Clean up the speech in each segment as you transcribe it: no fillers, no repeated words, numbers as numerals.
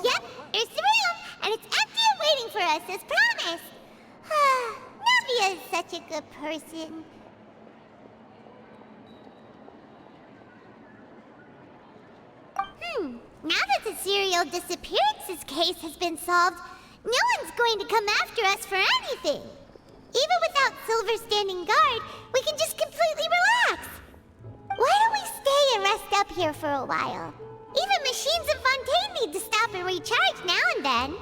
Yep, there's the room, and it's empty and waiting for us, as promised. Navia is such a good person. Now that the serial disappearances case has been solved, no one's going to come after us for anything. Even without Silver standing guard, we can just completely relax. Why don't we stay and rest up here for a while? Even machines in Fontaine need to stop and recharge now and then.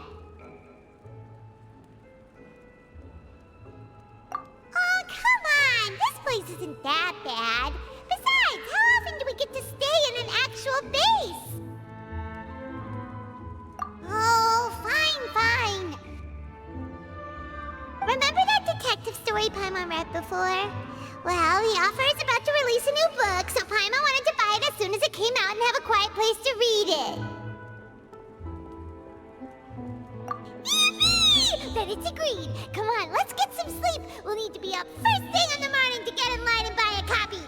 Oh, come on! This place isn't that bad. Besides, how often do we get to stay in an actual base? Oh, fine. Remember that detective story Paimon read before? Well, the author is about to release a new book, so Paimon wanted to buy it as soon as it came out and have a quiet place to read it. Yippee! Then it's agreed. Come on, let's get some sleep. We'll need to be up first thing in the morning to get in line and buy a copy.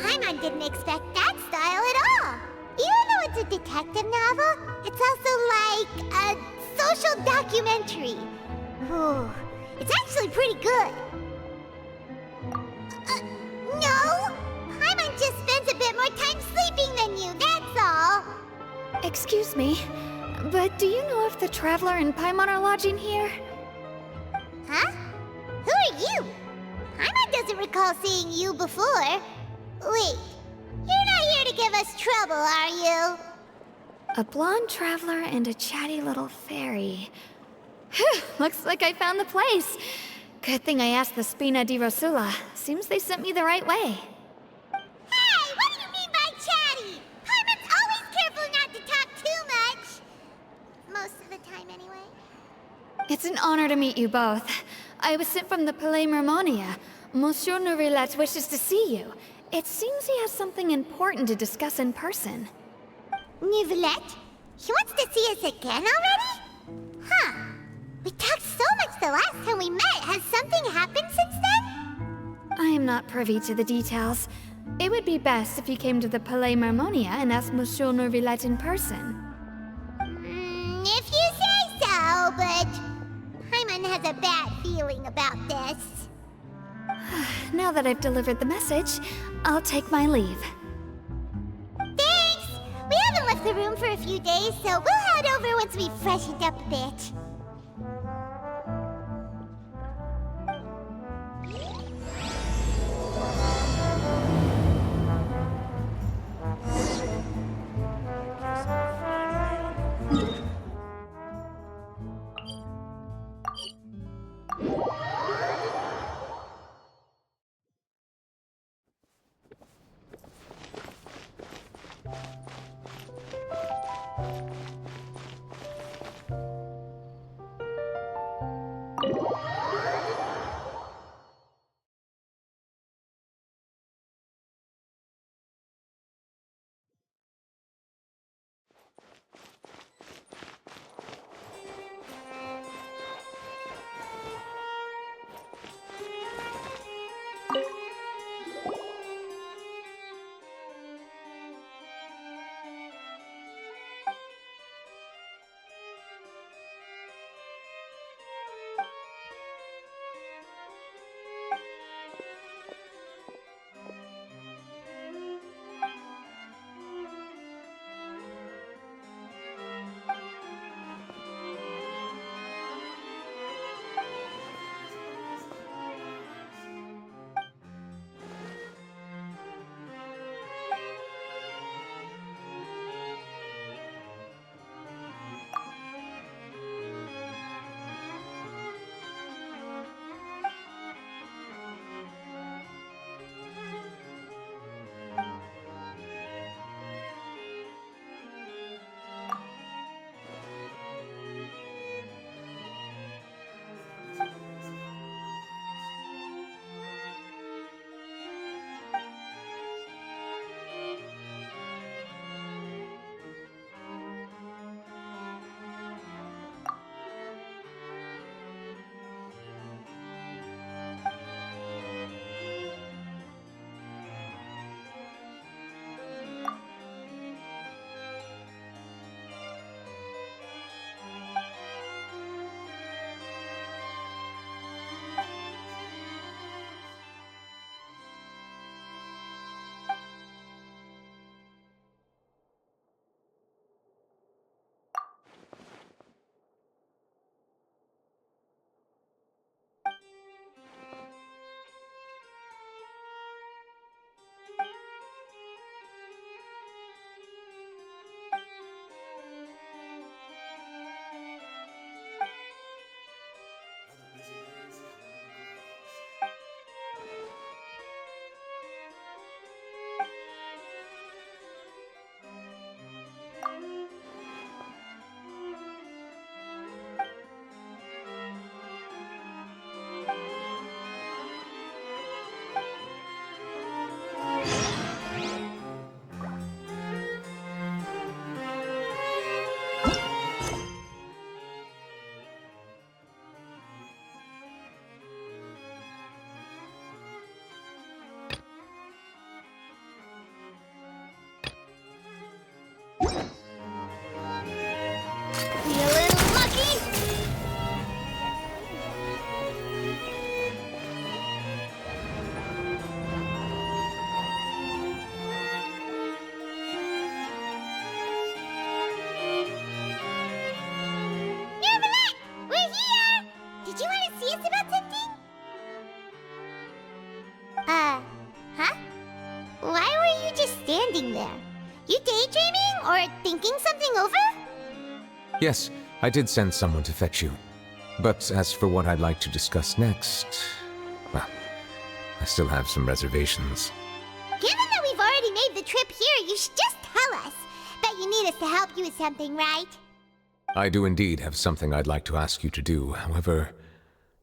Paimon didn't expect that style at all. Even though it's a detective novel, it's also like a social documentary. Whew. It's actually pretty good. No! Paimon just spends a bit more time sleeping than you, that's all. Excuse me, but do you know if the Traveler and Paimon are lodging here? Huh? Who are you? Paimon doesn't recall seeing you before. Wait, you're not here to give us trouble, are you? A blonde traveler and a chatty little fairy. Whew, looks like I found the place. Good thing I asked the Spina di Rosula. Seems they sent me the right way. Hey, what do you mean by chatty? Paimon's always careful not to talk too much. Most of the time, anyway. It's an honor to meet you both. I was sent from the Palais Mermonia. Monsieur Nourilette wishes to see you. It seems he has something important to discuss in person. Nourilette? He wants to see us again already? Huh. We talked so much the last time we met. Has something happened since then? I am not privy to the details. It would be best if you came to the Palais Mermonia and asked Monsieur Nourilette in person. If you say so, but Paimon has a bad feeling about this. Now that I've delivered the message, I'll take my leave. Thanks! We haven't left the room for a few days, so we'll head over once we've freshened up a bit. Huh? Why were you just standing there? You daydreaming or thinking something over? Yes, I did send someone to fetch you. But as for what I'd like to discuss next, well, I still have some reservations. Given that we've already made the trip here, you should just tell us. Bet you need us to help you with something, right? I do indeed have something I'd like to ask you to do. However,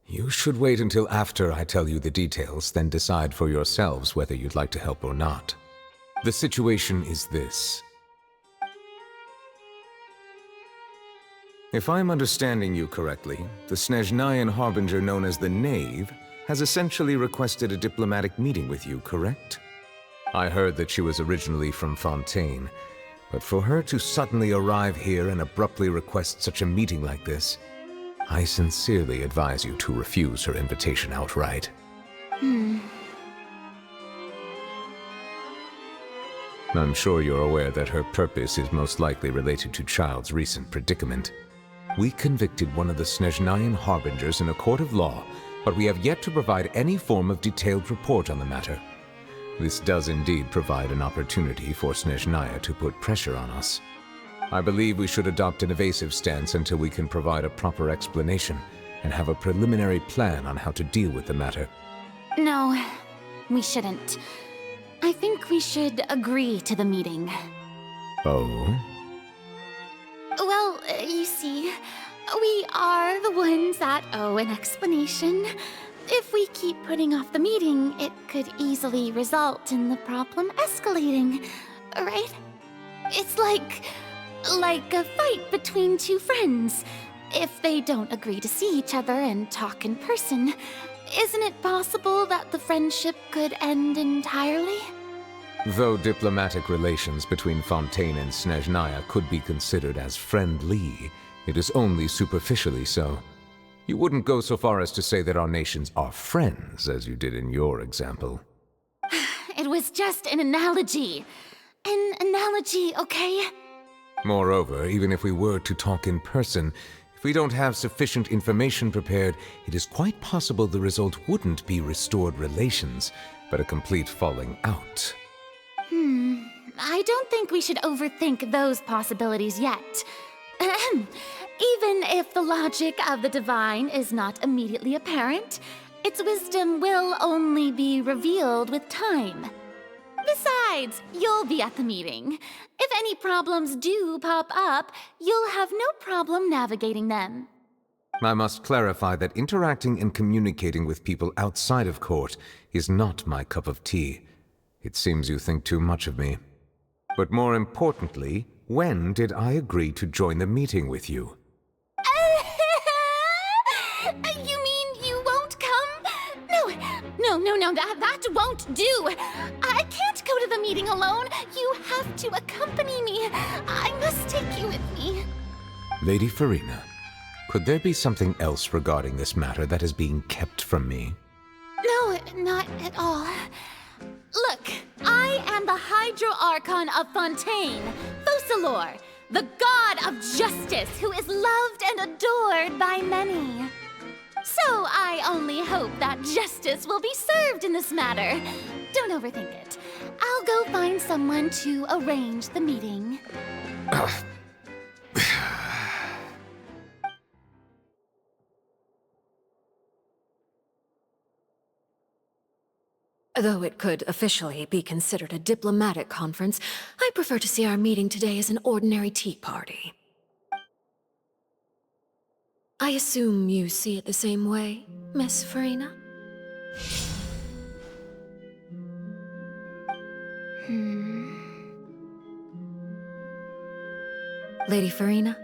you should wait until after I tell you the details, then decide for yourselves whether you'd like to help or not. The situation is this. If I'm understanding you correctly, the Snezhnayan Harbinger known as the Knave has essentially requested a diplomatic meeting with you, correct? I heard that she was originally from Fontaine, but for her to suddenly arrive here and abruptly request such a meeting like this, I sincerely advise you to refuse her invitation outright. I'm sure you're aware that her purpose is most likely related to Child's recent predicament. We convicted one of the Snezhnayan Harbingers in a court of law, but we have yet to provide any form of detailed report on the matter. This does indeed provide an opportunity for Snezhnaya to put pressure on us. I believe we should adopt an evasive stance until we can provide a proper explanation and have a preliminary plan on how to deal with the matter. No, we shouldn't. I think we should agree to the meeting. Oh? Well, you see, we are the ones that owe an explanation. If we keep putting off the meeting, it could easily result in the problem escalating, right? It's like a fight between two friends. If they don't agree to see each other and talk in person, isn't it possible that the friendship could end entirely? Though diplomatic relations between Fontaine and Snezhnaya could be considered as friendly, it is only superficially so. You wouldn't go so far as to say that our nations are friends, as you did in your example. It was just an analogy. An analogy, okay? Moreover, even if we were to talk in person, if we don't have sufficient information prepared, it is quite possible the result wouldn't be restored relations, but a complete falling out. I don't think we should overthink those possibilities yet. Ahem. Even if the logic of the divine is not immediately apparent, its wisdom will only be revealed with time. Besides, you'll be at the meeting. If any problems do pop up, you'll have no problem navigating them. I must clarify that interacting and communicating with people outside of court is not my cup of tea. It seems you think too much of me. But more importantly, when did I agree to join the meeting with you? You mean you won't come? No, that won't do. I can't go to the meeting alone. You have to accompany me. I must take you with me. Lady Farina, could there be something else regarding this matter that is being kept from me? No, not at all. Look, I am the Hydro-Archon of Fontaine, Focalor, the god of justice who is loved and adored by many. So I only hope that justice will be served in this matter. Don't overthink it. I'll go find someone to arrange the meeting. Though it could officially be considered a diplomatic conference, I prefer to see our meeting today as an ordinary tea party. I assume you see it the same way, Miss Farina? Lady Farina?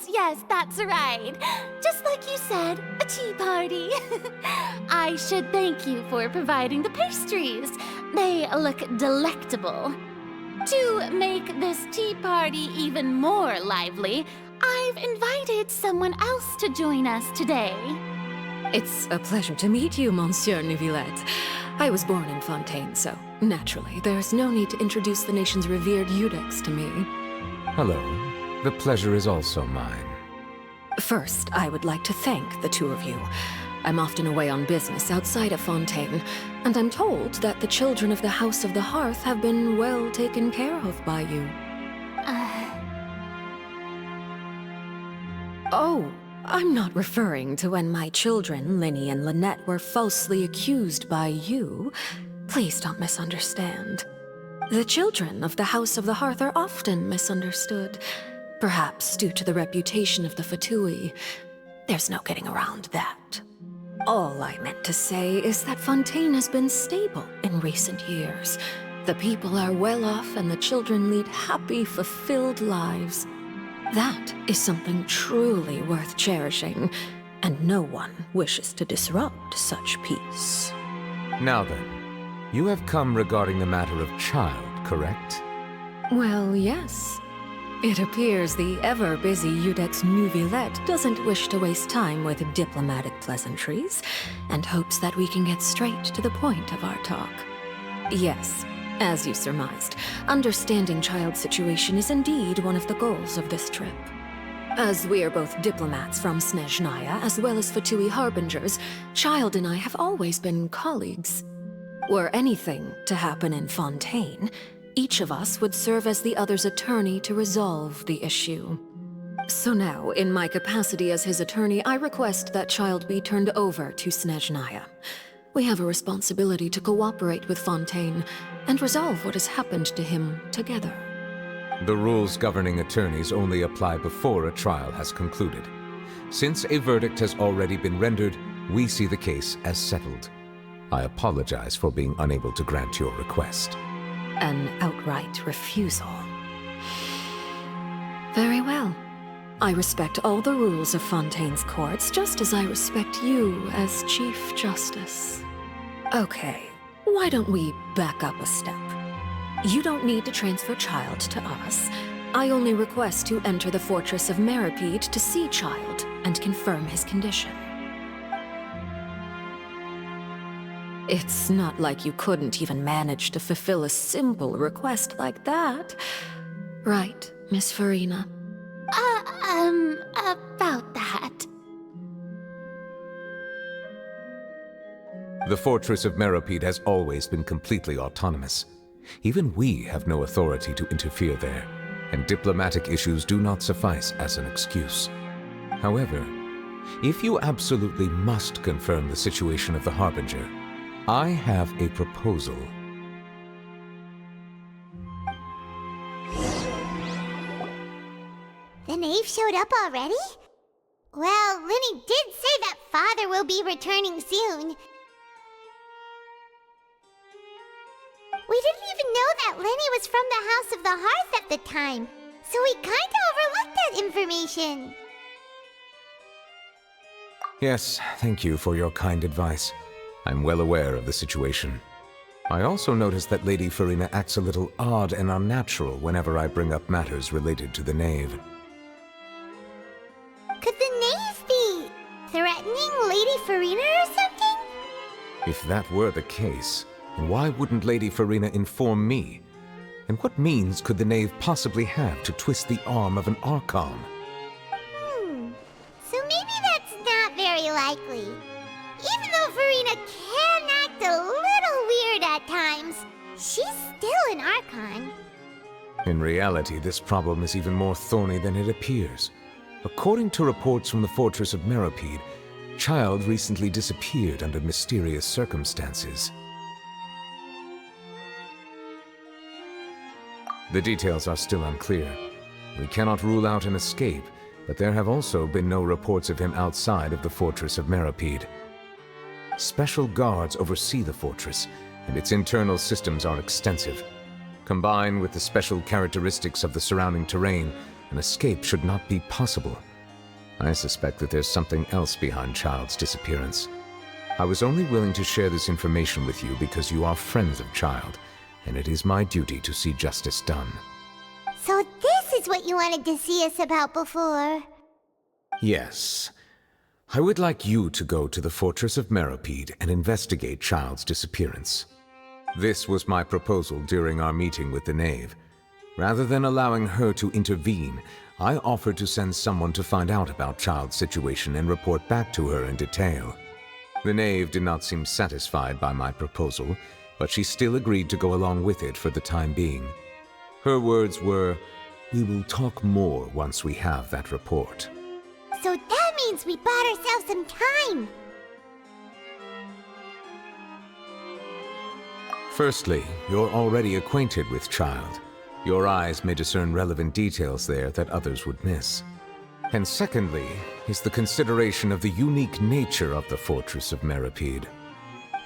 Yes, that's right. Just like you said, a tea party. I should thank you for providing the pastries. They look delectable. To make this tea party even more lively, I've invited someone else to join us today. It's a pleasure to meet you, Monsieur Neuvillette. I was born in Fontaine, so naturally, there's no need to introduce the nation's revered Eudex to me. Hello. The pleasure is also mine. First, I would like to thank the two of you. I'm often away on business outside of Fontaine, and I'm told that the children of the House of the Hearth have been well taken care of by you. Oh, I'm not referring to when my children, Linny and Lynette, were falsely accused by you. Please don't misunderstand. The children of the House of the Hearth are often misunderstood, perhaps due to the reputation of the Fatui. There's no getting around that. All I meant to say is that Fontaine has been stable in recent years. The people are well off and the children lead happy, fulfilled lives. That is something truly worth cherishing, and no one wishes to disrupt such peace. Now then, you have come regarding the matter of child, correct? Well, yes. It appears the ever-busy Iudex Neuvillette doesn't wish to waste time with diplomatic pleasantries, and hopes that we can get straight to the point of our talk. Yes, as you surmised, understanding child's situation is indeed one of the goals of this trip. As we are both diplomats from Snezhnaya, as well as Fatui harbingers, Child and I have always been colleagues. Were anything to happen in Fontaine, each of us would serve as the other's attorney to resolve the issue. So now, in my capacity as his attorney, I request that Child be turned over to Snezhnaya. We have a responsibility to cooperate with Fontaine and resolve what has happened to him together. The rules governing attorneys only apply before a trial has concluded. Since a verdict has already been rendered, we see the case as settled. I apologize for being unable to grant your request. An outright refusal. Very well. I respect all the rules of Fontaine's courts, just as I respect you as Chief Justice. Okay, why don't we back up a step? You don't need to transfer Child to us. I only request to enter the Fortress of Meripede to see Child and confirm his condition. It's not like you couldn't even manage to fulfill a simple request like that. Right, Miss Farina? About that. The Fortress of Meripede has always been completely autonomous. Even we have no authority to interfere there, and diplomatic issues do not suffice as an excuse. However, if you absolutely must confirm the situation of the Harbinger, I have a proposal. The knave showed up already? Well, Linny did say that Father will be returning soon. We didn't even know that Linny was from the House of the Hearth at the time, so we kinda overlooked that information. Yes, thank you for your kind advice. I'm well aware of the situation. I also noticed that Lady Farina acts a little odd and unnatural whenever I bring up matters related to the knave. Could the knave be threatening Lady Farina or something? If that were the case, then why wouldn't Lady Farina inform me? And what means could the knave possibly have to twist the arm of an Archon? So maybe that's not very likely. Even though Farina can act a little weird at times, she's still an Archon. In reality, this problem is even more thorny than it appears. According to reports from the Fortress of Meripede, Child recently disappeared under mysterious circumstances. The details are still unclear. We cannot rule out an escape, but there have also been no reports of him outside of the Fortress of Meripede. Special guards oversee the fortress, and its internal systems are extensive. Combined with the special characteristics of the surrounding terrain, an escape should not be possible. I suspect that there's something else behind Child's disappearance. I was only willing to share this information with you because you are friends of Child, and it is my duty to see justice done. So this is what you wanted to see us about before. Yes. I would like you to go to the Fortress of Meripede and investigate Child's disappearance. This was my proposal during our meeting with the knave. Rather than allowing her to intervene, I offered to send someone to find out about Child's situation and report back to her in detail. The knave did not seem satisfied by my proposal, but she still agreed to go along with it for the time being. Her words were, "We will talk more once we have that report." So that means we bought ourselves some time. Firstly, you're already acquainted with Child. Your eyes may discern relevant details there that others would miss. And secondly, is the consideration of the unique nature of the Fortress of Meripede.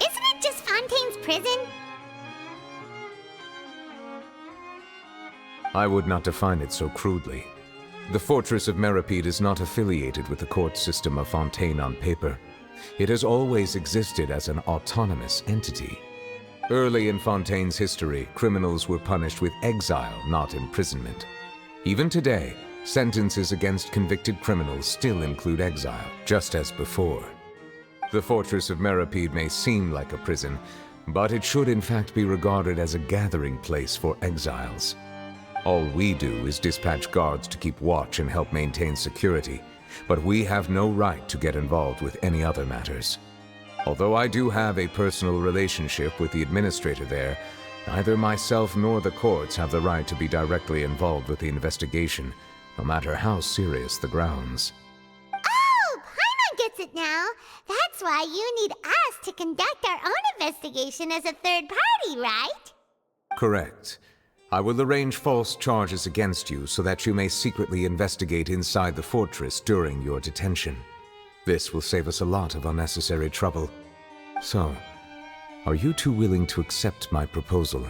Isn't it just Fontaine's prison? I would not define it so crudely. The Fortress of Meripede is not affiliated with the court system of Fontaine on paper. It has always existed as an autonomous entity. Early in Fontaine's history, criminals were punished with exile, not imprisonment. Even today, sentences against convicted criminals still include exile, just as before. The Fortress of Meripede may seem like a prison, but it should in fact be regarded as a gathering place for exiles. All we do is dispatch guards to keep watch and help maintain security, but we have no right to get involved with any other matters. Although I do have a personal relationship with the administrator there, neither myself nor the courts have the right to be directly involved with the investigation, no matter how serious the grounds. Oh, Paimon gets it now. That's why you need us to conduct our own investigation as a third party, right? Correct. I will arrange false charges against you so that you may secretly investigate inside the fortress during your detention. This will save us a lot of unnecessary trouble. So, are you two willing to accept my proposal?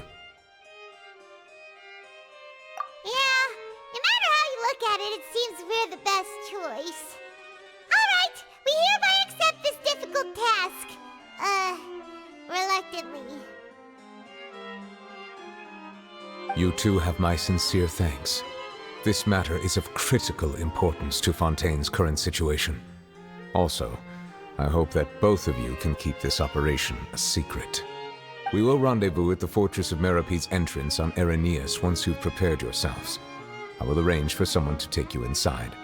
Yeah, no matter how you look at it, it seems we're the best choice. Alright, we hereby accept this difficult task. Reluctantly. You two have my sincere thanks. This matter is of critical importance to Fontaine's current situation. Also, I hope that both of you can keep this operation a secret. We will rendezvous at the Fortress of Meripede's entrance on Erinius once you've prepared yourselves. I will arrange for someone to take you inside.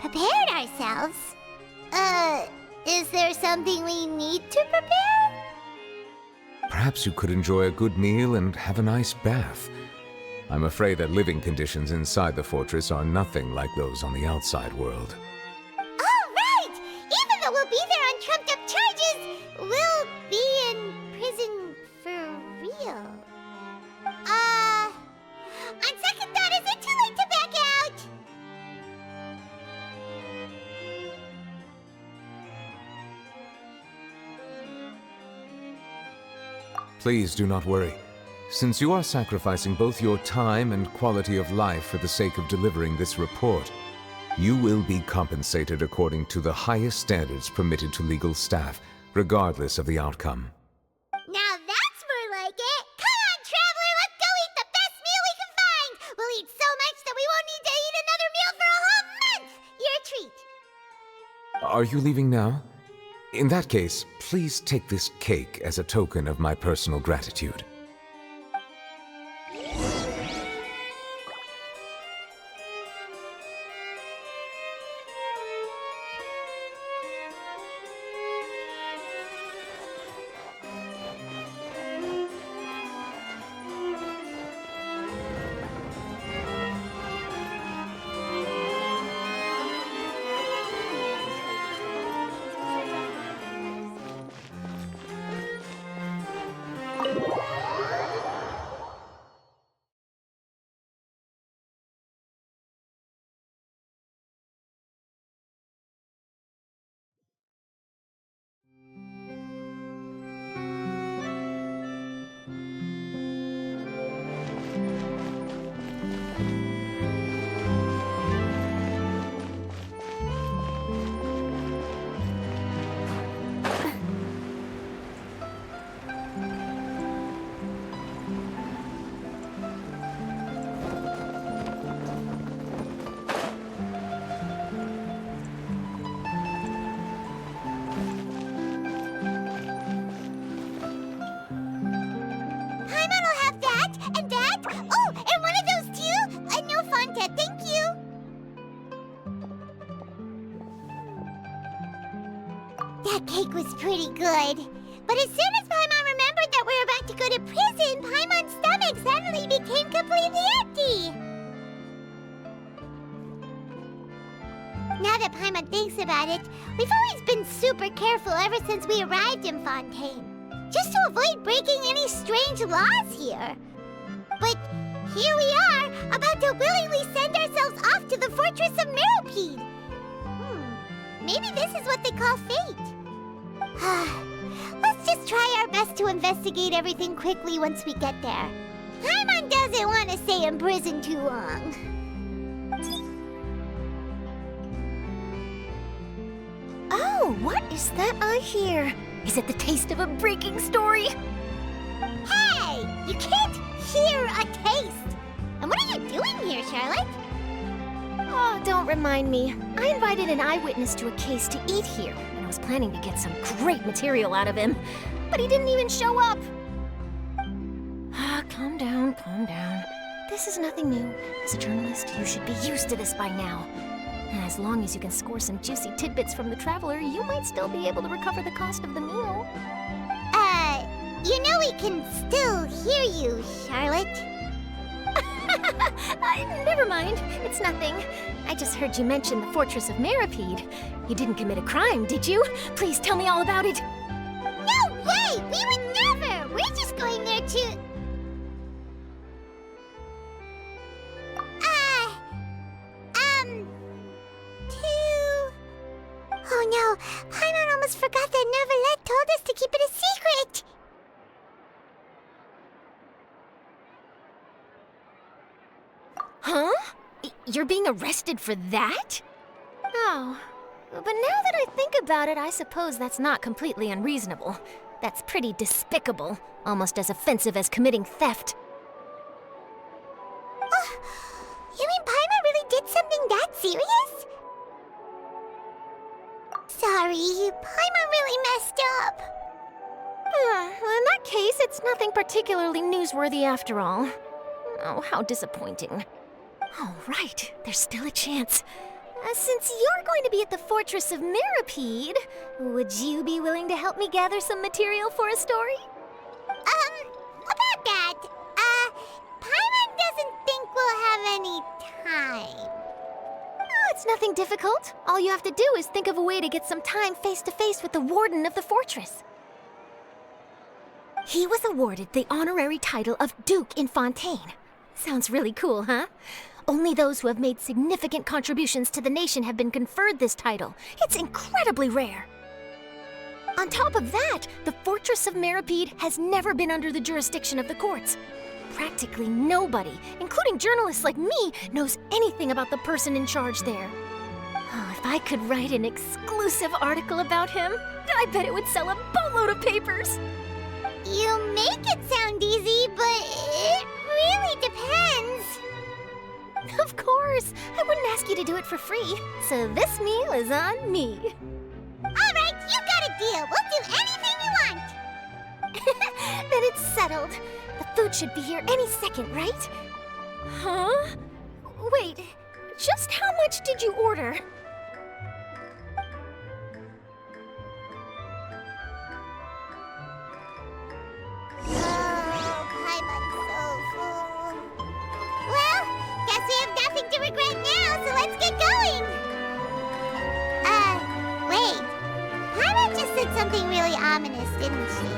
Prepared ourselves? Is there something we need to prepare? Perhaps you could enjoy a good meal and have a nice bath. I'm afraid that living conditions inside the fortress are nothing like those on the outside world. Even though we'll be there on trumped-up charges, we'll be in prison for real. On second thought, is it too late to back out? Please do not worry. Since you are sacrificing both your time and quality of life for the sake of delivering this report, you will be compensated according to the highest standards permitted to legal staff, regardless of the outcome. Now that's more like it. Come on, traveler, let's go eat the best meal we can find. We'll eat so much that we won't need to eat another meal for a whole month. You're a treat. Are you leaving now? In that case, please take this cake as a token of my personal gratitude. That cake was pretty good. But as soon as Paimon remembered that we were about to go to prison, Paimon's stomach suddenly became completely empty. Now that Paimon thinks about it, we've always been super careful ever since we arrived in Fontaine, just to avoid breaking any strange laws here. But here we are, about to willingly send ourselves off to the Fortress of Meropide. Maybe this is what they call fate. Let's just try our best to investigate everything quickly once we get there. Paimon doesn't want to stay in prison too long. Oh, what is that I hear? Is it the taste of a breaking story? Hey! You can't hear a taste! And what are you doing here, Charlotte? Oh, don't remind me. I invited an eyewitness to a case to eat here, and I was planning to get some great material out of him. But he didn't even show up. Calm down, calm down. This is nothing new. As a journalist, you should be used to this by now. And as long as you can score some juicy tidbits from the traveler, you might still be able to recover the cost of the meal. You know we can still hear you, Charlotte. Never mind. It's nothing. I just heard you mention the Fortress of Meropide. You didn't commit a crime, did you? Please tell me all about it. No way! We would never! We're just going there to... Oh no! Paimon almost forgot that Neuvillette told us to keep it a secret! Huh? You're being arrested for that? Oh, but now that I think about it, I suppose that's not completely unreasonable. That's pretty despicable, almost as offensive as committing theft. You mean Paimon really did something that serious? Sorry, Paimon really messed up. Well, in that case, it's nothing particularly newsworthy after all. Oh, how disappointing. Oh, right, there's still a chance. Since you're going to be at the Fortress of Meropide, would you be willing to help me gather some material for a story? About that, Paimon doesn't think we'll have any time. Oh, it's nothing difficult. All you have to do is think of a way to get some time face-to-face with the warden of the fortress. He was awarded the honorary title of Duke in Fontaine. Sounds really cool, huh? Only those who have made significant contributions to the nation have been conferred this title. It's incredibly rare. On top of that, the Fortress of Meropide has never been under the jurisdiction of the courts. Practically nobody, including journalists like me, knows anything about the person in charge there. Oh, if I could write an exclusive article about him, I bet it would sell a boatload of papers. You make it sound easy, but it really depends. Of course, I wouldn't ask you to do it for free, so this meal is on me. All right, you got a deal. We'll do anything you want. Then it's settled. The food should be here any second, right? Huh? Wait, just how much did you order? Oh, Paimon's so full. Well, guess we have nothing to regret now, so let's get going. Wait. Paimon just said something really ominous, didn't she?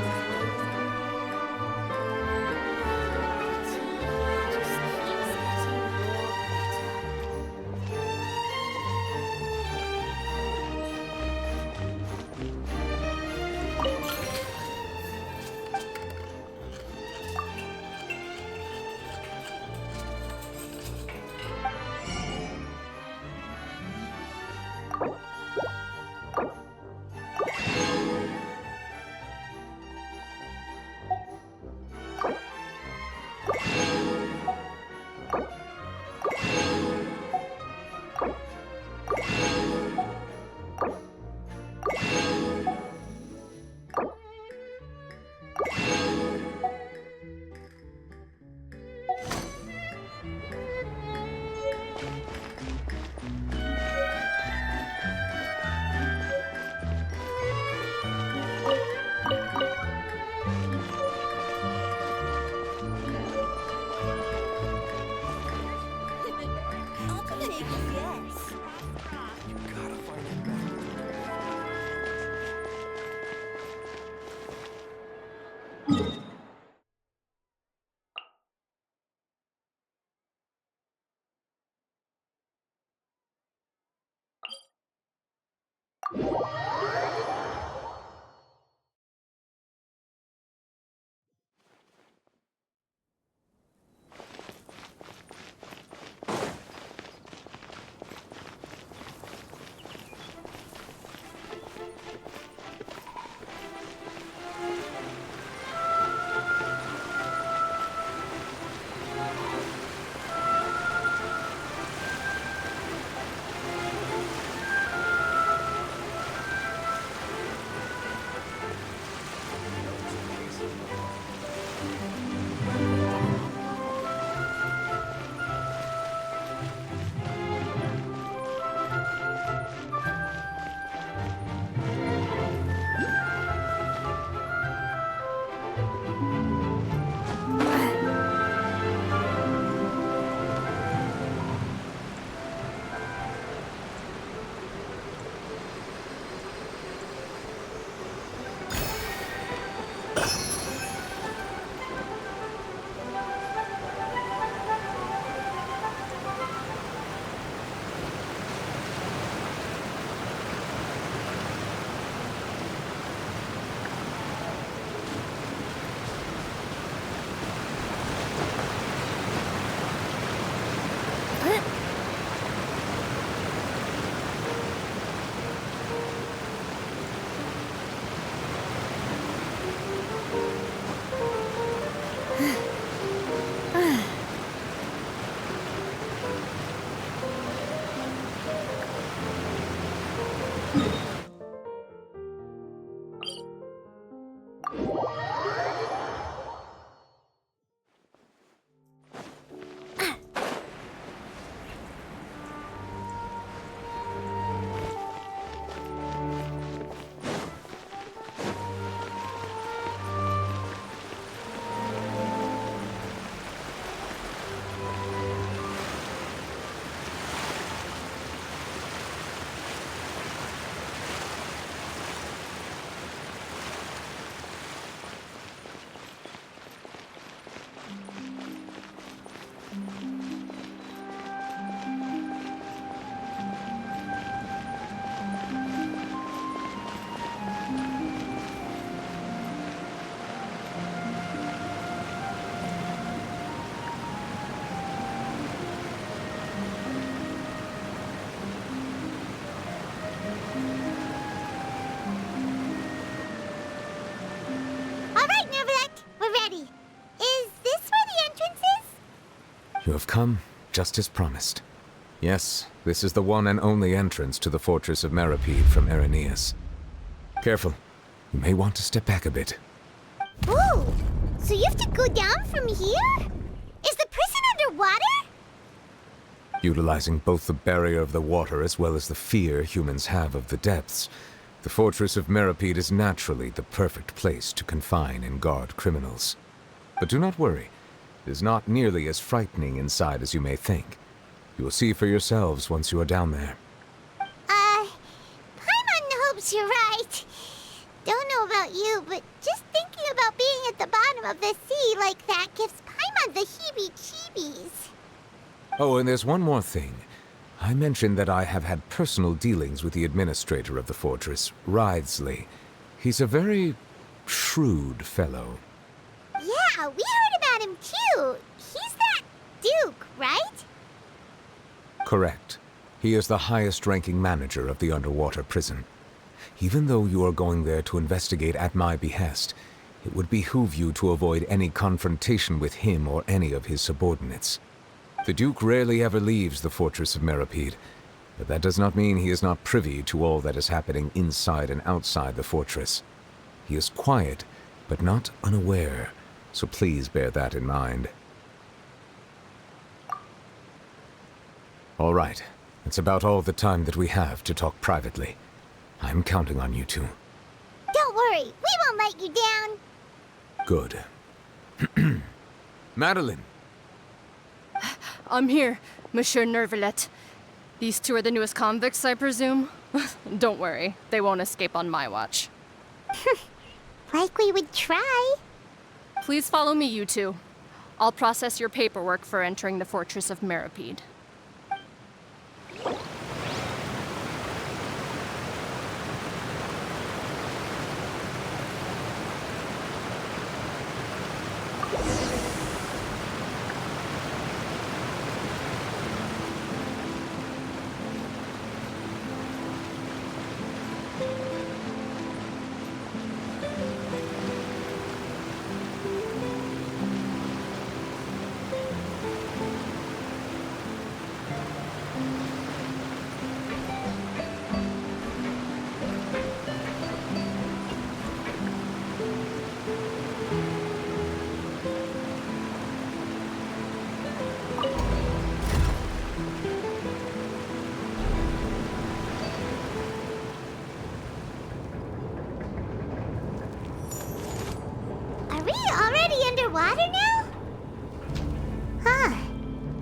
already. Is this where the entrance is? You have come just as promised. Yes, this is the one and only entrance to the Fortress of Meripede from Irenaeus. Careful. You may want to step back a bit. Ooh, so you have to go down from here? Is the prison underwater? Utilizing both the barrier of the water as well as the fear humans have of the depths, the Fortress of Meripede is naturally the perfect place to confine and guard criminals. But do not worry. It is not nearly as frightening inside as you may think. You will see for yourselves once you are down there. Paimon hopes you're right. Don't know about you, but just thinking about being at the bottom of the sea like that gives Paimon the heebie-jeebies. Oh, and there's one more thing. I mentioned that I have had personal dealings with the administrator of the fortress, Wriothesley. He's a very shrewd fellow. Yeah, we heard about him too. He's that Duke, right? Correct. He is the highest-ranking manager of the underwater prison. Even though you are going there to investigate at my behest, it would behoove you to avoid any confrontation with him or any of his subordinates. The Duke rarely ever leaves the Fortress of Meripede, but that does not mean he is not privy to all that is happening inside and outside the fortress. He is quiet, but not unaware, so please bear that in mind. All right, it's about all the time that we have to talk privately. I'm counting on you two. Don't worry, we won't let you down. Good. Madeline! I'm here, Monsieur Nervalet. These two are the newest convicts, I presume? Don't worry, they won't escape on my watch. Like we would try. Please follow me, you two. I'll process your paperwork for entering the Fortress of Meripede. Are we already underwater now? Huh.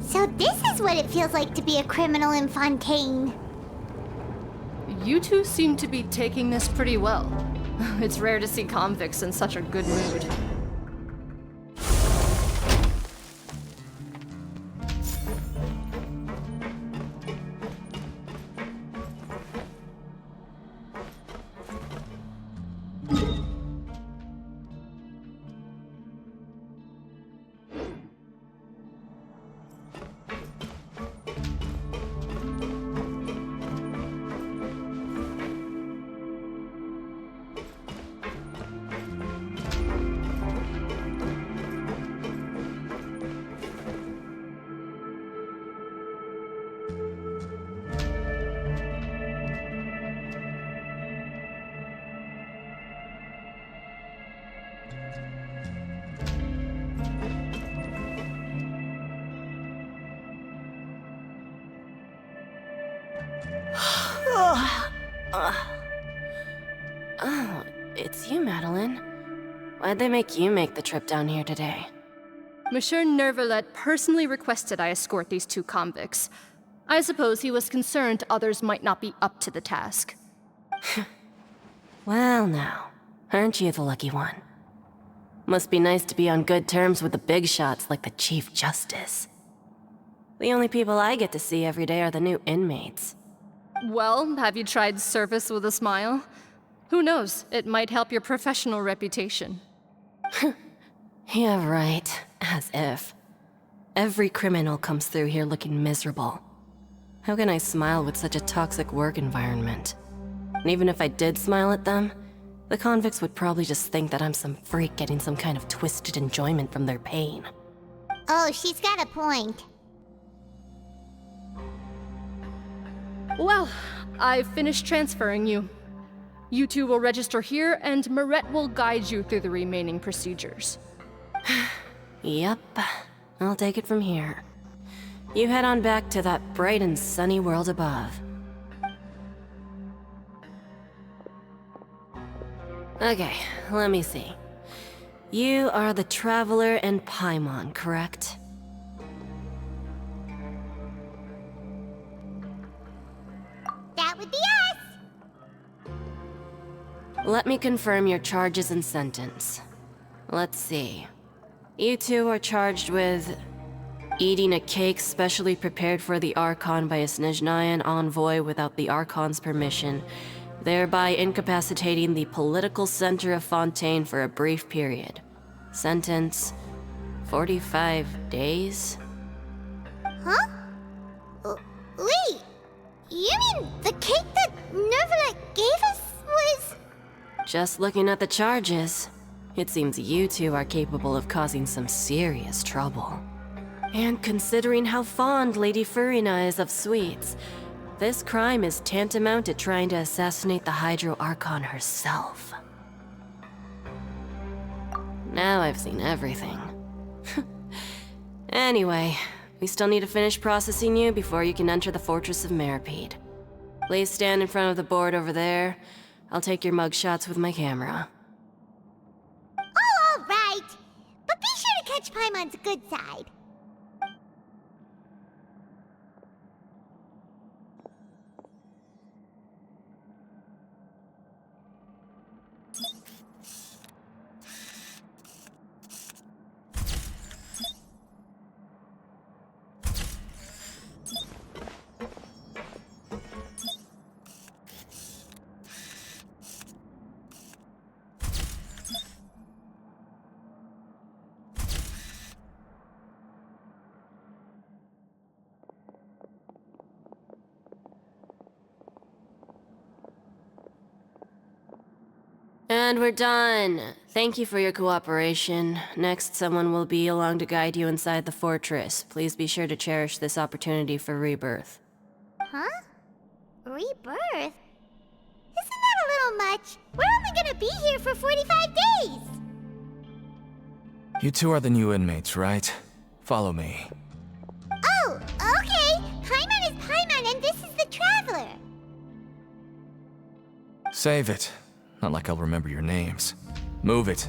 So this is what it feels like to be a criminal in Fontaine. You two seem to be taking this pretty well. It's rare to see convicts in such a good mood. Oh, it's you, Madeline. Why'd they make you make the trip down here today? Monsieur Nervalet personally requested I escort these two convicts. I suppose he was concerned others might not be up to the task. Well now, aren't you the lucky one? Must be nice to be on good terms with the big shots like the Chief Justice. The only people I get to see every day are the new inmates. Well, have you tried service with a smile? Who knows, it might help your professional reputation. Yeah, right. As if. Every criminal comes through here looking miserable. How can I smile with such a toxic work environment? And even if I did smile at them, The convicts would probably just think that I'm some freak getting some kind of twisted enjoyment from their pain. Oh, she's got a point. Well, I've finished transferring you. You two will register here, and Marette will guide you through the remaining procedures. Yep, I'll take it from here. You head on back to that bright and sunny world above. Okay, let me see. You are the Traveler and Paimon, correct? That would be us! Let me confirm your charges and sentence. Let's see. You two are charged with eating a cake specially prepared for the Archon by a Snezhnayan envoy without the Archon's permission, thereby incapacitating the political center of Fontaine for a brief period. Sentence: 45 days? Huh? Wait, you mean the cake that Nervalet gave us was... Just looking at the charges, it seems you two are capable of causing some serious trouble. And considering how fond Lady Furina is of sweets, this crime is tantamount to trying to assassinate the Hydro Archon herself. Now I've seen everything. Anyway, we still need to finish processing you before you can enter the Fortress of Meripede. Please stand in front of the board over there. I'll take your mugshots with my camera. Oh, all right. But be sure to catch Paimon's good side. And we're done. Thank you for your cooperation. Next, someone will be along to guide you inside the fortress. Please be sure to cherish this opportunity for rebirth. Huh? Rebirth? Isn't that a little much? We're only gonna be here for 45 days! You two are the new inmates, right? Follow me. Oh, okay! Paimon is Paimon and this is the Traveler! Save it. Not like I'll remember your names. Move it.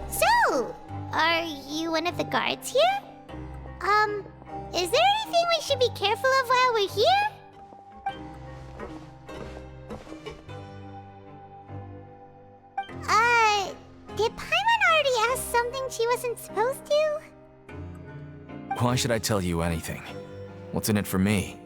So, are you one of the guards here? Is there anything we should be careful of while we're here? Did Paimon already ask something she wasn't supposed to? Why should I tell you anything? What's in it for me?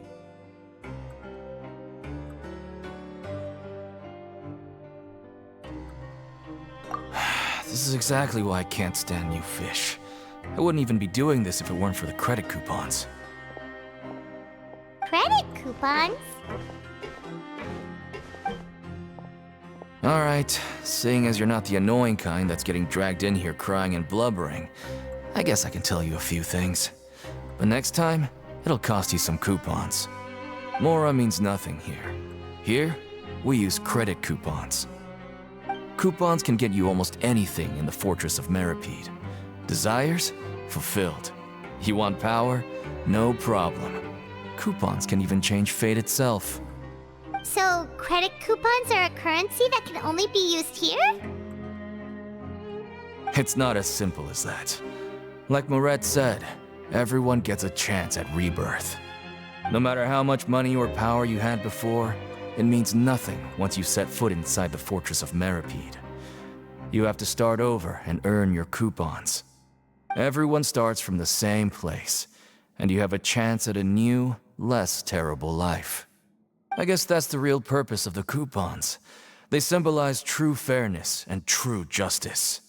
This is exactly why I can't stand new fish. I wouldn't even be doing this if it weren't for the credit coupons. Credit coupons? Alright, seeing as you're not the annoying kind that's getting dragged in here crying and blubbering, I guess I can tell you a few things. But next time, it'll cost you some coupons. Mora means nothing here. Here, we use credit coupons. Coupons can get you almost anything in the Fortress of Meripede. Desires? Fulfilled. You want power? No problem. Coupons can even change fate itself. So, credit coupons are a currency that can only be used here? It's not as simple as that. Like Moret said, everyone gets a chance at rebirth. No matter how much money or power you had before, it means nothing once you set foot inside the fortress of Meripede. You have to start over and earn your coupons. Everyone starts from the same place, and you have a chance at a new, less terrible life. I guess that's the real purpose of the coupons. They symbolize true fairness and true justice.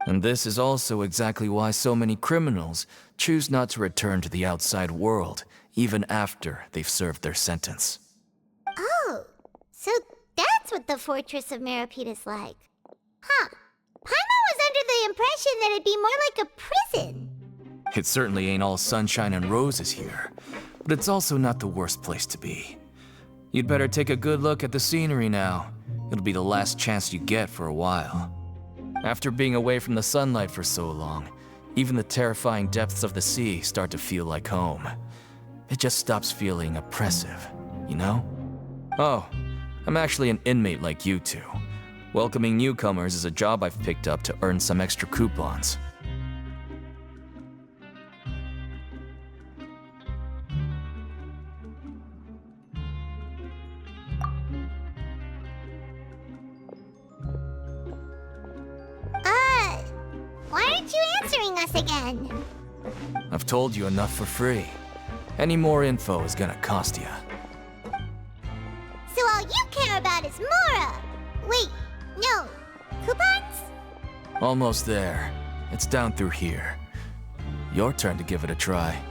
And this is also exactly why so many criminals choose not to return to the outside world, even after they've served their sentence. Oh, so that's what the Fortress of Meripede is like. Huh. Paimon was under the impression that it'd be more like a prison. It certainly ain't all sunshine and roses here, but it's also not the worst place to be. You'd better take a good look at the scenery now. It'll be the last chance you get for a while. After being away from the sunlight for so long, even the terrifying depths of the sea start to feel like home. It just stops feeling oppressive, you know? Oh, I'm actually an inmate like you two. Welcoming newcomers is a job I've picked up to earn some extra coupons. Why aren't you answering us again? I've told you enough for free. Any more info is gonna cost you. So all you care about is Mora! Wait, no. Coupons? Almost there. It's down through here. Your turn to give it a try.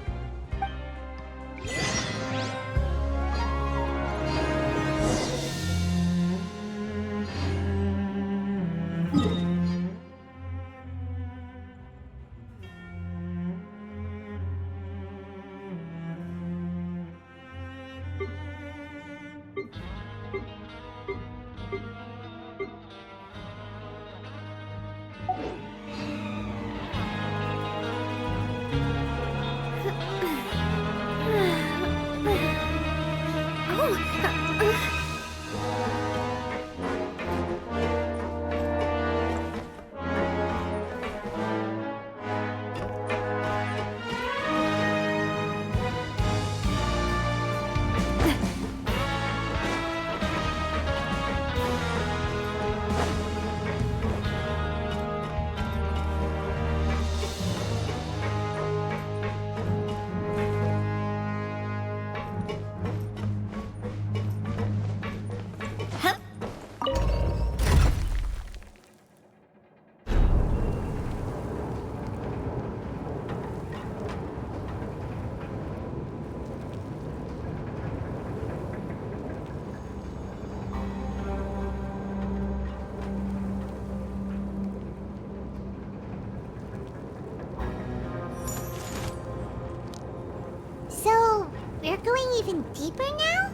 So, we're going even deeper now?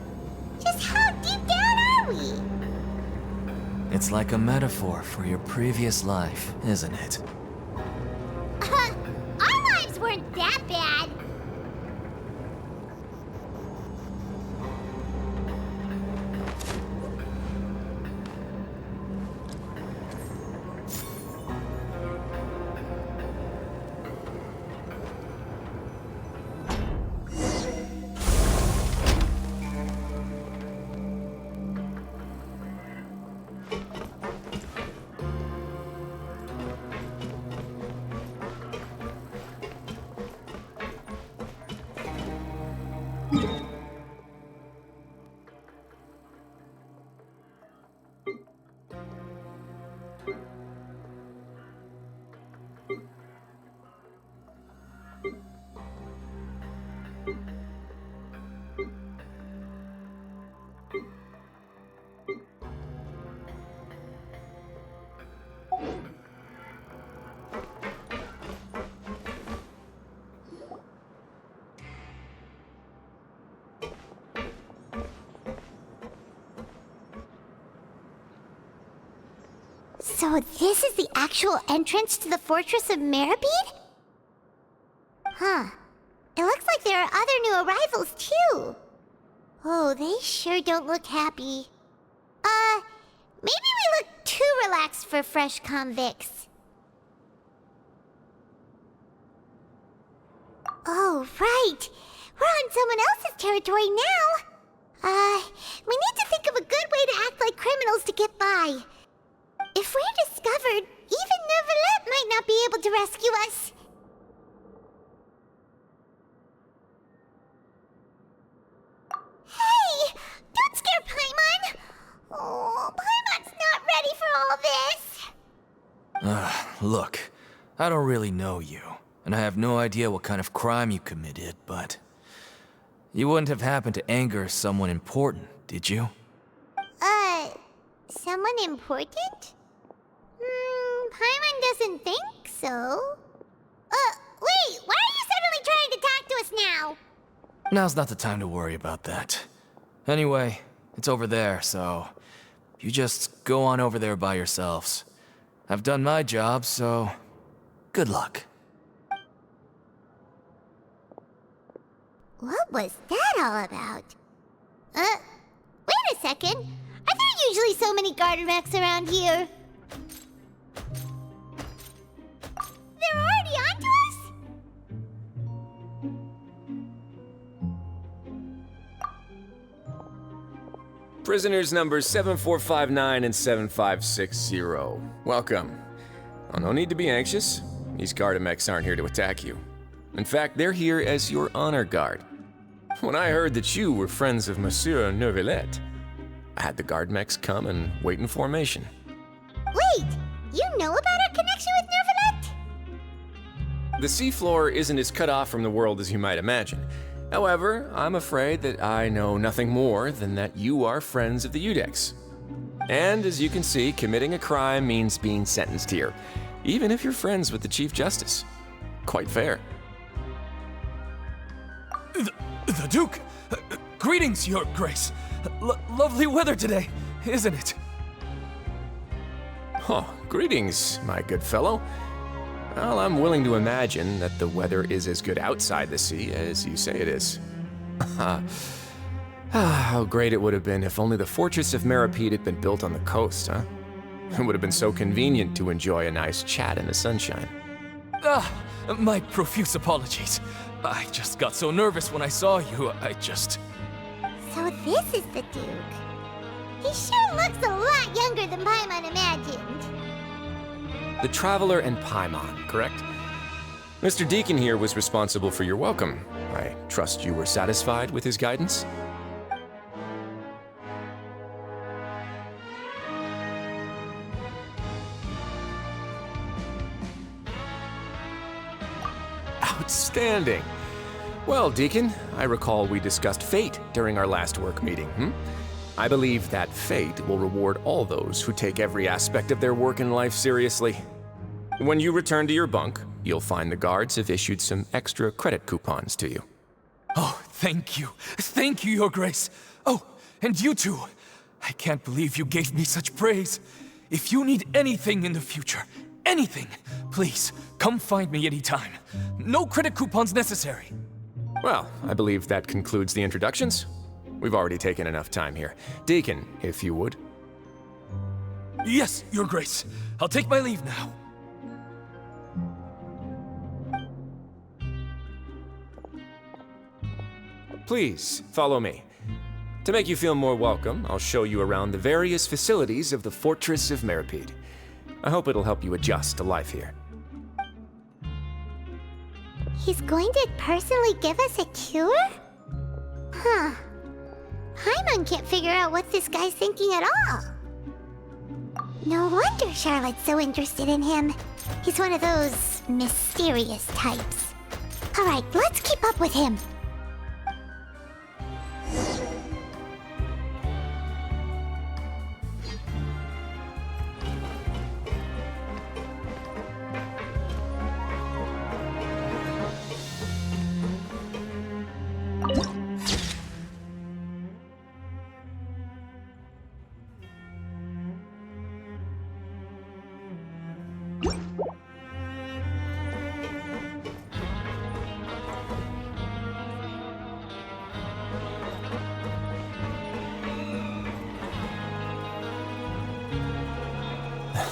Just how deep down are we? It's like a metaphor for your previous life, isn't it? Our lives weren't that bad. So this is the actual entrance to the Fortress of Meripede? Huh. It looks like there are other new arrivals, too. Oh, they sure don't look happy. Maybe we look too relaxed for fresh convicts. Oh, right. We're on someone else's territory now. We need to think of a good way to act like criminals to get by. If we're discovered, even Neuvillette might not be able to rescue us. Hey! Don't scare Paimon! Oh, Paimon's not ready for all this! Look, I don't really know you, and I have no idea what kind of crime you committed, but... You wouldn't have happened to anger someone important, did you? Someone important? Paimon doesn't think so. Wait, why are you suddenly trying to talk to us now? Now's not the time to worry about that. Anyway, it's over there, so... You just go on over there by yourselves. I've done my job, so... Good luck. What was that all about? Wait a second. Are there usually so many garter mechs around here? They're already onto us? Prisoners numbers 7459 and 7560. Welcome. Oh, no need to be anxious. These Gardamex aren't here to attack you. In fact, they're here as your honor guard. When I heard that you were friends of Monsieur Neuvillette, I had the Gardamex come and wait in formation. Wait, you know about our connection with Neuvillette? The seafloor isn't as cut off from the world as you might imagine. However, I'm afraid that I know nothing more than that you are friends of the Udex. And as you can see, committing a crime means being sentenced here, even if you're friends with the Chief Justice. Quite fair. The Duke! Greetings, Your Grace! Lovely weather today, isn't it? Oh, greetings, my good fellow. Well, I'm willing to imagine that the weather is as good outside the sea as you say it is. How great it would have been if only the Fortress of Meripede had been built on the coast, huh? It would have been so convenient to enjoy a nice chat in the sunshine. My profuse apologies. I just got so nervous when I saw you, So this is the Duke. He sure looks a lot younger than Paimon imagined. The Traveler and Paimon, correct? Mr. Deacon here was responsible for your welcome. I trust you were satisfied with his guidance? Outstanding. Well, Deacon, I recall we discussed fate during our last work meeting, I believe that fate will reward all those who take every aspect of their work in life seriously. When you return to your bunk, you'll find the guards have issued some extra credit coupons to you. Oh, thank you. Thank you, Your Grace. Oh, and you too. I can't believe you gave me such praise. If you need anything in the future, anything, please, come find me anytime. No credit coupons necessary. Well, I believe that concludes the introductions. We've already taken enough time here. Deacon, if you would. Yes, Your Grace. I'll take my leave now. Please, follow me. To make you feel more welcome, I'll show you around the various facilities of the Fortress of Meripede. I hope it'll help you adjust to life here. He's going to personally give us a cure? Huh. Paimon can't figure out what this guy's thinking at all. No wonder Charlotte's so interested in him. He's one of those mysterious types. Alright, let's keep up with him.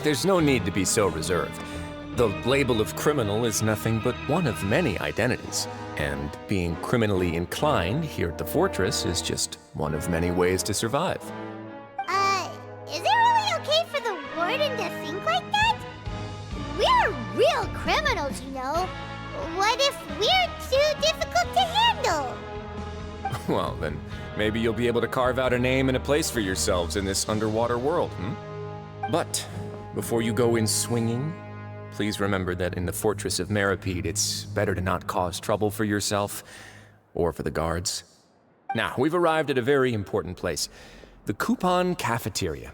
There's no need to be so reserved. The label of criminal is nothing but one of many identities. And being criminally inclined here at the fortress is just one of many ways to survive. Is it really okay for the warden to think like that? We're real criminals, you know. What if we're too difficult to handle? Well, then maybe you'll be able to carve out a name and a place for yourselves in this underwater world, But before you go in swinging, please remember that in the Fortress of Meripede, it's better to not cause trouble for yourself or for the guards. Now, we've arrived at a very important place, the Coupon Cafeteria.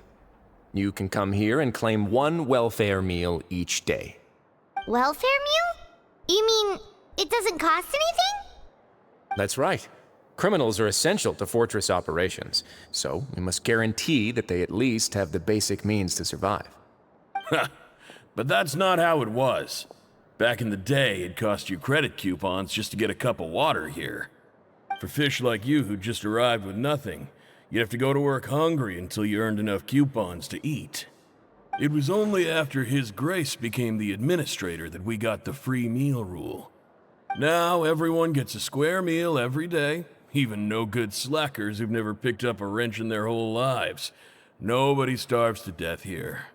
You can come here and claim one welfare meal each day. Welfare meal? You mean it doesn't cost anything? That's right. Criminals are essential to fortress operations, so we must guarantee that they at least have the basic means to survive. But that's not how it was. Back in the day, it cost you credit coupons just to get a cup of water here. For fish like you who just arrived with nothing, you'd have to go to work hungry until you earned enough coupons to eat. It was only after His Grace became the administrator that we got the free meal rule. Now everyone gets a square meal every day, even no-good slackers who've never picked up a wrench in their whole lives. Nobody starves to death here.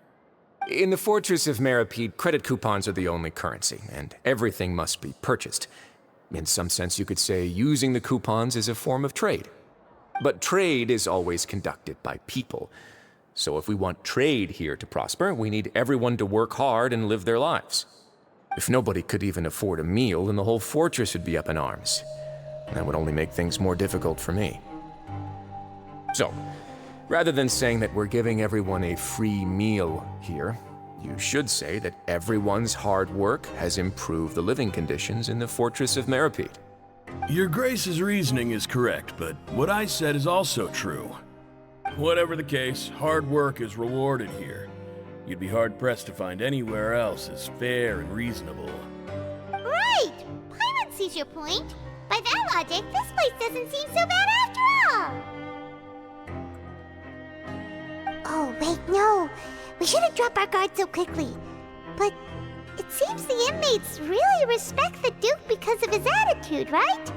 In the Fortress of Meripede, credit coupons are the only currency, and everything must be purchased. In some sense, you could say using the coupons is a form of trade. But trade is always conducted by people. So if we want trade here to prosper, we need everyone to work hard and live their lives. If nobody could even afford a meal, then the whole fortress would be up in arms. That would only make things more difficult for me. So, rather than saying that we're giving everyone a free meal here, you should say that everyone's hard work has improved the living conditions in the Fortress of Meripede. Your Grace's reasoning is correct, but what I said is also true. Whatever the case, hard work is rewarded here. You'd be hard-pressed to find anywhere else as fair and reasonable. Right! Paimon sees your point. By that logic, this place doesn't seem so bad after all. Oh, wait, no. We shouldn't drop our guard so quickly. But it seems the inmates really respect the Duke because of his attitude, right?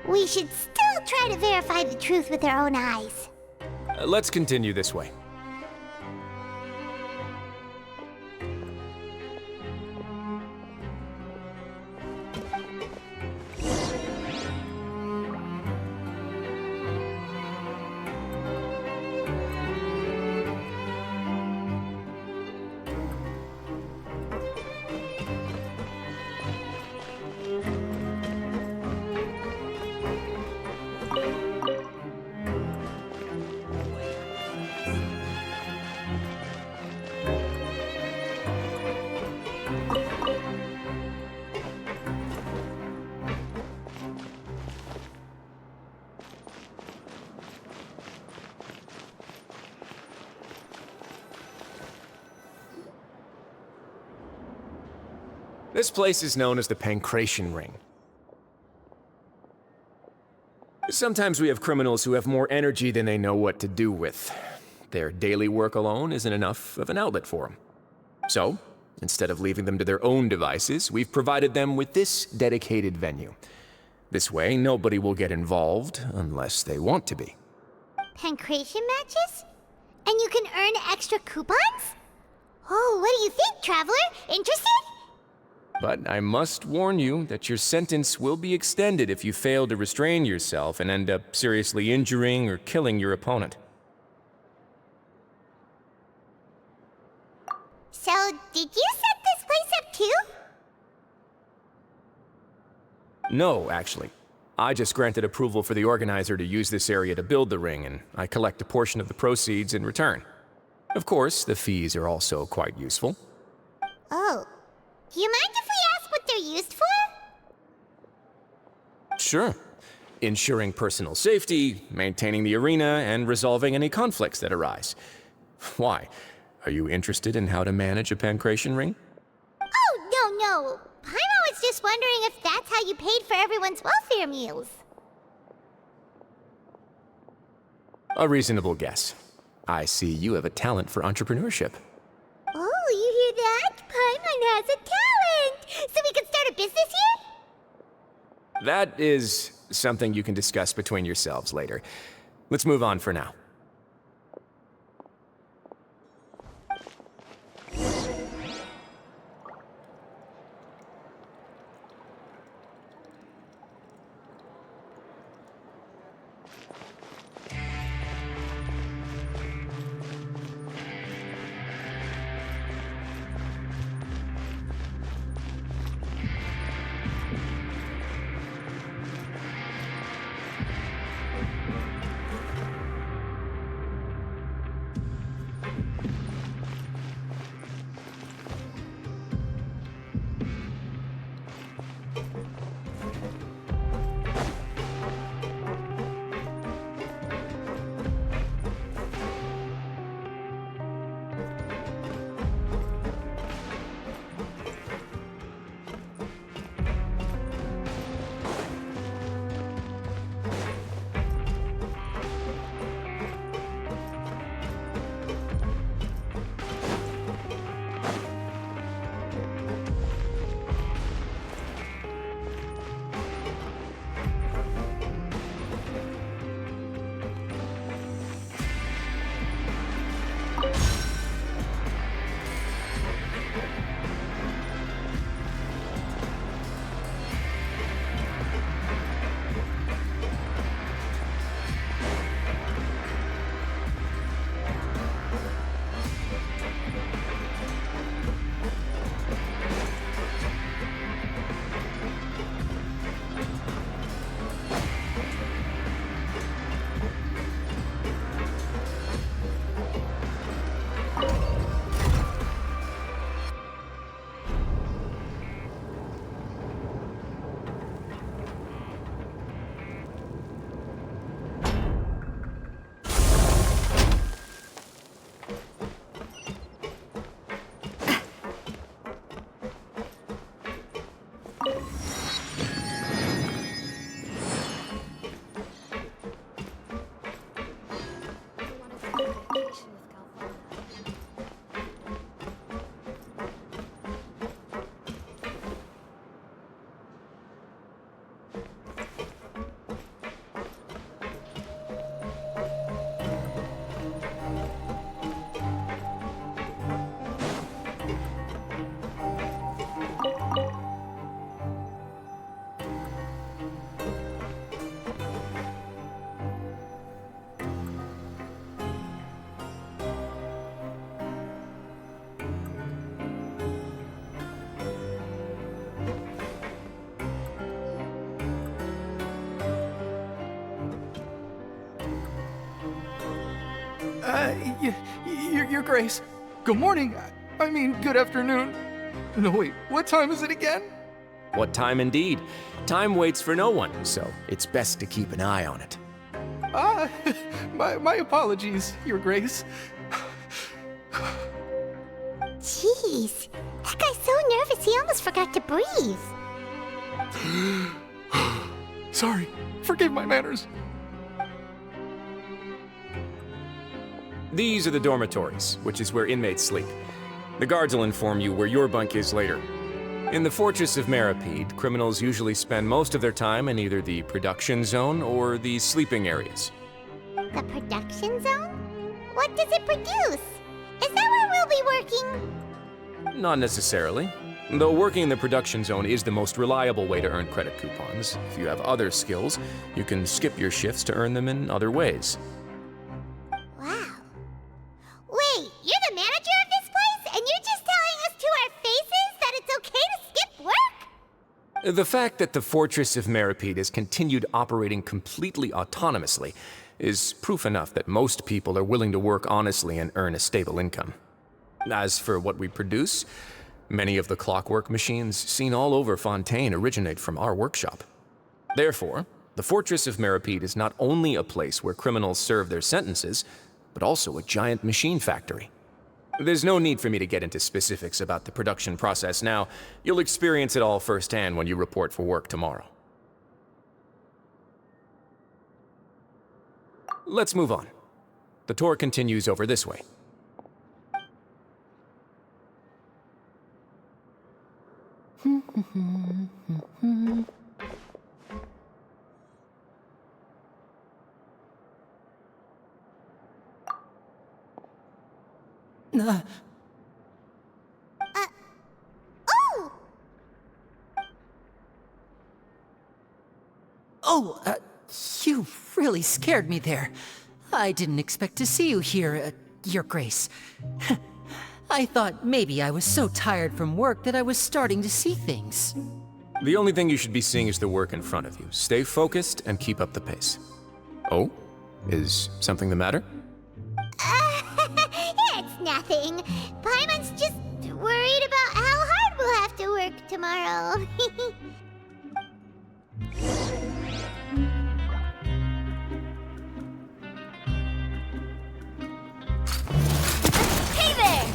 We should still try to verify the truth with our own eyes. Let's continue this way. This place is known as the Pancration Ring. Sometimes we have criminals who have more energy than they know what to do with. Their daily work alone isn't enough of an outlet for them. So, instead of leaving them to their own devices, we've provided them with this dedicated venue. This way, nobody will get involved unless they want to be. Pancration matches? And you can earn extra coupons? Oh, what do you think, Traveler? Interested? But I must warn you that your sentence will be extended if you fail to restrain yourself and end up seriously injuring or killing your opponent. So, did you set this place up too? No, actually. I just granted approval for the organizer to use this area to build the ring, and I collect a portion of the proceeds in return. Of course, the fees are also quite useful. Oh. Do you mind if we ask what they're used for? Sure. Ensuring personal safety, maintaining the arena, and resolving any conflicts that arise. Why? Are you interested in how to manage a pancration ring? Oh, no. Paimon was just wondering if that's how you paid for everyone's welfare meals. A reasonable guess. I see you have a talent for entrepreneurship. Oh, you hear that? Paimon has a talent! So we could start a business here? That is something you can discuss between yourselves later. Let's move on for now. Your Grace. Good morning. I mean, good afternoon. No, wait, what time is it again? What time indeed? Time waits for no one, so it's best to keep an eye on it. My apologies, Your Grace. Jeez, that guy's so nervous he almost forgot to breathe. Sorry, forgive my manners. These are the dormitories, which is where inmates sleep. The guards will inform you where your bunk is later. In the Fortress of Meripede, criminals usually spend most of their time in either the production zone or the sleeping areas. The production zone? What does it produce? Is that where we'll be working? Not necessarily. Though working in the production zone is the most reliable way to earn credit coupons. If you have other skills, you can skip your shifts to earn them in other ways. Wow. Wait, you're the manager of this place, and you're just telling us to our faces that it's okay to skip work? The fact that the Fortress of Meripede has continued operating completely autonomously is proof enough that most people are willing to work honestly and earn a stable income. As for what we produce, many of the clockwork machines seen all over Fontaine originate from our workshop. Therefore, the Fortress of Meripede is not only a place where criminals serve their sentences, but also a giant machine factory. There's no need for me to get into specifics about the production process now. You'll experience it all firsthand when you report for work tomorrow. Let's move on. The tour continues over this way. Oh! Oh, you really scared me there. I didn't expect to see you here, Your Grace. I thought maybe I was so tired from work that I was starting to see things. The only thing you should be seeing is the work in front of you. Stay focused and keep up the pace. Oh? Is something the matter? It's nothing. Paimon's just worried about how hard we'll have to work tomorrow. Hey there!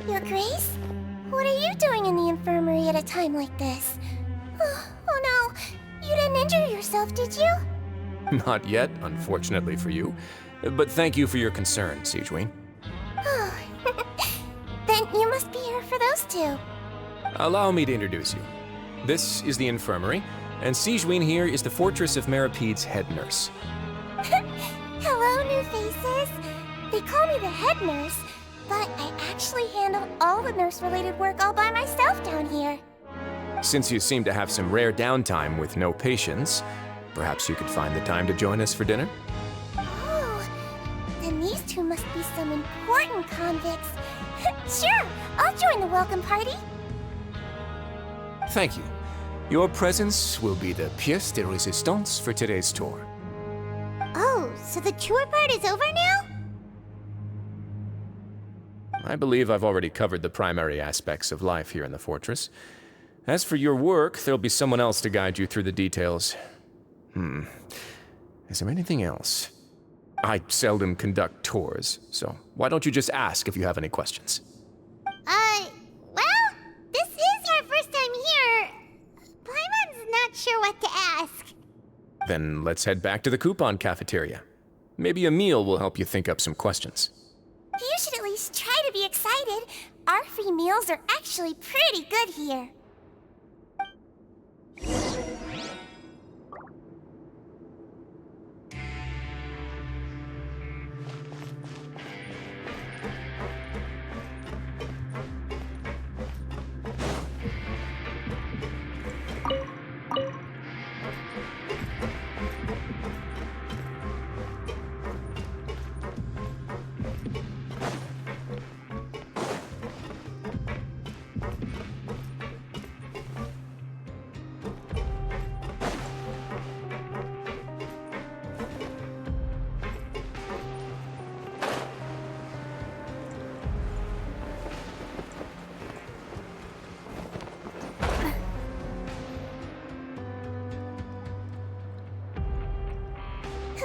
Your Grace? What are you doing in the infirmary at a time like this? Oh no, you didn't injure yourself, did you? Not yet, unfortunately for you. But thank you for your concern, Sigewinne. Oh, then you must be here for those two. Allow me to introduce you. This is the infirmary, and Sigewinne here is the Fortress of Meripede's head nurse. Hello, new faces. They call me the head nurse, but I actually handle all the nurse-related work all by myself down here. Since you seem to have some rare downtime with no patients, perhaps you could find the time to join us for dinner? Oh, then these two must be some important convicts. Sure, I'll join the welcome party. Thank you. Your presence will be the pièce de résistance for today's tour. Oh, so the tour part is over now? I believe I've already covered the primary aspects of life here in the fortress. As for your work, there'll be someone else to guide you through the details. Is there anything else? I seldom conduct tours, so why don't you just ask if you have any questions? Well, this is our first time here. Paimon's not sure what to ask. Then let's head back to the coupon cafeteria. Maybe a meal will help you think up some questions. You should at least try to be excited. Our free meals are actually pretty good here.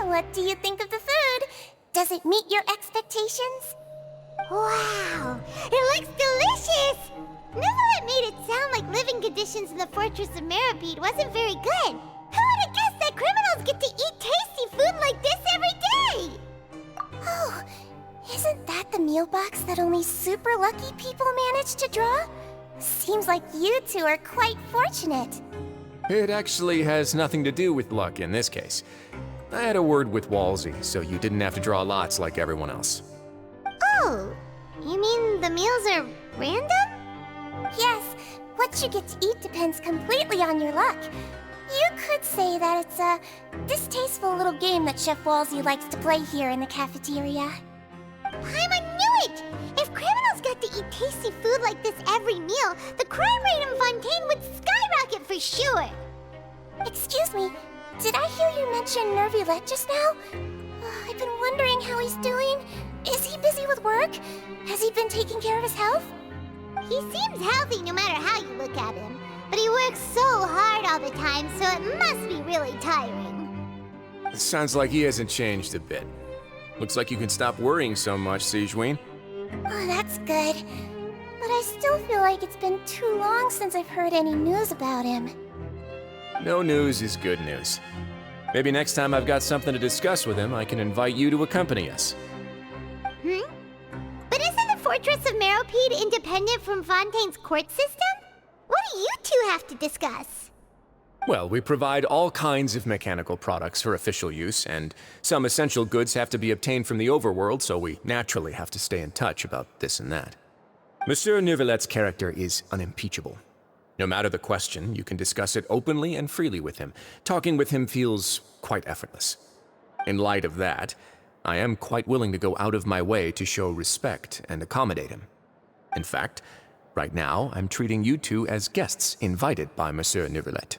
What do you think of the food? Does it meet your expectations? Wow, it looks delicious! Neverlet made it sound like living conditions in the Fortress of Meripede wasn't very good. Who would have guessed that criminals get to eat tasty food like this every day? Oh, isn't that the meal box that only super lucky people manage to draw? Seems like you two are quite fortunate. It actually has nothing to do with luck in this case. I had a word with Walsey, so you didn't have to draw lots like everyone else. Oh, you mean the meals are random? Yes, what you get to eat depends completely on your luck. You could say that it's a distasteful little game that Chef Walsey likes to play here in the cafeteria. Paimon knew it! If criminals got to eat tasty food like this every meal, the crime rate in Fontaine would skyrocket for sure! Excuse me, did I hear you mention Nervylette just now? I've been wondering how he's doing. Is he busy with work? Has he been taking care of his health? He seems healthy no matter how you look at him. But he works so hard all the time, so it must be really tiring. It sounds like he hasn't changed a bit. Looks like you can stop worrying so much, Sijween. Oh, that's good. But I still feel like it's been too long since I've heard any news about him. No news is good news. Maybe next time I've got something to discuss with him, I can invite you to accompany us. But isn't the Fortress of Meropide independent from Fontaine's court system? What do you two have to discuss? Well, we provide all kinds of mechanical products for official use, and some essential goods have to be obtained from the overworld, so we naturally have to stay in touch about this and that. Monsieur Neuvillett's character is unimpeachable. No matter the question, you can discuss it openly and freely with him. Talking with him feels quite effortless. In light of that, I am quite willing to go out of my way to show respect and accommodate him. In fact, right now, I'm treating you two as guests invited by Monsieur Neuvillette.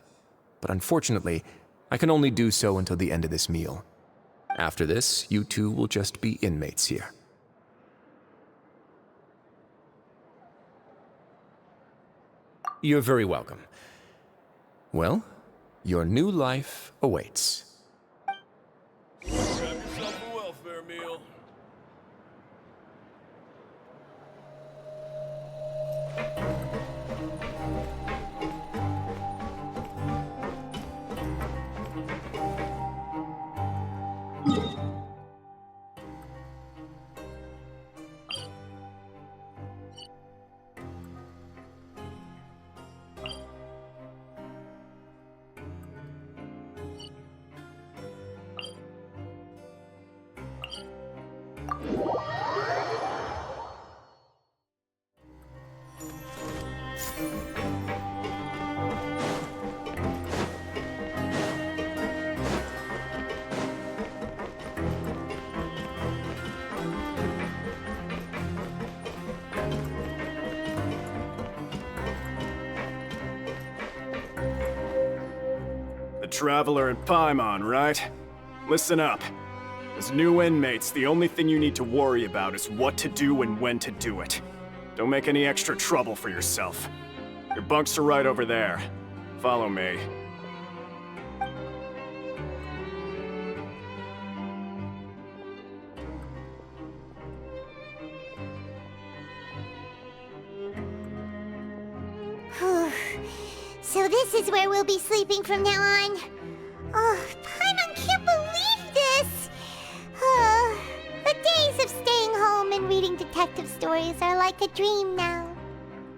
But unfortunately, I can only do so until the end of this meal. After this, you two will just be inmates here. You're very welcome. Well, your new life awaits. Grab yourself a welfare meal. The Traveler and Paimon, right? Listen up. As new inmates, the only thing you need to worry about is what to do and when to do it. Don't make any extra trouble for yourself. Your bunks are right over there. Follow me. So this is where we'll be sleeping from now on. Oh, Paimon can't believe this! The days of staying home and reading detective stories are like a dream now.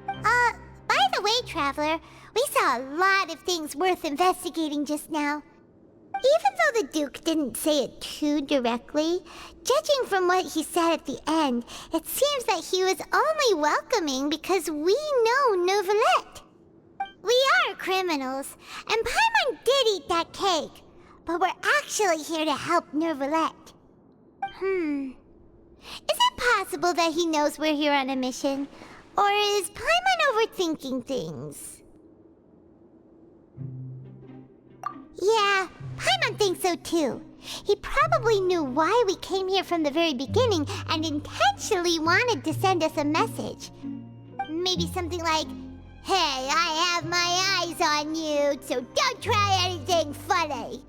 By the way, Traveler, we saw a lot of things worth investigating just now. Even though the Duke didn't say it too directly, judging from what he said at the end, it seems that he was only welcoming because we know Neuvillette. We are criminals, and Paimon did eat that cake, but we're actually here to help Neuvillette. Is it possible that he knows we're here on a mission? Or is Paimon overthinking things? Yeah, Paimon thinks so too. He probably knew why we came here from the very beginning and intentionally wanted to send us a message. Maybe something like, "Hey, I have my eyes on you, so don't try anything funny."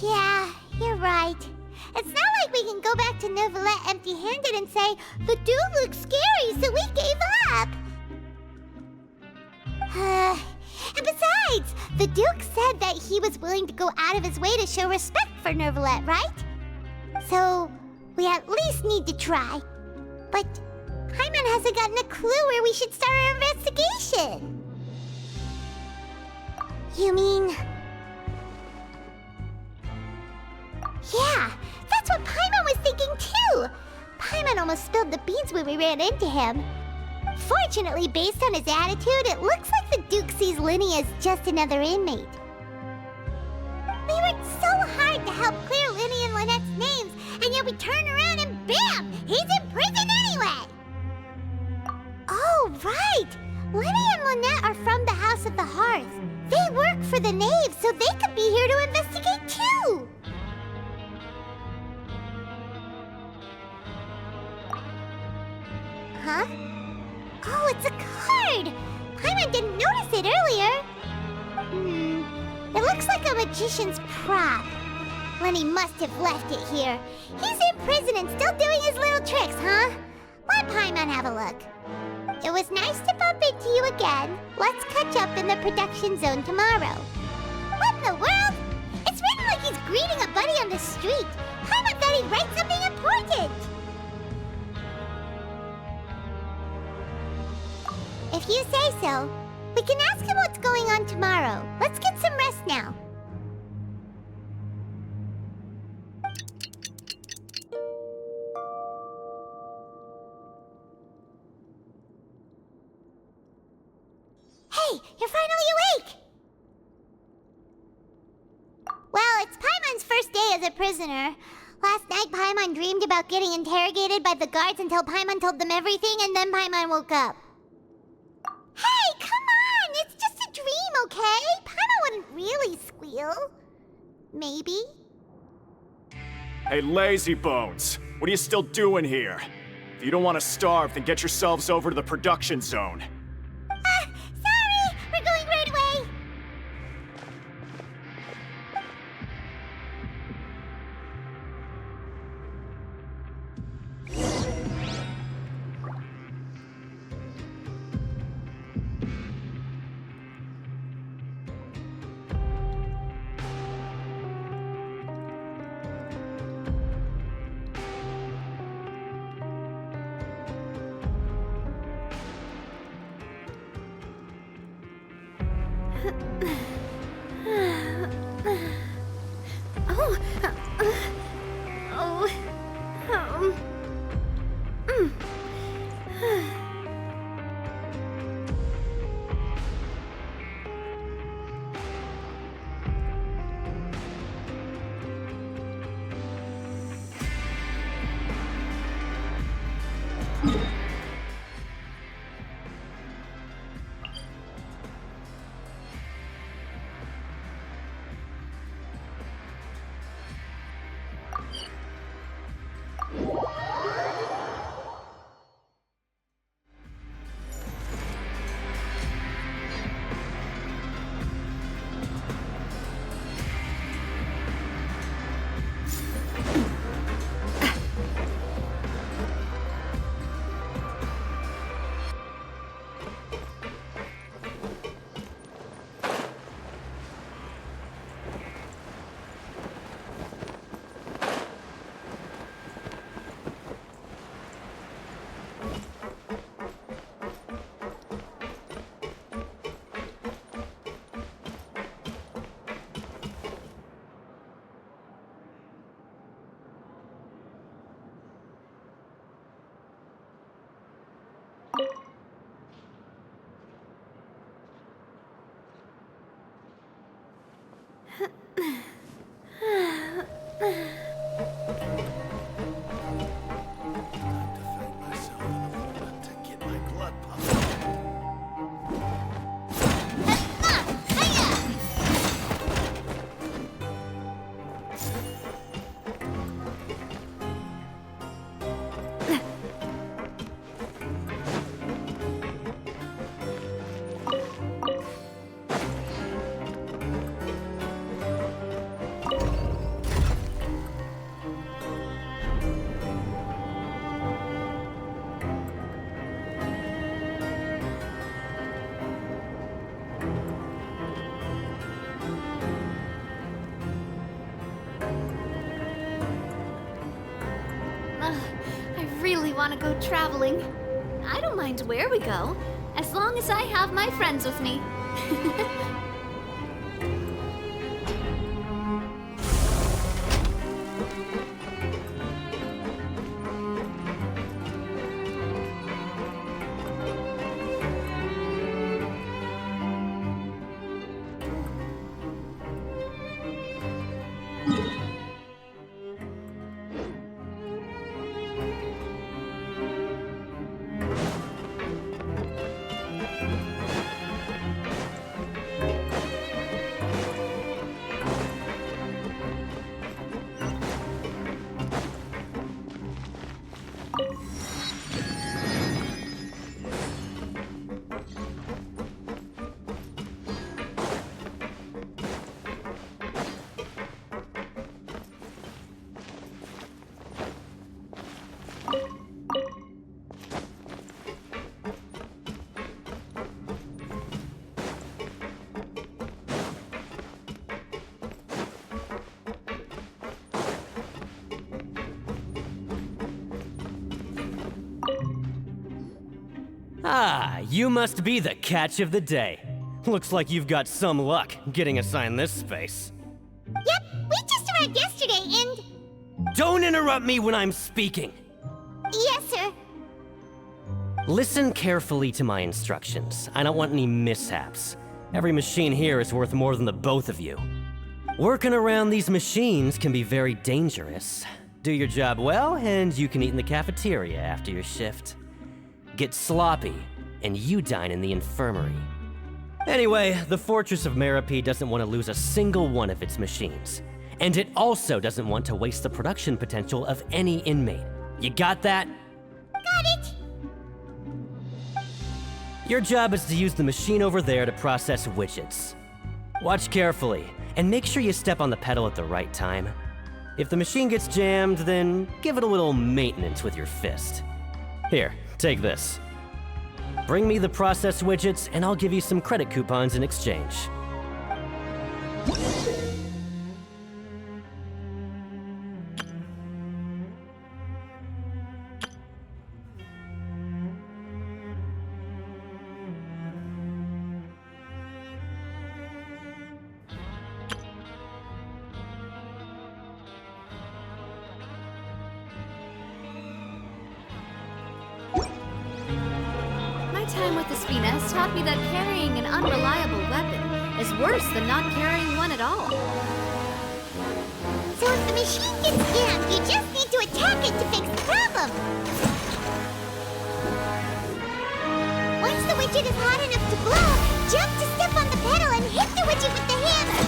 Yeah, you're right. It's not like we can go back to Neuvillette empty-handed and say, "The dude looks scary, so we gave up." And besides, the Duke said that he was willing to go out of his way to show respect for Neuvillette, right? So, we at least need to try. But Paimon hasn't gotten a clue where we should start our investigation. You mean... Yeah, that's what Paimon was thinking too! Paimon almost spilled the beans when we ran into him. Fortunately, based on his attitude, it looks like the Duke sees Linny as just another inmate. We worked so hard to help clear Linny and Lynette's names, and yet we turn around and bam! He's in prison anyway! Oh, right! Linny and Lynette are from the House of the Hearth. They work for the Knave, so they could be here to investigate too! Huh? Oh, it's a card! Paimon didn't notice it earlier. It looks like a magician's prop. Lenny must have left it here. He's in prison and still doing his little tricks, huh? Let Paimon have a look. It was nice to bump into you again. Let's catch up in the production zone tomorrow. What in the world? It's written like he's greeting a buddy on the street. Paimon thought he'd write something important. If you say so, we can ask him what's going on tomorrow. Let's get some rest now. Hey, you're finally awake! Well, it's Paimon's first day as a prisoner. Last night, Paimon dreamed about getting interrogated by the guards until Paimon told them everything, and then Paimon woke up. Hey, come on! It's just a dream, okay? Paimon wouldn't really squeal. Maybe? Hey, lazy bones. What are you still doing here? If you don't want to starve, then get yourselves over to the production zone. Sorry! We're going right away! Want to go traveling. I don't mind where we go, as long as I have my friends with me. Ah, you must be the catch of the day. Looks like you've got some luck getting assigned this space. Yep, we just arrived yesterday and... Don't interrupt me when I'm speaking! Yes, sir. Listen carefully to my instructions. I don't want any mishaps. Every machine here is worth more than the both of you. Working around these machines can be very dangerous. Do your job well, and you can eat in the cafeteria after your shift. Get sloppy, and you dine in the infirmary. Anyway, the Fortress of Meropee doesn't want to lose a single one of its machines. And it also doesn't want to waste the production potential of any inmate. You got that? Got it. Your job is to use the machine over there to process widgets. Watch carefully, and make sure you step on the pedal at the right time. If the machine gets jammed, then give it a little maintenance with your fist. Here, take this. Bring me the process widgets, and I'll give you some credit coupons in exchange. My time with the Spina has taught me that carrying an unreliable weapon is worse than not carrying one at all. So if the machine gets jammed, you just need to attack it to fix the problem. Once the widget is hot enough to blow, jump to step on the pedal and hit the widget with the hammer.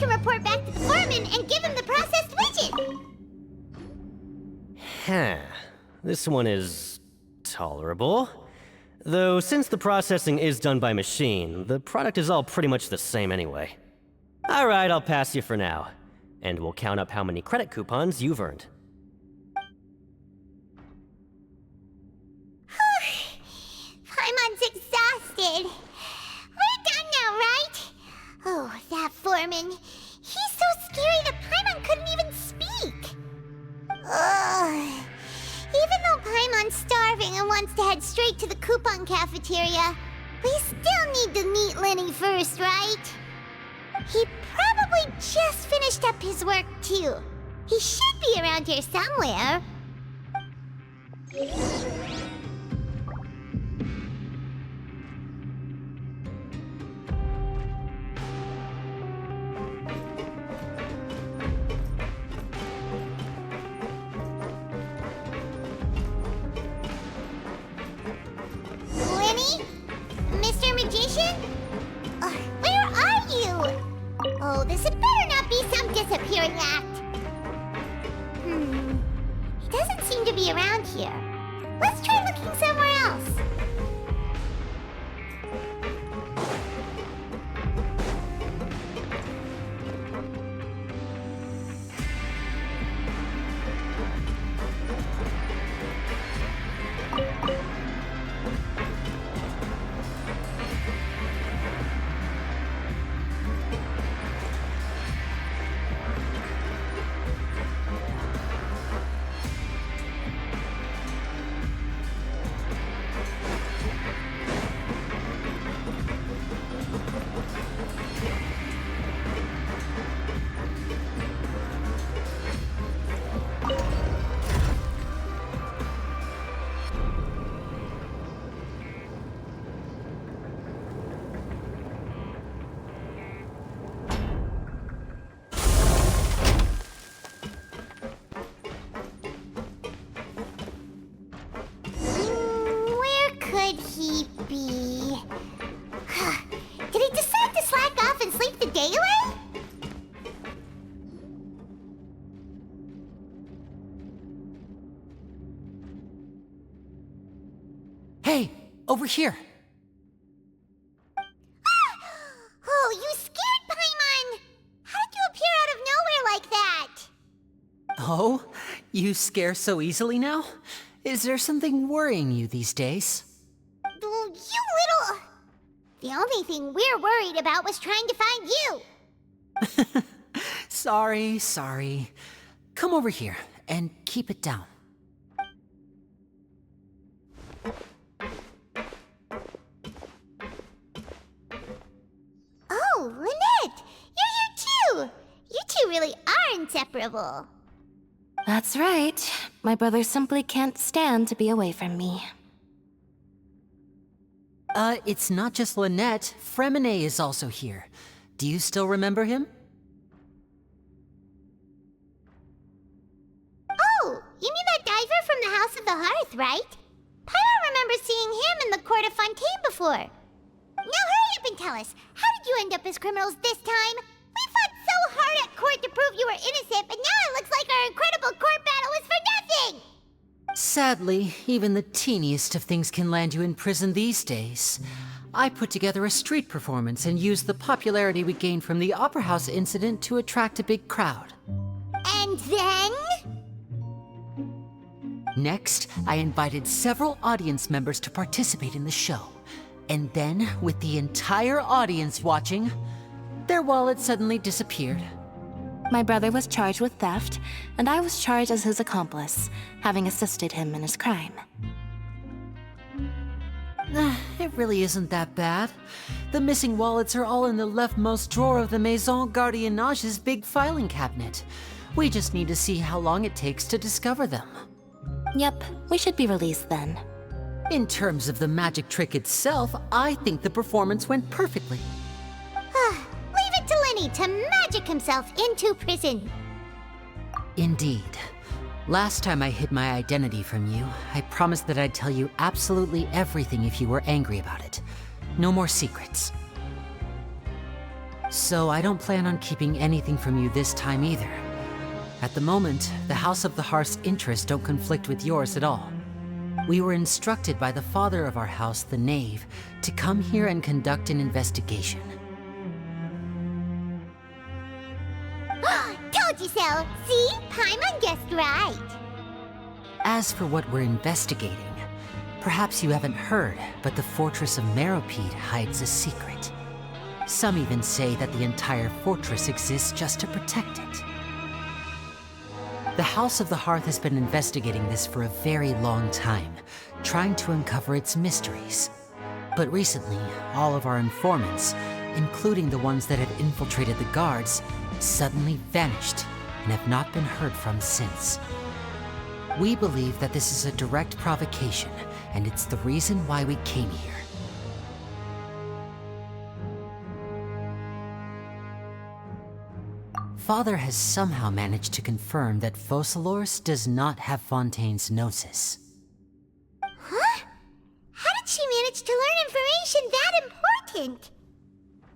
Report back to the foreman and give him the processed widget! Huh. This one is tolerable. Though since the processing is done by machine, the product is all pretty much the same anyway. Alright, I'll pass you for now. And we'll count up how many credit coupons you've earned. Paimon's exhausted. We're done now, right? Oh, that foreman. He's so scary that Paimon couldn't even speak. Ugh. Even though Paimon's starving and wants to head straight to the coupon cafeteria, we still need to meet Lenny first, right? He probably just finished up his work, too. He should be around here somewhere. Mr. Magician? Where are you? Oh, this had better not be some disappearing act. He doesn't seem to be around here. Let's try looking somewhere else. Could he be? Did he decide to slack off and sleep the day away? Hey, over here. Oh, you scared Paimon! How did you appear out of nowhere like that? Oh, you scare so easily now? Is there something worrying you these days? You little The only thing we're worried about was trying to find you. Sorry. Come over here and keep it down. Oh, Lynette! You're here too! You two really are inseparable. That's right. My brother simply can't stand to be away from me. It's not just Lynette. Fremine is also here. Do you still remember him? Oh, you mean that diver from the House of the Hearth, right? Paimon remembers seeing him in the Court of Fontaine before. Now hurry up and tell us, how did you end up as criminals this time? We fought so hard at court to prove you were innocent, but now it looks like our incredible court battle was for nothing! Sadly, even the teeniest of things can land you in prison these days. I put together a street performance and used the popularity we gained from the Opera House incident to attract a big crowd. And then? Next, I invited several audience members to participate in the show. And then, with the entire audience watching, their wallet suddenly disappeared. My brother was charged with theft, and I was charged as his accomplice, having assisted him in his crime. It really isn't that bad. The missing wallets are all in the leftmost drawer of the Maison Gardiennage's big filing cabinet. We just need to see how long it takes to discover them. Yep, we should be released then. In terms of the magic trick itself, I think the performance went perfectly. Leave it to Lenny to magic himself into prison. Indeed. Last time I hid my identity from you, I promised that I'd tell you absolutely everything if you were angry about it. No more secrets. So I don't plan on keeping anything from you this time either. At the moment, the House of the Hearth's interests don't conflict with yours at all. We were instructed by the father of our house, the Knave, to come here and conduct an investigation. Told you so! See? Paimon guessed right. As for what we're investigating, perhaps you haven't heard, but the fortress of Meropide hides a secret. Some even say that the entire fortress exists just to protect it. The House of the Hearth has been investigating this for a very long time, trying to uncover its mysteries. But recently, all of our informants, including the ones that have infiltrated the guards, suddenly vanished and have not been heard from since. We believe that this is a direct provocation, and it's the reason why we came here. Father has somehow managed to confirm that Focalors does not have Fontaine's gnosis. Huh? How did she manage to learn information that important?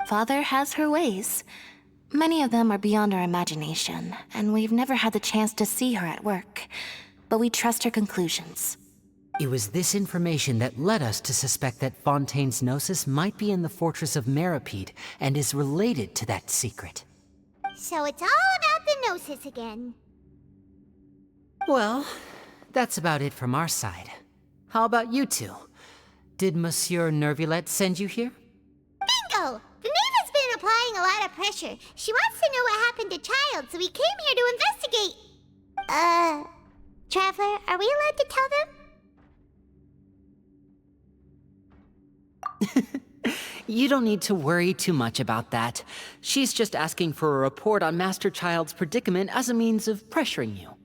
Father has her ways. Many of them are beyond our imagination, and we've never had the chance to see her at work. But we trust her conclusions. It was this information that led us to suspect that Fontaine's gnosis might be in the fortress of Meropide and is related to that secret. So it's all about the Gnosis again. Well, that's about it from our side. How about you two? Did Monsieur Nervulette send you here? Bingo! The Knave has been applying a lot of pressure. She wants to know what happened to Child, so we came here to investigate. Traveler, are we allowed to tell them? You don't need to worry too much about that. She's just asking for a report on Master Child's predicament as a means of pressuring you.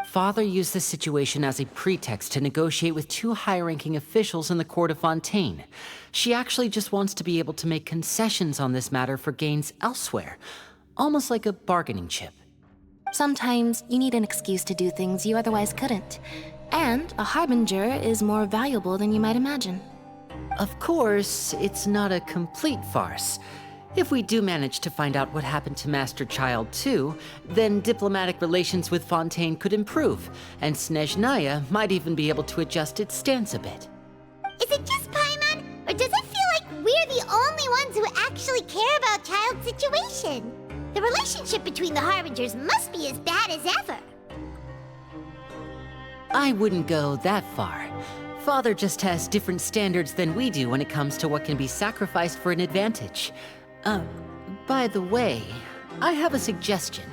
Father used this situation as a pretext to negotiate with two high-ranking officials in the court of Fontaine. She actually just wants to be able to make concessions on this matter for gains elsewhere, almost like a bargaining chip. Sometimes you need an excuse to do things you otherwise couldn't. And a harbinger is more valuable than you might imagine. Of course, it's not a complete farce. If we do manage to find out what happened to Master Child too, then diplomatic relations with Fontaine could improve, and Snezhnaya might even be able to adjust its stance a bit. Is it just Paimon, or does it feel like we're the only ones who actually care about Child's situation? The relationship between the Harbingers must be as bad as ever. I wouldn't go that far. Father just has different standards than we do when it comes to what can be sacrificed for an advantage. By the way, I have a suggestion.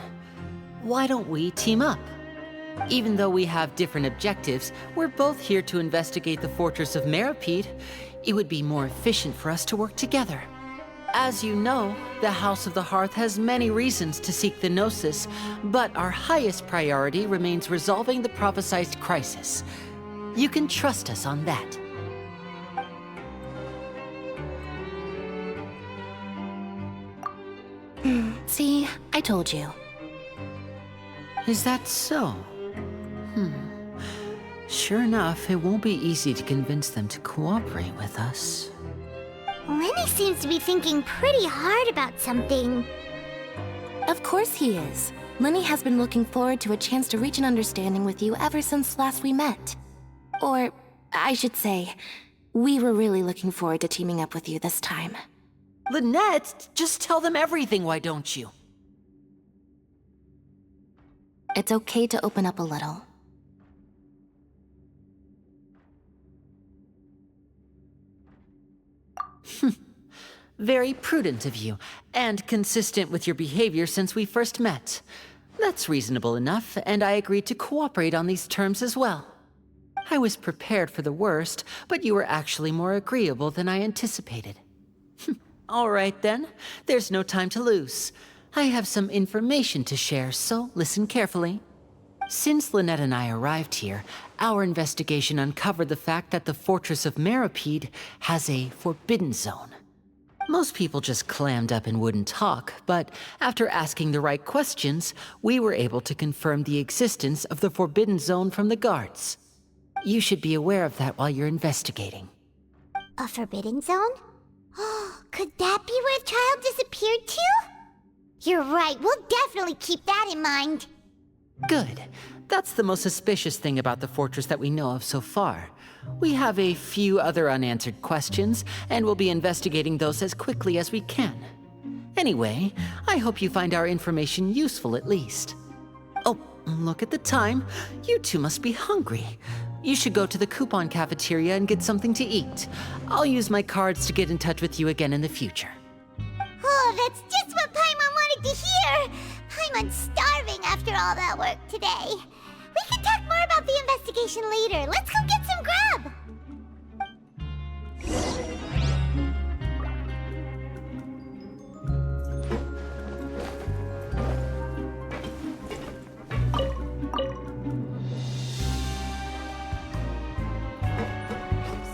Why don't we team up? Even though we have different objectives, we're both here to investigate the fortress of Meripede. It would be more efficient for us to work together. As you know, the House of the Hearth has many reasons to seek the Gnosis, but our highest priority remains resolving the prophesized crisis. You can trust us on that. See, I told you. Is that so? Sure enough, it won't be easy to convince them to cooperate with us. Lenny seems to be thinking pretty hard about something. Of course he is. Lenny has been looking forward to a chance to reach an understanding with you ever since last we met. Or, I should say, we were really looking forward to teaming up with you this time. Lynette, just tell them everything, why don't you? It's okay to open up a little. Very prudent of you, and consistent with your behavior since we first met. That's reasonable enough, and I agreed to cooperate on these terms as well. I was prepared for the worst, but you were actually more agreeable than I anticipated. All right then, there's no time to lose. I have some information to share, so listen carefully. Since Lynette and I arrived here, our investigation uncovered the fact that the Fortress of Meripede has a forbidden zone. Most people just clammed up and wouldn't talk, but after asking the right questions, we were able to confirm the existence of the forbidden zone from the guards. You should be aware of that while you're investigating. A forbidden zone? Could that be where the child disappeared to? You're right, we'll definitely keep that in mind. Good. That's the most suspicious thing about the fortress that we know of so far. We have a few other unanswered questions, and we'll be investigating those as quickly as we can. Anyway, I hope you find our information useful at least. Oh, look at the time. You two must be hungry. You should go to the coupon cafeteria and get something to eat. I'll use my cards to get in touch with you again in the future. Oh, that's just what Paimon wanted to hear! Paimon's starving after all that work today. We can talk more about the investigation later. Let's go get some grub!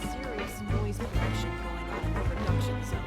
Serious noise pollution going on in the production zone.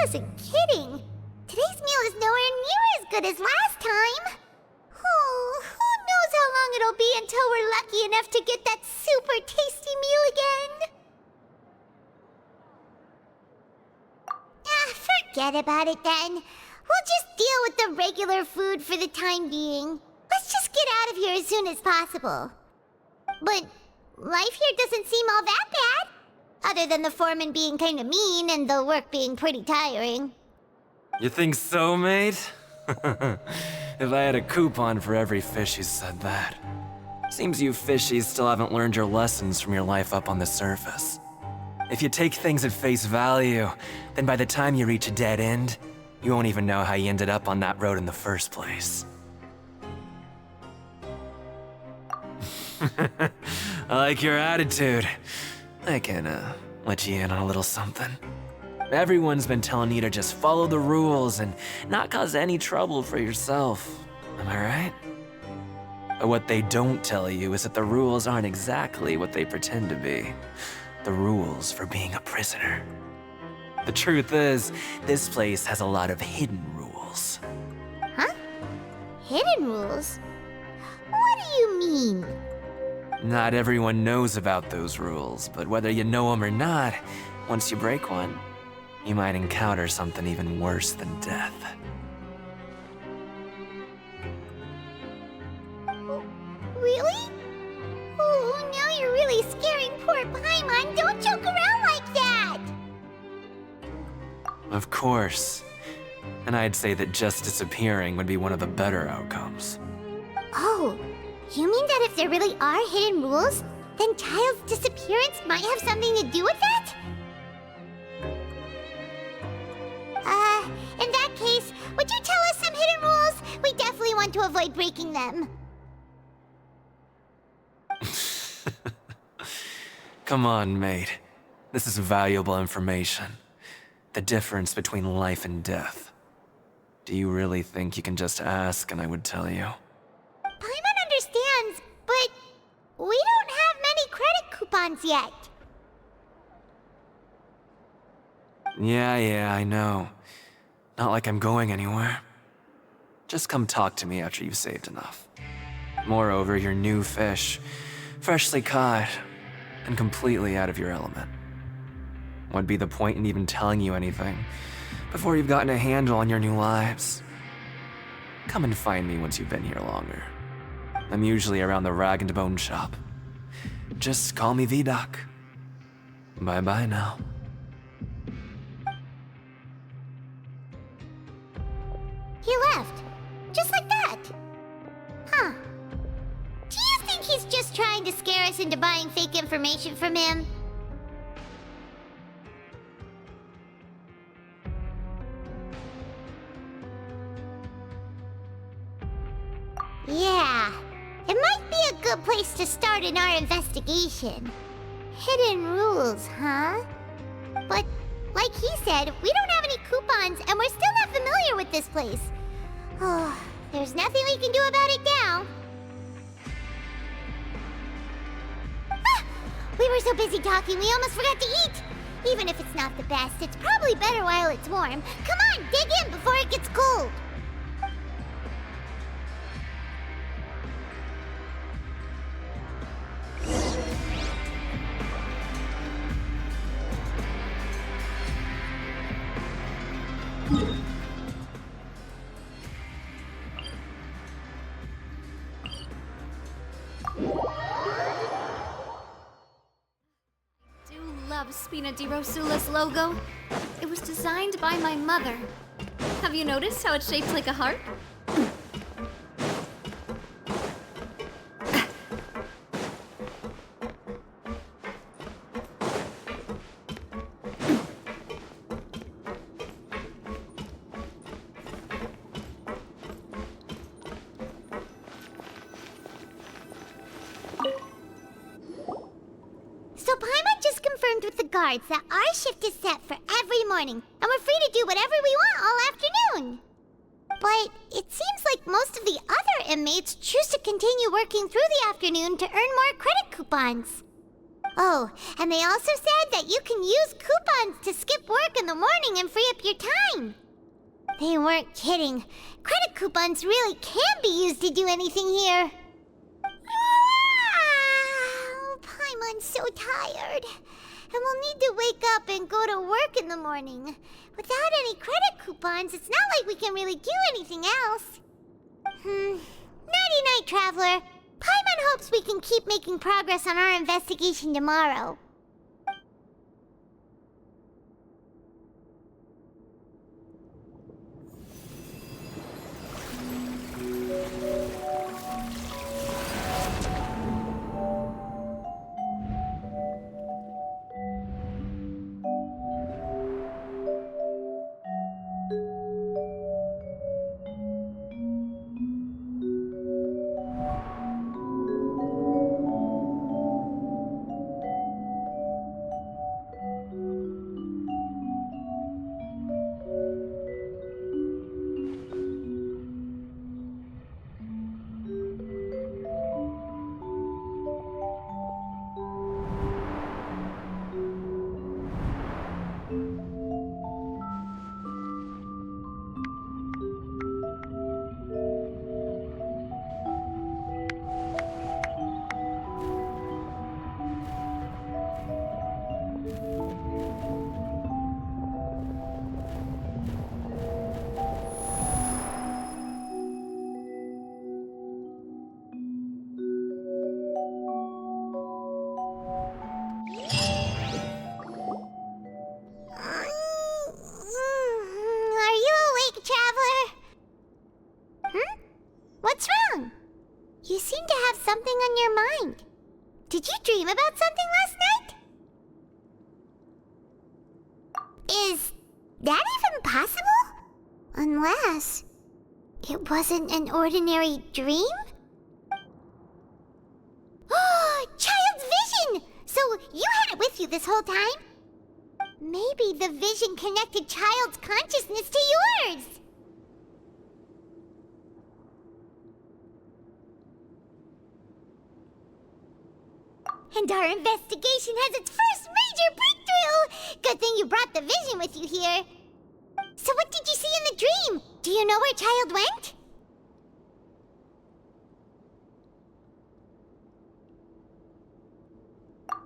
Wasn't kidding. Today's meal is nowhere near as good as last time. Oh, who knows how long it'll be until we're lucky enough to get that super tasty meal again. Forget about it then. We'll just deal with the regular food for the time being. Let's just get out of here as soon as possible. But life here doesn't seem all that bad. Other than the foreman being kinda mean and the work being pretty tiring. You think so, mate? If I had a coupon for every fish who said that. Seems you fishies still haven't learned your lessons from your life up on the surface. If you take things at face value, then by the time you reach a dead end, you won't even know how you ended up on that road in the first place. I like your attitude. I can, let you in on a little something. Everyone's been telling you to just follow the rules and not cause any trouble for yourself. Am I right? But what they don't tell you is that the rules aren't exactly what they pretend to be. The rules for being a prisoner. The truth is, this place has a lot of hidden rules. Huh? Hidden rules? What do you mean? Not everyone knows about those rules, but whether you know them or not, once you break one, you might encounter something even worse than death. Really? Oh, now you're really scaring poor Paimon. Don't joke around like that! Of course. And I'd say that just disappearing would be one of the better outcomes. Oh, you mean that if there really are hidden rules, then Child's disappearance might have something to do with that? In that case, would you tell us some hidden rules? We definitely want to avoid breaking them. Come on, mate. This is valuable information. The difference between life and death. Do you really think you can just ask and I would tell you? Paimon understands, but we don't have many credit coupons yet. Yeah, I know. Not like I'm going anywhere. Just come talk to me after you've saved enough. Moreover, you're new fish, freshly caught, and completely out of your element. What'd be the point in even telling you anything before you've gotten a handle on your new lives? Come and find me once you've been here longer. I'm usually around the Rag and Bone shop. Just call me V-Doc. Bye-bye now. He left. Just like that. Huh. Do you think he's just trying to scare us into buying fake information from him? Yeah. It might be a good place to start in our investigation. Hidden rules, huh? But, like he said, we don't have any coupons and we're still not familiar with this place. Oh, there's nothing we can do about it now. Ah! We were so busy talking, we almost forgot to eat. Even if it's not the best, it's probably better while it's warm. Come on, dig in before it gets cold. Love Spina di Rosula's logo. It was designed by my mother. Have you noticed how it's shaped like a heart? So Paimon just confirmed with the guards that our shift is set for every morning, and we're free to do whatever we want all afternoon. But it seems like most of the other inmates choose to continue working through the afternoon to earn more credit coupons. Oh, and they also said that you can use coupons to skip work in the morning and free up your time. They weren't kidding. Credit coupons really can be used to do anything here. Paimon's so tired. And we'll need to wake up and go to work in the morning. Without any credit coupons, it's not like we can really do anything else. Nighty-night, Traveler. Paimon hopes we can keep making progress on our investigation tomorrow. have something on your mind. Did you dream about something last night? Is that even possible? Unless it wasn't an ordinary dream? Oh, Child's vision! So you had it with you this whole time? Maybe the vision connected Child's consciousness to yours. And our investigation has its first major breakthrough! Good thing you brought the vision with you here. So what did you see in the dream? Do you know where Child went?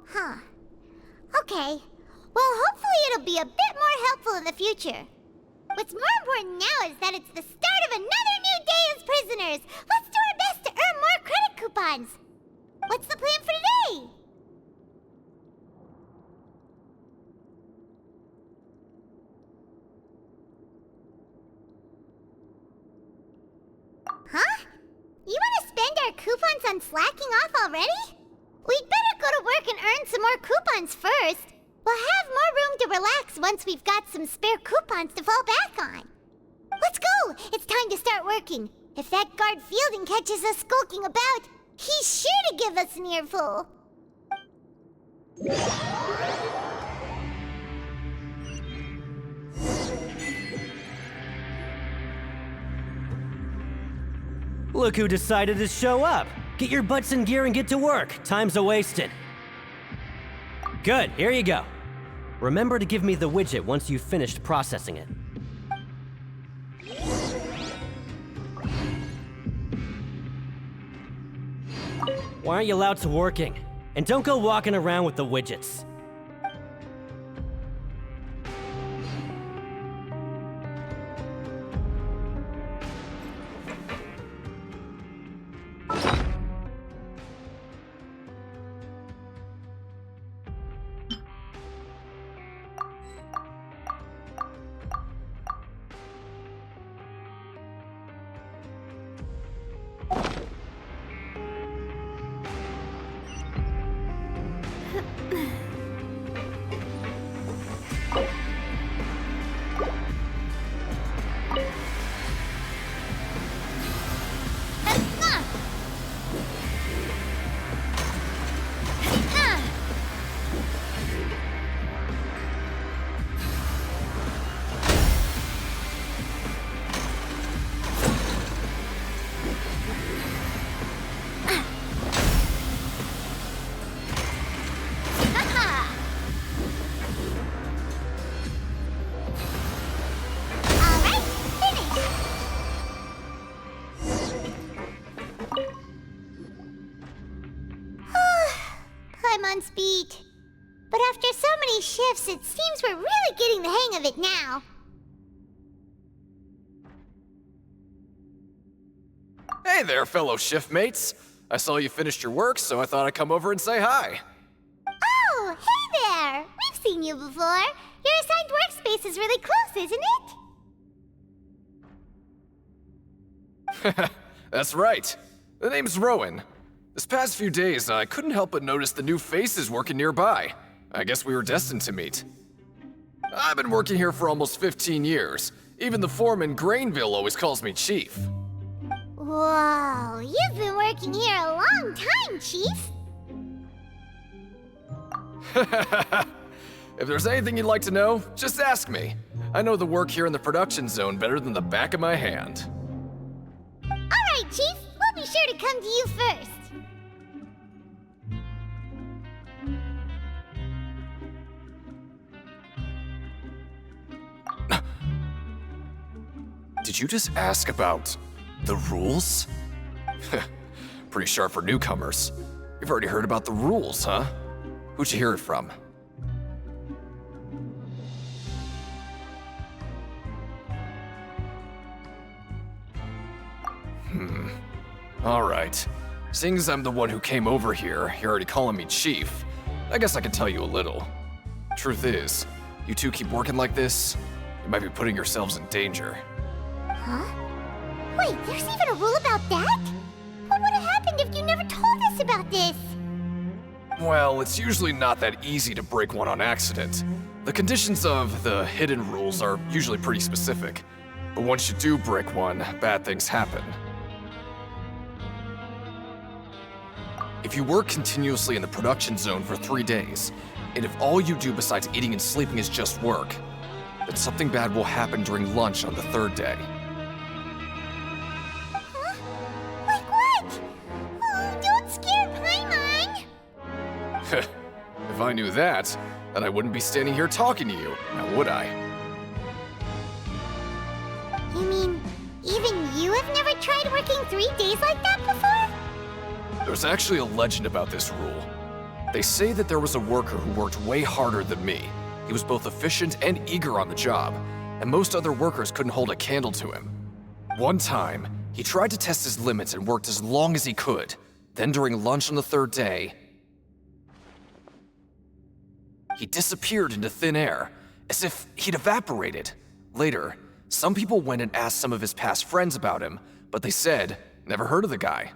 Huh. Okay. Well, hopefully it'll be a bit more helpful in the future. What's more important now is that it's the start of another new day as prisoners. Let's do our best to earn more credit coupons. What's the plan for today? Huh? You want to spend our coupons on slacking off already? We'd better go to work and earn some more coupons first. We'll have more room to relax once we've got some spare coupons to fall back on. Let's go! It's time to start working. If that guard Fielding catches us skulking about, he's sure to give us an earful. Look who decided to show up. Get your butts in gear and get to work. Time's a-wasting. Good, here you go. Remember to give me the widget once you've finished processing it. Why aren't you allowed to working? And don't go walking around with the widgets. Speed. But after so many shifts, it seems we're really getting the hang of it now. Hey there, fellow shiftmates. I saw you finished your work, so I thought I'd come over and say hi. Oh, hey there! We've seen you before. Your assigned workspace is really close, isn't it? That's right. The name's Rowan. This past few days, I couldn't help but notice the new faces working nearby. I guess we were destined to meet. I've been working here for almost 15 years. Even the foreman, Grainville, always calls me Chief. Whoa, you've been working here a long time, Chief. If there's anything you'd like to know, just ask me. I know the work here in the production zone better than the back of my hand. All right, Chief. We'll be sure to come to you first. Did you just ask about the rules? Pretty sharp for newcomers. You've already heard about the rules, huh? Who'd you hear it from? Alright. Seeing as I'm the one who came over here, you're already calling me Chief. I guess I can tell you a little. Truth is, you two keep working like this, you might be putting yourselves in danger. Huh? Wait, there's even a rule about that? What would have happened if you never told about this? Well, it's usually not that easy to break one on accident. The conditions of the hidden rules are usually pretty specific. But once you do break one, bad things happen. If you work continuously in the production zone for 3 days, and if all you do besides eating and sleeping is just work, then something bad will happen during lunch on the 3rd day. Huh? Like what? Oh, don't scare Paimon! If I knew that, then I wouldn't be standing here talking to you, now would I? You mean, even you have never tried working 3 days like that before? There's actually a legend about this rule. They say that there was a worker who worked way harder than me. He was both efficient and eager on the job, and most other workers couldn't hold a candle to him. One time, he tried to test his limits and worked as long as he could. Then during lunch on the 3rd day, he disappeared into thin air, as if he'd evaporated. Later, some people went and asked some of his past friends about him, but they said, never heard of the guy.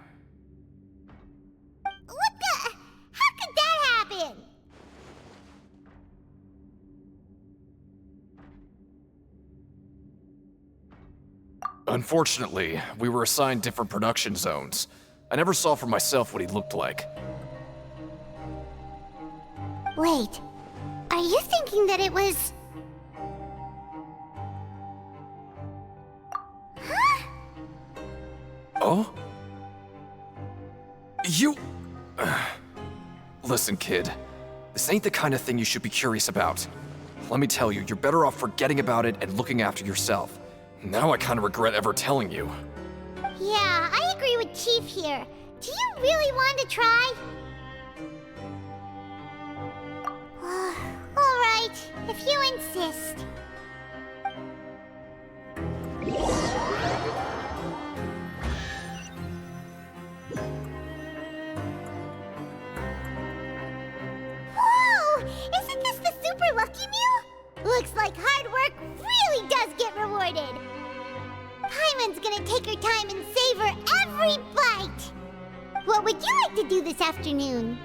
What the? How could that happen? Unfortunately, we were assigned different production zones. I never saw for myself what he looked like. Wait, are you thinking that it was... Huh? Oh? You... Listen, kid. This ain't the kind of thing you should be curious about. Let me tell you, you're better off forgetting about it and looking after yourself. Now I kind of regret ever telling you. Yeah, I agree with Chief here. Do you really want to try? Alright, if you insist. Whoa! Isn't this the Super Lucky Meal? Looks like hard work really does get rewarded. Paimon's gonna take her time and savor every bite. What would you like to do this afternoon?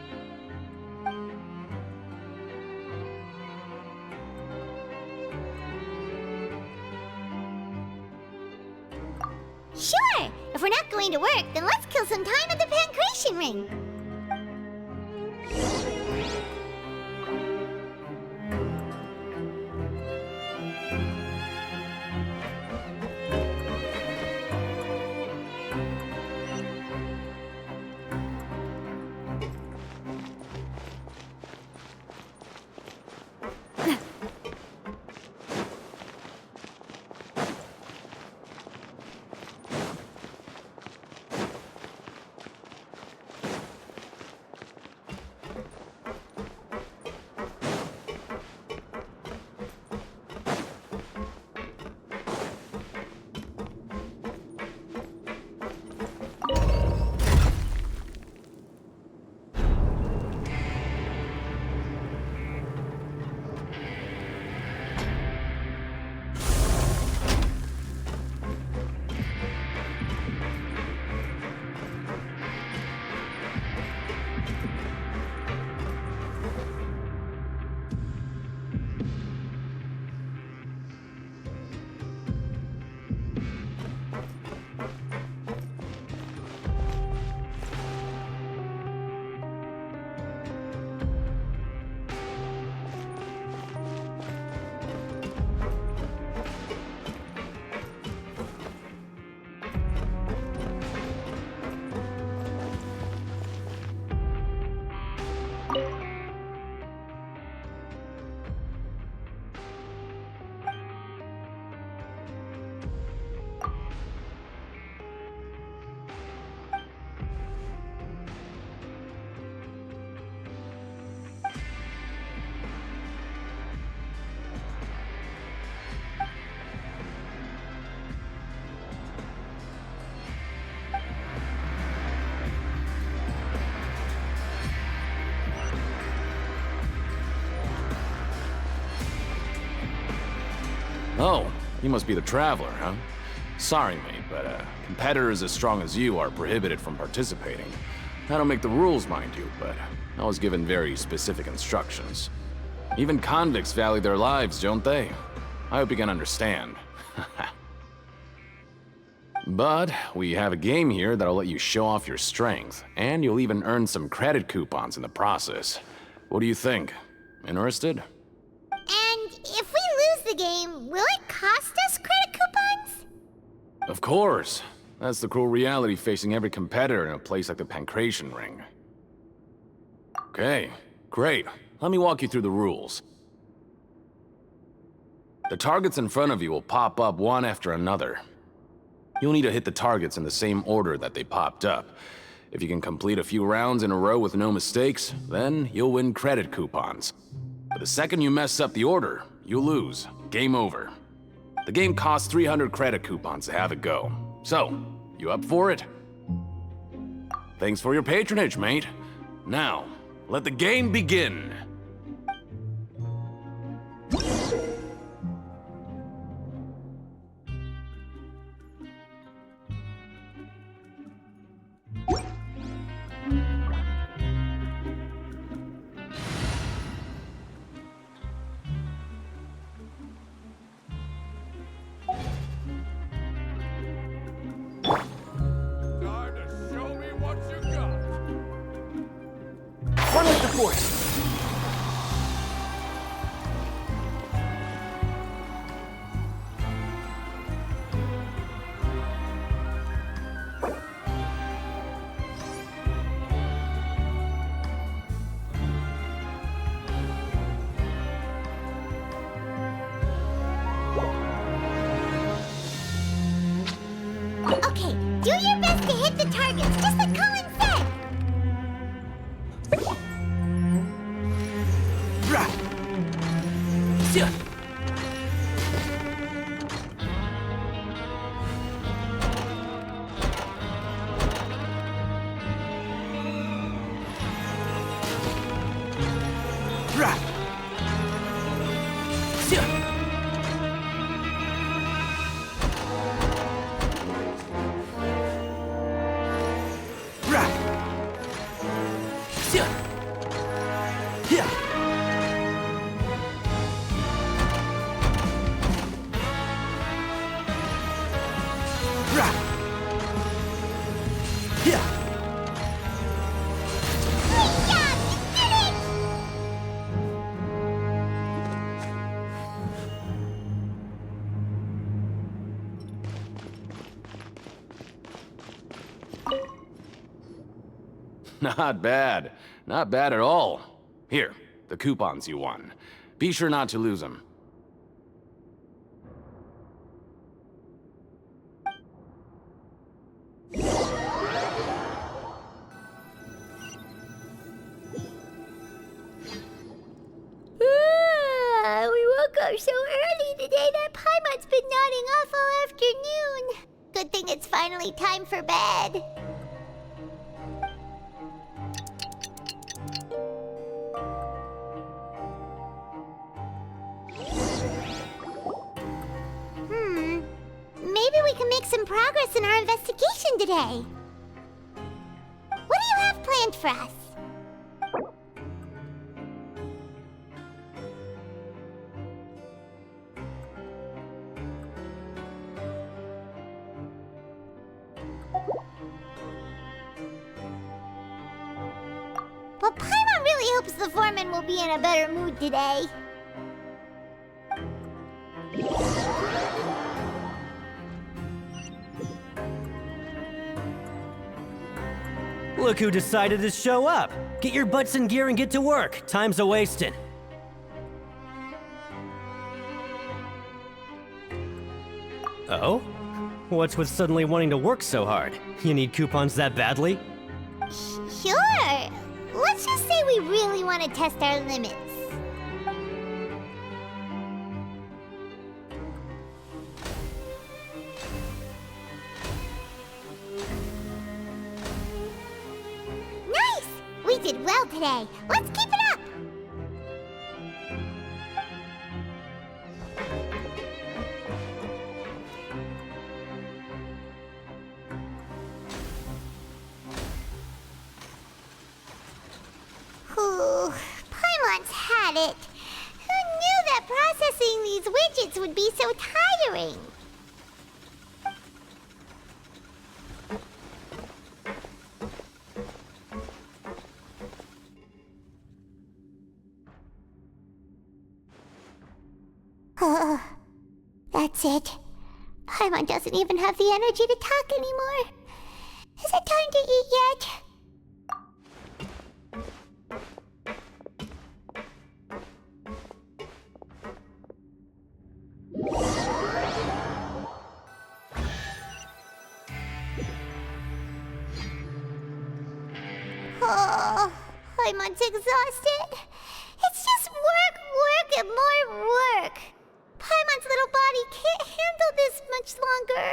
Sure! If we're not going to work, then let's kill some time at the Pancration Ring. Oh, you must be the Traveler, huh? Sorry, mate, but competitors as strong as you are prohibited from participating. I don't make the rules, mind you, but I was given very specific instructions. Even convicts value their lives, don't they? I hope you can understand. But we have a game here that'll let you show off your strength, and you'll even earn some credit coupons in the process. What do you think? Interested? And if we lose the game, will it cost us credit coupons? Of course. That's the cruel reality facing every competitor in a place like the Pancration Ring. Okay, great. Let me walk you through the rules. The targets in front of you will pop up one after another. You'll need to hit the targets in the same order that they popped up. If you can complete a few rounds in a row with no mistakes, then you'll win credit coupons. But the second you mess up the order, you lose. Game over. The game costs 300 credit coupons to have it go. So, you up for it? Thanks for your patronage, mate. Now, let the game begin. Run with the force! Okay, do your best to hit the targets, just like Colin said! Not bad. Not bad at all. Here, the coupons you won. Be sure not to lose them. We woke up so early today that Paimon's been nodding off all afternoon. Good thing it's finally time for bed. Maybe we can make some progress in our investigation today. What do you have planned for us? Well, Paimon really hopes the foreman will be in a better mood today. Look who decided to show up. Get your butts in gear and get to work. Time's a-wasting. Oh? What's with suddenly wanting to work so hard? You need coupons that badly? Sure. Let's just say we really want to test our limits. Nice! We did well today. Let's keep it up! once had it. Who knew that processing these widgets would be so tiring? That's it. Paimon doesn't even have the energy to talk anymore. Is it time to eat yet? Oh, Paimon's exhausted. It's just work, work, and more work. Paimon's little body can't handle this much longer.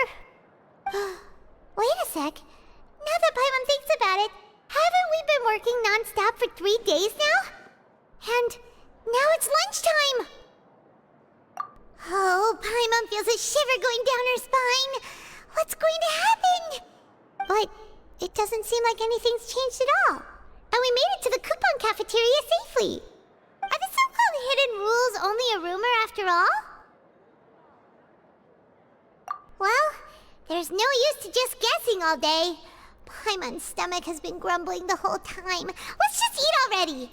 Wait a sec. Now that Paimon thinks about it, haven't we been working non-stop for 3 days now? And now it's lunchtime. Oh, Paimon feels a shiver going down her spine. What's going to happen? But it doesn't seem like anything's changed at all. And we made it to the coupon cafeteria safely. Are the so-called hidden rules only a rumor after all? Well, there's no use to just guessing all day. Paimon's stomach has been grumbling the whole time. Let's just eat already.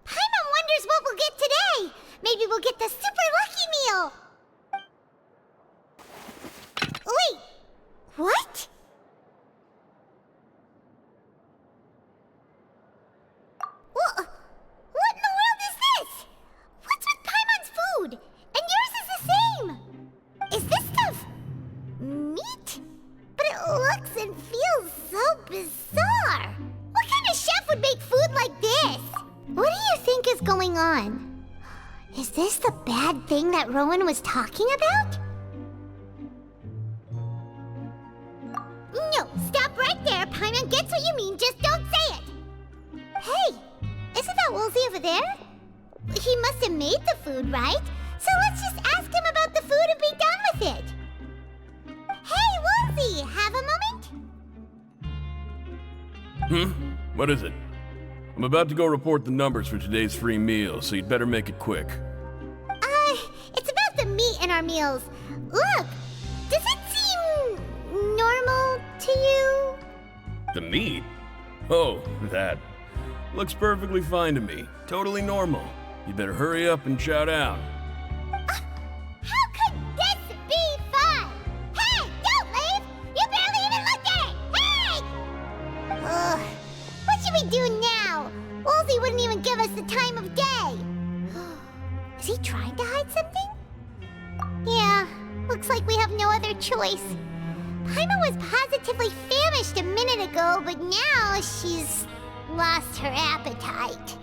Paimon wonders what we'll get today. Maybe we'll get the super lucky meal. Wait, what? What in the world is this? What's with Paimon's food? And yours is the same. Is this stuff meat? But it looks and feels so bizarre. What kind of chef would make food like this? What do you think is going on? Is this the bad thing that Rowan was talking about? No, stop right there. Paimon gets what you mean, just don't say it. Hey, isn't that Woolsey over there? He must have made the food, right? So let's just ask him about the food and be done with it. Hey, Woolsey, have a moment? What is it? I'm about to go report the numbers for today's free meal, so you'd better make it quick. It's about the meat in our meals. Look, does it seem normal to you? The meat? Oh, that. Looks perfectly fine to me. Totally normal. You better hurry up and chow down. How could this be fun? Hey, don't leave! You barely even looked at it! Hey! Ugh, what should we do now? Woolsey wouldn't even give us the time of day. Is he trying to hide something? Yeah, looks like we have no other choice. Paimon was positively famished a minute ago, but now she's lost her appetite.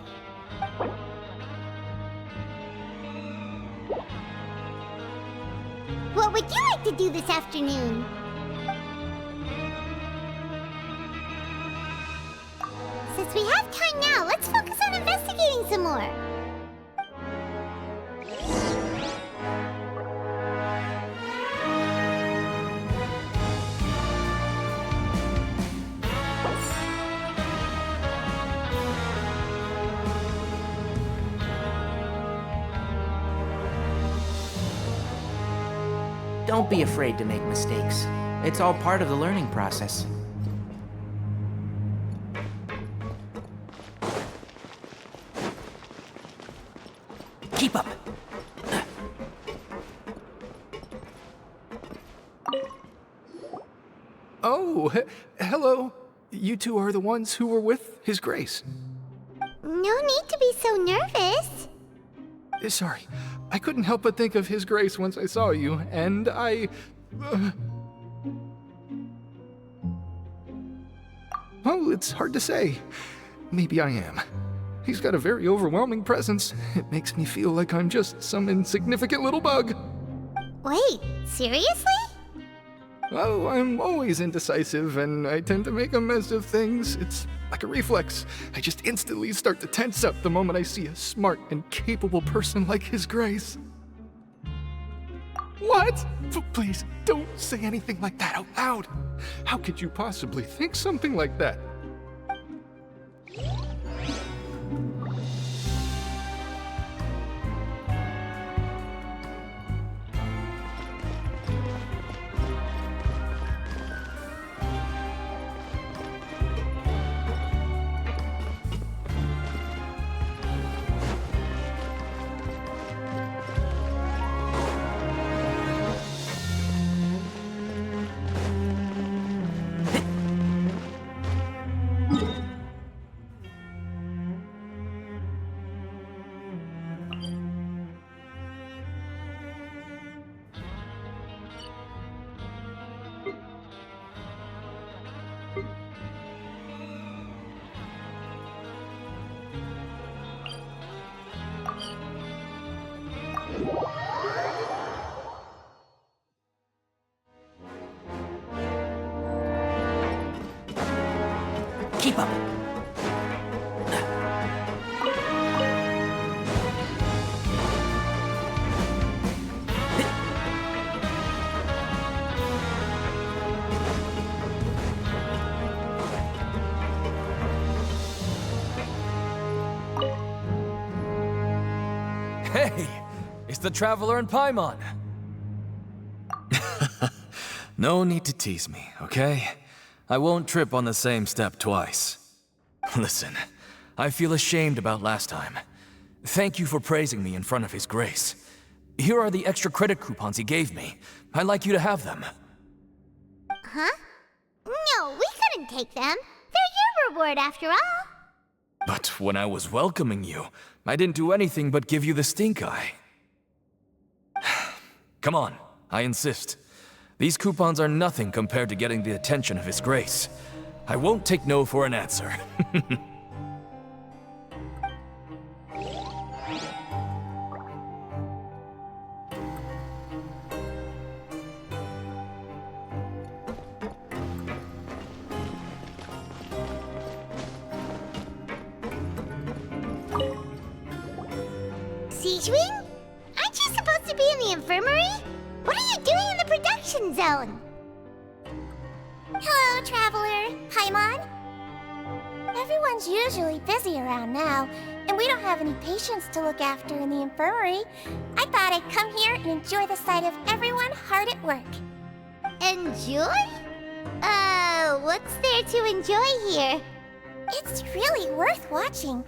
What would you like to do this afternoon? Since we have time now, let's focus on investigating some more. Don't be afraid to make mistakes. It's all part of the learning process. Keep up. Oh, hello. You two are the ones who were with His Grace. No need to be so nervous. Sorry, I couldn't help but think of His Grace once I saw you, and I... Well, it's hard to say. Maybe I am. He's got a very overwhelming presence. It makes me feel like I'm just some insignificant little bug. Wait, seriously? Oh, I'm always indecisive, and I tend to make a mess of things. It's like a reflex. I just instantly start to tense up the moment I see a smart and capable person like His Grace. What? Please, don't say anything like that out loud. How could you possibly think something like that? Keep up. Hey, it's the Traveler and Paimon. No need to tease me, okay? I won't trip on the same step twice. Listen, I feel ashamed about last time. Thank you for praising me in front of His Grace. Here are the extra credit coupons he gave me. I'd like you to have them. Huh? No, we couldn't take them. They're your reward after all. But when I was welcoming you, I didn't do anything but give you the stink eye. Come on, I insist. These coupons are nothing compared to getting the attention of His Grace. I won't take no for an answer. Siegewing? Aren't you supposed to be in the infirmary? What are you doing in the production zone? Hello, Traveler. Paimon. Everyone's usually busy around now, and we don't have any patients to look after in the infirmary. I thought I'd come here and enjoy the sight of everyone hard at work. Enjoy? What's there to enjoy here? It's really worth watching.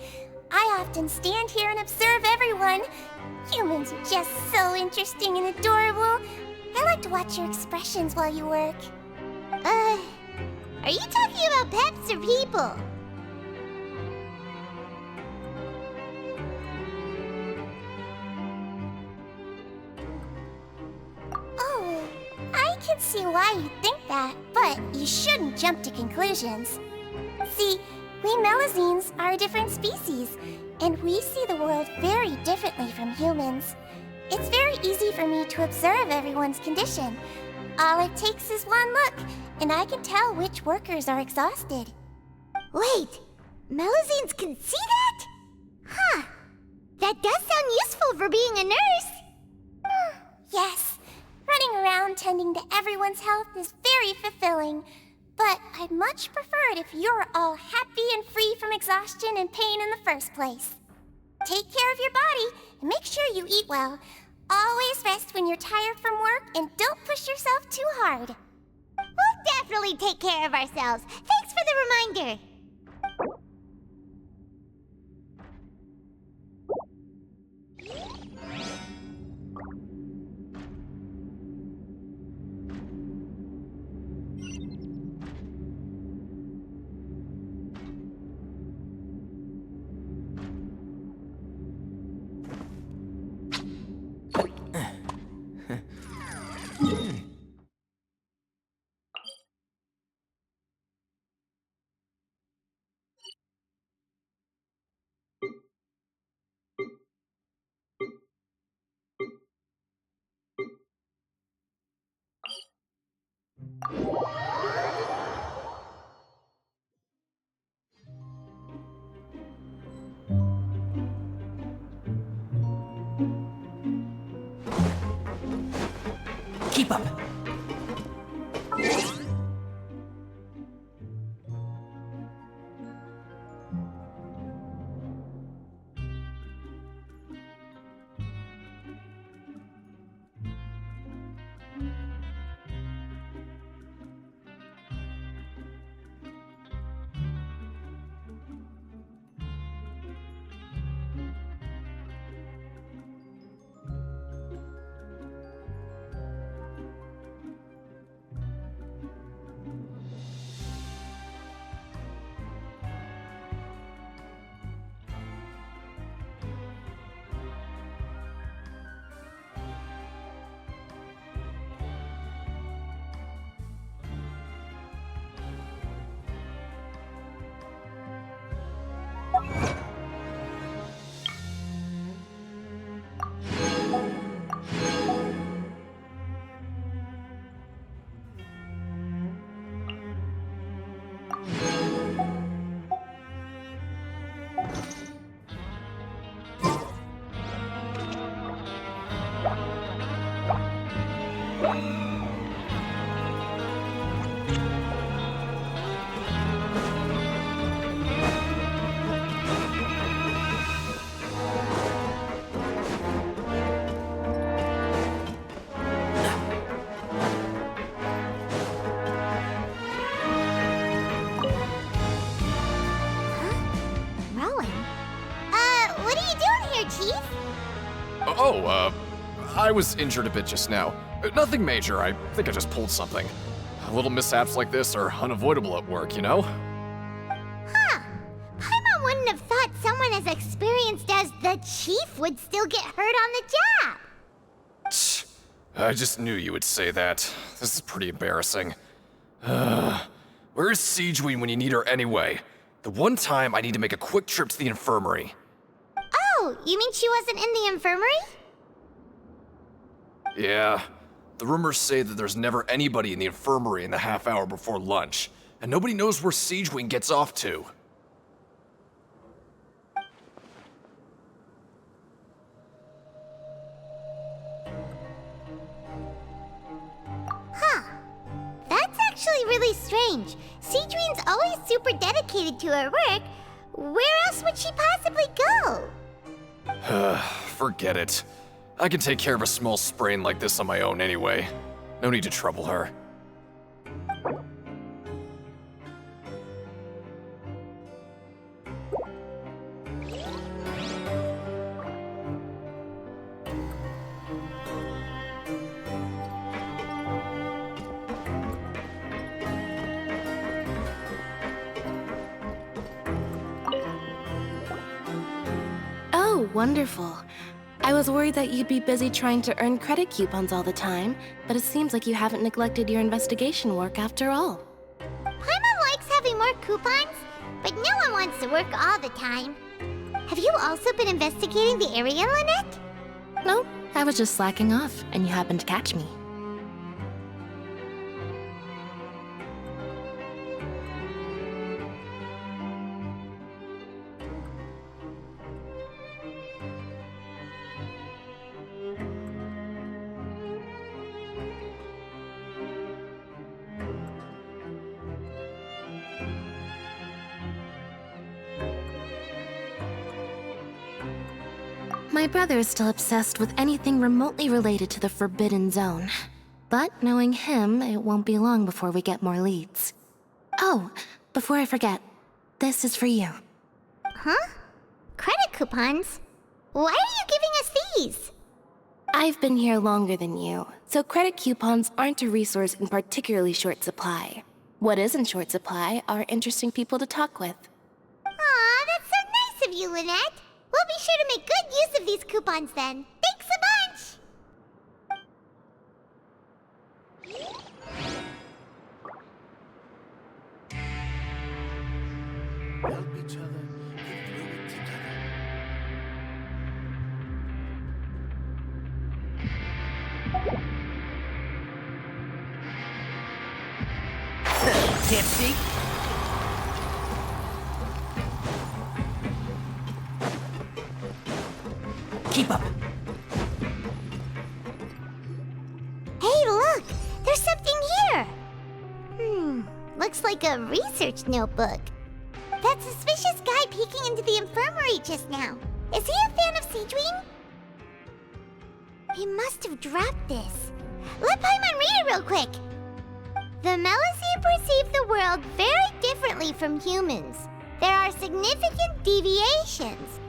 I often stand here and observe everyone. Humans are just so interesting and adorable. I like to watch your expressions while you work. Are you talking about pets or people? Oh, I can see why you think that, but you shouldn't jump to conclusions. See, we Melazines are a different species, and we see the world very differently from humans. It's very easy for me to observe everyone's condition. All it takes is one look, and I can tell which workers are exhausted. Wait, Melazines can see that? Huh. That does sound useful for being a nurse. Yes, running around tending to everyone's health is very fulfilling. But I'd much prefer it if you're all happy and free from exhaustion and pain in the first place. Take care of your body and make sure you eat well. Always rest when you're tired from work and don't push yourself too hard. We'll definitely take care of ourselves. Thanks for the reminder. Keep up. I was injured a bit just now. Nothing major, I think I just pulled something. Little mishaps like this are unavoidable at work, you know? Huh. Paimon wouldn't have thought someone as experienced as the Chief would still get hurt on the job. I just knew you would say that. This is pretty embarrassing. Where is Siegewein when you need her anyway? The one time I need to make a quick trip to the infirmary. Oh, you mean she wasn't in the infirmary? Yeah. The rumors say that there's never anybody in the infirmary in the half hour before lunch, and nobody knows where Siegewein gets off to. Huh. That's actually really strange. Siegewein's always super dedicated to her work. Where else would she possibly go? Forget it. I can take care of a small sprain like this on my own anyway. No need to trouble her. Oh, wonderful. I was worried that you'd be busy trying to earn credit coupons all the time, but it seems like you haven't neglected your investigation work after all. Paimon likes having more coupons, but no one wants to work all the time. Have you also been investigating the area, Lynette? No, I was just slacking off, and you happened to catch me. My brother is still obsessed with anything remotely related to the Forbidden Zone. But knowing him, it won't be long before we get more leads. Oh, before I forget, this is for you. Huh? Credit coupons? Why are you giving us these? I've been here longer than you, so credit coupons aren't a resource in particularly short supply. What is in short supply are interesting people to talk with. Aw, that's so nice of you, Lynette. We'll be sure to make good use of these coupons then. Thanks a bunch! Help each other, get through it together. Can't see? Keep up. Hey, look! There's something here! Looks like a research notebook. That suspicious guy peeking into the infirmary just now. Is he a fan of Siegewein? He must have dropped this. Let Paimon read it real quick. The Melusine perceive the world very differently from humans. There are significant deviations.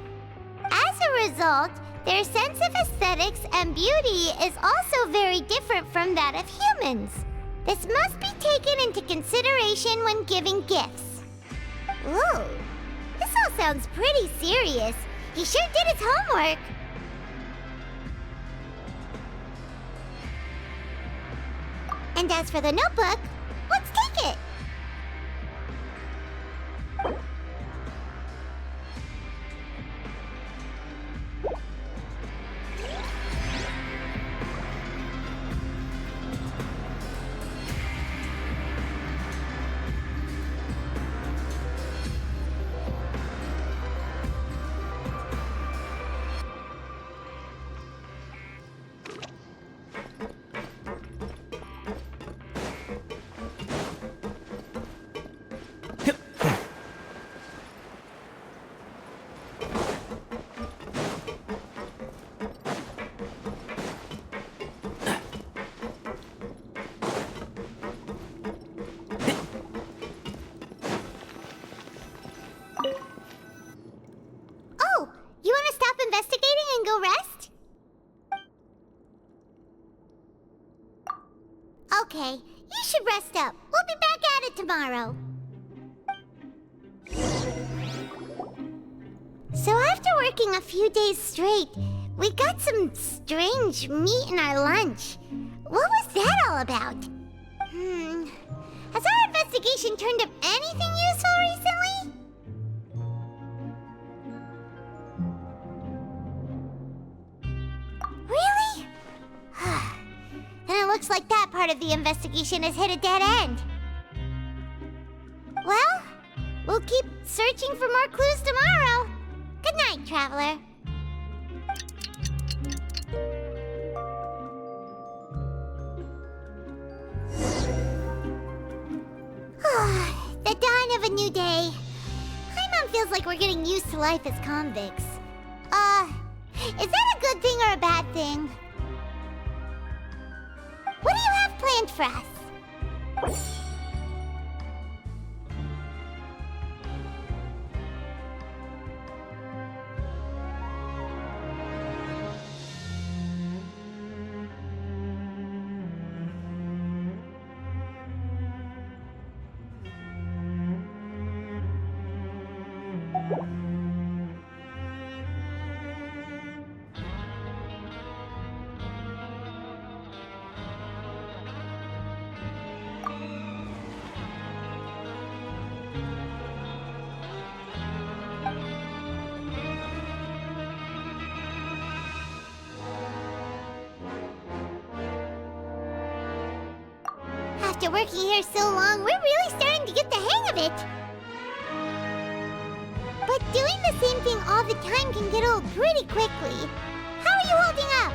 As a result, their sense of aesthetics and beauty is also very different from that of humans. This must be taken into consideration when giving gifts. Ooh, this all sounds pretty serious. He sure did his homework. And as for the notebook, let's take it. Okay, you should rest up. We'll be back at it tomorrow. So after working a few days straight, we got some strange meat in our lunch. What was that all about? Has our investigation turned up anything useful recently? Really? Then it looks like that part of the investigation has hit a dead end. Well, we'll keep searching for more clues tomorrow. Good night, Traveler. The dawn of a new day. Paimon feels like we're getting used to life as convicts. Is that a good thing or a bad thing? What do you have planned for us? After working here so long, we're really starting to get the hang of it. But doing the same thing all the time can get old pretty quickly. How are you holding up?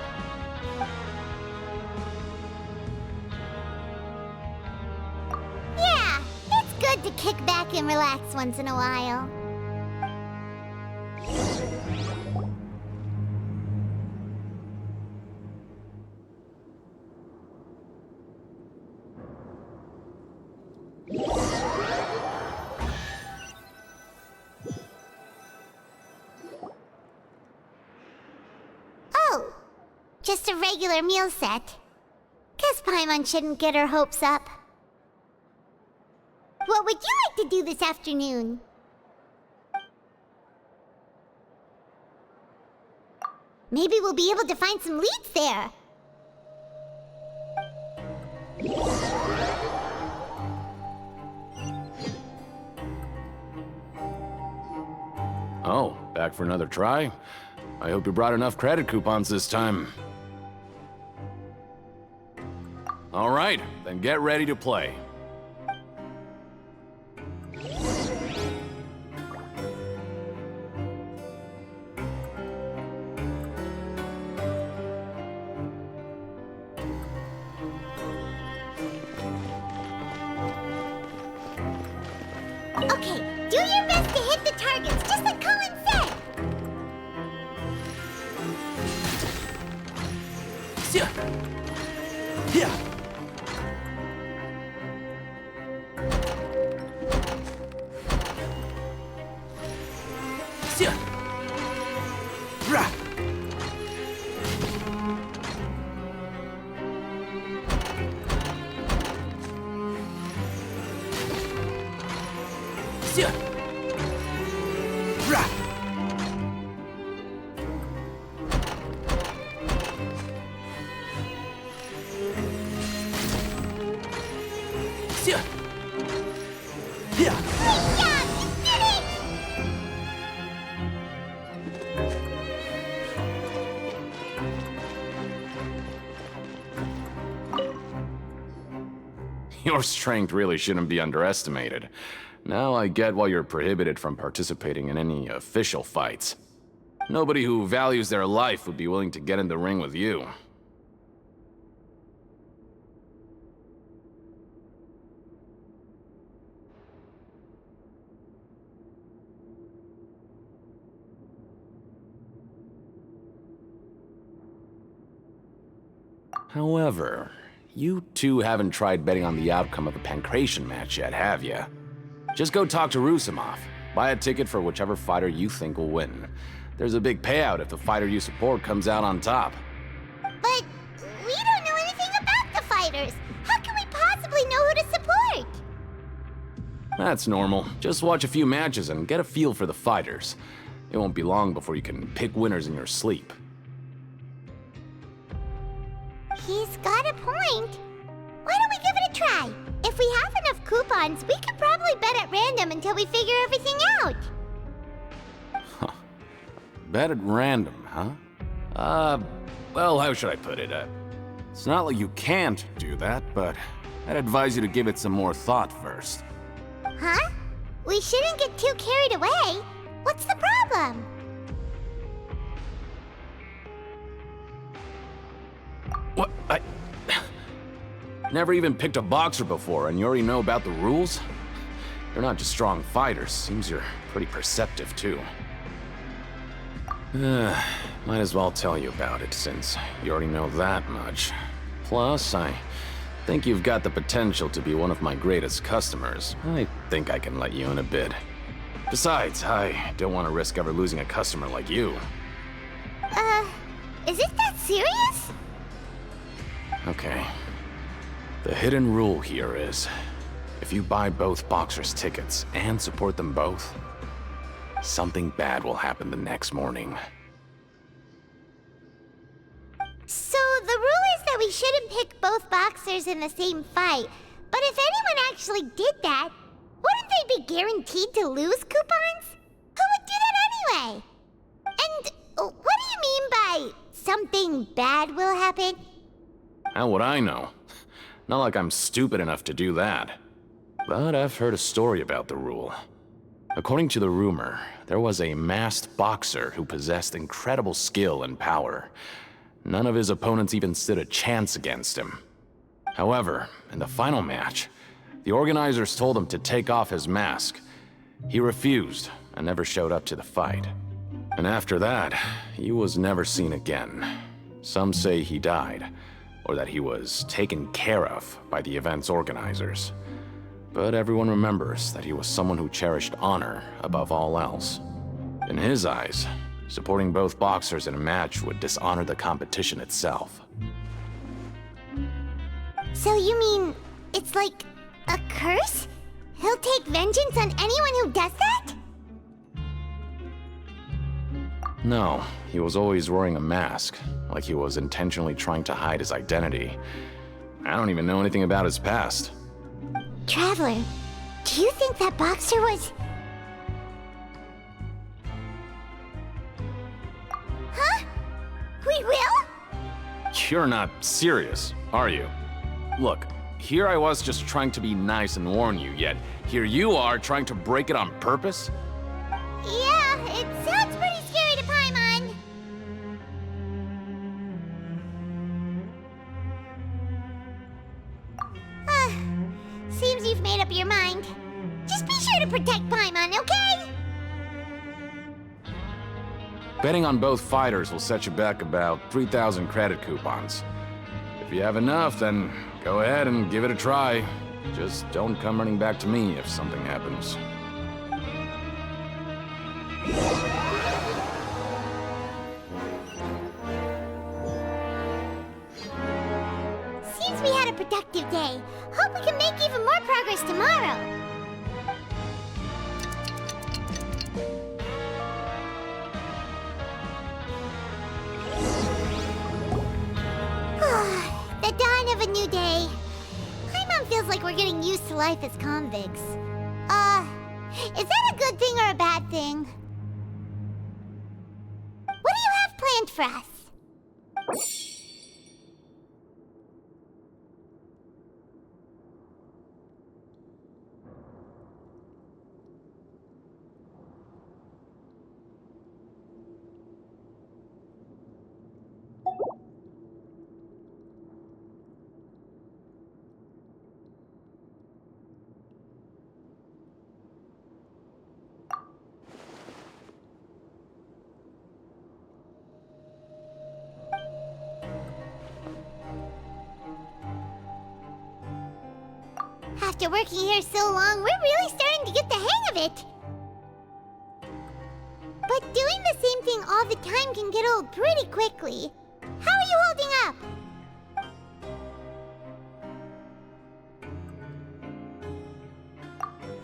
Yeah, it's good to kick back and relax once in a while. Oh, just a regular meal set. Guess Paimon shouldn't get her hopes up. What would you like to do this afternoon? Maybe we'll be able to find some leads there. Oh, back for another try? I hope you brought enough credit coupons this time. All right, then get ready to play. Okay, do your best to hit the targets, just like Colin said. Yeah. Rah. Rah. Yeah. Great job! You did it! Your strength really shouldn't be underestimated. Now I get why you're prohibited from participating in any official fights. Nobody who values their life would be willing to get in the ring with you. However, you two haven't tried betting on the outcome of the Pancration match yet, have you? Just go talk to Rusimov. Buy a ticket for whichever fighter you think will win. There's a big payout if the fighter you support comes out on top. But we don't know anything about the fighters. How can we That's normal. Just watch a few matches and get a feel for the fighters. It won't be long before you can pick winners in your sleep. He's got a point. Why don't we give it a try? If we have enough coupons, we could probably bet at random until we figure everything out. Bet at random, huh? Well, how should I put it? It's not like you can't do that, but I'd advise you to give it some more thought first. Huh? We shouldn't get too carried away. What's the problem? What? I never even picked a boxer before, and you already know about the rules? You're not just strong fighters. Seems you're pretty perceptive, too. Might as well tell you about it, since you already know that much. Plus, I think you've got the potential to be one of my greatest customers. I think I can let you in a bit. Besides, I don't want to risk ever losing a customer like you. Is it that serious? Okay. The hidden rule here is, if you buy both boxers' tickets and support them both, something bad will happen the next morning. So the rule is that we shouldn't pick both boxers in the same fight. But if anyone actually did that, wouldn't they be guaranteed to lose coupons? Who would do that anyway? And what do you mean by something bad will happen? How would I know? Not like I'm stupid enough to do that. But I've heard a story about the rule. According to the rumor, there was a masked boxer who possessed incredible skill and power. None of his opponents even stood a chance against him. However, in the final match, the organizers told him to take off his mask. He refused and never showed up to the fight. And after that, he was never seen again. Some say he died, or that he was taken care of by the event's organizers. But everyone remembers that he was someone who cherished honor above all else. In his eyes, supporting both boxers in a match would dishonor the competition itself. So you mean it's like a curse? He'll take vengeance on anyone who does that? No, he was always wearing a mask, like he was intentionally trying to hide his identity. I don't even know anything about his past. Traveler, do you think that boxer was... Huh? We will? You're not serious, are you? Look, here I was just trying to be nice and warn you, yet here you are trying to break it on purpose? Yeah, it sounds pretty scary to Paimon. Seems you've made up your mind. Just be sure to protect Paimon, okay? Betting on both fighters will set you back about 3,000 credit coupons. If you have enough, then go ahead and give it a try. Just don't come running back to me if something happens. Seems we had a productive day. Hope we can make even more progress tomorrow. The dawn of a new day. Paimon feels like we're getting used to life as convicts. Is that a good thing or a bad thing? What do you have planned for us? After working here so long, we're really starting to get the hang of it. But doing the same thing all the time can get old pretty quickly. How are you holding up?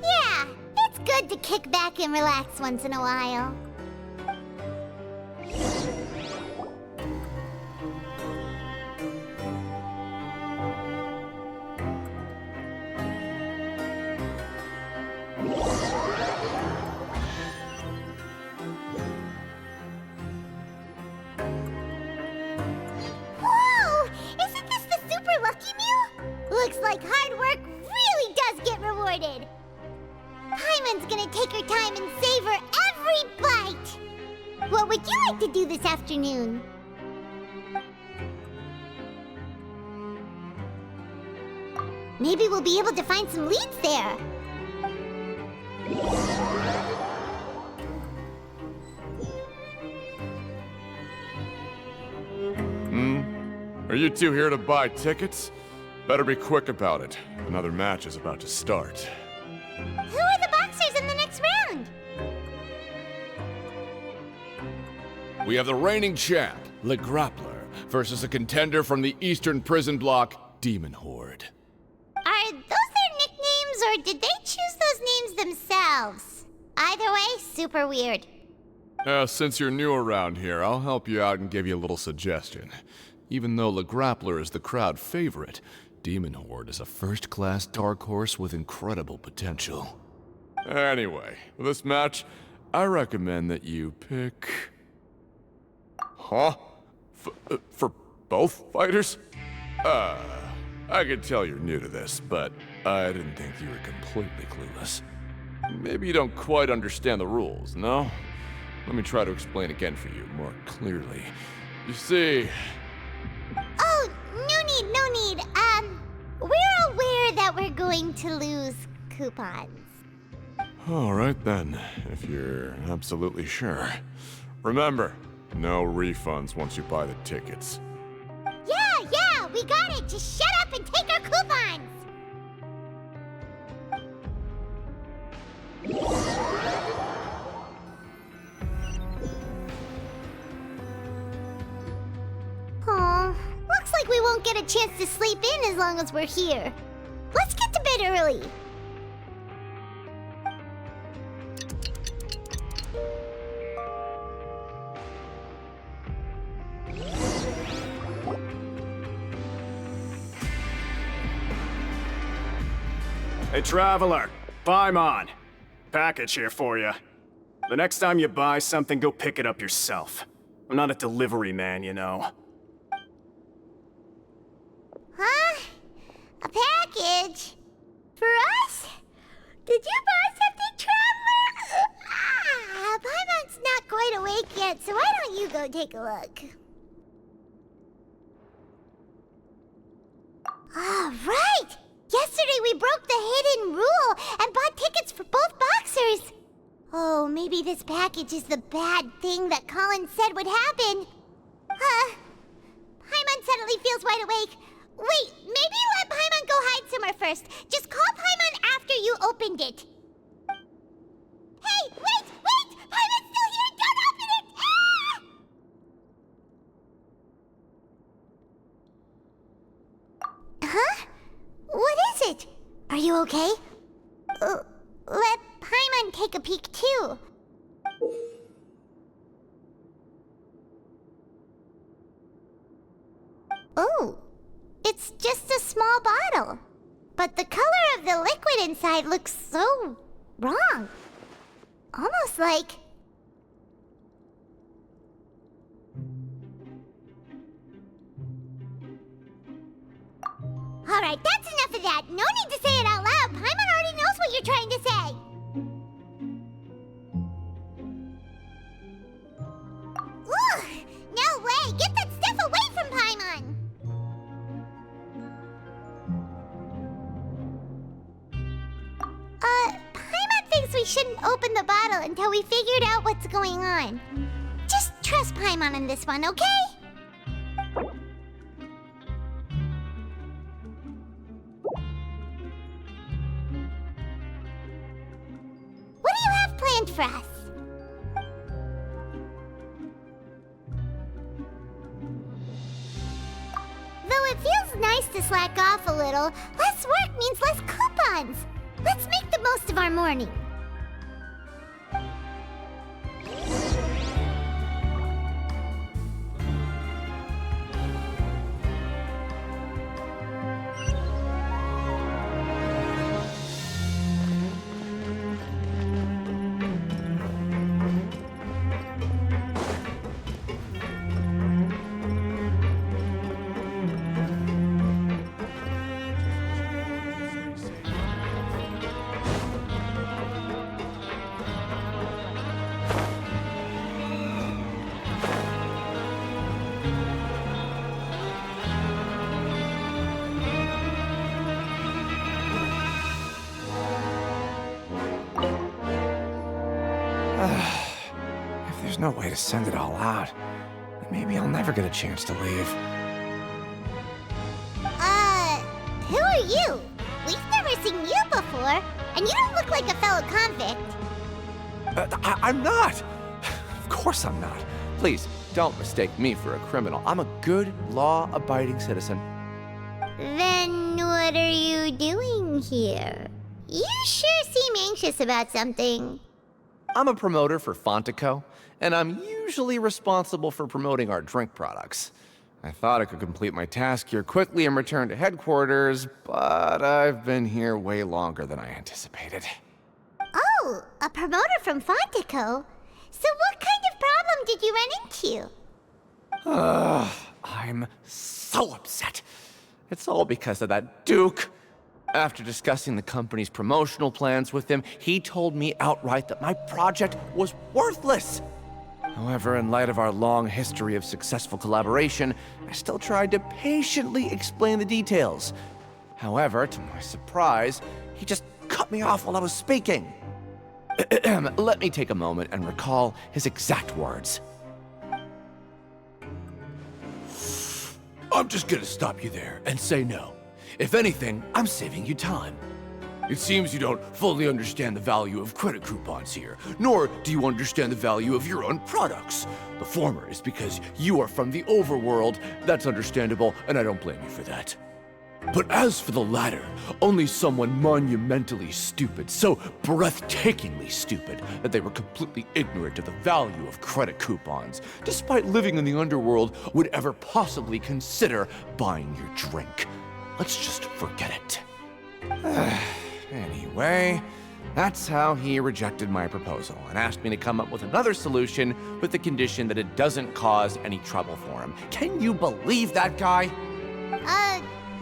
Yeah, good to kick back and relax once in a while. Whoa! Isn't this the Super Lucky Meal? Looks like hard work really does get rewarded. Paimon's gonna take her time and savor every bite. What would you like to do this afternoon? Maybe we'll be able to find some leads there. Are you two here to buy tickets? Better be quick about it. Another match is about to start. Who are the boxers in the next round? We have the reigning champ, Le Grappler, versus a contender from the Eastern Prison Block, Demon Horde. Are those their nicknames, or did they choose those names themselves? Either way, super weird. Since you're new around here, I'll help you out and give you a little suggestion. Even though Le Grappler is the crowd favorite, Demon Horde is a first-class dark horse with incredible potential. Anyway, for this match, I recommend that you pick... Huh? For both fighters? I can tell you're new to this, but I didn't think you were completely clueless. Maybe you don't quite understand the rules, no? Let me try to explain again for you more clearly. You see... Oh, no need. We're aware that we're going to lose coupons. Alright then, if you're absolutely sure. Remember, no refunds once you buy the tickets. Yeah, we got it! Just shut up and take our coupons! Aw, looks like we won't get a chance to sleep in as long as we're here. Let's get to bed early. Hey, Traveler, Paimon. Package here for you. The next time you buy something, go pick it up yourself. I'm not a delivery man, you know. Huh? A package? For us? Did you buy something, Traveler? Paimon's not quite awake yet, so why don't you go take a look? All right! Yesterday we broke the hidden rule and bought tickets for both boxers. Oh, maybe this package is the bad thing that Colin said would happen. Paimon suddenly feels wide awake. Wait, maybe let Paimon go hide somewhere first. Just call Paimon after you opened it. Hey, wait! Paimon's still here! Don't open it! Ah! Huh? What is it? Are you okay? Let Paimon take a peek too. Oh, it's just a small bottle. But the color of the liquid inside looks so wrong. Almost like... Alright, that's enough of that. No need to say it out loud. Paimon already knows what you're trying to say. Ugh! No way! Get that stuff away from Paimon! Paimon thinks we shouldn't open the bottle until we figured out what's going on. Just trust Paimon on this one, okay? What do you have planned for us? Though it feels nice to slack off a little, less work means less coupons. Let's make the most of our morning. there's no way to send it all out. Maybe I'll never get a chance to leave. Who are you? We've never seen you before, and you don't look like a fellow convict. I'm not! Of course I'm not. Please, don't mistake me for a criminal. I'm a good, law-abiding citizen. Then what are you doing here? You sure seem anxious about something. I'm a promoter for Fontico, and I'm usually responsible for promoting our drink products. I thought I could complete my task here quickly and return to headquarters, but I've been here way longer than I anticipated. Oh, a promoter from Fontico? So what kind of problem did you run into? I'm so upset. It's all because of that Duke. After discussing the company's promotional plans with him, he told me outright that my project was worthless. However, in light of our long history of successful collaboration, I still tried to patiently explain the details. However, to my surprise, he just cut me off while I was speaking. Let me take a moment and recall his exact words. I'm just gonna stop you there and say no. If anything, I'm saving you time. It seems you don't fully understand the value of credit coupons here, nor do you understand the value of your own products. The former is because you are from the overworld. That's understandable, and I don't blame you for that. But as for the latter, only someone monumentally stupid, so breathtakingly stupid, that they were completely ignorant of the value of credit coupons, despite living in the underworld, would ever possibly consider buying your drink. Let's just forget it. Anyway, that's how he rejected my proposal and asked me to come up with another solution with the condition that it doesn't cause any trouble for him. Can you believe that guy?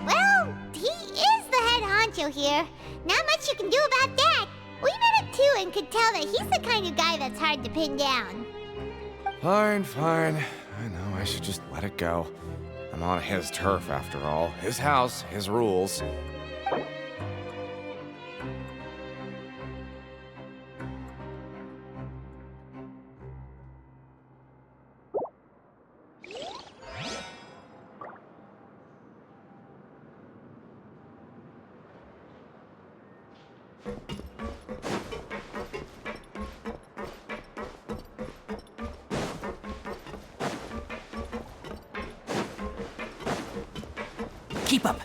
Well, he is the head honcho here. Not much you can do about that. We met him too and could tell that he's the kind of guy that's hard to pin down. Fine. I know I should just let it go. I'm on his turf after all. His house, his rules. Keep up.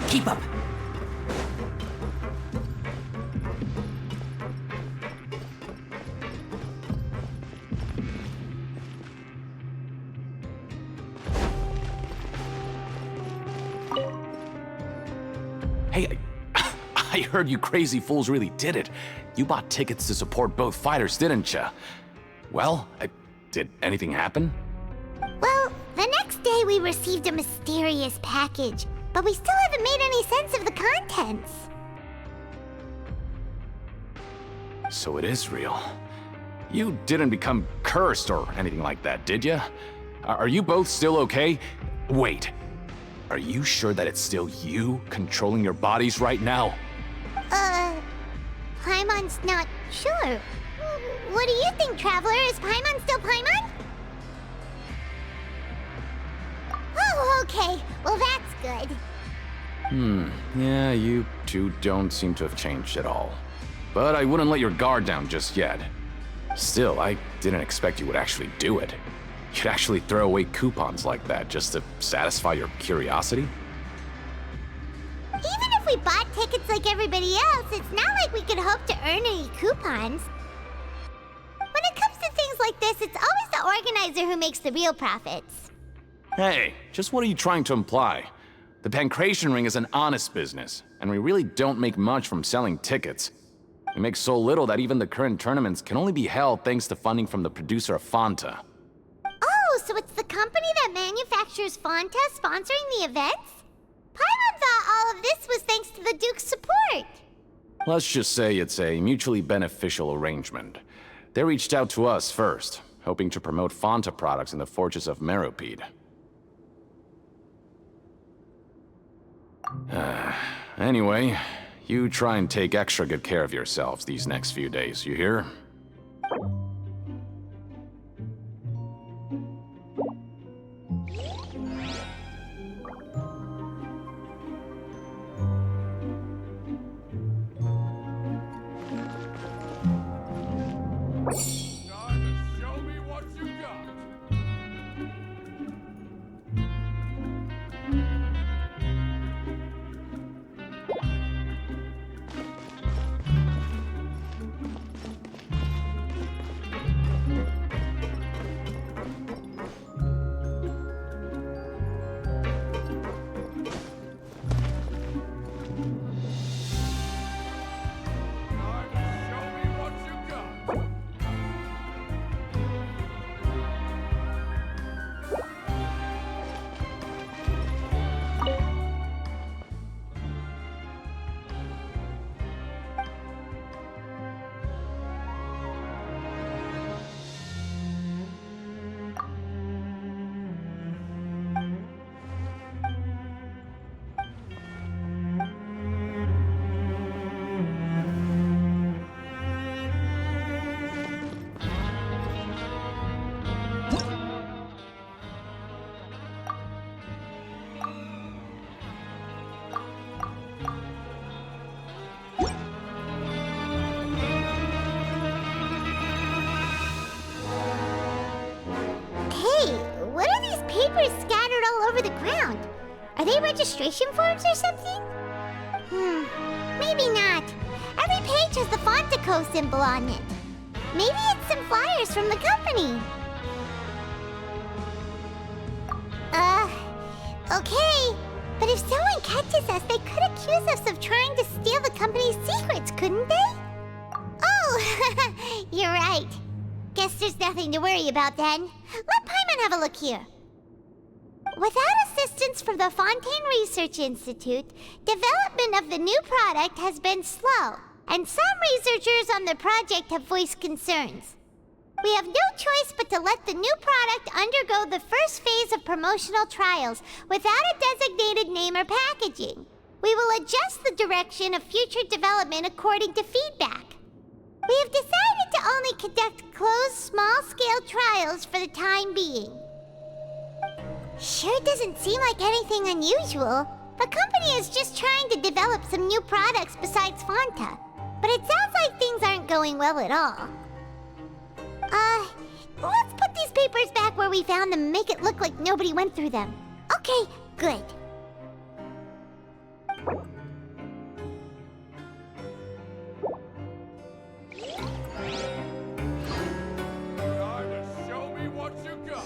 Keep up. Hey, I heard you crazy fools really did it. You bought tickets to support both fighters, didn't ya? Well, did anything happen? Well, the next day we received a mysterious package, but we still haven't made any sense of the contents. So it is real. You didn't become cursed or anything like that, did ya? Are you both still okay? Wait. Are you sure that it's still you controlling your bodies right now? Paimon's not sure. What do you think, Traveler? Is Paimon still Paimon? Oh, okay. Well, that's good. Yeah, you two don't seem to have changed at all. But I wouldn't let your guard down just yet. Still, I didn't expect you would actually do it. You'd actually throw away coupons like that just to satisfy your curiosity? Even if we bought tickets like everybody else, it's not like we could hope to earn any coupons. When it comes to things like this, it's always the organizer who makes the real profits. Hey, just what are you trying to imply? The Pancration Ring is an honest business, and we really don't make much from selling tickets. We make so little that even the current tournaments can only be held thanks to funding from the producer of Fanta. Oh, so it's the company that manufactures Fanta sponsoring the events? Paimon thought all of this was thanks to the Duke's support. Let's just say it's a mutually beneficial arrangement. They reached out to us first, hoping to promote Fanta products in the Fortress of Meropide. Anyway, you try and take extra good care of yourselves these next few days, you hear? Scattered all over the ground. Are they registration forms or something? Maybe not. Every page has the Fontaco symbol on it. Maybe it's some flyers from the company. Okay. But if someone catches us, they could accuse us of trying to steal the company's secrets, couldn't they? Oh, you're right. Guess there's nothing to worry about then. Let Paimon have a look here. Without assistance from the Fontaine Research Institute, development of the new product has been slow, and some researchers on the project have voiced concerns. We have no choice but to let the new product undergo the first phase of promotional trials without a designated name or packaging. We will adjust the direction of future development according to feedback. We have decided to only conduct closed, small-scale trials for the time being. Sure doesn't seem like anything unusual. The company is just trying to develop some new products besides Fanta. But it sounds like things aren't going well at all. Let's put these papers back where we found them and make it look like nobody went through them. Okay, good. Show me what you got.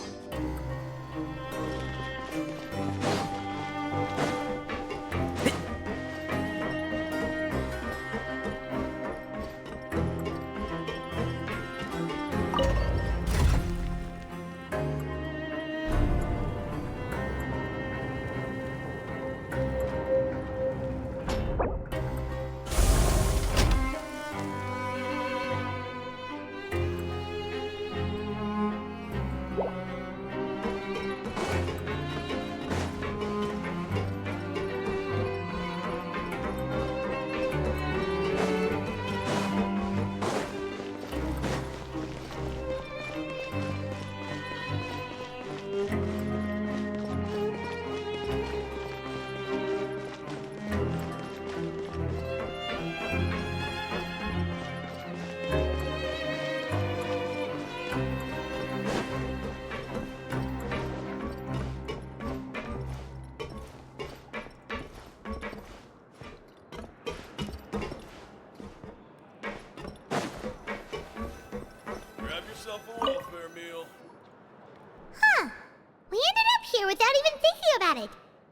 We ended up here without even thinking about it.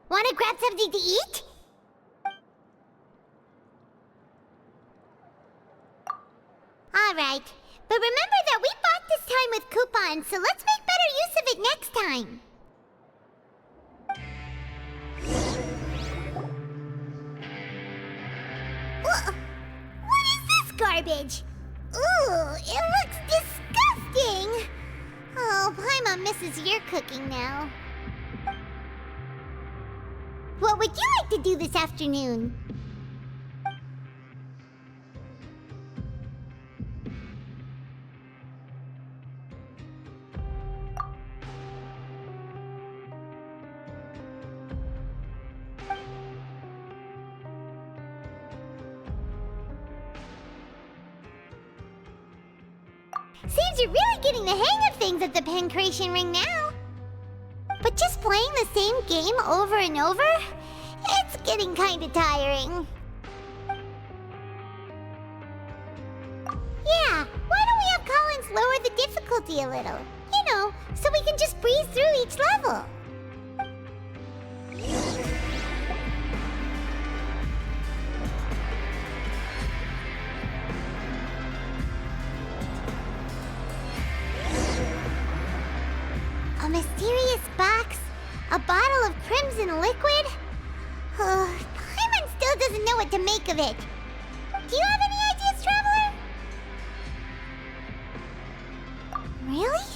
Want to grab something to eat? Alright, but remember that we bought this time with coupons, so let's make better use of it next time. garbage. Ooh, it looks disgusting. Oh, Paimon misses your cooking now. What would you like to do this afternoon? Seems you're really getting the hang of things at the Pancration Ring now. But just playing the same game over and over? It's getting kinda tiring. Yeah, why don't we have Collins lower the difficulty a little? You know, so we can just breeze through each level. A mysterious box? A bottle of crimson liquid? Paimon still doesn't know what to make of it. Do you have any ideas, Traveler? Really?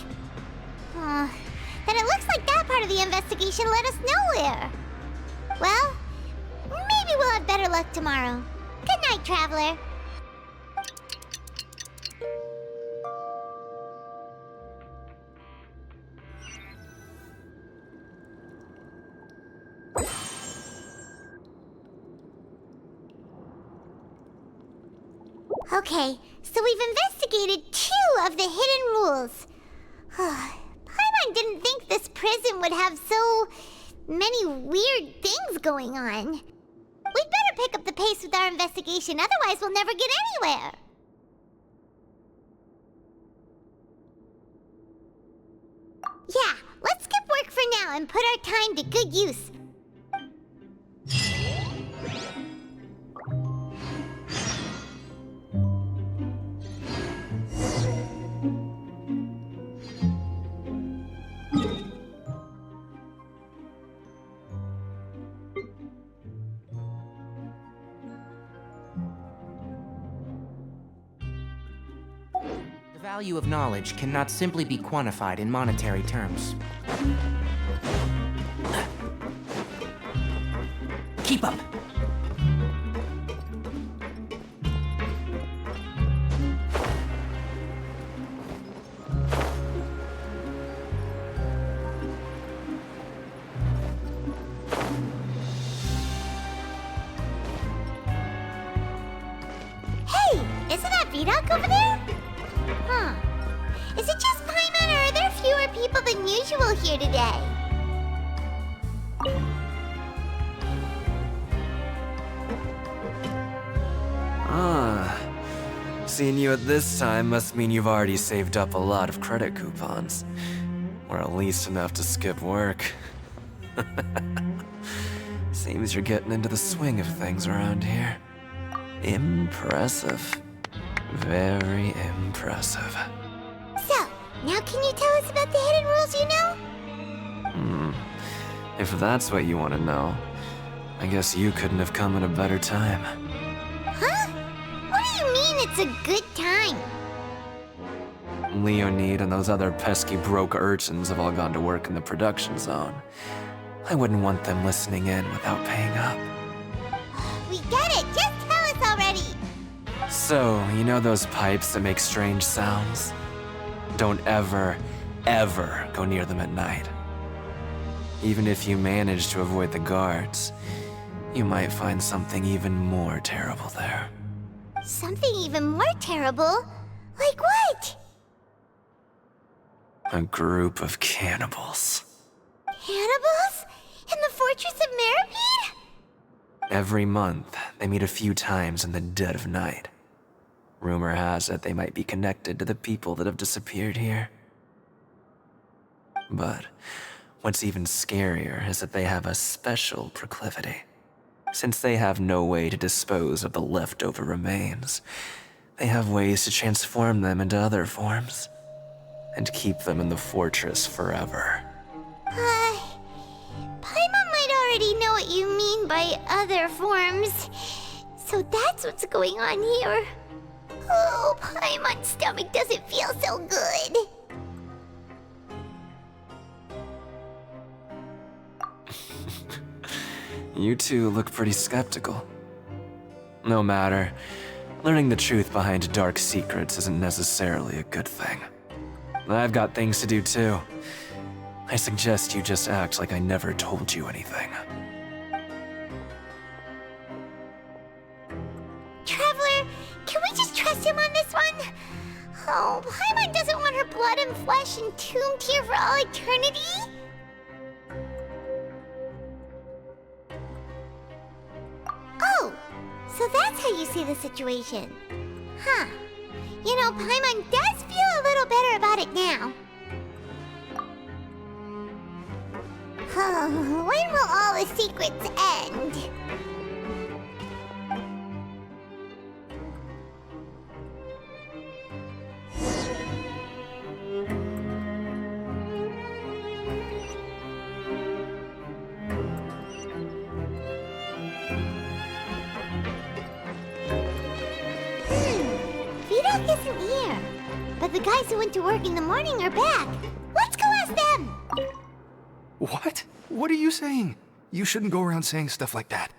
Then it looks like that part of the investigation led us nowhere. Well, maybe we'll have better luck tomorrow. Good night, Traveler. Okay, so we've investigated 2 of the hidden rules. Paimon didn't think this prison would have so many weird things going on. We'd better pick up the pace with our investigation, otherwise we'll never get anywhere. Yeah, let's skip work for now and put our time to good use. The value of knowledge cannot simply be quantified in monetary terms. Keep up! Hey, isn't that Vidoc over there? Huh. Is it just Paimon, or are there fewer people than usual here today? Seeing you at this time must mean you've already saved up a lot of credit coupons. Or at least enough to skip work. Seems you're getting into the swing of things around here. Impressive. Very impressive. So, now can you tell us about the hidden rules you know? If that's what you want to know, I guess you couldn't have come at a better time. Huh? What do you mean it's a good time? Leonid and those other pesky broke urchins have all gone to work in the production zone. I wouldn't want them listening in without paying up. We get it! Just tell us already! So, you know those pipes that make strange sounds? Don't ever, ever go near them at night. Even if you manage to avoid the guards, you might find something even more terrible there. Something even more terrible? Like what? A group of cannibals. Cannibals? In the Fortress of Meripede? Every month, they meet a few times in the dead of night. Rumor has it they might be connected to the people that have disappeared here. But what's even scarier is that they have a special proclivity. Since they have no way to dispose of the leftover remains, they have ways to transform them into other forms and keep them in the fortress forever. Paimon might already know what you mean by other forms. So that's what's going on here. Oh, Paimon's stomach doesn't feel so good. You two look pretty skeptical. No matter, learning the truth behind dark secrets isn't necessarily a good thing. I've got things to do too. I suggest you just act like I never told you anything. Traveler, can we just trust him on this one? Oh, Paimon doesn't want her blood and flesh entombed here for all eternity? Oh, so that's how you see the situation. Huh. You know, Paimon does feel a little better about it now. When will all the secrets end? Vidoc isn't here, but the guys who went to work in the morning are back. Let's go ask them! What? What are you saying? You shouldn't go around saying stuff like that.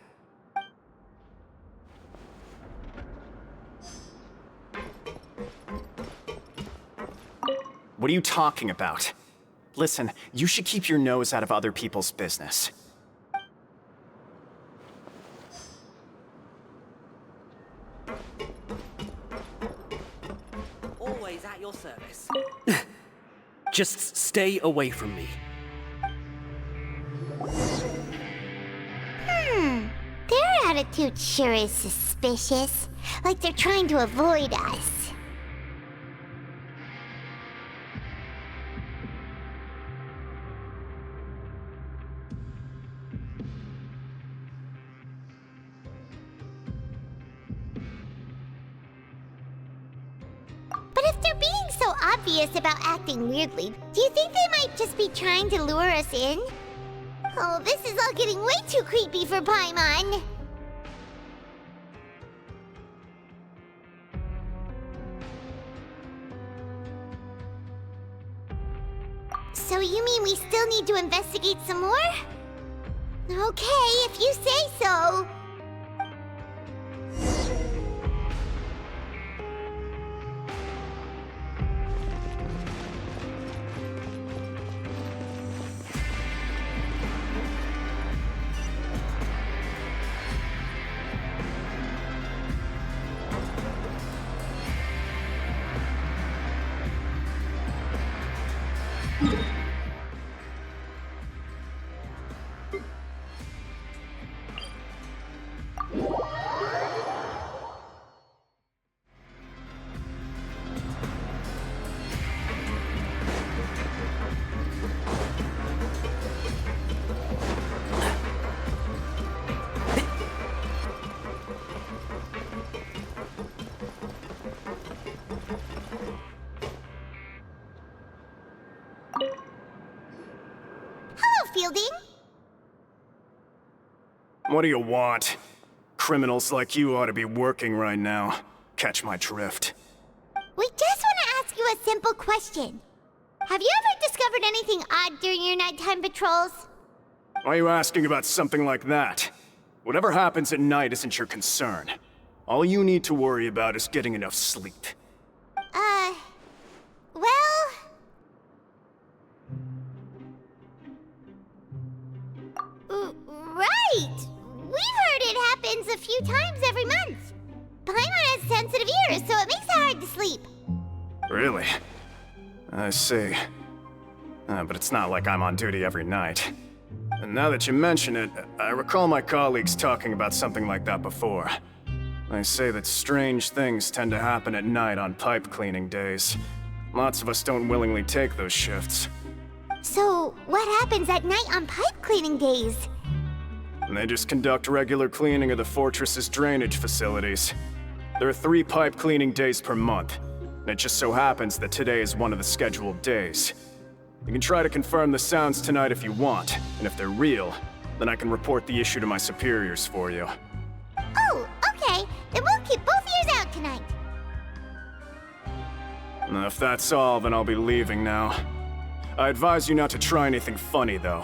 What are you talking about? Listen, you should keep your nose out of other people's business. Always at your service. Just stay away from me. Their attitude sure is suspicious. Like they're trying to avoid us. But if they're being so obvious about acting weirdly, do you think they might just be trying to lure us in? Oh, this is all getting way too creepy for Paimon. So you mean we still need to investigate some more? Okay, if you say so. Hello, Fielding. What do you want? Criminals like you ought to be working right now. Catch my drift. We just want to ask you a simple question. Have you ever discovered anything odd during your nighttime patrols? Why are you asking about something like that? Whatever happens at night isn't your concern. All you need to worry about is getting enough sleep. Well... Right! We've heard it happens a few times every month. Paimon has sensitive ears, so it makes it hard to sleep. Really? I see. But it's not like I'm on duty every night. And now that you mention it, I recall my colleagues talking about something like that before. They say that strange things tend to happen at night on pipe cleaning days. Lots of us don't willingly take those shifts. So, what happens at night on pipe cleaning days? And they just conduct regular cleaning of the fortress's drainage facilities. There are 3 pipe cleaning days per month, and it just so happens that today is one of the scheduled days. You can try to confirm the sounds tonight if you want, and if they're real, then I can report the issue to my superiors for you. Oh, okay. Then we'll keep both ears out tonight. If that's all, then I'll be leaving now. I advise you not to try anything funny, though.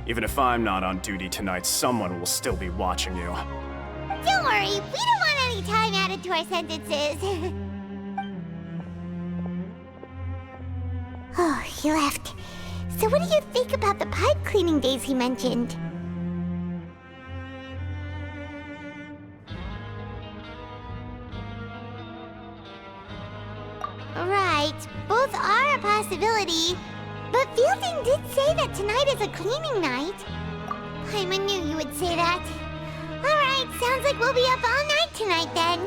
Even if I'm not on duty tonight, someone will still be watching you. Don't worry, we don't want any time added to our sentences. Oh, he left. So what do you think about the pipe cleaning days he mentioned? Right, both are a possibility. But Fielding did say that tonight is a cleaning night. Paimon knew you would say that. Alright, sounds like we'll be up all night tonight then.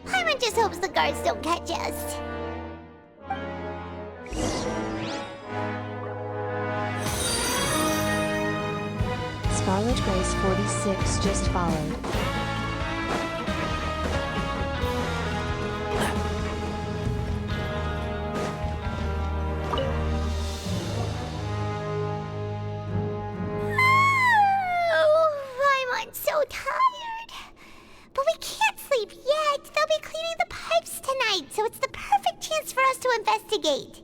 Paimon just hopes the guards don't catch us. Scarlet Grace 46 just followed. I'm so tired. But we can't sleep yet. They'll be cleaning the pipes tonight, so it's the perfect chance for us to investigate.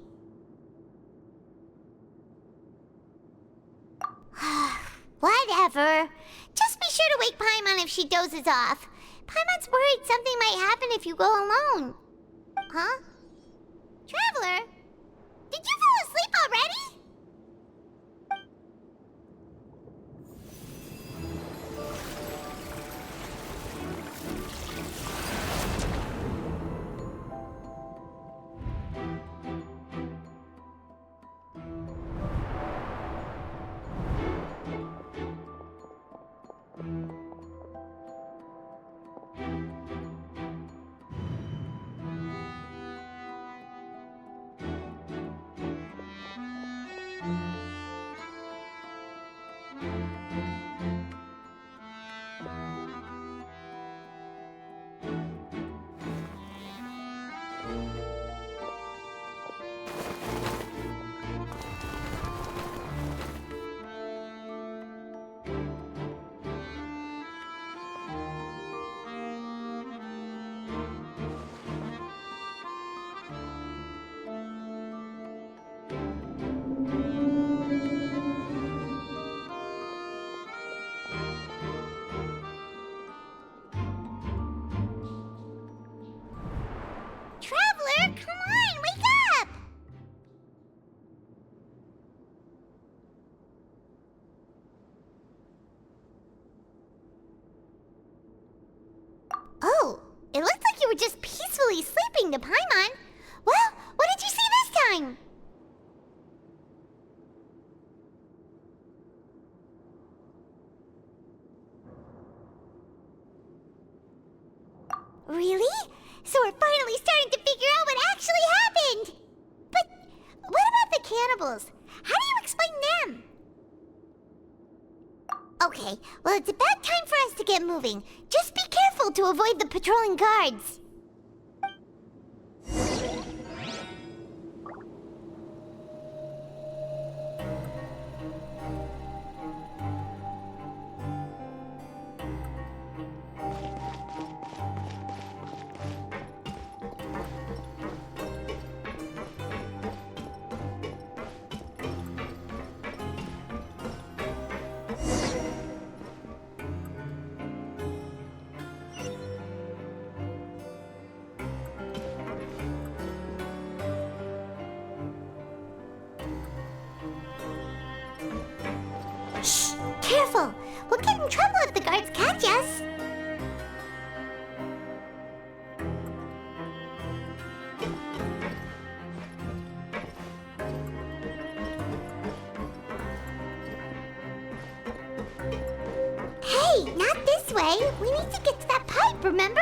Whatever. Just be sure to wake Paimon if she dozes off. Paimon's worried something might happen if you go alone. Huh? Traveler? Did you fall asleep already? Traveler, come on, wake up! Oh, it looked like you were just peacefully sleeping to Paimon. Well, what did you see this time? Really? So we're finally starting to figure out what actually happened! But what about the cannibals? How do you explain them? Okay, well it's about time for us to get moving. Just be careful to avoid the patrolling guards. Shh! Careful! We'll get in trouble if the guards catch us! Hey, not this way! We need to get to that pipe, remember?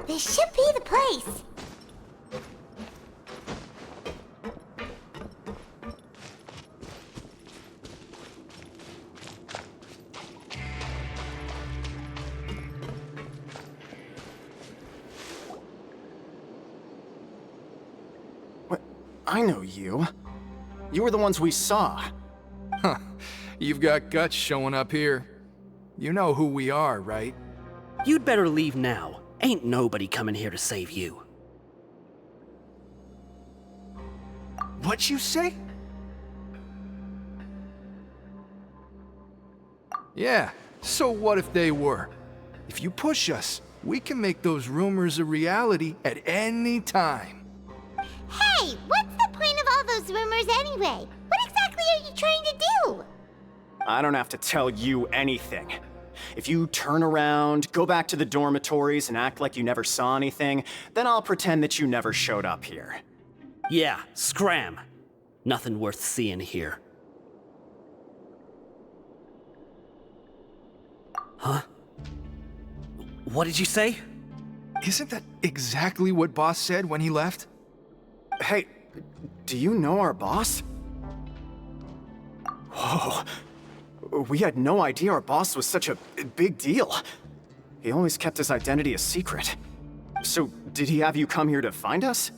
This should be the place. What? I know you. You were the ones we saw. Huh. You've got guts showing up here. You know who we are, right? You'd better leave now. Ain't nobody coming here to save you. What'd you say? Yeah, so what if they were? If you push us, we can make those rumors a reality at any time. Hey, what's the point of all those rumors anyway? What exactly are you trying to do? I don't have to tell you anything. If you turn around, go back to the dormitories, and act like you never saw anything, then I'll pretend that you never showed up here. Yeah, scram. Nothing worth seeing here. Huh? What did you say? Isn't that exactly what Boss said when he left? Hey, do you know our boss? Whoa. We had no idea our boss was such a big deal. He always kept his identity a secret. So, did he have you come here to find us?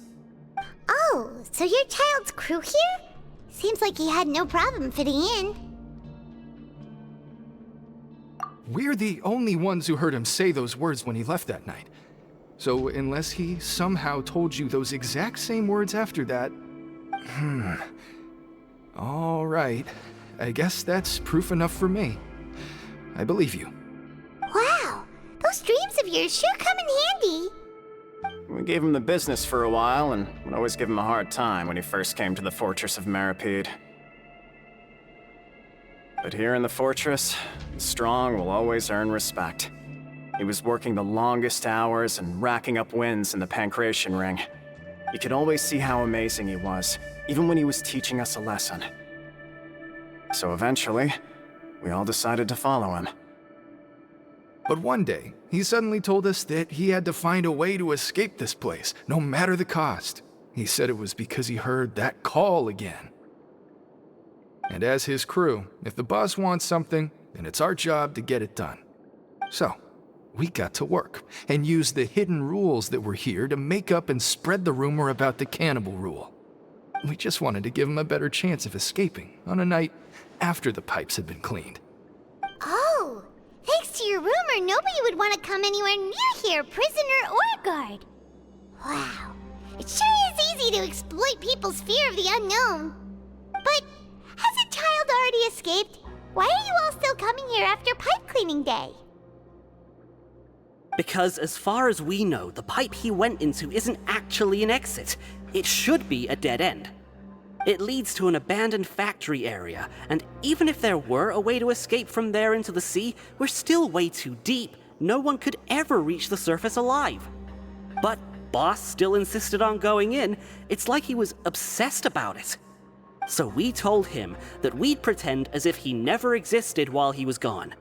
Oh, so your child's crew here? Seems like he had no problem fitting in. We're the only ones who heard him say those words when he left that night. So unless he somehow told you those exact same words after that... All right. I guess that's proof enough for me. I believe you. Wow, those dreams of yours sure come in handy. We gave him the business for a while, and would always give him a hard time when he first came to the Fortress of Maripede. But here in the fortress, the strong will always earn respect. He was working the longest hours and racking up wins in the Pancration Ring. You could always see how amazing he was, even when he was teaching us a lesson. So eventually, we all decided to follow him. But one day, he suddenly told us that he had to find a way to escape this place, no matter the cost. He said it was because he heard that call again. And as his crew, if the boss wants something, then it's our job to get it done. So, we got to work, and used the hidden rules that were here to make up and spread the rumor about the cannibal rule. We just wanted to give him a better chance of escaping on a night after the pipes had been cleaned. Oh, thanks to your rumor, nobody would want to come anywhere near here, prisoner or guard. Wow, it sure is easy to exploit people's fear of the unknown. But has a child already escaped? Why are you all still coming here after pipe cleaning day? Because as far as we know, the pipe he went into isn't actually an exit. It should be a dead end. It leads to an abandoned factory area, and even if there were a way to escape from there into the sea, we're still way too deep. No one could ever reach the surface alive. But Boss still insisted on going in. It's like he was obsessed about it. So we told him that we'd pretend as if he never existed while he was gone.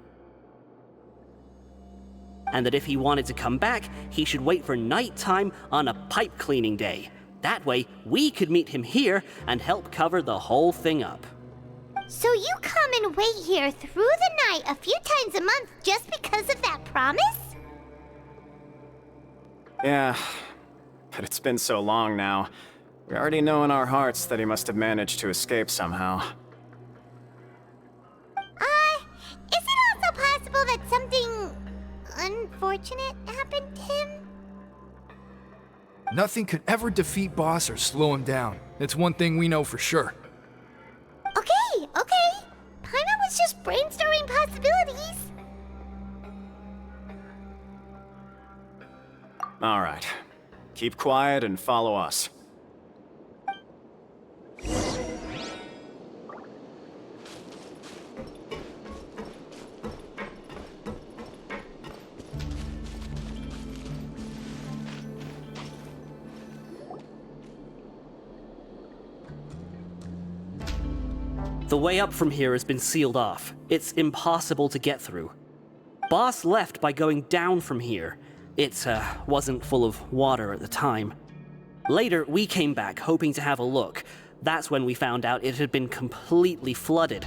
And that if he wanted to come back, he should wait for nighttime on a pipe cleaning day. That way, we could meet him here and help cover the whole thing up. So you come and wait here through the night a few times a month just because of that promise? Yeah, but it's been so long now. We already know in our hearts that he must have managed to escape somehow. Is it also possible that something unfortunate happened to him? Nothing could ever defeat Boss or slow him down. It's one thing we know for sure. Okay. Paimon was just brainstorming possibilities. All right. Keep quiet and follow us. The way up from here has been sealed off. It's impossible to get through. Boss left by going down from here. It wasn't full of water at the time. Later, we came back hoping to have a look. That's when we found out it had been completely flooded.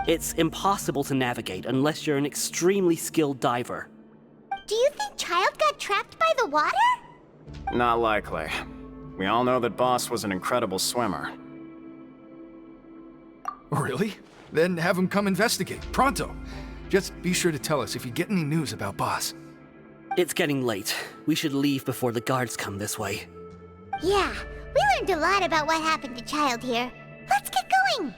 It's impossible to navigate unless you're an extremely skilled diver. Do you think Child got trapped by the water? Not likely. We all know that Boss was an incredible swimmer. Really? Then have him come investigate, pronto. Just be sure to tell us if you get any news about Boss. It's getting late. We should leave before the guards come this way. Yeah, we learned a lot about what happened to Child here. Let's get going!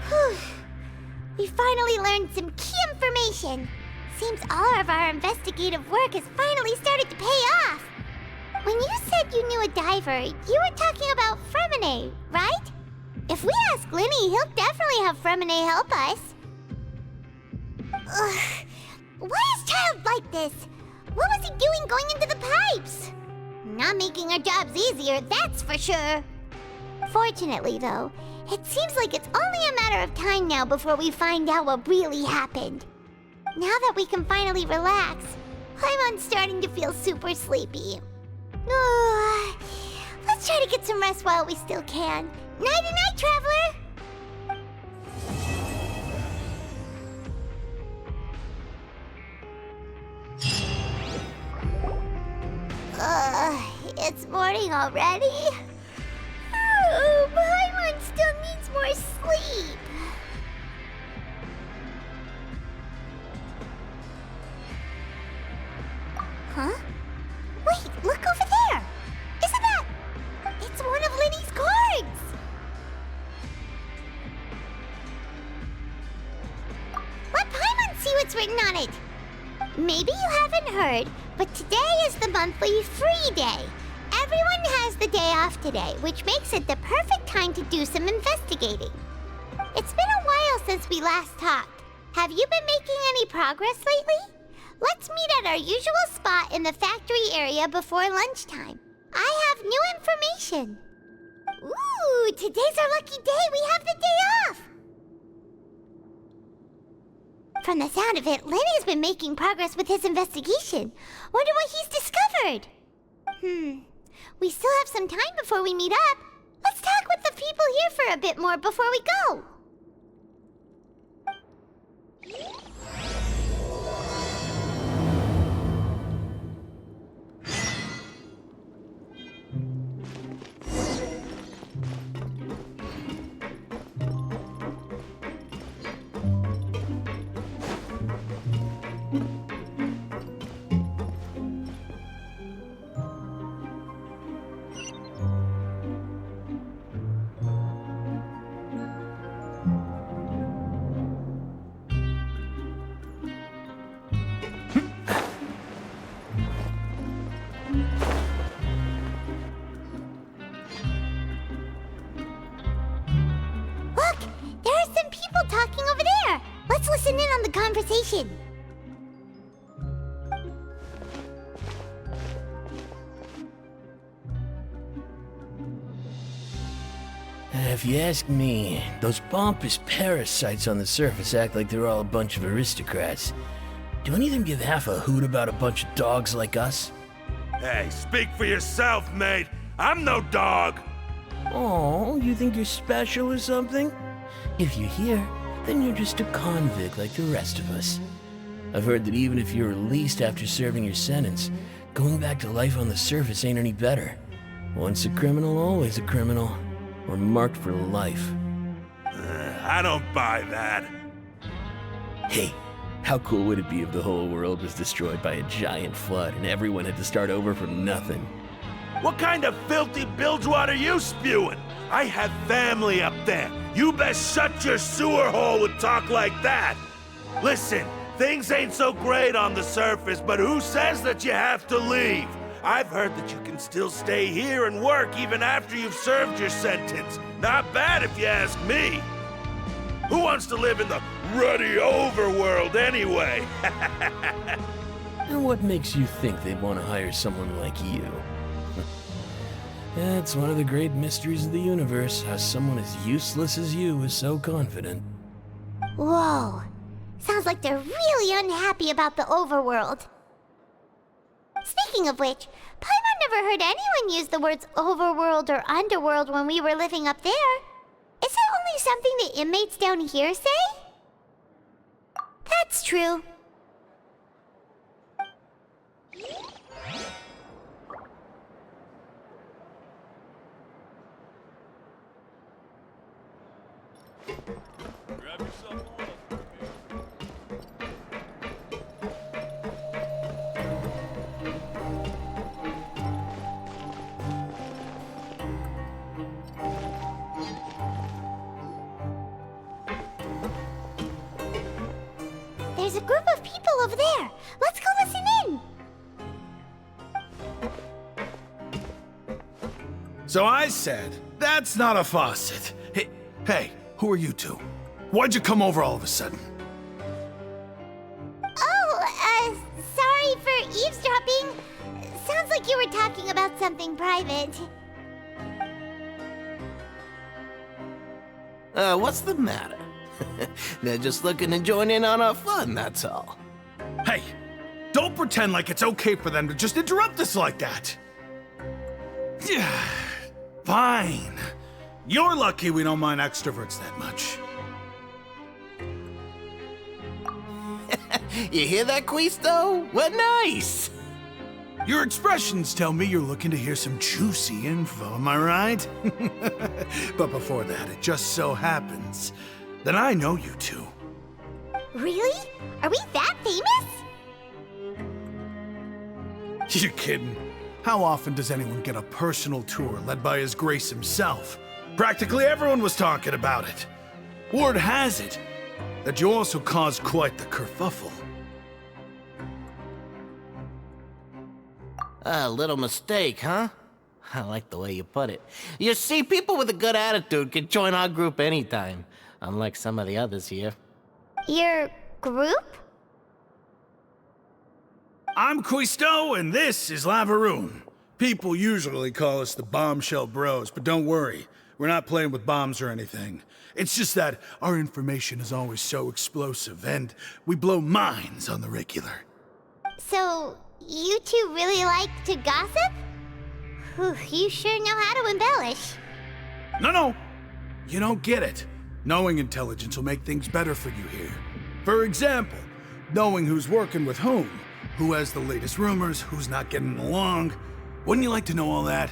Whew. We finally learned some key information. Seems all of our investigative work has finally started to pay off. When you said you knew a diver, you were talking about Fremine, right? If we ask Linny, he'll definitely have Fremine help us. Ugh. Why is Child like this? What was he doing going into the pipes? Not making our jobs easier, that's for sure. Fortunately, though, it seems like it's only a matter of time now before we find out what really happened. Now that we can finally relax, I'm starting to feel super sleepy. Let's try to get some rest while we still can. Nighty-night, Traveler! It's morning already? Oh, Paimon still needs more sleep. Huh? Wait, look over there! Isn't that... It's one of Linny's cards! Let Paimon see what's written on it! Maybe you haven't heard, but today is the monthly free day. Everyone has the day off today, which makes it the perfect time to do some investigating. It's been a while since we last talked. Have you been making any progress lately? Let's meet at our usual spot in the factory area before lunchtime. I have new information. Ooh, today's our lucky day. We have the day off. From the sound of it, Lenny's been making progress with his investigation. Wonder what he's discovered. We still have some time before we meet up. Let's talk with the people here for a bit more before we go. Talking over there. Let's listen in on the conversation. If you ask me, those pompous parasites on the surface act like they're all a bunch of aristocrats. Do any of them give half a hoot about a bunch of dogs like us? Hey, speak for yourself, mate. I'm no dog. Oh, you think you're special or something? If you're here, then you're just a convict like the rest of us. I've heard that even if you're released after serving your sentence, going back to life on the surface ain't any better. Once a criminal, always a criminal. Or marked for life. I don't buy that. Hey, how cool would it be if the whole world was destroyed by a giant flood and everyone had to start over from nothing? What kind of filthy bilgewater are you spewing? I have family up there. You best shut your sewer hole with talk like that. Listen, things ain't so great on the surface, but who says that you have to leave? I've heard that you can still stay here and work even after you've served your sentence. Not bad if you ask me. Who wants to live in the ruddy overworld anyway? And what makes you think they'd want to hire someone like you? It's one of the great mysteries of the universe, how someone as useless as you is so confident. Whoa. Sounds like they're really unhappy about the overworld. Speaking of which, Paimon never heard anyone use the words overworld or underworld when we were living up there. Is it only something the inmates down here say? That's true. There's a group of people over there. Let's go listen in. So I said, that's not a faucet. Hey, who are you two? Why'd you come over all of a sudden? Oh, sorry for eavesdropping. Sounds like you were talking about something private. What's the matter? They're just looking to join in on our fun, that's all. Hey, don't pretend like it's okay for them to just interrupt us like that. Yeah, fine. You're lucky we don't mind extroverts that much. You hear that, Quisto? What nice! Your expressions tell me you're looking to hear some juicy info, am I right? But before that, it just so happens that I know you two. Really? Are we that famous? You're kidding. How often does anyone get a personal tour led by His Grace himself? Practically everyone was talking about it. Word has it that you also caused quite the kerfuffle. A little mistake, huh? I like the way you put it. You see, people with a good attitude can join our group anytime, unlike some of the others here. Your group? I'm Quisto, and this is Lavaroon. People usually call us the Bombshell Bros, but don't worry. We're not playing with bombs or anything. It's just that our information is always so explosive, and we blow minds on the regular. So, you two really like to gossip? Whew, you sure know how to embellish. No. You don't get it. Knowing intelligence will make things better for you here. For example, knowing who's working with whom, who has the latest rumors, who's not getting along. Wouldn't you like to know all that?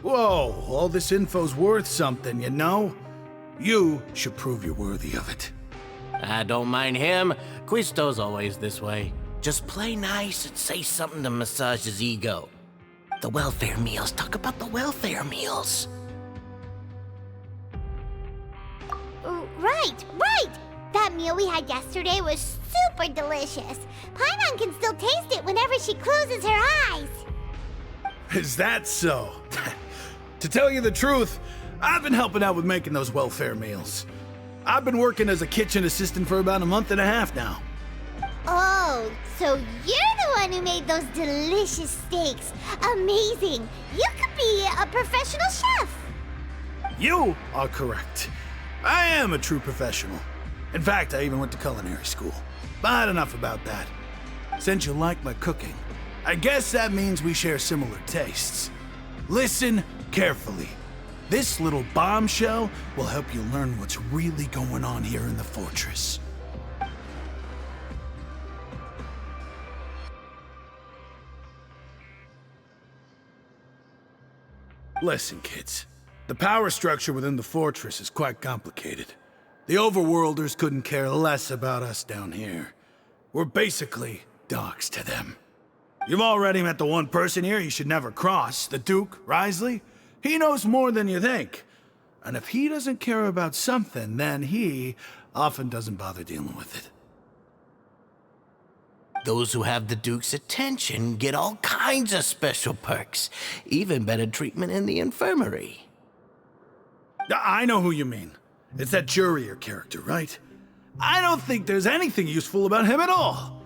Whoa, all this info's worth something, you know? You should prove you're worthy of it. I don't mind him. Quisto's always this way. Just play nice and say something to massage his ego. The welfare meals. Talk about the welfare meals. Right. That meal we had yesterday was super delicious. Paimon can still taste it whenever she closes her eyes. Is that so? To tell you the truth, I've been helping out with making those welfare meals. I've been working as a kitchen assistant for about a month and a half now. Oh, so you're the one who made those delicious steaks. Amazing. You could be a professional chef. You are correct. I am a true professional. In fact, I even went to culinary school. But enough about that. Since you like my cooking, I guess that means we share similar tastes. Listen carefully. This little bombshell will help you learn what's really going on here in the fortress. Listen, kids. The power structure within the fortress is quite complicated. The overworlders couldn't care less about us down here. We're basically dogs to them. You've already met the one person here you should never cross, the Duke, Risley. He knows more than you think. And if he doesn't care about something, then he often doesn't bother dealing with it. Those who have the Duke's attention get all kinds of special perks, even better treatment in the infirmary. I know who you mean. It's that Jurier character, right? I don't think there's anything useful about him at all.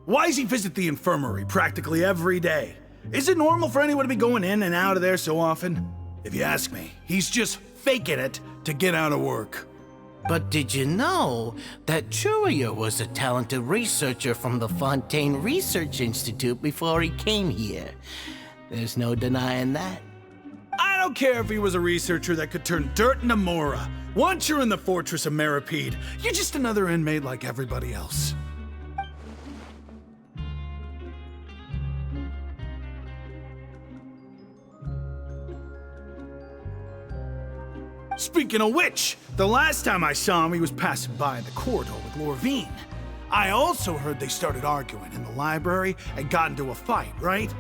Why does he visit the infirmary practically every day? Is it normal for anyone to be going in and out of there so often? If you ask me, he's just faking it to get out of work. But did you know that Churia was a talented researcher from the Fontaine Research Institute before he came here? There's no denying that. I don't care if he was a researcher that could turn dirt into Mora. Once you're in the Fortress of Meripede, you're just another inmate like everybody else. Speaking of which, the last time I saw him, he was passing by the corridor with Lorvine. I also heard they started arguing in the library and got into a fight, right?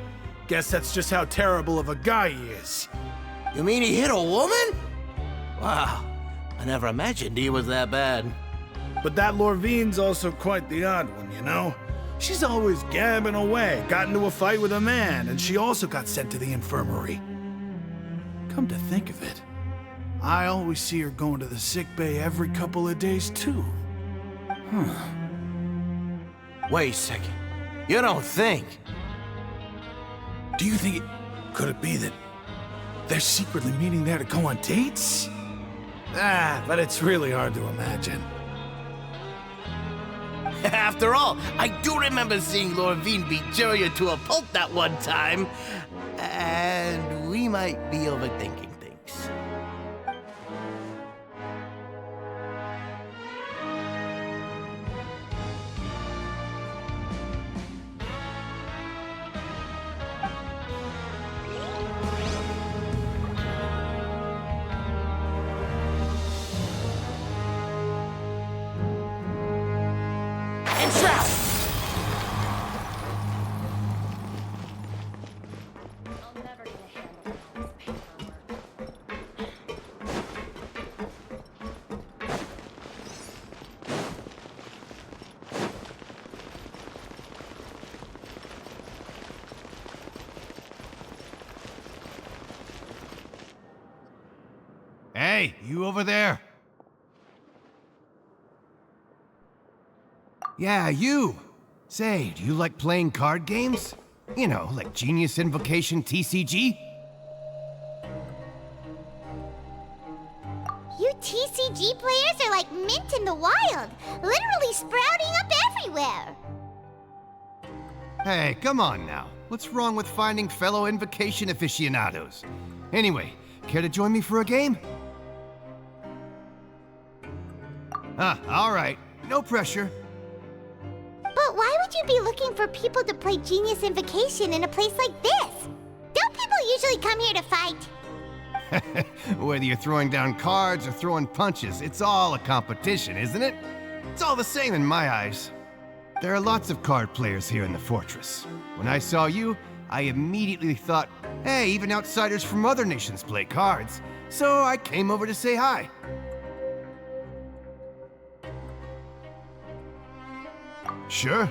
Guess that's just how terrible of a guy he is. You mean he hit a woman? Wow, I never imagined he was that bad. But that Lorvine's also quite the odd one, you know? She's always gabbing away, got into a fight with a man, and she also got sent to the infirmary. Come to think of it, I always see her going to the sick bay every couple of days, too. Wait a second. You don't think? Do you think could it be that they're secretly meeting there to go on dates? But it's really hard to imagine. After all, I do remember seeing Lorvine beat Juria to a pulp that one time. And we might be overthinking things. Hey, you over there? Yeah, you! Say, do you like playing card games? You know, like Genius Invocation TCG? You TCG players are like mint in the wild, literally sprouting up everywhere. Hey, come on now. What's wrong with finding fellow Invocation aficionados? Anyway, care to join me for a game? Alright. No pressure. But why would you be looking for people to play Genius Invocation in a place like this? Don't people usually come here to fight? Whether you're throwing down cards or throwing punches, it's all a competition, isn't it? It's all the same in my eyes. There are lots of card players here in the fortress. When I saw you, I immediately thought, hey, even outsiders from other nations play cards. So I came over to say hi. Sure.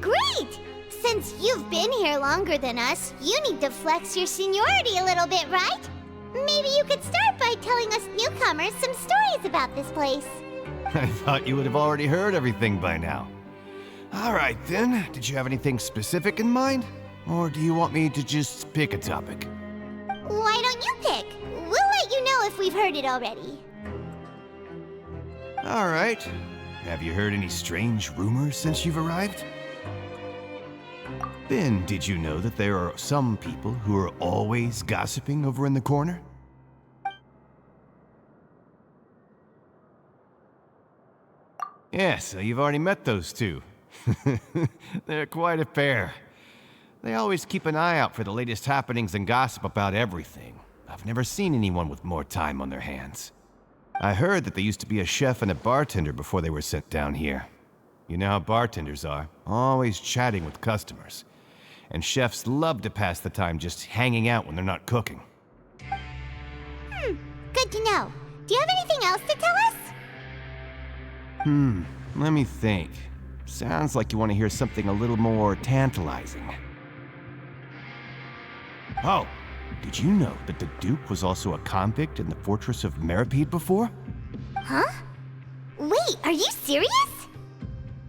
Great! Since you've been here longer than us, you need to flex your seniority a little bit, right? Maybe you could start by telling us newcomers some stories about this place. I thought you would have already heard everything by now. All right then, did you have anything specific in mind? Or do you want me to just pick a topic? Why don't you pick? We'll let you know if we've heard it already. All right. Have you heard any strange rumors since you've arrived? Then, did you know that there are some people who are always gossiping over in the corner? Yeah, so you've already met those two. They're quite a pair. They always keep an eye out for the latest happenings and gossip about everything. I've never seen anyone with more time on their hands. I heard that they used to be a chef and a bartender before they were sent down here. You know how bartenders are, always chatting with customers. And chefs love to pass the time just hanging out when they're not cooking. Good to know. Do you have anything else to tell us? Let me think. Sounds like you want to hear something a little more tantalizing. Oh, did you know that the Duke was also a convict in the Fortress of Meripede before? Huh? Wait, are you serious?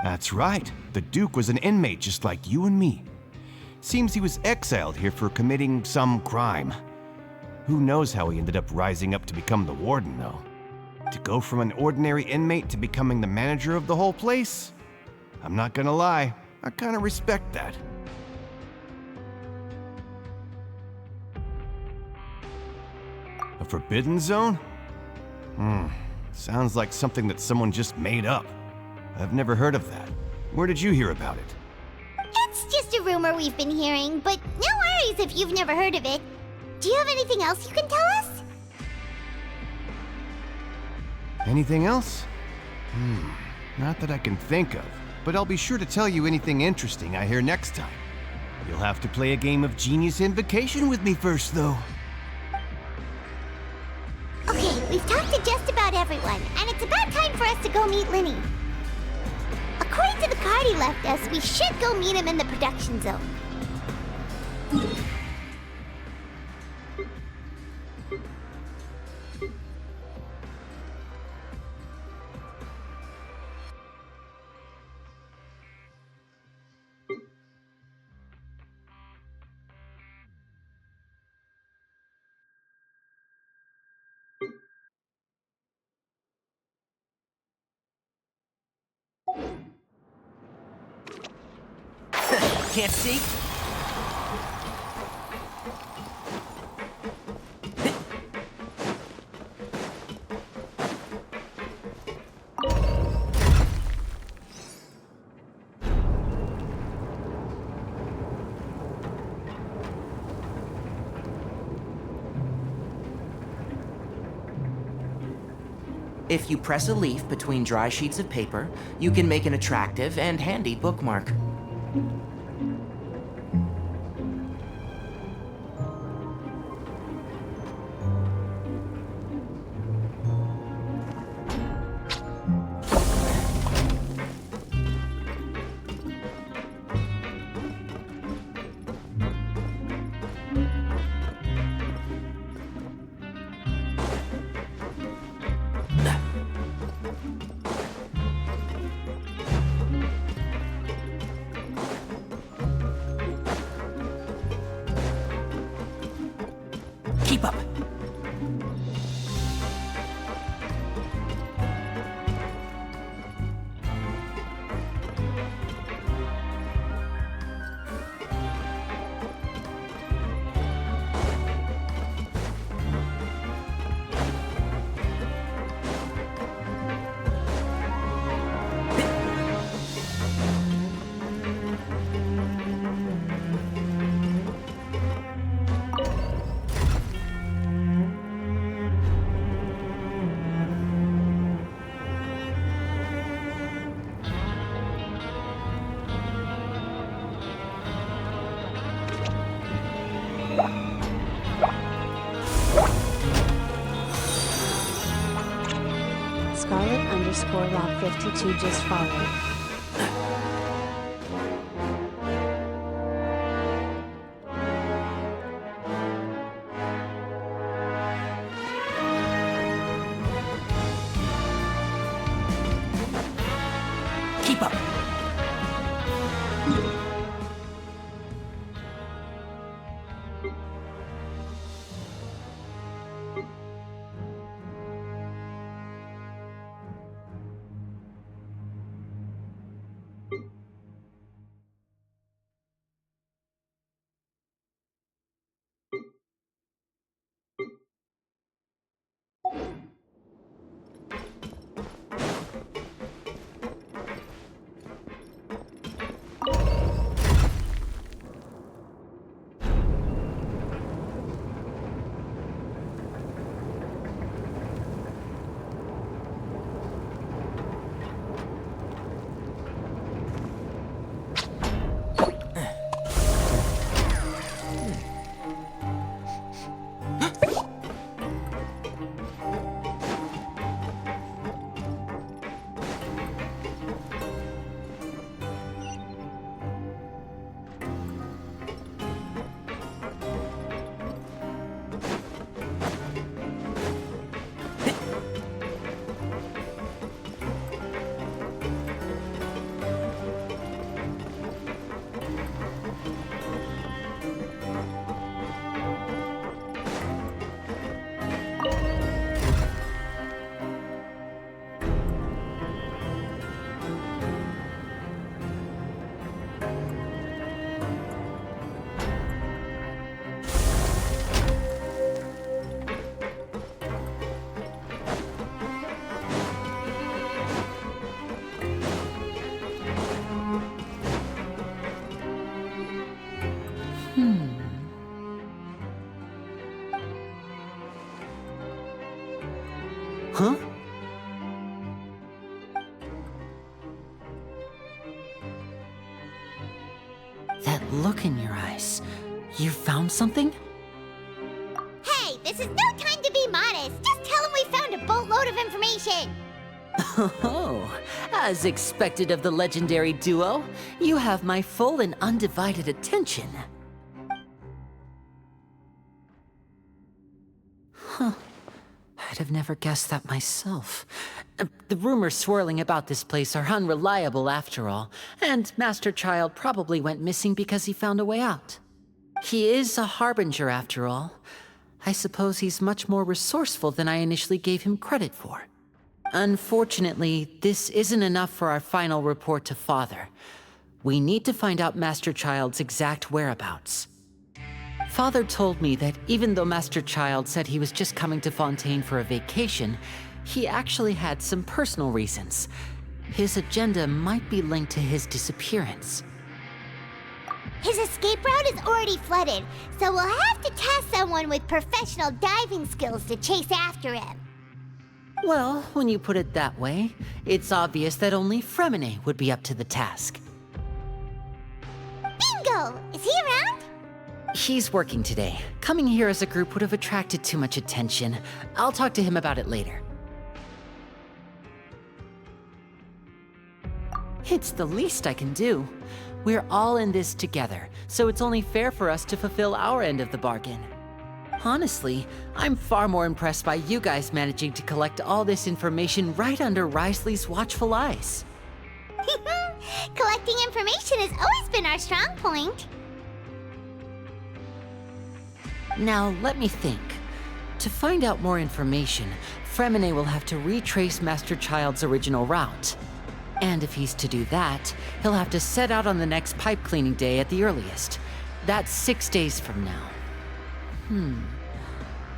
That's right. The Duke was an inmate just like you and me. Seems he was exiled here for committing some crime. Who knows how he ended up rising up to become the warden, though. To go from an ordinary inmate to becoming the manager of the whole place? I'm not gonna lie, I kinda respect that. A forbidden zone? Sounds like something that someone just made up. I've never heard of that. Where did you hear about it? It's just a rumor we've been hearing, but no worries if you've never heard of it. Do you have anything else you can tell us? Anything else? Not that I can think of, but I'll be sure to tell you anything interesting I hear next time. You'll have to play a game of Genius Invocation with me first, though. Okay, we've talked to just about everyone, and it's about time for us to go meet Linny. According to the card he left us, we should go meet him in the production zone. Can't see? If you press a leaf between dry sheets of paper, you can make an attractive and handy bookmark. Keep up. Scarlet_Rock52 just followed. Keep up. look in your eyes. You found something? Hey, this is no time to be modest. Just tell him we found a boatload of information. Oh, as expected of the legendary duo, you have my full and undivided attention. Huh. I'd have never guessed that myself. The rumors swirling about this place are unreliable after all, and Master Child probably went missing because he found a way out. He is a harbinger after all. I suppose he's much more resourceful than I initially gave him credit for. Unfortunately, this isn't enough for our final report to Father. We need to find out Master Child's exact whereabouts. Father told me that even though Master Child said he was just coming to Fontaine for a vacation, he actually had some personal reasons. His agenda might be linked to his disappearance. His escape route is already flooded, so we'll have to task someone with professional diving skills to chase after him. Well, when you put it that way, it's obvious that only Fremine would be up to the task. Bingo! Is he around? He's working today. Coming here as a group would have attracted too much attention. I'll talk to him about it later. It's the least I can do. We're all in this together, so it's only fair for us to fulfill our end of the bargain. Honestly, I'm far more impressed by you guys managing to collect all this information right under Risley's watchful eyes. Collecting information has always been our strong point. Now, let me think. To find out more information, Fremine will have to retrace Master Child's original route. And if he's to do that, he'll have to set out on the next pipe cleaning day at the earliest. That's 6 days from now.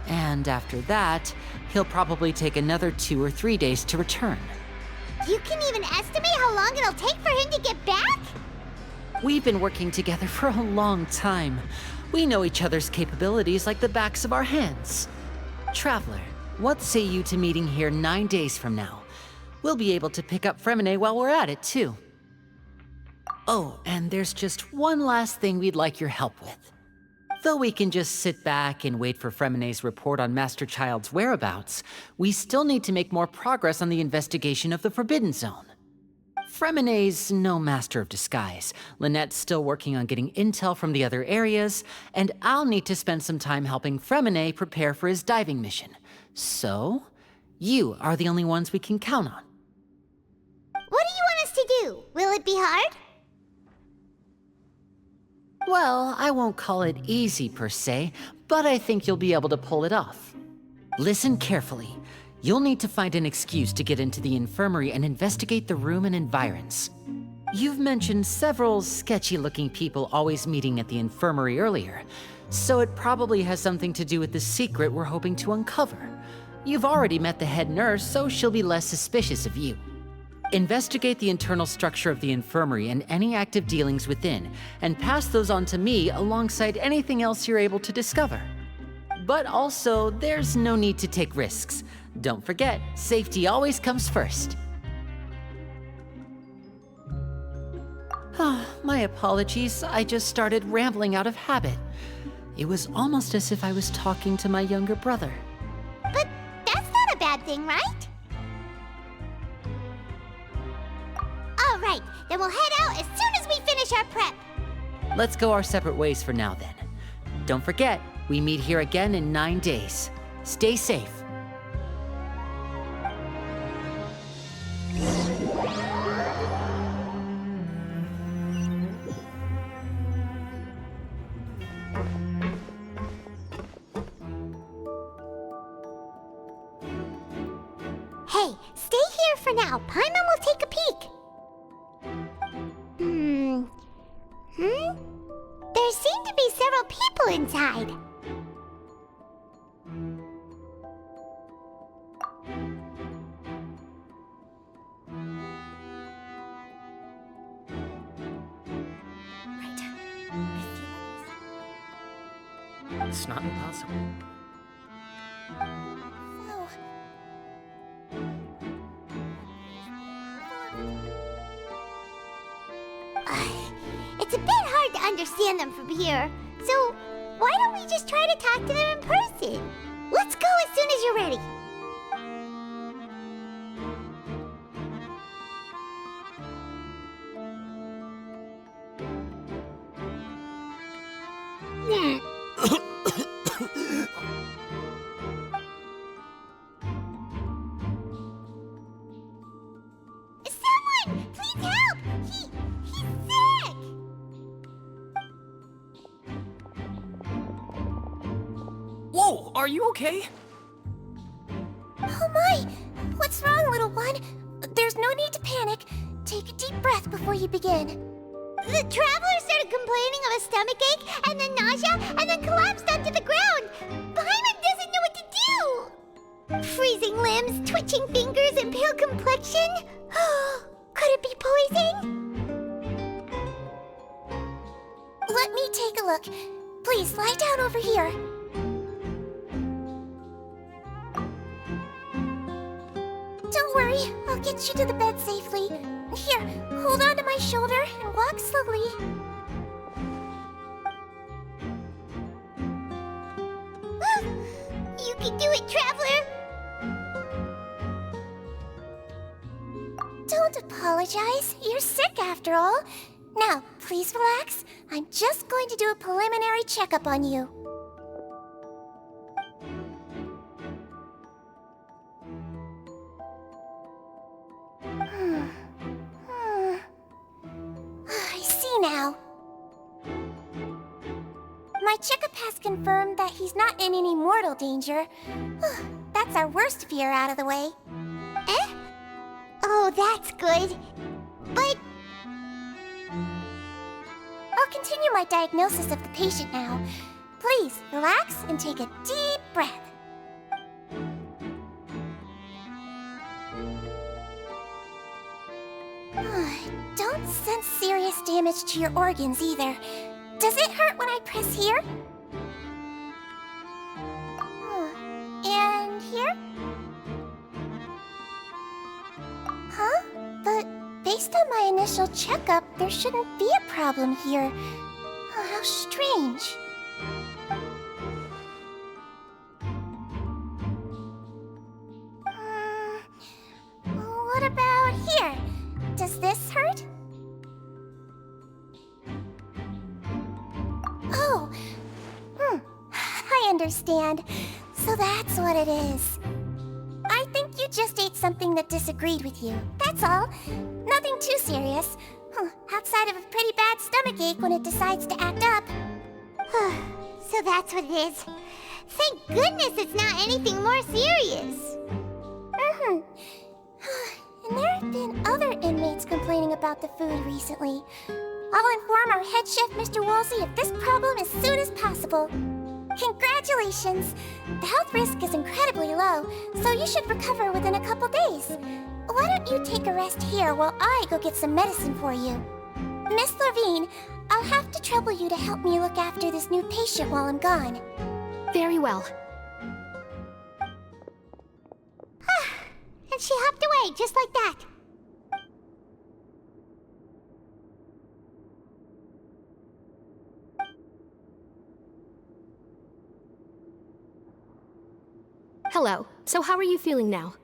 And after that, he'll probably take another 2 or 3 days to return. You can even estimate how long it'll take for him to get back? We've been working together for a long time. We know each other's capabilities like the backs of our hands. Traveler, what say you to meeting here 9 days from now? We'll be able to pick up Fremine while we're at it, too. Oh, and there's just one last thing we'd like your help with. Though we can just sit back and wait for Fremine's report on Master Child's whereabouts, we still need to make more progress on the investigation of the Forbidden Zone. Fremine's no master of disguise. Lynette's still working on getting intel from the other areas, and I'll need to spend some time helping Fremine prepare for his diving mission. So, you are the only ones we can count on. What do you want us to do? Will it be hard? Well, I won't call it easy per se, but I think you'll be able to pull it off. Listen carefully. You'll need to find an excuse to get into the infirmary and investigate the room and environs. You've mentioned several sketchy-looking people always meeting at the infirmary earlier, so it probably has something to do with the secret we're hoping to uncover. You've already met the head nurse, so she'll be less suspicious of you. Investigate the internal structure of the infirmary and any active dealings within, and pass those on to me alongside anything else you're able to discover. But also, there's no need to take risks. Don't forget, safety always comes first. My apologies, I just started rambling out of habit. It was almost as if I was talking to my younger brother. But that's not a bad thing, right? All right, then we'll head out as soon as we finish our prep. Let's go our separate ways for now then. Don't forget, we meet here again in 9 days. Stay safe. Hey, stay here for now. Paimon will take a peek. There seem to be several people inside. It's not impossible. It's a bit hard to understand them from here. So, why don't we just try to talk to them in person? Let's go as soon as you're ready. Someone! Please help! He's sick! Whoa, are you okay? Oh my! What's wrong, little one? There's no need to panic. Take a deep breath before you begin. The traveler started complaining of a stomachache, and then nausea, and then collapsed onto the ground. Paimon doesn't know what to do! Freezing limbs, twitching fingers, and pale complexion? Could it be poison? Let me take a look. Please, lie down over here. Don't worry, I'll get you to the bed safely. Here, hold on to my shoulder and walk slowly. You can do it, traveler! Don't apologize. You're sick after all. Now, please relax. I'm just going to do a preliminary checkup on you. I see now. My checkup has confirmed that he's not in any mortal danger. That's our worst fear out of the way. Eh? Oh, that's good. But... I'll continue my diagnosis of the patient now. Please, relax and take a deep breath. Don't sense serious damage to your organs either. Does it hurt when I press here? And here? Huh? But based on my initial checkup, there shouldn't be a problem here. Oh, how strange. What about here? Does this hurt? Oh, I understand. So that's what it is. I think you just ate something that disagreed with you. That's all. Nothing too serious. Outside of a pretty bad stomachache when it decides to act up. So that's what it is. Thank goodness it's not anything more serious. And there have been other inmates complaining about the food recently. I'll inform our head chef, Mr. Woolsey, of this problem as soon as possible. Congratulations! The health risk is incredibly low, so you should recover within a couple days. Why don't you take a rest here while I go get some medicine for you? Miss Lorvine, I'll have to trouble you to help me look after this new patient while I'm gone. Very well. And she hopped away, just like that. Hello. So how are you feeling now?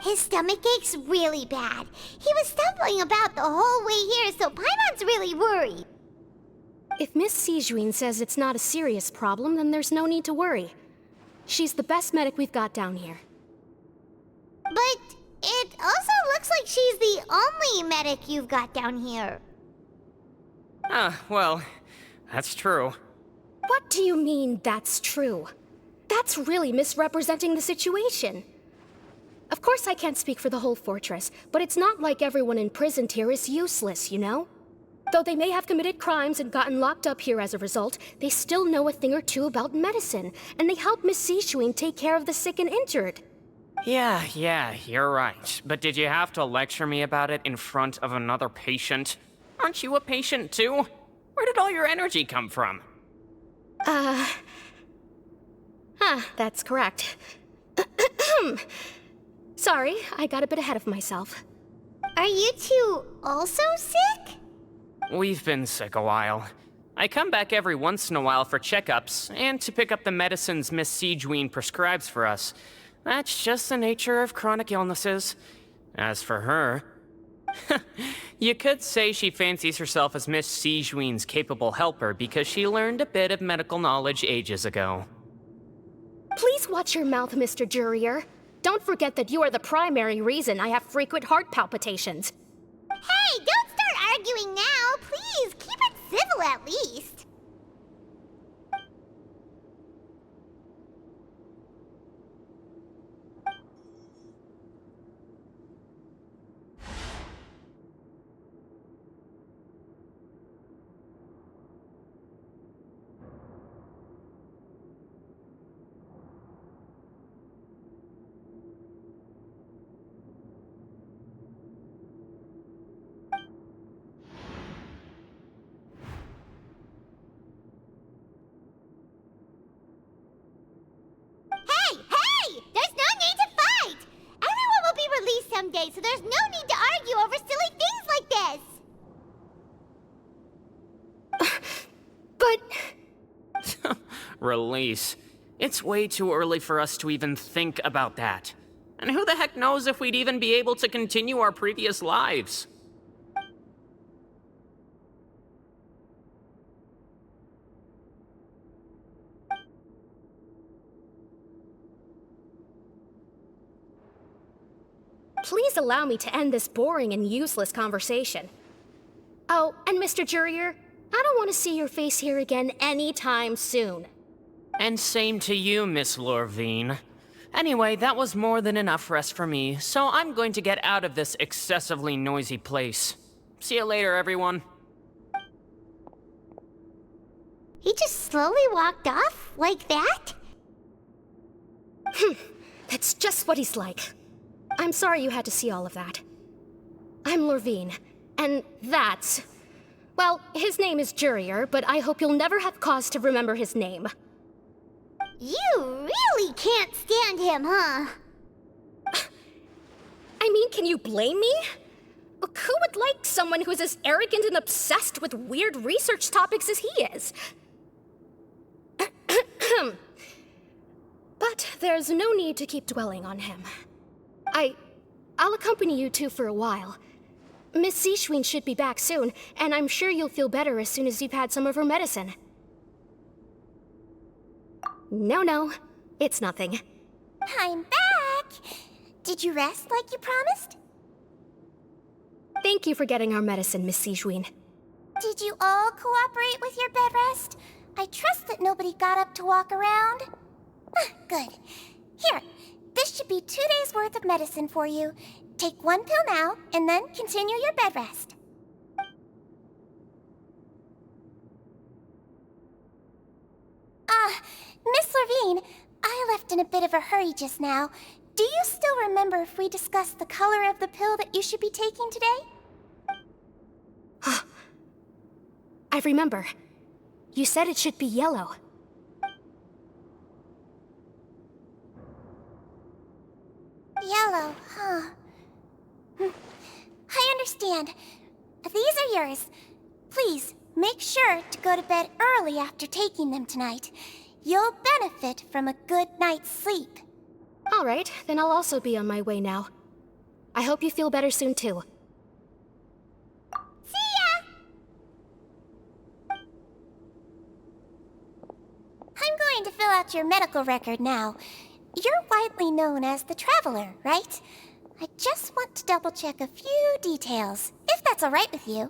His stomach ache's really bad. He was stumbling about the whole way here, so Paimon's really worried. If Miss Sijuin says it's not a serious problem, then there's no need to worry. She's the best medic we've got down here. But it also looks like she's the only medic you've got down here. Well, that's true. What do you mean, that's true? That's really misrepresenting the situation. Of course I can't speak for the whole fortress, but it's not like everyone imprisoned here is useless, you know? Though they may have committed crimes and gotten locked up here as a result, they still know a thing or two about medicine, and they help Miss Sijuin take care of the sick and injured. Yeah, you're right. But did you have to lecture me about it in front of another patient? Aren't you a patient too? Where did all your energy come from? That's correct. Sorry, I got a bit ahead of myself. Are you two also sick? We've been sick a while. I come back every once in a while for checkups, and to pick up the medicines Miss Siegewien prescribes for us. That's just the nature of chronic illnesses. As for her... you could say she fancies herself as Miss Siegewien's capable helper because she learned a bit of medical knowledge ages ago. Please watch your mouth, Mr. Jurier. Don't forget that you are the primary reason I have frequent heart palpitations. Hey, don't start arguing now! Please, keep it civil at least. Someday, so there's no need to argue over silly things like this. But... Release. It's way too early for us to even think about that. And who the heck knows if we'd even be able to continue our previous lives? Please allow me to end this boring and useless conversation. Oh, and Mr. Jurier, I don't want to see your face here again anytime soon. And same to you, Miss Lorvine. Anyway, that was more than enough rest for me, so I'm going to get out of this excessively noisy place. See you later, everyone. He just slowly walked off like that? That's just what he's like. I'm sorry you had to see all of that. I'm Lorvine, and that's... Well, his name is Jurier, but I hope you'll never have cause to remember his name. You really can't stand him, huh? I mean, can you blame me? Who would like someone who's as arrogant and obsessed with weird research topics as he is? But there's no need to keep dwelling on him. I'll accompany you two for a while. Miss Siegewien should be back soon, and I'm sure you'll feel better as soon as you've had some of her medicine. No, it's nothing. I'm back! Did you rest like you promised? Thank you for getting our medicine, Miss Siegewien. Did you all cooperate with your bed rest? I trust that nobody got up to walk around. Good. Here, this should be 2 days' worth of medicine for you. Take 1 pill now, and then continue your bed rest. Miss Lorvine, I left in a bit of a hurry just now. Do you still remember if we discussed the color of the pill that you should be taking today? I remember. You said it should be yellow. Yellow, huh? I understand. These are yours. Please, make sure to go to bed early after taking them tonight. You'll benefit from a good night's sleep. All right, then I'll also be on my way now. I hope you feel better soon, too. See ya! I'm going to fill out your medical record now. You're widely known as the Traveler, right? I just want to double-check a few details, if that's all right with you.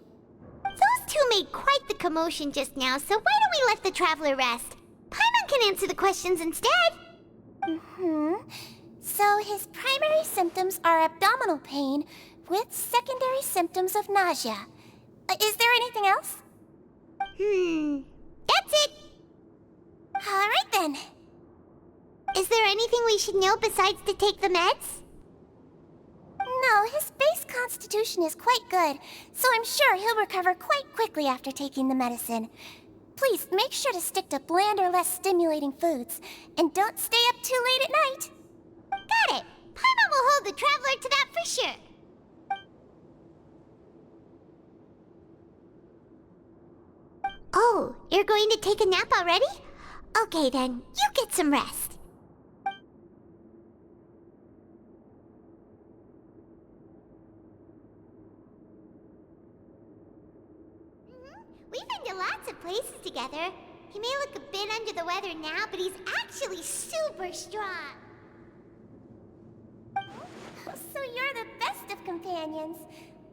Those two made quite the commotion just now, so why don't we let the Traveler rest? Paimon can answer the questions instead. So his primary symptoms are abdominal pain with secondary symptoms of nausea. Is there anything else? That's it. All right then. Is there anything we should know besides to take the meds? No, his base constitution is quite good, so I'm sure he'll recover quite quickly after taking the medicine. Please make sure to stick to bland or less stimulating foods. And don't stay up too late at night. Got it. Paimon will hold the traveler to that for sure. Oh, you're going to take a nap already? Okay then, you get some rest. We've been to lots of places together. He may look a bit under the weather now, but he's actually super strong. So you're the best of companions.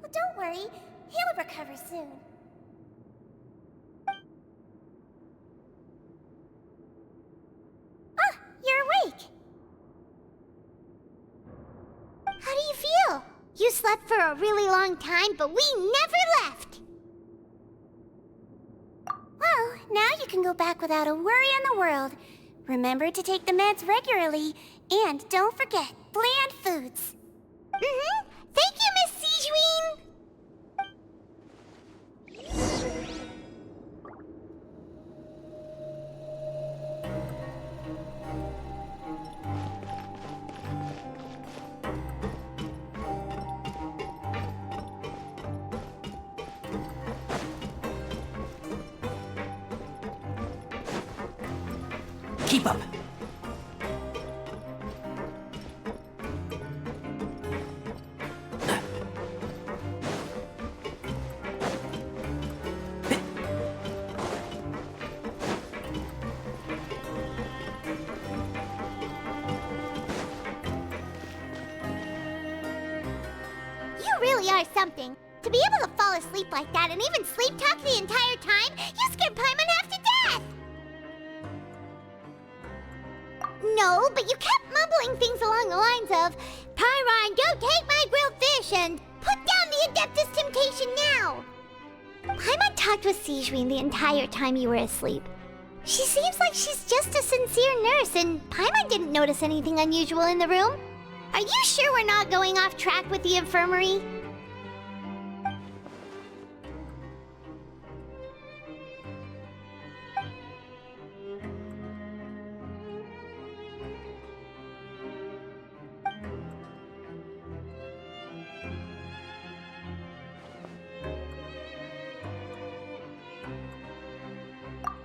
Well, don't worry. He'll recover soon. Ah, you're awake. How do you feel? You slept for a really long time, but we never left. Well, now you can go back without a worry in the world. Remember to take the meds regularly, and don't forget, bland foods. Thank you, Miss Sijuin! Keep up. You really are something. To be able to fall asleep like that and even sleep talk the entire time, you scared Paimon half to death! No, but you kept mumbling things along the lines of, Pyron, don't take my grilled fish, and put down the Adeptus Temptation now! Paimon talked with Sijuin the entire time you were asleep. She seems like she's just a sincere nurse, and Paimon didn't notice anything unusual in the room. Are you sure we're not going off track with the infirmary?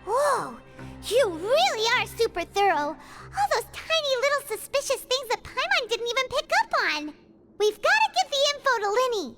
Whoa! You really are super thorough! All those tiny little suspicious things that Paimon didn't even pick up on! We've gotta give the info to Linny!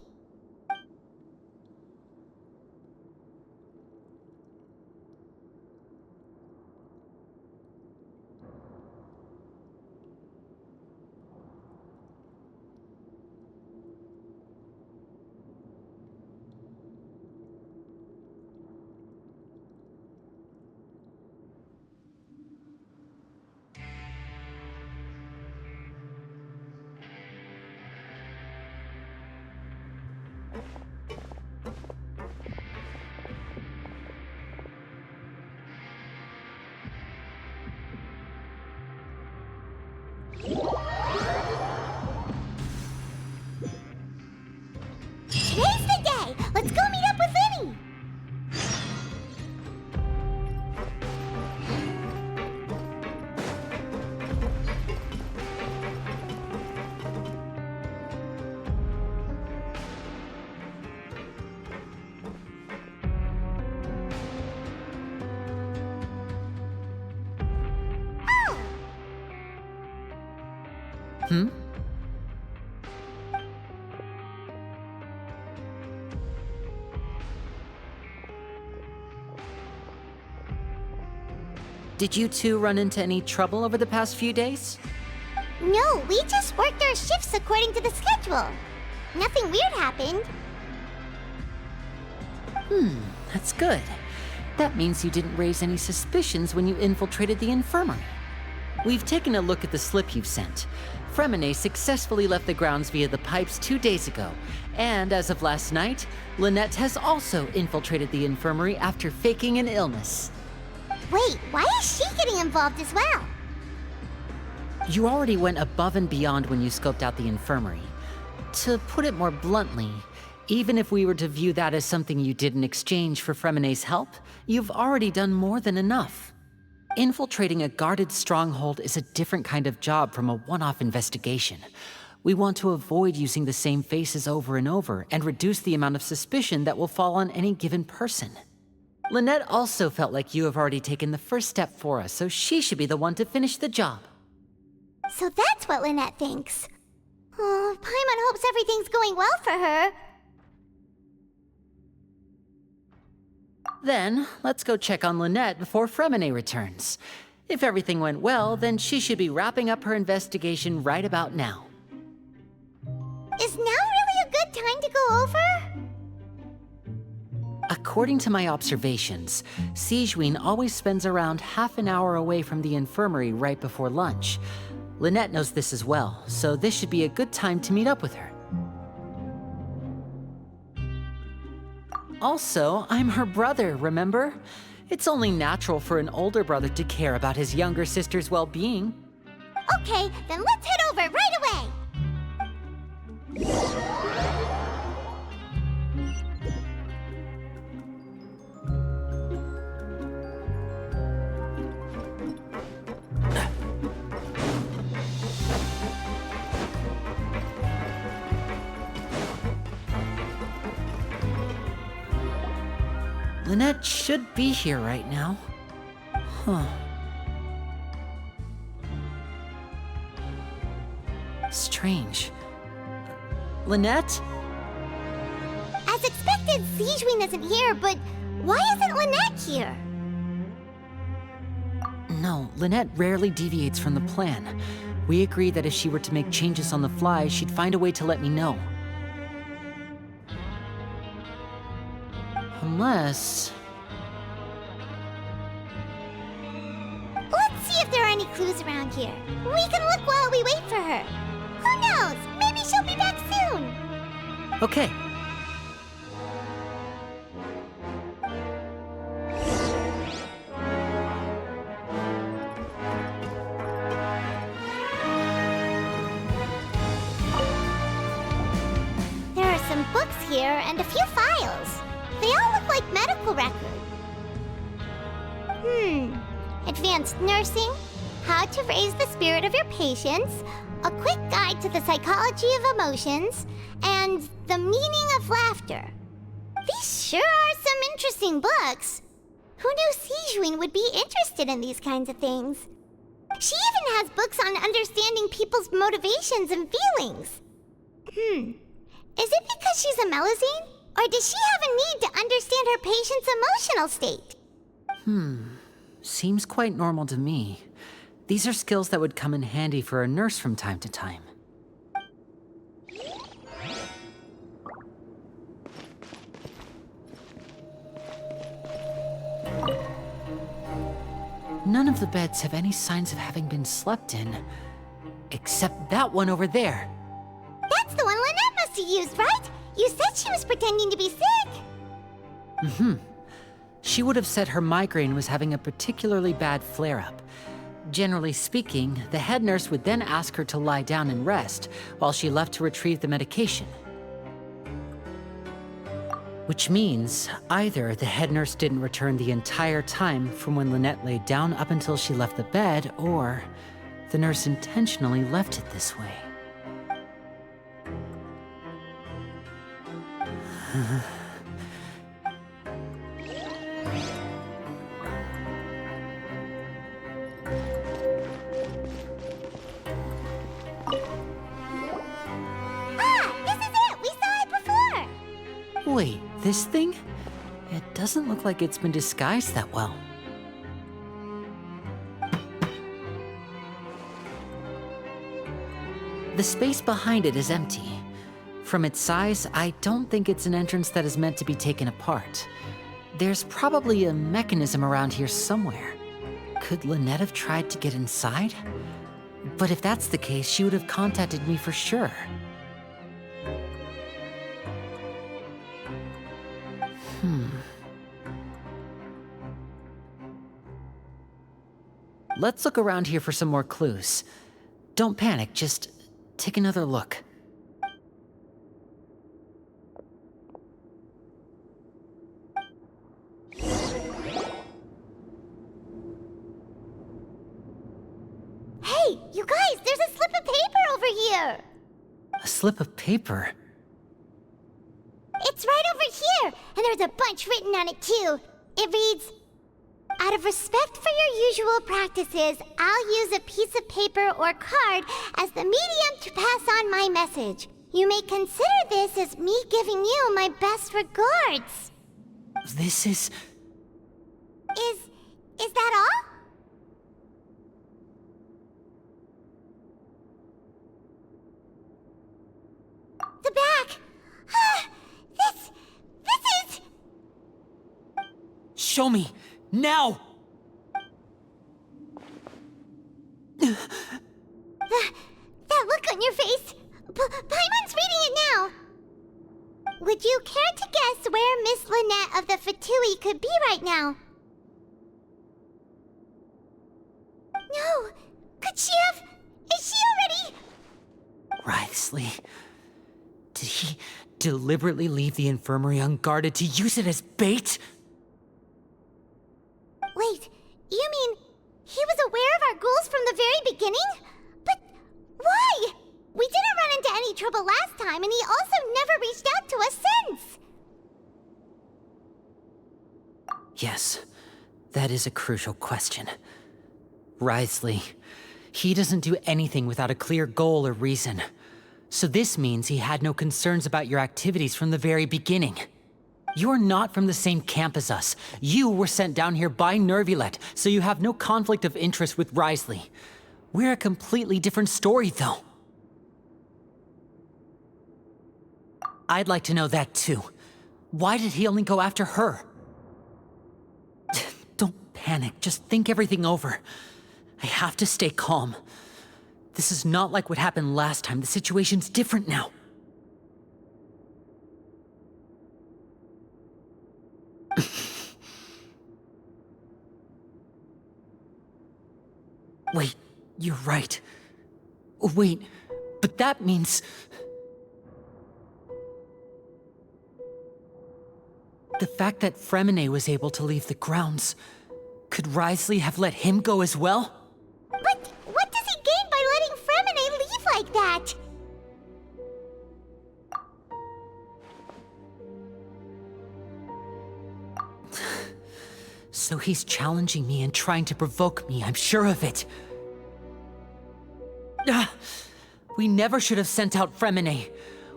Today's the day! Let's go meet up with Linny! Hmm? Did you two run into any trouble over the past few days? No, we just worked our shifts according to the schedule. Nothing weird happened. That's good. That means you didn't raise any suspicions when you infiltrated the infirmary. We've taken a look at the slip you've sent. Fremine successfully left the grounds via the pipes 2 days ago, and as of last night, Lynette has also infiltrated the infirmary after faking an illness. Wait, why is she getting involved as well? You already went above and beyond when you scoped out the infirmary. To put it more bluntly, Even if we were to view that as something you did in exchange for Fremenne's help, you've already done more than enough. Infiltrating a guarded stronghold is a different kind of job from a one-off investigation. We want to avoid using the same faces over and over and reduce the amount of suspicion that will fall on any given person. Lynette also felt like you have already taken the first step for us, so she should be the one to finish the job. So that's what Lynette thinks. Oh, Paimon hopes everything's going well for her. Then, let's go check on Lynette before Fremene returns. If everything went well, then she should be wrapping up her investigation right about now. Is now really a good time to go over? According to my observations, Sigewinne always spends around half an hour away from the infirmary right before lunch. Lynette knows this as well, so this should be a good time to meet up with her. Also, I'm her brother, remember? It's only natural for an older brother to care about his younger sister's well-being. Okay, then let's head over right away! Lynette should be here right now. Huh. Strange. Lynette? As expected, Sigewinne isn't here, but why isn't Lynette here? No, Lynette rarely deviates from the plan. We agreed that if she were to make changes on the fly, she'd find a way to let me know. Unless... Let's see if there are any clues around here. We can look while we wait for her. Who knows? Maybe she'll be back soon. Okay. There are some books here and a few files. They all look like medical records. Advanced nursing, how to raise the spirit of your patients, a quick guide to the psychology of emotions, and the meaning of laughter. These sure are some interesting books. Who knew Sigewinne would be interested in these kinds of things? She even has books on understanding people's motivations and feelings. Is it because she's a Melusine? Or does she have a need to understand her patient's emotional state? Seems quite normal to me. These are skills that would come in handy for a nurse from time to time. None of the beds have any signs of having been slept in, except that one over there. That's the one Lynette must have used, right? You said she was pretending to be sick. She would have said her migraine was having a particularly bad flare-up. Generally speaking, the head nurse would then ask her to lie down and rest, while she left to retrieve the medication. Which means, either the head nurse didn't return the entire time from when Lynette laid down up until she left the bed, or the nurse intentionally left it this way. This is it! We saw it before! Wait, this thing? It doesn't look like it's been disguised that well. The space behind it is empty. From its size, I don't think it's an entrance that is meant to be taken apart. There's probably a mechanism around here somewhere. Could Lynette have tried to get inside? But if that's the case, she would have contacted me for sure. Let's look around here for some more clues. Don't panic, just take another look. You guys, there's a slip of paper over here! A slip of paper? It's right over here, and there's a bunch written on it too. It reads, "Out of respect for your usual practices, I'll use a piece of paper or card as the medium to pass on my message. You may consider this as me giving you my best regards." This is... Is that all? The back! This is... Show me! Now! That look on your face! Paimon's reading it now! Would you care to guess where Miss Lynette of the Fatui could be right now? No! Could she have... Is she already... Wriothesley. Did he deliberately leave the infirmary unguarded to use it as bait? Wait, you mean he was aware of our goals from the very beginning? But why? We didn't run into any trouble last time, and he also never reached out to us since! Yes, that is a crucial question. Wriothesley, he doesn't do anything without a clear goal or reason. So this means he had no concerns about your activities from the very beginning. You're not from the same camp as us. You were sent down here by Nervulet, so you have no conflict of interest with Wriothesley. We're a completely different story, though. I'd like to know that, too. Why did he only go after her? Don't panic, just think everything over. I have to stay calm. This is not like what happened last time. The situation's different now. Wait, you're right. Wait, but that means... The fact that Fremine was able to leave the grounds, could Wriothesley have let him go as well? But what does he gain by letting Fremine leave like that? So he's challenging me and trying to provoke me, I'm sure of it. We never should have sent out Fremine.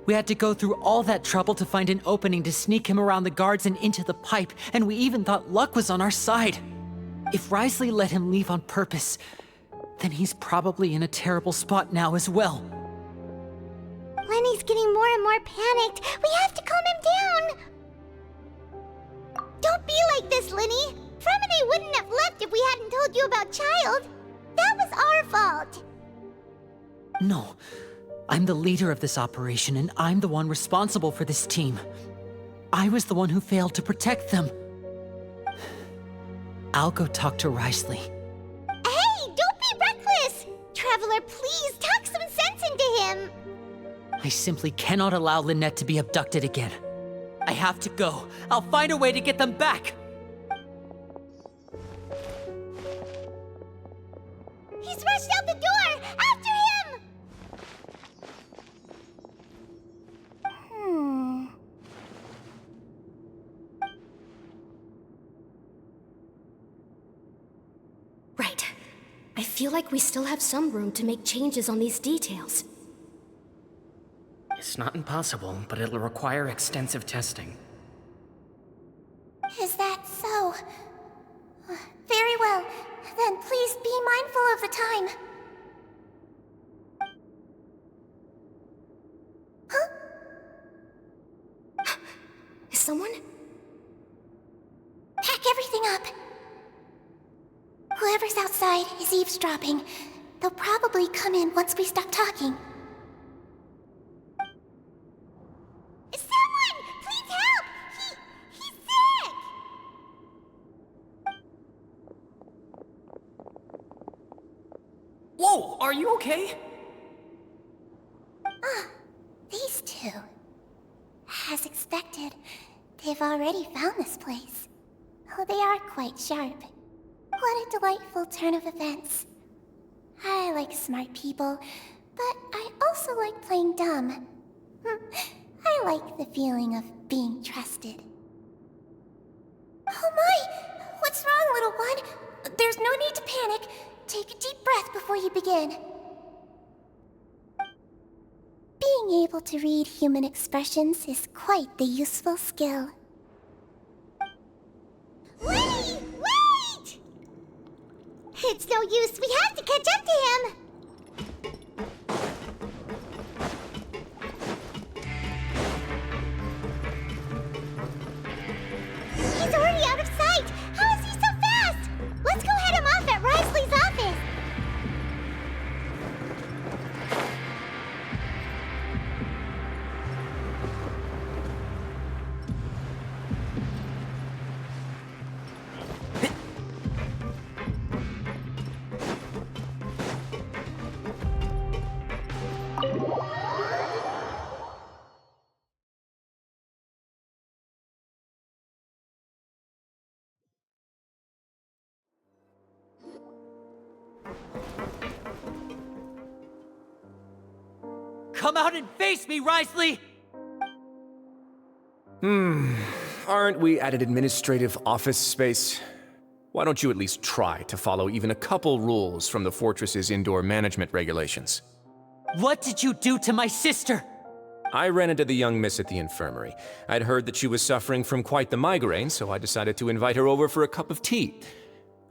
We had to go through all that trouble to find an opening to sneak him around the guards and into the pipe, and we even thought luck was on our side. If Wriothesley let him leave on purpose, then he's probably in a terrible spot now as well. Lenny's getting more and more panicked. We have to calm him down. Don't be like this, Lenny. Fremine wouldn't have left if we hadn't told you about Child. That was our fault. No. I'm the leader of this operation, and I'm the one responsible for this team. I was the one who failed to protect them. I'll go talk to Wriothesley. Hey, don't be reckless! Traveler, please, talk some sense into him! I simply cannot allow Lynette to be abducted again. I have to go. I'll find a way to get them back! He's rushed out the door! After him! Right. I feel like we still have some room to make changes on these details. It's not impossible, but it'll require extensive testing. Is that so? Very well. Then please be mindful of the time. Huh? Is someone? Pack everything up. Whoever's outside is eavesdropping. They'll probably come in once we stop talking. Someone! Please help! He's sick! Whoa, are you okay? These two. As expected, they've already found this place. Oh, they are quite sharp. What a delightful turn of events. I like smart people, but I also like playing dumb. I like the feeling of being trusted. Oh my! What's wrong, little one? There's no need to panic. Take a deep breath before you begin. Being able to read human expressions is quite the useful skill. Wait! Wait! It's no use. We have to catch up to him. He's already out of sight. How is he so fast? Let's go head him off at Risley's office. Come out and face me, Risley! Aren't we at an administrative office space? Why don't you at least try to follow even a couple rules from the fortress's indoor management regulations? What did you do to my sister? I ran into the young miss at the infirmary. I'd heard that she was suffering from quite the migraine, so I decided to invite her over for a cup of tea.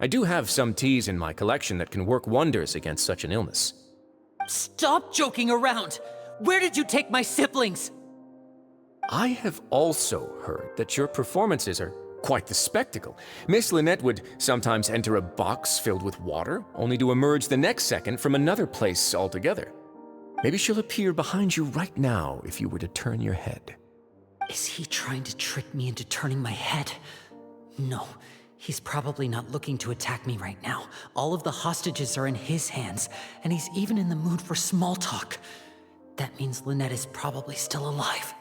I do have some teas in my collection that can work wonders against such an illness. Stop joking around! Where did you take my siblings? I have also heard that your performances are quite the spectacle. Miss Lynette would sometimes enter a box filled with water, only to emerge the next second from another place altogether. Maybe she'll appear behind you right now if you were to turn your head. Is he trying to trick me into turning my head? No, he's probably not looking to attack me right now. All of the hostages are in his hands, and he's even in the mood for small talk. That means Lynette is probably still alive.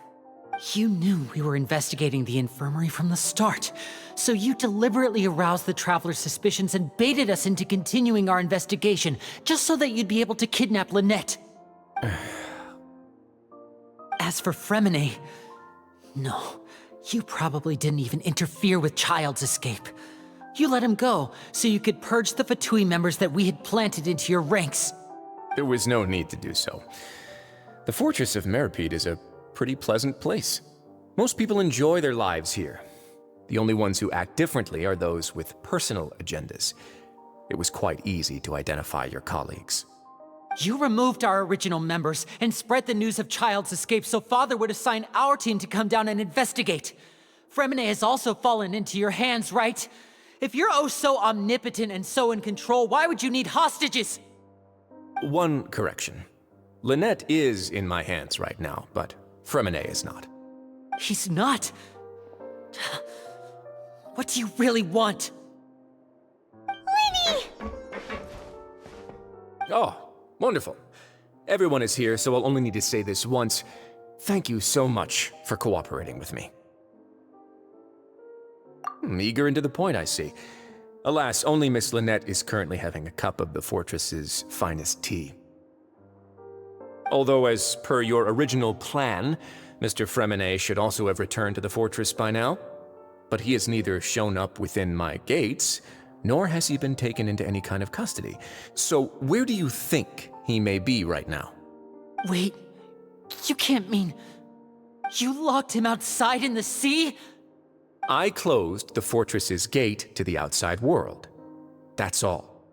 You knew we were investigating the infirmary from the start, so you deliberately aroused the Traveler's suspicions and baited us into continuing our investigation, just so that you'd be able to kidnap Lynette. As for Fremine, no, you probably didn't even interfere with Child's escape. You let him go, so you could purge the Fatui members that we had planted into your ranks. There was no need to do so. The Fortress of Meripede is a pretty pleasant place. Most people enjoy their lives here. The only ones who act differently are those with personal agendas. It was quite easy to identify your colleagues. You removed our original members and spread the news of Child's escape so Father would assign our team to come down and investigate. Fremine has also fallen into your hands, right? If you're oh so omnipotent and so in control, why would you need hostages? One correction. Lynette is in my hands right now, but Fremine is not. He's not? What do you really want? Winnie! Oh, wonderful. Everyone is here, so I'll only need to say this once. Thank you so much for cooperating with me. Eager and to the point, I see. Alas, only Miss Lynette is currently having a cup of the fortress's finest tea. Although, as per your original plan, Mr. Fremine should also have returned to the fortress by now. But he has neither shown up within my gates, nor has he been taken into any kind of custody. So where do you think he may be right now? Wait, you can't mean... You locked him outside in the sea? I closed the fortress's gate to the outside world. That's all.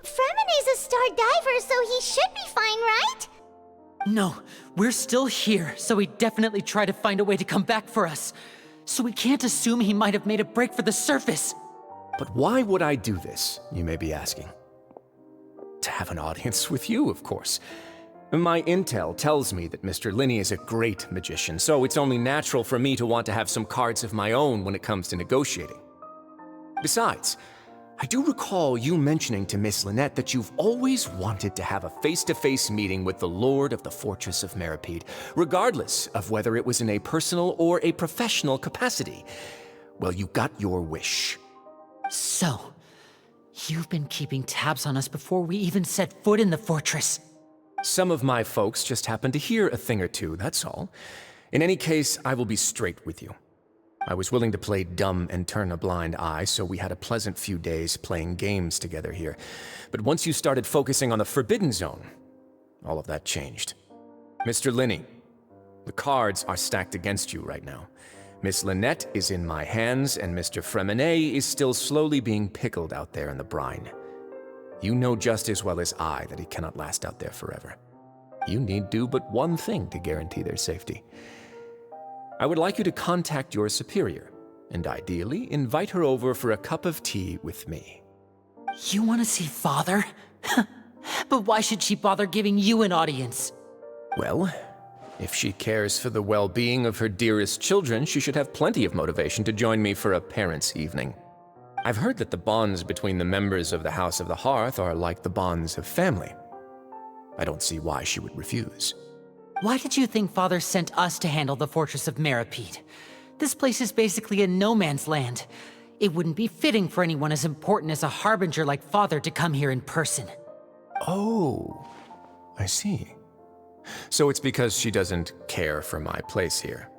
Fremine's a star diver, so he should be fine, right? No, we're still here, so he definitely tried to find a way to come back for us. So we can't assume he might have made a break for the surface. But why would I do this, you may be asking? To have an audience with you, of course. My intel tells me that Mr. Linney is a great magician, so it's only natural for me to want to have some cards of my own when it comes to negotiating. Besides, I do recall you mentioning to Miss Lynette that you've always wanted to have a face-to-face meeting with the Lord of the Fortress of Meripede, regardless of whether it was in a personal or a professional capacity. Well, you got your wish. So, You've been keeping tabs on us before we even set foot in the fortress. Some of my folks just happened to hear a thing or two, that's all. In any case, I will be straight with you. I was willing to play dumb and turn a blind eye, so we had a pleasant few days playing games together here. But once you started focusing on the Forbidden Zone, all of that changed. Mr. Linney, the cards are stacked against you right now. Miss Lynette is in my hands, and Mr. Fremenet is still slowly being pickled out there in the brine. You know just as well as I that he cannot last out there forever. You need do but one thing to guarantee their safety. I would like you to contact your superior, and ideally invite her over for a cup of tea with me. You want to see Father? But why should she bother giving you an audience? Well, if she cares for the well-being of her dearest children, she should have plenty of motivation to join me for a parents' evening. I've heard that the bonds between the members of the House of the Hearth are like the bonds of family. I don't see why she would refuse. Why did you think Father sent us to handle the Fortress of Meripede? This place is basically a no-man's land. It wouldn't be fitting for anyone as important as a harbinger like Father to come here in person. Oh, I see. So it's because she doesn't care for my place here.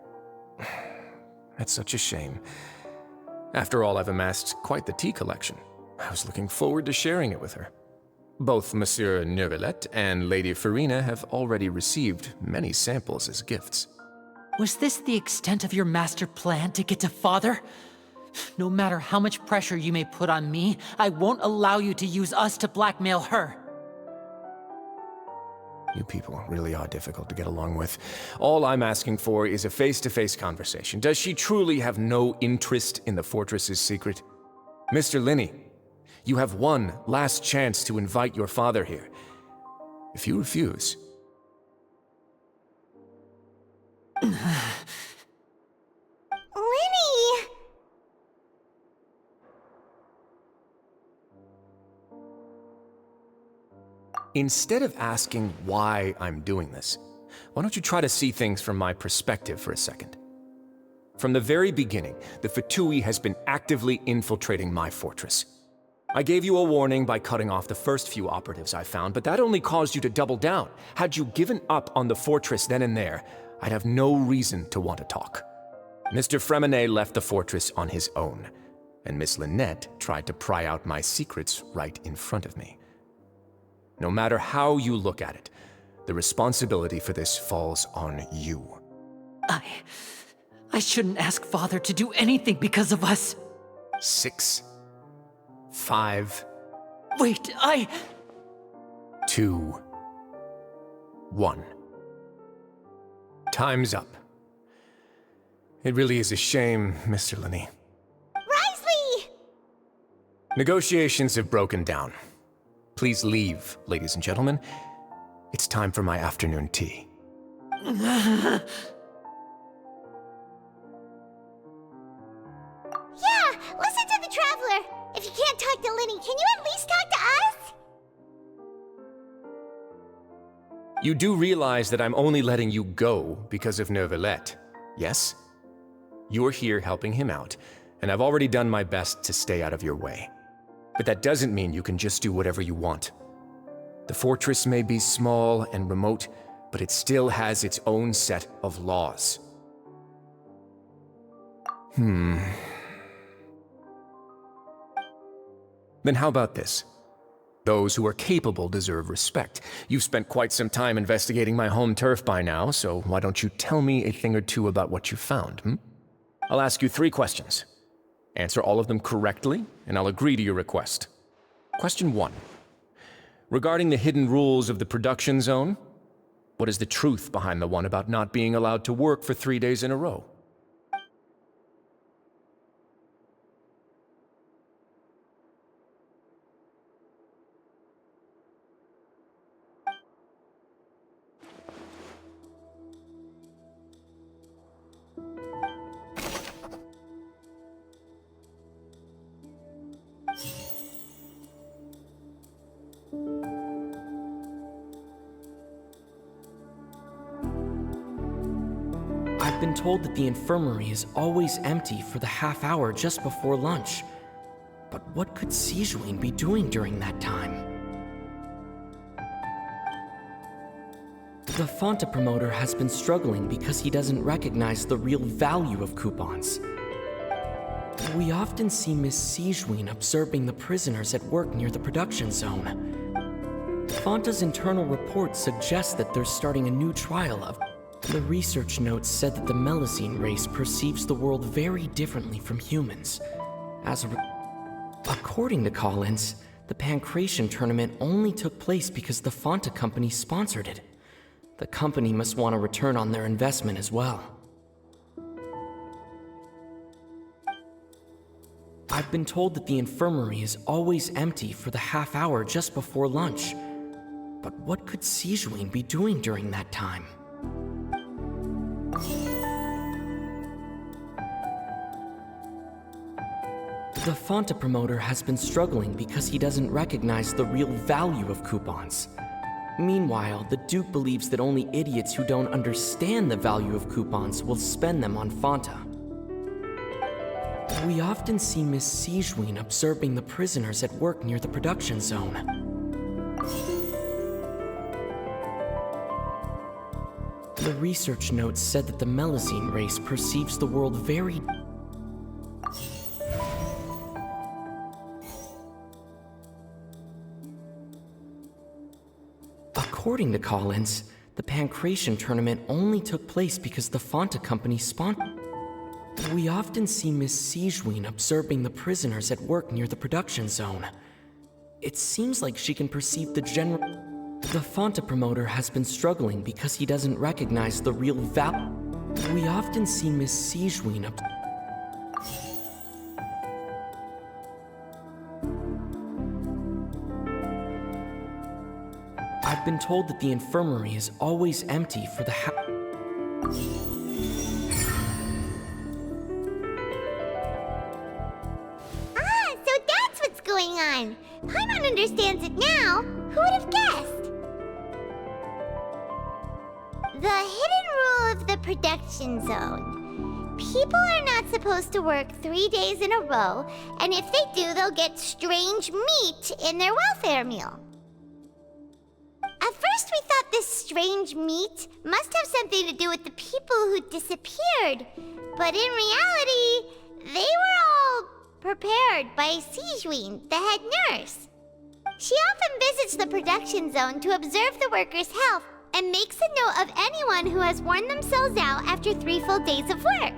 That's such a shame. After all, I've amassed quite the tea collection. I was looking forward to sharing it with her. Both Monsieur Neuvillette and Lady Farina have already received many samples as gifts. Was this the extent of your master plan to get to Father? No matter how much pressure you may put on me, I won't allow you to use us to blackmail her. You people really are difficult to get along with. All I'm asking for is a face-to-face conversation. Does she truly have no interest in the fortress's secret? Mr. Linney, you have one last chance to invite your father here. If you refuse... Linny! Instead of asking why I'm doing this, why don't you try to see things from my perspective for a second? From the very beginning, the Fatui has been actively infiltrating my fortress. I gave you a warning by cutting off the first few operatives I found, but that only caused you to double down. Had you given up on the fortress then and there, I'd have no reason to want to talk. Mr. Fremenet left the fortress on his own, and Miss Lynette tried to pry out my secrets right in front of me. No matter how you look at it, the responsibility for this falls on you. I shouldn't ask Father to do anything because of us. 6, 5... Wait, 2, 1. Time's up. It really is a shame, Mr. Linney. Risley! Negotiations have broken down. Please leave, ladies and gentlemen. It's time for my afternoon tea. Yeah, listen to the Traveler! If you can't talk to Linny, can you at least talk to us? You do realize that I'm only letting you go because of Neuvillette, yes? You're here helping him out, and I've already done my best to stay out of your way. But that doesn't mean you can just do whatever you want. The fortress may be small and remote, but it still has its own set of laws. Then how about this? Those who are capable deserve respect. You've spent quite some time investigating my home turf by now, so why don't you tell me a thing or two about what you found, I'll ask you 3 questions. Answer all of them correctly, and I'll agree to your request. Question 1. Regarding the hidden rules of the production zone, what is the truth behind the one about not being allowed to work for 3 days in a row? I've been told that the infirmary is always empty for the half hour just before lunch. But what could Sijuin be doing during that time? The Fanta promoter has been struggling because he doesn't recognize the real value of coupons. We often see Miss Sijuin observing the prisoners at work near the production zone. Fanta's internal report suggests that they're starting a new trial of... The research notes said that the Melusine race perceives the world very differently from humans. According to Collins, the Pancration tournament only took place because the Fanta company sponsored it. The company must want a return on their investment as well. I've been told that the infirmary is always empty for the half hour just before lunch. But what could Sijuin be doing during that time? The Fanta promoter has been struggling because he doesn't recognize the real value of coupons. Meanwhile, the Duke believes that only idiots who don't understand the value of coupons will spend them on Fanta. We often see Miss Sijuin observing the prisoners at work near the production zone. The research notes said that the Melusine race perceives the world very... According to Collins, the Pancration tournament only took place because the Fanta company sponsored... We often see Miss Sijuin observing the prisoners at work near the production zone. It seems like she can perceive the general... The Fanta promoter has been struggling because he doesn't recognize the real value. We often see Miss Sijuin I've been told that the infirmary is always empty for the So that's what's going on. Paimon understands it now. Who would have guessed? The hidden rule of the production zone. People are not supposed to work 3 days in a row, and if they do, they'll get strange meat in their welfare meal. At first we thought this strange meat must have something to do with the people who disappeared, but in reality, they were all prepared by Sijuin, the head nurse. She often visits the production zone to observe the workers' health and makes a note of anyone who has worn themselves out after 3 full days of work.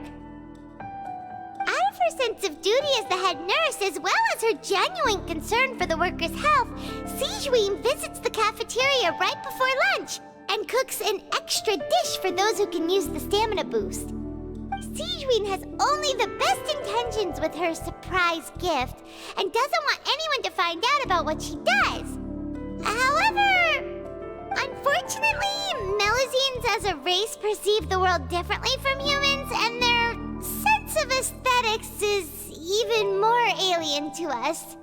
Out of her sense of duty as the head nurse, as well as her genuine concern for the workers' health, Sijuin visits the cafeteria right before lunch and cooks an extra dish for those who can use the stamina boost. Sijuin has only the best intentions with her surprise gift and doesn't want anyone to find out about what she does. However, unfortunately, Melusines as a race perceive the world differently from humans, and their sense of aesthetics is even more alien to us.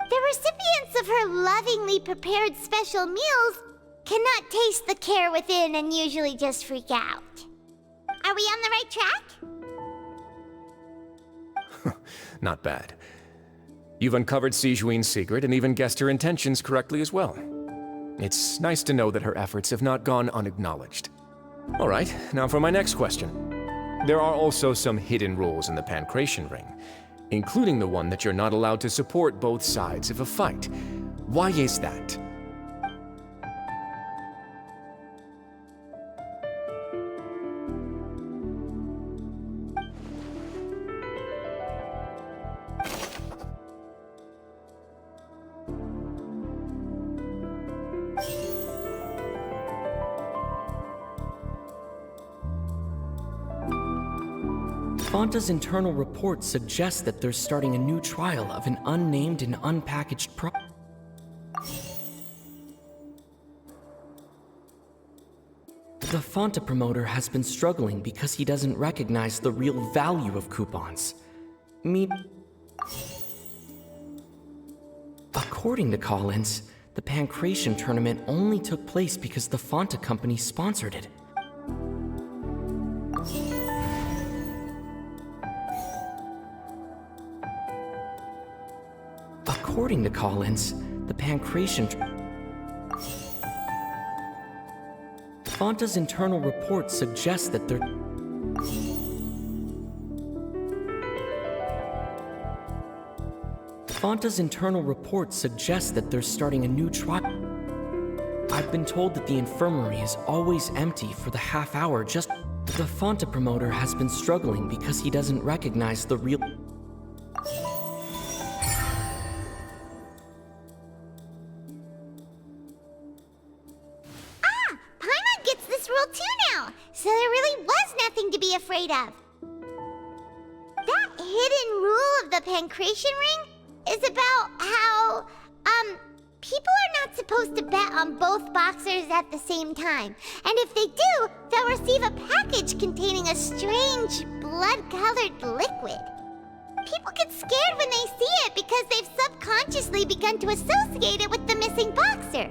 The recipients of her lovingly prepared special meals cannot taste the care within and usually just freak out. Are we on the right track? Not bad. You've uncovered Sijuin's secret and even guessed her intentions correctly as well. It's nice to know that her efforts have not gone unacknowledged. All right, now for my next question. There are also some hidden rules in the Pancration Ring, including the one that you're not allowed to support both sides of a fight. Why is that? Fanta's internal report suggests that they're starting a new trial of an unnamed and unpackaged The Fanta promoter has been struggling because he doesn't recognize the real value of coupons. According to Collins, the Pancration tournament only took place because the Fanta company sponsored it. According to Collins, the pancreation... Fanta's internal reports suggest that they're... Fanta's internal reports suggest that they're starting a new trial. I've been told that the infirmary is always empty for the half hour just... The Fanta promoter has been struggling because he doesn't recognize the real... Paimon gets this rule too now, so there really was nothing to be afraid of. That hidden rule of the pancreation ring is about how, people are not supposed to bet on both boxers at the same time. And if they do, they'll receive a package containing a strange, blood-colored liquid. People get scared when they see it because they've subconsciously begun to associate it with the missing boxer.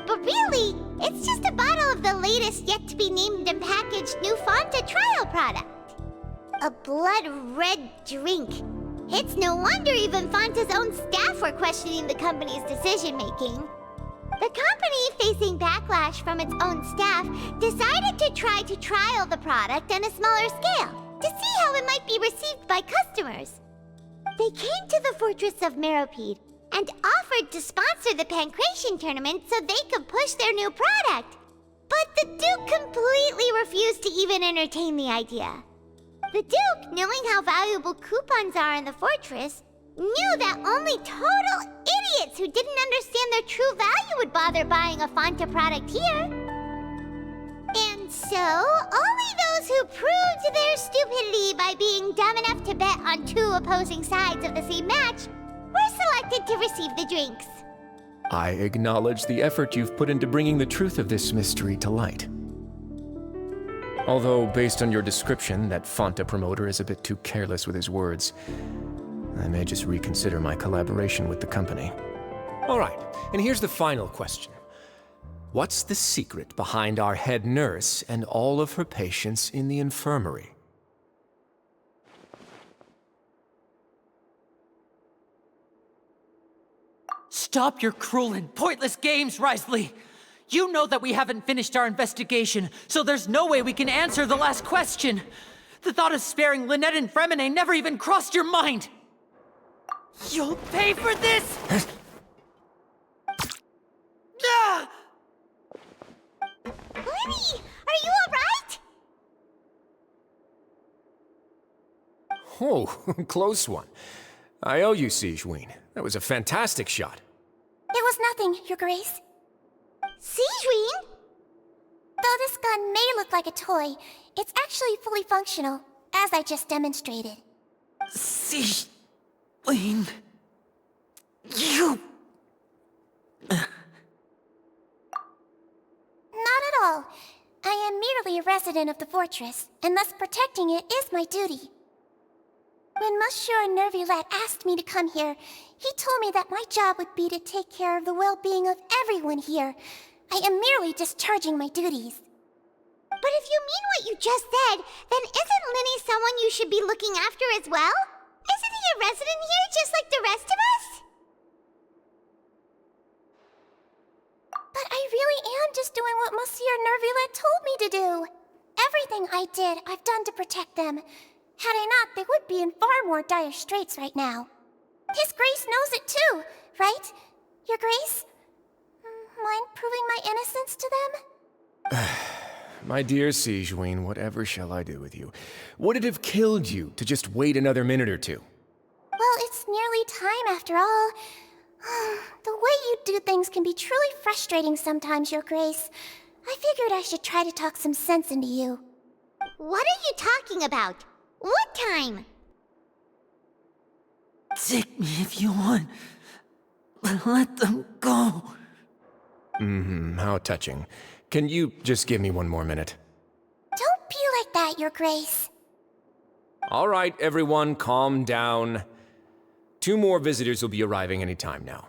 But really, it's just a bottle of the latest yet-to-be-named and packaged new Fanta trial product. A blood-red drink. It's no wonder even Fanta's own staff were questioning the company's decision-making. The company, facing backlash from its own staff, decided to try to trial the product on a smaller scale to see how it might be received by customers. They came to the fortress of Meropide and offered to sponsor the pancreation tournament so they could push their new product. But the Duke completely refused to even entertain the idea. The Duke, knowing how valuable coupons are in the fortress, knew that only total idiots who didn't understand their true value would bother buying a Fanta product here. And so, only those who proved their stupidity by being dumb enough to bet on two opposing sides of the same match were selected to receive the drinks. I acknowledge the effort you've put into bringing the truth of this mystery to light. Although, based on your description, that Fanta promoter is a bit too careless with his words, I may just reconsider my collaboration with the company. All right, and here's the final question. What's the secret behind our head nurse and all of her patients in the infirmary? Stop your cruel and pointless games, Risley! You know that we haven't finished our investigation, so there's no way we can answer the last question. The thought of sparing Lynette and Fremine never even crossed your mind. You'll pay for this! Ah! Lenny, are you alright? Oh, close one. I owe you, Sigewinne. That was a fantastic shot. It was nothing, Your Grace. Sigewinne? Though this gun may look like a toy, it's actually fully functional, as I just demonstrated. Sigewinne... You... Not at all. I am merely a resident of the fortress, and thus protecting it is my duty. When Monsieur Nervulette asked me to come here, he told me that my job would be to take care of the well-being of everyone here. I am merely discharging my duties. But if you mean what you just said, then isn't Linny someone you should be looking after as well? Isn't he a resident here just like the rest of us? But I really am just doing what Monsieur Nervulette told me to do. Everything I did, I've done to protect them. Had I not, they would be in far more dire straits right now. His Grace knows it too, right? Your Grace? Mind proving my innocence to them? My dear Sigewinne, whatever shall I do with you? Would it have killed you to just wait another minute or two? Well, it's nearly time after all. The way you do things can be truly frustrating sometimes, Your Grace. I figured I should try to talk some sense into you. What are you talking about? What time? Take me if you want, but let them go. How touching. Can you just give me one more minute? Don't be like that, Your Grace. All right, everyone, calm down. 2 more visitors will be arriving any time now.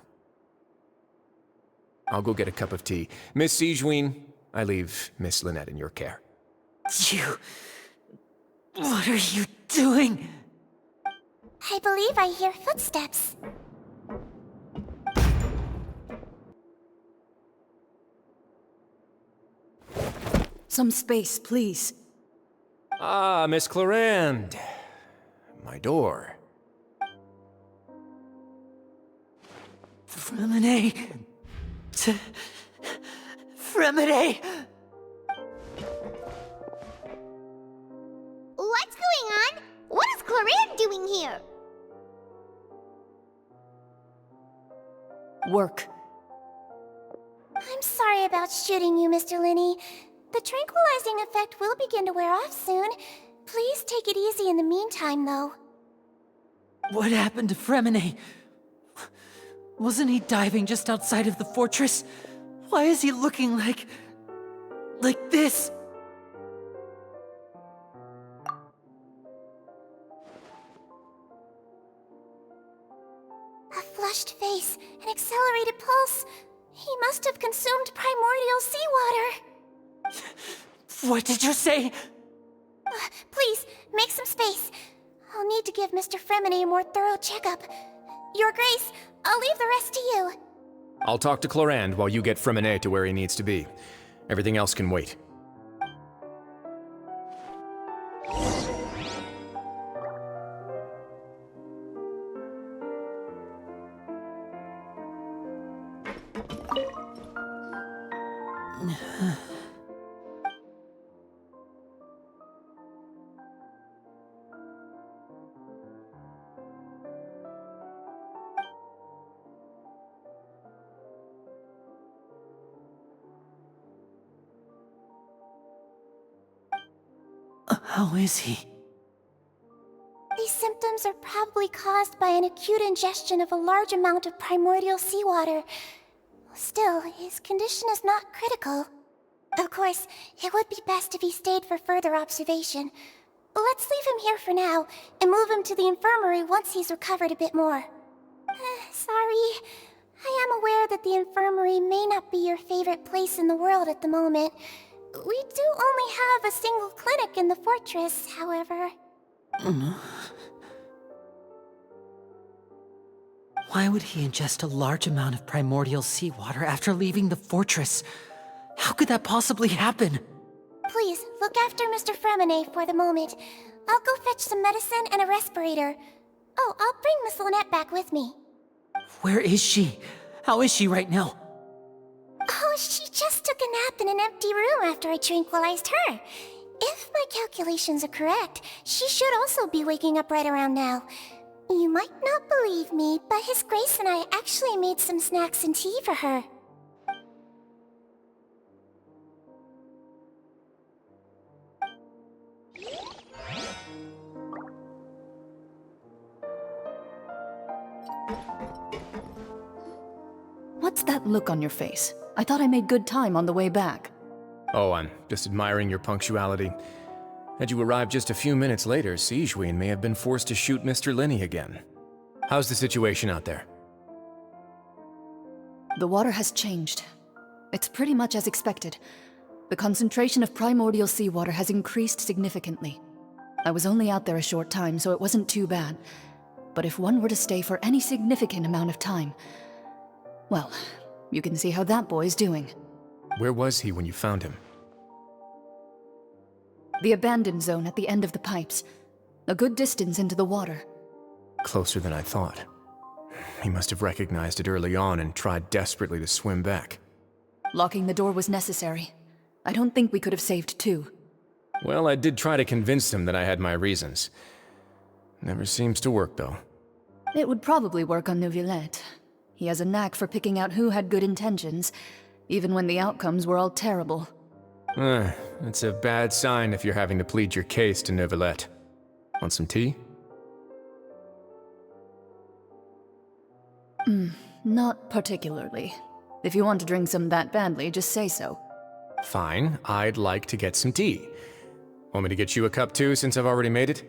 I'll go get a cup of tea. Miss Sigewinne, I leave Miss Lynette in your care. You... What are you doing? I believe I hear footsteps. Some space, please. Ah, Miss Clarand. My door. Fremine! Fremine! What's going on? What is Clarand doing here? Work. I'm sorry about shooting you, Mr. Linney. The tranquilizing effect will begin to wear off soon. Please take it easy in the meantime, though. What happened to Fremine? Wasn't he diving just outside of the fortress? Why is he looking like this? A flushed face, an accelerated pulse. He must have consumed primordial seawater. What did you say? Please, make some space. I'll need to give Mr. Fremine a more thorough checkup. Your Grace, I'll leave the rest to you. I'll talk to Clarand while you get Fremine to where he needs to be. Everything else can wait. How is he? These symptoms are probably caused by an acute ingestion of a large amount of primordial seawater. Still, his condition is not critical. Of course, it would be best if he stayed for further observation. Let's leave him here for now, and move him to the infirmary once he's recovered a bit more. Sorry. I am aware that the infirmary may not be your favorite place in the world at the moment. We do only have a single clinic in the fortress, however. Why would he ingest a large amount of primordial seawater after leaving the fortress? How could that possibly happen? Please, look after Mr. Fremine for the moment. I'll go fetch some medicine and a respirator. Oh, I'll bring Miss Lynette back with me. Where is she? How is she right now? Oh, she just took a nap in an empty room after I tranquilized her. If my calculations are correct, she should also be waking up right around now. You might not believe me, but His Grace and I actually made some snacks and tea for her. What's that look on your face? I thought I made good time on the way back. Oh, I'm just admiring your punctuality. Had you arrived just a few minutes later, Sigewinne may have been forced to shoot Mr. Linney again. How's the situation out there? The water has changed. It's pretty much as expected. The concentration of primordial seawater has increased significantly. I was only out there a short time, so it wasn't too bad. But if one were to stay for any significant amount of time, well, you can see how that boy's doing. Where was he when you found him? The abandoned zone at the end of the pipes. A good distance into the water. Closer than I thought. He must have recognized it early on and tried desperately to swim back. Locking the door was necessary. I don't think we could have saved two. Well, I did try to convince him that I had my reasons. Never seems to work, though. It would probably work on Neuvillette. He has a knack for picking out who had good intentions, even when the outcomes were all terrible. It's a bad sign if you're having to plead your case to Neuvillette. Want some tea? Not particularly. If you want to drink some that badly, just say so. Fine, I'd like to get some tea. Want me to get you a cup too, since I've already made it?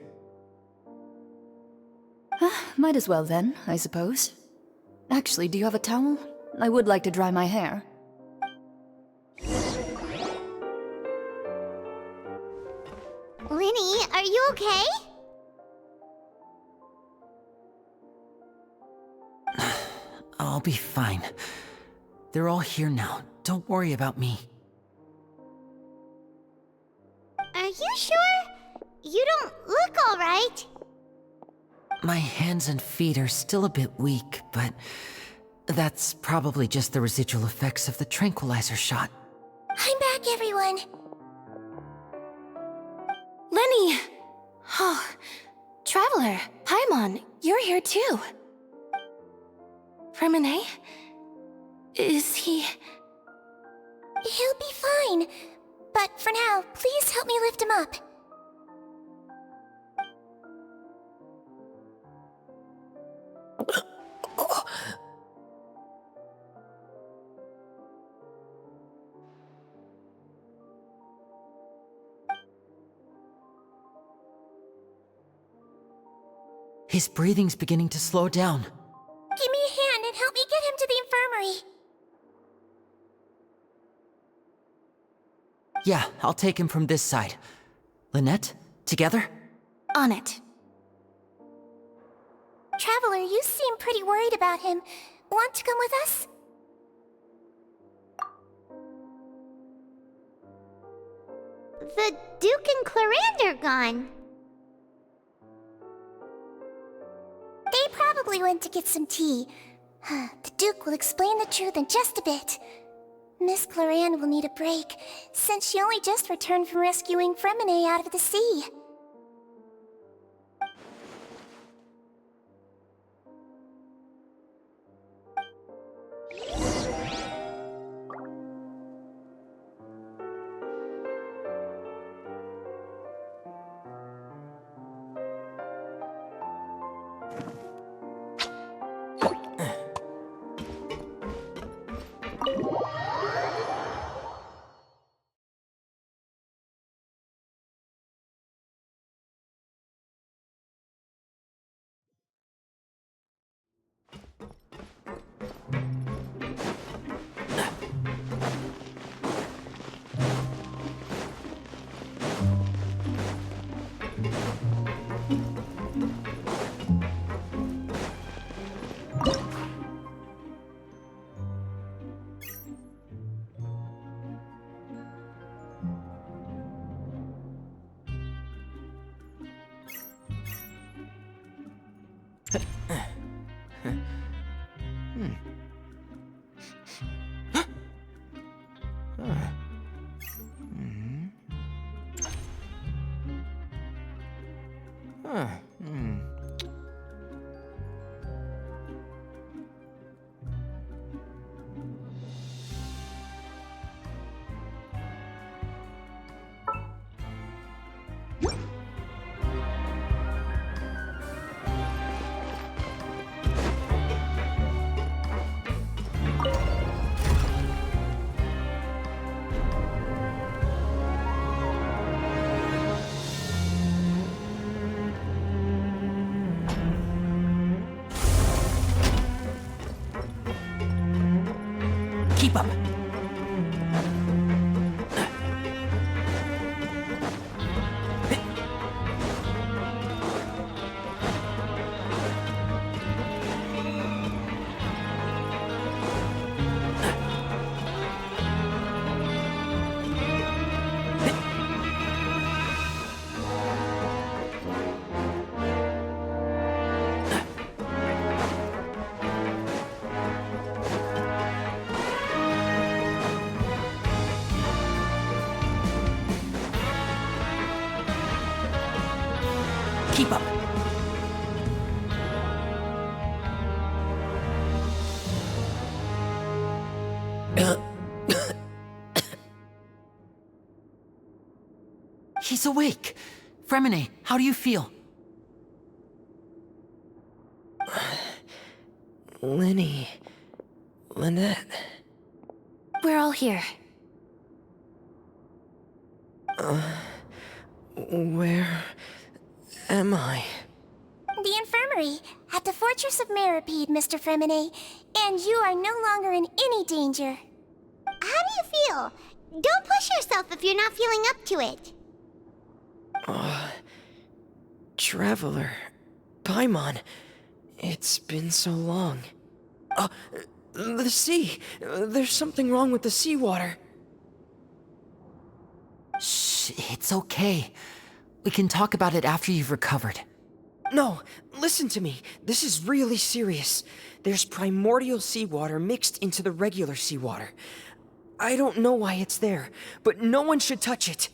Might as well then, I suppose. Actually, do you have a towel? I would like to dry my hair. Linny, are you okay? I'll be fine. They're all here now. Don't worry about me. Are you sure? You don't look alright. My hands and feet are still a bit weak, but that's probably just the residual effects of the tranquilizer shot. I'm back, everyone. Lenny! Oh, Traveler, Paimon, you're here too. Freminet? Is he... He'll be fine. But for now, please help me lift him up. His breathing's beginning to slow down. Give me a hand and help me get him to the infirmary. Yeah, I'll take him from this side. Lynette, together? On it. Traveler, you seem pretty worried about him. Want to come with us? The Duke and Clarande are gone. They probably went to get some tea. The Duke will explain the truth in just a bit. Miss Clarande will need a break, since she only just returned from rescuing Freminet out of the sea. Keep up. Keep up. He's awake. Freminet, how do you feel? Lenny... Lynette... We're all here. Where... am I? The infirmary, at the Fortress of Meripede, Mr. Freminet, and you are no longer in any danger. How do you feel? Don't push yourself if you're not feeling up to it. Traveler... Paimon... It's been so long. The sea! There's something wrong with the seawater. Shh, it's okay. We can talk about it after you've recovered. No, listen to me. This is really serious. There's primordial seawater mixed into the regular seawater. I don't know why it's there, but no one should touch it.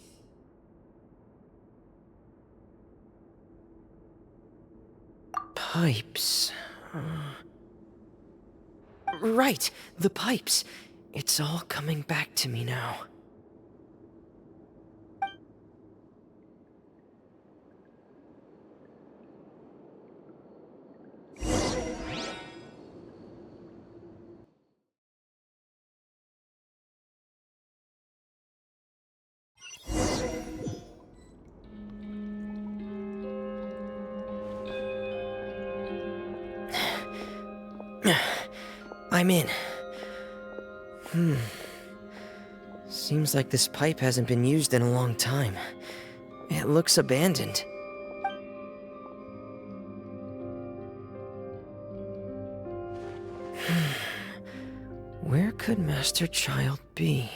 Pipes. Right, the pipes. It's all coming back to me now. I'm in. Seems like this pipe hasn't been used in a long time. It looks abandoned. Where could Master Child be?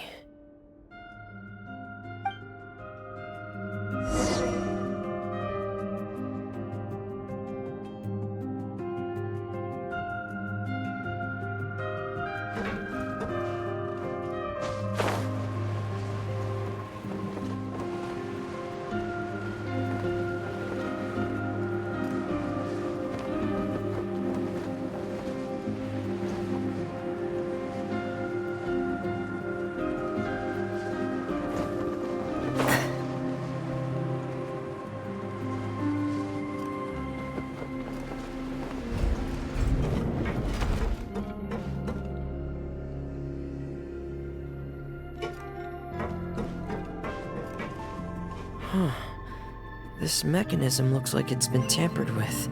This mechanism looks like it's been tampered with.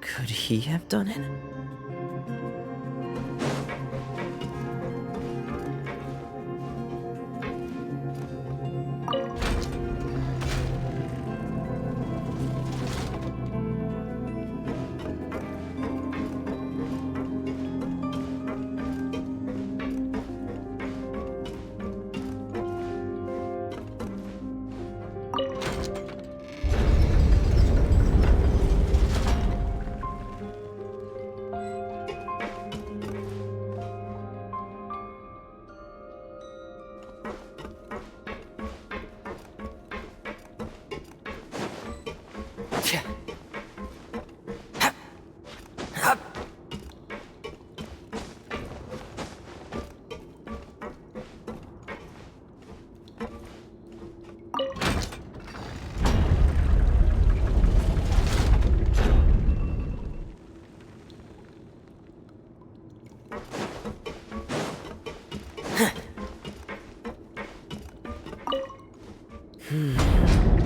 Could he have done it?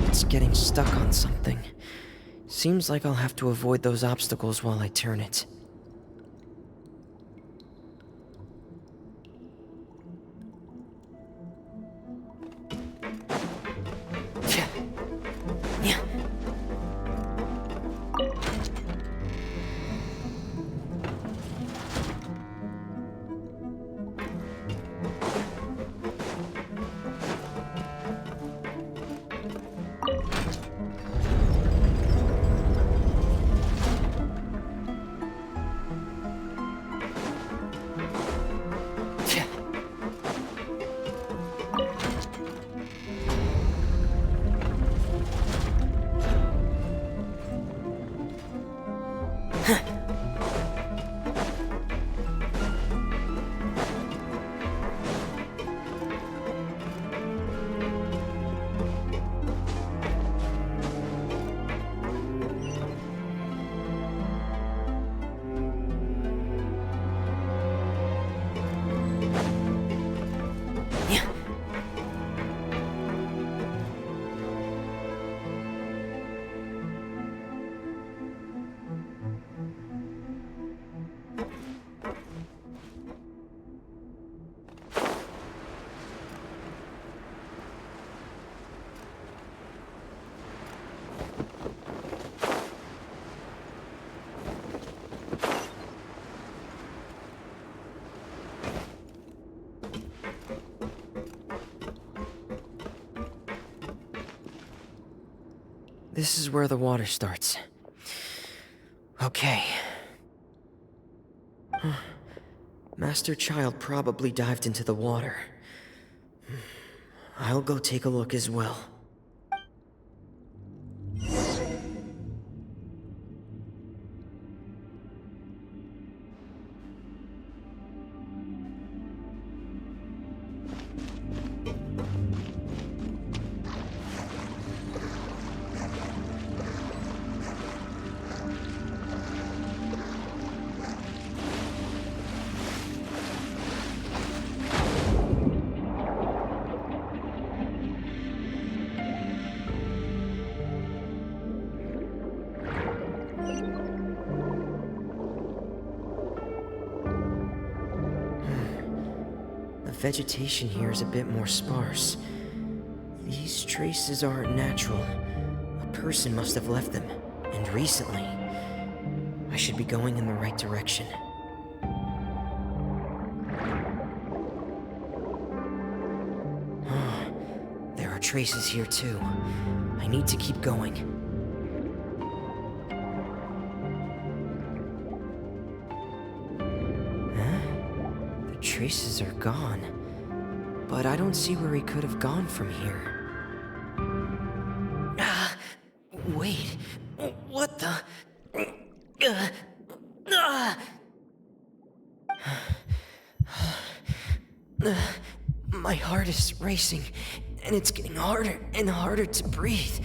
It's getting stuck on something. Seems like I'll have to avoid those obstacles while I turn it. this is where the water starts. Okay. Master Child probably dived into the water. I'll go take a look as well. The vegetation here is a bit more sparse. These traces aren't natural. A person must have left them, and recently. I should be going in the right direction. There are traces here too. I need to keep going. The traces are gone, but I don't see where he could have gone from here. Wait, what the? My heart is racing, and it's getting harder and harder to breathe.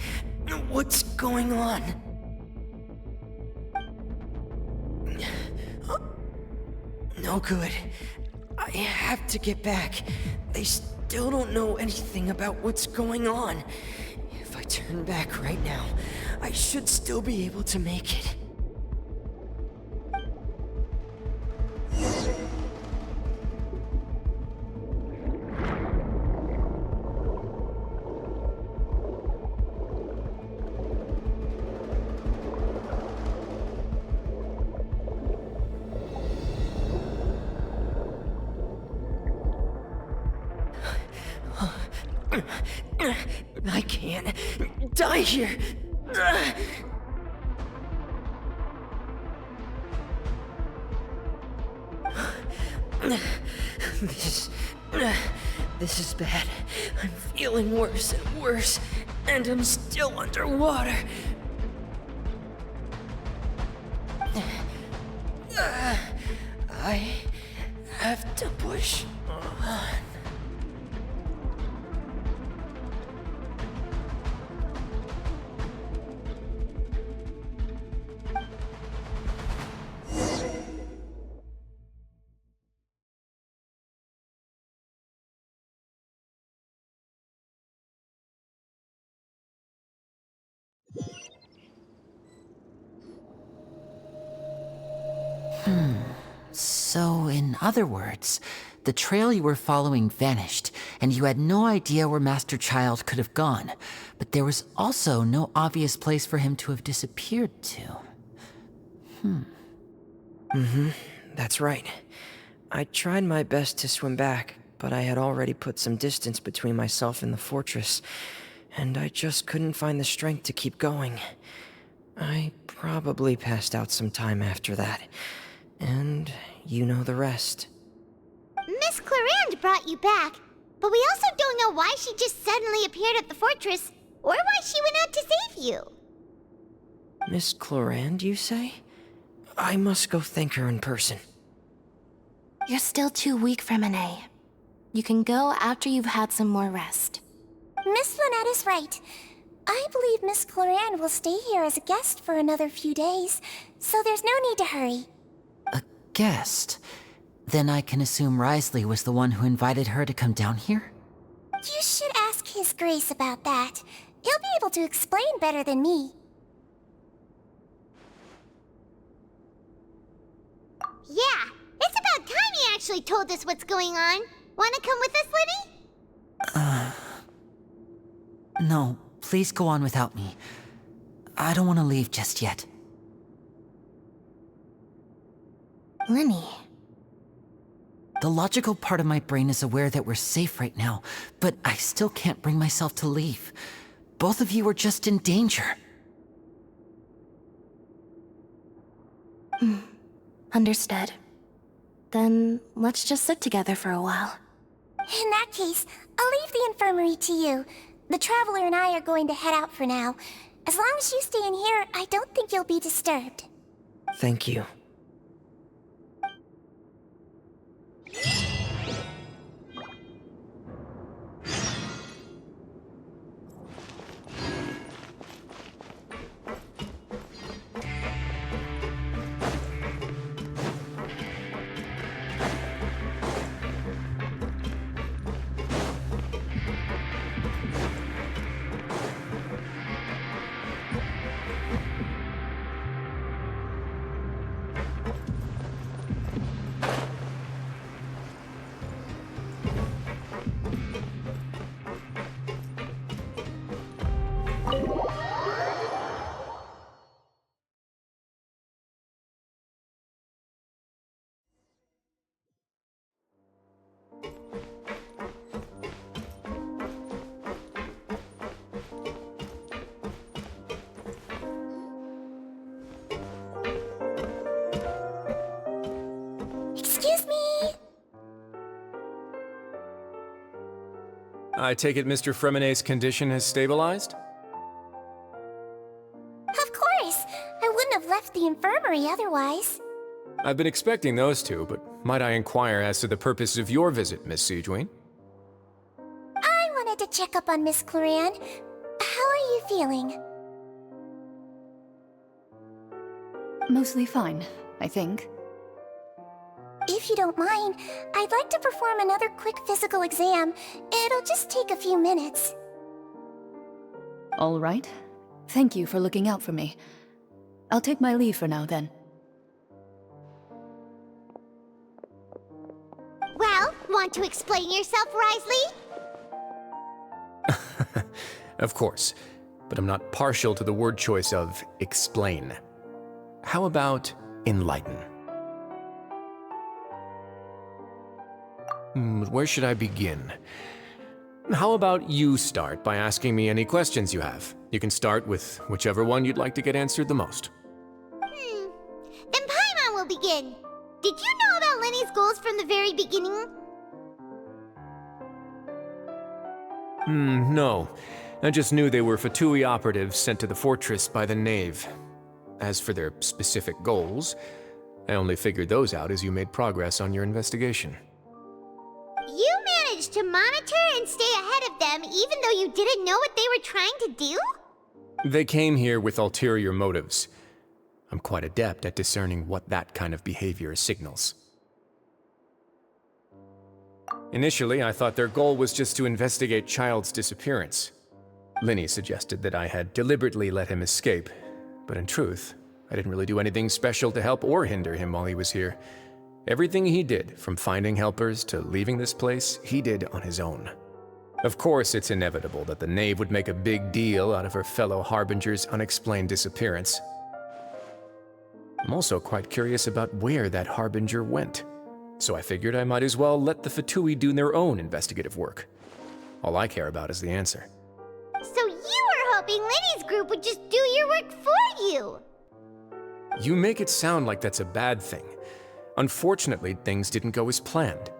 What's going on? No good. I have to get back. They still don't know anything about what's going on. If I turn back right now, I should still be able to make it. I can't die here. This is bad. I'm feeling worse and worse, and I'm still underwater. I have to push on. So, in other words, the trail you were following vanished, and you had no idea where Master Child could have gone, but there was also no obvious place for him to have disappeared to. That's right. I tried my best to swim back, but I had already put some distance between myself and the fortress, and I just couldn't find the strength to keep going. I probably passed out some time after that. And you know the rest. Miss Clarande brought you back, but we also don't know why she just suddenly appeared at the fortress, or why she went out to save you. Miss Clarande, you say? I must go thank her in person. You're still too weak for Monet. You can go after you've had some more rest. Miss Lynette is right. I believe Miss Clarande will stay here as a guest for another few days, so there's no need to hurry. Guest? Then I can assume Risley was the one who invited her to come down here? You should ask His Grace about that. He'll be able to explain better than me. Yeah, it's about time he actually told us what's going on. Wanna come with us, Linny? No, please go on without me. I don't want to leave just yet. Linny. The logical part of my brain is aware that we're safe right now, but I still can't bring myself to leave. Both of you are just in danger. Understood. Then let's just sit together for a while. In that case, I'll leave the infirmary to you. The Traveler and I are going to head out for now. As long as you stay in here, I don't think you'll be disturbed. Thank you. Excuse me! I take it Mr. Fremonet's condition has stabilized? Of course! I wouldn't have left the infirmary otherwise. I've been expecting those two, but might I inquire as to the purpose of your visit, Miss Siegewien? I wanted to check up on Miss Cloran. How are you feeling? Mostly fine, I think. If you don't mind, I'd like to perform another quick physical exam. It'll just take a few minutes. All right. Thank you for looking out for me. I'll take my leave for now, then. Well, want to explain yourself, Risley? Of course, but I'm not partial to the word choice of explain. How about enlighten? Where should I begin? How about you start by asking me any questions you have? You can start with whichever one you'd like to get answered the most. Then Paimon will begin. Did you know about Lenny's goals from the very beginning? No. I just knew they were Fatui operatives sent to the fortress by the Knave. As for their specific goals, I only figured those out as you made progress on your investigation. You managed to monitor and stay ahead of them even though you didn't know what they were trying to do? They came here with ulterior motives. I'm quite adept at discerning what that kind of behavior signals. Initially, I thought their goal was just to investigate Child's disappearance. Linny suggested that I had deliberately let him escape, but in truth, I didn't really do anything special to help or hinder him while he was here. Everything he did, from finding helpers to leaving this place, he did on his own. Of course, it's inevitable that the Knave would make a big deal out of her fellow Harbinger's unexplained disappearance. I'm also quite curious about where that Harbinger went, so I figured I might as well let the Fatui do their own investigative work. All I care about is the answer. So you were hoping Lenny's group would just do your work for you! You make it sound like that's a bad thing. Unfortunately, things didn't go as planned.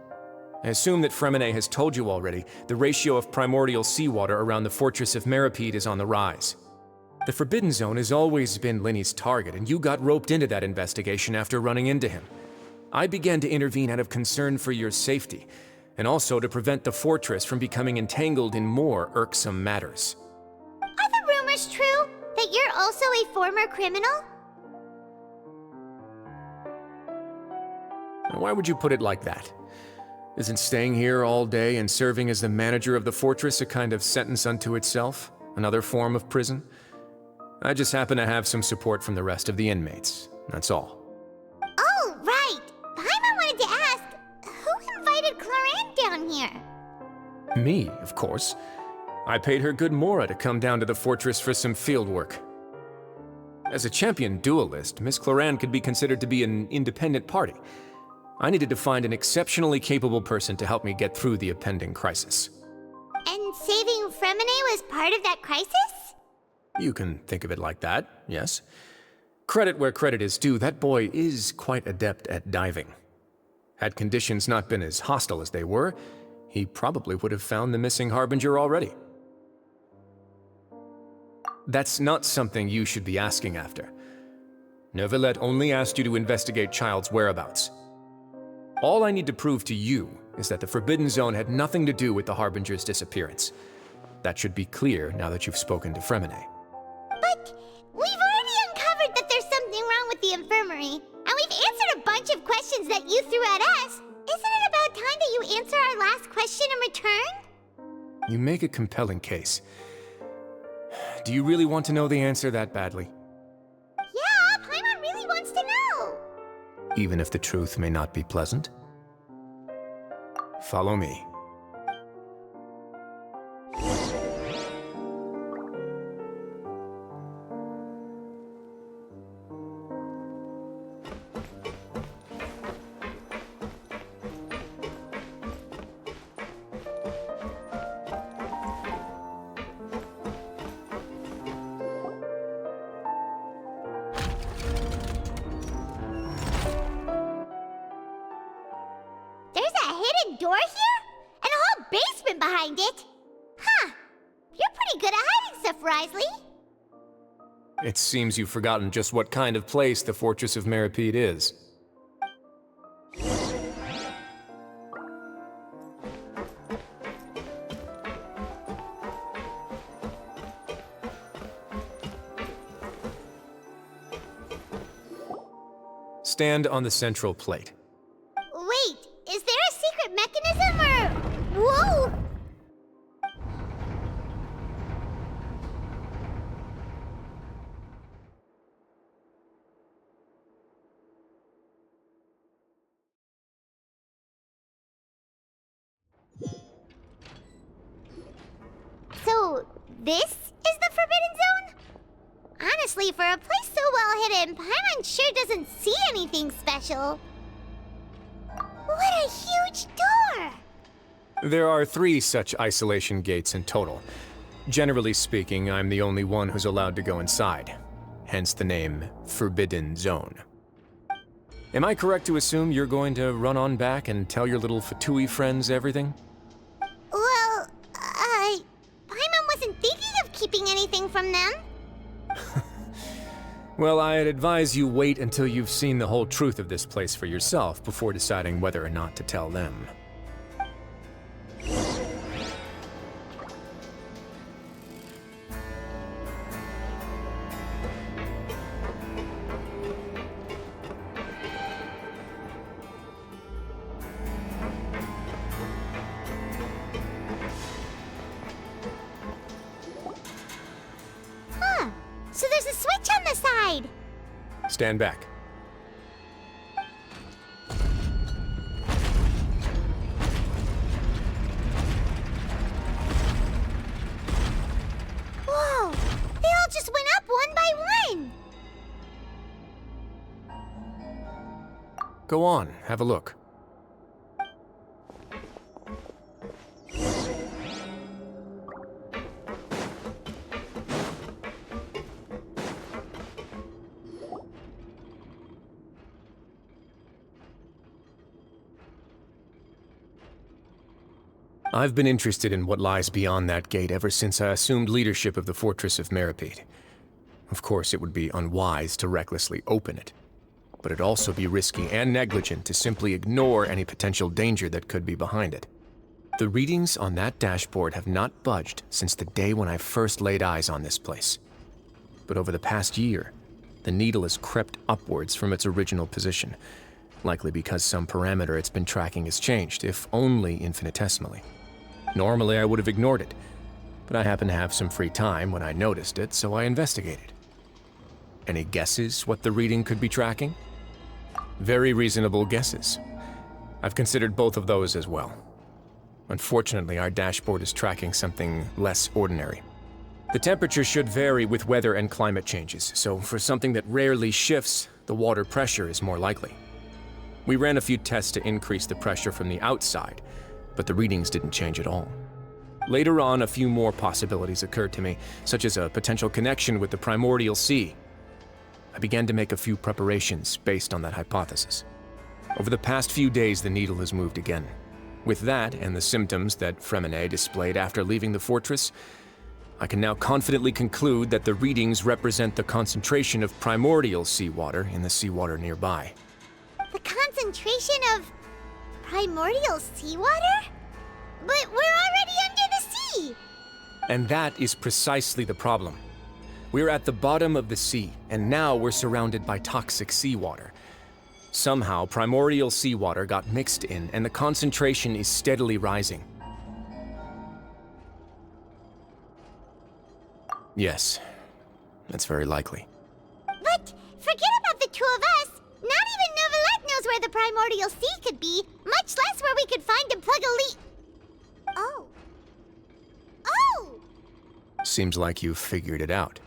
I assume that Fremonet has told you already, the ratio of primordial seawater around the fortress of Meripede is on the rise. The Forbidden Zone has always been Linny's target, and you got roped into that investigation after running into him. I began to intervene out of concern for your safety, and also to prevent the fortress from becoming entangled in more irksome matters. Are the rumors true? That you're also a former criminal? Why would you put it like that? Isn't staying here all day and serving as the manager of the fortress a kind of sentence unto itself? Another form of prison? I just happen to have some support from the rest of the inmates, that's all. Oh, right! Paimon wanted to ask, who invited Cloran down here? Me, of course. I paid her good mora to come down to the fortress for some field work. As a champion duelist, Miss Cloran could be considered to be an independent party. I needed to find an exceptionally capable person to help me get through the impending crisis. And saving Fremonet was part of that crisis? You can think of it like that, yes. Credit where credit is due, that boy is quite adept at diving. Had conditions not been as hostile as they were, he probably would have found the missing Harbinger already. That's not something you should be asking after. Neuvillette only asked you to investigate Child's whereabouts. All I need to prove to you is that the Forbidden Zone had nothing to do with the Harbinger's disappearance. That should be clear now that you've spoken to Fremine. But we've already uncovered that there's something wrong with the infirmary, and we've answered a bunch of questions that you threw at us. Isn't it about time that you answer our last question in return? You make a compelling case. Do you really want to know the answer that badly? Yeah, Paimon really wants to know. Even if the truth may not be pleasant? Follow me. There's a hidden door here? And a whole basement behind it? Huh. You're pretty good at hiding stuff, Risley. It seems you've forgotten just what kind of place the Fortress of Meripede is. Stand on the central plate. Wait, is there a secret mechanism or... Whoa! So, this is the Forbidden Zone? Honestly, for a place so well hidden, Paimon sure doesn't see anything special. What a huge door! There are 3 such isolation gates in total. Generally speaking, I'm the only one who's allowed to go inside. Hence the name Forbidden Zone. Am I correct to assume you're going to run on back and tell your little Fatui friends everything? Well, Paimon wasn't thinking of keeping anything from them. Well, I'd advise you wait until you've seen the whole truth of this place for yourself before deciding whether or not to tell them. Huh. So there's a switch on the side. Stand back. Whoa! They all just went up one by one. Go on, have a look. I've been interested in what lies beyond that gate ever since I assumed leadership of the Fortress of Meripede. Of course, it would be unwise to recklessly open it, but it'd also be risky and negligent to simply ignore any potential danger that could be behind it. The readings on that dashboard have not budged since the day when I first laid eyes on this place. But over the past year, the needle has crept upwards from its original position, likely because some parameter it's been tracking has changed, if only infinitesimally. Normally, I would have ignored it, but I happened to have some free time when I noticed it, so I investigated. Any guesses what the reading could be tracking? Very reasonable guesses. I've considered both of those as well. Unfortunately, our dashboard is tracking something less ordinary. The temperature should vary with weather and climate changes, so for something that rarely shifts, the water pressure is more likely. We ran a few tests to increase the pressure from the outside, but the readings didn't change at all. Later on, a few more possibilities occurred to me, such as a potential connection with the primordial sea. I began to make a few preparations based on that hypothesis. Over the past few days, the needle has moved again. With that, and the symptoms that Fremine displayed after leaving the fortress, I can now confidently conclude that the readings represent the concentration of primordial seawater in the seawater nearby. The concentration of primordial seawater? But we're already under the sea! And that is precisely the problem. We're at the bottom of the sea, and now we're surrounded by toxic seawater. Somehow, primordial seawater got mixed in, and the concentration is steadily rising. Yes, that's very likely. But forget about the two of us! Not even Novelette knows where the primordial sea could be, much less where we could find and plug a leak. Oh. Oh! Seems like you've figured it out.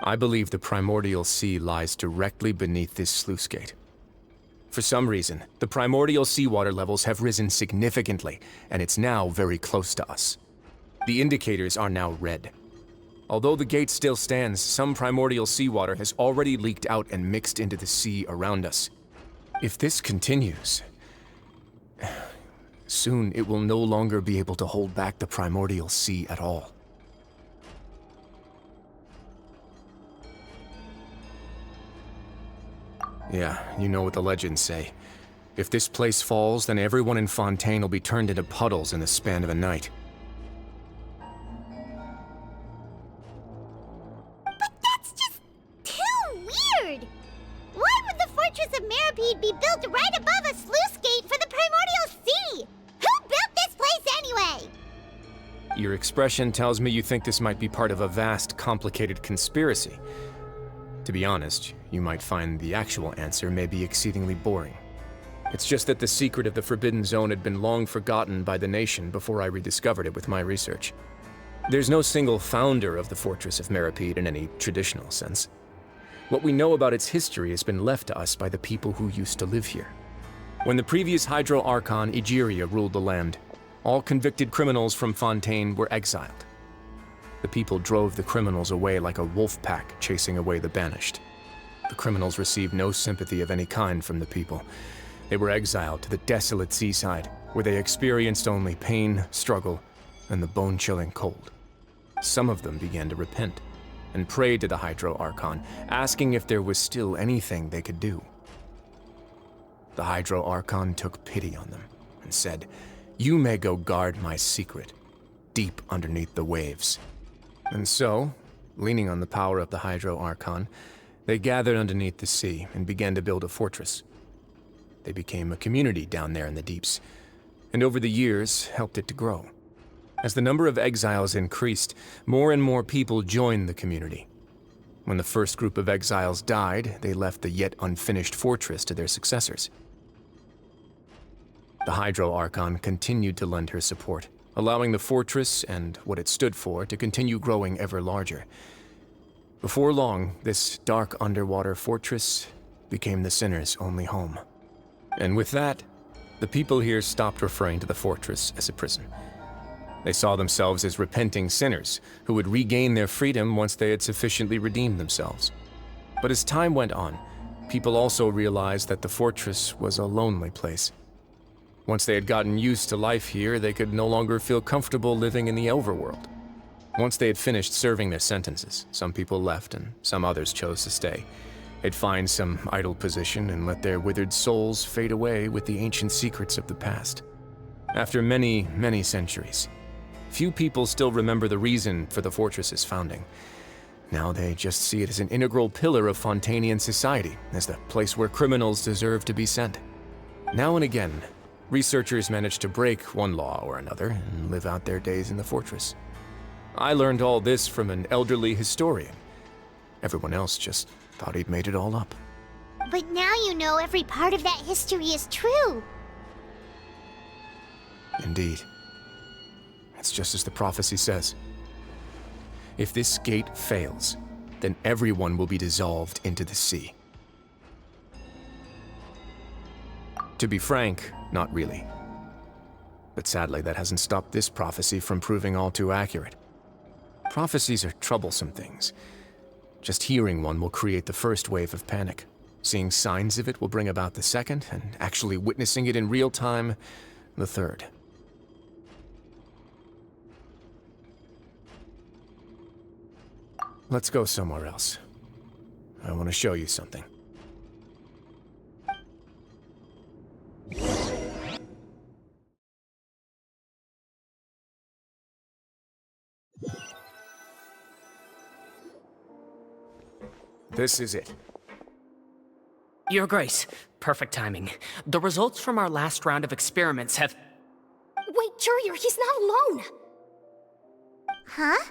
I believe the primordial sea lies directly beneath this sluice gate. For some reason, the primordial seawater levels have risen significantly, and it's now very close to us. The indicators are now red. Although the gate still stands, some primordial seawater has already leaked out and mixed into the sea around us. If this continues, soon it will no longer be able to hold back the primordial sea at all. Yeah, you know what the legends say. If this place falls, then everyone in Fontaine will be turned into puddles in the span of a night. But that's just too weird! Why would the Fortress of Meripede be built right above a sluice gate for the primordial sea? Who built this place anyway? Your expression tells me you think this might be part of a vast, complicated conspiracy. To be honest, you might find the actual answer may be exceedingly boring. It's just that the secret of the Forbidden Zone had been long forgotten by the nation before I rediscovered it with my research. There's no single founder of the Fortress of Meripede in any traditional sense. What we know about its history has been left to us by the people who used to live here. When the previous Hydro Archon Egeria ruled the land, all convicted criminals from Fontaine were exiled. The people drove the criminals away like a wolf pack chasing away the banished. The criminals received no sympathy of any kind from the people. They were exiled to the desolate seaside, where they experienced only pain, struggle, and the bone-chilling cold. Some of them began to repent and prayed to the Hydro Archon, asking if there was still anything they could do. The Hydro Archon took pity on them and said, "You may go guard my secret, deep underneath the waves." And so, leaning on the power of the Hydro Archon, they gathered underneath the sea and began to build a fortress. They became a community down there in the deeps, and over the years helped it to grow. As the number of exiles increased, more and more people joined the community. When the first group of exiles died, they left the yet unfinished fortress to their successors. The Hydro Archon continued to lend her support, allowing the fortress and what it stood for to continue growing ever larger. Before long, this dark underwater fortress became the sinner's only home. And with that, the people here stopped referring to the fortress as a prison. They saw themselves as repenting sinners who would regain their freedom once they had sufficiently redeemed themselves. But as time went on, people also realized that the fortress was a lonely place. Once they had gotten used to life here, they could no longer feel comfortable living in the overworld. Once they had finished serving their sentences, some people left and some others chose to stay. They'd find some idle position and let their withered souls fade away with the ancient secrets of the past. After many, many centuries, few people still remember the reason for the fortress's founding. Now they just see it as an integral pillar of Fontainian society, as the place where criminals deserve to be sent. Now and again, researchers manage to break one law or another and live out their days in the fortress. I learned all this from an elderly historian. Everyone else just thought he'd made it all up. But now you know every part of that history is true. Indeed. It's just as the prophecy says. If this gate fails, then everyone will be dissolved into the sea. To be frank, not really. But sadly, that hasn't stopped this prophecy from proving all too accurate. Prophecies are troublesome things. Just hearing one will create the first wave of panic. Seeing signs of it will bring about the second, and actually witnessing it in real time, the third. Let's go somewhere else. I want to show you something. This is it. Your Grace, perfect timing. The results from our last round of experiments have... Wait, Jurier, he's not alone! Huh?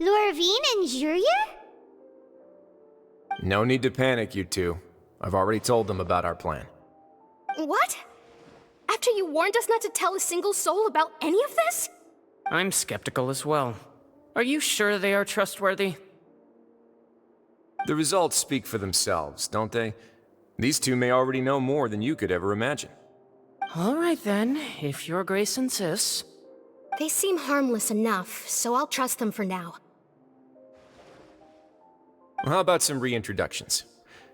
Lorvine and Jurier? No need to panic, you two. I've already told them about our plan. What? After you warned us not to tell a single soul about any of this? I'm skeptical as well. Are you sure they are trustworthy? The results speak for themselves, don't they? These two may already know more than you could ever imagine. All right then, if Your Grace insists. They seem harmless enough, so I'll trust them for now. How about some reintroductions?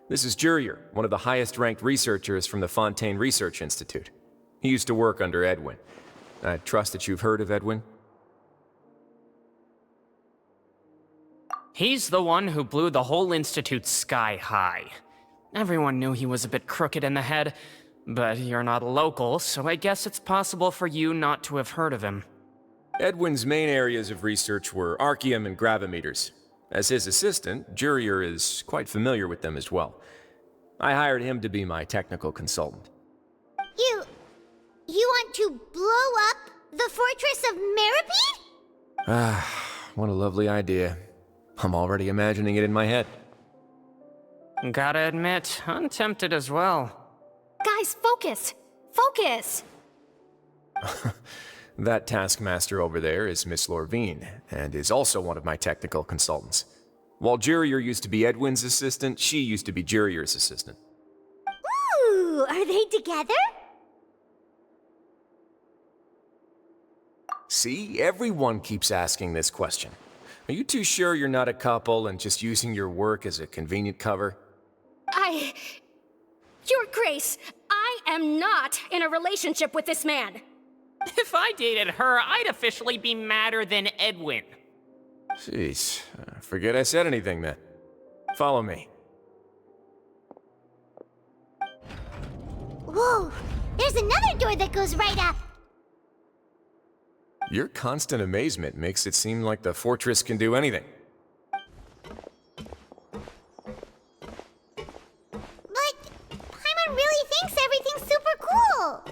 This is Jurier, one of the highest-ranked researchers from the Fontaine Research Institute. He used to work under Edwin. I trust that you've heard of Edwin? He's the one who blew the whole institute sky high. Everyone knew he was a bit crooked in the head, but you're not a local, so I guess it's possible for you not to have heard of him. Edwin's main areas of research were archeum and gravimeters. As his assistant, Jurier is quite familiar with them as well. I hired him to be my technical consultant. You want to blow up the fortress of Meripede? Ah, what a lovely idea. I'm already imagining it in my head. Gotta admit, I'm tempted as well. Guys, focus! Focus! That taskmaster over there is Miss Lorvine, and is also one of my technical consultants. While Jurier used to be Edwin's assistant, she used to be Jurier's assistant. Ooh, are they together? See, everyone keeps asking this question. Are you too sure you're not a couple and just using your work as a convenient cover? Your Grace, I am not in a relationship with this man. If I dated her, I'd officially be madder than Edwin. Jeez, forget I said anything then. Follow me. Whoa, there's another door that goes right up. Your constant amazement makes it seem like the fortress can do anything. But Paimon really thinks everything's super cool.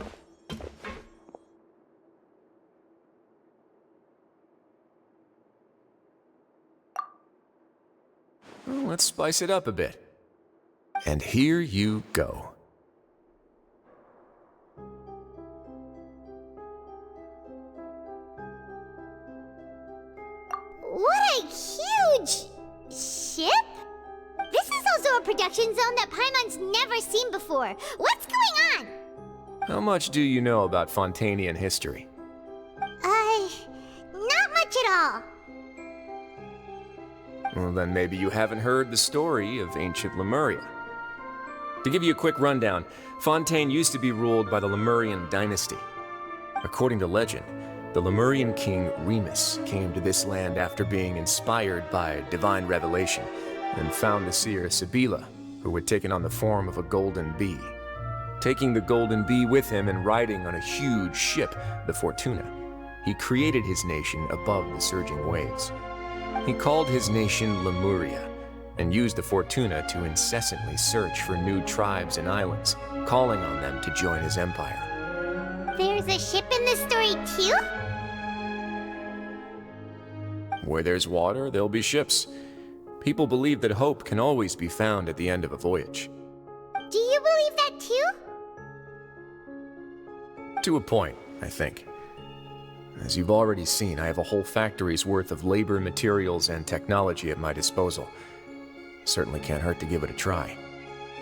Well, let's spice it up a bit. And here you go. What a huge ship! This is also a production zone that Paimon's never seen before. What's going on? How much do you know about Fontainian history? Not much at all. Well, then maybe you haven't heard the story of ancient Lemuria. To give you a quick rundown, Fontaine used to be ruled by the Lemurian dynasty. According to legend, the Lemurian king Remus came to this land after being inspired by divine revelation and found the seer Sibila, who had taken on the form of a golden bee. Taking the golden bee with him and riding on a huge ship, the Fortuna, he created his nation above the surging waves. He called his nation Lemuria and used the Fortuna to incessantly search for new tribes and islands, calling on them to join his empire. There's a ship in this story too? Where there's water, there'll be ships. People believe that hope can always be found at the end of a voyage. Do you believe that too? To a point, I think. As you've already seen, I have a whole factory's worth of labor, materials, and technology at my disposal. Certainly can't hurt to give it a try.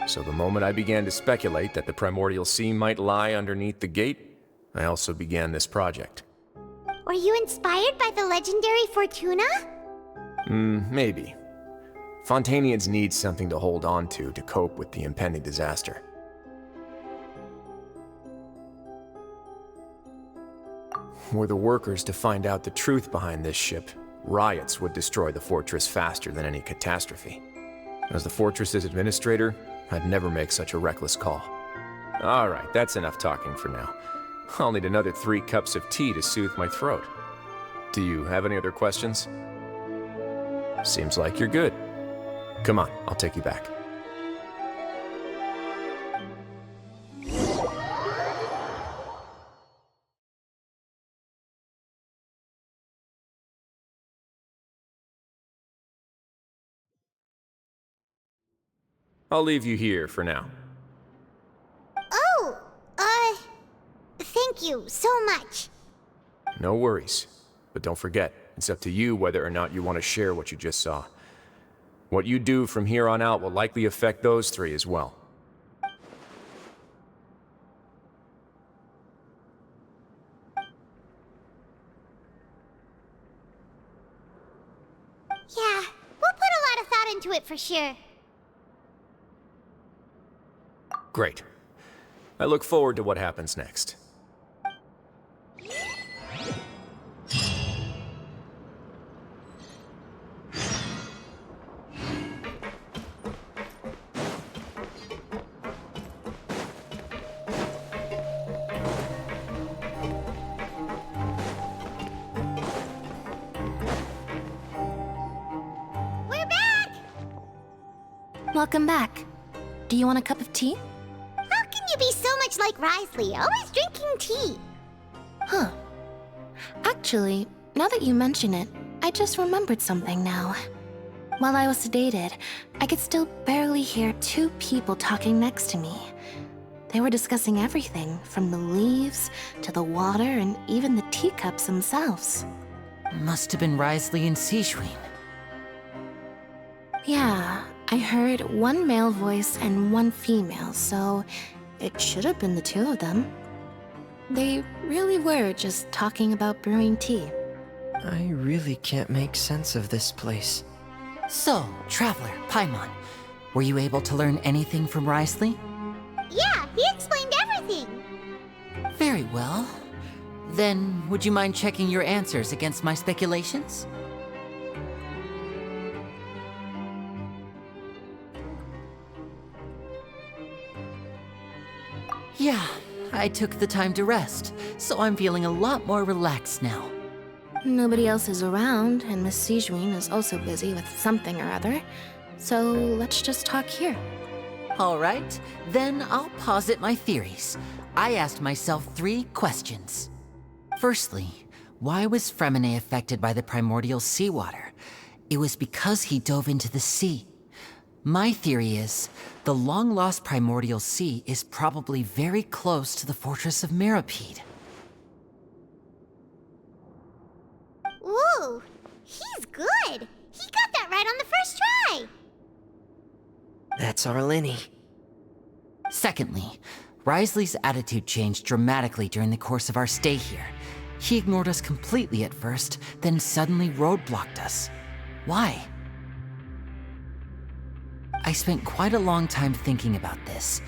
So the moment I began to speculate that the Primordial Sea might lie underneath the gate, I also began this project. Were you inspired by the legendary Fortuna? Maybe. Fontanians need something to hold on to cope with the impending disaster. Were the workers to find out the truth behind this ship, riots would destroy the fortress faster than any catastrophe. As the fortress's administrator, I'd never make such a reckless call. All right, that's enough talking for now. I'll need another 3 cups of tea to soothe my throat. Do you have any other questions? Seems like you're good. Come on, I'll take you back. I'll leave you here for now. Oh, thank you so much. No worries. But don't forget, it's up to you whether or not you want to share what you just saw. What you do from here on out will likely affect those 3 as well. Yeah, we'll put a lot of thought into it for sure. Great. I look forward to what happens next. We're back! Welcome back. Do you want a cup of tea? How can you be so much like Risley, always drinking tea? Huh. Actually, now that you mention it, I just remembered something now. While I was sedated, I could still barely hear 2 people talking next to me. They were discussing everything, from the leaves to the water and even the teacups themselves. Must have been Risley and Sijwin. Yeah, I heard 1 male voice and 1 female, so it should have been the 2 of them. They really were just talking about brewing tea. I really can't make sense of this place. So, Traveler, Paimon, were you able to learn anything from Risley? Yeah, he explained everything. Very well. Then, would you mind checking your answers against my speculations? Yeah, I took the time to rest, so I'm feeling a lot more relaxed now. Nobody else is around, and Miss Sijwin is also busy with something or other, so let's just talk here. All right, then I'll posit my theories. I asked myself 3 questions. Firstly, why was Fremine affected by the primordial seawater? It was because he dove into the sea. My theory is, the long-lost primordial sea is probably very close to the fortress of Meropide. Ooh, he's good. He got that right on the first try. That's Arlini. Secondly, Risley's attitude changed dramatically during the course of our stay here. He ignored us completely at first, then suddenly roadblocked us. Why? I spent quite a long time thinking about this.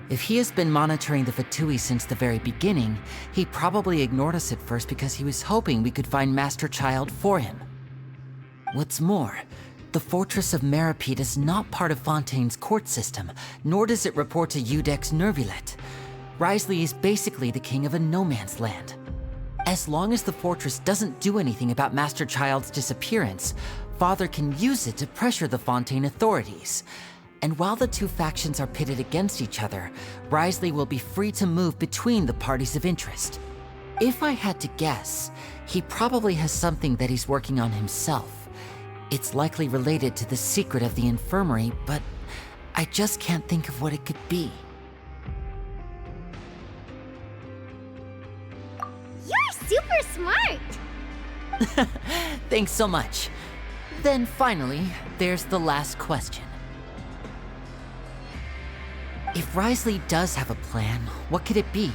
If he has been monitoring the Fatui since the very beginning, he probably ignored us at first because he was hoping we could find Master Child for him. What's more, the Fortress of Meropide is not part of Fontaine's court system, nor does it report to Udex Nervulet. Risley is basically the king of a no-man's land. As long as the fortress doesn't do anything about Master Child's disappearance, Father can use it to pressure the Fontaine authorities. And while the 2 factions are pitted against each other, Risley will be free to move between the parties of interest. If I had to guess, he probably has something that he's working on himself. It's likely related to the secret of the infirmary, but I just can't think of what it could be. You're super smart. Thanks so much. Then finally, there's the last question. If Risley does have a plan, what could it be?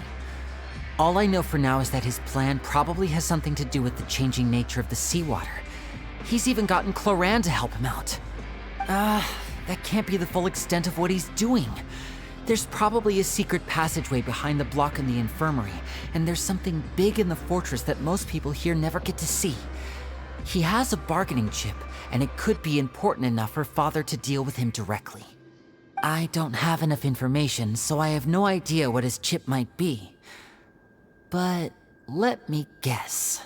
All I know for now is that his plan probably has something to do with the changing nature of the seawater. He's even gotten Cloran to help him out. That can't be the full extent of what he's doing. There's probably a secret passageway behind the block in the infirmary, and there's something big in the fortress that most people here never get to see. He has a bargaining chip, and it could be important enough for Father to deal with him directly. I don't have enough information, so I have no idea what his chip might be. But let me guess.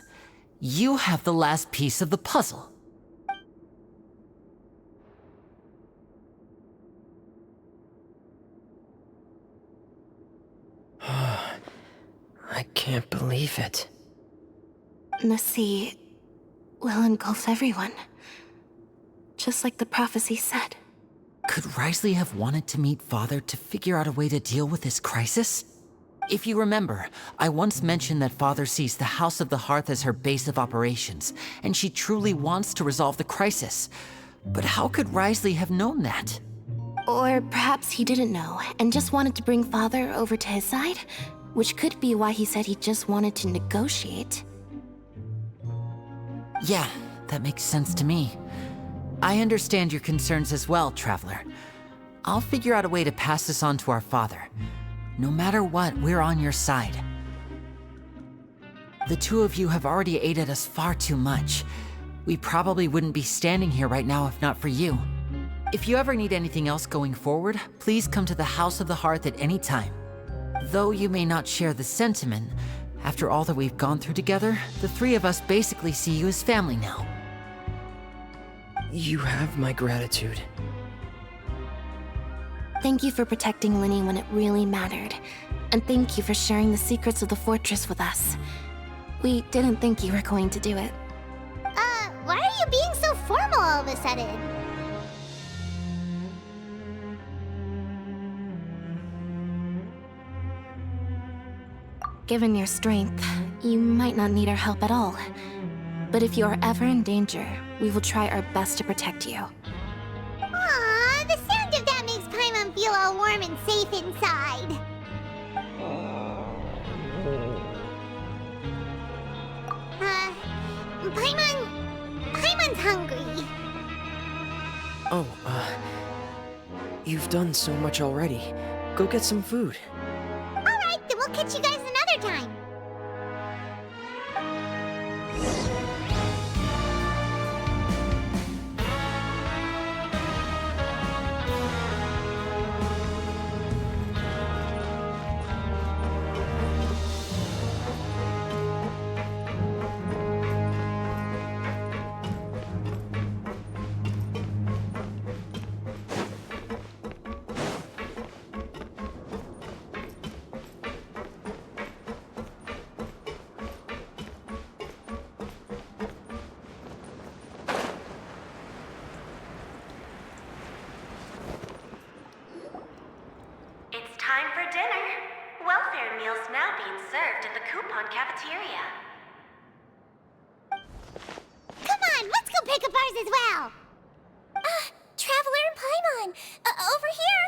You have the last piece of the puzzle. I can't believe it. The sea will engulf everyone. Just like the prophecy said. Could Risley have wanted to meet Father to figure out a way to deal with this crisis? If you remember, I once mentioned that Father sees the House of the Hearth as her base of operations, and she truly wants to resolve the crisis. But how could Risley have known that? Or perhaps he didn't know, and just wanted to bring Father over to his side? Which could be why he said he just wanted to negotiate. Yeah, that makes sense to me. I understand your concerns as well, Traveler. I'll figure out a way to pass this on to our father. No matter what, we're on your side. The two of you have already aided us far too much. We probably wouldn't be standing here right now if not for you. If you ever need anything else going forward, please come to the House of the Hearth at any time. Though you may not share the sentiment, after all that we've gone through together, the three of us basically see you as family now. You have my gratitude. Thank you for protecting Linny when it really mattered. And thank you for sharing the secrets of the fortress with us. We didn't think you were going to do it. Why are you being so formal all of a sudden? Given your strength, you might not need our help at all. But if you are ever in danger, we will try our best to protect you. Aww, the sound of that makes Paimon feel all warm and safe inside. Paimon's hungry. Oh, you've done so much already. Go get some food. Alright, then we'll catch you guys another time. Time for dinner. Welfare meals now being served in the coupon cafeteria. Come on, let's go pick up ours as well. Traveler and Paimon, over here.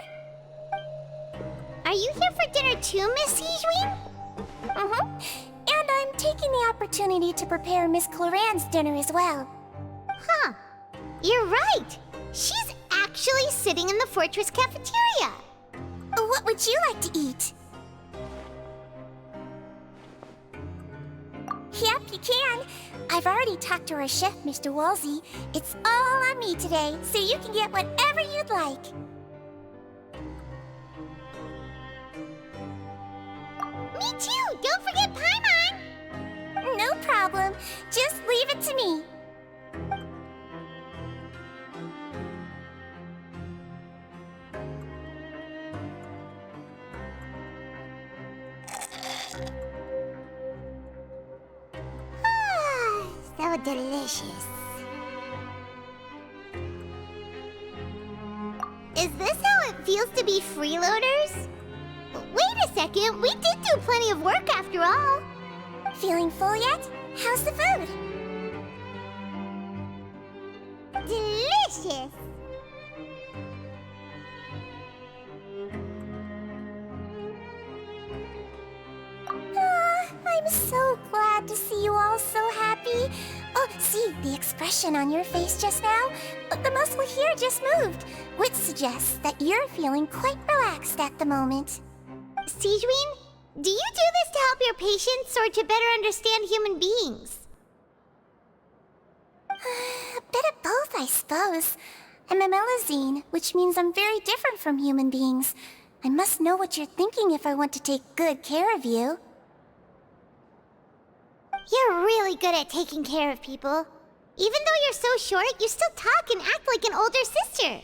Are you here for dinner too, Miss Sijwin? And I'm taking the opportunity to prepare Miss Cloran's dinner as well. Huh. You're right. She's actually sitting in the fortress cafeteria. What would you like to eat? Yep, you can. I've already talked to our chef, Mr. Wolsey. It's all on me today, so you can get whatever you'd like. Me too! Don't forget Paimon! No problem. Just leave it to me. So delicious. Is this how it feels to be freeloaders? Wait a second, we did do plenty of work after all. Feeling full yet? How's the food? Delicious. I I'm so glad to see you all so happy. Oh, see, the expression on your face just now? The muscle here just moved, which suggests that you're feeling quite relaxed at the moment. Sijuin, do you do this to help your patients or to better understand human beings? A bit of both, I suppose. I'm a Melazine, which means I'm very different from human beings. I must know what you're thinking if I want to take good care of you. You're really good at taking care of people. Even though you're so short, you still talk and act like an older sister.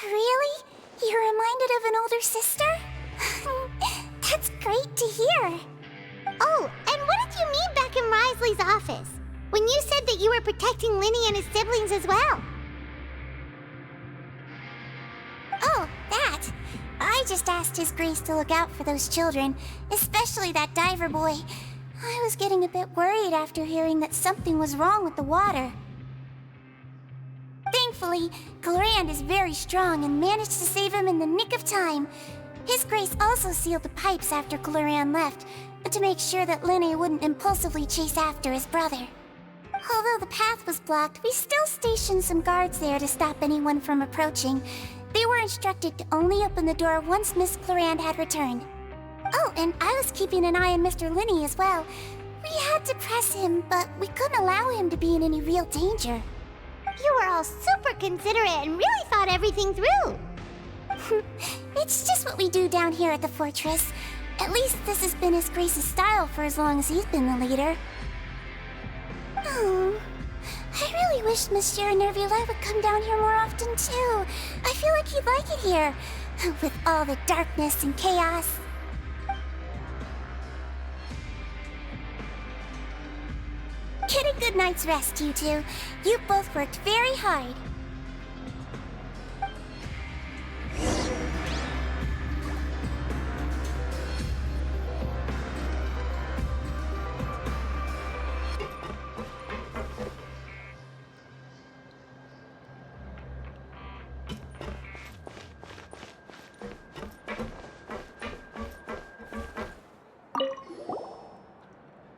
Really? You're reminded of an older sister? That's great to hear. Oh, and what did you mean back in Risley's office? When you said that you were protecting Linny and his siblings as well. Oh, that. I just asked His Grace to look out for those children, especially that diver boy. I was getting a bit worried after hearing that something was wrong with the water. Thankfully, Glorand is very strong and managed to save him in the nick of time. His Grace also sealed the pipes after Glorand left, to make sure that Linny wouldn't impulsively chase after his brother. Although the path was blocked, we still stationed some guards there to stop anyone from approaching. They were instructed to only open the door once Miss Glorand had returned. Oh, and I was keeping an eye on Mr. Linny as well. We had to press him, but we couldn't allow him to be in any real danger. You were all super considerate and really thought everything through. It's just what we do down here at the fortress. At least this has been His Grace's style for as long as he's been the leader. Oh, I really wish Monsieur Nervula would come down here more often too. I feel like he'd like it here, with all the darkness and chaos. Get a good night's rest, you two. You both worked very hard.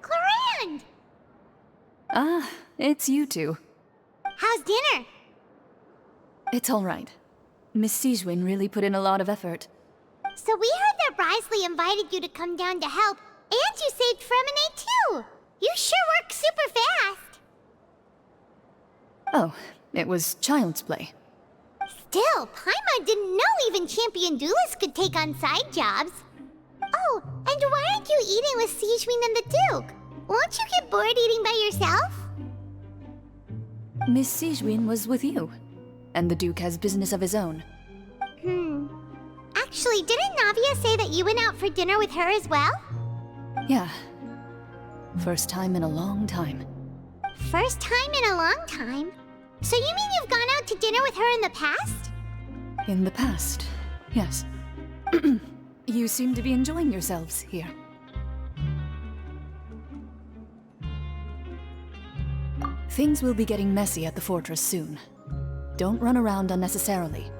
Glorand! Ah, it's you two. How's dinner? It's all right. Miss Sijuin really put in a lot of effort. So we heard that Risley invited you to come down to help, and you saved Fremonade too! You sure work super fast! Oh, it was child's play. Still, Paimon didn't know even champion duelists could take on side jobs. Oh, and why aren't you eating with Sijuin and the Duke? Won't you get bored eating by yourself? Miss Sijuin was with you, and the Duke has business of his own. Actually, didn't Navia say that you went out for dinner with her as well? Yeah. First time in a long time. First time in a long time? So you mean you've gone out to dinner with her in the past? In the past, yes. You seem to be enjoying yourselves here. Things will be getting messy at the fortress soon. Don't run around unnecessarily.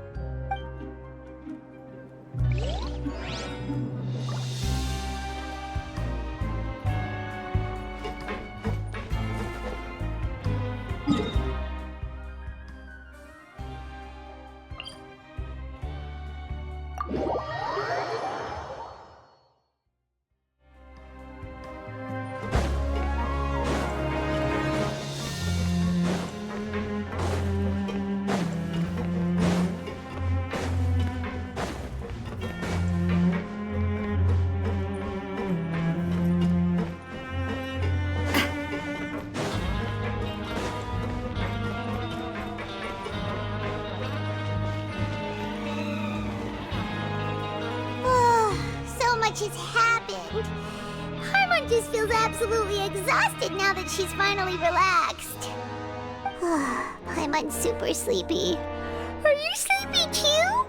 Has happened. Harmon just feels absolutely exhausted now that she's finally relaxed. Paimon's super sleepy. Are you sleepy too?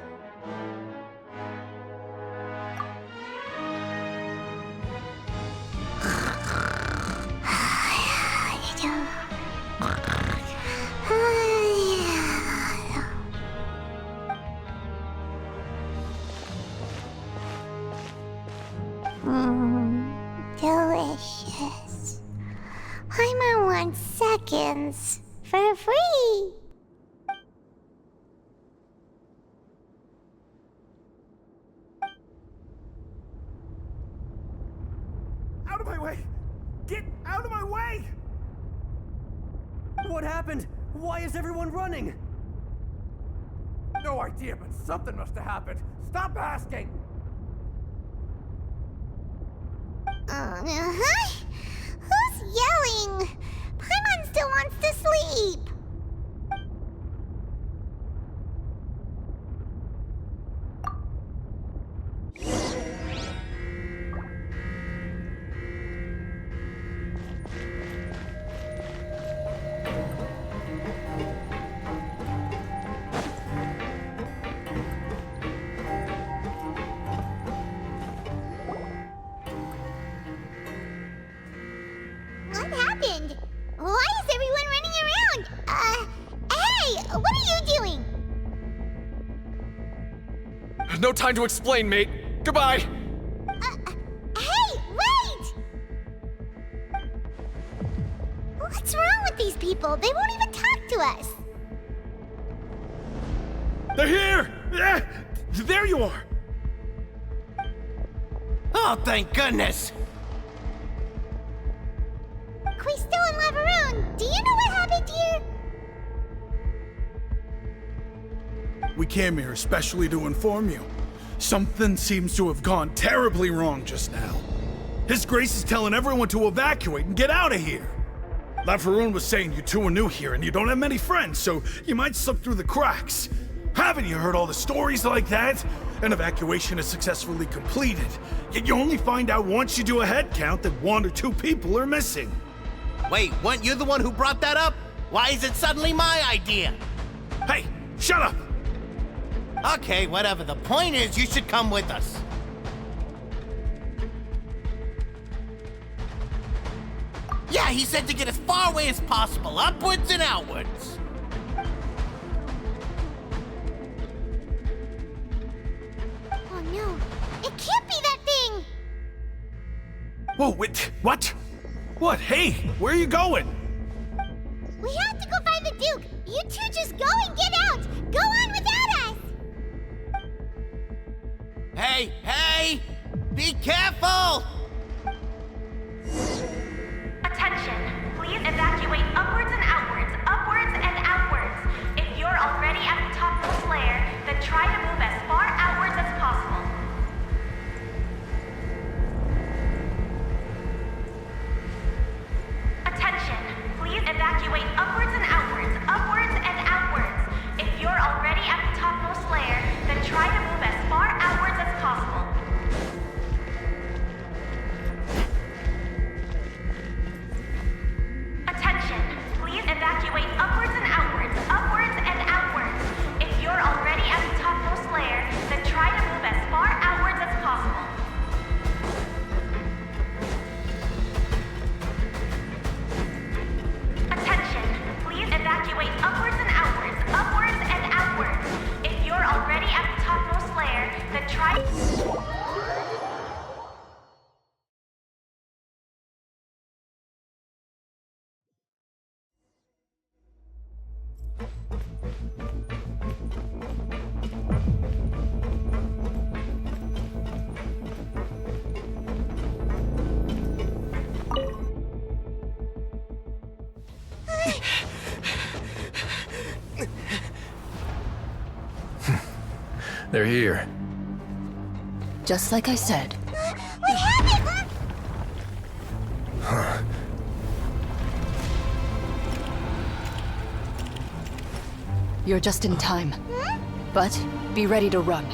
delicious. Paimon wants seconds for free. Out of my way! Get out of my way! What happened? Why is everyone running? No idea, but something must have happened. Stop asking! Who's yelling? Paimon still wants to sleep. What happened? Why is everyone running around? Hey! What are you doing? No time to explain, mate. Goodbye! Hey! Wait! What's wrong with these people? They won't even talk to us. They're here! There you are! Oh, thank goodness! Quisto and Lavaroon, do you know what happened here? We came here especially to inform you. Something seems to have gone terribly wrong just now. His Grace is telling everyone to evacuate and get out of here. Lavaroon was saying you two are new here and you don't have many friends, so you might slip through the cracks. Haven't you heard all the stories like that? An evacuation is successfully completed, yet you only find out once you do a head count that 1 or 2 people are missing. Wait, weren't you the one who brought that up? Why is it suddenly my idea? Hey, shut up! Okay, whatever. The point is, you should come with us. Yeah, he said to get as far away as possible, upwards and outwards. Oh no, it can't be that thing! Whoa, wait, what? What? Hey, where are you going? We have to go find the Duke! You two just go and get out! Go on without us! Hey, hey! Be careful! Attention! Please evacuate upwards and outwards, upwards and outwards. If you're already at the topmost layer, then try to move as far outwards as possible. Attention! Please evacuate upwards and outwards, upwards and outwards. If you're already at the topmost layer, then try to move as far outwards as possible. Attention! Please evacuate upwards and outwards, upwards and outwards. If you're already at the topmost layer, then try to move as far outwards as possible. Attention! Please evacuate upwards and outwards, upwards and outwards. If you're already at the topmost layer, then try... They're here. Just like I said. We have it! Huh. You're just in time. But be ready to run.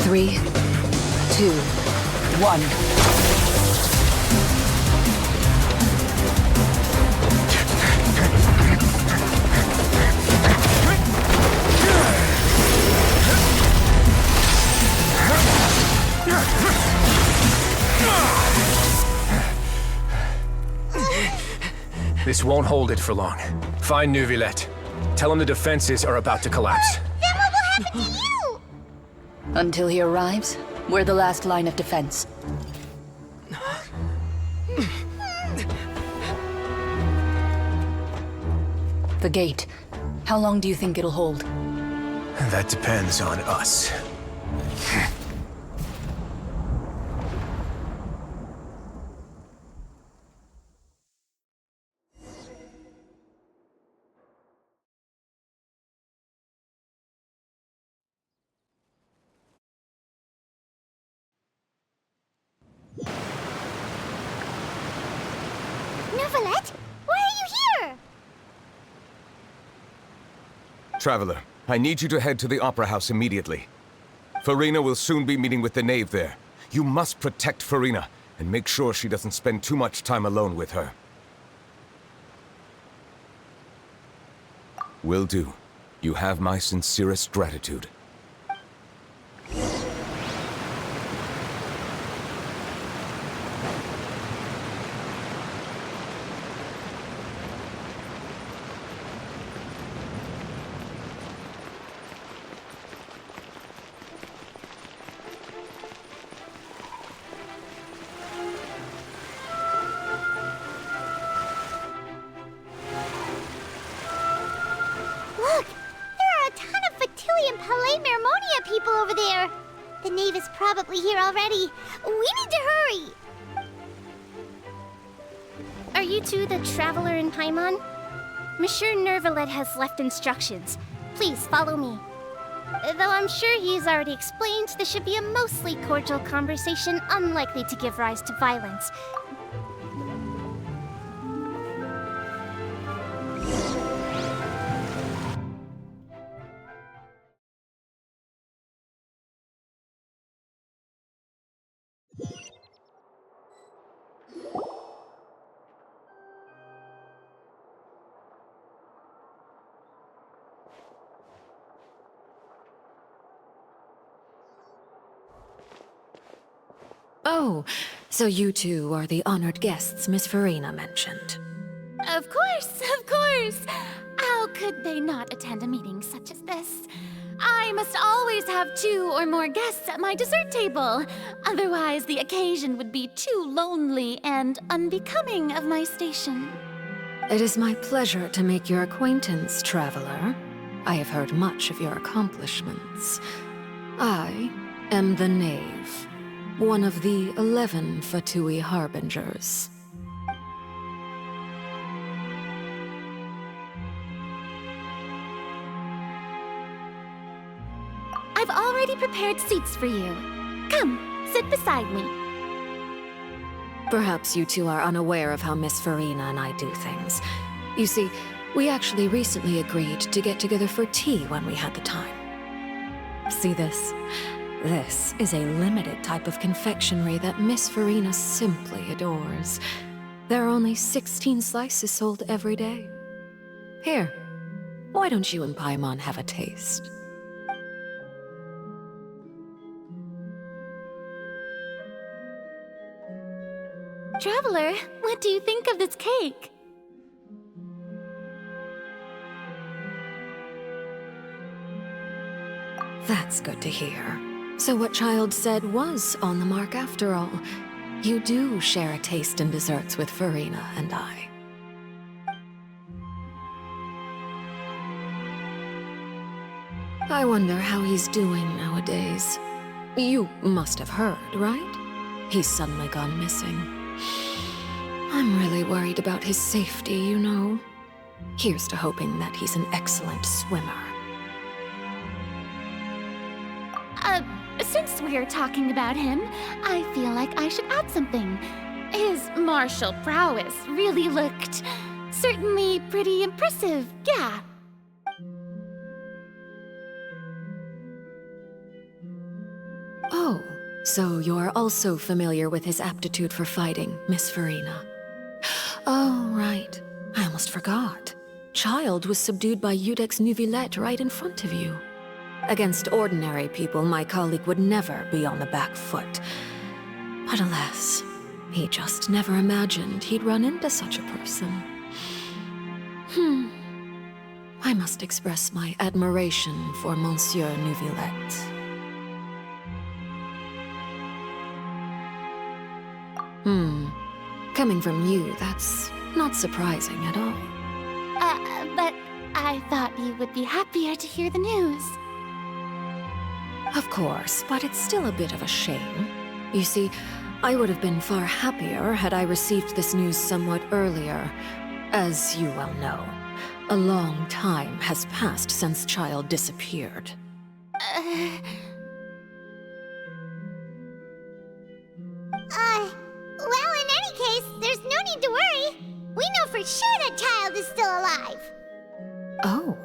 3, 2, 1. This won't hold it for long. Find Neuvillette. Tell him the defenses are about to collapse. Then what will happen to you? Until he arrives, we're the last line of defense. The gate. How long do you think it'll hold? That depends on us. Neuvillette, why are you here? Traveler, I need you to head to the Opera House immediately. Farina will soon be meeting with the knave there. You must protect Farina, and make sure she doesn't spend too much time alone with her. Will do. You have my sincerest gratitude. Look! There are a ton of Fatilian Palais Mermonia people over there! The knave is probably here already. We need to hurry! Are you two the Traveler in Paimon? Monsieur Neuvillette has left instructions. Please follow me. Though I'm sure he's already explained, this should be a mostly cordial conversation, unlikely to give rise to violence. Oh, so you two are the honored guests Miss Farina mentioned. Of course, of course! How could they not attend a meeting such as this? I must always have 2 or more guests at my dessert table. Otherwise, the occasion would be too lonely and unbecoming of my station. It is my pleasure to make your acquaintance, traveler. I have heard much of your accomplishments. I am the Knave, one of the 11 Fatui Harbingers. I've already prepared seats for you. Come, sit beside me. Perhaps you two are unaware of how Miss Farina and I do things. You see, we actually recently agreed to get together for tea when we had the time. See this? This is a limited type of confectionery that Miss Farina simply adores. There are only 16 slices sold every day. Here, why don't you and Paimon have a taste? Traveler, what do you think of this cake? That's good to hear. So what Child said was on the mark after all. You do share a taste in desserts with Farina and I. I wonder how he's doing nowadays. You must have heard, right? He's suddenly gone missing. I'm really worried about his safety, you know. Here's to hoping that he's an excellent swimmer. Since we're talking about him, I feel like I should add something. His martial prowess really looked certainly pretty impressive, yeah. So you're also familiar with his aptitude for fighting, Miss Farina. Oh, right. I almost forgot. Child was subdued by Udex Nuvillette right in front of you. Against ordinary people, my colleague would never be on the back foot. But alas, he just never imagined he'd run into such a person. I must express my admiration for Monsieur Nuvillette. Coming from you, that's not surprising at all. But I thought you would be happier to hear the news. Of course, but it's still a bit of a shame. You see, I would have been far happier had I received this news somewhat earlier. As you well know, a long time has passed since Child disappeared. Well, in any case, there's no need to worry. We know for sure that Child is still alive. Oh,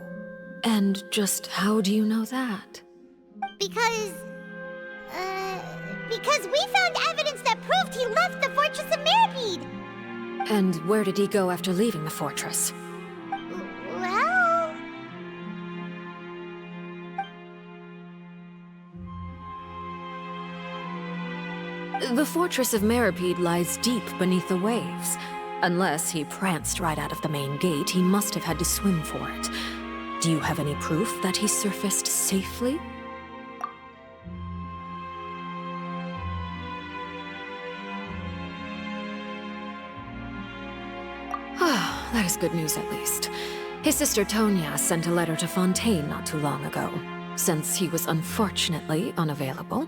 and just how do you know that? Because we found evidence that proved he left the Fortress of Mirapede. And where did he go after leaving the fortress? Well... The Fortress of Mirapede lies deep beneath the waves. Unless he pranced right out of the main gate, he must have had to swim for it. Do you have any proof that he surfaced safely? Ah, that is good news at least. His sister Tonya sent a letter to Fontaine not too long ago. Since he was unfortunately unavailable,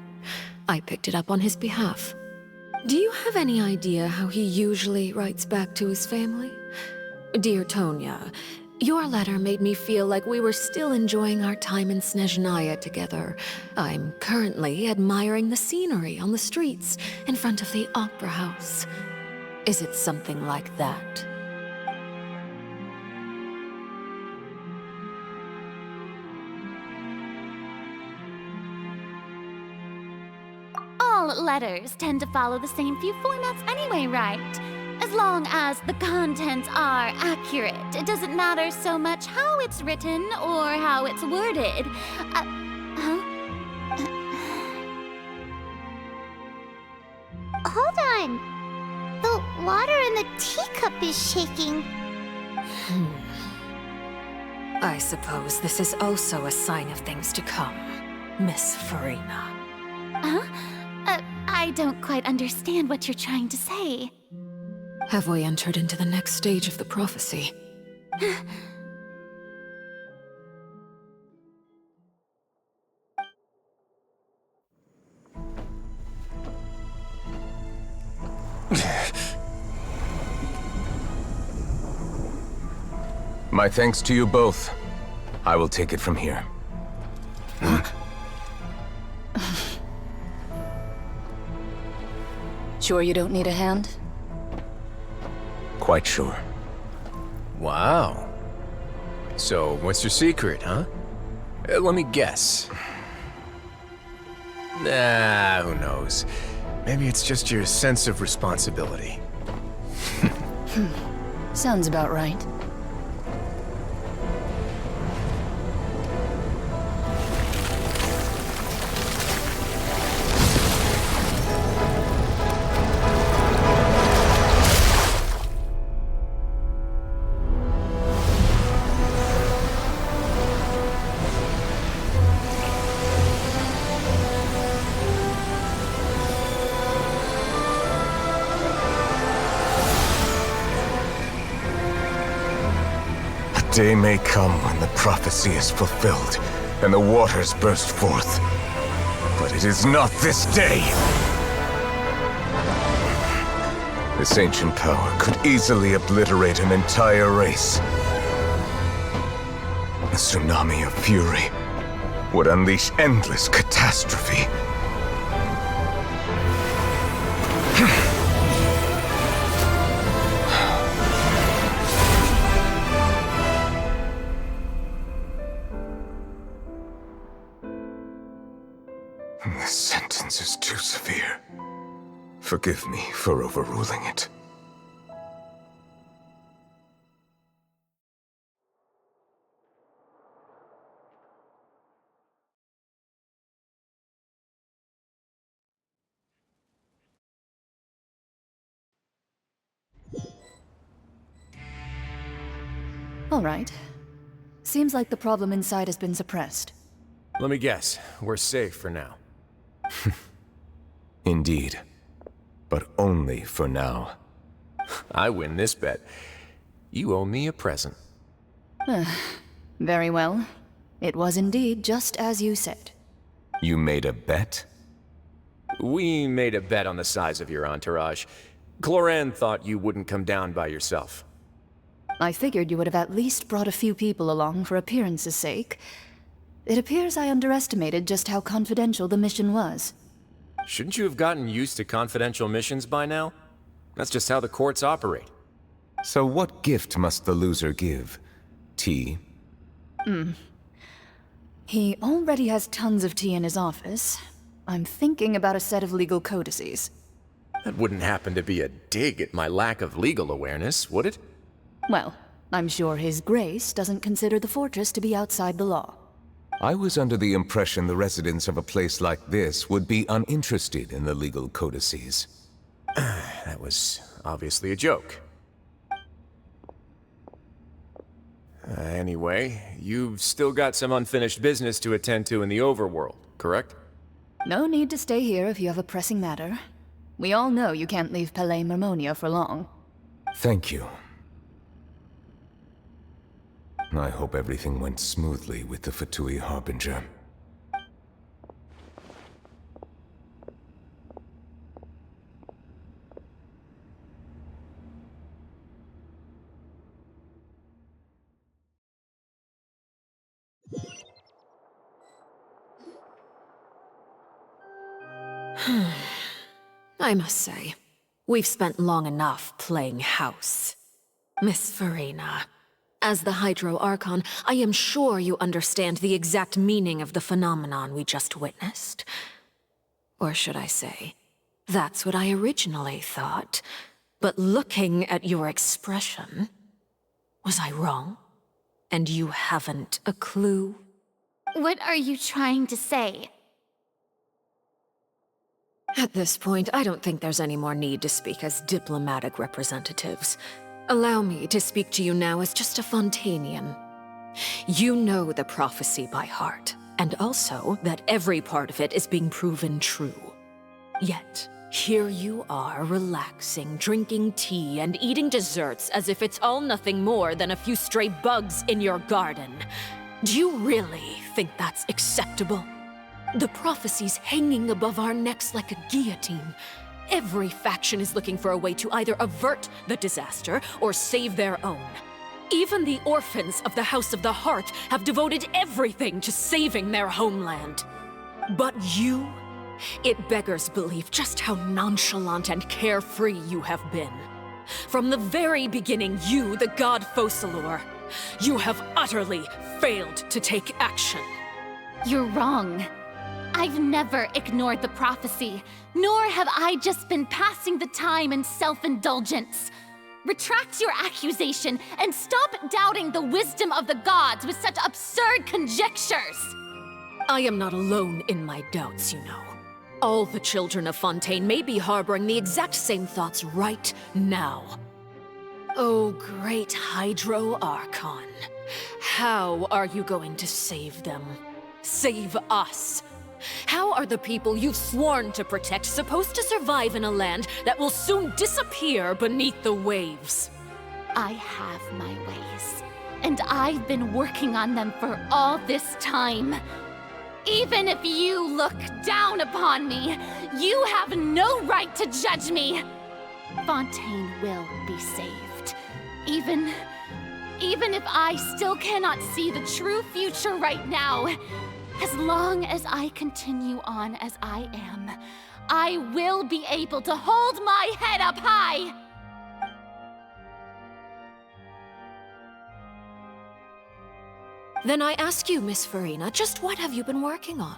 I picked it up on his behalf. Do you have any idea how he usually writes back to his family? Dear Tonya, your letter made me feel like we were still enjoying our time in Snezhnaya together. I'm currently admiring the scenery on the streets in front of the Opera House. Is it something like that? All letters tend to follow the same few formats anyway, right? As long as the contents are accurate, it doesn't matter so much how it's written or how it's worded. Hold on. The water in the teacup is shaking. I suppose this is also a sign of things to come, Miss Farina. I don't quite understand what you're trying to say. Have we entered into the next stage of the prophecy? My thanks to you both. I will take it from here. Sure you don't need a hand? Quite sure. Wow. So, what's your secret, huh? Let me guess. Nah, who knows? Maybe it's just your sense of responsibility. Sounds about right. Day may come when the prophecy is fulfilled, and the waters burst forth. But it is not this day! This ancient power could easily obliterate an entire race. A tsunami of fury would unleash endless catastrophe. The scent sentence is too severe. Forgive me for overruling it. All right. Seems like the problem inside has been suppressed. Let me guess, we're safe for now. Indeed. But only for now. I win this bet. You owe me a present. Very well. It was indeed just as you said. You made a bet? We made a bet on the size of your entourage. Cloran thought you wouldn't come down by yourself. I figured you would have at least brought a few people along for appearance's sake. It appears I underestimated just how confidential the mission was. Shouldn't you have gotten used to confidential missions by now? That's just how the courts operate. So what gift must the loser give? Tea? He already has tons of tea in his office. I'm thinking about a set of legal codices. That wouldn't happen to be a dig at my lack of legal awareness, would it? Well, I'm sure His Grace doesn't consider the fortress to be outside the law. I was under the impression the residents of a place like this would be uninterested in the legal codices. That was obviously a joke. Anyway, you've still got some unfinished business to attend to in the overworld, correct? No need to stay here if you have a pressing matter. We all know you can't leave Palais Mermonia for long. Thank you. I hope everything went smoothly with the Fatui Harbinger. I must say, we've spent long enough playing house. Miss Farina, as the Hydro Archon, I am sure you understand the exact meaning of the phenomenon we just witnessed. Or should I say, that's what I originally thought. But looking at your expression, was I wrong? And you haven't a clue? What are you trying to say? At this point, I don't think there's any more need to speak as diplomatic representatives. Allow me to speak to you now as just a Fontanian. You know the prophecy by heart, and also that every part of it is being proven true. Yet, here you are relaxing, drinking tea, and eating desserts as if it's all nothing more than a few stray bugs in your garden. Do you really think that's acceptable? The prophecy's hanging above our necks like a guillotine. Every faction is looking for a way to either avert the disaster or save their own. Even the orphans of the House of the Hearth have devoted everything to saving their homeland. But you? It beggars belief just how nonchalant and carefree you have been. From the very beginning, you, the god Focalor, you have utterly failed to take action. You're wrong. I've never ignored the prophecy, nor have I just been passing the time in self-indulgence. Retract your accusation and stop doubting the wisdom of the gods with such absurd conjectures! I am not alone in my doubts, you know. All the children of Fontaine may be harboring the exact same thoughts right now. Oh, great Hydro Archon. How are you going to save them? Save us? How are the people you've sworn to protect supposed to survive in a land that will soon disappear beneath the waves? I have my ways, and I've been working on them for all this time. Even if you look down upon me, you have no right to judge me. Fontaine will be saved. Even if I still cannot see the true future right now, as long as I continue on as I am, I will be able to hold my head up high! Then I ask you, Miss Farina, just what have you been working on?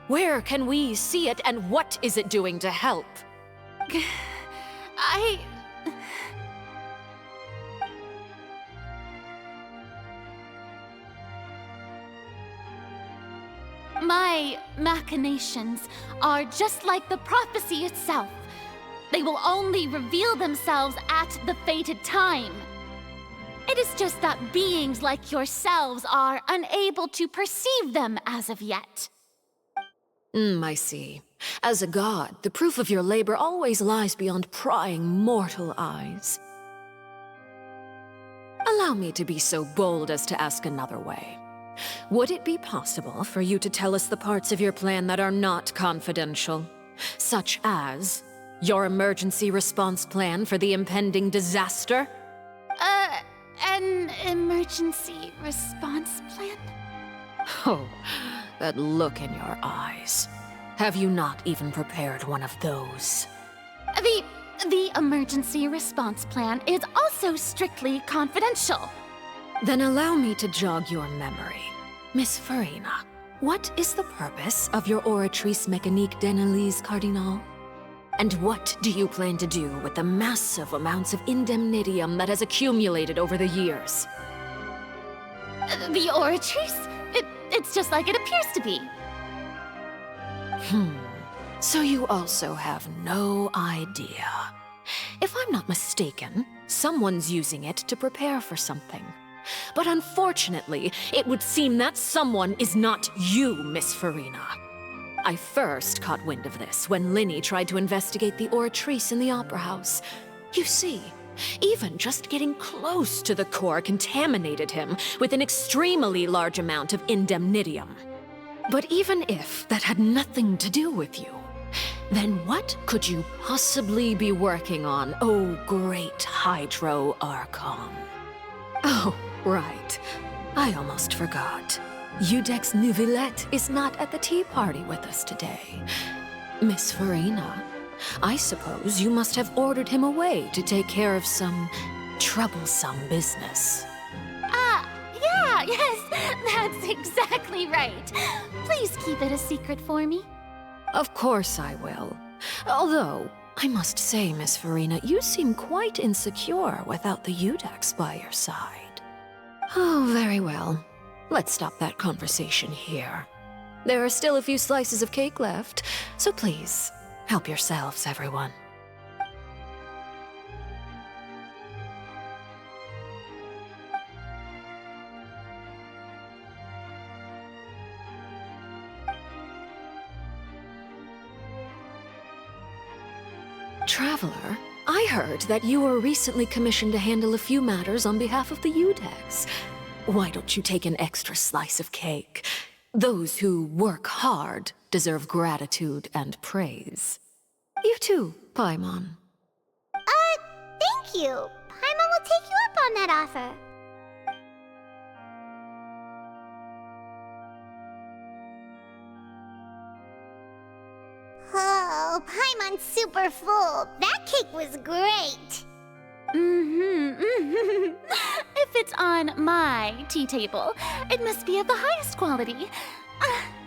Where can we see it, and what is it doing to help? My machinations are just like the prophecy itself. They will only reveal themselves at the fated time. It is just that beings like yourselves are unable to perceive them as of yet. I see. As a god, the proof of your labor always lies beyond prying mortal eyes. Allow me to be so bold as to ask another way. Would it be possible for you to tell us the parts of your plan that are not confidential? Such as your emergency response plan for the impending disaster? An emergency response plan? Oh, that look in your eyes. Have you not even prepared one of those? The emergency response plan is also strictly confidential. Then allow me to jog your memory. Miss Farina, what is the purpose of your Oratrice Mécanique d'Analyse Cardinal? And what do you plan to do with the massive amounts of indemnitium that has accumulated over the years? The Oratrice? It's just like it appears to be. So you also have no idea. If I'm not mistaken, someone's using it to prepare for something. But unfortunately, it would seem that someone is not you, Miss Farina. I first caught wind of this when Linny tried to investigate the Oratrice in the Opera House. You see, even just getting close to the core contaminated him with an extremely large amount of indemnitium. But even if that had nothing to do with you, then what could you possibly be working on, oh great Hydro Archon? Oh, right. I almost forgot. Udex Neuvillette is not at the tea party with us today. Miss Farina, I suppose you must have ordered him away to take care of some troublesome business. Yes, that's exactly right. Please keep it a secret for me. Of course I will. Although, I must say, Miss Farina, you seem quite insecure without the Udex by your side. Oh, very well. Let's stop that conversation here. There are still a few slices of cake left, so please, help yourselves, everyone. Traveler, I heard that you were recently commissioned to handle a few matters on behalf of the Udex. Why don't you take an extra slice of cake? Those who work hard deserve gratitude and praise. You too, Paimon. Thank you. Paimon will take you up on that offer. Oh, Paimon's super full. That cake was great. If it's on my tea table, it must be of the highest quality.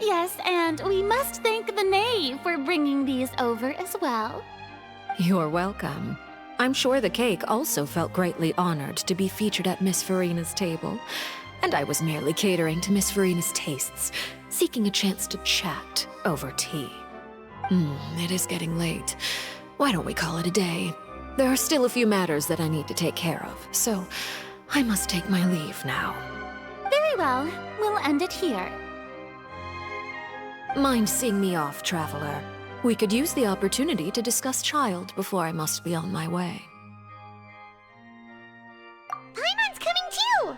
Yes, and we must thank the knave for bringing these over as well. You're welcome. I'm sure the cake also felt greatly honored to be featured at Miss Farina's table. And I was merely catering to Miss Farina's tastes, seeking a chance to chat over tea. It is getting late. Why don't we call it a day? There are still a few matters that I need to take care of, so I must take my leave now. Very well. We'll end it here. Mind seeing me off, Traveler? We could use the opportunity to discuss Child before I must be on my way. Paimon's coming too!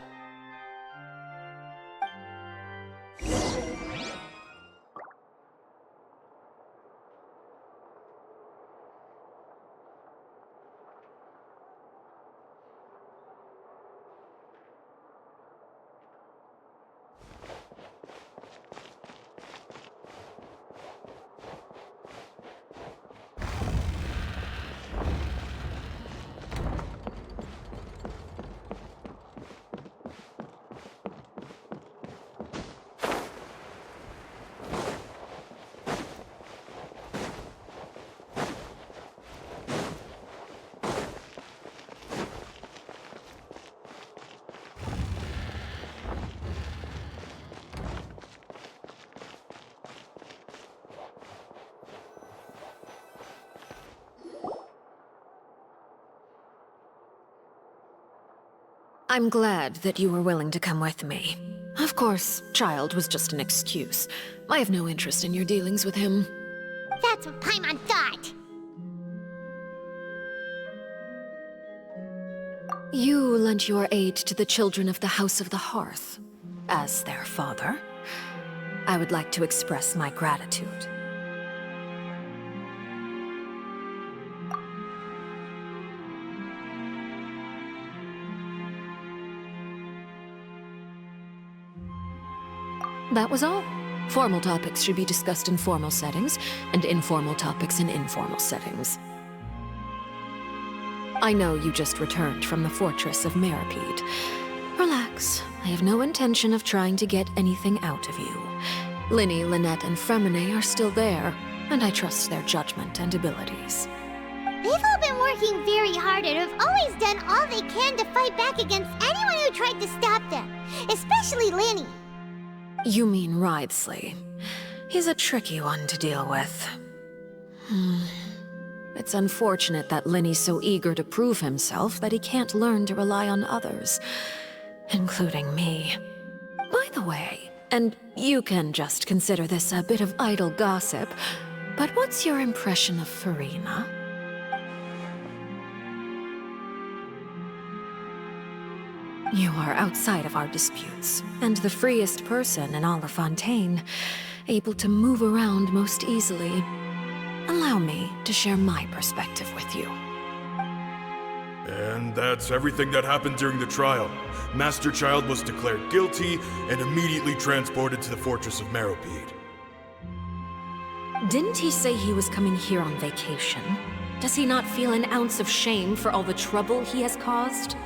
I'm glad that you were willing to come with me. Of course, Child was just an excuse. I have no interest in your dealings with him. That's what Paimon thought. You lent your aid to the children of the House of the Hearth. As their father, I would like to express my gratitude. That was all. Formal topics should be discussed in formal settings, and informal topics in informal settings. I know you just returned from the fortress of Meripede. Relax. I have no intention of trying to get anything out of you. Linny, Lynette, and Fremine are still there, and I trust their judgment and abilities. They've all been working very hard and have always done all they can to fight back against anyone who tried to stop them, especially Linny. You mean Wriothesley. He's a tricky one to deal with. It's unfortunate that Linny's so eager to prove himself that he can't learn to rely on others, including me. By the way, and you can just consider this a bit of idle gossip, but what's your impression of Furina? You are outside of our disputes, and the freest person in all of Fontaine, able to move around most easily. Allow me to share my perspective with you. And that's everything that happened during the trial. Master Child was declared guilty and immediately transported to the Fortress of Meripede. Didn't he say he was coming here on vacation? Does he not feel an ounce of shame for all the trouble he has caused?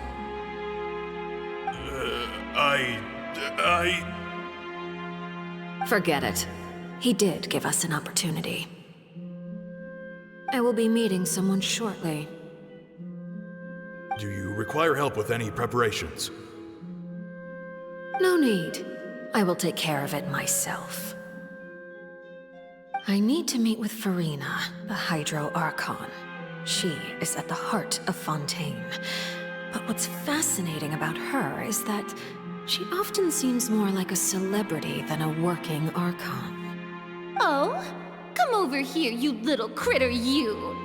Forget it. He did give us an opportunity. I will be meeting someone shortly. Do you require help with any preparations? No need. I will take care of it myself. I need to meet with Furina, the Hydro Archon. She is at the heart of Fontaine. But what's fascinating about her is that she often seems more like a celebrity than a working Archon. Oh? Come over here, you little critter, you!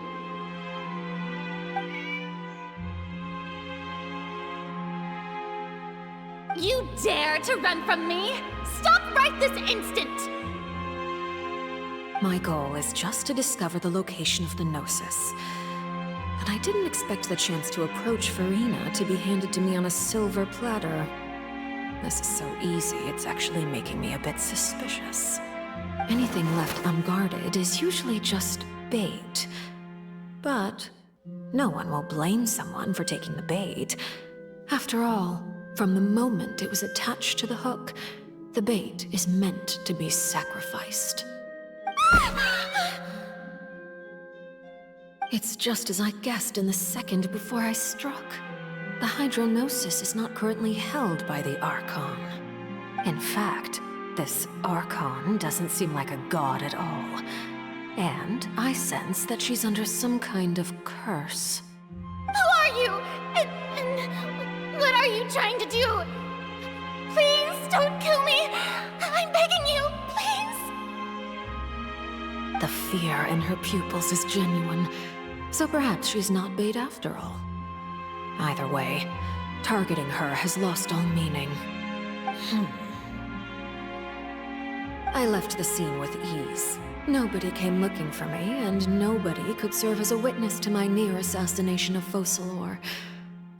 You dare to run from me? Stop right this instant! My goal is just to discover the location of the Gnosis. And I didn't expect the chance to approach Furina to be handed to me on a silver platter. This is so easy, it's actually making me a bit suspicious. Anything left unguarded is usually just bait. But no one will blame someone for taking the bait. After all, from the moment it was attached to the hook, the bait is meant to be sacrificed. It's just as I guessed in the second before I struck. The Hydronosis is not currently held by the Archon. In fact, this Archon doesn't seem like a god at all. And I sense that she's under some kind of curse. Who are you? And what are you trying to do? Please don't kill me! I'm begging you, please! The fear in her pupils is genuine, so perhaps she's not bait after all. Either way, targeting her has lost all meaning. I left the scene with ease. Nobody came looking for me, and nobody could serve as a witness to my near assassination of Focalor.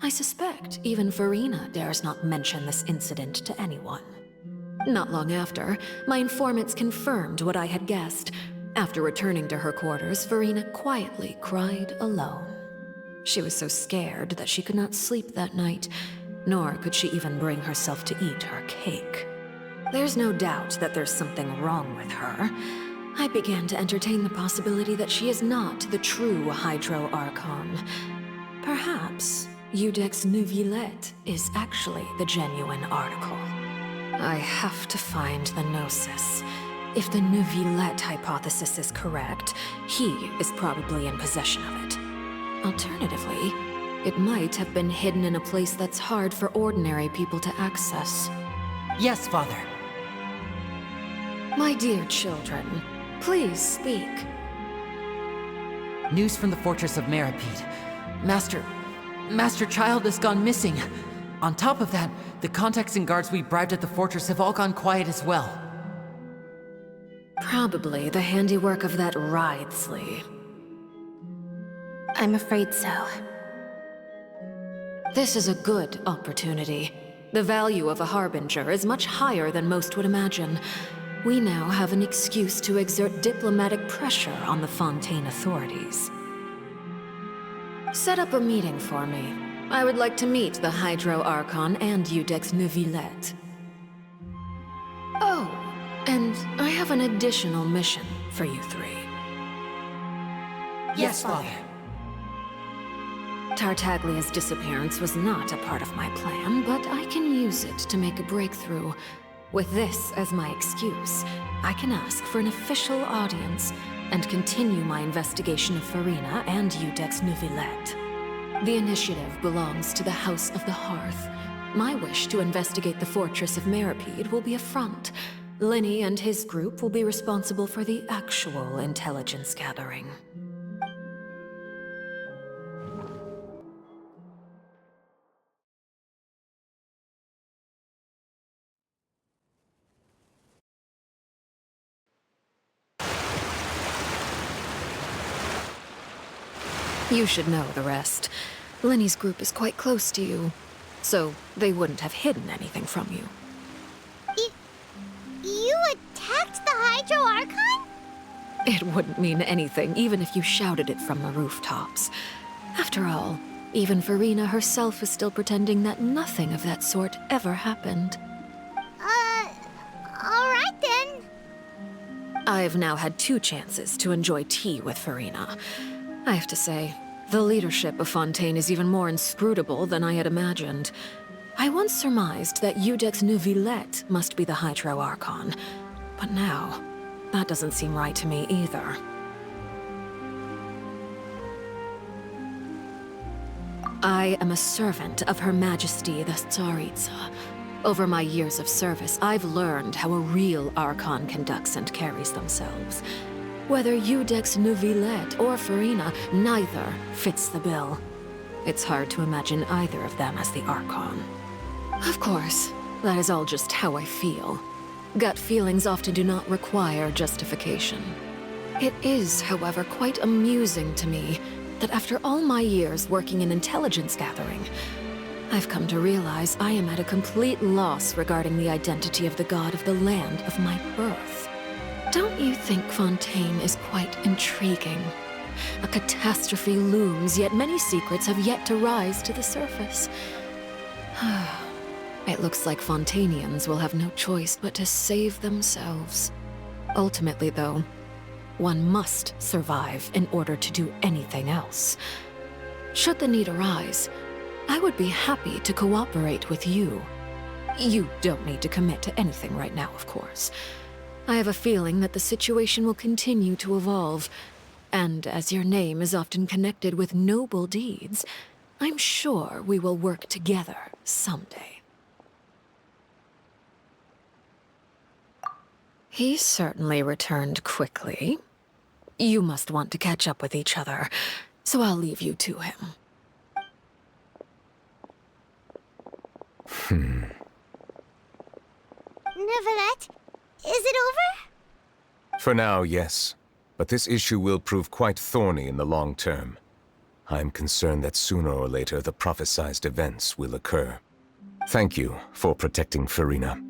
I suspect even Furina dares not mention this incident to anyone. Not long after, my informants confirmed what I had guessed. After returning to her quarters, Furina quietly cried alone. She was so scared that she could not sleep that night, nor could she even bring herself to eat her cake. There's no doubt that there's something wrong with her. I began to entertain the possibility that she is not the true Hydro Archon. Perhaps Eudex Neuvillette is actually the genuine article. I have to find the Gnosis. If the Neuvillette hypothesis is correct, he is probably in possession of it. Alternatively, It might have been hidden in a place that's hard for ordinary people to access. Yes, Father. My dear children, please speak. News from the fortress of Meripede. Master Child has gone missing. On top of that, the contacts and guards we bribed at the fortress have all gone quiet as well. Probably the handiwork of that Wriothesley. I'm afraid so. This is a good opportunity. The value of a harbinger is much higher than most would imagine. We now have an excuse to exert diplomatic pressure on the Fontaine authorities. Set up a meeting for me. I would like to meet the Hydro Archon and Iudex Neuvillette. Oh, and I have an additional mission for you three. Yes, Father. Tartaglia's disappearance was not a part of my plan, but I can use it to make a breakthrough. With this as my excuse, I can ask for an official audience and continue my investigation of Farina and Iudex Neuvillette. The initiative belongs to the House of the Hearth. My wish to investigate the fortress of Meripede will be a front. Linny and his group will be responsible for the actual intelligence gathering. You should know the rest. Linny's group is quite close to you, so they wouldn't have hidden anything from you. You attacked the Hydro Archon? It wouldn't mean anything, even if you shouted it from the rooftops. After all, even Farina herself is still pretending that nothing of that sort ever happened. Alright then. I've now had 2 chances to enjoy tea with Farina. I have to say, the leadership of Fontaine is even more inscrutable than I had imagined. I once surmised that Iudex Neuvillette must be the Hydro Archon, but now, that doesn't seem right to me either. I am a servant of Her Majesty the Tsaritsa. Over my years of service, I've learned how a real Archon conducts and carries themselves. Whether Iudex Neuvillette or Farina, neither fits the bill. It's hard to imagine either of them as the Archon. Of course, that is all just how I feel. Gut feelings often do not require justification. It is, however, quite amusing to me that after all my years working in intelligence gathering, I've come to realize I am at a complete loss regarding the identity of the god of the land of my birth. Don't you think Fontaine is quite intriguing? A catastrophe looms, yet many secrets have yet to rise to the surface. It looks like Fontainians will have no choice but to save themselves. Ultimately, though, one must survive in order to do anything else. Should the need arise, I would be happy to cooperate with you. You don't need to commit to anything right now, of course. I have a feeling that the situation will continue to evolve, and as your name is often connected with noble deeds, I'm sure we will work together someday. He certainly returned quickly. You must want to catch up with each other, so I'll leave you to him. Neuvillette, is it over? For now, yes. But this issue will prove quite thorny in the long term. I'm concerned that sooner or later the prophesized events will occur. Thank you for protecting Farina.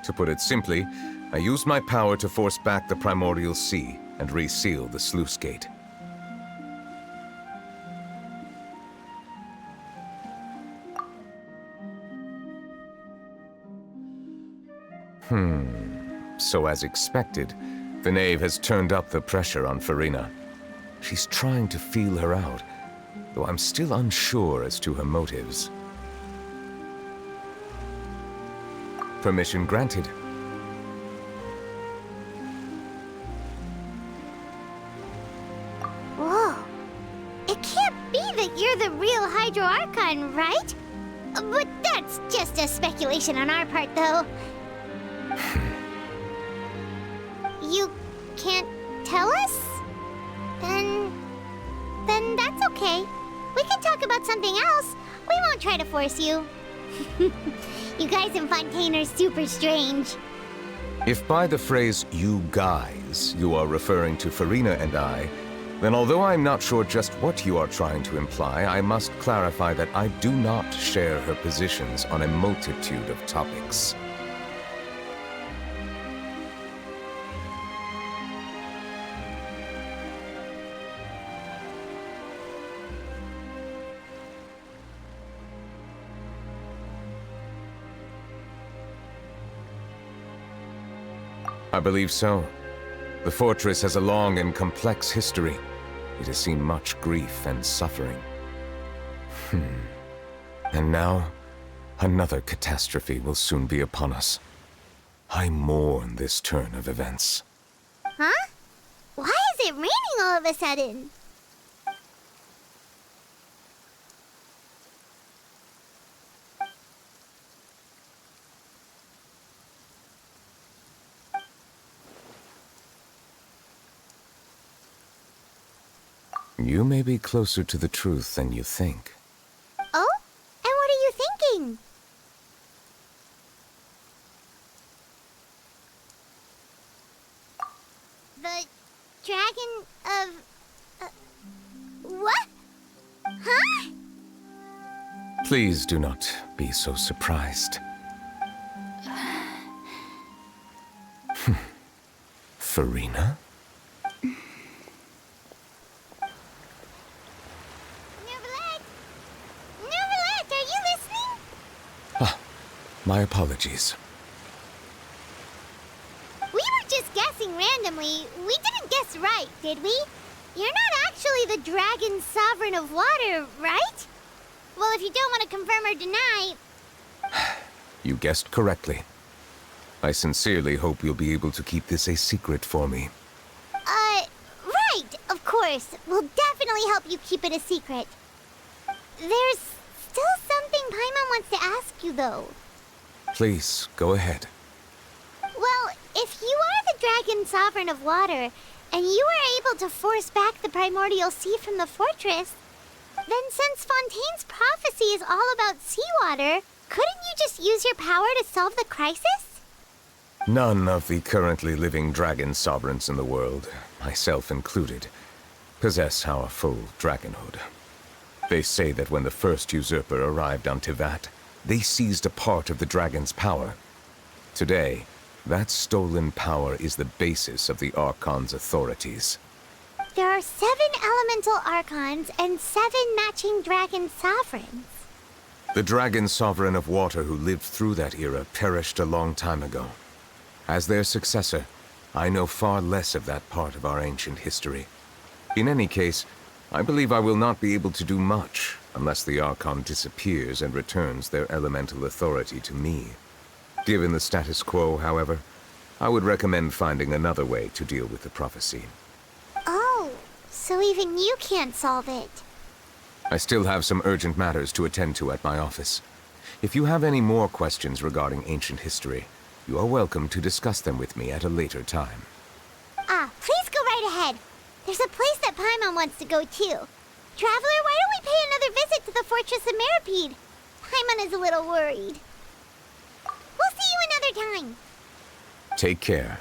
To put it simply, I used my power to force back the Primordial Sea and reseal the sluice gate. So as expected, the Knave has turned up the pressure on Farina. She's trying to feel her out, though I'm still unsure as to her motives. Permission granted. Archon, right? But that's just a speculation on our part, though. You can't tell us? Then that's okay. We can talk about something else. We won't try to force you. You guys in Fontaine are super strange. If by the phrase, you guys, you are referring to Farina and I, then although I'm not sure just what you are trying to imply, I must clarify that I do not share her positions on a multitude of topics. I believe so. The fortress has a long and complex history. It has seen much grief and suffering. And now, another catastrophe will soon be upon us. I mourn this turn of events. Huh? Why is it raining all of a sudden? You may be closer to the truth than you think. Oh? And what are you thinking? The dragon of... what? Huh? Please do not be so surprised. Farina? My apologies. We were just guessing randomly. We didn't guess right, did we? You're not actually the Dragon Sovereign of Water, right? Well, if you don't want to confirm or deny... You guessed correctly. I sincerely hope you'll be able to keep this a secret for me. Right, of course. We'll definitely help you keep it a secret. There's still something Paimon wants to ask you, though. Please, go ahead. Well, if you are the Dragon Sovereign of Water, and you were able to force back the primordial sea from the fortress, then since Fontaine's prophecy is all about seawater, couldn't you just use your power to solve the crisis? None of the currently living dragon sovereigns in the world, myself included, possess our full dragonhood. They say that when the first usurper arrived on Tivat, they seized a part of the dragon's power. Today, that stolen power is the basis of the Archon's authorities. There are 7 elemental Archons and 7 matching dragon sovereigns. The dragon sovereign of water who lived through that era perished a long time ago. As their successor, I know far less of that part of our ancient history. In any case, I believe I will not be able to do much unless the Archon disappears and returns their elemental authority to me. Given the status quo, however, I would recommend finding another way to deal with the prophecy. Oh, so even you can't solve it. I still have some urgent matters to attend to at my office. If you have any more questions regarding ancient history, you are welcome to discuss them with me at a later time. Please go right ahead. There's a place that Paimon wants to go too. Traveler, why don't we pay another visit to the Fortress of Meripede? Paimon is a little worried. We'll see you another time. Take care.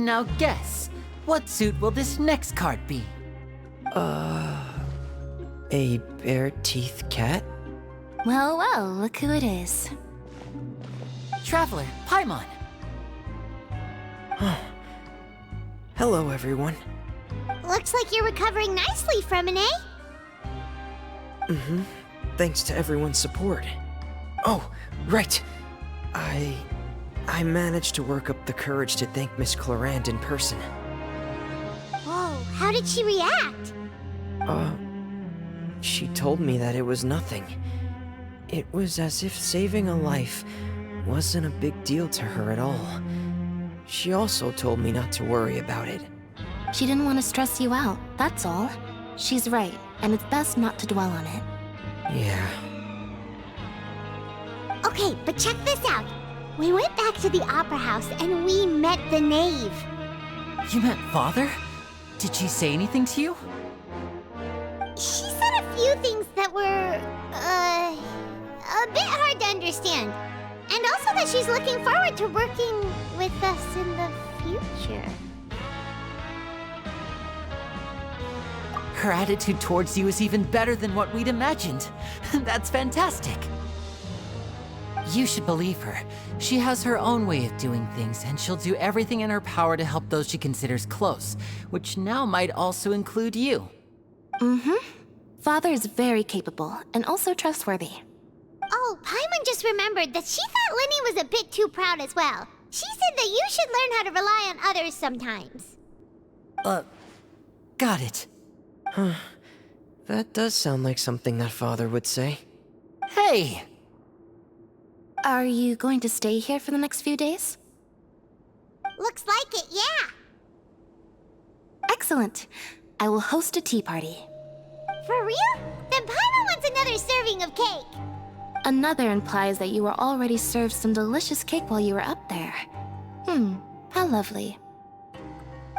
Now guess, what suit will this next card be? A bare-teeth cat? Well, well, look who it is. Traveler, Paimon. Hello, everyone. Looks like you're recovering nicely from it, eh? Mm-hmm. Thanks to everyone's support. Oh, right. I managed to work up the courage to thank Miss Clarant in person. Whoa, how did she react? She told me that it was nothing. It was as if saving a life wasn't a big deal to her at all. She also told me not to worry about it. She didn't want to stress you out, that's all. She's right, and it's best not to dwell on it. Yeah. Okay, but check this out. We went back to the opera house and we met the knave. You met Father? Did she say anything to you? She said a few things that were, a bit hard to understand. And also that she's looking forward to working with us in the future. Her attitude towards you is even better than what we'd imagined. That's fantastic. You should believe her. She has her own way of doing things, and she'll do everything in her power to help those she considers close, which now might also include you. Mm-hmm. Father is very capable, and also trustworthy. Oh, Paimon just remembered that she thought Linny was a bit too proud as well. She said that you should learn how to rely on others sometimes. Got it. Huh. That does sound like something that Father would say. Hey! Are you going to stay here for the next few days? Looks like it, yeah. Excellent. I will host a tea party. For real? Then Paimon wants another serving of cake. Another implies that you were already served some delicious cake while you were up there. How lovely.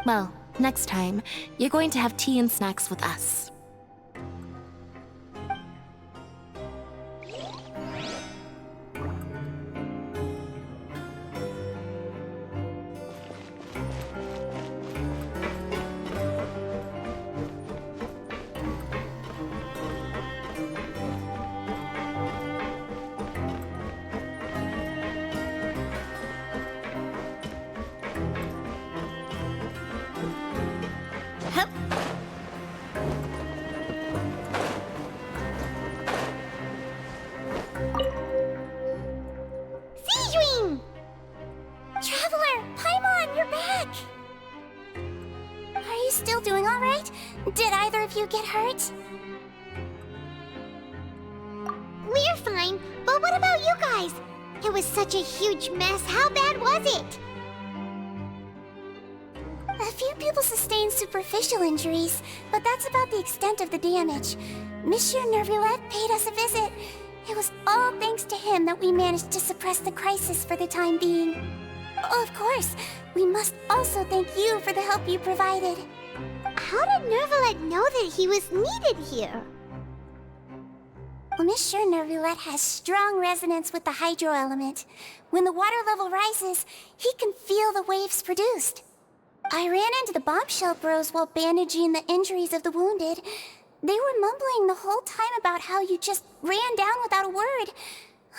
Well, next time, you're going to have tea and snacks with us. Traveler, Paimon, you're back! Are you still doing alright? Did either of you get hurt? We're fine, but what about you guys? It was such a huge mess. How bad was it? A few people sustained superficial injuries, but that's about the extent of the damage. Monsieur Nervulette paid us a visit. It was all thanks to him that we managed to suppress the crisis for the time being. Of course, we must also thank you for the help you provided. How did Nervulette know that he was needed here? Well, Monsieur Nervulette has strong resonance with the hydro element. When the water level rises, he can feel the waves produced. I ran into the bombshell bros while bandaging the injuries of the wounded. They were mumbling the whole time about how you just ran down without a word.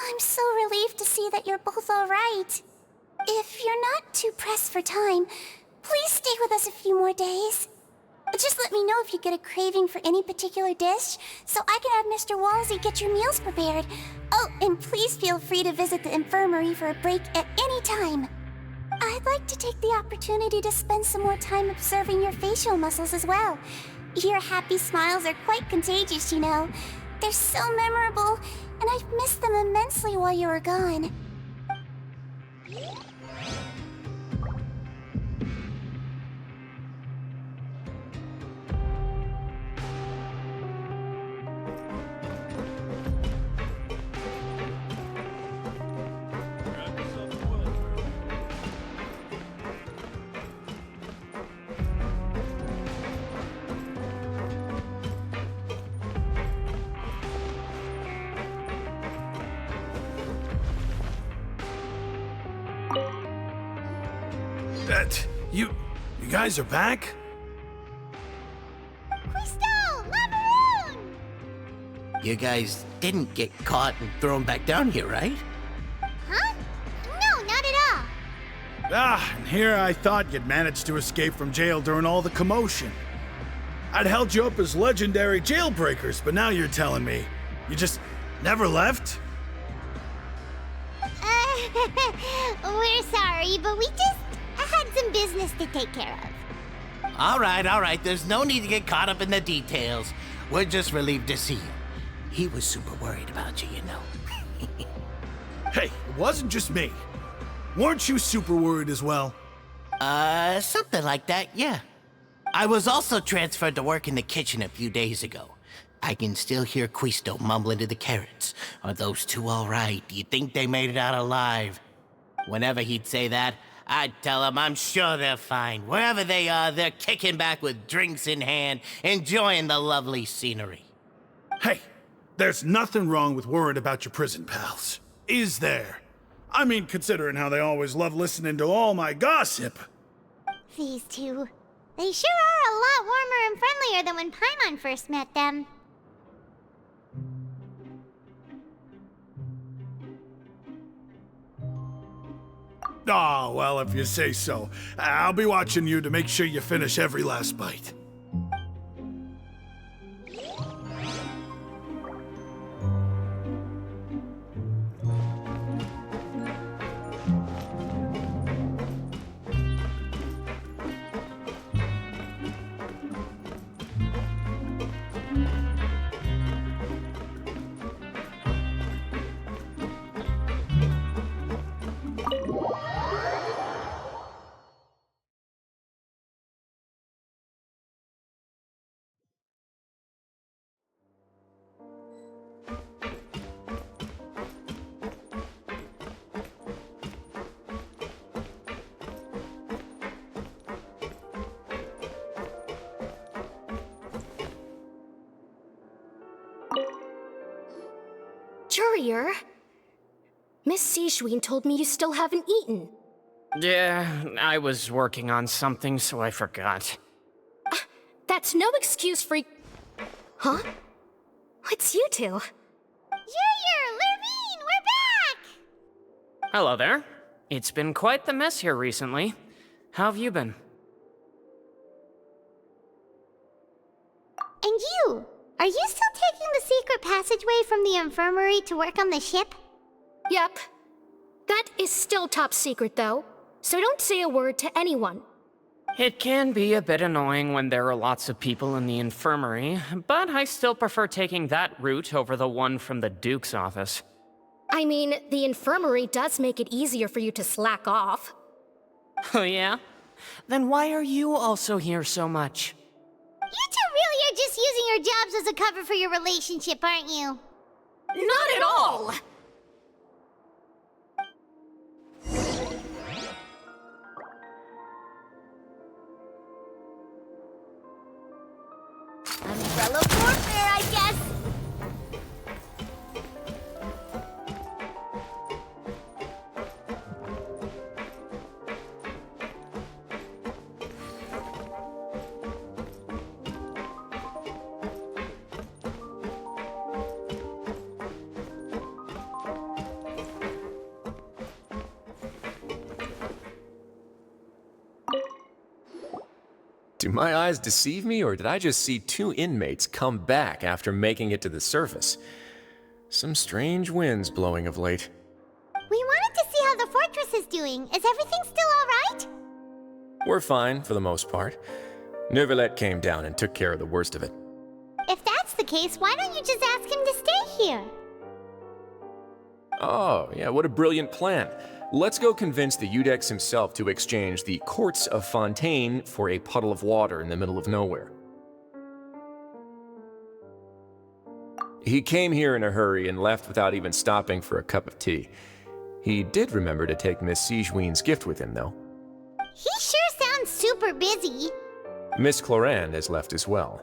I'm so relieved to see that you're both alright. If you're not too pressed for time, please stay with us a few more days. Just let me know if you get a craving for any particular dish, so I can have Mr. Walsey get your meals prepared. Oh, and please feel free to visit the infirmary for a break at any time. I'd like to take the opportunity to spend some more time observing your facial muscles as well. Your happy smiles are quite contagious, you know. They're so memorable, and I've missed them immensely while you were gone. You guys are back? Crystal! Macaroon! You guys didn't get caught and thrown back down here, right? Huh? No, not at all. Ah, and here I thought you'd managed to escape from jail during all the commotion. I'd held you up as legendary jailbreakers, but now you're telling me you just never left? We're sorry, but we just had some business to take care of. All right. There's no need to get caught up in the details. We're just relieved to see you. He was super worried about you, you know. Hey, it wasn't just me. Weren't you super worried as well? Something like that, yeah. I was also transferred to work in the kitchen a few days ago. I can still hear Quisto mumbling to the carrots. Are those two all right? Do you think they made it out alive? Whenever he'd say that, I'd tell him I'm sure they're fine. Wherever they are, they're kicking back with drinks in hand, enjoying the lovely scenery. Hey, there's nothing wrong with worrying about your prison pals. Is there? I mean, considering how they always love listening to all my gossip. These two. They sure are a lot warmer and friendlier than when Paimon first met them. Oh, well, if you say so. I'll be watching you to make sure you finish every last bite. Courier? Miss Sijween told me you still haven't eaten. Yeah, I was working on something, so I forgot. That's no excuse for... Huh? It's you two. Courier! Lurvine! We're back! Hello there. It's been quite the mess here recently. How have you been? And you? Are you still taking the secret passageway from the infirmary to work on the ship? Yep. That is still top secret, though. So don't say a word to anyone. It can be a bit annoying when there are lots of people in the infirmary, but I still prefer taking that route over the one from the Duke's office. I mean, the infirmary does make it easier for you to slack off. Oh yeah? Then why are you also here so much? You two really are just using your jobs as a cover for your relationship, aren't you? Not at all! Umbrella warfare, I guess! Do my eyes deceive me, or did I just see two inmates come back after making it to the surface? Some strange winds blowing of late. We wanted to see how the fortress is doing. Is everything still alright? We're fine, for the most part. Neuvillette came down and took care of the worst of it. If that's the case, why don't you just ask him to stay here? Oh, yeah, what a brilliant plan. Let's go convince the Eudex himself to exchange the Courts of Fontaine for a puddle of water in the middle of nowhere. He came here in a hurry and left without even stopping for a cup of tea. He did remember to take Miss Sijween's gift with him, though. He sure sounds super busy. Miss Clorand has left as well.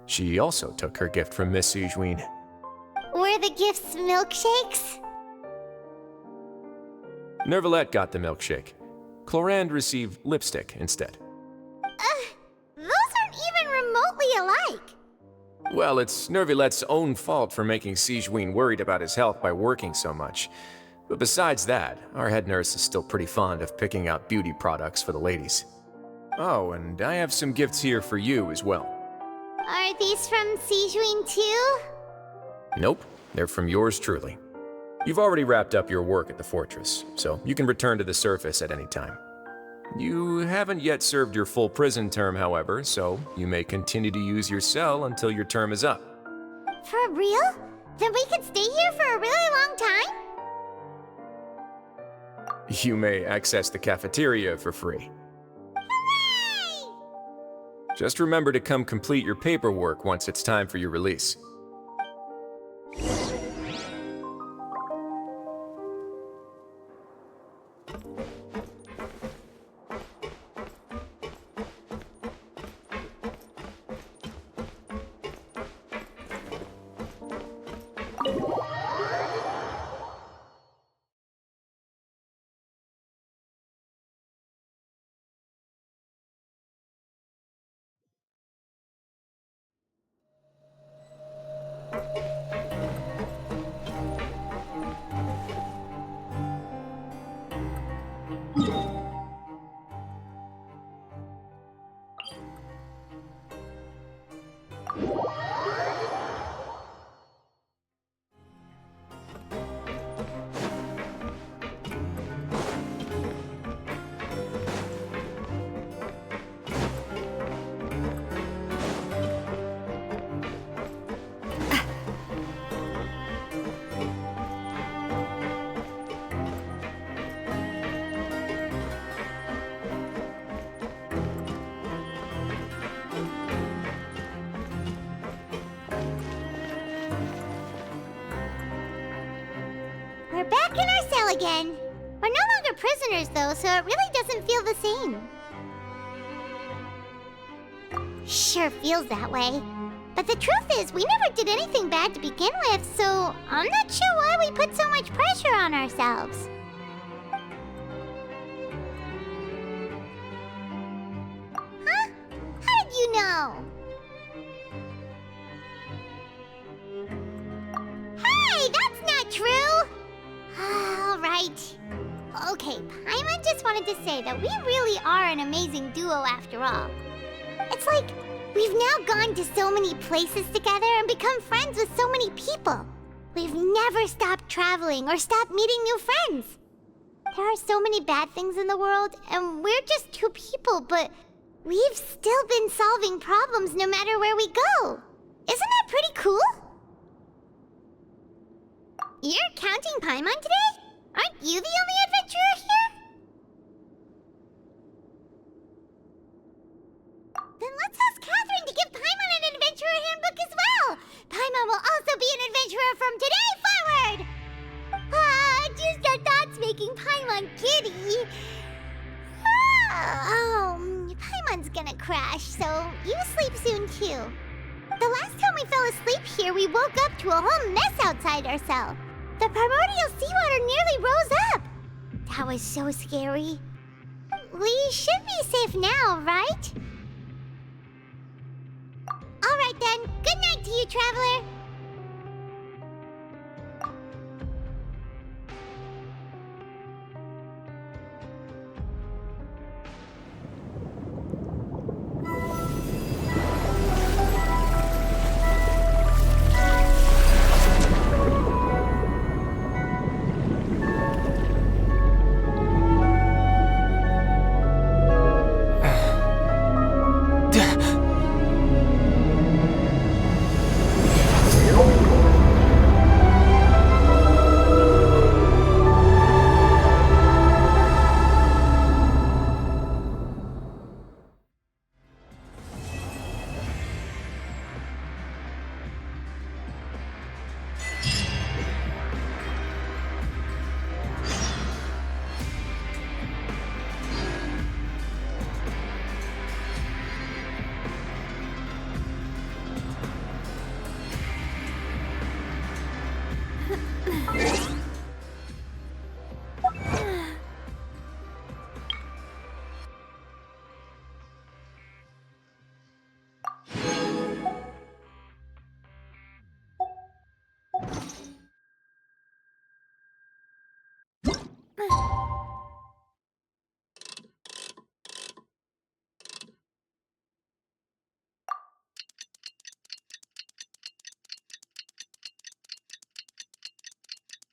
She also took her gift from Miss Sijween. Were the gifts milkshakes? Neuvillette got the milkshake. Clorand received lipstick instead. Those aren't even remotely alike. Well, it's Nervilette's own fault for making Sigewinne worried about his health by working so much. But besides that, our head nurse is still pretty fond of picking out beauty products for the ladies. Oh, and I have some gifts here for you as well. Are these from Sigewinne too? Nope, they're from yours truly. You've already wrapped up your work at the fortress, so you can return to the surface at any time. You haven't yet served your full prison term, however, so you may continue to use your cell until your term is up. For real? Then we can stay here for a really long time? You may access the cafeteria for free. Hooray! Just remember to come complete your paperwork once it's time for your release. We're back in our cell again. We're no longer prisoners, though, so it really doesn't feel the same. Sure feels that way. But the truth is, we never did anything bad to begin with, so I'm not sure why we put so much pressure on ourselves. Huh? How did you know? Hey, that's not true! All right. Okay, Paimon just wanted to say that we really are an amazing duo after all. It's like we've now gone to so many places together and become friends with so many people. We've never stopped traveling or stopped meeting new friends. There are so many bad things in the world, and we're just two people, but we've still been solving problems no matter where we go. Isn't that pretty cool? You're counting Paimon today? Aren't you the only adventurer here? Then let's ask Catherine to give Paimon an adventurer handbook as well. Paimon will also be an adventurer from today forward. Just our thoughts making Paimon giddy. Paimon's gonna crash, so you sleep soon too. The last time we fell asleep here, we woke up to a whole mess outside our cell. The primordial seawater nearly rose up. That was so scary. We should be safe now, right? All right then. Good night to you, traveler.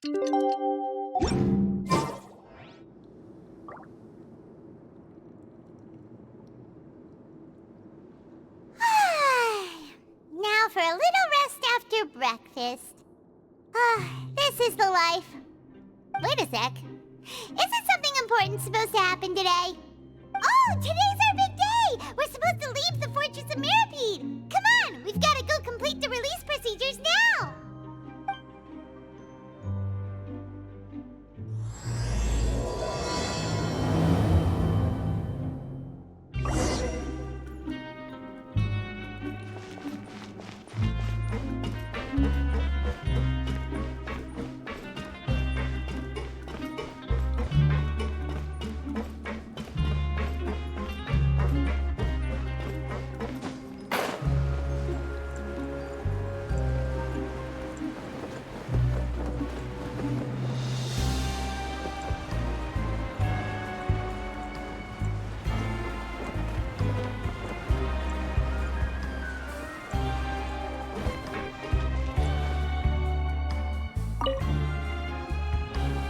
Now for a little rest after breakfast. This is the life. Wait a sec. Isn't something important supposed to happen today? Oh, today's our big day! We're supposed to leave the Fortress of Mirapede! Come on, we've got to go complete the release procedures now!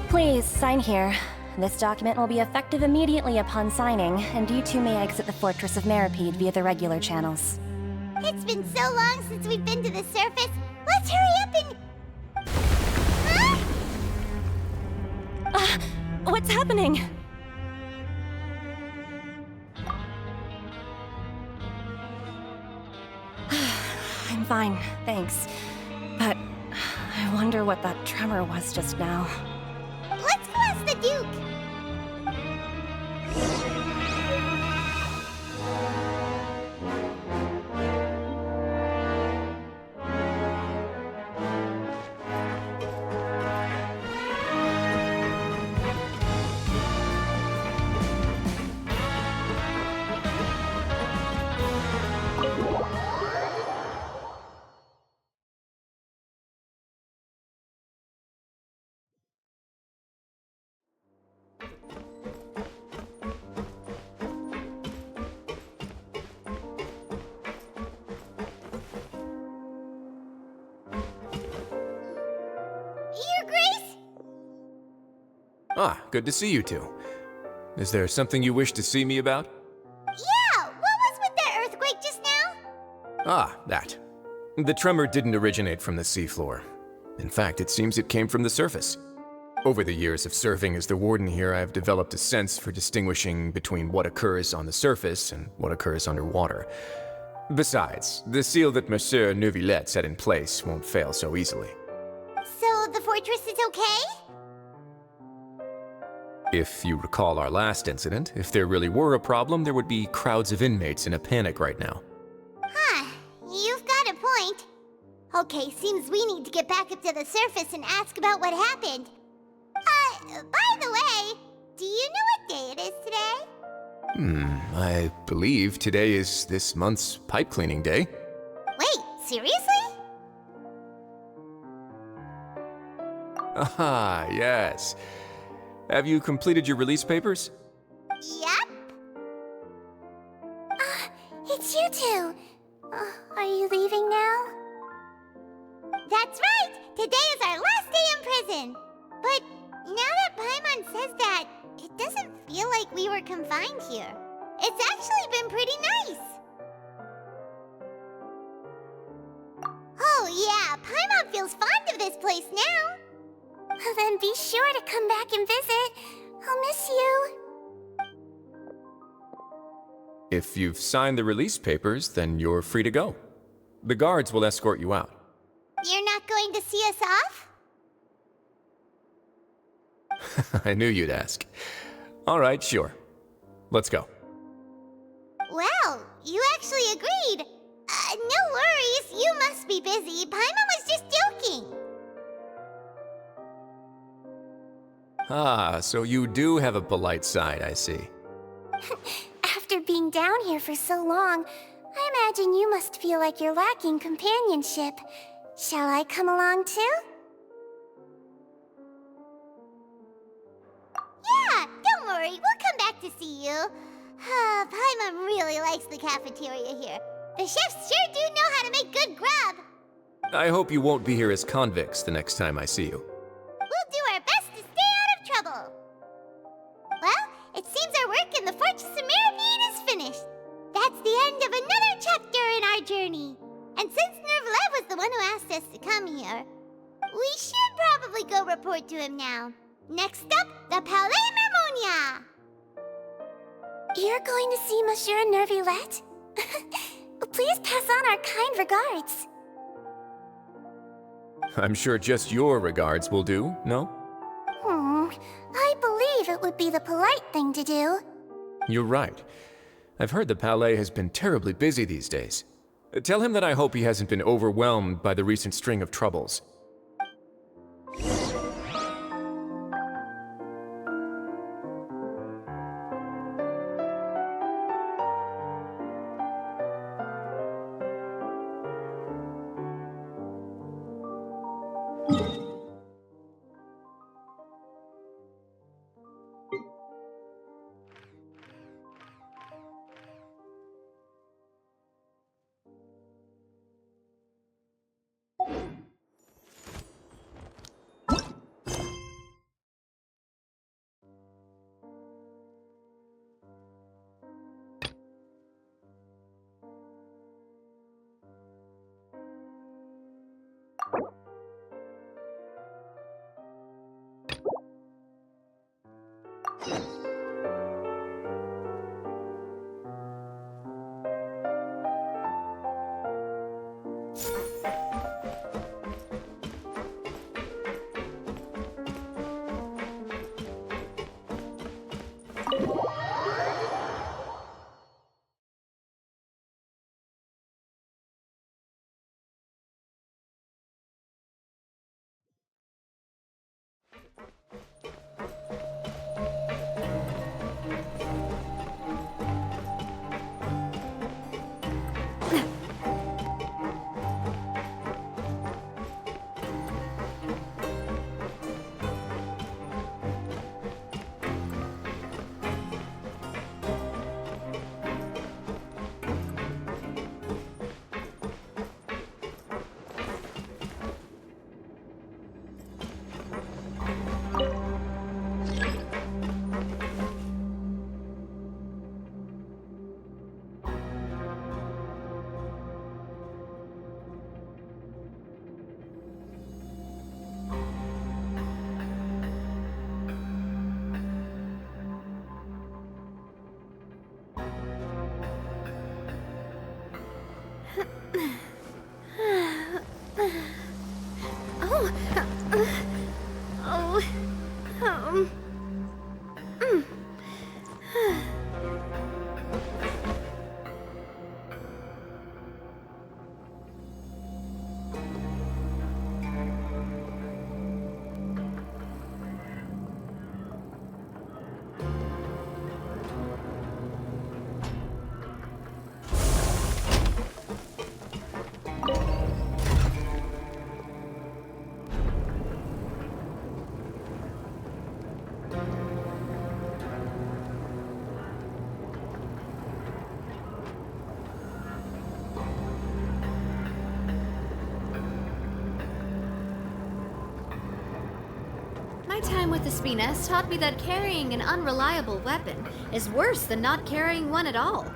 Please, sign here. This document will be effective immediately upon signing, and you two may exit the Fortress of Mirapede via the regular channels. It's been so long since we've been to the surface. Let's hurry up and... Huh? What's happening? I'm fine, thanks. But I wonder what that tremor was just now. Let's go ask the Duke. Ah, good to see you two. Is there something you wish to see me about? Yeah, what was with that earthquake just now? Ah, that. The tremor didn't originate from the seafloor. In fact, it seems it came from the surface. Over the years of serving as the warden here, I have developed a sense for distinguishing between what occurs on the surface and what occurs underwater. Besides, the seal that Monsieur Neuvillette set in place won't fail so easily. So the fortress is okay? If you recall our last incident, if there really were a problem, there would be crowds of inmates in a panic right now. Huh, you've got a point. Okay, seems we need to get back up to the surface and ask about what happened. By the way, do you know what day it is today? I believe today is this month's pipe cleaning day. Wait, seriously? Ah, yes. Have you completed your release papers? Yep. It's you two. Are you leaving now? That's right! Today is our last day in prison! But now that Paimon says that, it doesn't feel like we were confined here. It's actually been pretty nice! Oh yeah, Paimon feels fond of this place now! Then be sure to come back and visit. I'll miss you. If you've signed the release papers, then you're free to go. The guards will escort you out. You're not going to see us off? I knew you'd ask. All right, sure. Let's go. Well, you actually agreed. No worries, you must be busy. Paimon was just joking. Ah, so you do have a polite side, I see. After being down here for so long, I imagine you must feel like you're lacking companionship. Shall I come along too? Yeah, don't worry, we'll come back to see you. Paimon really likes the cafeteria here. The chefs sure do know how to make good grub. I hope you won't be here as convicts the next time I see you. We'll here. We should probably go report to him now. Next up, the Palais Mermonia! You're going to see Monsieur Nervulette? Please pass on our kind regards. I'm sure just your regards will do, no? I believe it would be the polite thing to do. You're right. I've heard the Palais has been terribly busy these days. Tell him that I hope he hasn't been overwhelmed by the recent string of troubles. My time with the Spinas taught me that carrying an unreliable weapon is worse than not carrying one at all.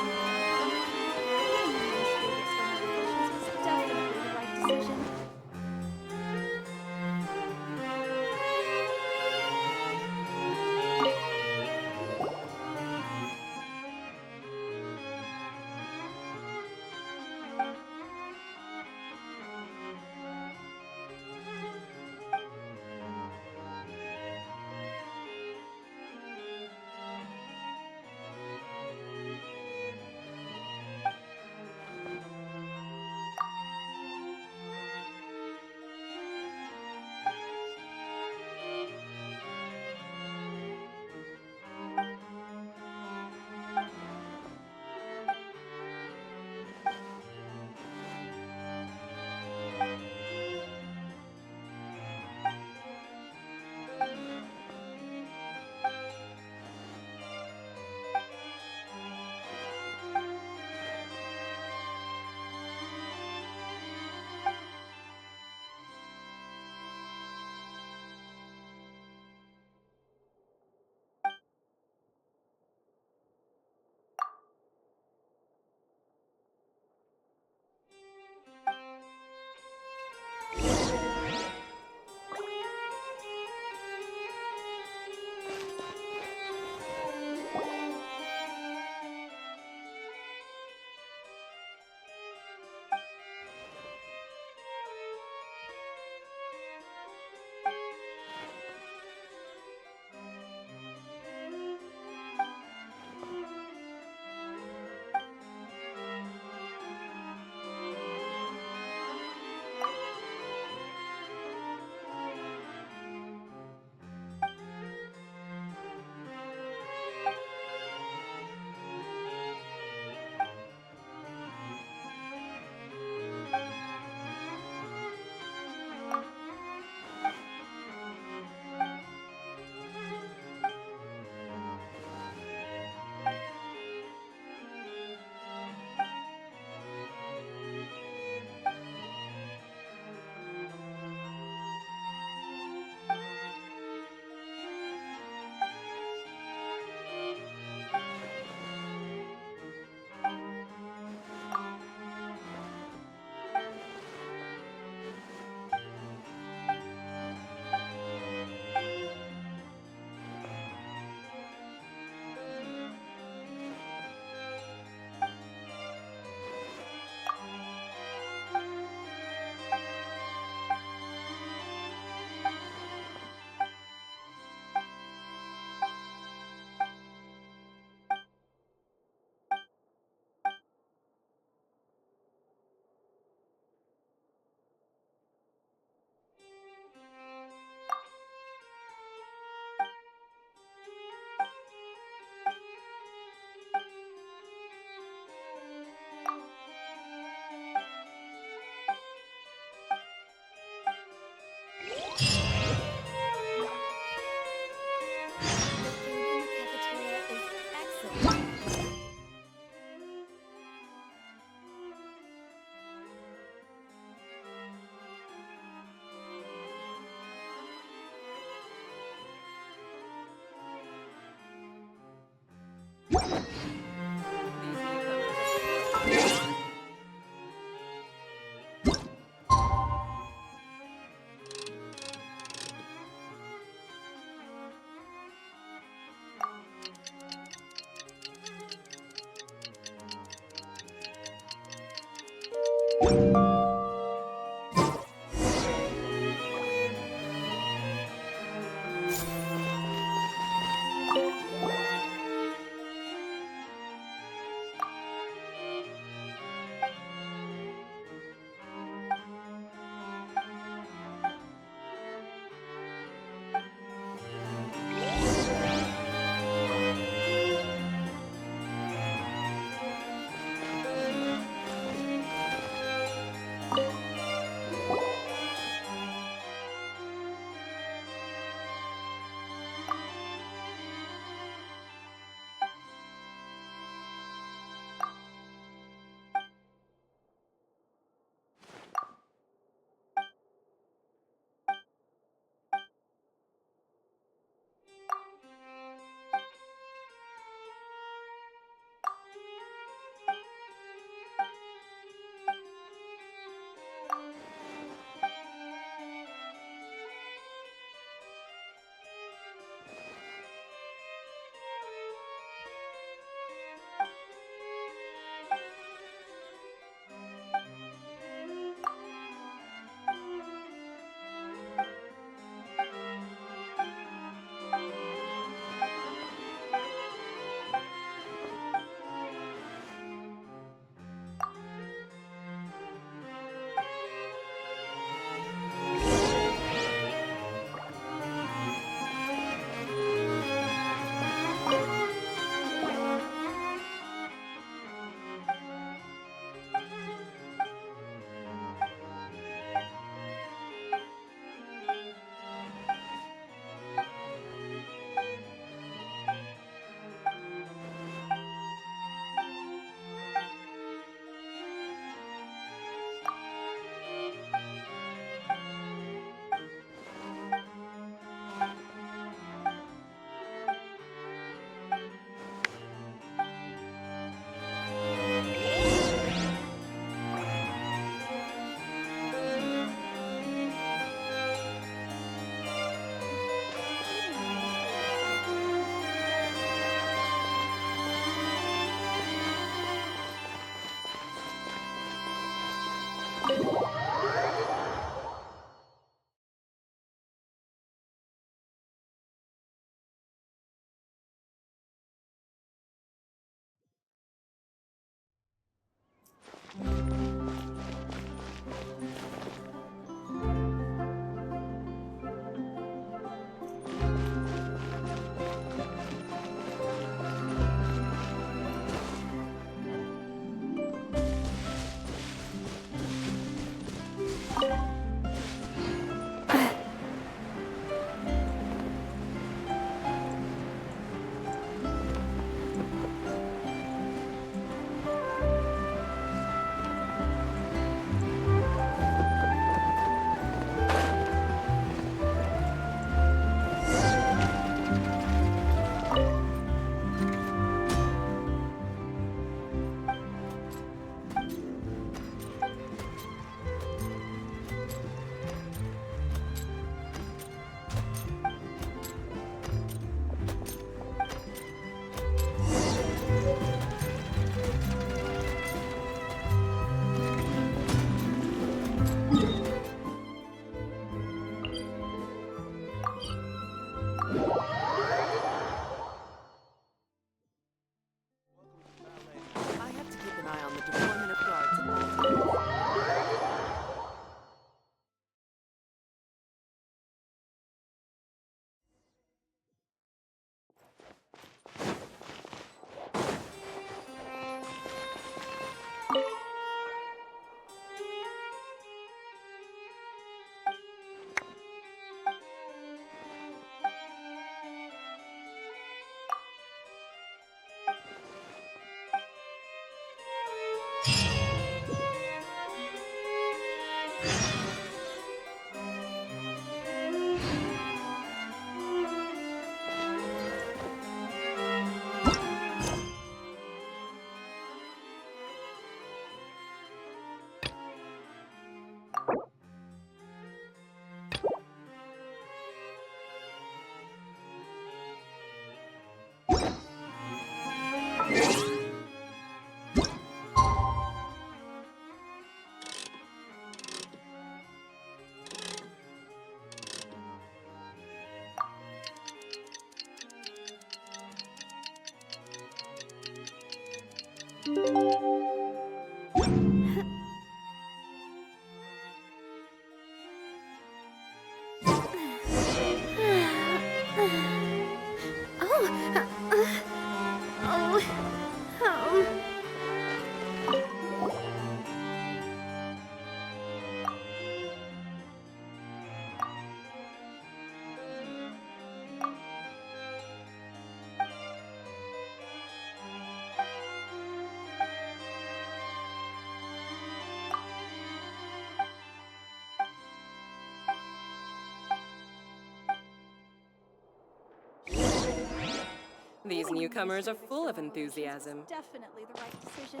These newcomers are full of enthusiasm. Definitely the right decision.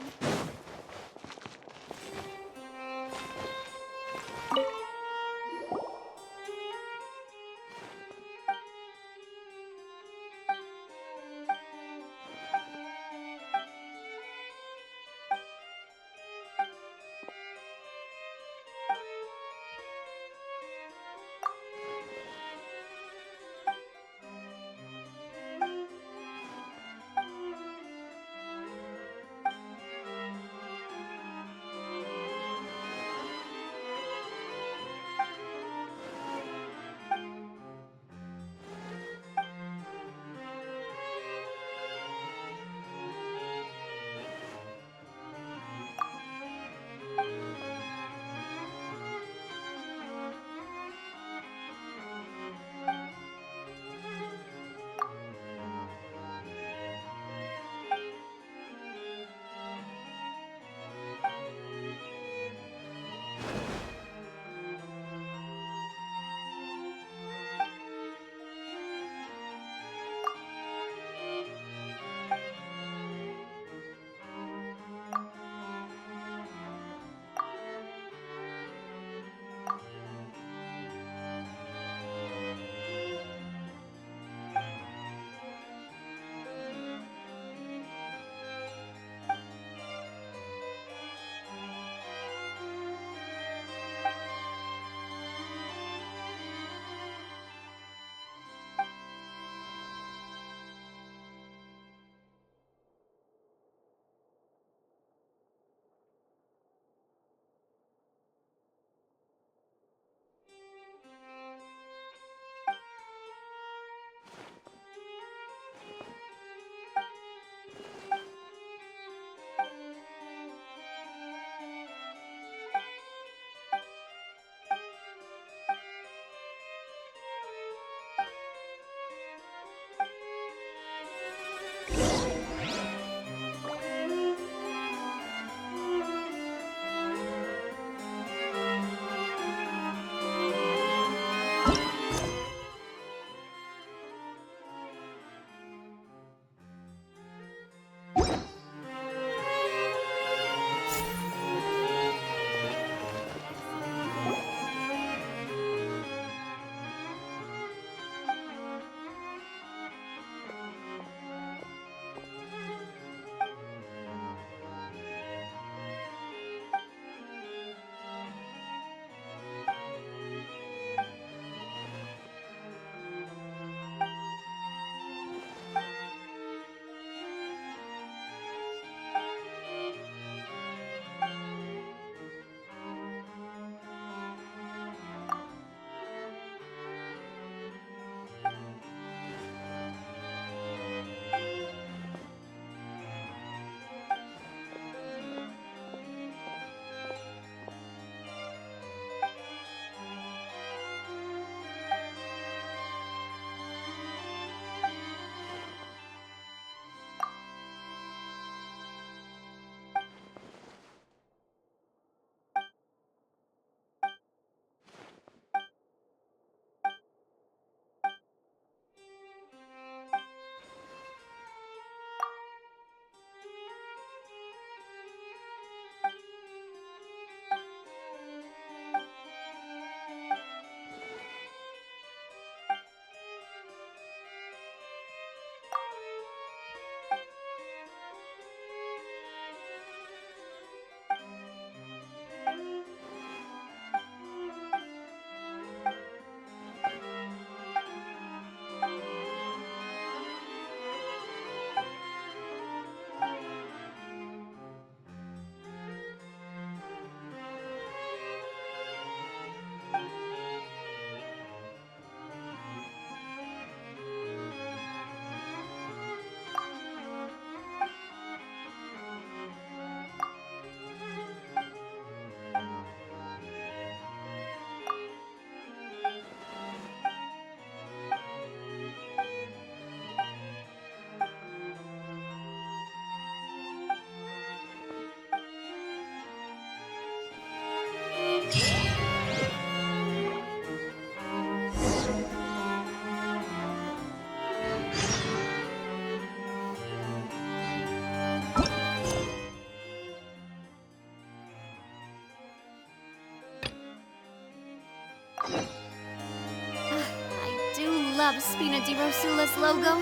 love Spina di Rosula's logo.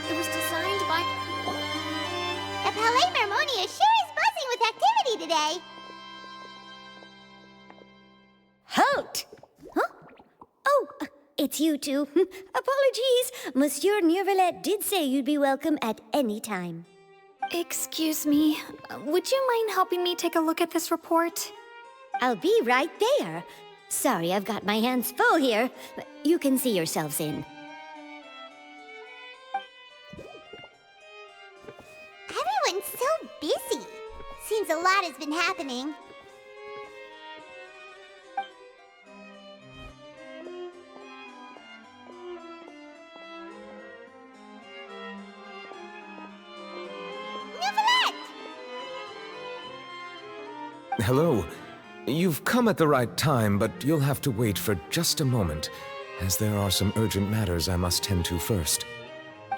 It was designed by... The Palais Mermonia sure is buzzing with activity today. Halt! Huh? Oh, it's you two. Apologies. Monsieur Neuvillette did say you'd be welcome at any time. Excuse me, would you mind helping me take a look at this report? I'll be right there. Sorry, I've got my hands full here. You can see yourselves in. Everyone's so busy. Seems a lot has been happening. Hello. You've come at the right time, but you'll have to wait for just a moment, as there are some urgent matters I must tend to first.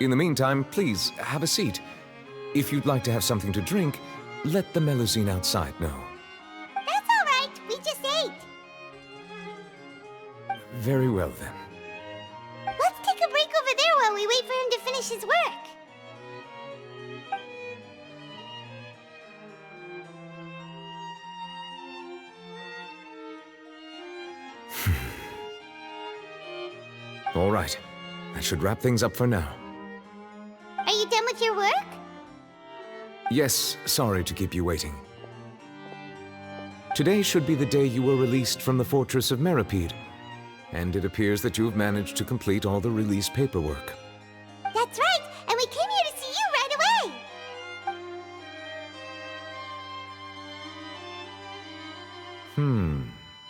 In the meantime, please, have a seat. If you'd like to have something to drink, let the Melusine outside know. That's all right. We just ate. Very well, then. Let's take a break over there while we wait for him to finish his work. All right. That should wrap things up for now. Are you done with your work? Yes, sorry to keep you waiting. Today should be the day you were released from the Fortress of Meripede, and it appears that you have managed to complete all the release paperwork. That's right, and we came here to see you right away.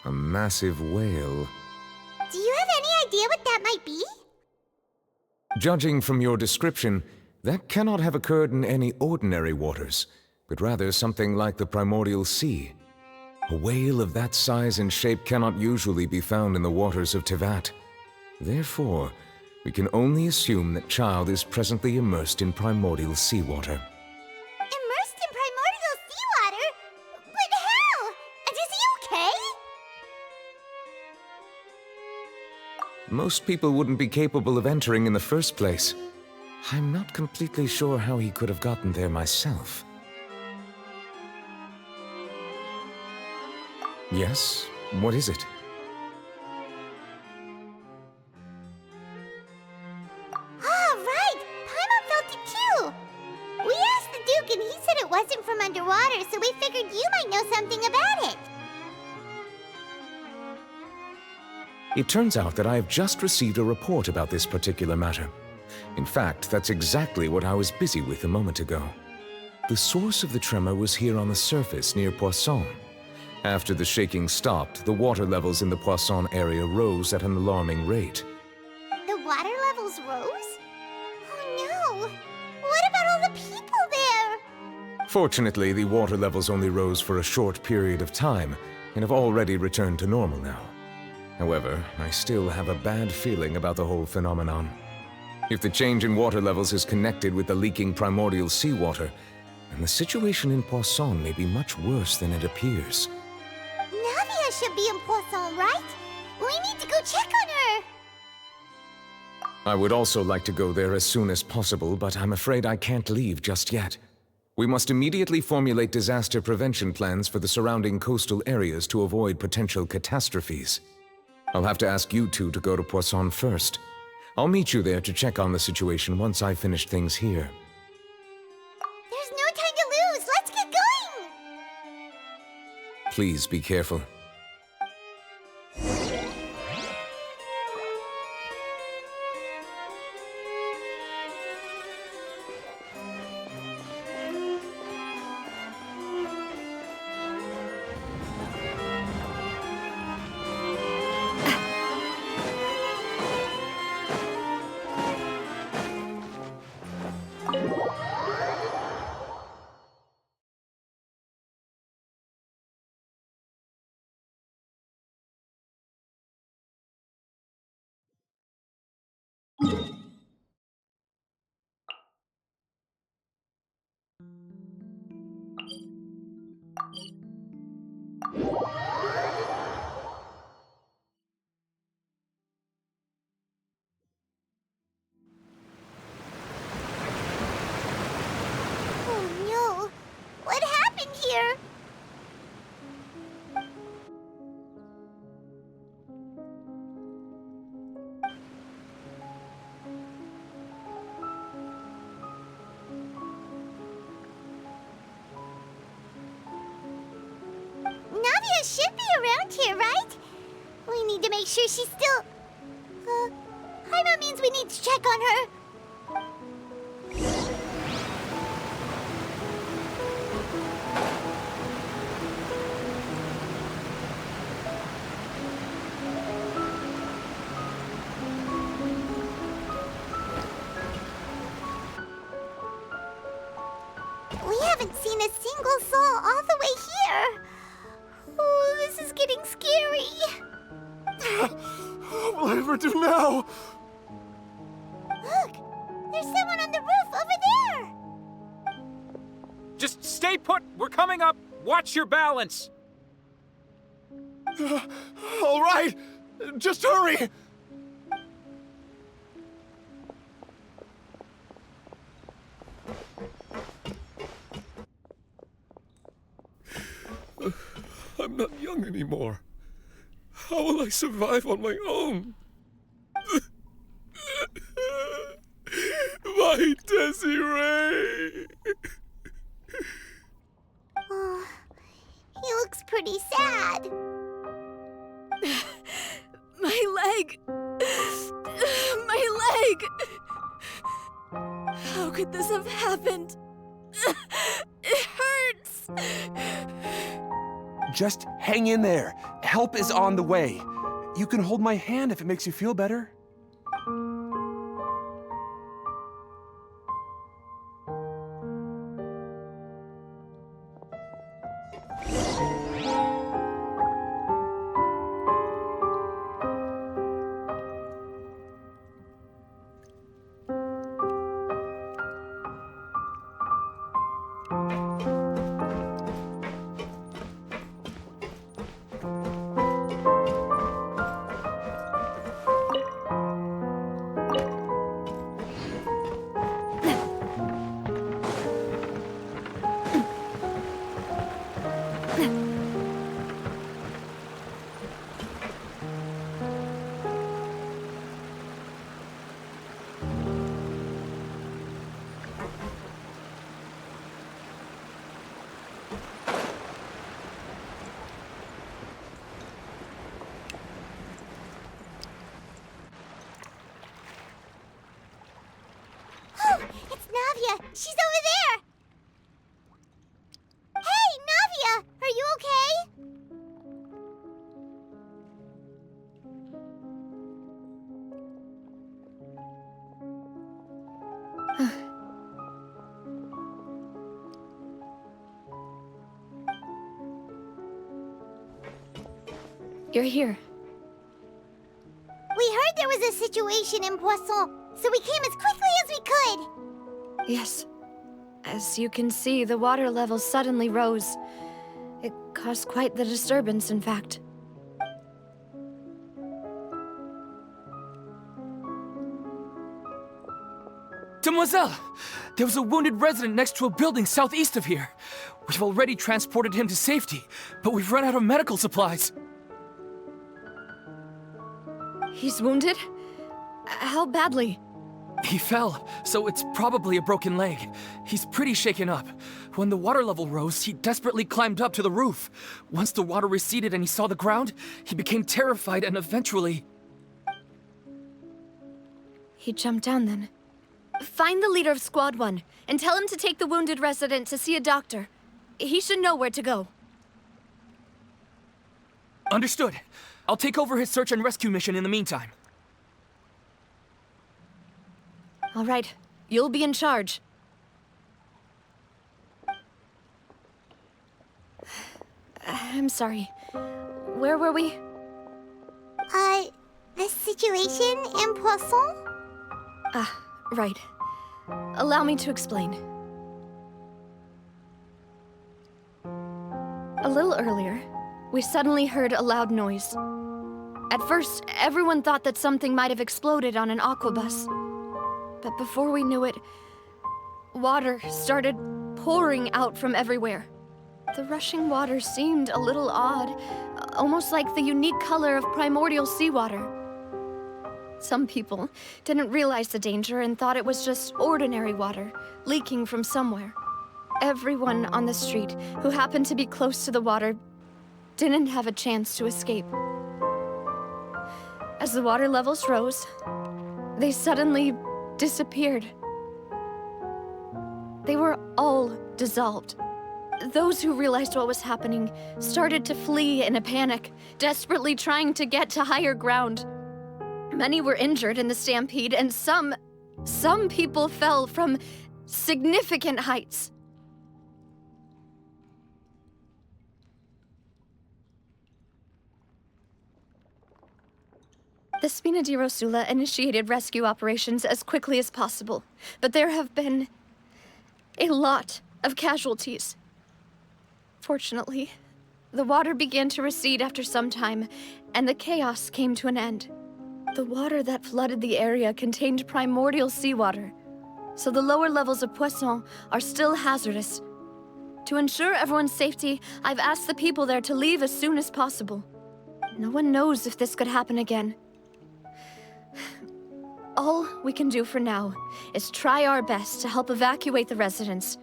A massive whale. Do you have any idea what that might be? Judging from your description, that cannot have occurred in any ordinary waters, but rather something like the primordial sea. A whale of that size and shape cannot usually be found in the waters of Tevat. Therefore, we can only assume that Child is presently immersed in primordial seawater. Immersed in primordial seawater? But how? And is he okay? Most people wouldn't be capable of entering in the first place. I'm not completely sure how he could have gotten there myself. Yes? What is it? Ah, right! Paimon felt it too! We asked the Duke and he said it wasn't from underwater, so we figured you might know something about it. It turns out that I have just received a report about this particular matter. In fact, that's exactly what I was busy with a moment ago. The source of the tremor was here on the surface near Poisson. After the shaking stopped, the water levels in the Poisson area rose at an alarming rate. The water levels rose? Oh no! What about all the people there? Fortunately, the water levels only rose for a short period of time and have already returned to normal now. However, I still have a bad feeling about the whole phenomenon. If the change in water levels is connected with the leaking primordial seawater, then the situation in Poisson may be much worse than it appears. Navia should be in Poisson, right? We need to go check on her! I would also like to go there as soon as possible, but I'm afraid I can't leave just yet. We must immediately formulate disaster prevention plans for the surrounding coastal areas to avoid potential catastrophes. I'll have to ask you two to go to Poisson first. I'll meet you there to check on the situation once I've finished things here. There's no time to lose! Let's get going! Please be careful. should be around here, right? We need to make sure she's still... Paimon means we need to check on her. We haven't seen a single soul all the way here. Oh, this is getting scary. What will I ever do now? Look, there's someone on the roof over there. Just stay put. We're coming up. Watch your balance. All right, just hurry. I'm not young anymore. How will I survive on my own? My Desiree! Oh, he looks pretty sad. My leg! My leg! How could this have happened? It hurts! Just hang in there. Help is on the way. You can hold my hand if it makes you feel better. She's over there! Hey, Navia! Are you okay? You're here. We heard there was a situation in Poisson, so we came as quickly as we could. Yes. As you can see, the water level suddenly rose. It caused quite the disturbance, in fact. Demoiselle! There was a wounded resident next to a building southeast of here. We've already transported him to safety, but we've run out of medical supplies. He's wounded? How badly? He fell, so it's probably a broken leg. He's pretty shaken up. When the water level rose, he desperately climbed up to the roof. Once the water receded and he saw the ground, he became terrified and eventually... He jumped down then. Find the leader of Squad 1 and tell him to take the wounded resident to see a doctor. He should know where to go. Understood. I'll take over his search and rescue mission in the meantime. All right. You'll be in charge. I'm sorry. Where were we? The situation in Poisson? Ah, right. Allow me to explain. A little earlier, we suddenly heard a loud noise. At first, everyone thought that something might have exploded on an aquabus. But before we knew it, water started pouring out from everywhere. The rushing water seemed a little odd, almost like the unique color of primordial seawater. Some people didn't realize the danger and thought it was just ordinary water, leaking from somewhere. Everyone on the street who happened to be close to the water didn't have a chance to escape. As the water levels rose, they suddenly disappeared. They were all dissolved. Those who realized what was happening started to flee in a panic, desperately trying to get to higher ground. Many were injured in the stampede, and some people fell from significant heights. The Spina di Rosula initiated rescue operations as quickly as possible, but there have been a lot of casualties. Fortunately, the water began to recede after some time, and the chaos came to an end. The water that flooded the area contained primordial seawater, so the lower levels of Poisson are still hazardous. To ensure everyone's safety, I've asked the people there to leave as soon as possible. No one knows if this could happen again. All we can do for now is try our best to help evacuate the residents.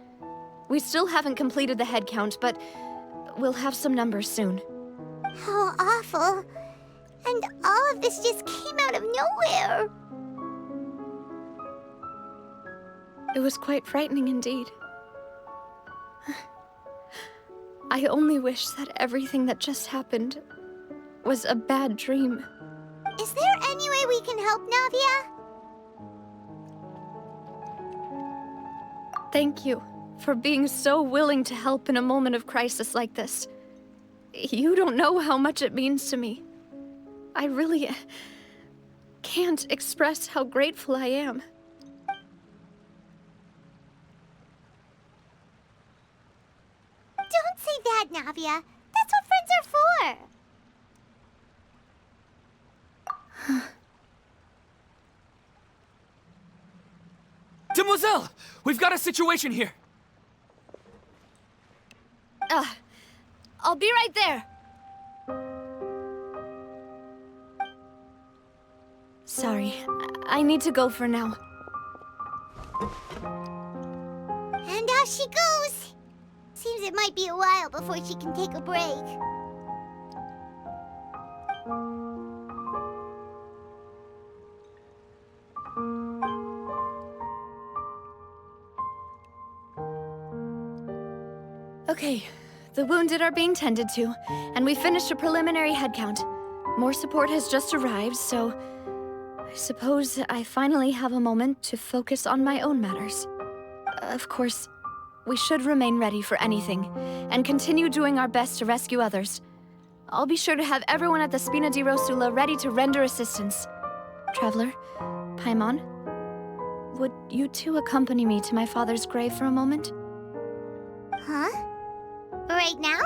We still haven't completed the head count, but we'll have some numbers soon. How awful. And all of this just came out of nowhere. It was quite frightening indeed. I only wish that everything that just happened was a bad dream. Is there any way we can help, Navia? Thank you for being so willing to help in a moment of crisis like this. You don't know how much it means to me. I really can't express how grateful I am. Don't say that, Navia. That's what friends are for. Demoiselle! We've got a situation here! I'll be right there. Sorry, I need to go for now. And out she goes. Seems it might be a while before she can take a break. Okay, the wounded are being tended to, and we finished a preliminary head count. More support has just arrived, so I suppose I finally have a moment to focus on my own matters. Of course, we should remain ready for anything, and continue doing our best to rescue others. I'll be sure to have everyone at the Spina di Rosula ready to render assistance. Traveler, Paimon, would you two accompany me to my father's grave for a moment? Huh? Right now?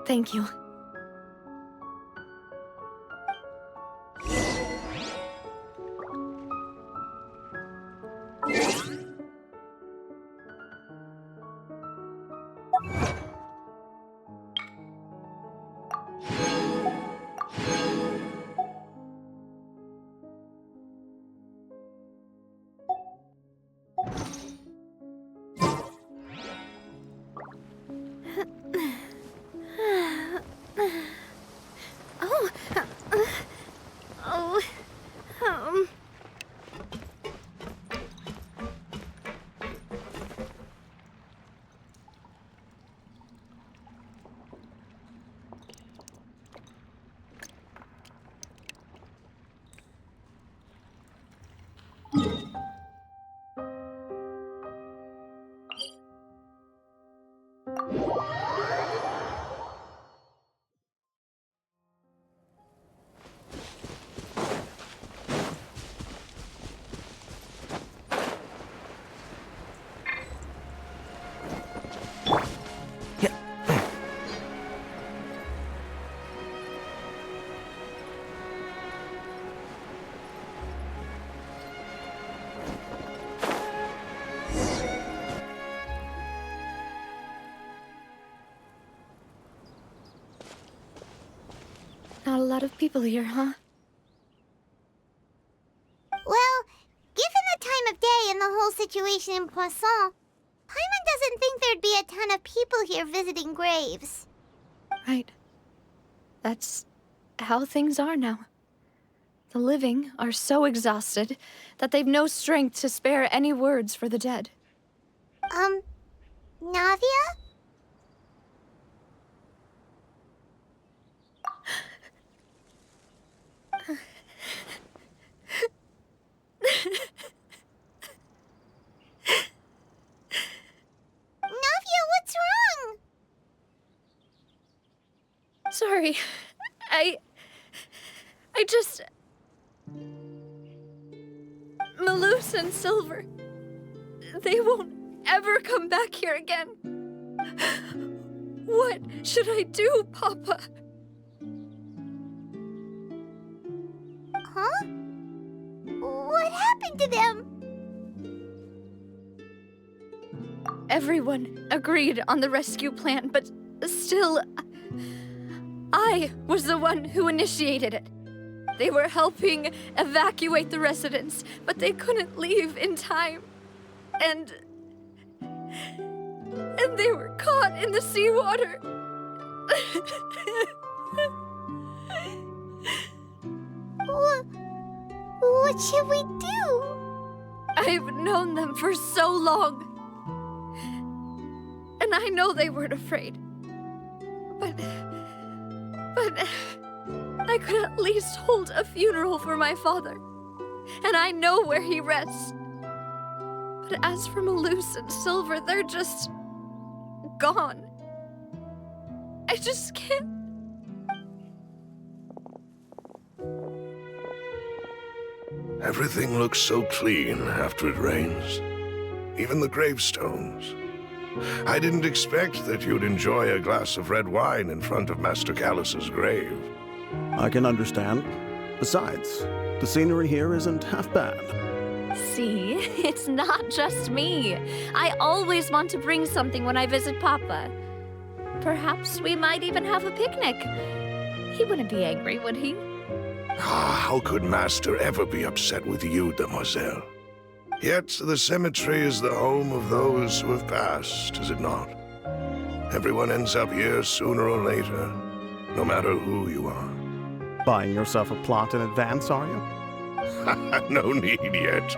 Thank you. lot of people here, huh? Well, given the time of day and the whole situation in Poisson, Paimon doesn't think there'd be a ton of people here visiting graves. Right. That's how things are now. The living are so exhausted that they've no strength to spare any words for the dead. Navia? Navia, what's wrong? Sorry. I just... Malus and Silver... They won't ever come back here again. What should I do, Papa? Huh? What happened to them? Everyone agreed on the rescue plan, but still... I was the one who initiated it. They were helping evacuate the residents, but they couldn't leave in time. And they were caught in the seawater. What should we do? I've known them for so long. And I know they weren't afraid. But I could at least hold a funeral for my father. And I know where he rests. But as for Malus and Silver, they're just... gone. I just can't... Everything looks so clean after it rains. Even the gravestones. I didn't expect that you'd enjoy a glass of red wine in front of Master Callus's grave. I can understand. Besides, the scenery here isn't half bad. See, it's not just me. I always want to bring something when I visit Papa. Perhaps we might even have a picnic. He wouldn't be angry, would he? How could Master ever be upset with you, demoiselle? Yet the cemetery is the home of those who have passed, is it not? Everyone ends up here sooner or later, no matter who you are. Buying yourself a plot in advance, are you? No need yet.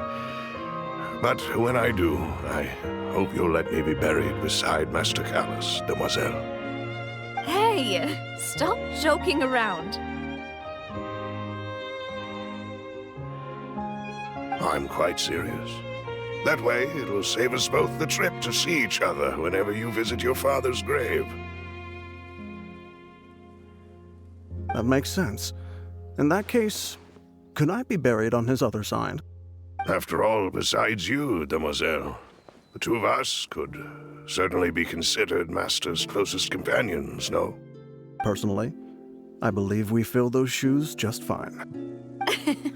But when I do, I hope you'll let me be buried beside Master Callus, demoiselle. Hey, stop joking around. I'm quite serious. That way, it'll save us both the trip to see each other whenever you visit your father's grave. That makes sense. In that case, could I be buried on his other side? After all, besides you, demoiselle, the two of us could certainly be considered Master's closest companions, no? Personally, I believe we fill those shoes just fine.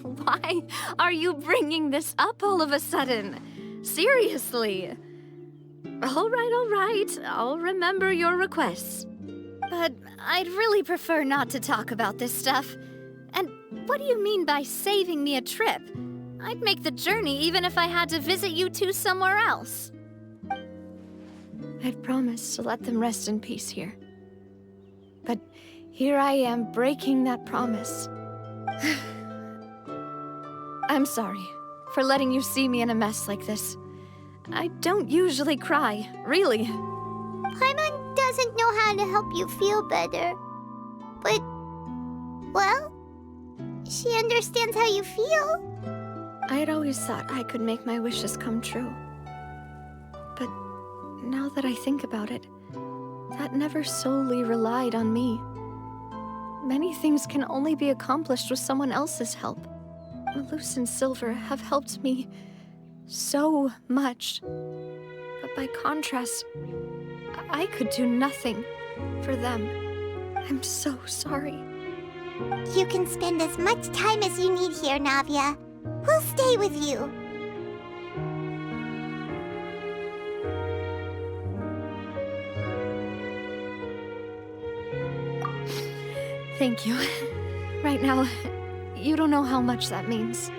Why are you bringing this up all of a sudden? Seriously. All right. I'll remember your requests. But I'd really prefer not to talk about this stuff. And what do you mean by saving me a trip? I'd make the journey even if I had to visit you two somewhere else. I'd promised to let them rest in peace here. But here I am breaking that promise. I'm sorry for letting you see me in a mess like this. I don't usually cry, really. Paimon doesn't know how to help you feel better. But, well, she understands how you feel. I had always thought I could make my wishes come true. But now that I think about it, that never solely relied on me. Many things can only be accomplished with someone else's help. Malus and Silver have helped me so much. But by contrast, I could do nothing for them. I'm so sorry. You can spend as much time as you need here, Navia. We'll stay with you. Thank you. Right now, you don't know how much that means.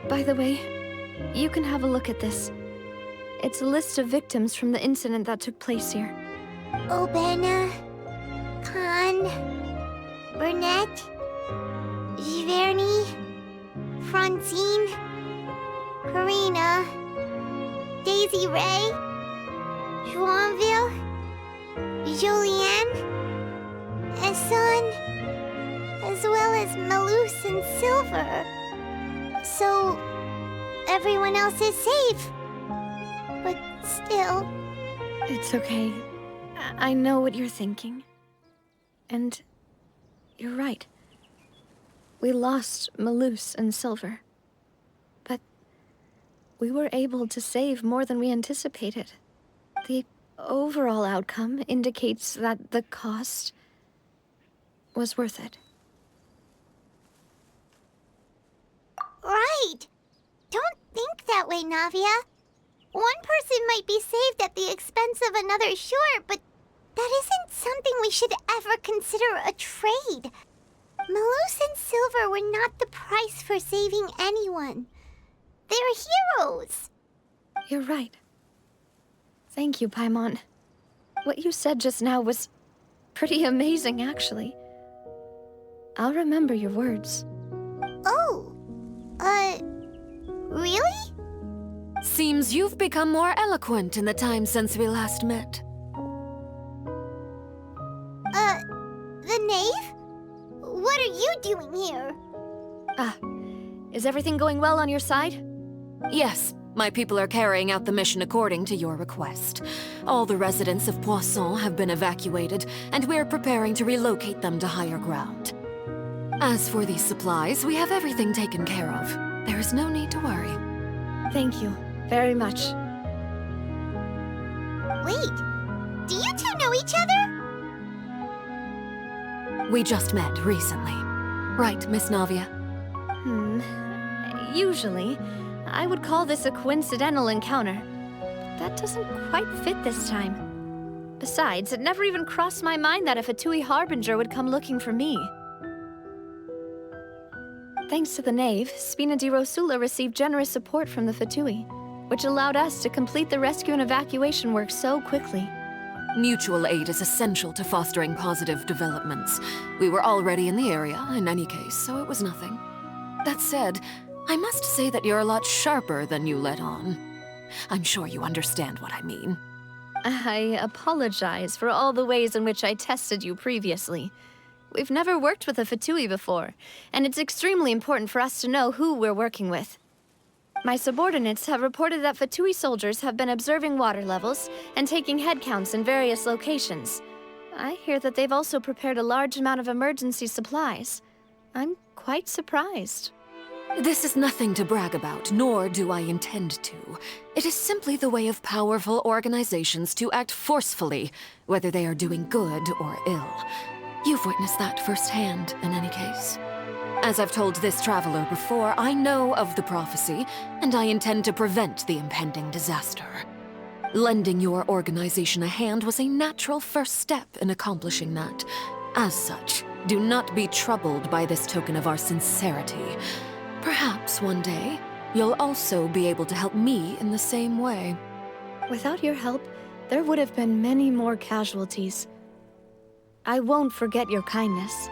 By the way, you can have a look at this. It's a list of victims from the incident that took place here. Obena, Khan, Burnett, Giverny, Francine, Karina, Daisy Ray, Joinville, Julianne, Esson, as well as Malus and Silver. So, everyone else is safe. But still... It's okay. I know what you're thinking. And you're right. We lost Malus and Silver. But we were able to save more than we anticipated. The overall outcome indicates that the cost was worth it. Right! Don't think that way, Navia. One person might be saved at the expense of another, sure, but that isn't something we should ever consider a trade. Malus and Silver were not the price for saving anyone. They're heroes. You're right. Thank you, Paimon. What you said just now was pretty amazing, actually. I'll remember your words. Oh, really? Seems you've become more eloquent in the time since we last met. The knave? What are you doing here? Is everything going well on your side? Yes, my people are carrying out the mission according to your request. All the residents of Poisson have been evacuated, and we're preparing to relocate them to higher ground. As for these supplies, we have everything taken care of. There is no need to worry. Thank you very much. Wait, do you two know each other? We just met recently. Right, Miss Navia? Usually, I would call this a coincidental encounter. But that doesn't quite fit this time. Besides, it never even crossed my mind that a Fatui Harbinger would come looking for me. Thanks to the Knave, Spina di Rosula received generous support from the Fatui, which allowed us to complete the rescue and evacuation work so quickly. Mutual aid is essential to fostering positive developments. We were already in the area, in any case, so it was nothing. That said, I must say that you're a lot sharper than you let on. I'm sure you understand what I mean. I apologize for all the ways in which I tested you previously. We've never worked with a Fatui before, and it's extremely important for us to know who we're working with. My subordinates have reported that Fatui soldiers have been observing water levels and taking head counts in various locations. I hear that they've also prepared a large amount of emergency supplies. I'm quite surprised. This is nothing to brag about, nor do I intend to. It is simply the way of powerful organizations to act forcefully, whether they are doing good or ill. You've witnessed that firsthand, in any case. As I've told this traveler before, I know of the prophecy, and I intend to prevent the impending disaster. Lending your organization a hand was a natural first step in accomplishing that. As such, do not be troubled by this token of our sincerity. Perhaps one day, you'll also be able to help me in the same way. Without your help, there would have been many more casualties. I won't forget your kindness.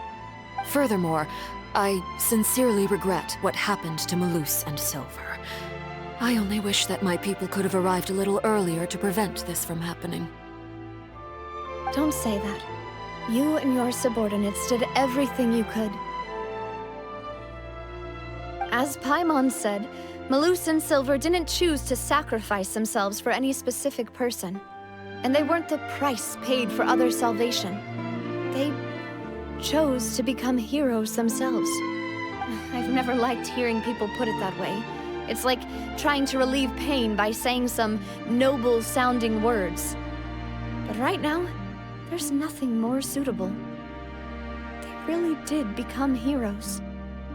Furthermore, I sincerely regret what happened to Malus and Silver. I only wish that my people could have arrived a little earlier to prevent this from happening. Don't say that. You and your subordinates did everything you could. As Paimon said, Malus and Silver didn't choose to sacrifice themselves for any specific person. And they weren't the price paid for other salvation. They chose to become heroes themselves. I've never liked hearing people put it that way. It's like trying to relieve pain by saying some noble-sounding words. But right now, there's nothing more suitable. They really did become heroes.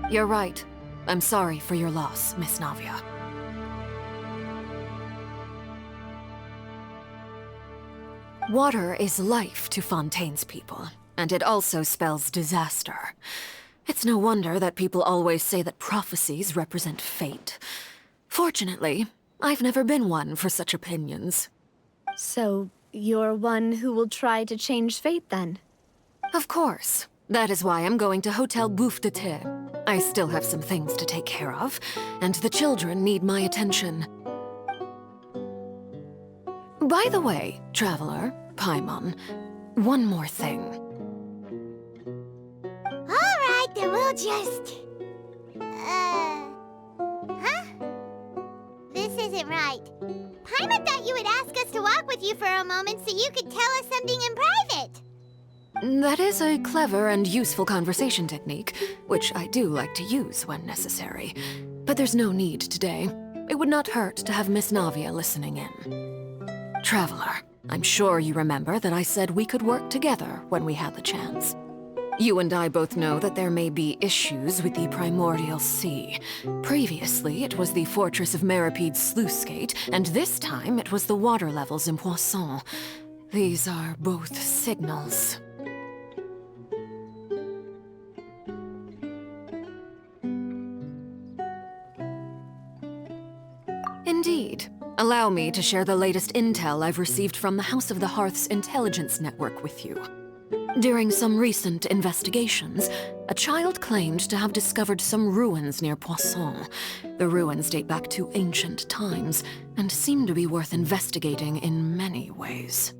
You're right. I'm sorry for your loss, Miss Navia. Water is life to Fontaine's people. and it also spells disaster. It's no wonder that people always say that prophecies represent fate. Fortunately, I've never been one for such opinions. So, you're one who will try to change fate, then? Of course. That is why I'm going to Hotel Bouffe de Thé. I still have some things to take care of, and the children need my attention. By the way, Traveler, Paimon, one more thing. Alright, then we'll just... Huh? This isn't right. Paimon thought you would ask us to walk with you for a moment so you could tell us something in private. That is a clever and useful conversation technique, which I do like to use when necessary. But there's no need today. It would not hurt to have Miss Navia listening in. Traveler, I'm sure you remember that I said we could work together when we had the chance. You and I both know that there may be issues with the Primordial Sea. Previously, it was the Fortress of Meripede's sluice gate, and this time it was the water levels in Poisson. These are both signals. Indeed. Allow me to share the latest intel I've received from the House of the Hearth's intelligence network with you. During some recent investigations, a child claimed to have discovered some ruins near Poisson. The ruins date back to ancient times, and seem to be worth investigating in many ways.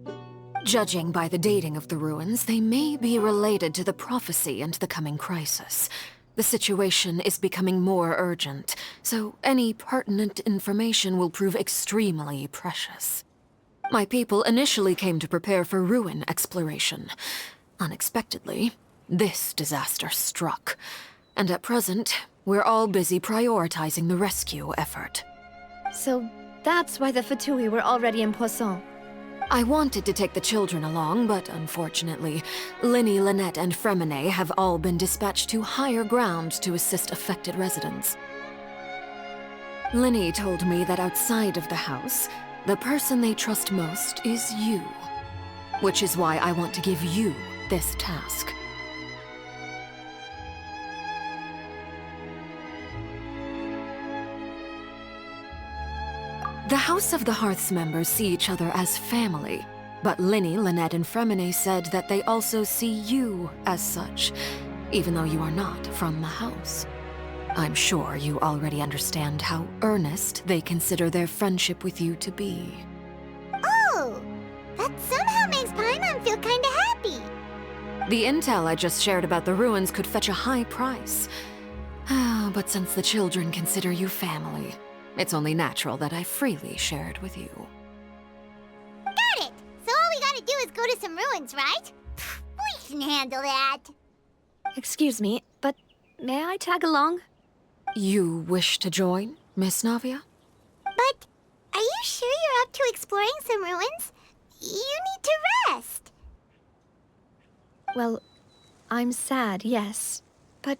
Judging by the dating of the ruins, they may be related to the prophecy and the coming crisis. The situation is becoming more urgent, so any pertinent information will prove extremely precious. My people initially came to prepare for ruin exploration. Unexpectedly, this disaster struck, and at present, we're all busy prioritizing the rescue effort. So that's why the Fatui were already in Poisson. I wanted to take the children along, but unfortunately, Linny, Lynette, and Fremine have all been dispatched to higher ground to assist affected residents. Linny told me that outside of the house, the person they trust most is you. Which is why I want to give you this task. The House of the Hearth's members see each other as family, but Linny, Lynette, and Fremine said that they also see you as such, even though you are not from the house. I'm sure you already understand how earnest they consider their friendship with you to be. Oh, that somehow makes Paimon feel kinda happy. The intel I just shared about the ruins could fetch a high price. But since the children consider you family, it's only natural that I freely share it with you. Got it! So all we gotta do is go to some ruins, right? We can handle that. Excuse me, but may I tag along? You wish to join, Miss Navia? But are you sure you're up to exploring some ruins? You need to rest. Well, I'm sad, yes. But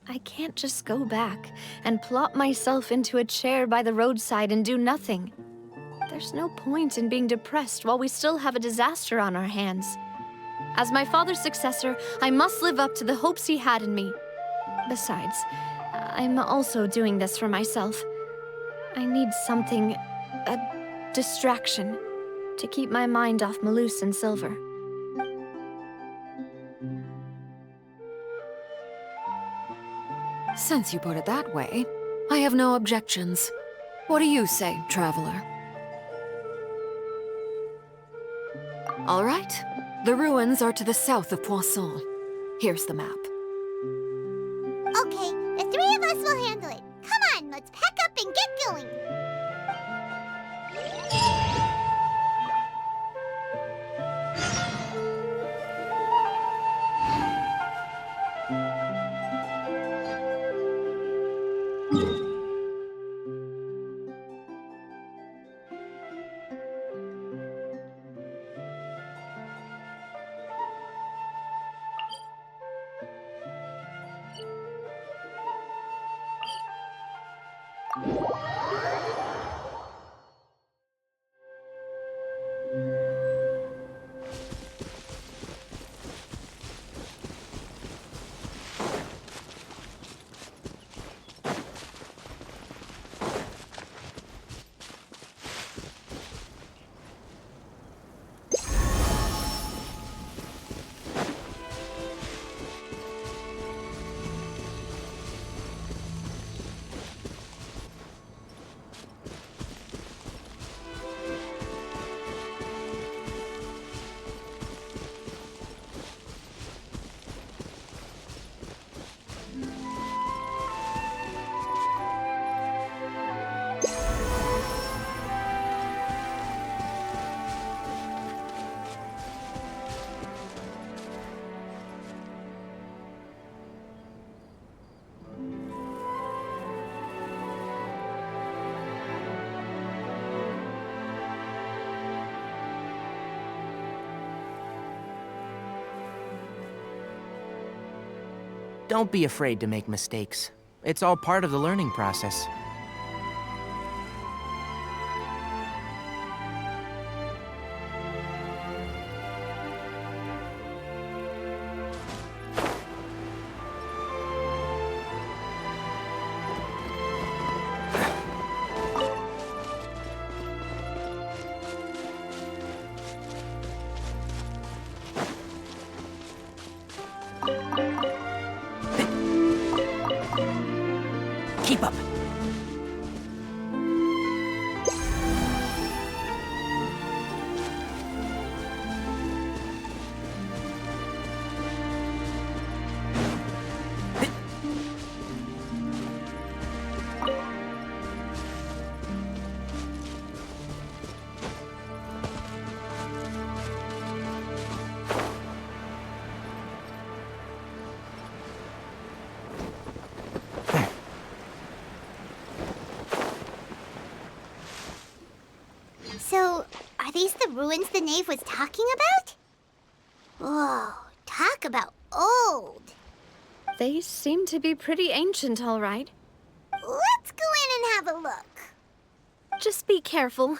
I can't just go back and plop myself into a chair by the roadside and do nothing. There's no point in being depressed while we still have a disaster on our hands. As my father's successor, I must live up to the hopes he had in me. Besides, I'm also doing this for myself. I need something, a distraction, to keep my mind off Malus and Silver. Since you put it that way, I have no objections. What do you say, Traveler? All right. The ruins are to the south of Poisson. Here's the map. Okay, the three of us will handle it. Come on, let's pack up and get going. Don't be afraid to make mistakes. It's all part of the learning process. Keep up. So, are these the ruins the knave was talking about? Whoa, talk about old. They seem to be pretty ancient, all right. Let's go in and have a look. Just be careful.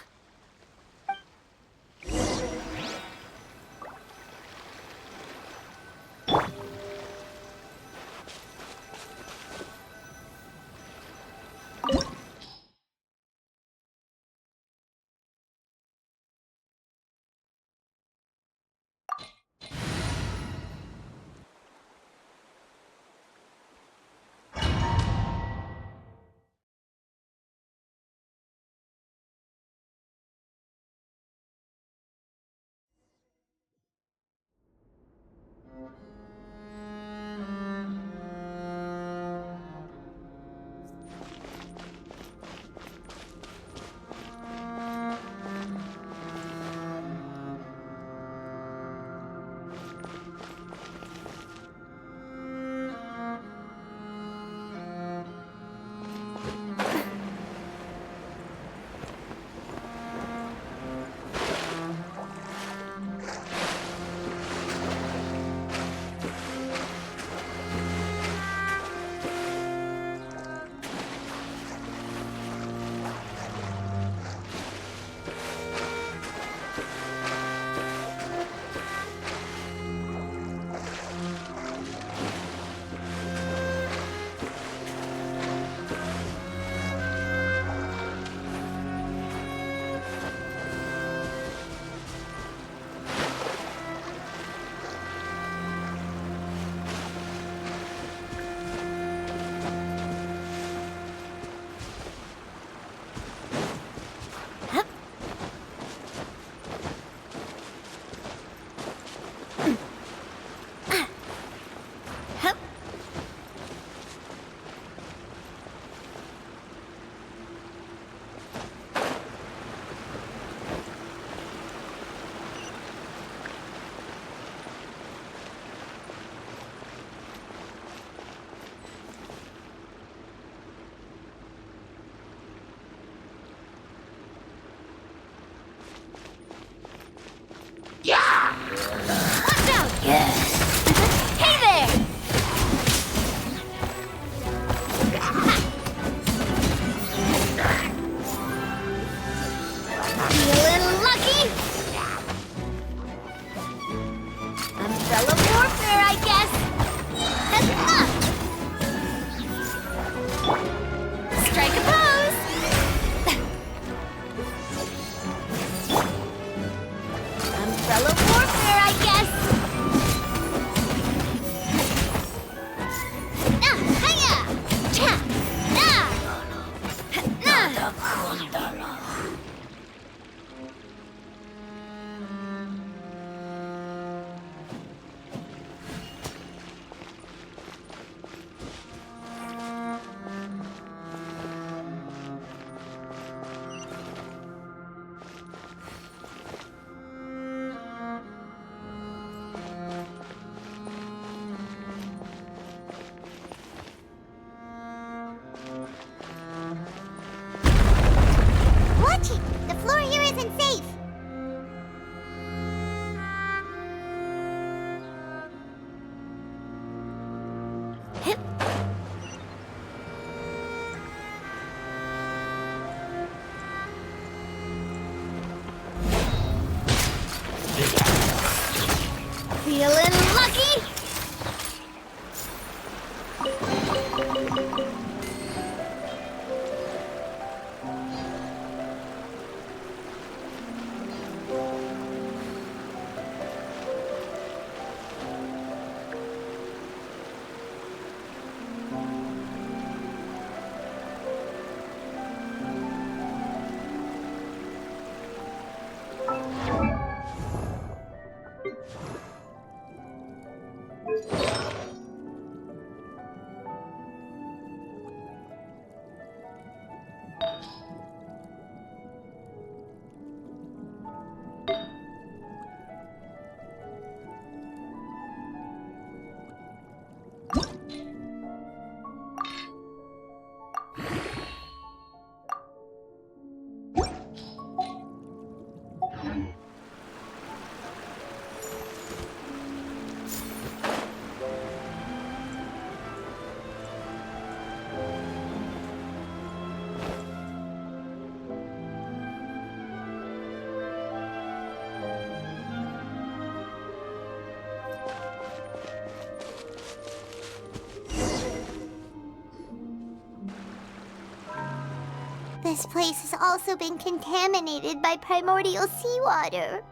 This place has also been contaminated by primordial seawater.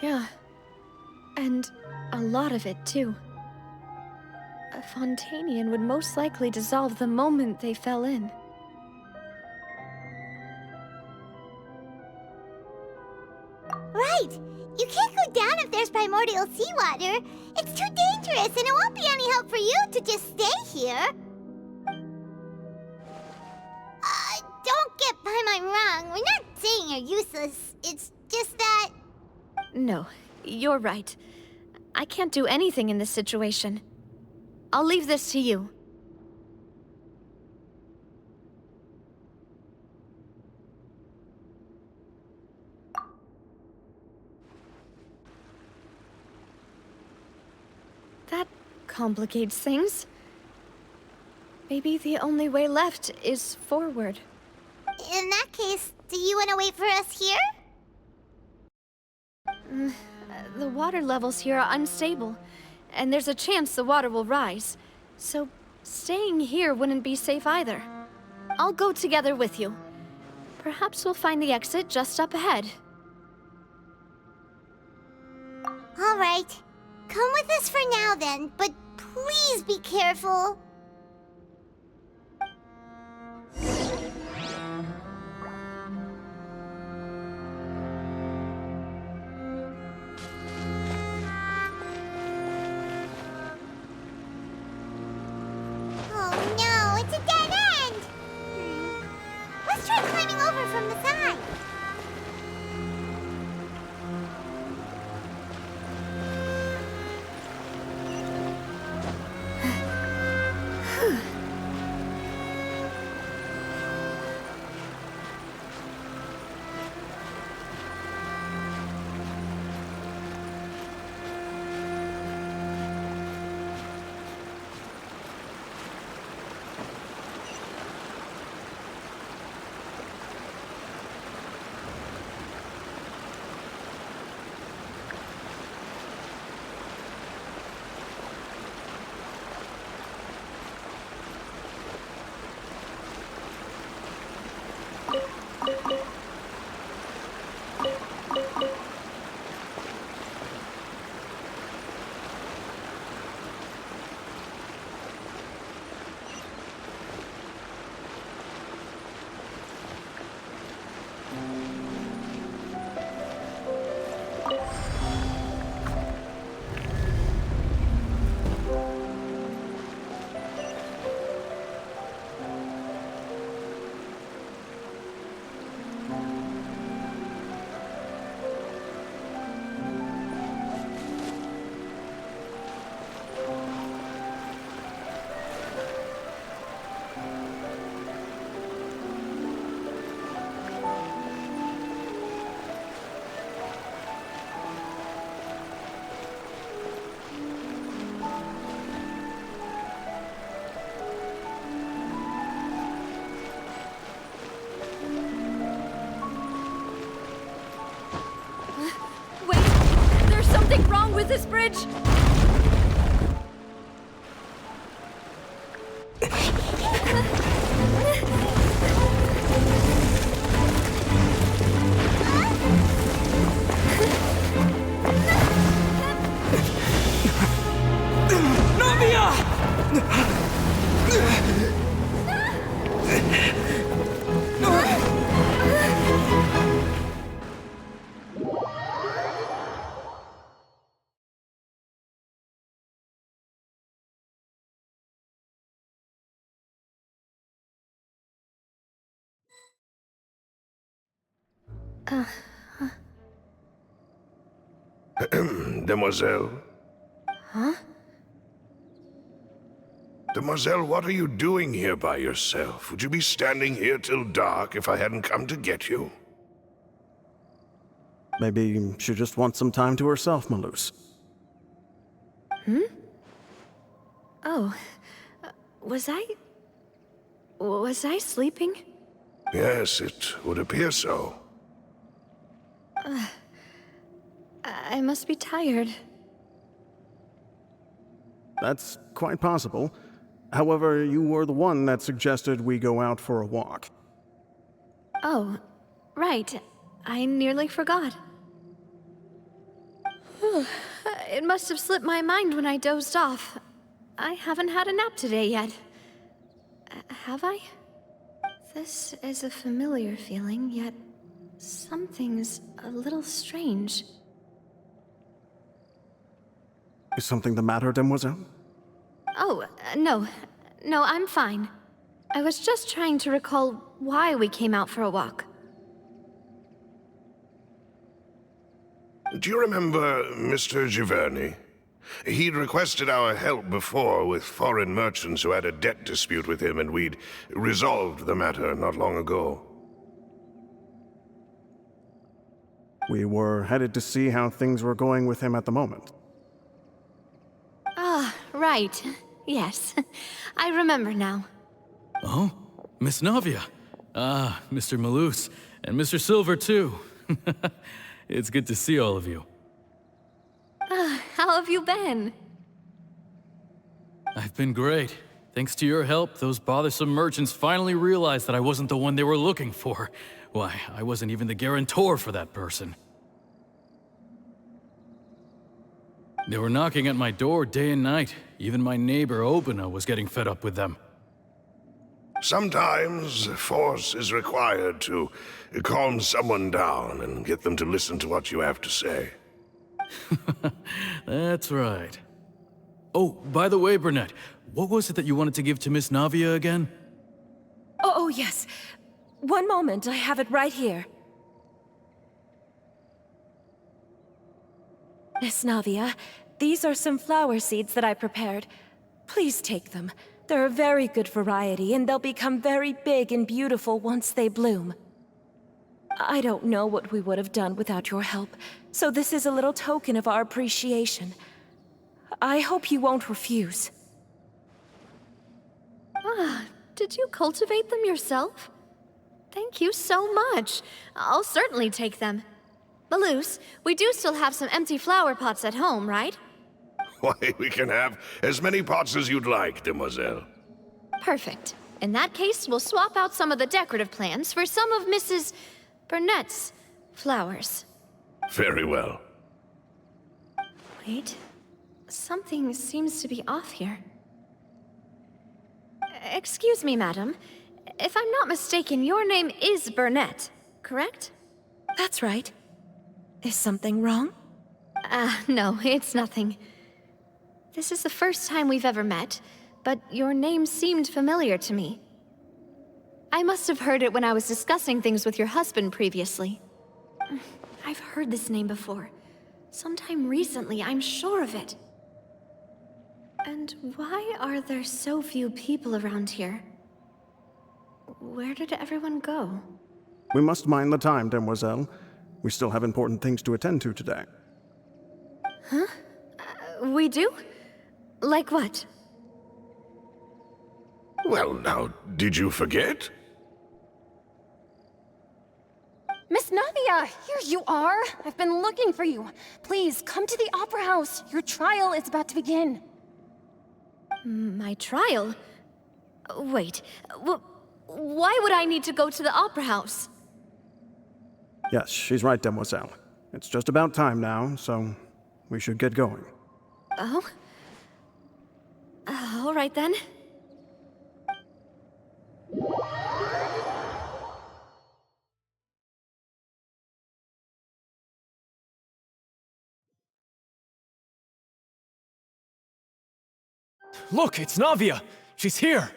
Yeah. And a lot of it, too. A Fontanian would most likely dissolve the moment they fell in. Right! You can't go down if there's primordial seawater. It's too dangerous, and it won't be any help for you to just stay here. Don't get by my wrong. We're not saying you're useless. It's just that... No, you're right. I can't do anything in this situation. I'll leave this to you. That complicates things. Maybe the only way left is forward. In that case, do you want to wait for us here? The water levels here are unstable, and there's a chance the water will rise. So, staying here wouldn't be safe either. I'll go together with you. Perhaps we'll find the exit just up ahead. All right. Come with us for now then, but please be careful. Oh no, it's a dead end! Let's try climbing over from the side. Something wrong with this bridge? Demoiselle? Huh? Demoiselle, what are you doing here by yourself? Would you be standing here till dark if I hadn't come to get you? Maybe she just wants some time to herself, Malus. Oh. Was I sleeping? Yes, it would appear so. I must be tired. That's quite possible. However, you were the one that suggested we go out for a walk. Oh, right. I nearly forgot. It must have slipped my mind when I dozed off. I haven't had a nap today yet. Have I? This is a familiar feeling, yet something's a little strange. Is something the matter, Demoiselle? Oh, no. No, I'm fine. I was just trying to recall why we came out for a walk. Do you remember Mr. Giverny? He'd requested our help before with foreign merchants who had a debt dispute with him, and we'd resolved the matter not long ago. We were headed to see how things were going with him at the moment. Ah, right. Yes. I remember now. Oh? Miss Navia. Ah, Mr. Malus. And Mr. Silver, too. It's good to see all of you. How have you been? I've been great. Thanks to your help, those bothersome merchants finally realized that I wasn't the one they were looking for. Why, I wasn't even the guarantor for that person. They were knocking at my door day and night. Even my neighbor, Obina, was getting fed up with them. Sometimes force is required to calm someone down and get them to listen to what you have to say. That's right. Oh, by the way, Burnett, what was it that you wanted to give to Miss Navia again? Oh, yes. One moment, I have it right here. Miss Navia, these are some flower seeds that I prepared. Please take them. They're a very good variety, and they'll become very big and beautiful once they bloom. I don't know what we would have done without your help, so this is a little token of our appreciation. I hope you won't refuse. Ah, did you cultivate them yourself? Thank you so much. I'll certainly take them. Malus, we do still have some empty flower pots at home, right? Why, we can have as many pots as you'd like, Demoiselle. Perfect. In that case, we'll swap out some of the decorative plants for some of Mrs. Burnett's flowers. Very well. Wait. Something seems to be off here. Excuse me, madam. If I'm not mistaken, your name is Burnett, correct? That's right. Is something wrong? No, it's nothing. This is the first time we've ever met, but your name seemed familiar to me. I must have heard it when I was discussing things with your husband previously. I've heard this name before. Sometime recently, I'm sure of it. And why are there so few people around here? Where did everyone go? We must mind the time, Demoiselle. We still have important things to attend to today. Huh? We do? Like what? Well, now, did you forget? Miss Navia, here you are. I've been looking for you. Please, come to the Opera House. Your trial is about to begin. My trial? Wait, why would I need to go to the Opera House? Yes, she's right, Demoiselle. It's just about time now, so we should get going. Oh? All right then. Look, it's Navia! She's here!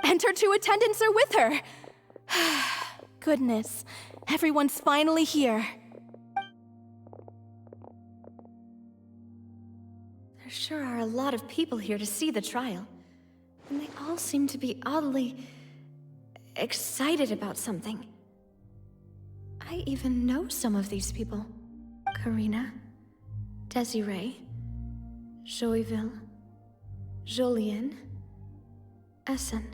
And her two attendants are with her. Goodness. Everyone's finally here. There sure are a lot of people here to see the trial. And they all seem to be oddly excited about something. I even know some of these people. Karina, Desiree, Joyville, Jolien, Essen.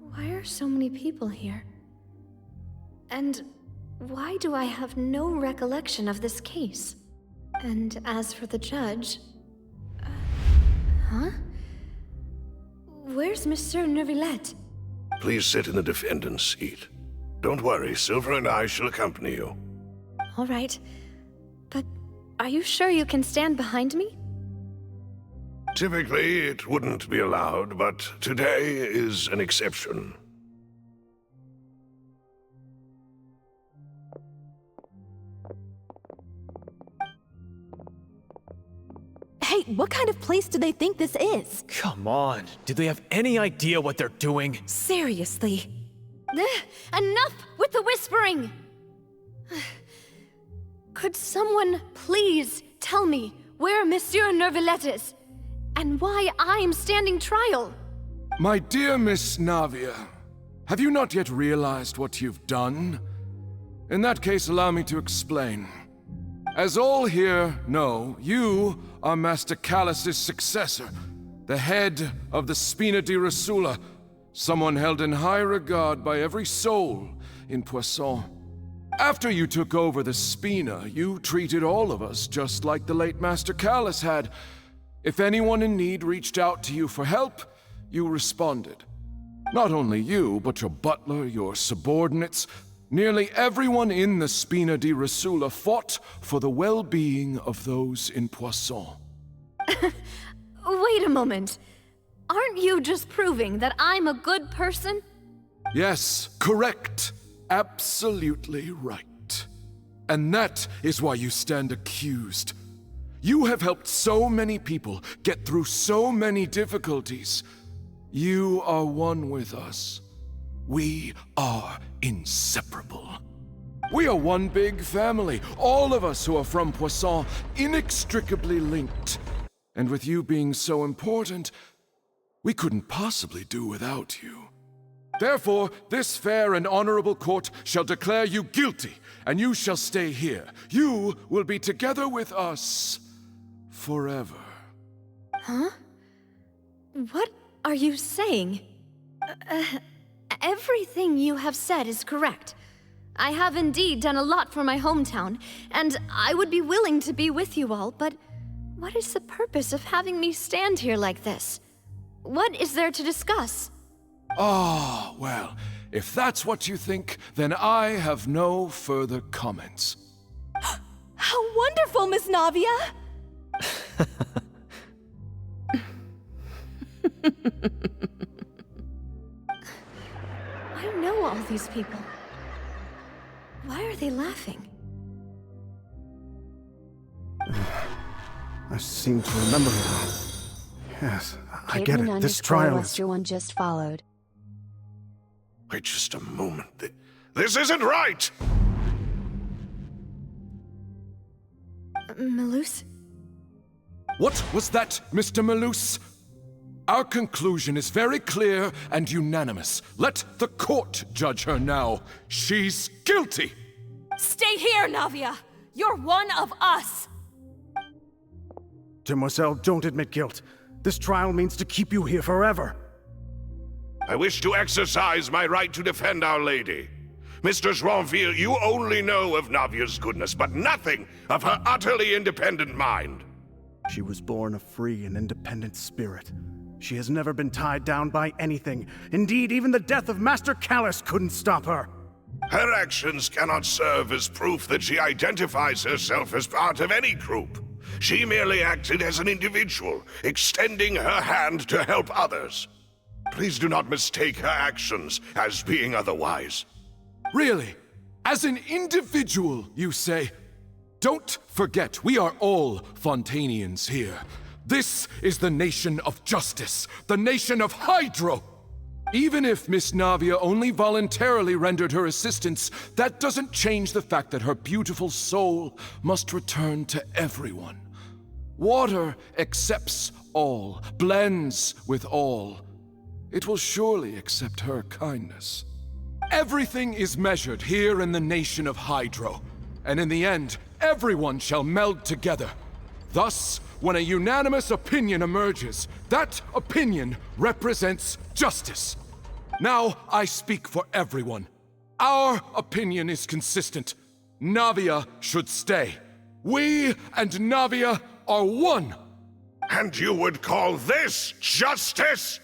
Why are so many people here? And why do I have no recollection of this case? And as for the judge... huh? Where's Monsieur Neuvillette? Please sit in the defendant's seat. Don't worry, Silver and I shall accompany you. All right. But are you sure you can stand behind me? Typically, it wouldn't be allowed, but today is an exception. Hey, what kind of place do they think this is? Come on, do they have any idea what they're doing? Seriously. Enough with the whispering! Could someone please tell me where Monsieur Neuvillette is? And why I'm standing trial? My dear Miss Navia, have you not yet realized what you've done? In that case, allow me to explain. As all here know, you are Master Callus's successor, the head of the Spina di Rosula, someone held in high regard by every soul in Poisson. After you took over the Spina, you treated all of us just like the late Master Callus had. If anyone in need reached out to you for help, you responded. Not only you, but your butler, your subordinates, nearly everyone in the Spina di Rosula fought for the well-being of those in Poisson. Wait a moment. Aren't you just proving that I'm a good person? Yes, correct. Absolutely right. And that is why you stand accused. You have helped so many people get through so many difficulties. You are one with us. We are inseparable. We are one big family, all of us who are from Poisson, inextricably linked. And with you being so important, we couldn't possibly do without you. Therefore, this fair and honorable court shall declare you guilty, and you shall stay here. You will be together with us forever. Huh? What are you saying? Everything you have said is correct. I have indeed done a lot for my hometown, and I would be willing to be with you all, but what is the purpose of having me stand here like this? What is there to discuss? Ah, well, if that's what you think, then I have no further comments. How wonderful, Miss Navia! I know all these people. Why are they laughing? I seem to remember now. Yes, I get it. This trial is... one just followed. Wait just a moment. This isn't right! Malus? What was that, Mr. Malus? Our conclusion is very clear and unanimous. Let the court judge her now. She's guilty! Stay here, Navia! You're one of us! Demoiselle, don't admit guilt. This trial means to keep you here forever. I wish to exercise my right to defend Our Lady. Mr. Joinville, you only know of Navia's goodness, but nothing of her utterly independent mind. She was born a free and independent spirit. She has never been tied down by anything. Indeed, even the death of Master Callus couldn't stop her. Her actions cannot serve as proof that she identifies herself as part of any group. She merely acted as an individual, extending her hand to help others. Please do not mistake her actions as being otherwise. Really? As an individual, you say? Don't forget, we are all Fontanians here. This is the nation of justice, the nation of Hydro. Even if Miss Navia only voluntarily rendered her assistance, that doesn't change the fact that her beautiful soul must return to everyone. Water accepts all, blends with all. It will surely accept her kindness. Everything is measured here in the nation of Hydro, and in the end, everyone shall meld together. Thus, when a unanimous opinion emerges, that opinion represents justice. Now, I speak for everyone. Our opinion is consistent. Navia should stay. We and Navia are one. And you would call this justice?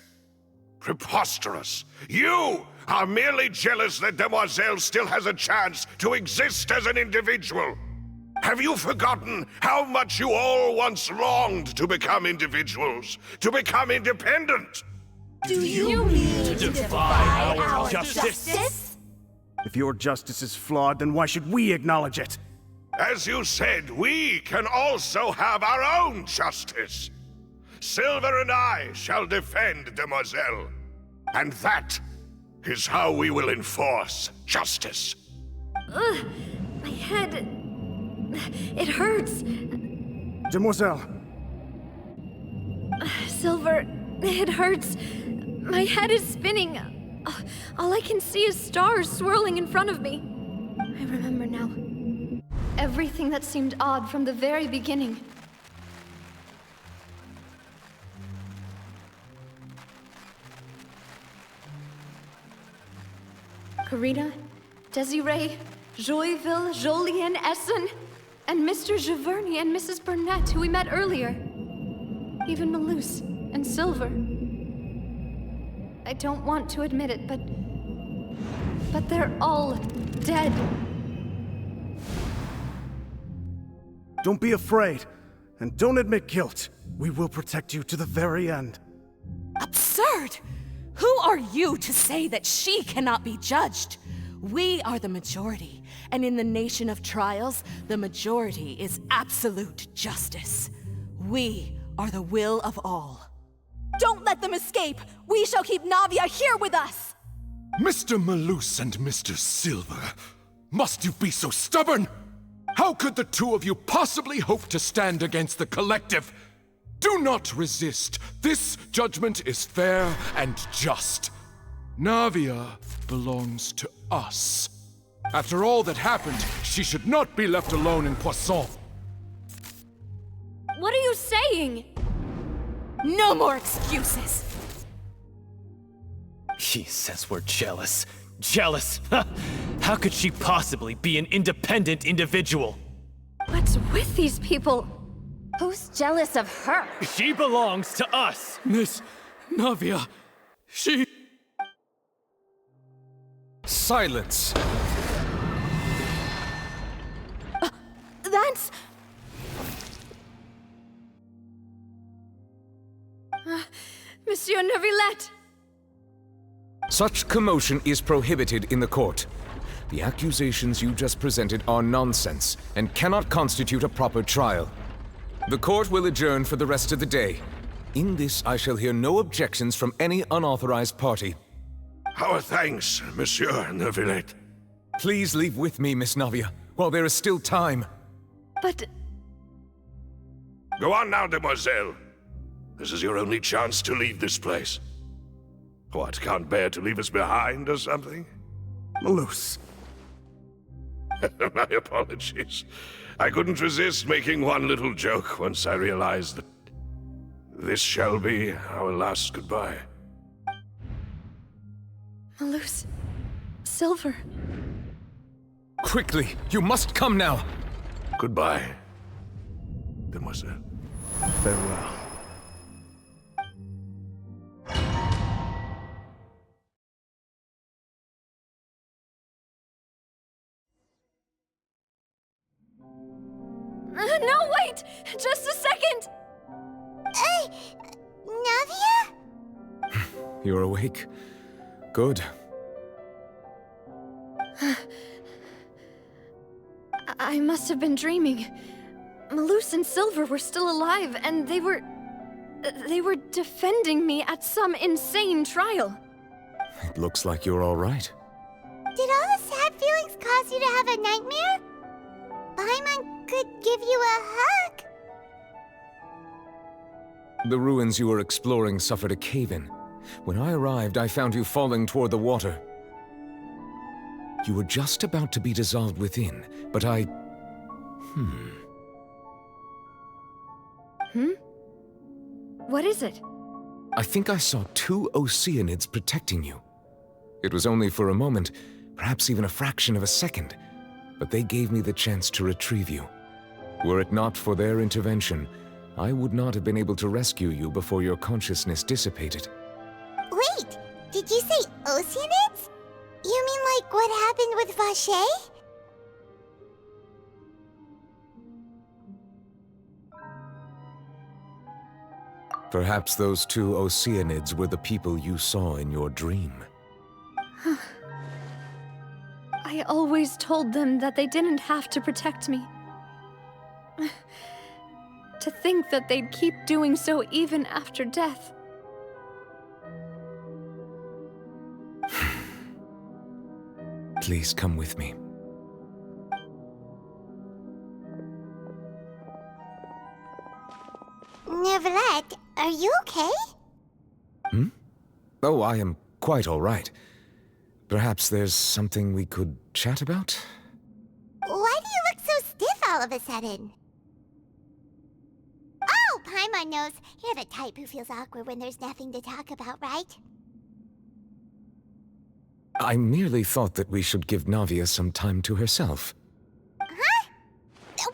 Preposterous. You are merely jealous that Demoiselle still has a chance to exist as an individual. Have you forgotten how much you all once longed to become individuals, to become independent? Do you mean to defy our justice? If your justice is flawed, then why should we acknowledge it? As you said, we can also have our own justice. Silver and I shall defend Demoiselle. And that is how we will enforce justice. Ugh, my head... it hurts. Demoiselle. Silver, it hurts. My head is spinning. All I can see is stars swirling in front of me. I remember now. Everything that seemed odd from the very beginning. Karina, Desiree, Joyville, Jolien, Essen, and Mr. Giverny and Mrs. Burnett, who we met earlier. Even Malus and Silver. I don't want to admit it, but they're all dead. Don't be afraid, and don't admit guilt. We will protect you to the very end. Absurd! Who are you to say that she cannot be judged? We are the majority, and in the nation of trials, the majority is absolute justice. We are the will of all. Don't let them escape! We shall keep Navia here with us! Mr. Malus and Mr. Silver, must you be so stubborn? How could the two of you possibly hope to stand against the collective? Do not resist. This judgment is fair and just. Navia belongs to us. After all that happened, she should not be left alone in Poisson. What are you saying? No more excuses! He says we're jealous. Jealous? How could she possibly be an independent individual? What's with these people? Who's jealous of her? She belongs to us! Miss Navia, she... Silence! That's... Monsieur Neuvillette! Such commotion is prohibited in the court. The accusations you just presented are nonsense and cannot constitute a proper trial. The court will adjourn for the rest of the day. In this, I shall hear no objections from any unauthorized party. Our thanks, Monsieur Neuvillette. Please leave with me, Miss Navia, while there is still time. But... Go on now, Demoiselle. This is your only chance to leave this place. What, can't bear to leave us behind or something? Malus. My apologies. I couldn't resist making one little joke once I realized that this shall be our last goodbye. Malus... Silver... Quickly, you must come now! Goodbye, Demoiselle. Farewell. No, wait! Just a second! Navia? You're awake. Good. I must have been dreaming. Malus and Silver were still alive, and they were defending me at some insane trial. It looks like you're all right. Did all the sad feelings cause you to have a nightmare? Paimon could give you a hug. The ruins you were exploring suffered a cave-in. When I arrived, I found you falling toward the water. You were just about to be dissolved within, but I... What is it? I think I saw 2 Oceanids protecting you. It was only for a moment, perhaps even a fraction of a second, but they gave me the chance to retrieve you. Were it not for their intervention, I would not have been able to rescue you before your consciousness dissipated. Wait, did you say Oceanids? You mean like what happened with Vache? Perhaps those 2 Oceanids were the people you saw in your dream. I always told them that they didn't have to protect me. To think that they'd keep doing so even after death. Please come with me. Neverlet, are you okay? Oh, I am quite all right. Perhaps there's something we could chat about? Why do you look so stiff all of a sudden? Oh, Paimon knows. You're the type who feels awkward when there's nothing to talk about, right? I merely thought that we should give Navia some time to herself. Huh?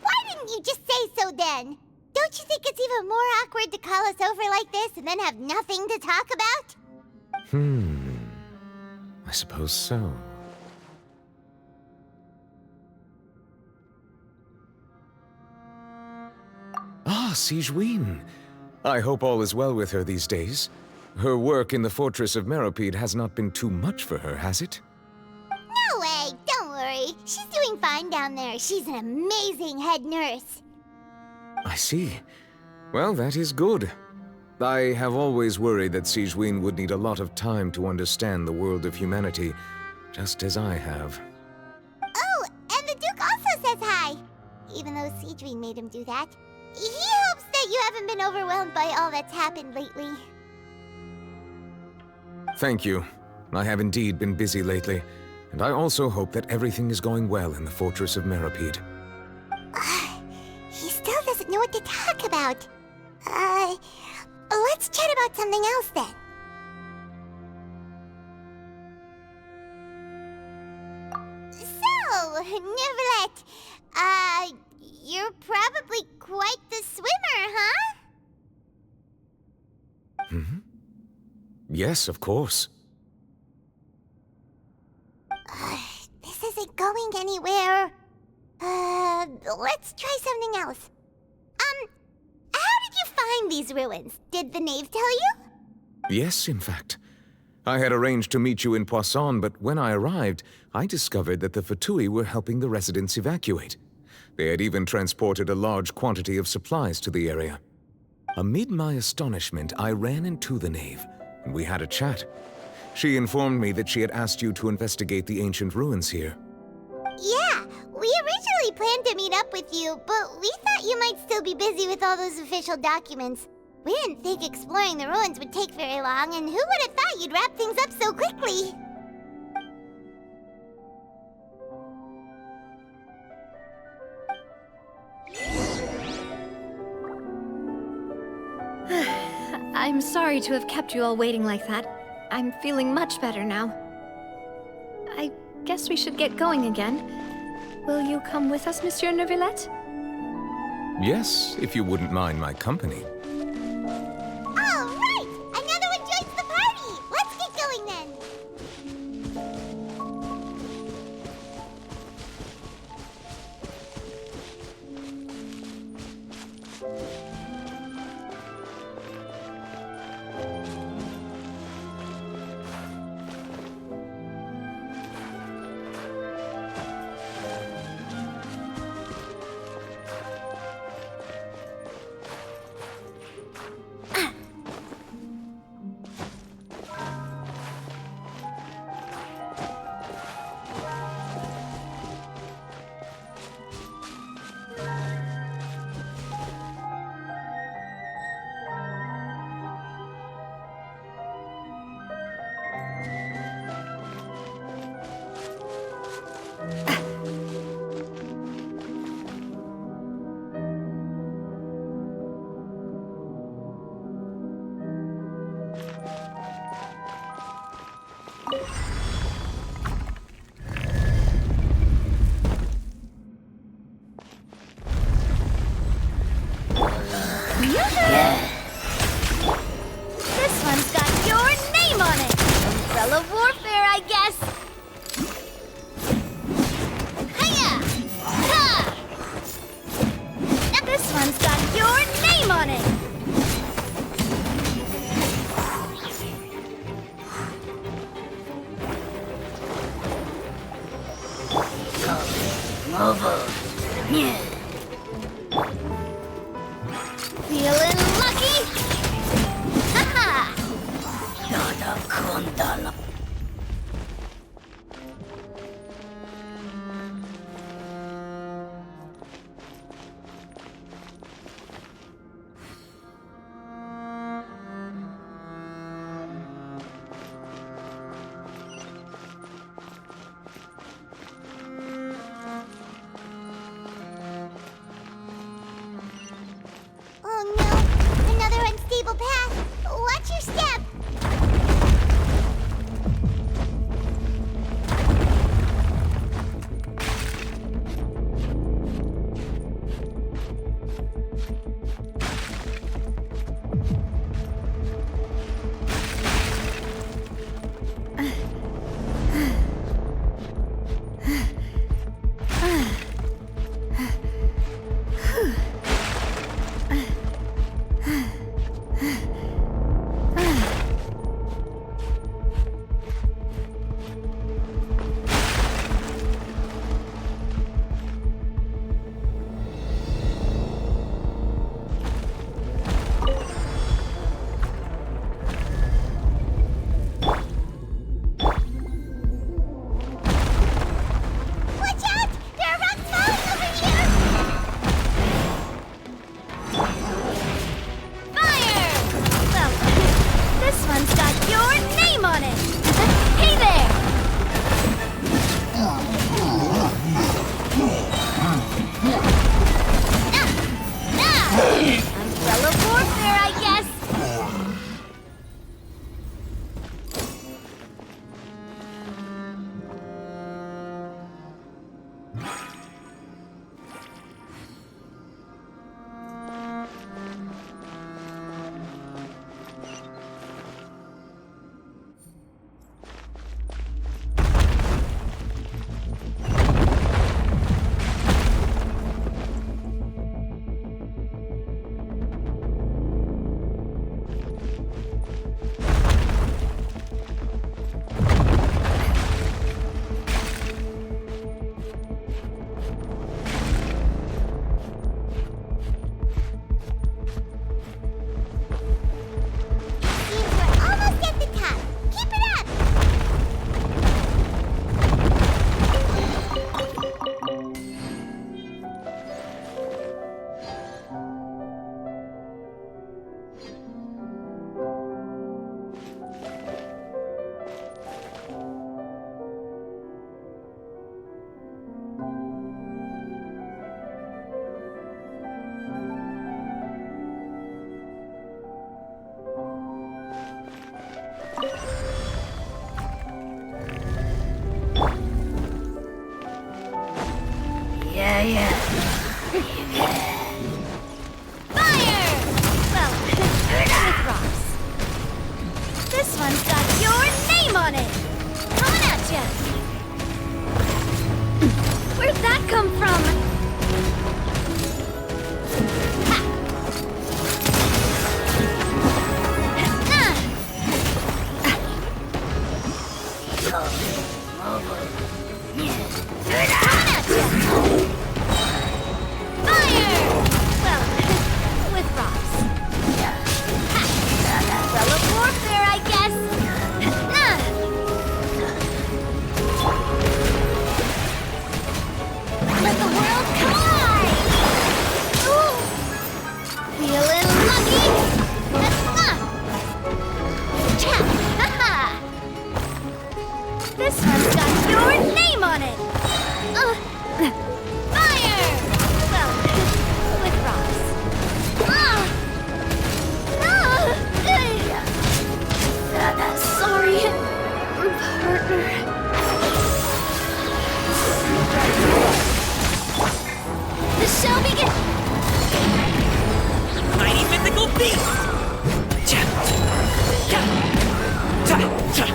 Why didn't you just say so then? Don't you think it's even more awkward to call us over like this and then have nothing to talk about? I suppose so. Ah, Sigewinne. I hope all is well with her these days. Her work in the Fortress of Meropide has not been too much for her, has it? No way, don't worry. She's doing fine down there. She's an amazing head nurse. I see. Well, that is good. I have always worried that Sigewinne would need a lot of time to understand the world of humanity, just as I have. Oh, and the Duke also says hi. Even though Sigewinne made him do that. He hopes that you haven't been overwhelmed by all that's happened lately. Thank you. I have indeed been busy lately, and I also hope that everything is going well in the Fortress of Meropide. He still doesn't know what to talk about. Let's chat about something else then. So, Neverlet, you're probably quite the swimmer, huh? Yes, of course. This isn't going anywhere. Let's try something else. How did you find these ruins? Did the knave tell you? Yes, in fact. I had arranged to meet you in Poisson, but when I arrived, I discovered that the Fatui were helping the residents evacuate. They had even transported a large quantity of supplies to the area. Amid my astonishment, I ran into the knave, and we had a chat. She informed me that she had asked you to investigate the ancient ruins here. Yeah, we originally planned to meet up with you, but we thought you might still be busy with all those official documents. We didn't think exploring the ruins would take very long, and who would have thought you'd wrap things up so quickly? I'm sorry to have kept you all waiting like that. I'm feeling much better now. I guess we should get going again. Will you come with us, Monsieur Neuvillette? Yes, if you wouldn't mind my company. All right! Another one joins the party! Let's get going then! Umbrella warfare, I guess. Hiya! Ha! Now this one's got your name on it. Feeling lucky? Haha! Oh no! Another unstable path! Watch your step! Watch out! There are rocks falling over here! Fire! Well, this one's got your name on it! Hey there! Umbrella warfare, I guess! We're almost at the top. Keep it up! Fire! Well, with rocks. This one's got your name on it! Coming at ya! Where'd that come from? Ha! Coming at ya! Fire! Well, with rocks. Ha! Umbrella warfare, I guess. Let the world collide! Ooh. Feeling lucky? Cha! Ha-ha! This one's got your name on it! Fire! Well, with rocks. Sorry, partner. The show begins! Mighty mythical beast! Cha! Cha! Cha! Cha!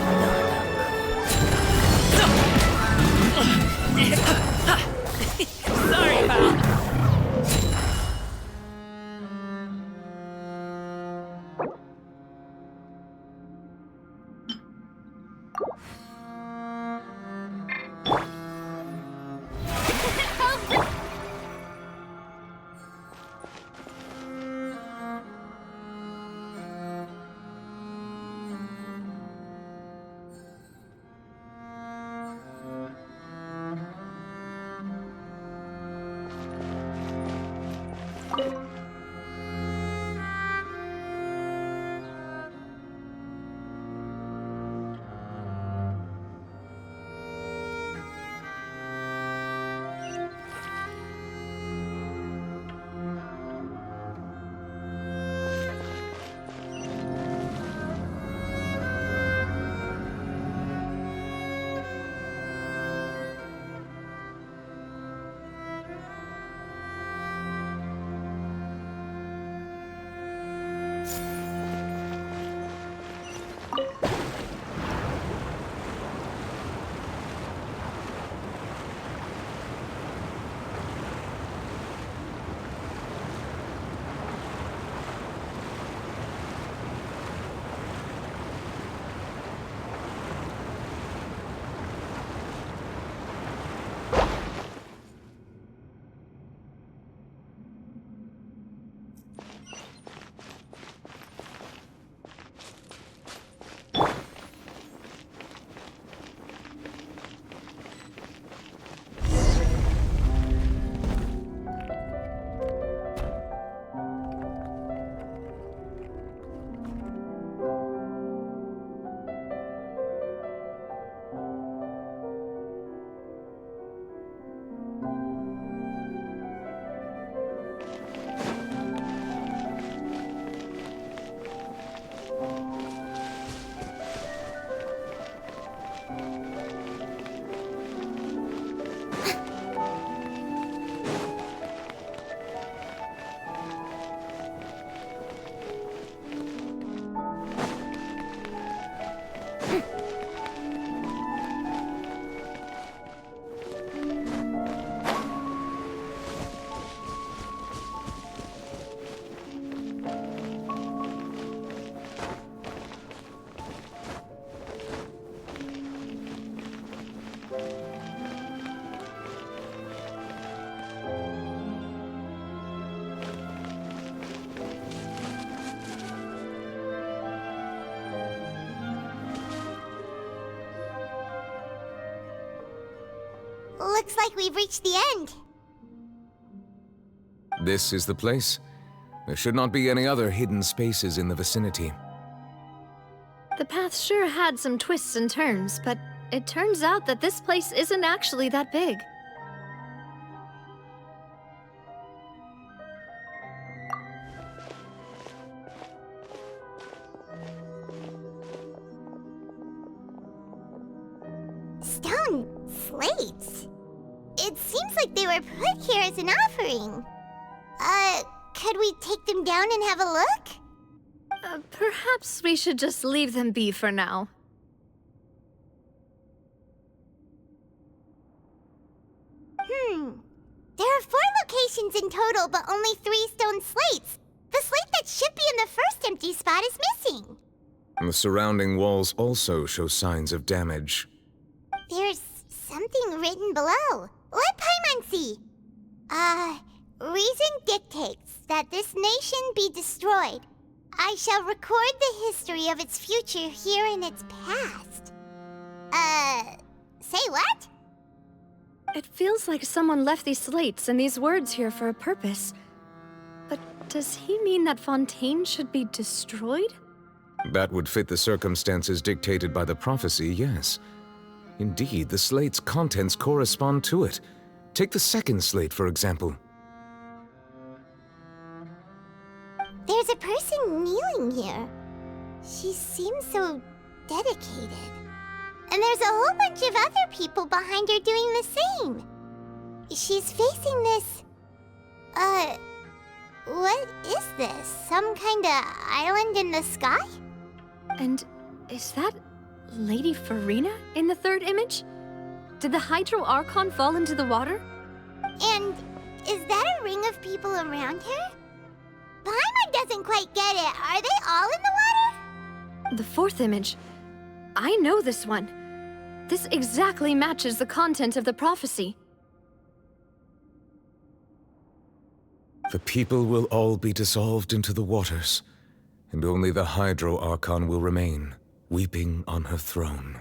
Looks like we've reached the end. This is the place. There should not be any other hidden spaces in the vicinity. The path sure had some twists and turns, but it turns out that this place isn't actually that big. Stone slates? It seems like they were put here as an offering. Could we take them down and have a look? Perhaps we should just leave them be for now. There are 4 locations in total, but only 3 stone slates. The slate that should be in the first empty spot is missing. The surrounding walls also show signs of damage. There's something written below. Let Paimon see. Reason dictates that this nation be destroyed. I shall record the history of its future here in its past. Say what? It feels like someone left these slates and these words here for a purpose. But does he mean that Fontaine should be destroyed? That would fit the circumstances dictated by the prophecy, yes. Indeed, the slate's contents correspond to it. Take the second slate, for example. There's a person kneeling here. She seems so dedicated. And there's a whole bunch of other people behind her doing the same. She's facing this... what is this? Some kind of island in the sky? And is that Lady Farina in the third image? Did the Hydro Archon fall into the water? And is that a ring of people around her? Paimon doesn't quite get it. Are they all in the water? The fourth image. I know this one. This exactly matches the content of the prophecy. The people will all be dissolved into the waters, and only the Hydro Archon will remain, weeping on her throne.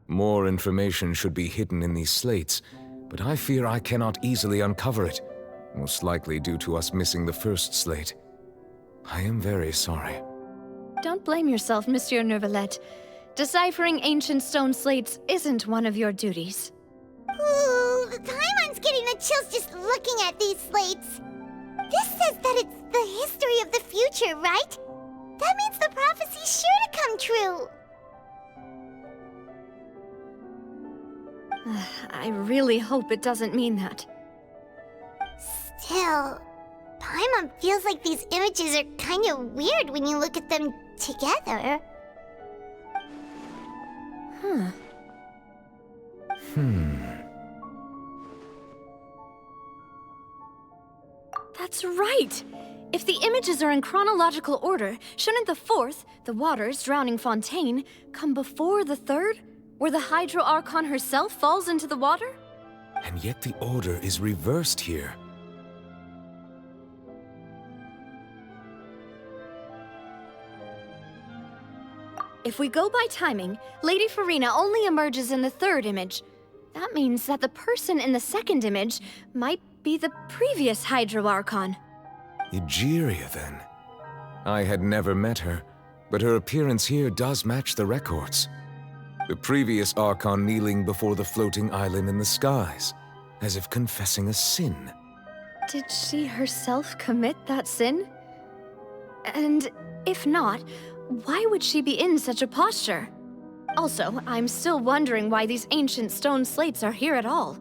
More information should be hidden in these slates, but I fear I cannot easily uncover it, most likely due to us missing the first slate. I am very sorry. Don't blame yourself, Monsieur Neuvillette. Deciphering ancient stone slates isn't one of your duties. Ooh, Paimon's getting the chills just looking at these slates. This says that it's the history of the future, right? That means the prophecy's sure to come true. I really hope it doesn't mean that. Still, Paimon feels like these images are kind of weird when you look at them together. That's right! If the images are in chronological order, shouldn't the fourth, the water's drowning fontaine, come before the third, where the Hydro Archon herself falls into the water? And yet the order is reversed here. If we go by timing, Lady Farina only emerges in the third image. That means that the person in the second image might be the previous Hydro Archon. Egeria, then. I had never met her, but her appearance here does match the records. The previous Archon kneeling before the floating island in the skies, as if confessing a sin. Did she herself commit that sin? And if not, why would she be in such a posture? Also, I'm still wondering why these ancient stone slates are here at all.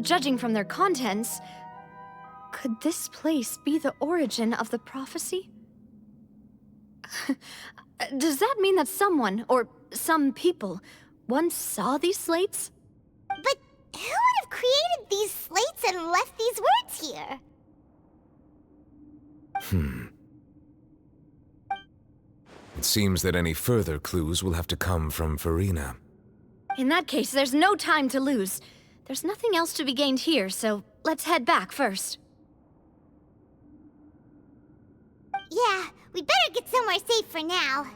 Judging from their contents, could this place be the origin of the prophecy? Does that mean that someone, or some people, once saw these slates? But who would have created these slates and left these words here? It seems that any further clues will have to come from Farina. In that case, there's no time to lose. There's nothing else to be gained here, so let's head back first. Yeah, we better get somewhere safe for now.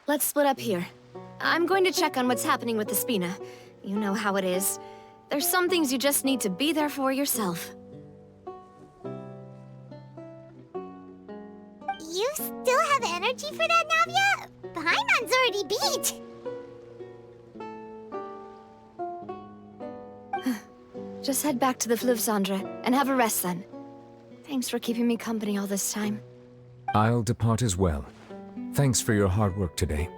Let's split up here. I'm going to check on what's happening with the Spina. You know how it is. There's some things you just need to be there for yourself. You still have energy for that, Navia? Paimon's already beat. Just head back to the Fleuve Cendre and have a rest then. Thanks for keeping me company all this time. I'll depart as well. Thanks for your hard work today.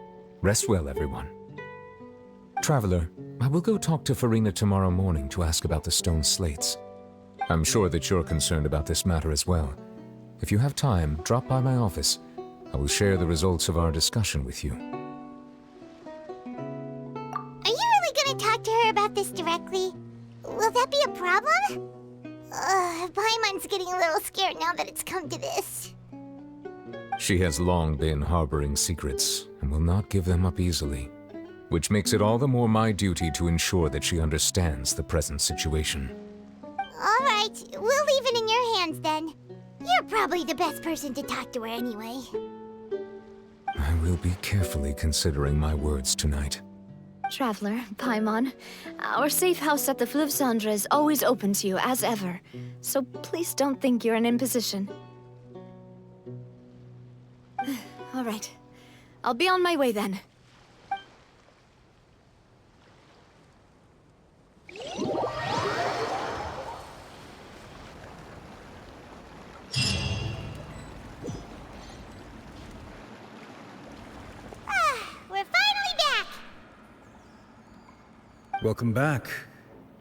Rest well, everyone. Traveler, I will go talk to Farina tomorrow morning to ask about the stone slates. I'm sure that you're concerned about this matter as well. If you have time, drop by my office. I will share the results of our discussion with you. Are you really gonna talk to her about this directly? Will that be a problem? Paimon's getting a little scared now that it's come to this. She has long been harboring secrets, and will not give them up easily. Which makes it all the more my duty to ensure that she understands the present situation. Alright, we'll leave it in your hands then. You're probably the best person to talk to her anyway. I will be carefully considering my words tonight. Traveler, Paimon, our safe house at the Fleuve Cendre is always open to you, as ever. So please don't think you're an imposition. All right. I'll be on my way then. We're finally back! Welcome back.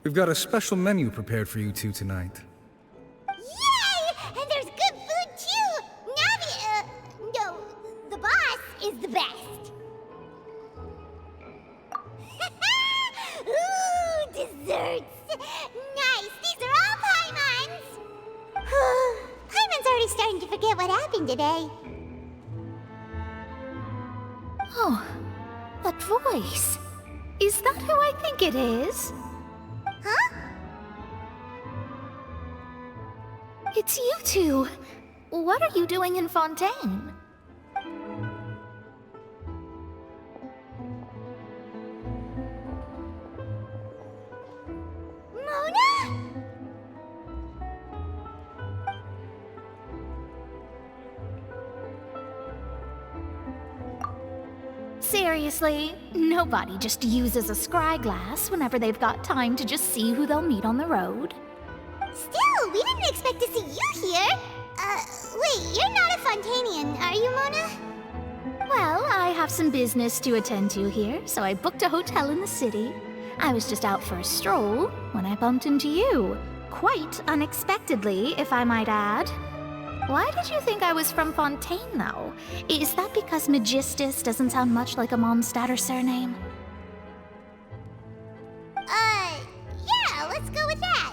We've got a special menu prepared for you two tonight. Yay! And there's good food too! Navi, no, the boss is the best. Ooh, desserts! Nice, these are all Paimon's! Paimon's already starting to forget what happened today. Oh, that voice. Is that who I think it is? Huh? It's you two. What are you doing in Fontaine? Mona? Seriously, nobody just uses a scry glass whenever they've got time to just see who they'll meet on the road. Still, we didn't expect to see you here. Wait, you're not a Fontanian, are you, Mona? Well, I have some business to attend to here, so I booked a hotel in the city. I was just out for a stroll when I bumped into you. Quite unexpectedly, if I might add. Why did you think I was from Fontaine, though? Is that because Magistus doesn't sound much like a Mondstadter surname? Yeah, let's go with that.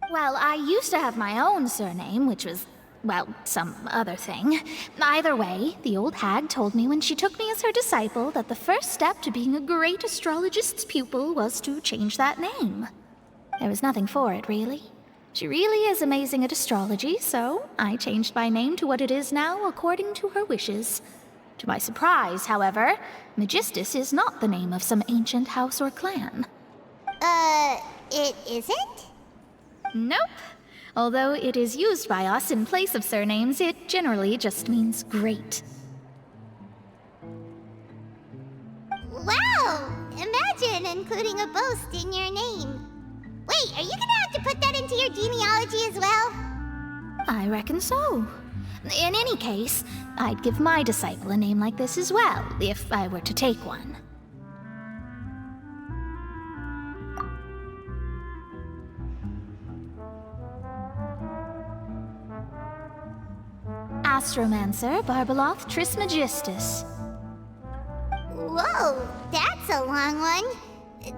Well, I used to have my own surname, which was, well, some other thing. Either way, the old hag told me when she took me as her disciple that the first step to being a great astrologist's pupil was to change that name. There was nothing for it, really. She really is amazing at astrology, so I changed my name to what it is now according to her wishes. To my surprise, however, Magistus is not the name of some ancient house or clan. It isn't? Nope. Although it is used by us in place of surnames, it generally just means great. Wow! Imagine including a boast in your name. Wait, are you gonna have to put that into your genealogy as well? I reckon so. In any case, I'd give my disciple a name like this as well, if I were to take one. Astromancer Barbeloth Trismegistus. Whoa, that's a long one.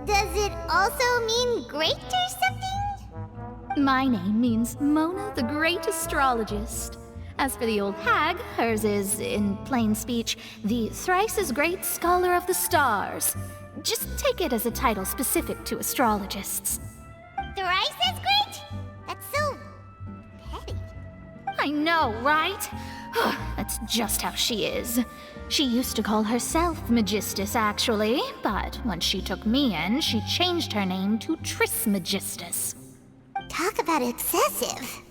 Does it also mean great or something? My name means Mona the Great Astrologist. As for the old hag, hers is, in plain speech, the thrice-as-great Scholar of the Stars. Just take it as a title specific to astrologists. Thrice as great? That's so petty. I know, right? That's just how she is. She used to call herself Magistus, actually, but once she took me in, she changed her name to Trismegistus. Talk about excessive.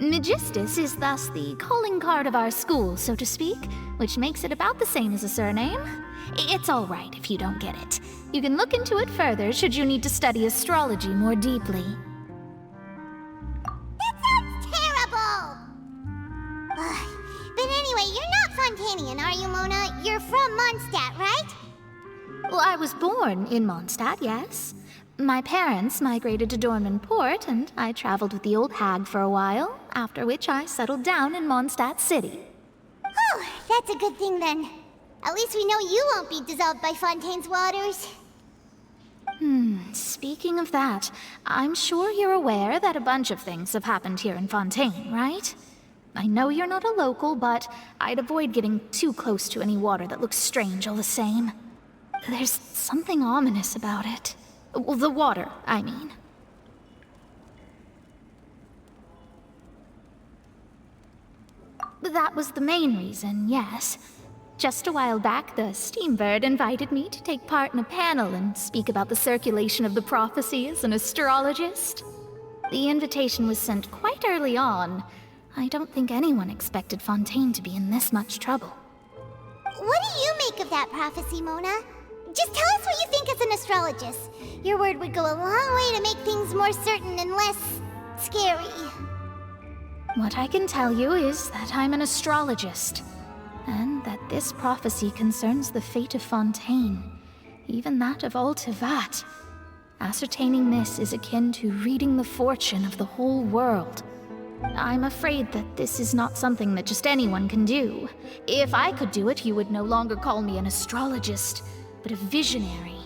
Magistus is thus the calling card of our school, so to speak, which makes it about the same as a surname. It's all right if you don't get it. You can look into it further should you need to study astrology more deeply. That sounds terrible! But anyway, you're not Fontanian, are you, Mona? You're from Mondstadt, right? Well, I was born in Mondstadt, yes. My parents migrated to Dornman Port, and I traveled with the old hag for a while, after which I settled down in Mondstadt City. Oh, that's a good thing then. At least we know you won't be dissolved by Fontaine's waters. Speaking of that, I'm sure you're aware that a bunch of things have happened here in Fontaine, right? I know you're not a local, but I'd avoid getting too close to any water that looks strange all the same. There's something ominous about it. Well, the water, I mean. That was the main reason, yes. Just a while back, the Steambird invited me to take part in a panel and speak about the circulation of the prophecy as an astrologist. The invitation was sent quite early on. I don't think anyone expected Fontaine to be in this much trouble. What do you make of that prophecy, Mona? Just tell us what you think as an astrologist. Your word would go a long way to make things more certain and less scary. What I can tell you is that I'm an astrologist, and that this prophecy concerns the fate of Fontaine, even that of all Tevat. Ascertaining this is akin to reading the fortune of the whole world. I'm afraid that this is not something that just anyone can do. If I could do it, you would no longer call me an astrologist, but a visionary.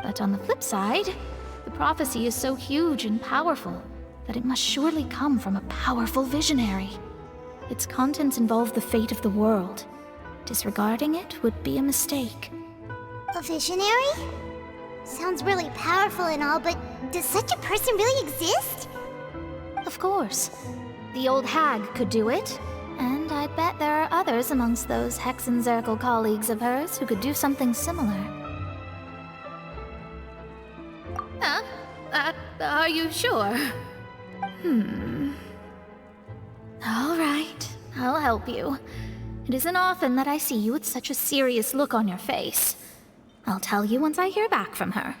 But on the flip side, the prophecy is so huge and powerful that it must surely come from a powerful visionary. Its contents involve the fate of the world. Disregarding it would be a mistake. A visionary? Sounds really powerful and all, but does such a person really exist? Of course. The old hag could do it, and I bet there are others amongst those Hexenzirkel colleagues of hers who could do something similar. Are you sure? All right, I'll help you. It isn't often that I see you with such a serious look on your face. I'll tell you once I hear back from her.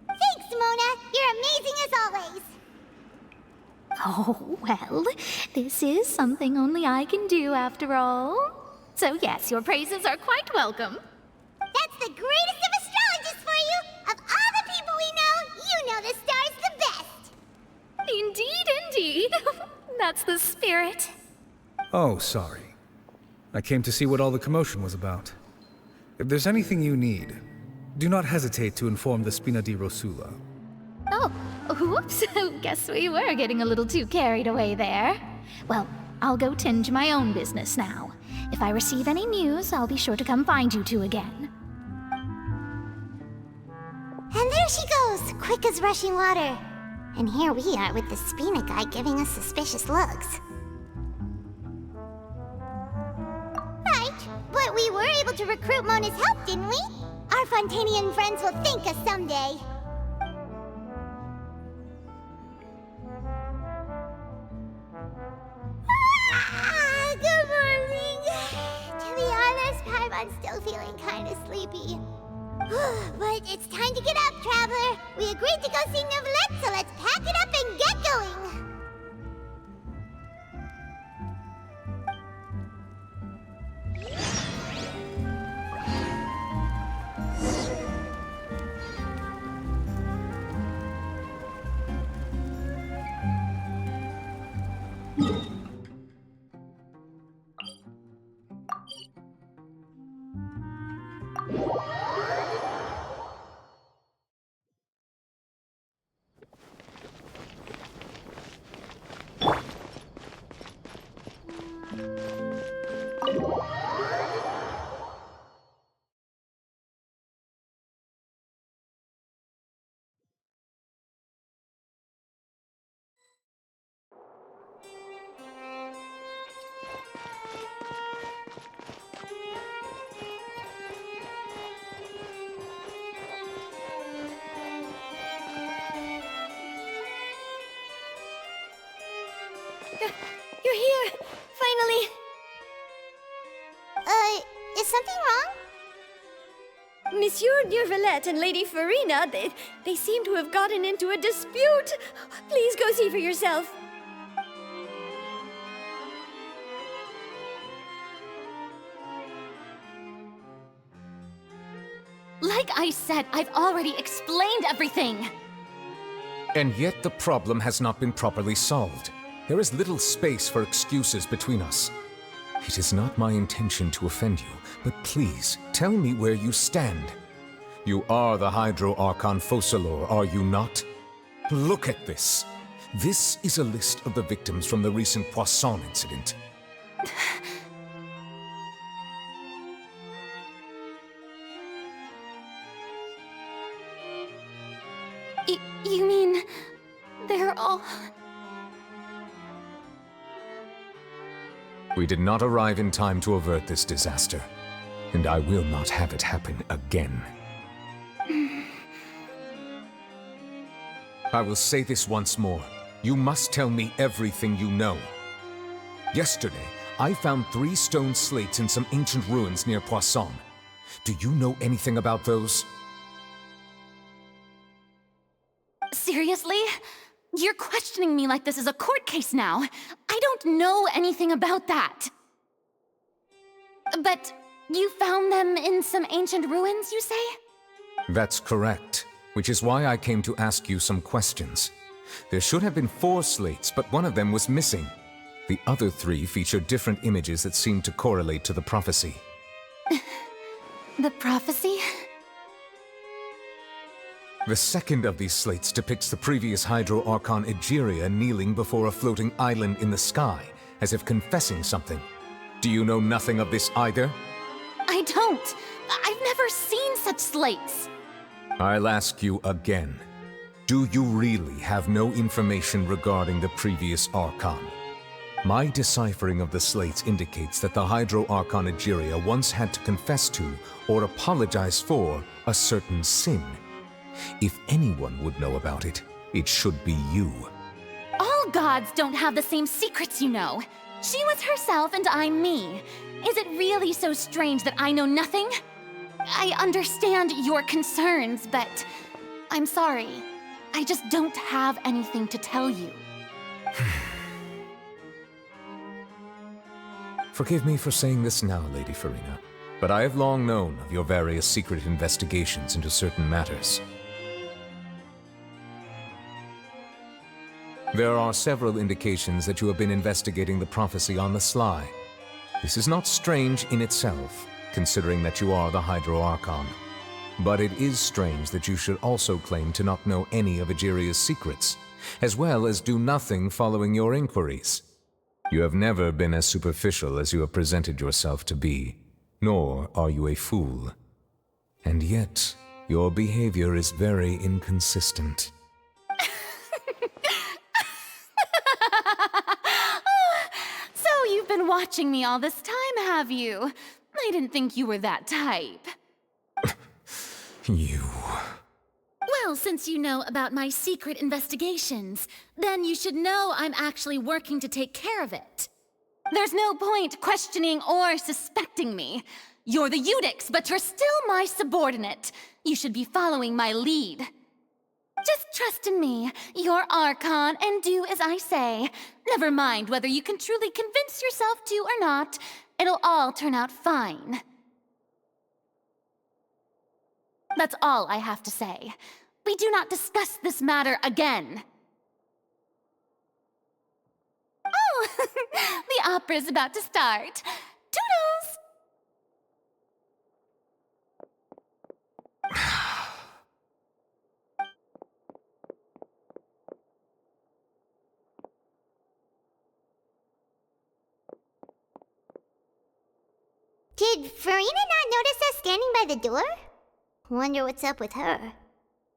Thanks, Mona. You're amazing as always. Oh, well, this is something only I can do after all. So yes, your praises are quite welcome. That's the greatest of astrologists for you! Of all the people we know, you know the star's the best! Indeed, indeed. That's the spirit. Oh, sorry. I came to see what all the commotion was about. If there's anything you need, do not hesitate to inform the Spina di Rosula. Oh, whoops. Guess we were getting a little too carried away there. Well, I'll go tend to my own business now. If I receive any news, I'll be sure to come find you two again. And there she goes, quick as rushing water. And here we are with the Spina guy giving us suspicious looks. Right, but we were able to recruit Mona's help, didn't we? Our Fontanian friends will thank us someday. Good morning. To be honest, Paimon's still feeling kind of sleepy. But it's time to get up, Traveler. We agreed to go see Neuvillette, so let's pack it up and get going. You're here! Finally! Is something wrong? Monsieur Neuvillette and Lady Farina, they seem to have gotten into a dispute. Please go see for yourself. Like I said, I've already explained everything. And yet the problem has not been properly solved. There is little space for excuses between us. It is not my intention to offend you, but please, tell me where you stand. You are the Hydro Archon Focalor, are you not? Look at this. This is a list of the victims from the recent Poisson incident. You mean... they're all... We did not arrive in time to avert this disaster, and I will not have it happen again. I will say this once more. You must tell me everything you know. Yesterday, I found 3 stone slates in some ancient ruins near Poisson. Do you know anything about those? Seriously? You're questioning me like this is a court case now. I don't know anything about that. But you found them in some ancient ruins, you say? That's correct, which is why I came to ask you some questions. There should have been 4 slates, but one of them was missing. The other 3 featured different images that seemed to correlate to the prophecy. The prophecy? The second of these slates depicts the previous Hydro Archon Egeria kneeling before a floating island in the sky, as if confessing something. Do you know nothing of this either? I don't. I've never seen such slates. I'll ask you again. Do you really have no information regarding the previous Archon? My deciphering of the slates indicates that the Hydro Archon Egeria once had to confess to, or apologize for, a certain sin. If anyone would know about it, it should be you. All gods don't have the same secrets, you know. She was herself and I'm me. Is it really so strange that I know nothing? I understand your concerns, but I'm sorry. I just don't have anything to tell you. Forgive me for saying this now, Lady Farina, but I have long known of your various secret investigations into certain matters. There are several indications that you have been investigating the prophecy on the sly. This is not strange in itself, considering that you are the Hydro Archon. But it is strange that you should also claim to not know any of Egeria's secrets, as well as do nothing following your inquiries. You have never been as superficial as you have presented yourself to be, nor are you a fool. And yet, your behavior is very inconsistent. So you've been watching me all this time, have you? I didn't think you were that type. You... Well, since you know about my secret investigations, then you should know I'm actually working to take care of it. There's no point questioning or suspecting me. You're the Eudix, but you're still my subordinate. You should be following my lead. Just trust in me, you're Archon, and do as I say. Never mind whether you can truly convince yourself to or not. It'll all turn out fine. That's all I have to say. We do not discuss this matter again. Oh, the opera's about to start. Toodles! Did Farina not notice us standing by the door? Wonder what's up with her.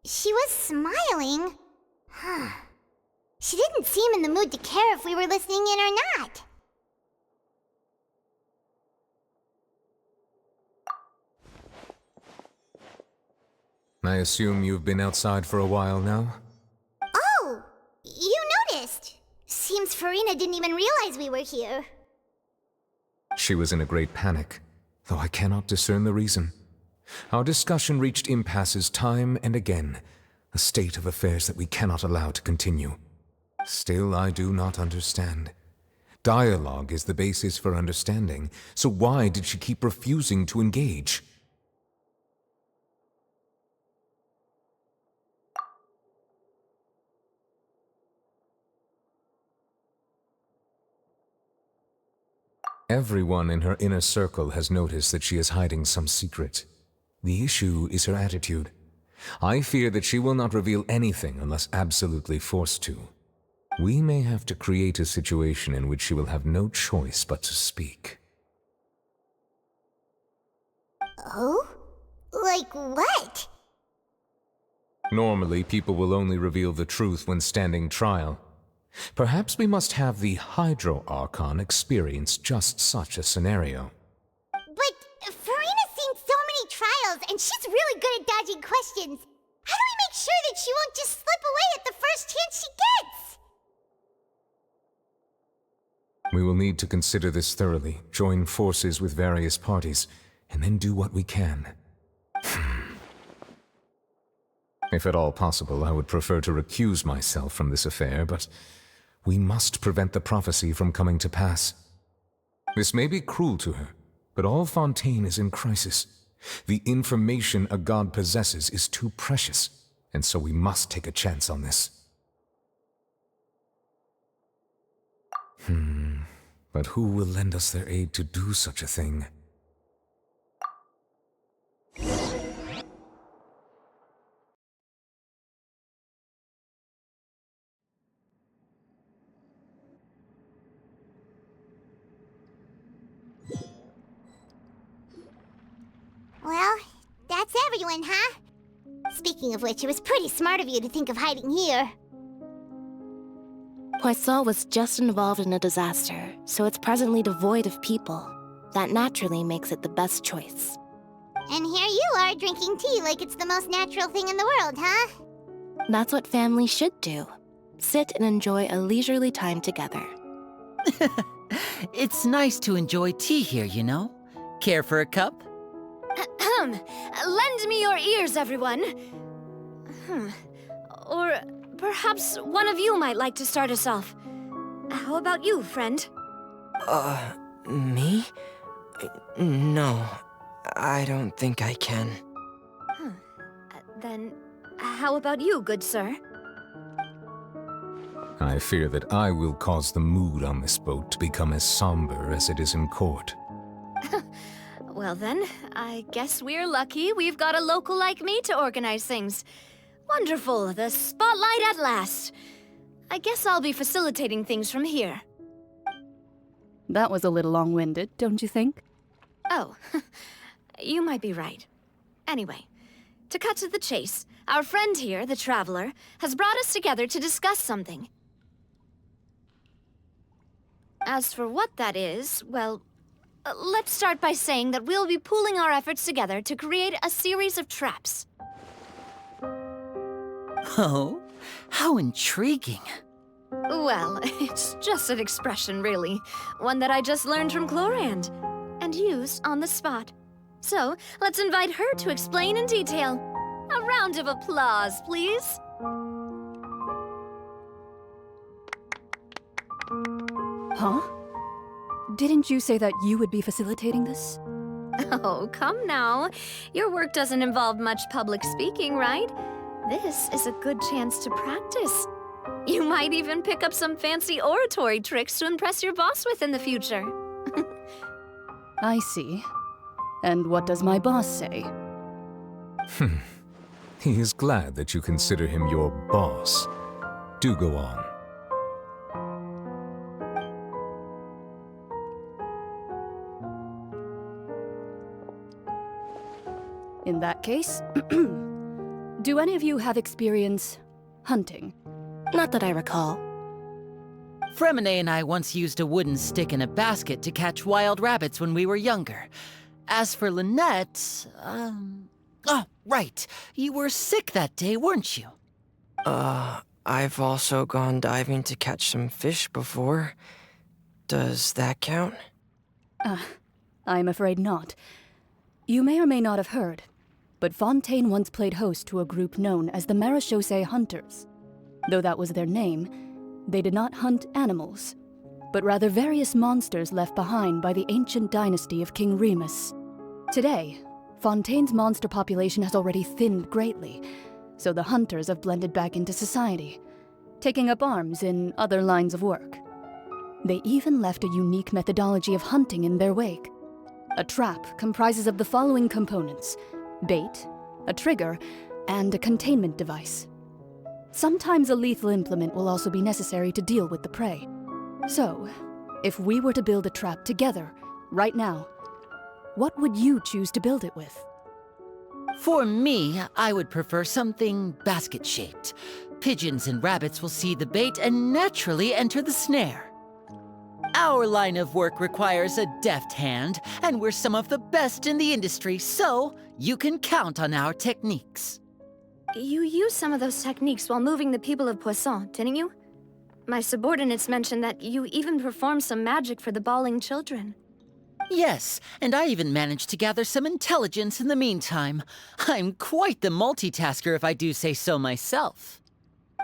She was smiling. Huh. She didn't seem in the mood to care if we were listening in or not. I assume you've been outside for a while now? Oh! You noticed! Seems Farina didn't even realize we were here. She was in a great panic, though I cannot discern the reason. Our discussion reached impasses time and again, a state of affairs that we cannot allow to continue. Still, I do not understand. Dialogue is the basis for understanding, so why did she keep refusing to engage? Everyone in her inner circle has noticed that she is hiding some secret. The issue is her attitude. I fear that she will not reveal anything unless absolutely forced to. We may have to create a situation in which she will have no choice but to speak. Oh? Like what? Normally, people will only reveal the truth when standing trial. Perhaps we must have the Hydro Archon experience just such a scenario. But Farina's seen so many trials, and she's really good at dodging questions. How do we make sure that she won't just slip away at the first chance she gets? We will need to consider this thoroughly, join forces with various parties, and then do what we can. If at all possible, I would prefer to recuse myself from this affair, but we must prevent the prophecy from coming to pass. This may be cruel to her, but all Fontaine is in crisis. The information a god possesses is too precious, and so we must take a chance on this. But who will lend us their aid to do such a thing? Well, that's everyone, huh? Speaking of which, it was pretty smart of you to think of hiding here. Poisson was just involved in a disaster, so it's presently devoid of people. That naturally makes it the best choice. And here you are drinking tea like it's the most natural thing in the world, huh? That's what families should do. Sit and enjoy a leisurely time together. It's nice to enjoy tea here, you know? Care for a cup? Lend me your ears, everyone. Or perhaps one of you might like to start us off. How about you, friend? Me? No, I don't think I can. Then, how about you, good sir? I fear that I will cause the mood on this boat to become as somber as it is in court. Well then, I guess we're lucky we've got a local like me to organize things. Wonderful, the spotlight at last. I guess I'll be facilitating things from here. That was a little long-winded, don't you think? Oh, you might be right. Anyway, to cut to the chase, our friend here, the Traveler, has brought us together to discuss something. As for what that is, well, let's start by saying that we'll be pooling our efforts together to create a series of traps. Oh, how intriguing. Well, it's just an expression, really. One that I just learned from Chlorand, and used on the spot. So, let's invite her to explain in detail. A round of applause, please. Huh? Didn't you say that you would be facilitating this? Oh, come now. Your work doesn't involve much public speaking, right? This is a good chance to practice. You might even pick up some fancy oratory tricks to impress your boss with in the future. I see. And what does my boss say? He is glad that you consider him your boss. Do go on. In that case, do any of you have experience hunting? Not that I recall. Fremine and I once used a wooden stick in a basket to catch wild rabbits when we were younger. As for Lynette, oh, right. You were sick that day, weren't you? I've also gone diving to catch some fish before. Does that count? I'm afraid not. You may or may not have heard, but Fontaine once played host to a group known as the Marechaussee Hunters. Though that was their name, they did not hunt animals, but rather various monsters left behind by the ancient dynasty of King Remus. Today, Fontaine's monster population has already thinned greatly, so the hunters have blended back into society, taking up arms in other lines of work. They even left a unique methodology of hunting in their wake. A trap comprises of the following components: bait, a trigger, and a containment device. Sometimes a lethal implement will also be necessary to deal with the prey. So, if we were to build a trap together, right now, what would you choose to build it with? For me, I would prefer something basket-shaped. Pigeons and rabbits will see the bait and naturally enter the snare. Our line of work requires a deft hand, and we're some of the best in the industry, so you can count on our techniques. You used some of those techniques while moving the people of Poisson, didn't you? My subordinates mentioned that you even performed some magic for the bawling children. Yes, and I even managed to gather some intelligence in the meantime. I'm quite the multitasker if I do say so myself.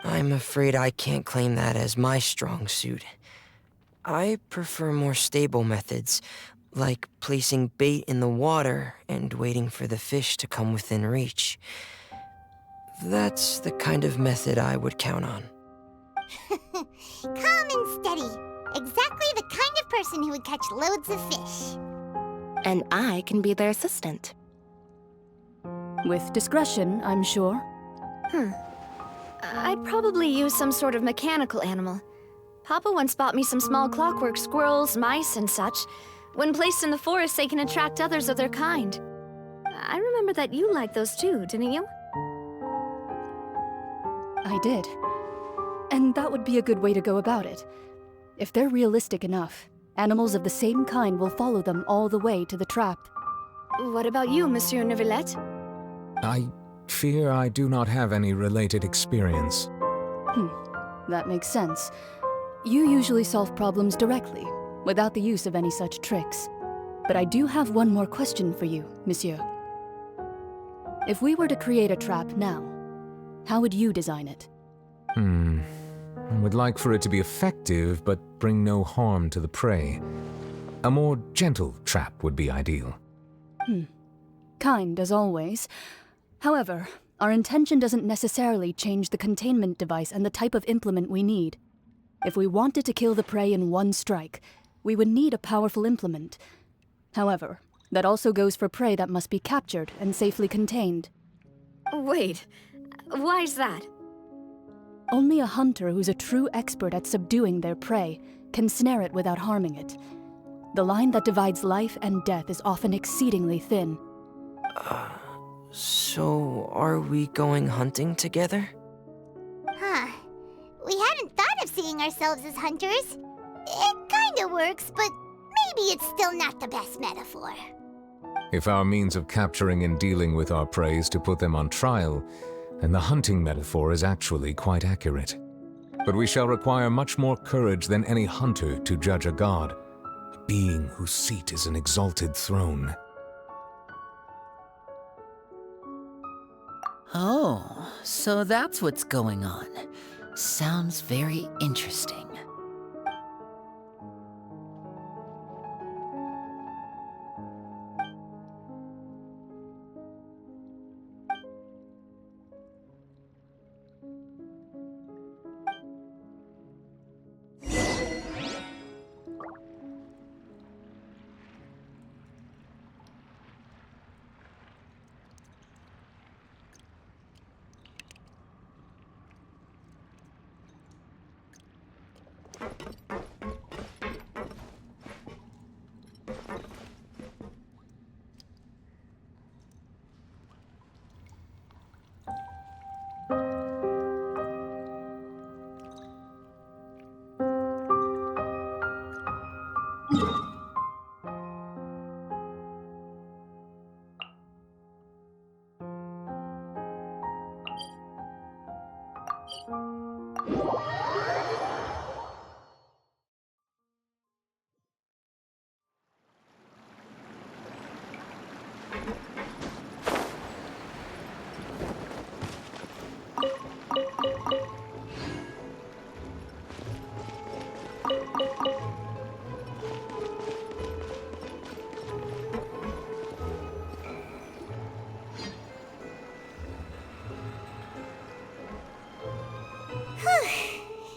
I'm afraid I can't claim that as my strong suit. I prefer more stable methods, like placing bait in the water and waiting for the fish to come within reach. That's the kind of method I would count on. Calm and steady. Exactly the kind of person who would catch loads of fish. And I can be their assistant. With discretion, I'm sure. I'd probably use some sort of mechanical animal. Papa once bought me some small clockwork squirrels, mice, and such. When placed in the forest, they can attract others of their kind. I remember that you liked those too, didn't you? I did. And that would be a good way to go about it. If they're realistic enough, animals of the same kind will follow them all the way to the trap. What about you, Monsieur Neuvillette? I fear I do not have any related experience. That makes sense. You usually solve problems directly, without the use of any such tricks. But I do have one more question for you, Monsieur. If we were to create a trap now, how would you design it? I would like for it to be effective, but bring no harm to the prey. A more gentle trap would be ideal. Kind, as always. However, our intention doesn't necessarily change the containment device and the type of implement we need. If we wanted to kill the prey in one strike, we would need a powerful implement. However, that also goes for prey that must be captured and safely contained. Wait, why's that? Only a hunter who's a true expert at subduing their prey can snare it without harming it. The line that divides life and death is often exceedingly thin. So are we going hunting together? We hadn't thought of seeing ourselves as hunters. It kinda works, but maybe it's still not the best metaphor. If our means of capturing and dealing with our prey is to put them on trial, then the hunting metaphor is actually quite accurate. But we shall require much more courage than any hunter to judge a god, a being whose seat is an exalted throne. Oh, so that's what's going on. Sounds very interesting.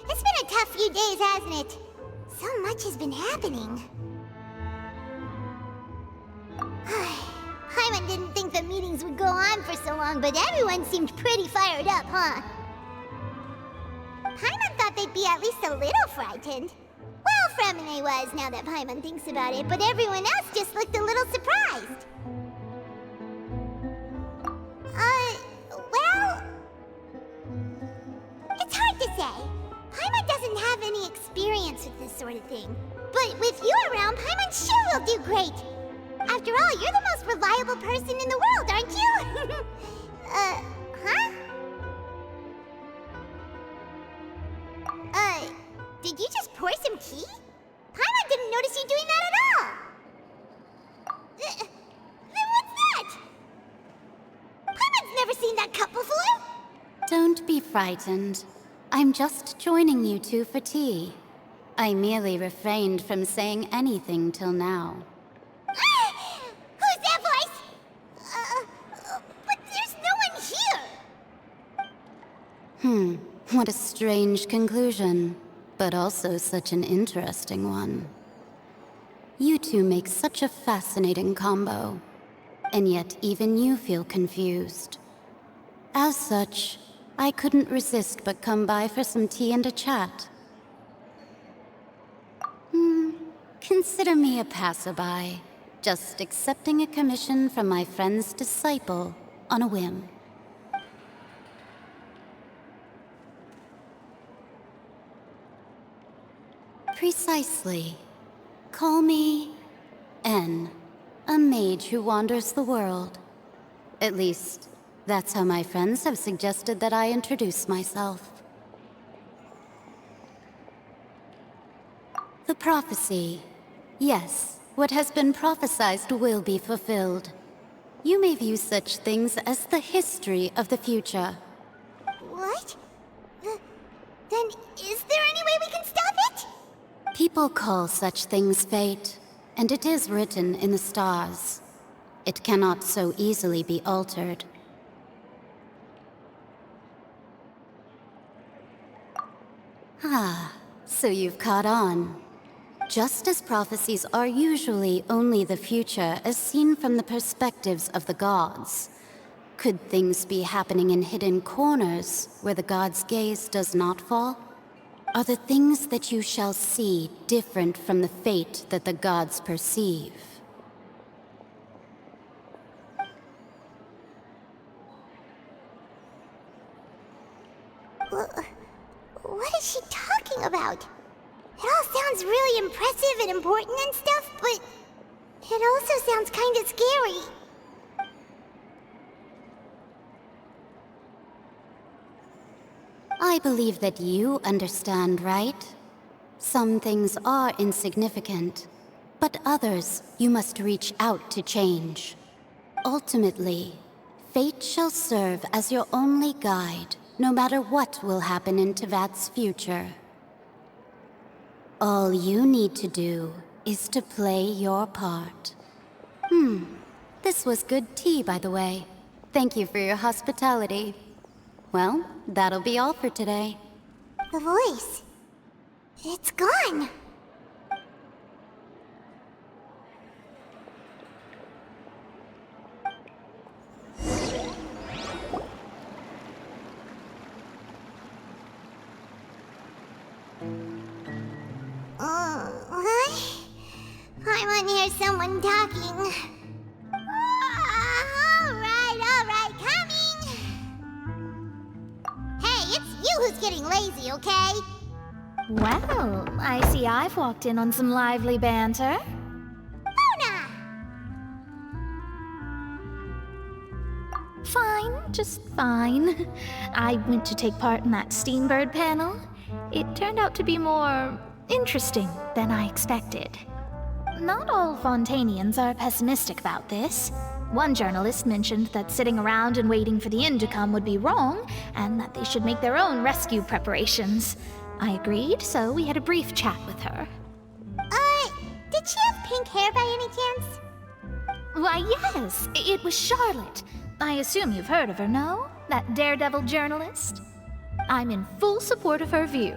It's been a tough few days, hasn't it? So much has bんhappening. Paimon didn't think the meetings would go on for so long, but everyone seemed pretty fired up, huh? Paimon thought they'd be at least a little frightened. Well, Fremine was, now that Paimon thinks about it, but everyone else just looked a little surprised. Well... It's hard to say. Paimon doesn't have any experience with this sort of thing. But with you around, Paimon sure will do great. After all, you're the most reliable person in the world, aren't you? Huh? Did you just pour some tea? Paimon didn't notice you doing that at all! Then what's that? Paimon's never seen that cup before! Don't be frightened. I'm just joining you two for tea. I merely refrained from saying anything till now. Who's that voice? But there's no one here! What a strange conclusion, but also such an interesting one. You two make such a fascinating combo, and yet even you feel confused. As such, I couldn't resist but come by for some tea and a chat. Consider me a passerby, just accepting a commission from my friend's disciple on a whim. Precisely. Call me N, a mage who wanders the world. At least, that's how my friends have suggested that I introduce myself. The prophecy. Yes, what has been prophesied will be fulfilled. You may view such things as the history of the future. What? Then is there any way we can stop it? People call such things fate, and it is written in the stars. It cannot so easily be altered. Ah, so you've caught on. Just as prophecies are usually only the future as seen from the perspectives of the gods, could things be happening in hidden corners where the gods' gaze does not fall? Are the things that you shall see different from the fate that the gods perceive? What is she talking about? It all sounds really impressive and important and stuff, but it also sounds kind of scary. I believe that you understand, right? Some things are insignificant, but others you must reach out to change. Ultimately, fate shall serve as your only guide, no matter what will happen in Tevat's future. All you need to do is to play your part. This was good tea, by the way. Thank you for your hospitality. Well, that'll be all for today. The voice. It's gone. What? I want to hear someone talking. All right, coming. Hey, it's you who's getting lazy, okay? Well, I see I've walked in on some lively banter. Mona! Fine, just fine. I went to take part in that Steambird panel. It turned out to be more interesting than I expected. Not all Fontanians are pessimistic about this. One journalist mentioned that sitting around and waiting for the end to come would be wrong, and that they should make their own rescue preparations. I agreed, so we had a brief chat with her. Did she have pink hair by any chance? Why, yes, it was Charlotte. I assume you've heard of her, no? That daredevil journalist? I'm in full support of her view.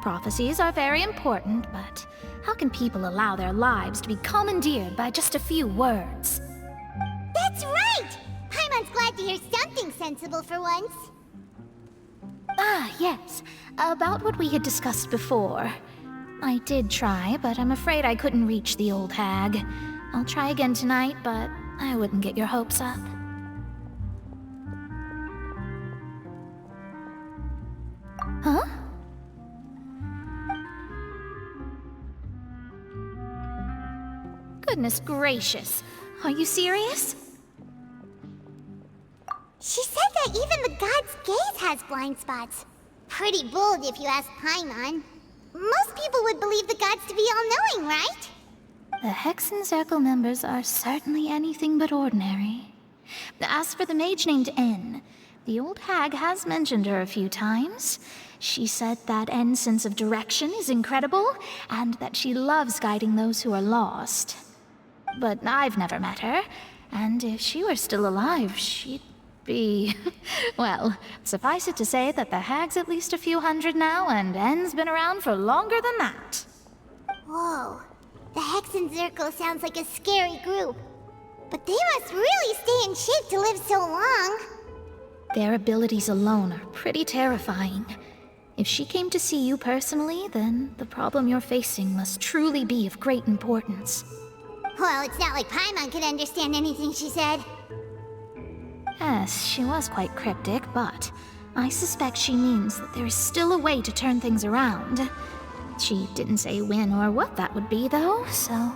Prophecies are very important, but how can people allow their lives to be commandeered by just a few words? That's right! Paimon's glad to hear something sensible for once. Ah, yes. About what we had discussed before. I did try, but I'm afraid I couldn't reach the old hag. I'll try again tonight, but I wouldn't get your hopes up. Huh? Goodness gracious. Are you serious? She said that even the god's gaze has blind spots. Pretty bold if you ask Paimon. Most people would believe the gods to be all-knowing, right? The Hexen Circle members are certainly anything but ordinary. As for the mage named N, the old hag has mentioned her a few times. She said that N's sense of direction is incredible, and that she loves guiding those who are lost. But I've never met her, and if she were still alive, she'd be... well, suffice it to say that the hag's at least a few hundred now, and N's been around for longer than that. Whoa. The Hexen Circle sounds like a scary group. But they must really stay in shape to live so long. Their abilities alone are pretty terrifying. If she came to see you personally, then the problem you're facing must truly be of great importance. Well, it's not like Paimon could understand anything she said. Yes, she was quite cryptic, but I suspect she means that there is still a way to turn things around. She didn't say when or what that would be, though, so...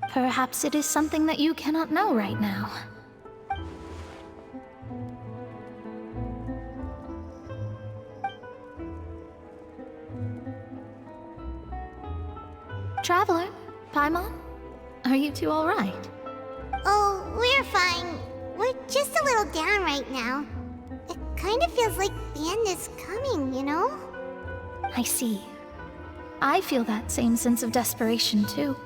perhaps it is something that you cannot know right now. Traveler, Paimon, are you two all right? Oh, we're fine. We're just a little down right now. It kind of feels like the end is coming, you know? I see. I feel that same sense of desperation, too.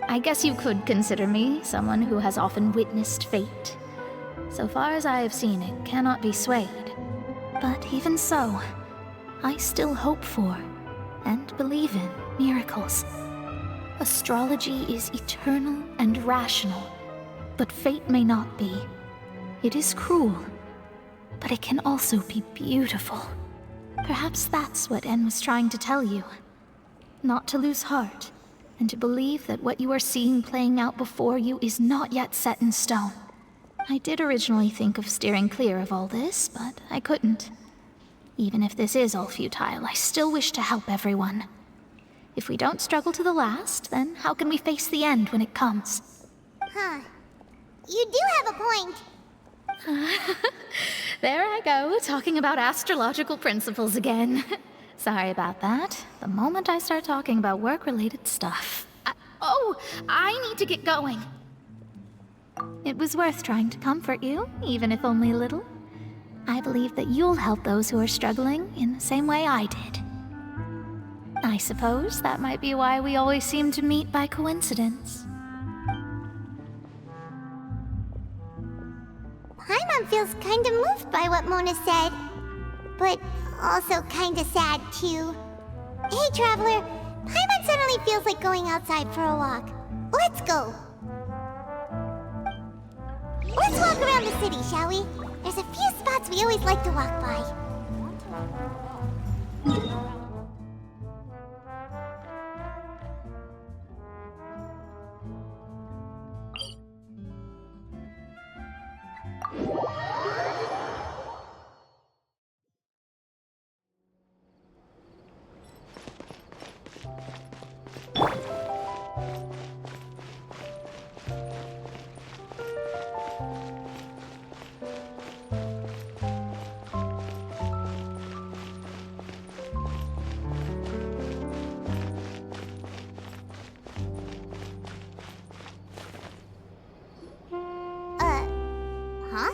I guess you could consider me someone who has often witnessed fate. So far as I have seen, it cannot be swayed. But even so, I still hope for, and believe in, miracles. Astrology is eternal and rational, but fate may not be. It is cruel, but it can also be beautiful. Perhaps that's what En was trying to tell you. Not to lose heart, and to believe that what you are seeing playing out before you is not yet set in stone. I did originally think of steering clear of all this, but I couldn't. Even if this is all futile, I still wish to help everyone. If we don't struggle to the last, then how can we face the end when it comes? Huh. You do have a point. There I go, talking about astrological principles again. Sorry about that. The moment I start talking about work-related stuff... I need to get going. It was worth trying to comfort you, even if only a little. I believe that you'll help those who are struggling in the same way I did. I suppose that might be why we always seem to meet by coincidence. Paimon feels kinda moved by what Mona said. But also kinda sad, too. Hey, Traveler. Paimon suddenly feels like going outside for a walk. Let's go. Let's walk around the city, shall we? There's a few spots we always like to walk by. Huh?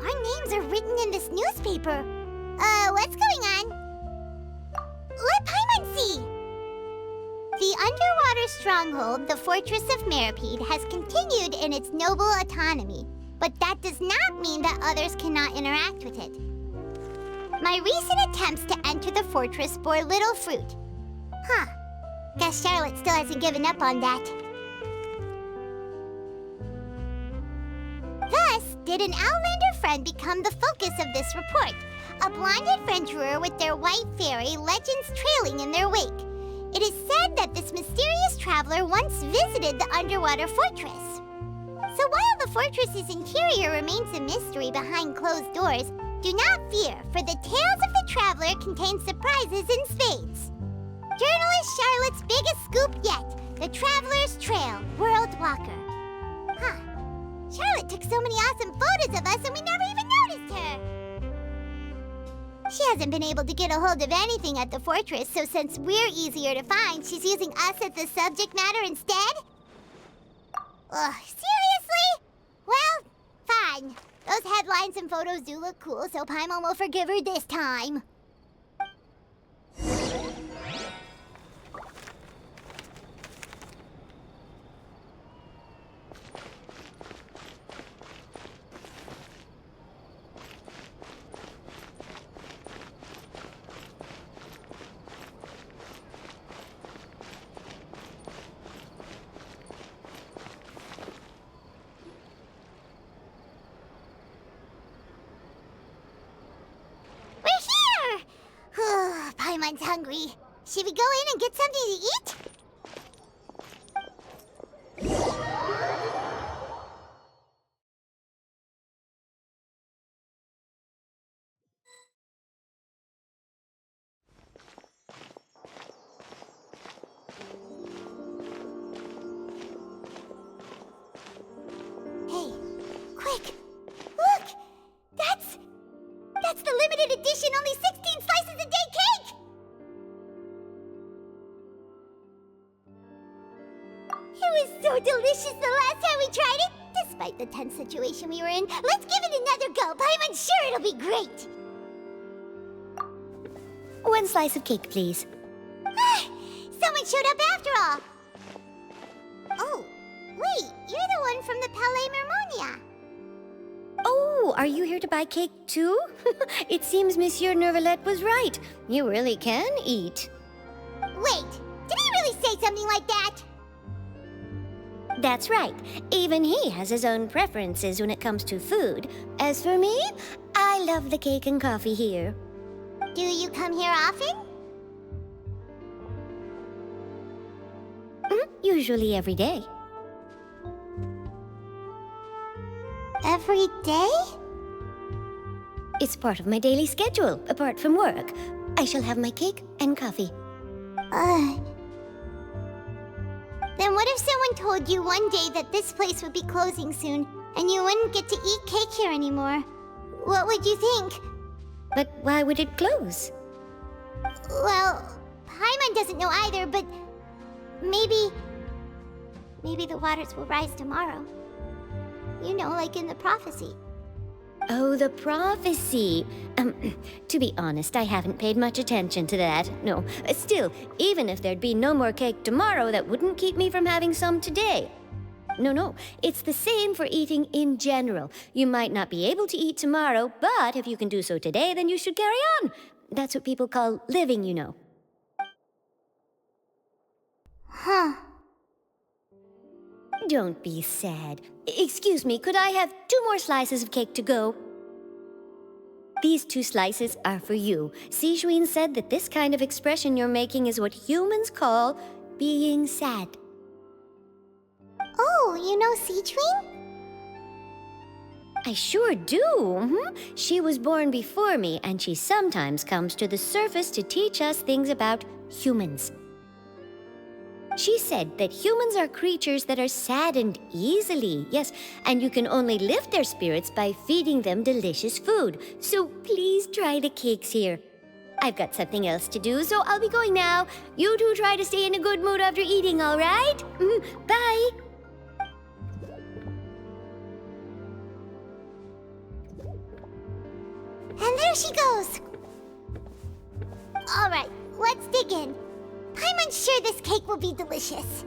Our names are written in this newspaper. What's going on? Let Paimon see! The underwater stronghold, the Fortress of Meripede, has continued in its noble autonomy. but that does not mean that others cannot interact with it. My recent attempts to enter the fortress bore little fruit. Huh. Guess Charlotte still hasn't given up on that. Thus, did an Outlander friend become the focus of this report? A blind adventurer with their white fairy, legends trailing in their wake. It is said that this mysterious traveler once visited the underwater fortress. So while the fortress's interior remains a mystery behind closed doors, do not fear, for the tales of the traveler contain surprises in spades. Journalist Charlotte's biggest scoop yet, the Traveler's Trail, World Walker. Huh. Charlotte took so many awesome photos of us and we never even noticed her. She hasn't been able to get a hold of anything at the fortress, so since we're easier to find, she's using us as the subject matter instead? Ugh, seriously? Well, fine. Those headlines and photos do look cool, so Paimon will forgive her this time. Paimon's hungry. Should we go in and get something to eat? Hey, quick! Look! That's the limited edition, only 16 slices a day cake! It was so delicious the last time we tried it! Despite the tense situation we were in, let's give it another go! Paimon's sure it'll be great! One slice of cake, please. Someone showed up after all! Oh, wait, you're the one from the Palais Mermonia. Oh, are you here to buy cake too? It seems Monsieur Nervalette was right. You really can eat. Wait, did he really say something like that? That's right. Even he has his own preferences when it comes to food. As for me, I love the cake and coffee here. Do you come here often? Usually every day. Every day? It's part of my daily schedule, apart from work. I shall have my cake and coffee. Then what if someone told you one day that this place would be closing soon, and you wouldn't get to eat cake here anymore? What would you think? But why would it close? Well, Paimon doesn't know either, but maybe the waters will rise tomorrow. You know, like in the prophecy. Oh, the prophecy. To be honest, I haven't paid much attention to that. No, still, even if there'd be no more cake tomorrow, that wouldn't keep me from having some today. No, it's the same for eating in general. You might not be able to eat tomorrow, but if you can do so today, then you should carry on. That's what people call living, you know. Huh. Don't be sad. Excuse me, could I have 2 more slices of cake to go? These 2 slices are for you. Sijuin said that this kind of expression you're making is what humans call being sad. Oh, you know Sijuin? I sure do. She was born before me, and she sometimes comes to the surface to teach us things about humans. She said that humans are creatures that are saddened easily, yes, and you can only lift their spirits by feeding them delicious food. So please try the cakes here. I've got something else to do, so I'll be going now. You two try to stay in a good mood after eating, all right? Bye. And there she goes. All right, let's dig in. I'm sure this cake will be delicious.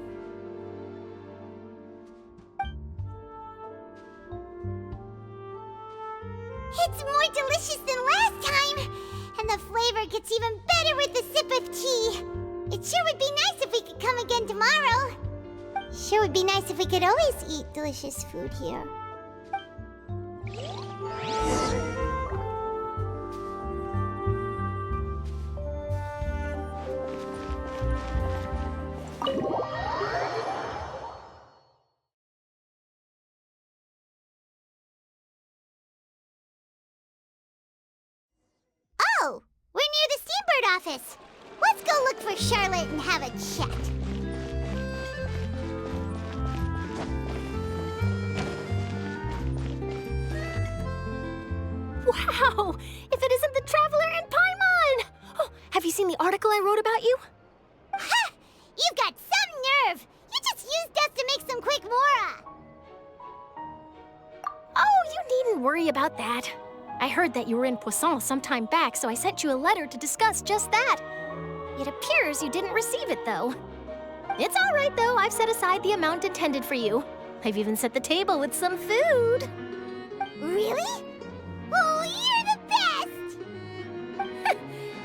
It's more delicious than last time! And the flavor gets even better with a sip of tea. It sure would be nice if we could come again tomorrow. Sure would be nice if we could always eat delicious food here. Oh, we're near the Steambird office. Let's go look for Charlotte and have a chat. Wow! If it isn't the Traveler and Paimon! Oh, have you seen the article I wrote about you? Ha! You've got some nerve! You just used us to make some quick mora! Oh, you needn't worry about that. I heard that you were in Poisson some time back, so I sent you a letter to discuss just that. It appears you didn't receive it, though. It's all right, though. I've set aside the amount intended for you. I've even set the table with some food. Really? Oh, you're the best!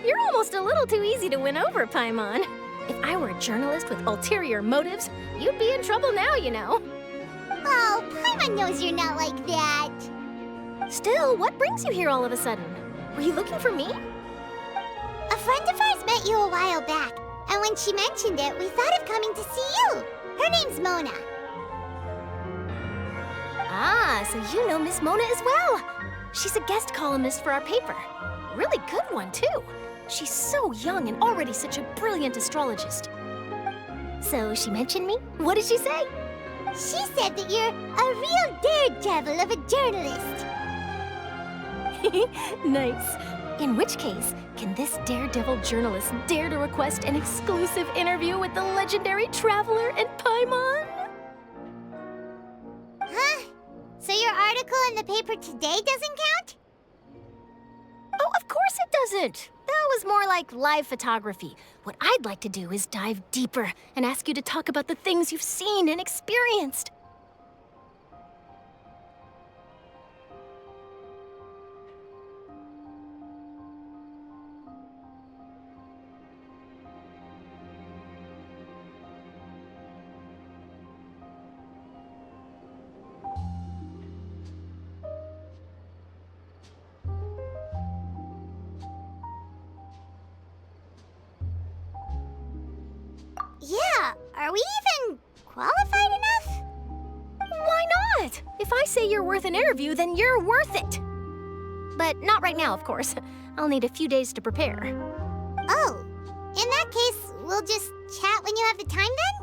You're almost a little too easy to win over, Paimon. If I were a journalist with ulterior motives, you'd be in trouble now, you know. Oh, Paimon knows you're not like that. Still, what brings you here all of a sudden? Were you looking for me? A friend of ours met you a while back, and when she mentioned it, we thought of coming to see you. Her name's Mona. Ah, so you know Miss Mona as well. She's a guest columnist for our paper. Really good one, too. She's so young and already such a brilliant astrologist. So she mentioned me? What did she say? She said that you're a real daredevil of a journalist. Nice. In which case, can this daredevil journalist dare to request an exclusive interview with the legendary Traveler and Paimon? Huh? So your article in the paper today doesn't count? Oh, of course it doesn't. That was more like live photography. What I'd like to do is dive deeper and ask you to talk about the things you've seen and experienced. Yeah, are we even qualified enough? Why not? If I say you're worth an interview, then you're worth it. But not right now, of course. I'll need a few days to prepare. Oh, in that case, we'll just chat when you have the time then?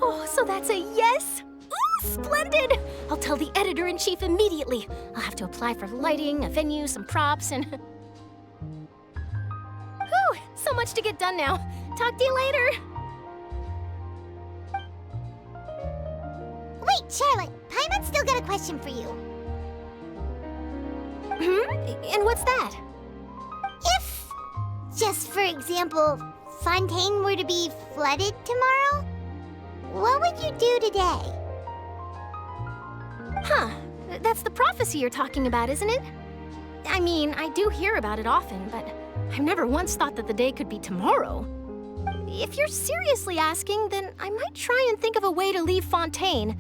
Oh, so that's a yes? Ooh, splendid! I'll tell the editor-in-chief immediately. I'll have to apply for lighting, a venue, some props, and... Whew, so much to get done now. Talk to you later. Wait, Charlotte, Paimon's still got a question for you. And what's that? If, just for example, Fontaine were to be flooded tomorrow, what would you do today? Huh, that's the prophecy you're talking about, isn't it? I mean, I do hear about it often, but I've never once thought that the day could be tomorrow. If you're seriously asking, then I might try and think of a way to leave Fontaine.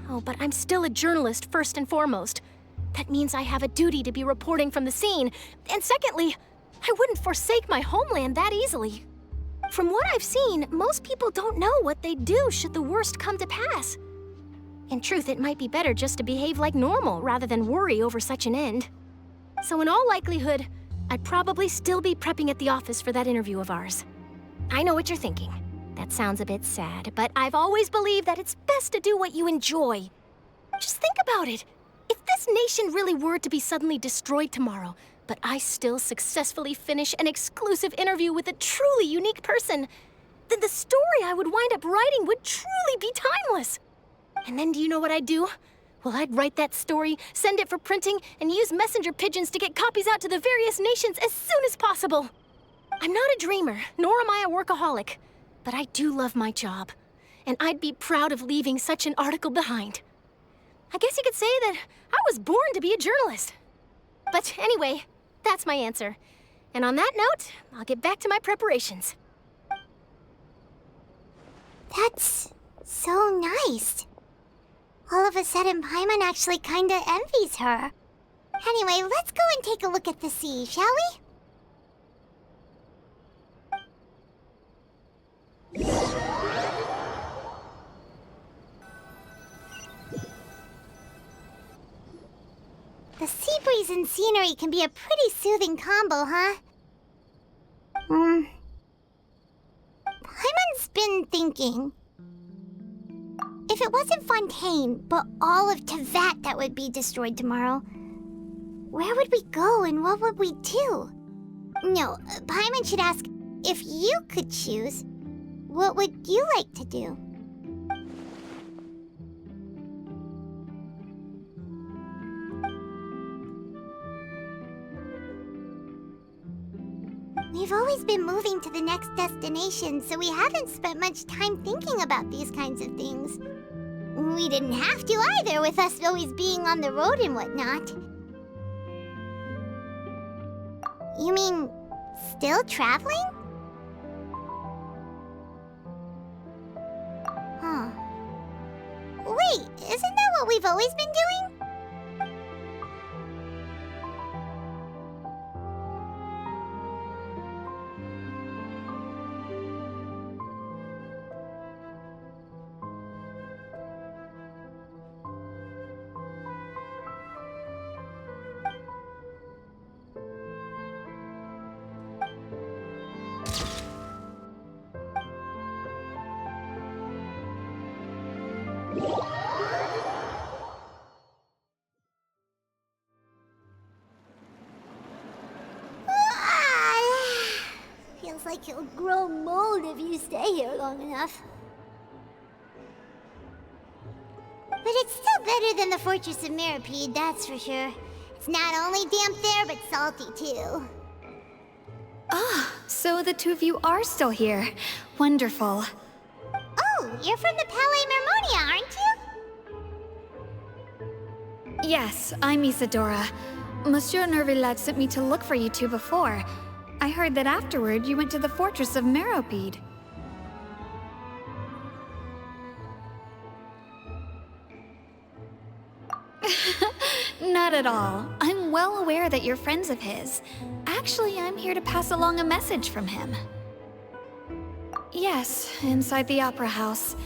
Oh, but I'm still a journalist first and foremost. That means I have a duty to be reporting from the scene. And secondly, I wouldn't forsake my homeland that easily. From what I've seen, most people don't know what they'd do should the worst come to pass. In truth, it might be better just to behave like normal rather than worry over such an end. So in all likelihood, I'd probably still be prepping at the office for that interview of ours. I know what you're thinking. That sounds a bit sad, but I've always believed that it's best to do what you enjoy. Just think about it. If this nation really were to be suddenly destroyed tomorrow, but I still successfully finish an exclusive interview with a truly unique person, then the story I would wind up writing would truly be timeless. And then do you know what I'd do? Well, I'd write that story, send it for printing, and use messenger pigeons to get copies out to the various nations as soon as possible. I'm not a dreamer, nor am I a workaholic, but I do love my job, and I'd be proud of leaving such an article behind. I guess you could say that I was born to be a journalist. But anyway, that's my answer. And on that note, I'll get back to my preparations. That's so nice. All of a sudden, Paimon actually kinda envies her. Anyway, let's go and take a look at the sea, shall we? The sea breeze and scenery can be a pretty soothing combo, huh? Paimon's been thinking. If it wasn't Fontaine, but all of Tevat that would be destroyed tomorrow, where would we go and what would we do? No, Paimon should ask, if you could choose, what would you like to do? We've always been moving to the next destination, so we haven't spent much time thinking about these kinds of things. We didn't have to either, with us always being on the road and whatnot. You mean, still traveling? Huh. Wait, isn't that what we've always been doing? Feels like you'll grow mold if you stay here long enough. But it's still better than the Fortress of Meropide, that's for sure. It's not only damp there, but salty too. Ah, so the two of you are still here. Wonderful. Oh, you're from the Palais Mermonia, aren't you? Yes, I'm Isadora. Monsieur Nervillet sent me to look for you two before. I heard that afterward you went to the Fortress of Meropide. Not at all. I'm well aware that you're friends of his. Actually, I'm here to pass along a message from him. Yes, inside the Opera House.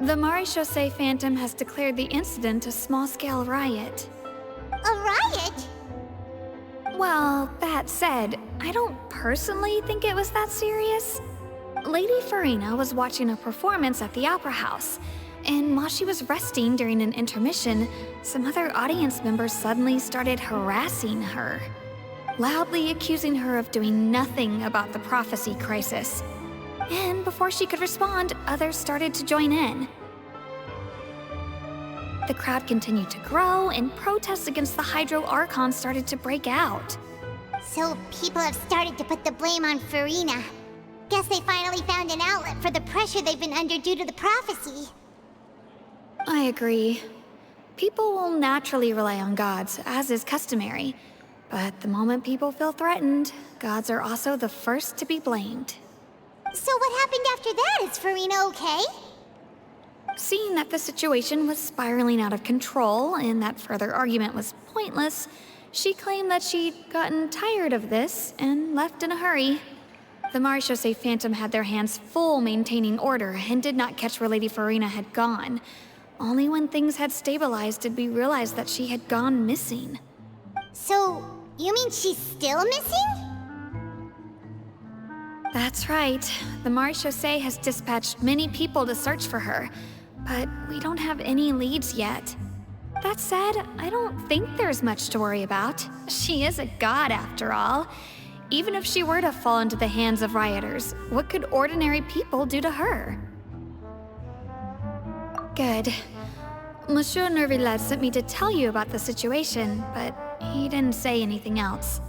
The Maréchaussée Phantom has declared the incident a small-scale riot. A riot? Well, that said, I don't personally think it was that serious. Lady Farina was watching a performance at the Opera House, and while she was resting during an intermission, some other audience members suddenly started harassing her, loudly accusing her of doing nothing about the prophecy crisis. And before she could respond, others started to join in. The crowd continued to grow, and protests against the Hydro Archon started to break out. So people have started to put the blame on Farina. Guess they finally found an outlet for the pressure they've been under due to the prophecy. I agree. People will naturally rely on gods, as is customary. But the moment people feel threatened, gods are also the first to be blamed. So what happened after that? Is Farina okay? Seeing that the situation was spiraling out of control and that further argument was pointless, she claimed that she'd gotten tired of this and left in a hurry. The Maréchaussée Phantom had their hands full maintaining order and did not catch where Lady Farina had gone. Only when things had stabilized did we realize that she had gone missing. So, you mean she's still missing? That's right. The Maréchaussée has dispatched many people to search for her, but we don't have any leads yet. That said, I don't think there's much to worry about. She is a god after all. Even if she were to fall into the hands of rioters, what could ordinary people do to her? Good. Monsieur Nervillet sent me to tell you about the situation, but he didn't say anything else.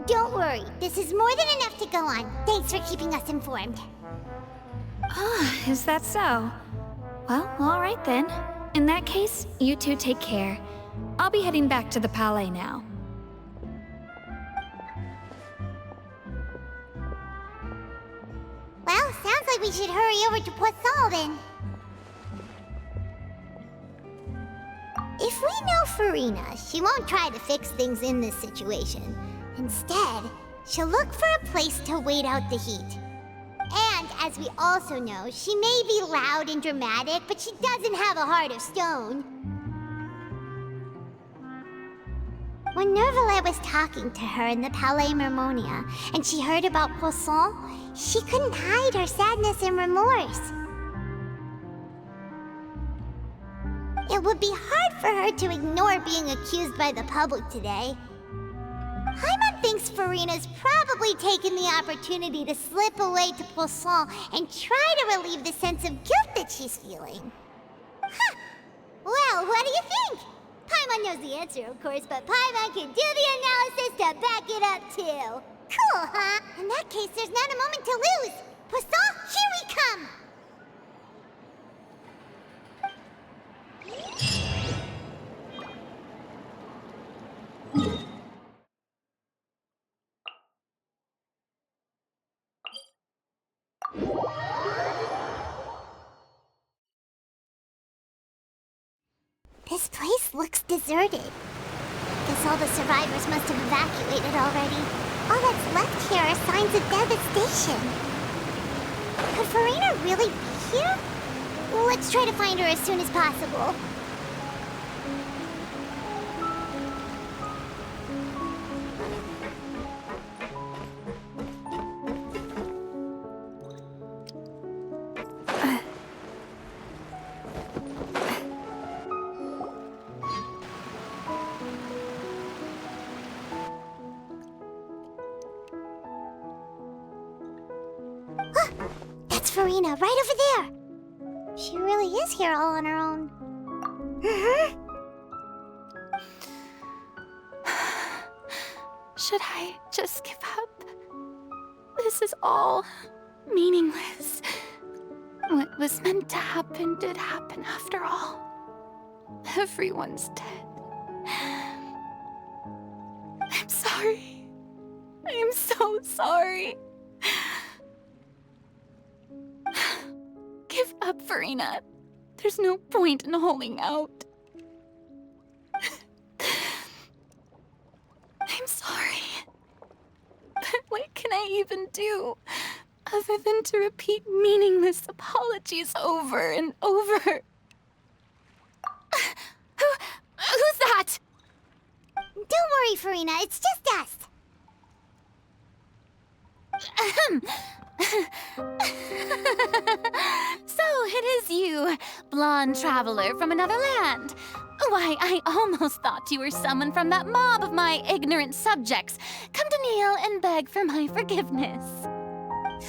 Don't worry, this is more than enough to go on. Thanks for keeping us informed. Ah, is that so? Well, all right then. In that case, you two take care. I'll be heading back to the Palais now. Well, sounds like we should hurry over to Poisson then. If we know Farina, she won't try to fix things in this situation. Instead, she'll look for a place to wait out the heat. And, as we also know, she may be loud and dramatic, but she doesn't have a heart of stone. When Nervalet was talking to her in the Palais Mermonia, and she heard about Poisson, she couldn't hide her sadness and remorse. It would be hard for her to ignore being accused by the public today. Paimon thinks Farina's probably taken the opportunity to slip away to Poisson and try to relieve the sense of guilt that she's feeling. Huh. Well, what do you think? Paimon knows the answer, of course, but Paimon can do the analysis to back it up, too. Cool, huh? In that case, there's not a moment to lose. Poisson, here we come! This place looks deserted. Guess all the survivors must have evacuated already. All that's left here are signs of devastation. Could Farina really be here? Let's try to find her as soon as possible. That's Farina, right over there! She really is here all on her own. Should I just give up? This is all meaningless. What was meant to happen did happen after all. Everyone's dead. I'm sorry. I'm so sorry. Give up, Farina. There's no point in holding out. I'm sorry. But what can I even do other than to repeat meaningless apologies over and over? Who's that? Don't worry, Farina. It's just us. So it is you, blonde traveler from another land. Why, I almost thought you were someone from that mob of my ignorant subjects. Come to kneel and beg for my forgiveness.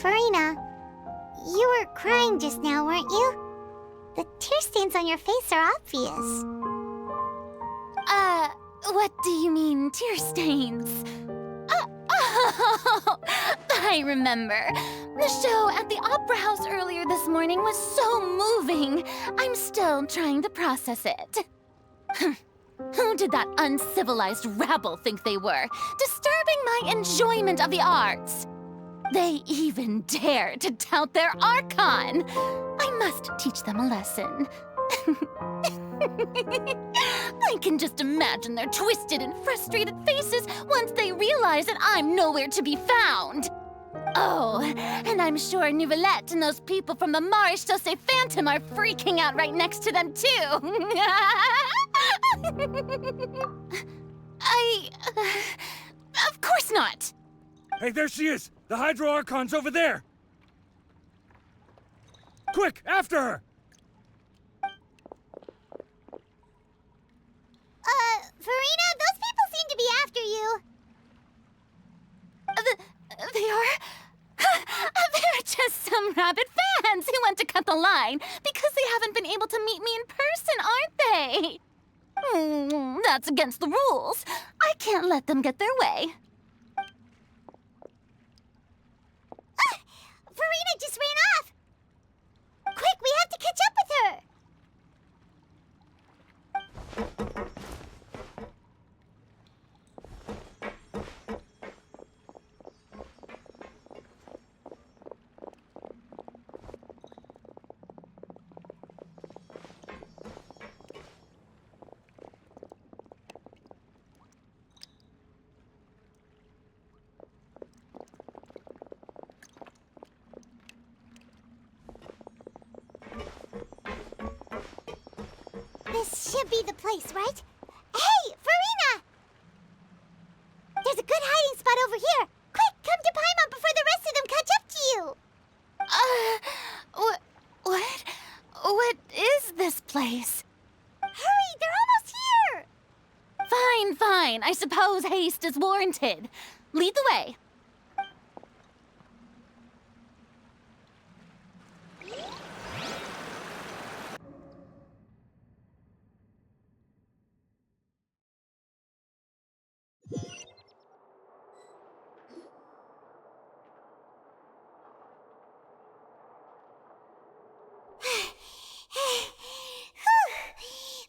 Farina, you were crying just now, weren't you? The tear stains on your face are obvious. What do you mean, tear stains? Oh, I remember. The show at the Opera House earlier this morning was so moving. I'm still trying to process it. Who did that uncivilized rabble think they were, disturbing my enjoyment of the arts? They even dare to tout their Archon. I must teach them a lesson. I can just imagine their twisted and frustrated faces once they realize that I'm nowhere to be found. Oh, and I'm sure Nouvellette and those people from the Marish Chaussee Phantom are freaking out right next to them, too. Of course not. Hey, there she is! The Hydro Archon's over there! Quick, after her! Farina, those people seem to be after you. They are? They're just some rabid fans who want to cut the line because they haven't been able to meet me in person, aren't they? That's against the rules. I can't let them get their way. Farina just ran off! Quick, we have to catch up with her! This should be the place, right? Hey, Farina! There's a good hiding spot over here. Quick, come to Paimon before the rest of them catch up to you. What is this place? Hurry, they're almost here! Fine. I suppose haste is warranted. Lead the way.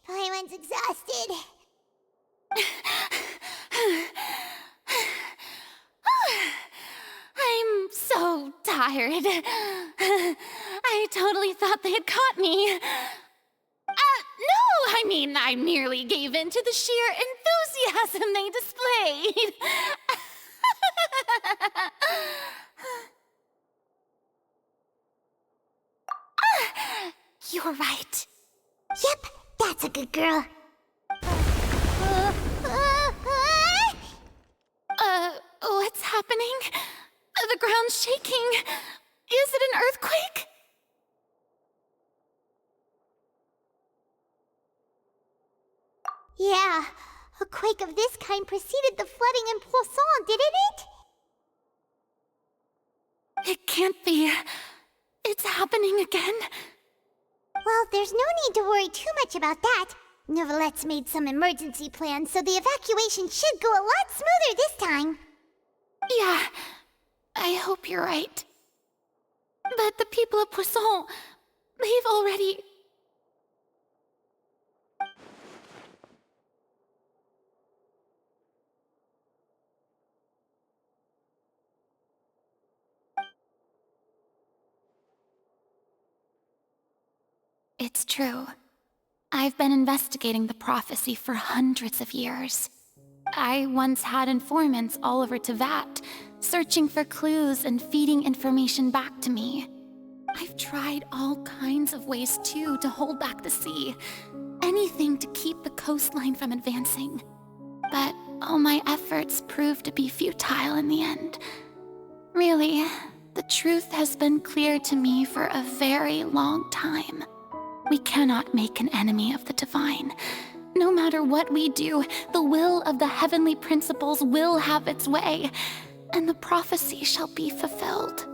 Paimon's exhausted. I'm so tired. I totally thought they had caught me. No, I merely gave in to the sheer enthusiasm they displayed. You're right. Yep, that's a good girl. What's happening? The ground's shaking. Is it an earthquake? Yeah, a quake of this kind preceded the flooding in Poisson, didn't it? It can't be. It's happening again. Well, there's no need to worry too much about that. Novelette's made some emergency plans, so the evacuation should go a lot smoother this time. Yeah, I hope you're right. But the people of Poisson, they've already... It's true. I've been investigating the prophecy for hundreds of years. I once had informants all over Tevat, searching for clues and feeding information back to me. I've tried all kinds of ways too to hold back the sea. Anything to keep the coastline from advancing. But all my efforts proved to be futile in the end. Really, the truth has been clear to me for a very long time. We cannot make an enemy of the divine. No matter what we do, the will of the heavenly principles will have its way, and the prophecy shall be fulfilled.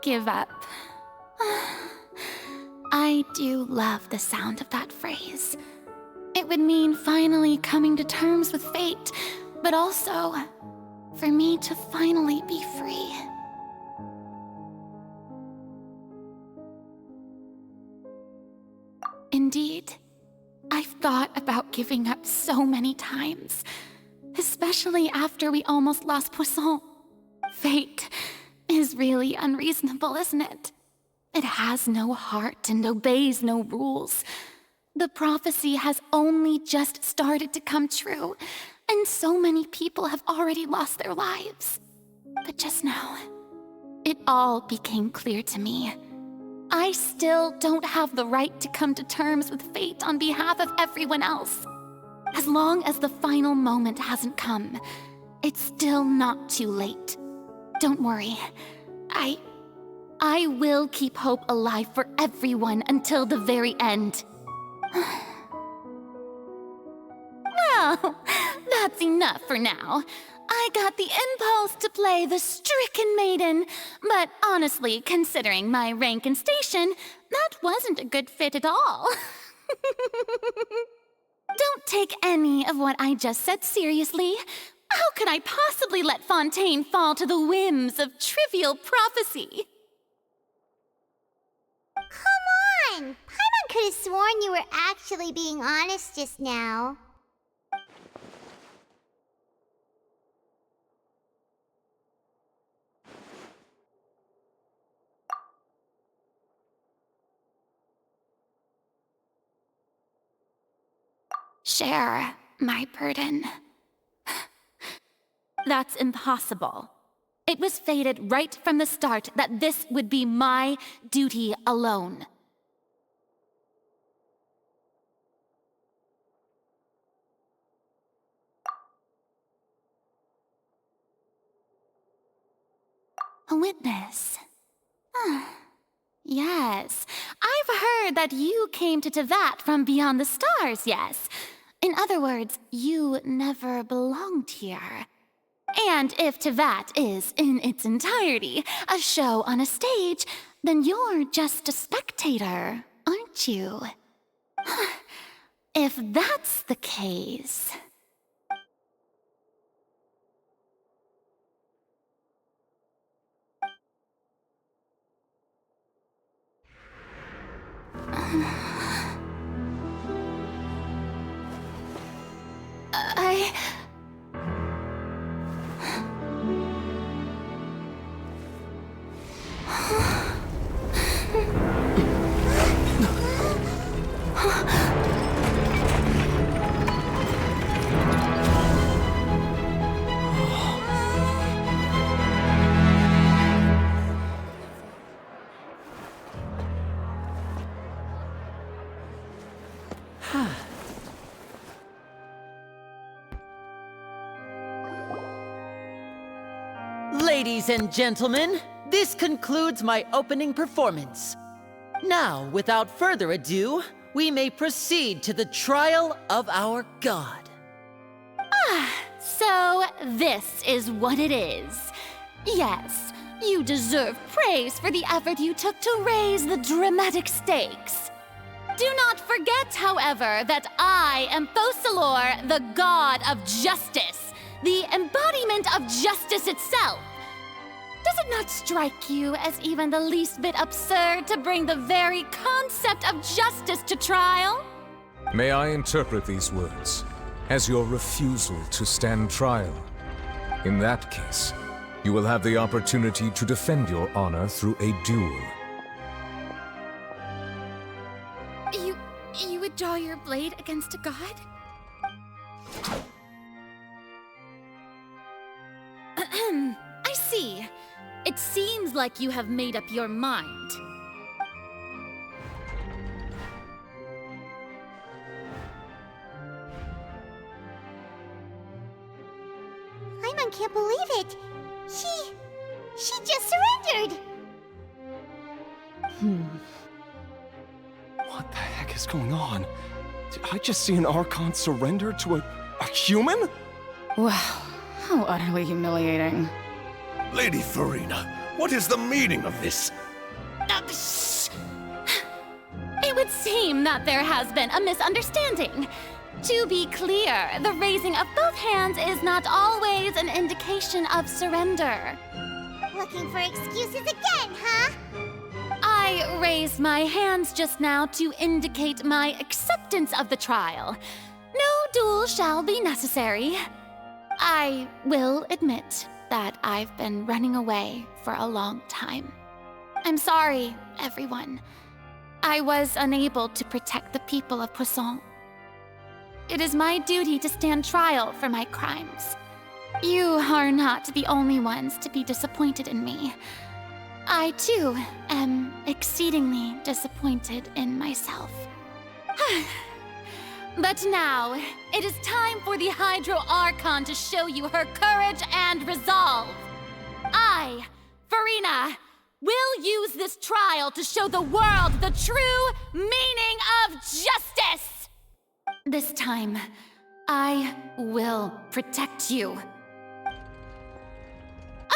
Give up. I do love the sound of that phrase. It would mean finally coming to terms with fate, but also for me to finally be free. Indeed, I've thought about giving up so many times, especially after we almost lost Poisson. Fate is really unreasonable, isn't it? It has no heart and obeys no rules. The prophecy has only just started to come true, and so many people have already lost their lives. But just now, it all became clear to me. I still don't have the right to come to terms with fate on behalf of everyone else. As long as the final moment hasn't come, it's still not too late. Don't worry. I will keep hope alive for everyone until the very end. Well, that's enough for now. I got the impulse to play the stricken maiden, but honestly, considering my rank and station, that wasn't a good fit at all. Don't take any of what I just said seriously. How could I possibly let Fontaine fall to the whims of trivial prophecy? could have sworn you were actually being honest just now. Share my burden. That's impossible. It was fated right from the start that this would be my duty alone. A witness. Yes, I've heard that you came to Tevat from beyond the stars, yes. In other words, you never belonged here. And if Tevat is, in its entirety, a show on a stage, then you're just a spectator, aren't you? If that's the case... Ladies and gentlemen, this concludes my opening performance. Now, without further ado, we may proceed to the trial of our god. So this is what it is. Yes, you deserve praise for the effort you took to raise the dramatic stakes. Do not forget, however, that I am Fosalor, the god of justice, the embodiment of justice itself. Does it not strike you as even the least bit absurd to bring the very concept of justice to trial? May I interpret these words as your refusal to stand trial? In that case, you will have the opportunity to defend your honor through a duel. You would draw your blade against a god? I see. It seems like you have made up your mind. Paimon can't believe it. She just surrendered. What the heck is going on? Did I just see an Archon surrender to a human? Wow, how utterly humiliating. Lady Farina, what is the meaning of this? It would seem that there has been a misunderstanding. To be clear, the raising of both hands is not always an indication of surrender. Looking for excuses again, huh? I raised my hands just now to indicate my acceptance of the trial. No duel shall be necessary. I will admit that I've been running away for a long time. I'm sorry, everyone. I was unable to protect the people of Poisson. It is my duty to stand trial for my crimes. You are not the only ones to be disappointed in me. I, too, am exceedingly disappointed in myself. But now, it is time for the Hydro Archon to show you her courage and resolve. I, Farina, will use this trial to show the world the true meaning of justice! This time, I will protect you.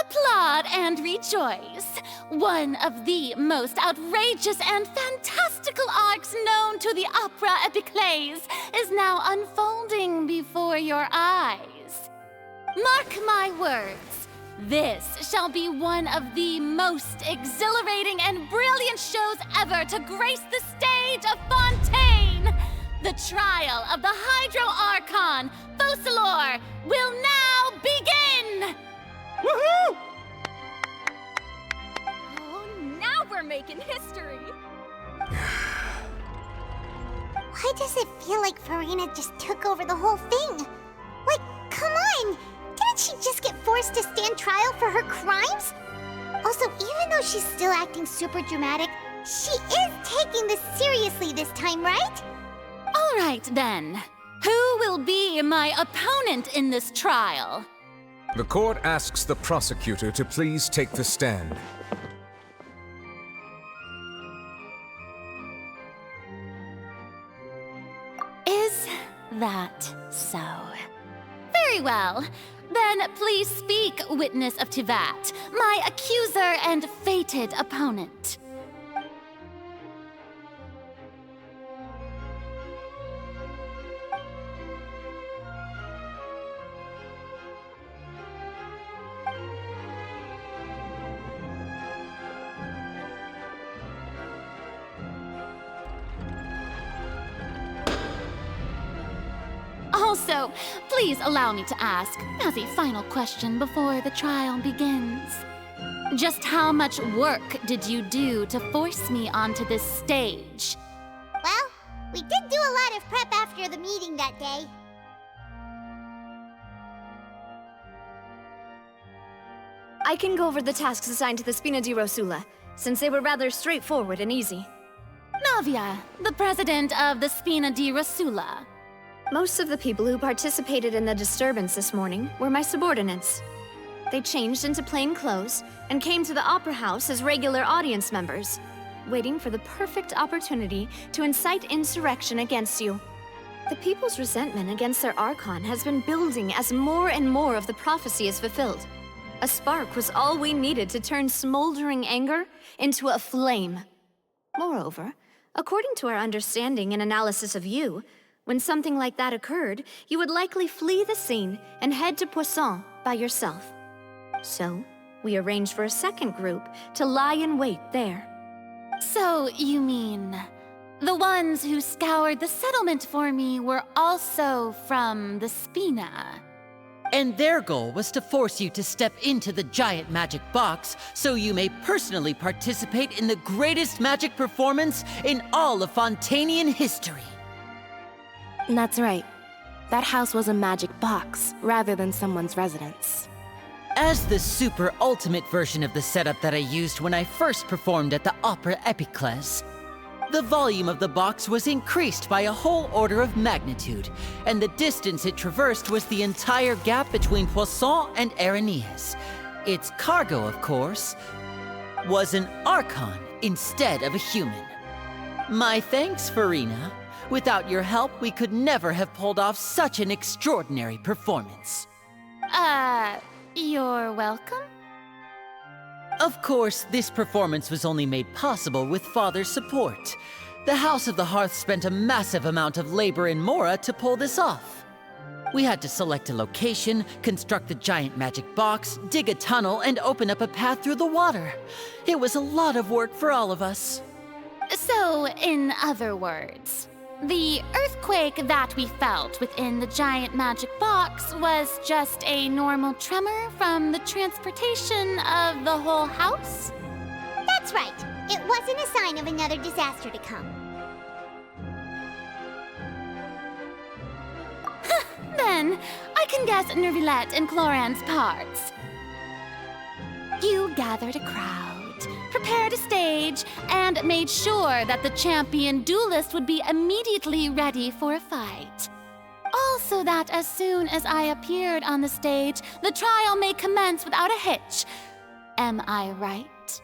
Applaud and rejoice! One of the most outrageous and fantastical arcs known to the opera epiclese is now unfolding before your eyes. Mark my words, This shall be one of the most exhilarating and brilliant shows ever to grace the stage of Fontaine! The trial of the Hydro Archon, Focalor, will now begin! Woohoo! Oh, now we're making history! Why does it feel like Farina just took over the whole thing? Like, come on! Didn't she just get forced to stand trial for her crimes? Also, even though she's still acting super dramatic, she is taking this seriously this time, right? All right, then. Who will be my opponent in this trial? The court asks the prosecutor to please take the stand. Is that so? Very well. Then please speak, witness of Tivat, my accuser and fated opponent. Also, please allow me to ask, as a final question before the trial begins. Just how much work did you do to force me onto this stage? Well, we did do a lot of prep after the meeting that day. I can go over the tasks assigned to the Spina di Rosula, since they were rather straightforward and easy. Navia, the president of the Spina di Rosula. Most of the people who participated in the disturbance this morning were my subordinates. They changed into plain clothes and came to the Opera House as regular audience members, waiting for the perfect opportunity to incite insurrection against you. The people's resentment against their Archon has been building as more and more of the prophecy is fulfilled. A spark was all we needed to turn smoldering anger into a flame. Moreover, according to our understanding and analysis of you, when something like that occurred, you would likely flee the scene and head to Poisson by yourself. So, we arranged for a second group to lie in wait there. So, you mean, the ones who scoured the settlement for me were also from the Spina? And their goal was to force you to step into the giant magic box so you may personally participate in the greatest magic performance in all of Fontainian history. That's right. That house was a magic box, rather than someone's residence. As the super ultimate version of the setup that I used when I first performed at the Opera Epiclese, the volume of the box was increased by a whole order of magnitude, and the distance it traversed was the entire gap between Poisson and Areneas. Its cargo, of course, was an Archon instead of a human. My thanks, Farina. Without your help, we could never have pulled off such an extraordinary performance. You're welcome? Of course, this performance was only made possible with Father's support. The House of the Hearth spent a massive amount of labor in Mora to pull this off. We had to select a location, construct the giant magic box, dig a tunnel, and open up a path through the water. It was a lot of work for all of us. So, in other words, the earthquake that we felt within the giant magic box was just a normal tremor from the transportation of the whole house? That's right. It wasn't a sign of another disaster to come. Then, I can guess Nervilette and Cloran's parts. You gathered a crowd, prepared a stage, and made sure that the champion duelist would be immediately ready for a fight. Also that as soon as I appeared on the stage, the trial may commence without a hitch. Am I right?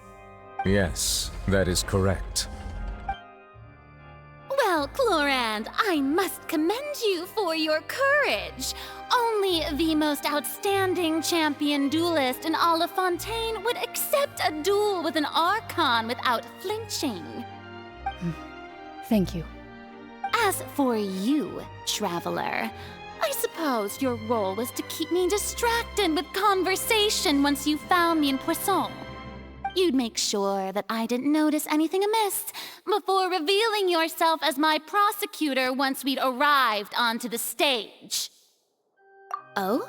Yes, that is correct. Well, Clorand, I must commend you for your courage. Only the most outstanding champion duelist in all of Fontaine would accept a duel with an Archon without flinching. Thank you. As for you, Traveler, I suppose your role was to keep me distracted with conversation once you found me in Poisson. You'd make sure that I didn't notice anything amiss before revealing yourself as my prosecutor once we'd arrived onto the stage. Oh?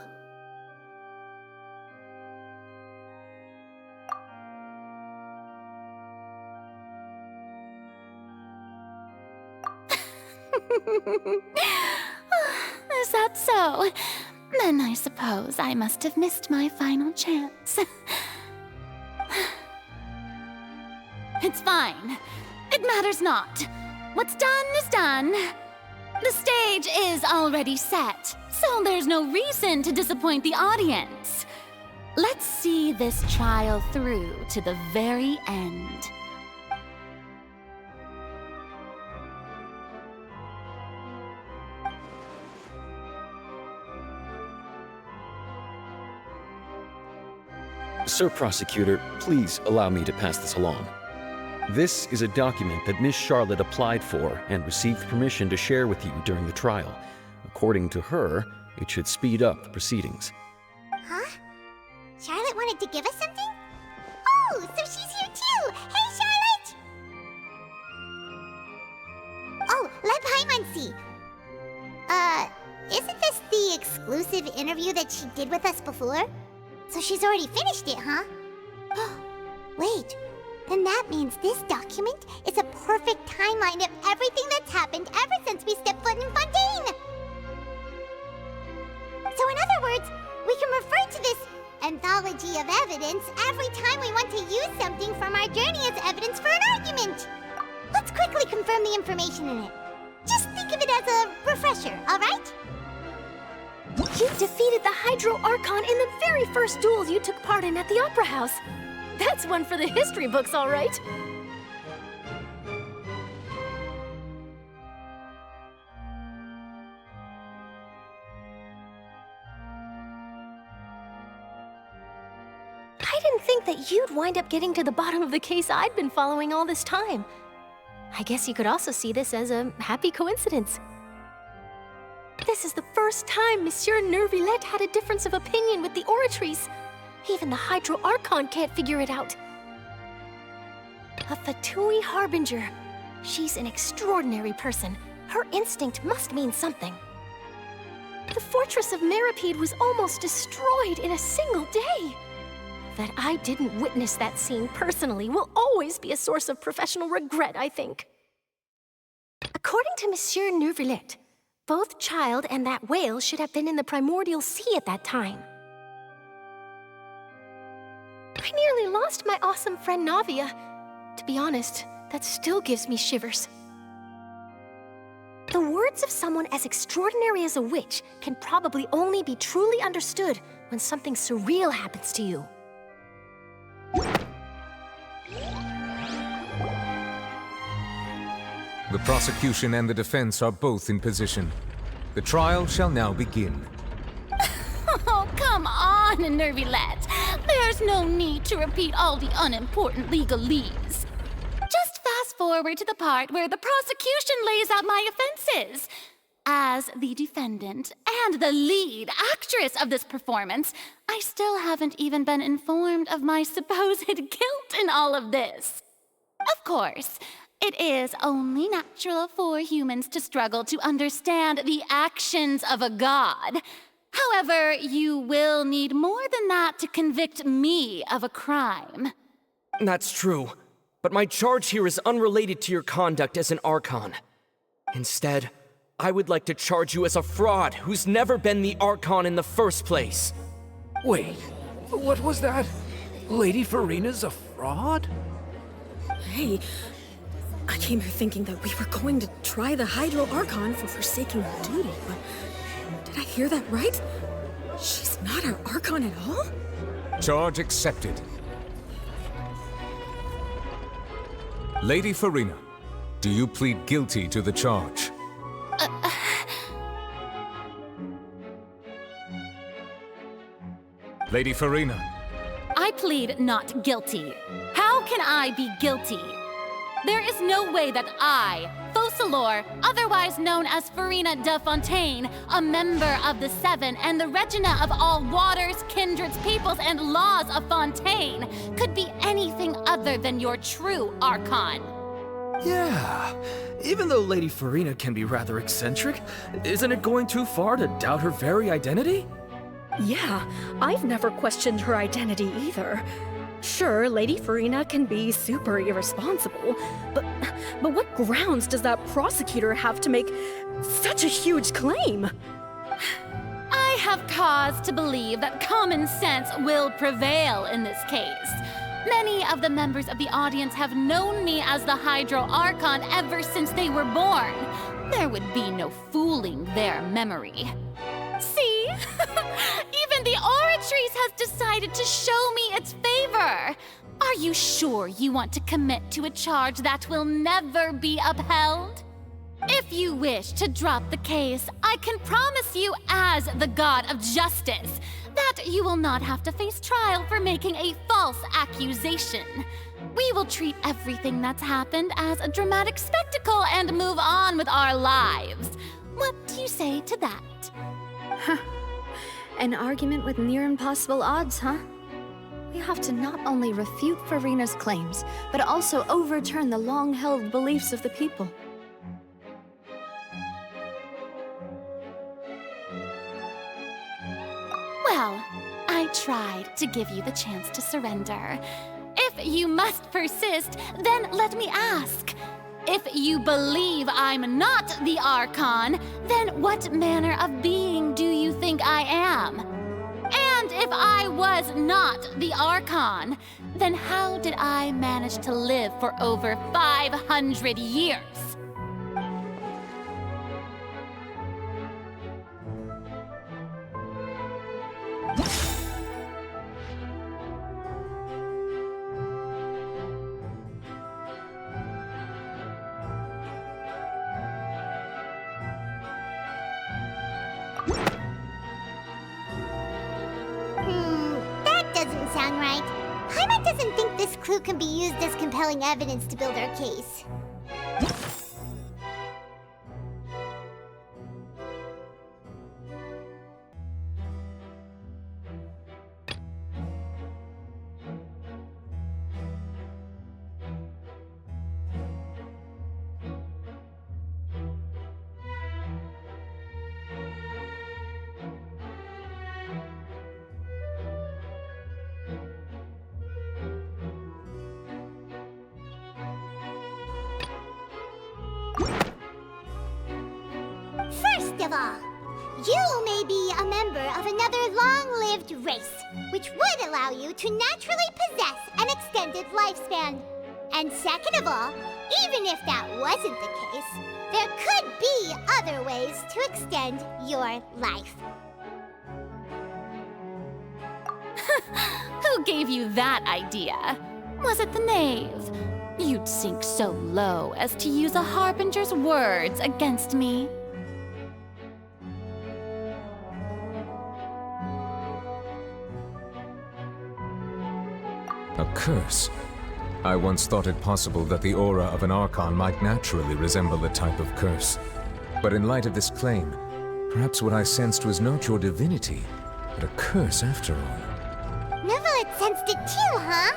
Is that so? Then I suppose I must have missed my final chance. It's fine. It matters not. What's done is done. The stage is already set, so there's no reason to disappoint the audience. Let's see this trial through to the very end. Sir Prosecutor, please allow me to pass this along. This is a document that Miss Charlotte applied for and received permission to share with you during the trial. According to her, it should speed up the proceedings. Huh? Charlotte wanted to give us something? Oh, so she's here too! Hey, Charlotte! Oh, let Paimon see. Isn't this the exclusive interview that she did with us before? So she's already finished it, huh? Wait, then that means this document is a perfect timeline of everything that's happened ever since we stepped foot in Fontaine! So in other words, we can refer to this anthology of evidence every time we want to use something from our journey as evidence for an argument! Let's quickly confirm the information in it. Just think of it as a refresher, alright? You defeated the Hydro Archon in the very first duel you took part in at the Opera House. That's one for the history books, all right. I didn't think that you'd wind up getting to the bottom of the case I'd been following all this time. I guess you could also see this as a happy coincidence. This is the first time Monsieur Neuvillette had a difference of opinion with the Oratrice. Even the Hydro Archon can't figure it out. A Fatui Harbinger. She's an extraordinary person. Her instinct must mean something. The fortress of Meripede was almost destroyed in a single day. That I didn't witness that scene personally will always be a source of professional regret, I think. According to Monsieur Neuvillette, both Child and that whale should have been in the primordial sea at that time. I nearly lost my awesome friend Navia. To be honest, that still gives me shivers. The words of someone as extraordinary as a witch can probably only be truly understood when something surreal happens to you. The prosecution and the defense are both in position. The trial shall now begin. Oh, come on, Neuvillette. There's no need to repeat all the unimportant legalese. Just fast forward to the part where the prosecution lays out my offenses. As the defendant and the lead actress of this performance, I still haven't even been informed of my supposed guilt in all of this. Of course, it is only natural for humans to struggle to understand the actions of a god. However, you will need more than that to convict me of a crime. That's true, but my charge here is unrelated to your conduct as an Archon. Instead, I would like to charge you as a fraud who's never been the Archon in the first place. Wait, what was that? Lady Farina's a fraud? Hey, I came here thinking that we were going to try the Hydro Archon for forsaking her duty, but did I hear that right? She's not our Archon at all? Charge accepted. Lady Farina, do you plead guilty to the charge? Lady Farina. I plead not guilty. How can I be guilty? There is no way that I, Fos Focalor, otherwise known as Farina de Fontaine, a member of the Seven and the Regina of all waters, kindreds, peoples, and laws of Fontaine, could be anything other than your true Archon. Yeah, even though Lady Farina can be rather eccentric, isn't it going too far to doubt her very identity? Yeah, I've never questioned her identity either. Sure, Lady Farina can be super irresponsible, but what grounds does that prosecutor have to make such a huge claim? I have cause to believe that common sense will prevail in this case. Many of the members of the audience have known me as the Hydro Archon ever since they were born. There would be no fooling their memory. See? Even the Oratrice has decided to show me its favor. Are you sure you want to commit to a charge that will never be upheld? If you wish to drop the case, I can promise you as the God of Justice that you will not have to face trial for making a false accusation. We will treat everything that's happened as a dramatic spectacle and move on with our lives. What do you say to that? Huh. An argument with near impossible odds, huh? We have to not only refute Farina's claims, but also overturn the long-held beliefs of the people. Well, I tried to give you the chance to surrender. If you must persist, then let me ask. If you believe I'm not the Archon, then what manner of being do you think I am? And if I was not the Archon, then how did I manage to live for over 500 years? That doesn't sound right. Paimon doesn't think this clue can be used as compelling evidence to build our case. First of all, you may be a member of another long-lived race, which would allow you to naturally possess an extended lifespan. And second of all, even if that wasn't the case, there could be other ways to extend your life. Who gave you that idea? Was it the knave? You'd sink so low as to use a harbinger's words against me. A curse? I once thought it possible that the aura of an Archon might naturally resemble a type of curse. But in light of this claim, perhaps what I sensed was not your divinity, but a curse after all. Neverlet sensed it too, huh?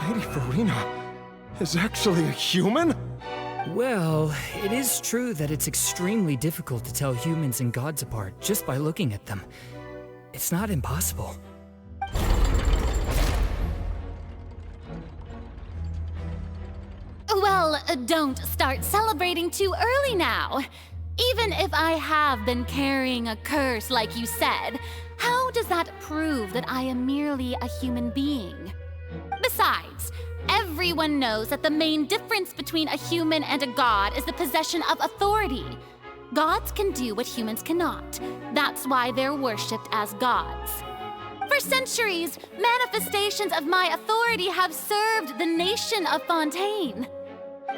Lady Farina is actually a human? Well, it is true that it's extremely difficult to tell humans and gods apart just by looking at them. It's not impossible. Well, don't start celebrating too early now. Even if I have been carrying a curse like you said, how does that prove that I am merely a human being? Besides, everyone knows that the main difference between a human and a god is the possession of authority. Gods can do what humans cannot. That's why they're worshipped as gods. For centuries, manifestations of my authority have served the nation of Fontaine.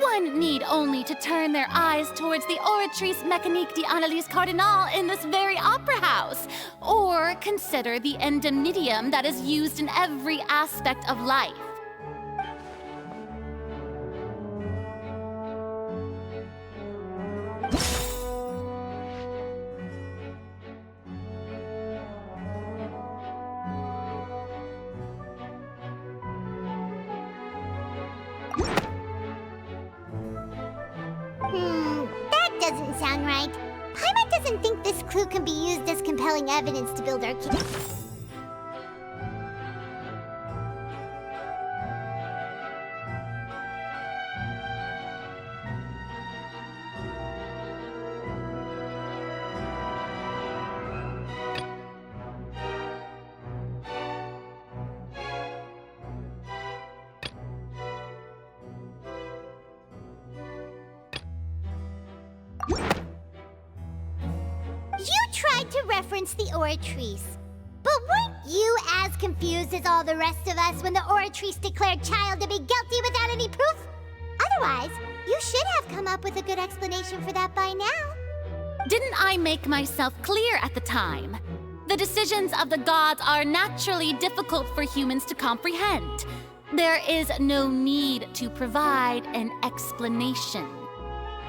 One need only to turn their eyes towards the Oratrice Mécanique d'Analyse Cardinal in this very opera house, or consider the indemnitium that is used in every aspect of life. That doesn't sound right. Paimon doesn't think this clue can be used as compelling evidence to build our case. You tried to reference the Oratrice. But weren't you as confused as all the rest of us when the Oratrice declared Child to be guilty without any proof? Otherwise, you should have come up with a good explanation for that by now. Didn't I make myself clear at the time? The decisions of the gods are naturally difficult for humans to comprehend. There is no need to provide an explanation.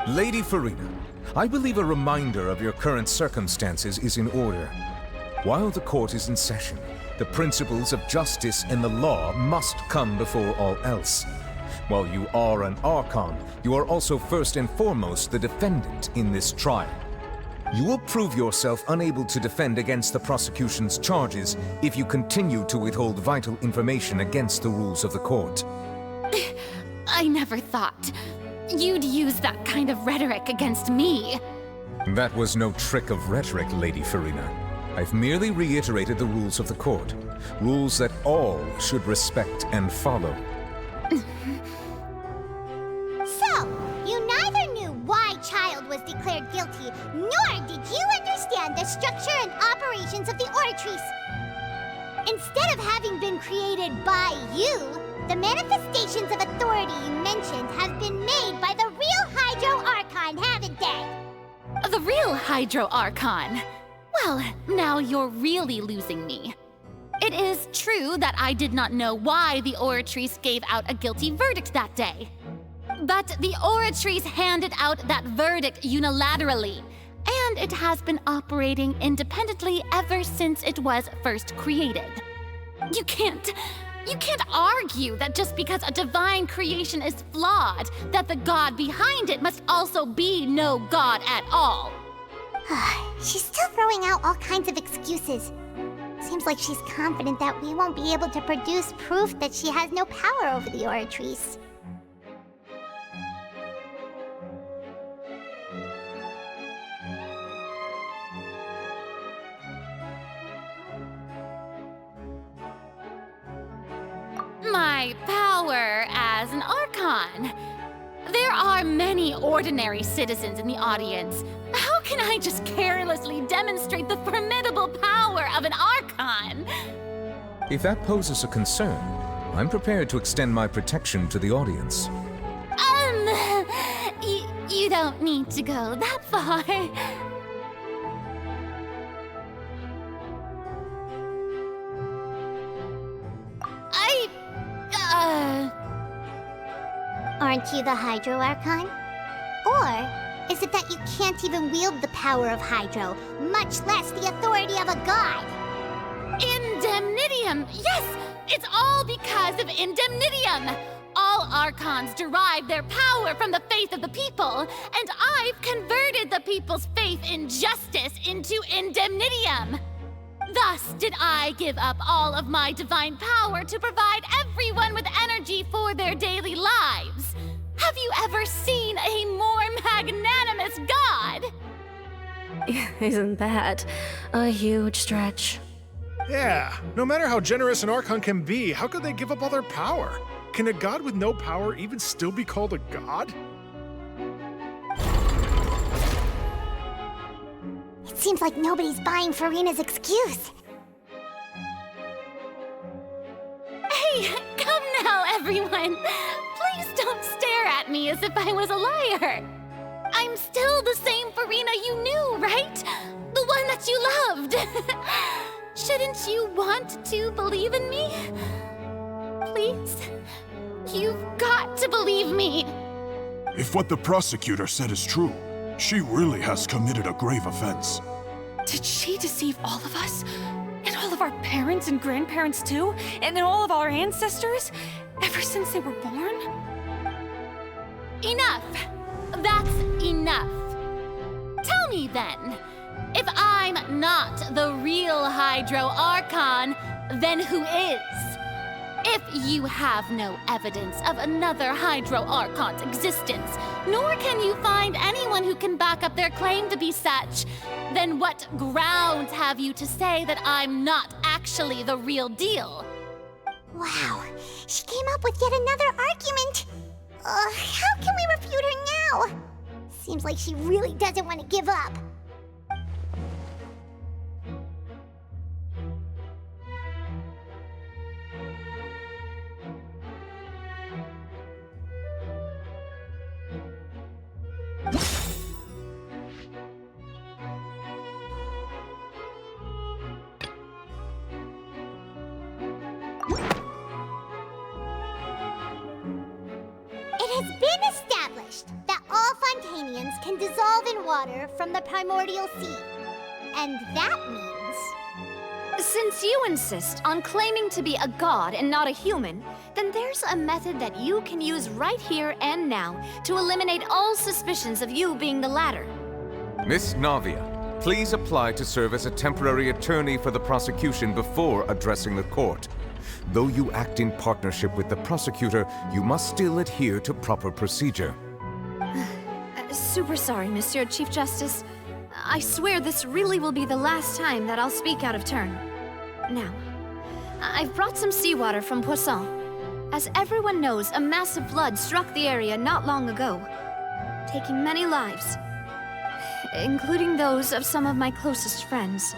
Lady Farina, I believe a reminder of your current circumstances is in order. While the court is in session, the principles of justice and the law must come before all else. While you are an Archon, you are also first and foremost the defendant in this trial. You will prove yourself unable to defend against the prosecution's charges if you continue to withhold vital information against the rules of the court. I never thought you'd use that kind of rhetoric against me. That was no trick of rhetoric, Lady Farina. I've merely reiterated the rules of the court. Rules that all should respect and follow. So, you neither knew why Child was declared guilty, nor did you understand the structure and operations of the Oratrice. Instead of having been created by you, the manifestations of authority you mentioned have been made by the real Hydro Archon, haven't they? The real Hydro Archon? Well, now you're really losing me. It is true that I did not know why the Oratrice gave out a guilty verdict that day. But the Oratrice handed out that verdict unilaterally, and it has been operating independently ever since it was first created. You can't argue that just because a divine creation is flawed, that the god behind it must also be no god at all. She's still throwing out all kinds of excuses. Seems like she's confident that we won't be able to produce proof that she has no power over the Oratrice. My power as an Archon. There are many ordinary citizens in the audience. How can I just carelessly demonstrate the formidable power of an Archon? If that poses a concern, I'm prepared to extend my protection to the audience. You don't need to go that far. Aren't you the Hydro Archon? Or is it that you can't even wield the power of Hydro, much less the authority of a god? Indemnitium! Yes! It's all because of Indemnitium! All Archons derive their power from the faith of the people, and I've converted the people's faith in justice into Indemnitium! Thus did I give up all of my divine power to provide everyone with energy for their daily lives. Have you ever seen a more magnanimous god? Isn't that a huge stretch? Yeah, no matter how generous an Archon can be, how could they give up all their power? Can a god with no power even still be called a god? It seems like nobody's buying Farina's excuse. Hey, come now, everyone. Please don't stare at me me as if I was a liar. I'm still the same Farina you knew, right? The one that you loved. Shouldn't you want to believe in me? Please? You've got to believe me. If what the prosecutor said is true, she really has committed a grave offense. Did she deceive all of us? And all of our parents and grandparents too? And then all of our ancestors? Ever since they were born? Enough! That's enough. Tell me then, if I'm not the real Hydro Archon, then who is? If you have no evidence of another Hydro Archon's existence, nor can you find anyone who can back up their claim to be such, then what grounds have you to say that I'm not actually the real deal? Wow, she came up with yet another argument. How can we refute her now? Seems like she really doesn't want to give up. It has been established that all Fontanians can dissolve in water from the primordial sea. And that means... Since you insist on claiming to be a god and not a human, then there's a method that you can use right here and now to eliminate all suspicions of you being the latter. Miss Navia, please apply to serve as a temporary attorney for the prosecution before addressing the court. Though you act in partnership with the prosecutor, you must still adhere to proper procedure. Super sorry, Monsieur Chief Justice. I swear this really will be the last time that I'll speak out of turn. Now, I've brought some seawater from Poisson. As everyone knows, a massive flood struck the area not long ago, taking many lives, including those of some of my closest friends.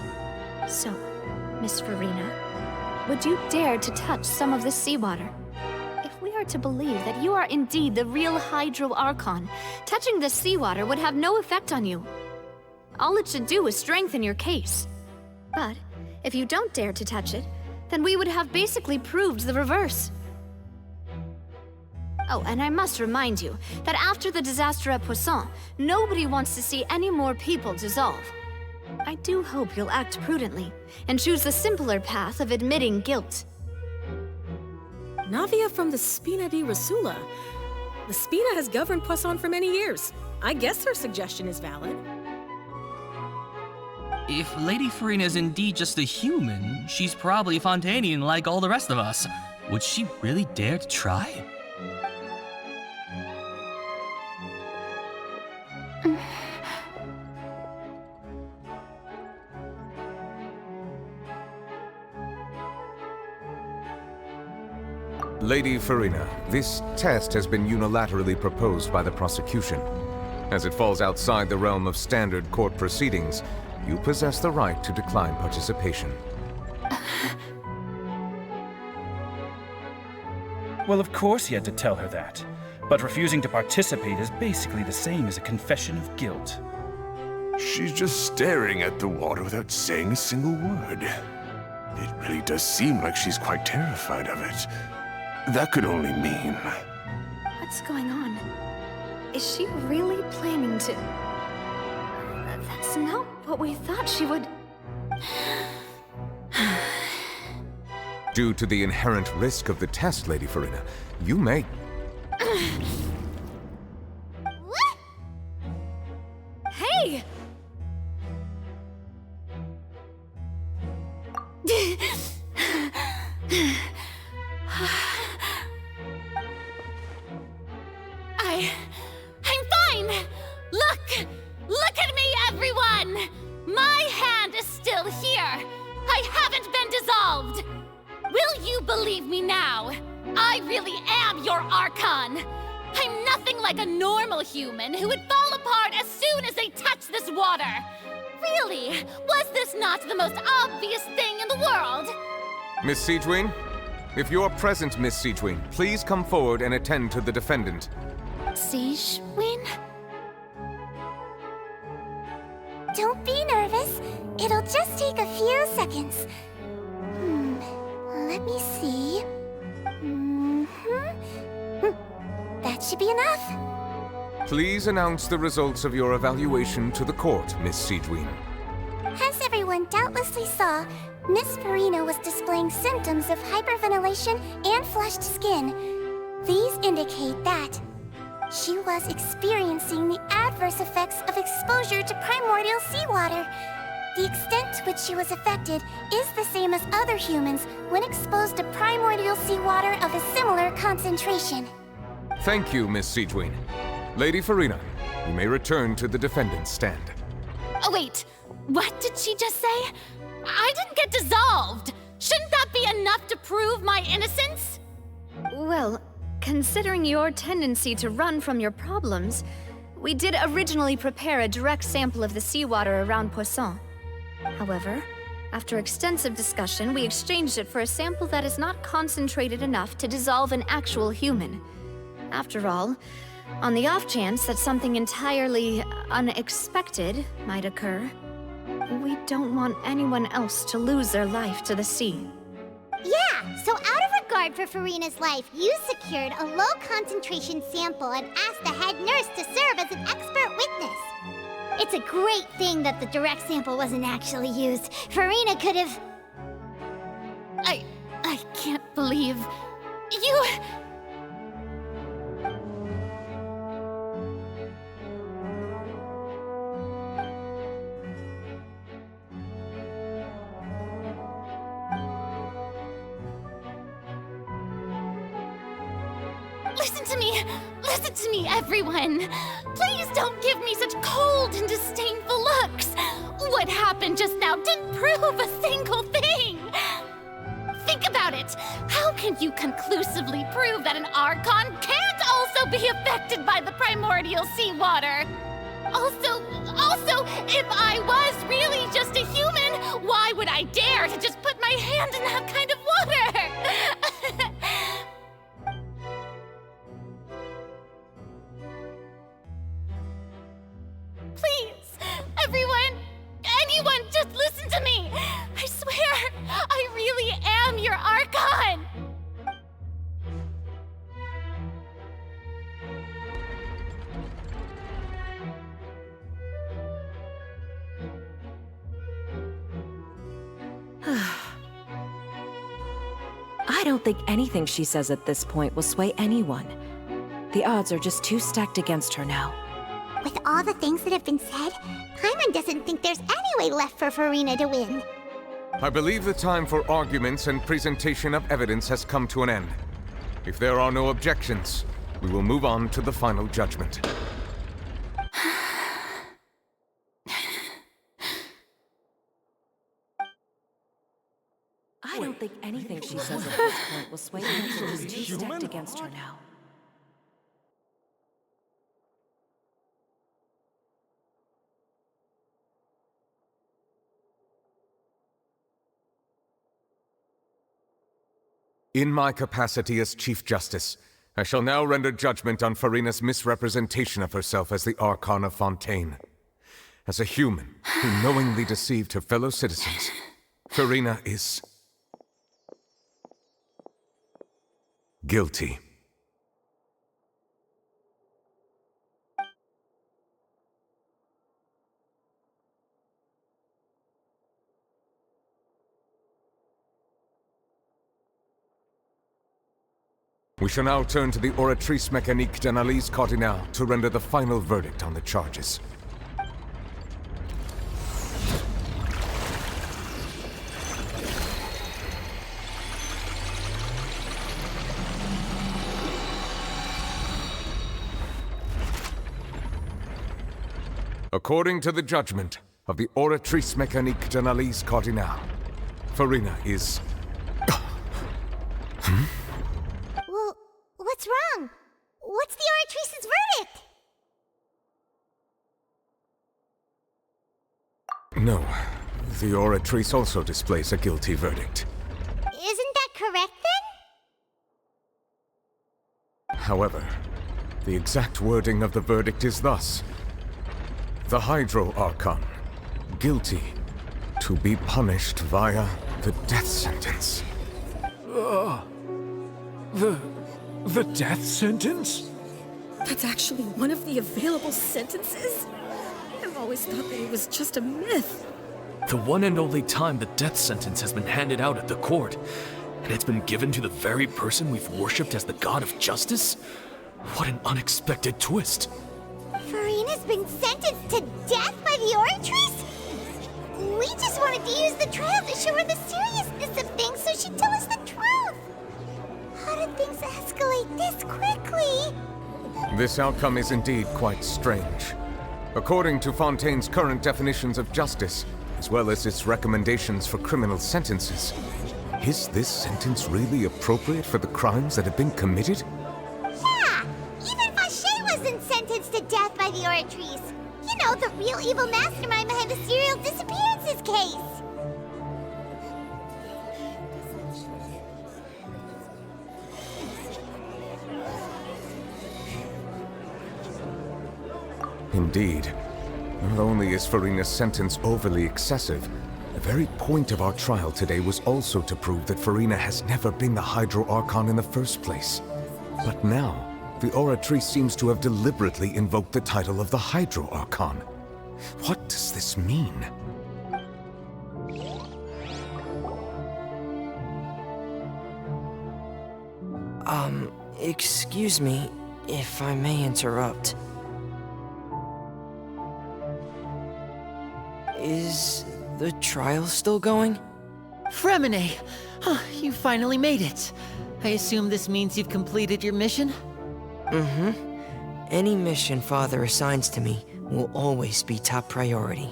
So, Miss Farina, would you dare to touch some of this seawater? If we are to believe that you are indeed the real Hydro Archon, touching this seawater would have no effect on you. All it should do is strengthen your case. But if you don't dare to touch it, then we would have basically proved the reverse. Oh, and I must remind you that after the disaster at Poisson, nobody wants to see any more people dissolve. I do hope you'll act prudently and choose the simpler path of admitting guilt. Navia from the Spina di Rasula. The Spina has governed Poisson for many years. I guess her suggestion is valid. If Lady Farina is indeed just a human, she's probably Fontanian like all the rest of us. Would she really dare to try? Lady Farina, this test has been unilaterally proposed by the prosecution. As it falls outside the realm of standard court proceedings, you possess the right to decline participation. Well, of course he had to tell her that. But refusing to participate is basically the same as a confession of guilt. She's just staring at the water without saying a single word. It really does seem like she's quite terrified of it. That could only mean... What's going on? Is she really planning to... That's not what we thought she would... Due to the inherent risk of the test, Lady Farina, you may... What? Hey! I'm fine! Look! Look at me, everyone! My hand is still here! I haven't been dissolved! Will you believe me now? I really am your Archon! I'm nothing like a normal human who would fall apart as soon as they touch this water! Really? Was this not the most obvious thing in the world? Miss Siegewin? If you're present, Miss Siegewin, please come forward and attend to the defendant. Sage win? Don't be nervous. It'll just take a few seconds. Let me see. That should be enough. Please announce the results of your evaluation to the court, Miss Siegewien. As everyone doubtlessly saw, Miss Farina was displaying symptoms of hyperventilation and flushed skin. These indicate that she was experiencing the adverse effects of exposure to primordial seawater. The extent to which she was affected is the same as other humans when exposed to primordial seawater of a similar concentration. Thank you, Miss Siegewien. Lady Farina, you may return to the defendant's stand. Oh, wait. What did she just say? I didn't get dissolved. Shouldn't that be enough to prove my innocence? Well, considering your tendency to run from your problems, we did originally prepare a direct sample of the seawater around Poisson. However, after extensive discussion, we exchanged it for a sample that is not concentrated enough to dissolve an actual human. After all, on the off chance that something entirely unexpected might occur, we don't want anyone else to lose their life to the sea. Yeah, so out of regard for Farina's life, you secured a low-concentration sample and asked the head nurse to serve as an expert witness. It's a great thing that the direct sample wasn't actually used. Farina could have... I can't believe... you... Listen to me, everyone. Please don't give me such cold and disdainful looks. What happened just now didn't prove a single thing. Think about it. How can you conclusively prove that an Archon can't also be affected by the primordial seawater? Also, if I was really just a human, why would I dare to just put my hand in that kind of water? Please, anyone, just listen to me! I swear, I really am your Archon! I don't think anything she says at this point will sway anyone. The odds are just too stacked against her now. With all the things that have been said, Paimon doesn't think there's any way left for Farina to win. I believe the time for arguments and presentation of evidence has come to an end. If there are no objections, we will move on to the final judgment. I don't think anything she says at this point will sway anyone. She's too stacked against her now. In my capacity as Chief Justice, I shall now render judgment on Farina's misrepresentation of herself as the Archon of Fontaine. As a human who knowingly deceived her fellow citizens, Farina is... guilty. We shall now turn to the Oratrice Mécanique d'Analyse Cardinale to render the final verdict on the charges. According to the judgment of the Oratrice Mécanique d'Analyse Cardinale, Farina is... Well, what's wrong? What's the Oratrice's verdict? No, the Oratrice also displays a guilty verdict. Isn't that correct then? However, The exact wording of the verdict is thus: the Hydro Archon, guilty, to be punished via the death sentence. The death sentence? That's actually one of the available sentences? I've always thought that it was just a myth. The one and only time the death sentence has been handed out at the court, and it's been given to the very person we've worshipped as the god of justice? What an unexpected twist. Farina's been sentenced to death by the Oratrice? We just wanted to use the trial to show her the seriousness of things so she'd tell us the truth. How did things escalate this quickly? This outcome is indeed quite strange. According to Fontaine's current definitions of justice, as well as its recommendations for criminal sentences, is this sentence really appropriate for the crimes that have been committed? Yeah! Even Fauché wasn't sentenced to death by the Oratrice. You know, the real evil mastermind behind the serial disappearances case. Indeed. Not only is Farina's sentence overly excessive, the very point of our trial today was also to prove that Farina has never been the Hydro Archon in the first place. But now, the Oratrice seems to have deliberately invoked the title of the Hydro Archon. What does this mean? Excuse me, if I may interrupt. Is the trial still going? Fremine! You finally made it. I assume this means you've completed your mission? Mm-hmm. Any mission Father assigns to me will always be top priority.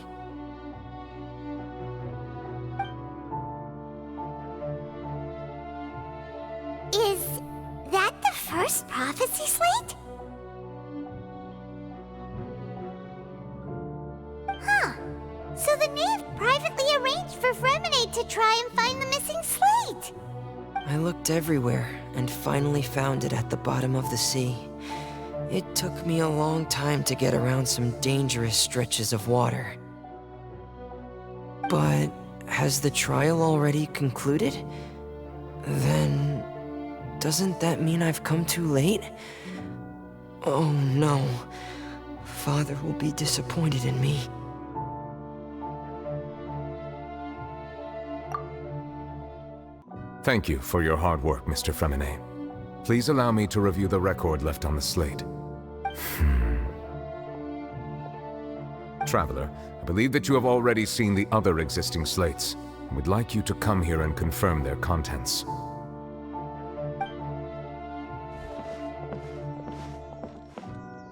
Is that the first prophecy slate? Huh. So the knave privately arranged for Fremine to try and find the missing slate. I looked everywhere and finally found it at the bottom of the sea. It took me a long time to get around some dangerous stretches of water. But has the trial already concluded? Then doesn't that mean I've come too late? Oh no. Father will be disappointed in me. Thank you for your hard work, Mr. Fremine. Please allow me to review the record left on the slate. Traveler, I believe that you have already seen the other existing slates. We'd like you to come here and confirm their contents.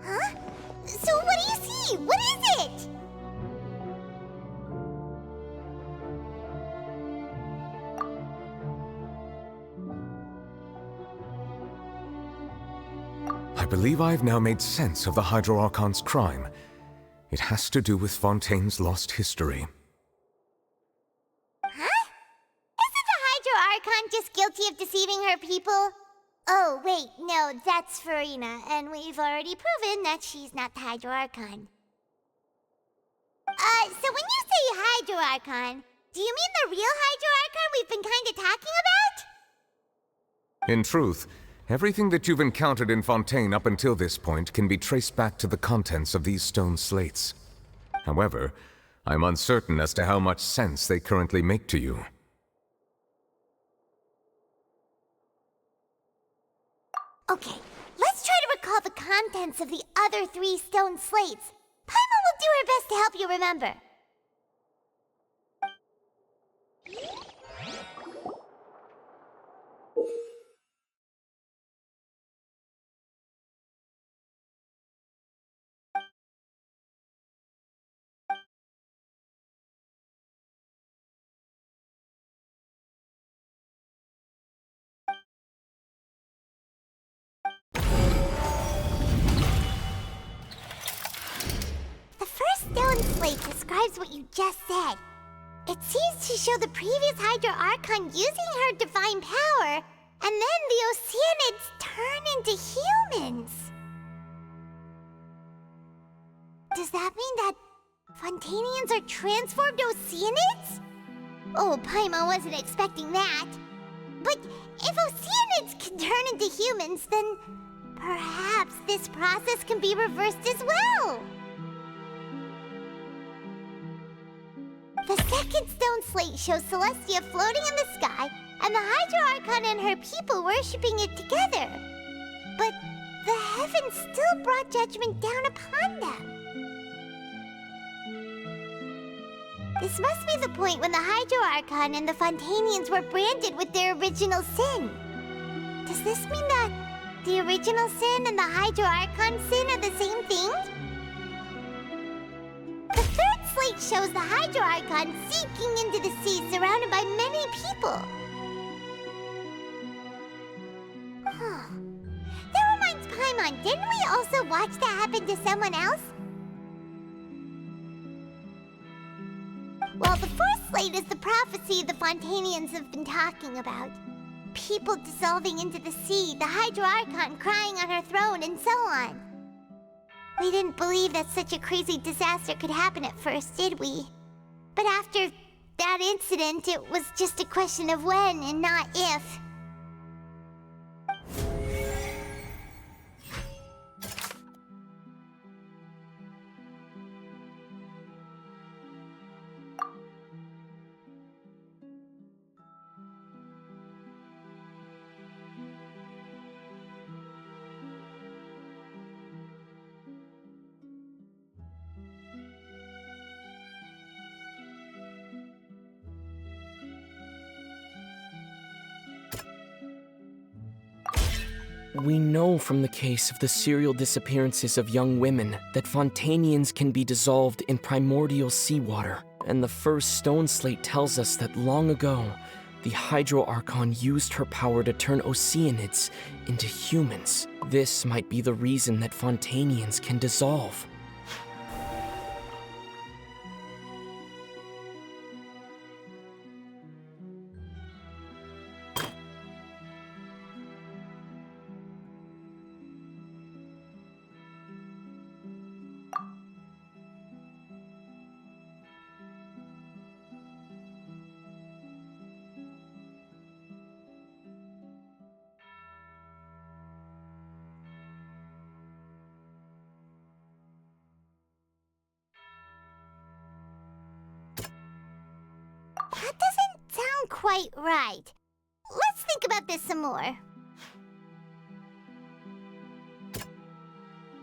Huh? So what do you see? What is it? I believe I've now made sense of the Hydro Archon's crime. It has to do with Fontaine's lost history. Huh? Isn't the Hydro Archon just guilty of deceiving her people? Oh, wait, no, that's Farina, and we've already proven that she's not the Hydro Archon. So when you say Hydro Archon, do you mean the real Hydro Archon we've been kinda talking about? In truth, everything that you've encountered in Fontaine up until this point can be traced back to the contents of these stone slates. However, I'm uncertain as to how much sense they currently make to you. Okay, let's try to recall the contents of the other 3 stone slates. Paimon will do her best to help you remember. Stone slate describes what you just said. It seems to show the previous Hydro Archon using her divine power, and then the Oceanids turn into humans. Does that mean that Fontanians are transformed Oceanids? Oh, Paimon wasn't expecting that. But if Oceanids can turn into humans, then perhaps this process can be reversed as well. The second stone slate shows Celestia floating in the sky, and the Hydro Archon and her people worshipping it together. But the heavens still brought judgment down upon them. This must be the point when the Hydro Archon and the Fontanians were branded with their original sin. Does this mean that the original sin and the Hydro Archon sin are the same thing? The third slate shows the Hydro Archon sinking into the sea surrounded by many people. That reminds Paimon, didn't we also watch that happen to someone else? Well, the fourth slate is the prophecy the Fontanians have been talking about. People dissolving into the sea, the Hydro Archon crying on her throne, and so on. We didn't believe that such a crazy disaster could happen at first, did we? But after that incident, it was just a question of when and not if. We know from the case of the serial disappearances of young women that Fontanians can be dissolved in primordial seawater, and the first stone slate tells us that long ago, the Hydro Archon used her power to turn Oceanids into humans. This might be the reason that Fontanians can dissolve. That doesn't sound quite right. Let's think about this some more.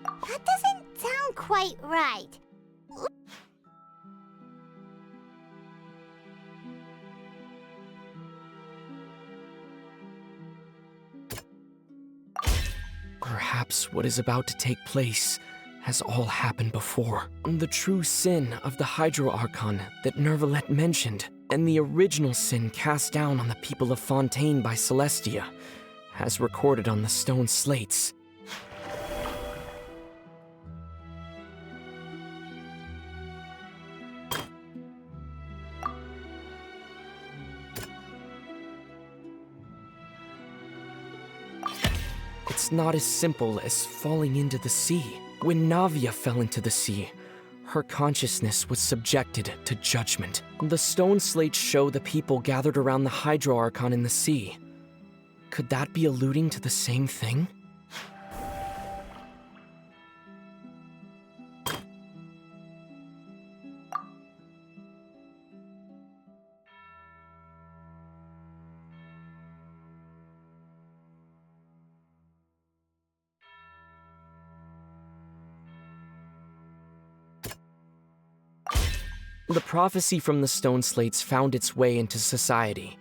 That doesn't sound quite right. Perhaps what is about to take place has all happened before. The true sin of the Hydro Archon that Nervalette mentioned, and the original sin cast down on the people of Fontaine by Celestia, as recorded on the stone slates. It's not as simple as falling into the sea. When Navia fell into the sea, her consciousness was subjected to judgment. The stone slates show the people gathered around the Hydro Archon in the sea. Could that be alluding to the same thing? The prophecy from the stone slates found its way into society,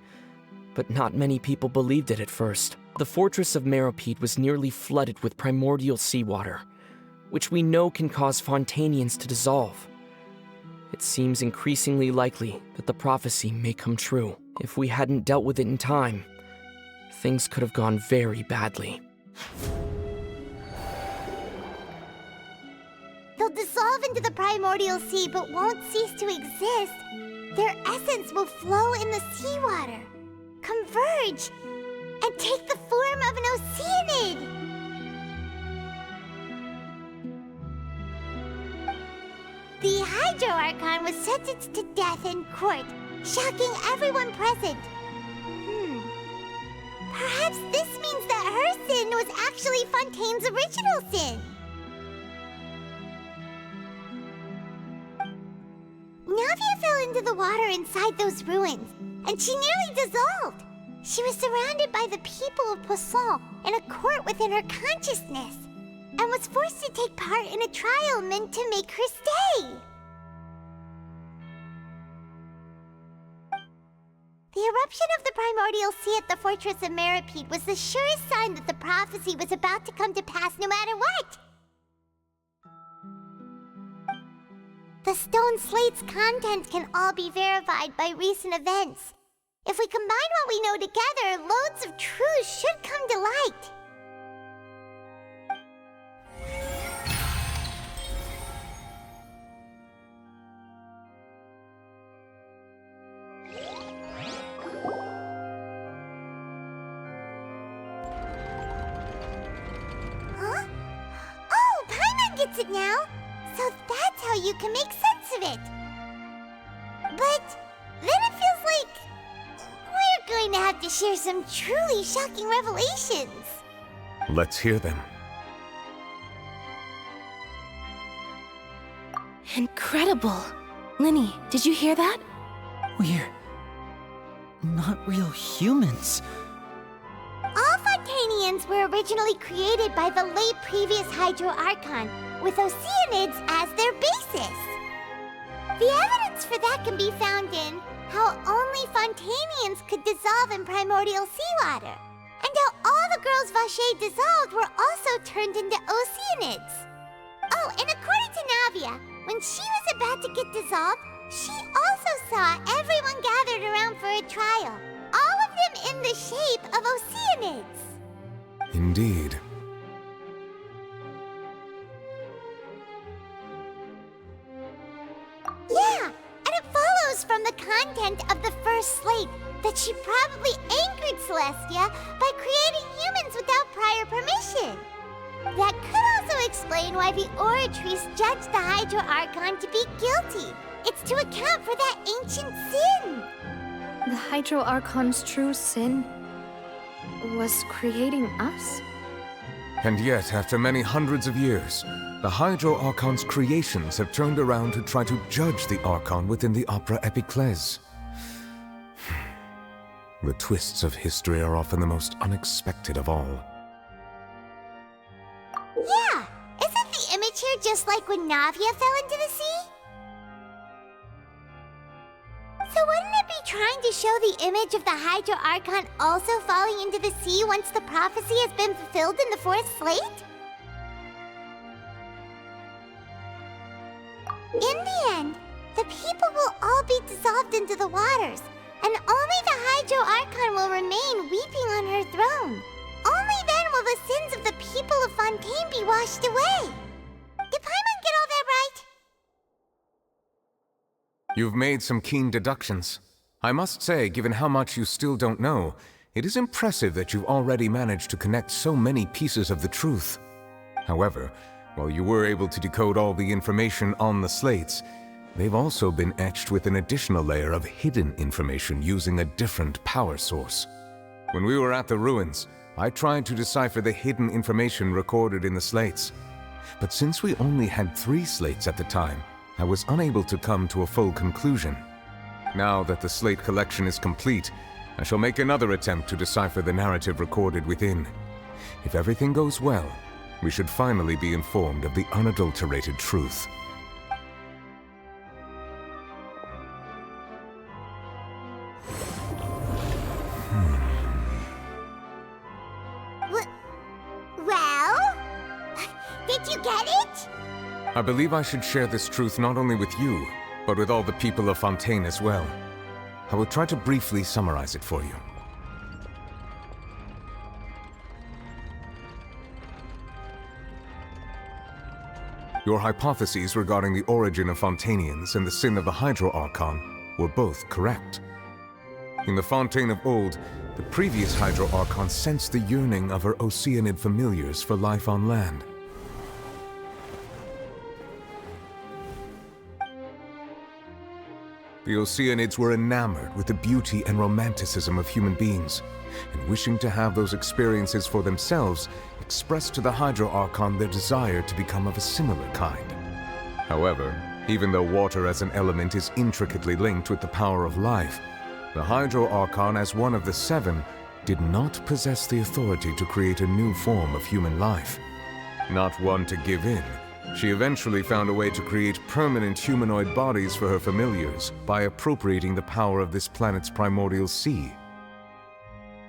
but not many people believed it at first. The fortress of Meropide was nearly flooded with primordial seawater, which we know can cause Fontanians to dissolve. It seems increasingly likely that the prophecy may come true. If we hadn't dealt with it in time, things could have gone very badly. They'll dissolve into the primordial sea but won't cease to exist. Their essence will flow in the seawater, converge, and take the form of an Oceanid. Hydro Archon was sentenced to death in court, shocking everyone present. Perhaps this means that her sin was actually Fontaine's original sin. Navia fell into the water inside those ruins, and she nearly dissolved. She was surrounded by the people of Poisson in a court within her consciousness, and was forced to take part in a trial meant to make her stay. The eruption of the primordial sea at the fortress of Meripede was the surest sign that the prophecy was about to come to pass no matter what. The stone slate's contents can all be verified by recent events. If we combine what we know together, loads of truths should come to light. Huh? Oh, Paimon gets it now! So that's how you can make sense of it. But then it feels like we're going to have to share some truly shocking revelations. Let's hear them. Incredible. Linny, did you hear that? We're not real humans. All Fontanians were originally created by the late previous Hydro Archon, with Oceanids as their basis. The evidence for that can be found in how only Fontanians could dissolve in primordial seawater, and how all the girls Vacher dissolved were also turned into Oceanids. Oh, and according to Navia, when she was about to get dissolved, she also saw everyone gathered around for a trial, all of them in the shape of Oceanids. Indeed. Yeah, and it follows from the content of the first slate that she probably angered Celestia by creating humans without prior permission. That could also explain why the Oratrice judged the Hydro Archon to be guilty. It's to account for that ancient sin. The Hydro Archon's true sin was creating us? And yet, after many hundreds of years, the Hydro Archon's creations have turned around to try to judge the Archon within the Opera Epiclese. The twists of history are often the most unexpected of all. Yeah, isn't the image here just like when Navia fell into the sea? So wouldn't it be trying to show the image of the Hydro Archon also falling into the sea once the prophecy has been fulfilled in the fourth slate? In the end, the people will all be dissolved into the waters, and only the Hydro Archon will remain weeping on her throne. Only then will the sins of the people of Fontaine be washed away. Did Paimon get all that right? You've made some keen deductions. I must say, given how much you still don't know, it is impressive that you've already managed to connect so many pieces of the truth. However, while you were able to decode all the information on the slates, they've also been etched with an additional layer of hidden information using a different power source. When we were at the ruins, I tried to decipher the hidden information recorded in the slates. But since we only had 3 slates at the time, I was unable to come to a full conclusion. Now that the slate collection is complete, I shall make another attempt to decipher the narrative recorded within. If everything goes well, we should finally be informed of the unadulterated truth. Well? Did you get it? I believe I should share this truth not only with you, but with all the people of Fontaine as well. I will try to briefly summarize it for you. Your hypotheses regarding the origin of Fontainians and the sin of the Hydro Archon were both correct. In the Fontaine of old, the previous Hydro Archon sensed the yearning of her Oceanid familiars for life on land. The Oceanids were enamored with the beauty and romanticism of human beings, and wishing to have those experiences for themselves, expressed to the Hydro Archon their desire to become of a similar kind. However, even though water as an element is intricately linked with the power of life, the Hydro Archon, as one of the seven, did not possess the authority to create a new form of human life. Not one to give in, she eventually found a way to create permanent humanoid bodies for her familiars by appropriating the power of this planet's primordial sea.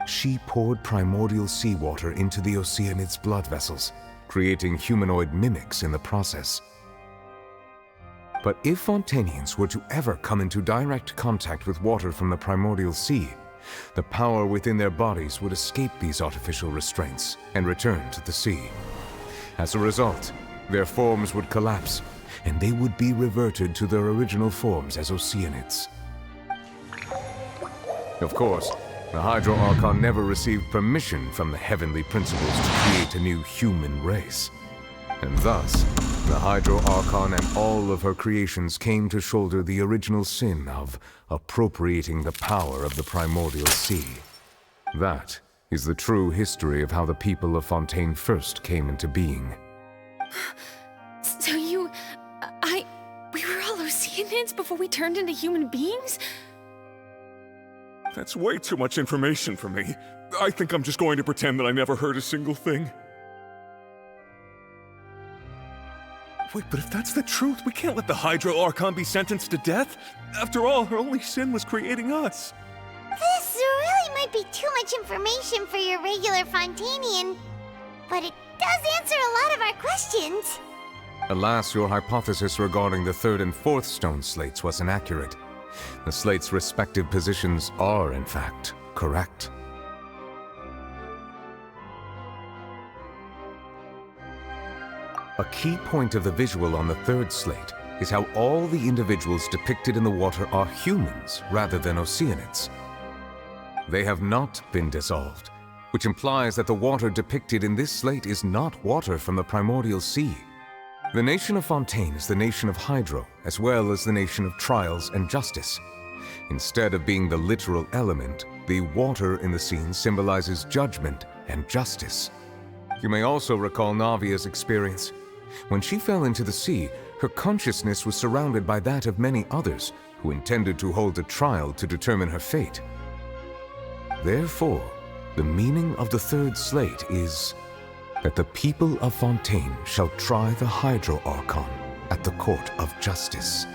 She poured primordial seawater into the Oceanids' blood vessels, creating humanoid mimics in the process. But if Fontanians were to ever come into direct contact with water from the primordial sea, the power within their bodies would escape these artificial restraints and return to the sea. As a result, their forms would collapse, and they would be reverted to their original forms as Oceanids. Of course, the Hydro Archon never received permission from the heavenly principles to create a new human race. And thus, the Hydro Archon and all of her creations came to shoulder the original sin of appropriating the power of the primordial sea. That is the true history of how the people of Fontaine first came into being. So we were all Oceanids before we turned into human beings? That's way too much information for me. I think I'm just going to pretend that I never heard a single thing. Wait, but if that's the truth, we can't let the Hydro Archon be sentenced to death. After all, her only sin was creating us. This really might be too much information for your regular Fontanian, but it does answer a lot of our questions. Alas, your hypothesis regarding the third and fourth stone slates was inaccurate. The slates' respective positions are, in fact, correct. A key point of the visual on the third slate is how all the individuals depicted in the water are humans rather than Oceanids. They have not been dissolved, which implies that the water depicted in this slate is not water from the primordial sea. The nation of Fontaine is the nation of Hydro, as well as the nation of trials and justice. Instead of being the literal element, the water in the scene symbolizes judgment and justice. You may also recall Navia's experience. When she fell into the sea, her consciousness was surrounded by that of many others who intended to hold a trial to determine her fate. Therefore, the meaning of the third slate is that the people of Fontaine shall try the Hydro Archon at the court of justice.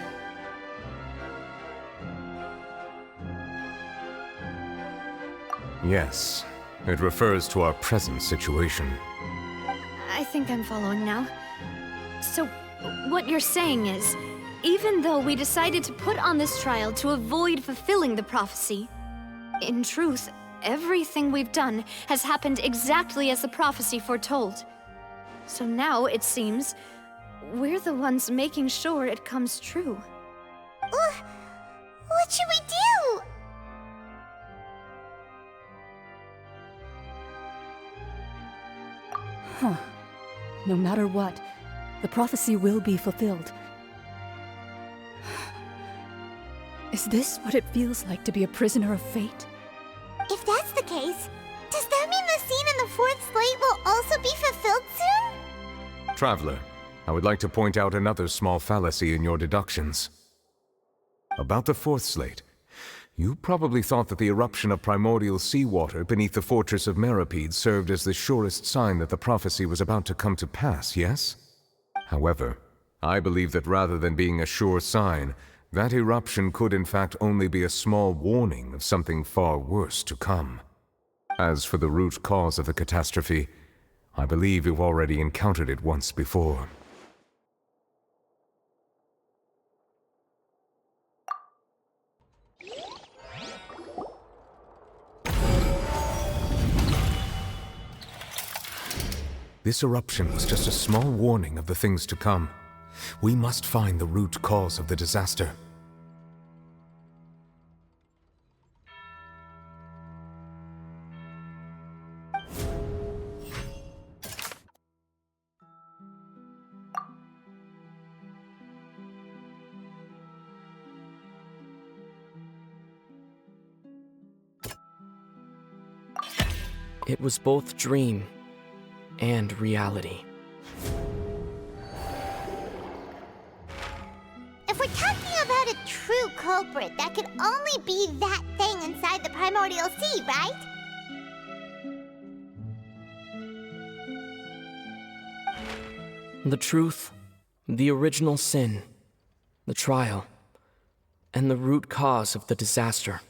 Yes, it refers to our present situation. I think I'm following now. So, what you're saying is, even though we decided to put on this trial to avoid fulfilling the prophecy, in truth, everything we've done has happened exactly as the prophecy foretold. So now, it seems, we're the ones making sure it comes true. What should we do? Huh. No matter what, the prophecy will be fulfilled. Is this what it feels like to be a prisoner of fate? If that's the case, does that mean the scene in the fourth slate will also be fulfilled soon? Traveler, I would like to point out another small fallacy in your deductions. About the fourth slate, you probably thought that the eruption of primordial seawater beneath the fortress of Meripede served as the surest sign that the prophecy was about to come to pass, yes? However, I believe that rather than being a sure sign, that eruption could in fact only be a small warning of something far worse to come. As for the root cause of the catastrophe, I believe you've already encountered it once before. This eruption was just a small warning of the things to come. We must find the root cause of the disaster. It was both dream and reality. If we're talking about a true culprit, that could only be that thing inside the primordial sea, right? The truth, the original sin, the trial, and the root cause of the disaster.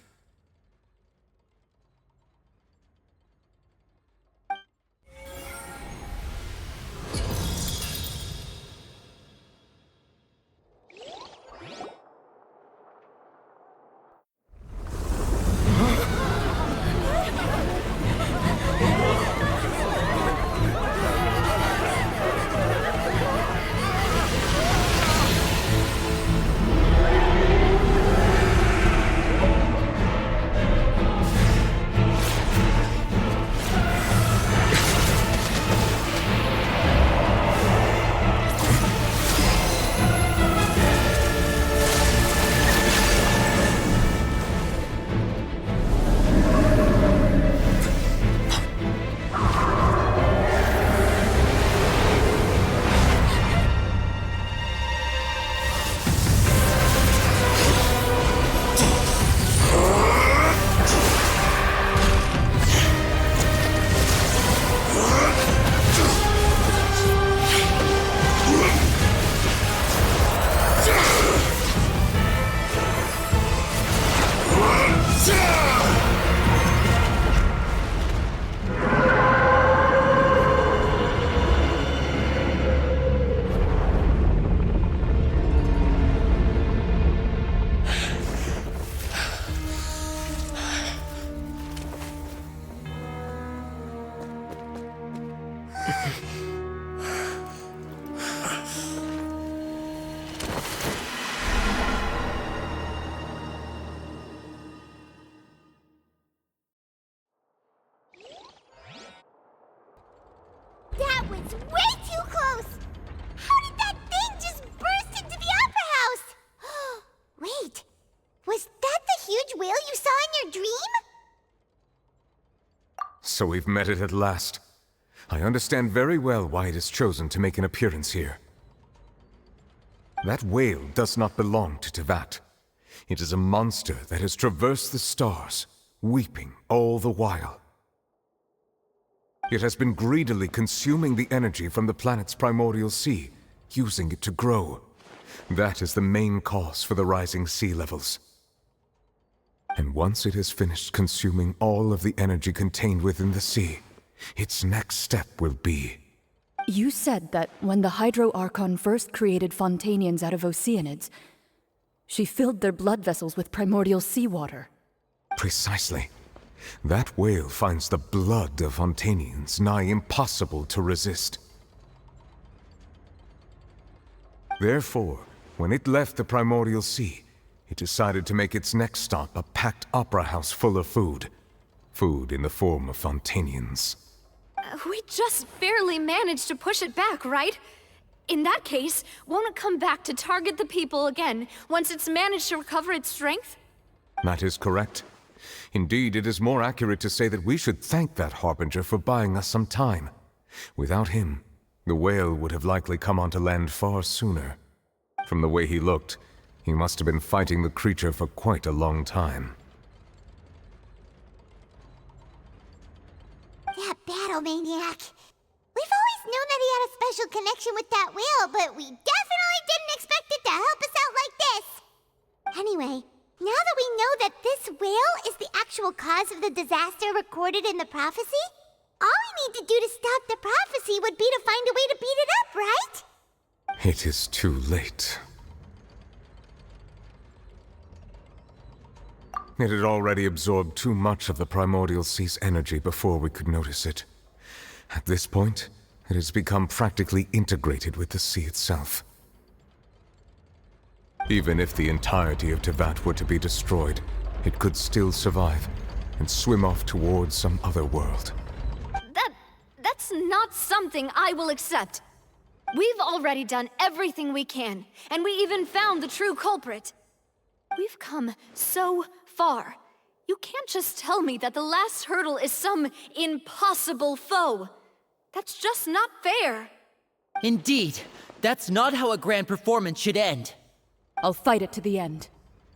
That was way too close! How did that thing just burst into the Opera House? Wait, was that the huge whale you saw in your dream? So we've met it at last. I understand very well why it has chosen to make an appearance here. That whale does not belong to Teyvat. It is a monster that has traversed the stars, weeping all the while. It has been greedily consuming the energy from the planet's primordial sea, using it to grow. That is the main cause for the rising sea levels. And once it has finished consuming all of the energy contained within the sea, its next step will be... You said that when the Hydro Archon first created Fontanians out of Oceanids, she filled their blood vessels with primordial seawater. Precisely. That whale finds the blood of Fontanians nigh impossible to resist. Therefore, when it left the primordial sea, it decided to make its next stop a packed opera house full of food. Food in the form of Fontanians. We just barely managed to push it back, right? In that case, won't it come back to target the people again once it's managed to recover its strength? That is correct. Indeed, it is more accurate to say that we should thank that Harbinger for buying us some time. Without him, the whale would have likely come onto land far sooner. From the way he looked, he must have been fighting the creature for quite a long time. That battle maniac. We've always known that he had a special connection with that whale, but we definitely didn't expect it to help us out like this. Anyway, now that we know that this whale is the actual cause of the disaster recorded in the prophecy, all we need to do to stop the prophecy would be to find a way to beat it up, right? It is too late. It had already absorbed too much of the primordial sea's energy before we could notice it. At this point, it has become practically integrated with the sea itself. Even if the entirety of Teyvat were to be destroyed, it could still survive and swim off towards some other world. That's not something I will accept. We've already done everything we can, and we even found the true culprit. We've come so far, You can't just tell me that the last hurdle is some impossible foe. That's just not fair. Indeed, that's not how a grand performance should end. I'll fight it to the end,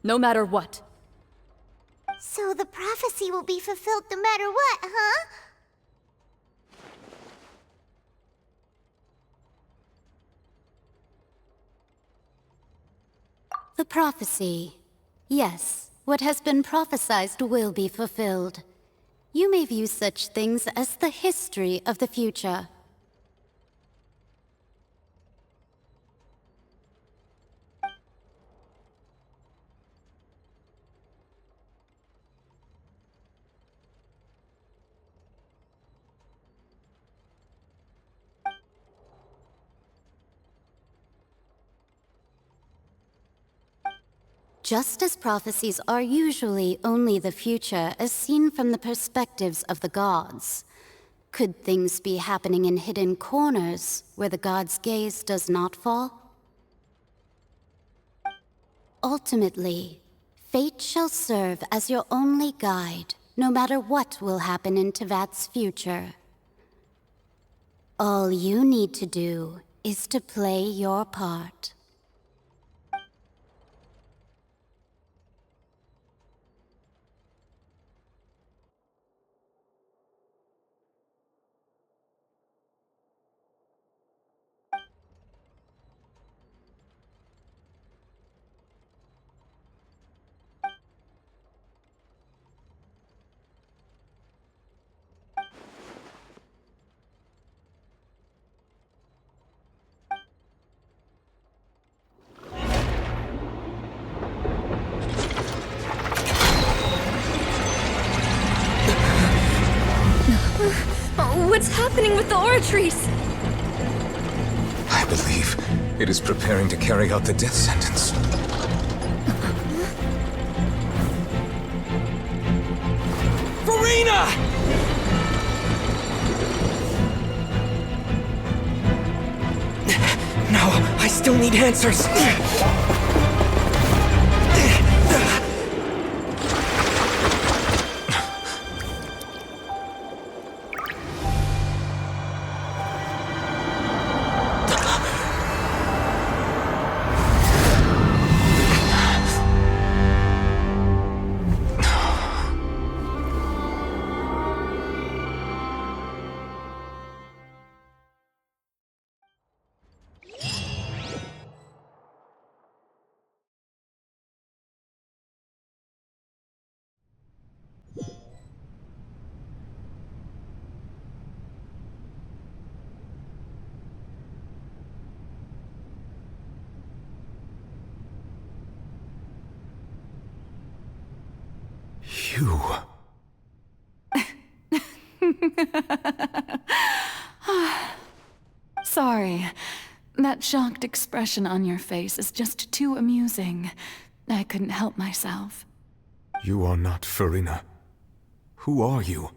no matter what. So the prophecy will be fulfilled no matter what, huh? The prophecy. Yes, what has been prophesied will be fulfilled. You may view such things as the history of the future. Just as prophecies are usually only the future as seen from the perspectives of the gods, could things be happening in hidden corners where the gods' gaze does not fall? Ultimately, fate shall serve as your only guide, no matter what will happen in Tevat's future. All you need to do is to play your part. What's happening with the oratories? I believe it is preparing to carry out the death sentence. Farina! No, I still need answers. You... Sorry. That shocked expression on your face is just too amusing. I couldn't help myself. You are not Farina. Who are you?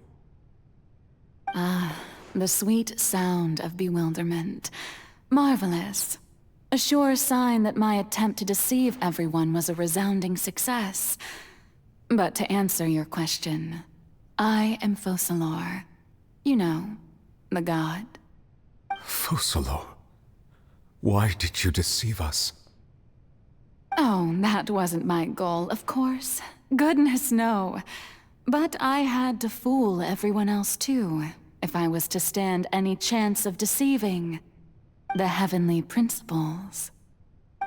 The sweet sound of bewilderment. Marvelous. A sure sign that my attempt to deceive everyone was a resounding success. But to answer your question, I am Focalor. You know, the god. Focalor? Why did you deceive us? Oh, that wasn't my goal, of course. Goodness, no. But I had to fool everyone else too, if I was to stand any chance of deceiving the heavenly principles.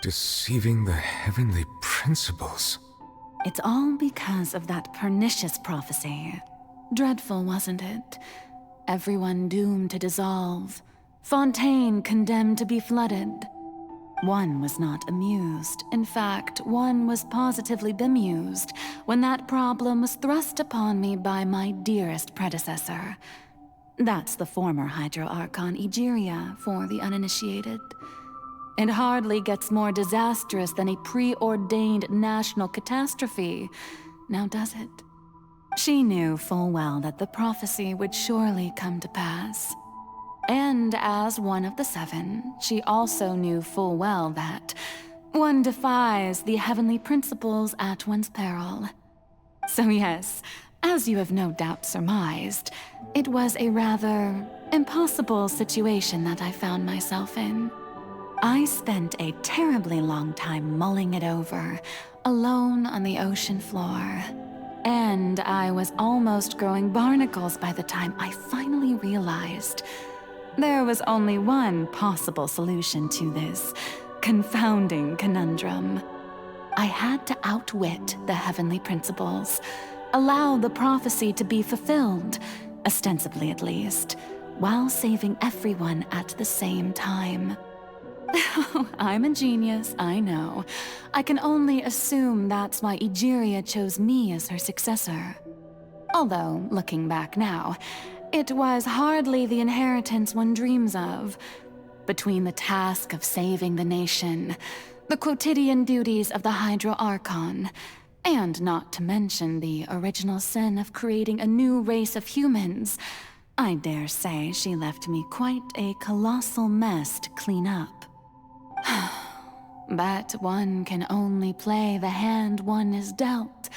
Deceiving the heavenly principles? It's all because of that pernicious prophecy. Dreadful, wasn't it? Everyone doomed to dissolve. Fontaine condemned to be flooded. One was not amused. In fact, one was positively bemused when that problem was thrust upon me by my dearest predecessor. That's the former Hydro Archon Egeria for the uninitiated. It hardly gets more disastrous than a preordained national catastrophe, now does it? She knew full well that the prophecy would surely come to pass. And as one of the seven, she also knew full well that one defies the heavenly principles at one's peril. So yes, as you have no doubt surmised, it was a rather impossible situation that I found myself in. I spent a terribly long time mulling it over, alone on the ocean floor. And I was almost growing barnacles by the time I finally realized there was only one possible solution to this confounding conundrum. I had to outwit the heavenly principles, allow the prophecy to be fulfilled, ostensibly at least, while saving everyone at the same time. I'm a genius, I know. I can only assume that's why Egeria chose me as her successor. Although, looking back now, it was hardly the inheritance one dreams of. Between the task of saving the nation, the quotidian duties of the Hydro Archon, and not to mention the original sin of creating a new race of humans, I dare say she left me quite a colossal mess to clean up. But one can only play the hand one is dealt.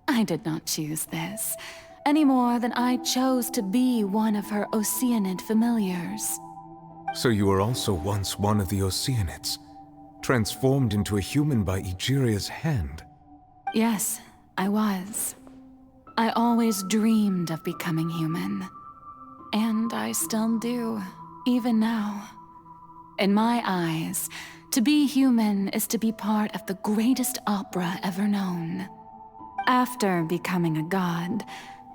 I did not choose this, any more than I chose to be one of her Oceanid familiars. So you were also once one of the Oceanids, transformed into a human by Egeria's hand? Yes, I was. I always dreamed of becoming human. And I still do, even now. In my eyes, to be human is to be part of the greatest opera ever known. After becoming a god,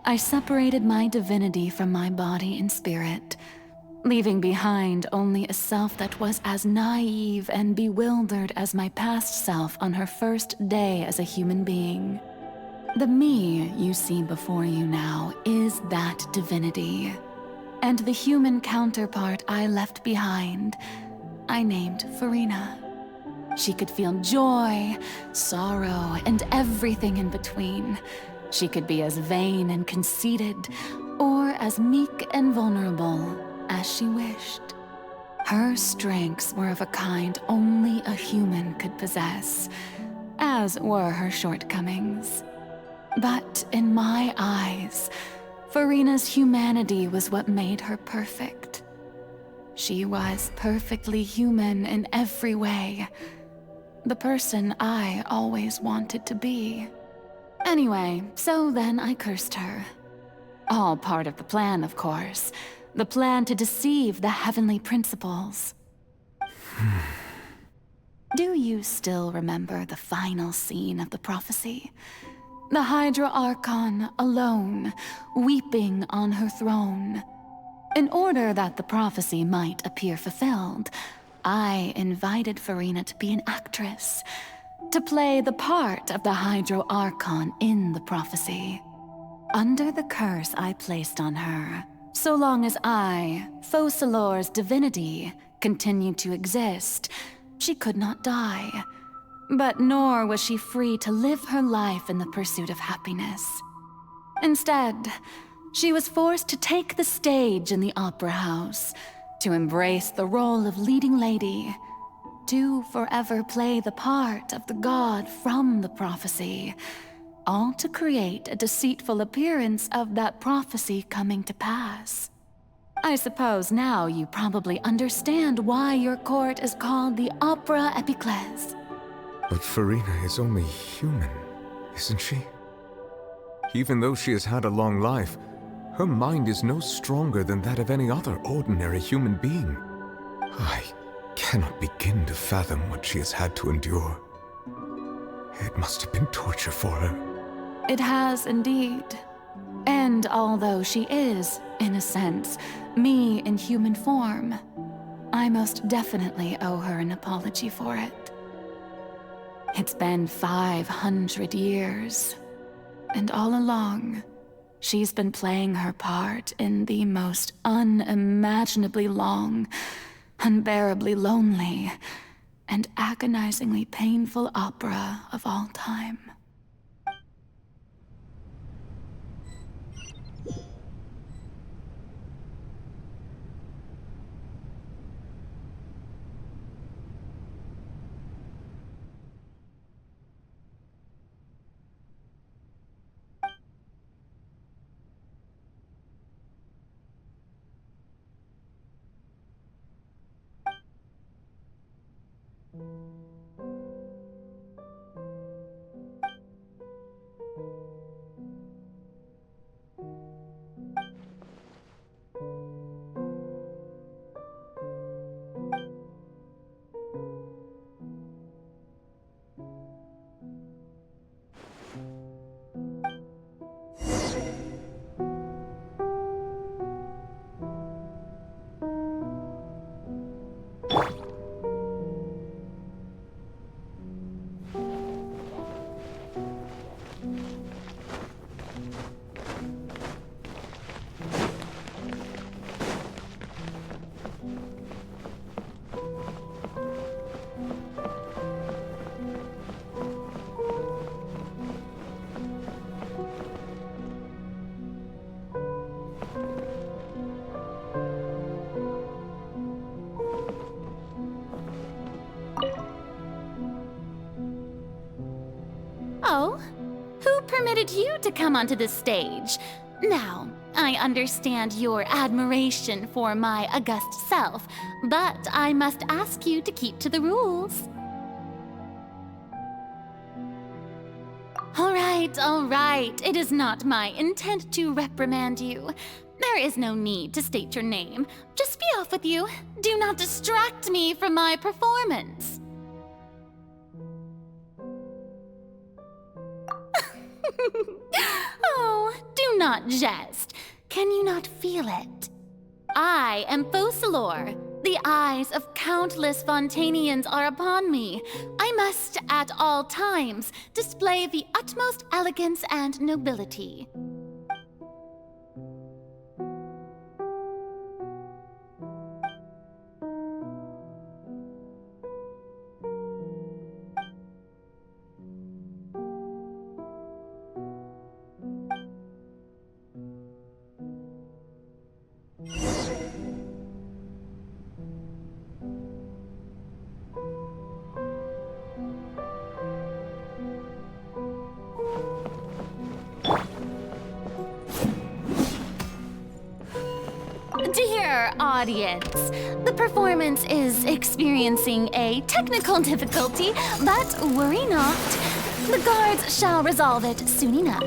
I separated my divinity from my body and spirit, leaving behind only a self that was as naive and bewildered as my past self on her first day as a human being. The me you see before you now is that divinity, and the human counterpart I left behind, I named Farina. She could feel joy, sorrow, and everything in between. She could be as vain and conceited, or as meek and vulnerable as she wished. Her strengths were of a kind only a human could possess, as were her shortcomings. But in my eyes, Farina's humanity was what made her perfect. She was perfectly human in every way. The person I always wanted to be. Anyway, so then I cursed her. All part of the plan, of course. The plan to deceive the heavenly principles. Do you still remember the final scene of the prophecy? The Hydra Archon alone, weeping on her throne. In order that the prophecy might appear fulfilled, I invited Farina to be an actress, to play the part of the Hydro Archon in the prophecy. Under the curse I placed on her, so long as I, Focalor's divinity, continued to exist, she could not die. But nor was she free to live her life in the pursuit of happiness. Instead, she was forced to take the stage in the opera house, to embrace the role of leading lady, to forever play the part of the god from the prophecy, all to create a deceitful appearance of that prophecy coming to pass. I suppose now you probably understand why your court is called the Opera Epiclese. But Farina is only human, isn't she? Even though she has had a long life, her mind is no stronger than that of any other ordinary human being. I cannot begin to fathom what she has had to endure. It must have been torture for her. It has indeed. And although she is, in a sense, me in human form, I most definitely owe her an apology for it. It's been 500 years, and all along, she's been playing her part in the most unimaginably long, unbearably lonely, and agonizingly painful opera of all time. Oh, who permitted you to come onto the stage? Now, I understand your admiration for my august self, but I must ask you to keep to the rules. All right. It is not my intent to reprimand you. There is no need to state your name. Just be off with you. Do not distract me from my performance. Oh, do not jest. Can you not feel it? I am Focalor. The eyes of countless Fontanians are upon me. I must, at all times, display the utmost elegance and nobility. Dear audience, the performance is experiencing a technical difficulty, but worry not. The guards shall resolve it soon enough.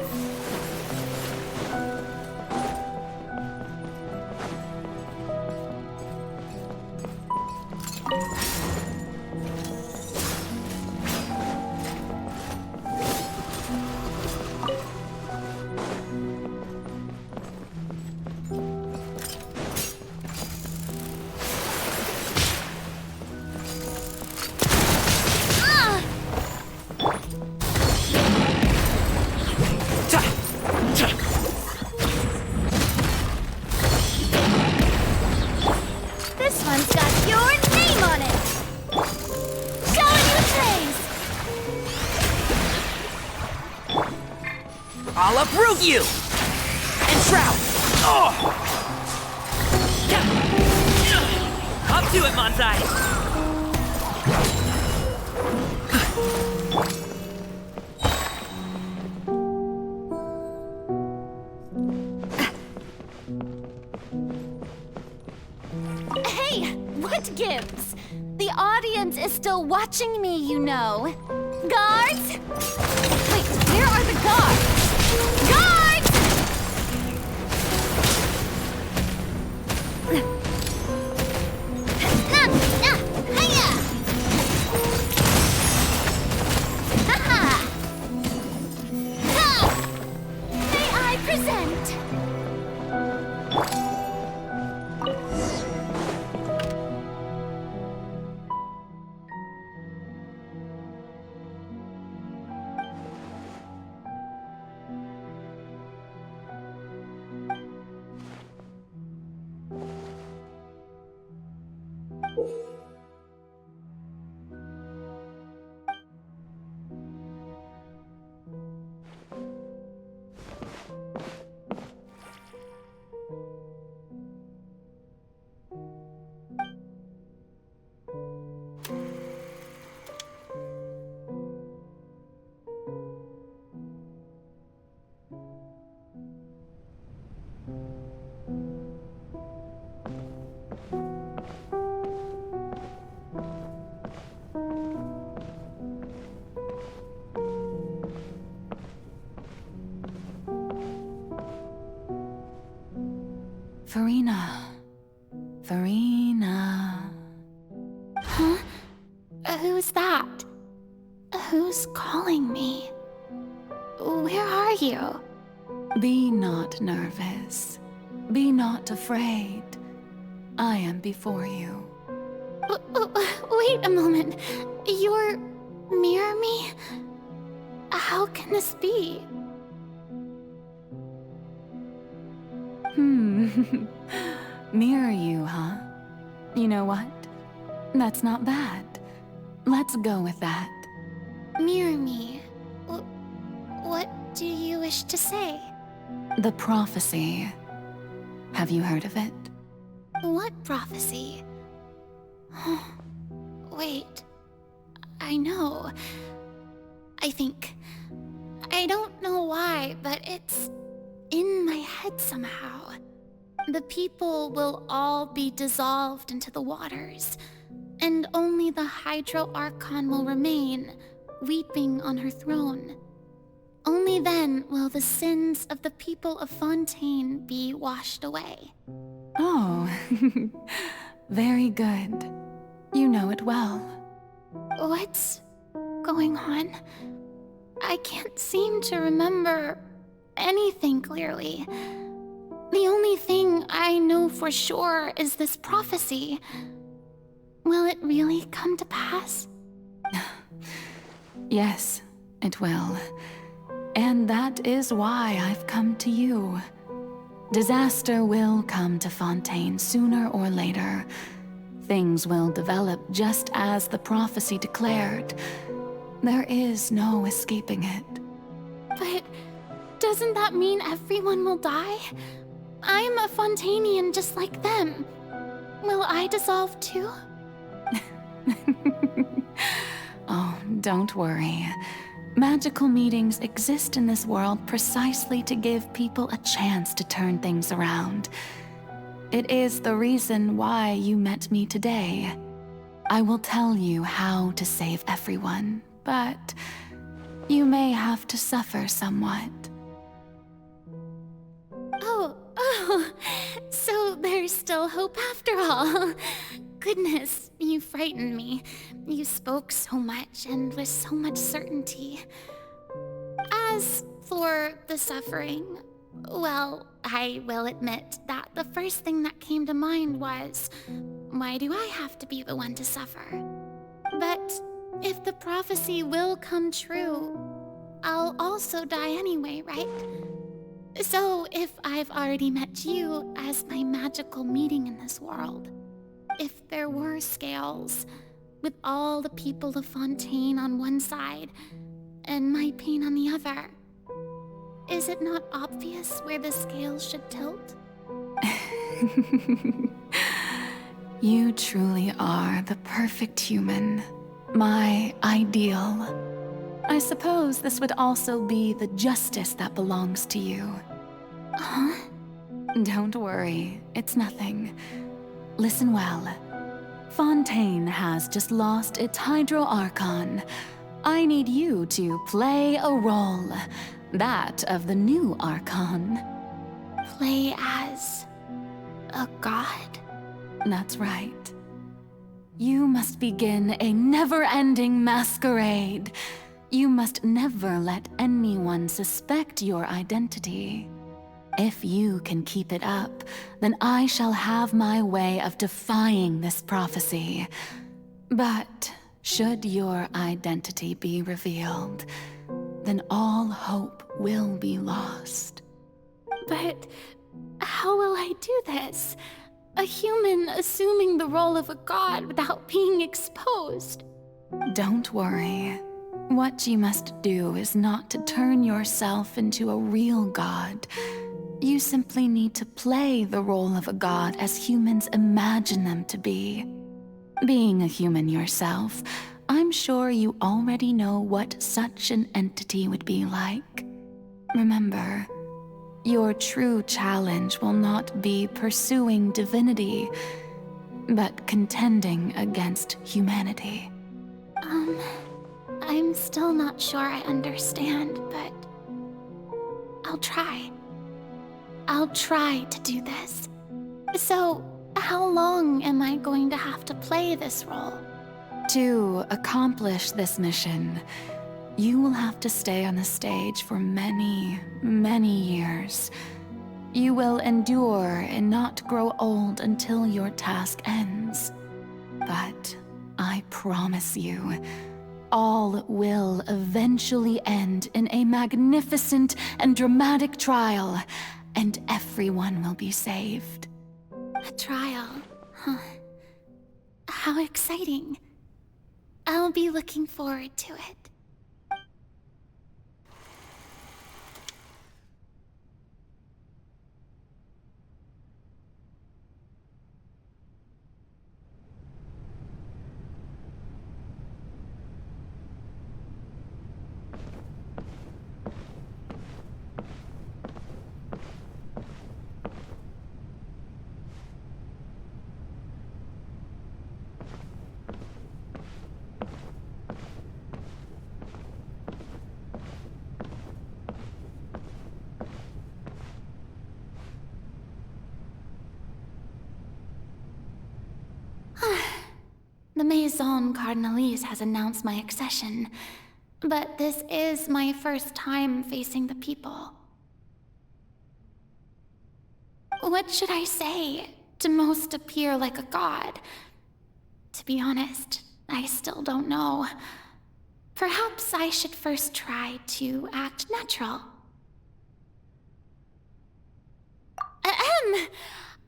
This one's got your name on it! Go in your place! I'll uproot you! And shroud! Up to it, Manzai! Hey, what gives? The audience is still watching me, you know. Guards? Wait, where are the guards? Guards! May I present? Farina. Farina. Huh? Who's that? Who's calling me? Where are you? Be not nervous. Be not afraid. I am before you. Wait a moment. You're near me? How can this be? Mirror you, huh? You know what? That's not bad. Let's go with that. Mirror me? What do you wish to say? The prophecy. Have you heard of it? What prophecy? Wait. I know. I think. I don't know why, but it's in my head somehow. The people will all be dissolved into the waters, and only the Hydro Archon will remain, weeping on her throne. Only then will the sins of the people of Fontaine be washed away. Oh, very good. You know it well. What's going on? I can't seem to remember anything clearly. The only thing I know for sure is this prophecy. Will it really come to pass? Yes, it will. And that is why I've come to you. Disaster will come to Fontaine sooner or later. Things will develop just as the prophecy declared. There is no escaping it. But doesn't that mean everyone will die? I'm a Fontainian just like them. Will I dissolve too? Oh, don't worry. Magical meetings exist in this world precisely to give people a chance to turn things around. It is the reason why you met me today. I will tell you how to save everyone, but you may have to suffer somewhat. Oh, so there's still hope after all. Goodness, you frightened me. You spoke so much and with so much certainty. As for the suffering, well, I will admit that the first thing that came to mind was, why do I have to be the one to suffer? But if the prophecy will come true, I'll also die anyway, right? So if I've already met you as my magical meeting in this world, if there were scales, with all the people of Fontaine on one side, and my pain on the other, is it not obvious where the scales should tilt? You truly are the perfect human, my ideal. I suppose this would also be the justice that belongs to you. Huh? Don't worry, it's nothing. Listen well. Fontaine has just lost its Hydro Archon. I need you to play a role, that of the new Archon. Play as a god? That's right. You must begin a never-ending masquerade. You must never let anyone suspect your identity. If you can keep it up, then I shall have my way of defying this prophecy. But should your identity be revealed, then all hope will be lost. But how will I do this? A human assuming the role of a god without being exposed. Don't worry. What you must do is not to turn yourself into a real god. You simply need to play the role of a god as humans imagine them to be. Being a human yourself, I'm sure you already know what such an entity would be like. Remember, your true challenge will not be pursuing divinity, but contending against humanity. I'm still not sure I understand, but I'll try. I'll try to do this. So, how long am I going to have to play this role? To accomplish this mission, you will have to stay on the stage for many, many years. You will endure and not grow old until your task ends. But I promise you, all will eventually end in a magnificent and dramatic trial, and everyone will be saved. A trial, huh? How exciting. I'll be looking forward to it. The Maison Cardinalise has announced my accession, but this is my first time facing the people. What should I say to most appear like a god? To be honest, I still don't know. Perhaps I should first try to act natural.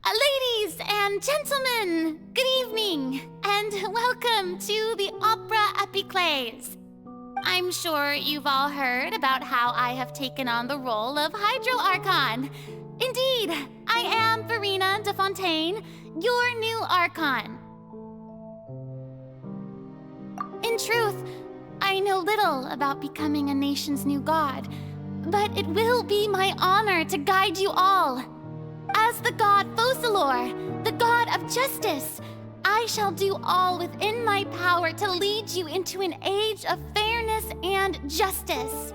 Ladies and gentlemen, good evening, and welcome to the Opera Epiclese. I'm sure you've all heard about how I have taken on the role of Hydro Archon. Indeed, I am Verena de Fontaine, your new Archon. In truth, I know little about becoming a nation's new god, but it will be my honor to guide you all. As the god Focalor, the god of justice, I shall do all within my power to lead you into an age of fairness and justice.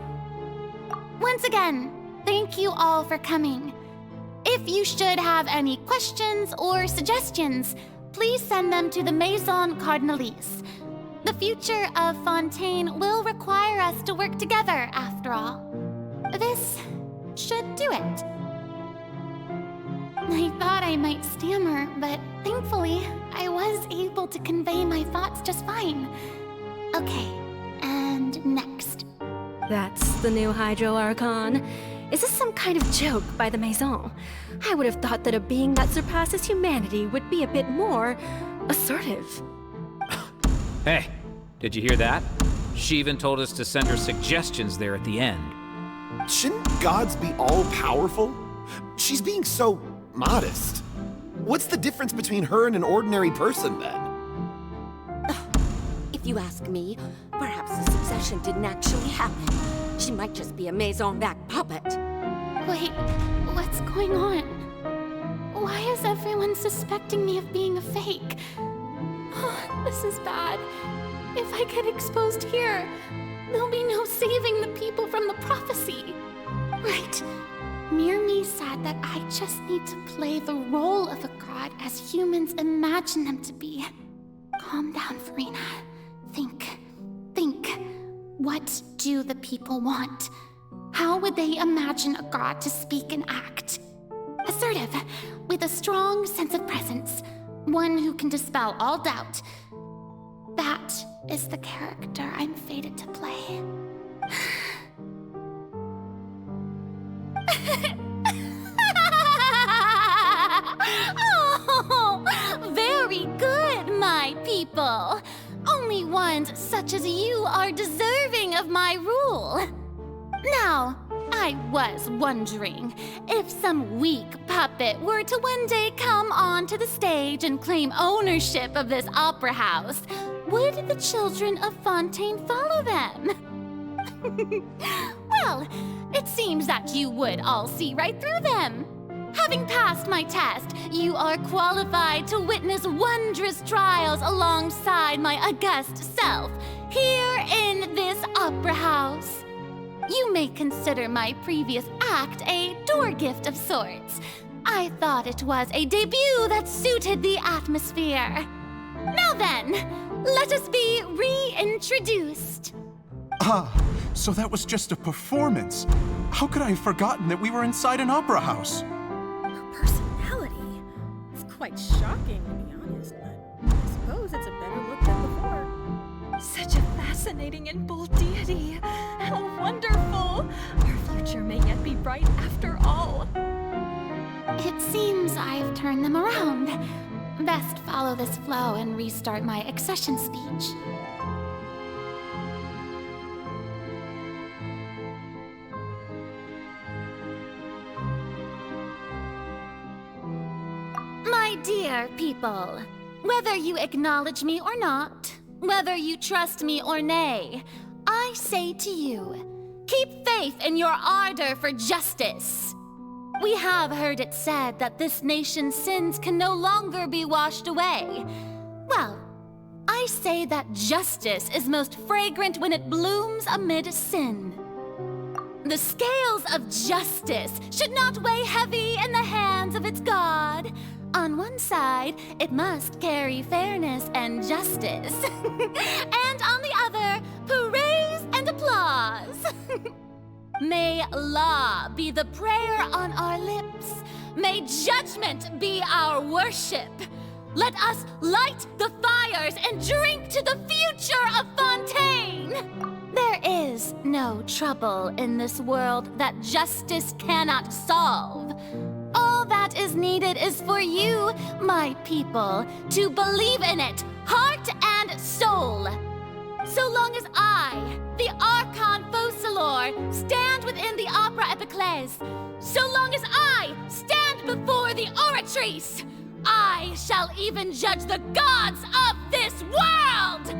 Once again, thank you all for coming. If you should have any questions or suggestions, please send them to the Maison Cardinalise. The future of Fontaine will require us to work together, after all. This should do it. I thought I might stammer, but thankfully, I was able to convey my thoughts just fine. Okay, and next. That's the new Hydro Archon. Is this some kind of joke by the Maison? I would have thought that a being that surpasses humanity would be a bit more assertive. Hey, did you hear that? She even told us to send her suggestions there at the end. Shouldn't gods be all-powerful? She's being so modest. What's the difference between her and an ordinary person, then? If you ask me, perhaps the succession didn't actually happen. She might just be a Maison back puppet. Wait, what's going on? Why is everyone suspecting me of being a fake? Oh, this is bad. If I get exposed here, there'll be no saving the people from the prophecy. Right. Mirmi said that I just need to play the role of a god as humans imagine them to be. Calm down, Verena. Think. What do the people want? How would they imagine a god to speak and act? Assertive, with a strong sense of presence. One who can dispel all doubt. That is the character I'm fated to play. Oh, very good, my people. Only ones such as you are deserving of my rule. Now, I was wondering if some weak puppet were to one day come onto the stage and claim ownership of this opera house, would the children of Fontaine follow them? Well, it seems that you would all see right through them. Having passed my test, you are qualified to witness wondrous trials alongside my august self, here in this opera house. You may consider my previous act a door gift of sorts, I thought it was a debut that suited the atmosphere. Now then, let us be reintroduced. Ah, so that was just a performance. How could I have forgotten that we were inside an opera house? Her personality. It's quite shocking, to be honest, but I suppose it's a better look than before. Such a fascinating and bold deity. How wonderful! Our future may yet be bright after all. It seems I've turned them around. Best follow this flow and restart my accession speech. My dear people, whether you acknowledge me or not, whether you trust me or nay, I say to you, keep faith in your ardor for justice. We have heard it said that this nation's sins can no longer be washed away. Well, I say that justice is most fragrant when it blooms amid sin. The scales of justice should not weigh heavy in the hands of its God. On one side, it must carry fairness and justice. And on the other, praise and applause. May law be the prayer on our lips. May judgment be our worship. Let us light the fires and drink to the future of Fontaine. There is no trouble in this world that justice cannot solve. All that is needed is for you, my people, to believe in it, heart and soul. So long as I, the Archon Focalor, stand within the Opera Epiclese, so long as I stand before the Oratrice, I shall even judge the gods of this world!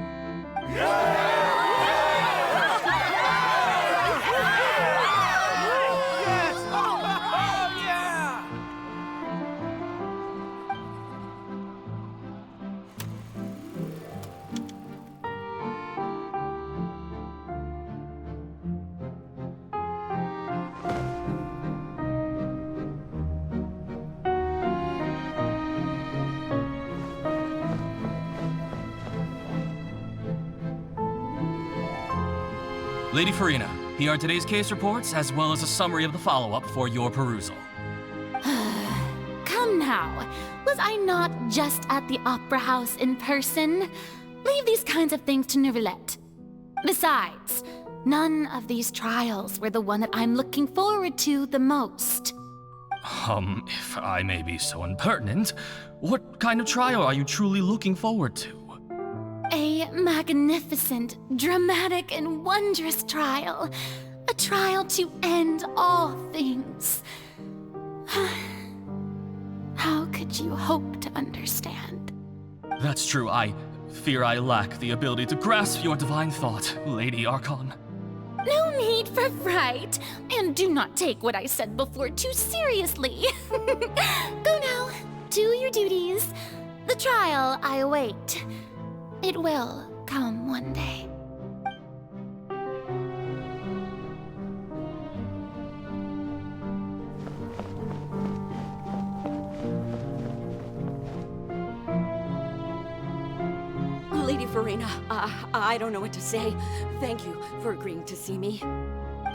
Lady Farina, here are today's case reports, as well as a summary of the follow-up for your perusal. Come now, was I not just at the Opera House in person? Leave these kinds of things to Neuvillette. Besides, none of these trials were the one that I'm looking forward to the most. If I may be so impertinent, what kind of trial are you truly looking forward to? A magnificent, dramatic, and wondrous trial. A trial to end all things. How could you hope to understand? That's true. I fear I lack the ability to grasp your divine thought, Lady Archon. No need for fright, and do not take what I said before too seriously. Go now, do your duties. The trial I await. It will come one day. Lady Farina, I don't know what to say. Thank you for agreeing to see me.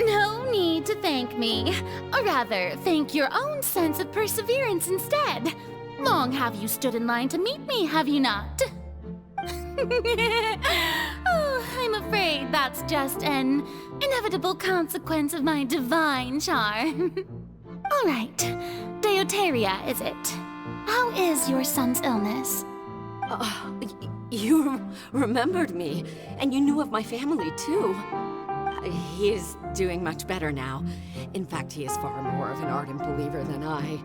No need to thank me. Or rather, thank your own sense of perseverance instead. Long have you stood in line to meet me, have you not? Oh, I'm afraid that's just an inevitable consequence of my divine charm. All right, Deoteria, is it? How is your son's illness? You remembered me, and you knew of my family, too. He is doing much better now. In fact, he is far more of an ardent believer than I.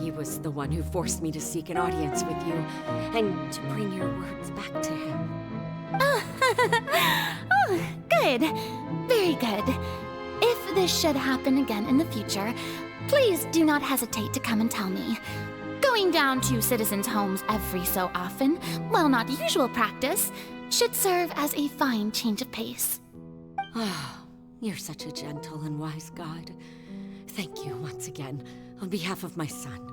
He was the one who forced me to seek an audience with you, and to bring your words back to him. Oh, good. Very good. If this should happen again in the future, please do not hesitate to come and tell me. Going down to citizens' homes every so often, while not usual practice, should serve as a fine change of pace. Ah, you're such a gentle and wise god. Thank you once again on behalf of my son.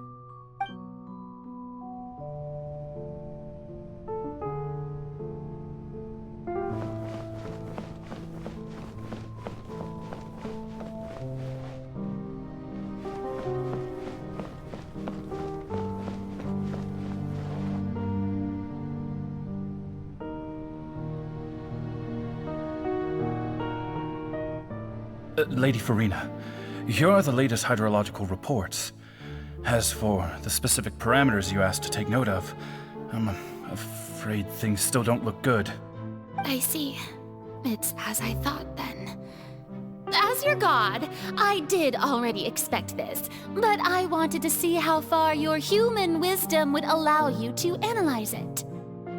Lady Farina, here are the latest hydrological reports. As for the specific parameters you asked to take note of, I'm afraid things still don't look good. I see. It's as I thought then. As your god, I did already expect this, but I wanted to see how far your human wisdom would allow you to analyze it.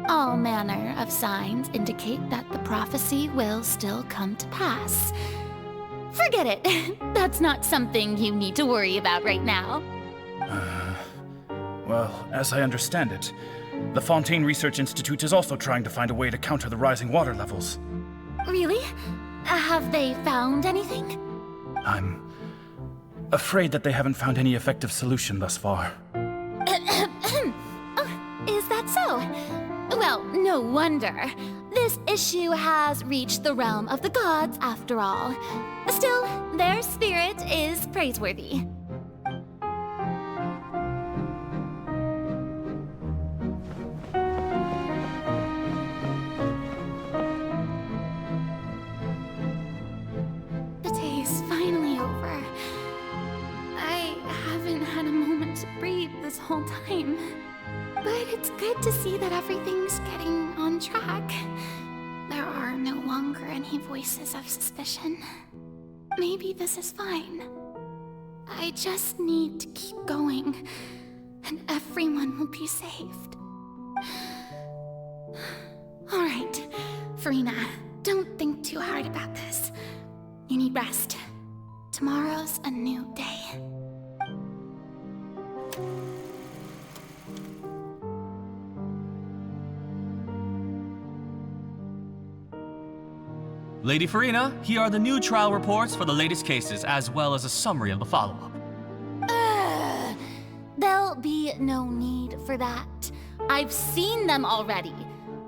All manner of signs indicate that the prophecy will still come to pass. Forget it. That's not something you need to worry about right now. Well, as I understand it, the Fontaine Research Institute is also trying to find a way to counter the rising water levels. Really? Have they found anything? I'm afraid that they haven't found any effective solution thus far. Oh, is that so? Well, no wonder. This issue has reached the realm of the gods, after all. Still, their spirit is praiseworthy. The day is finally over. I haven't had a moment to breathe this whole time. But it's good to see that everything's getting on track. There are no longer any voices of suspicion. Maybe this is fine. I just need to keep going, and everyone will be saved. All right, Farina, don't think too hard about this. You need rest. Tomorrow's a new day. Lady Farina, here are the new trial reports for the latest cases, as well as a summary of the follow-up. There'll be no need for that. I've seen them already.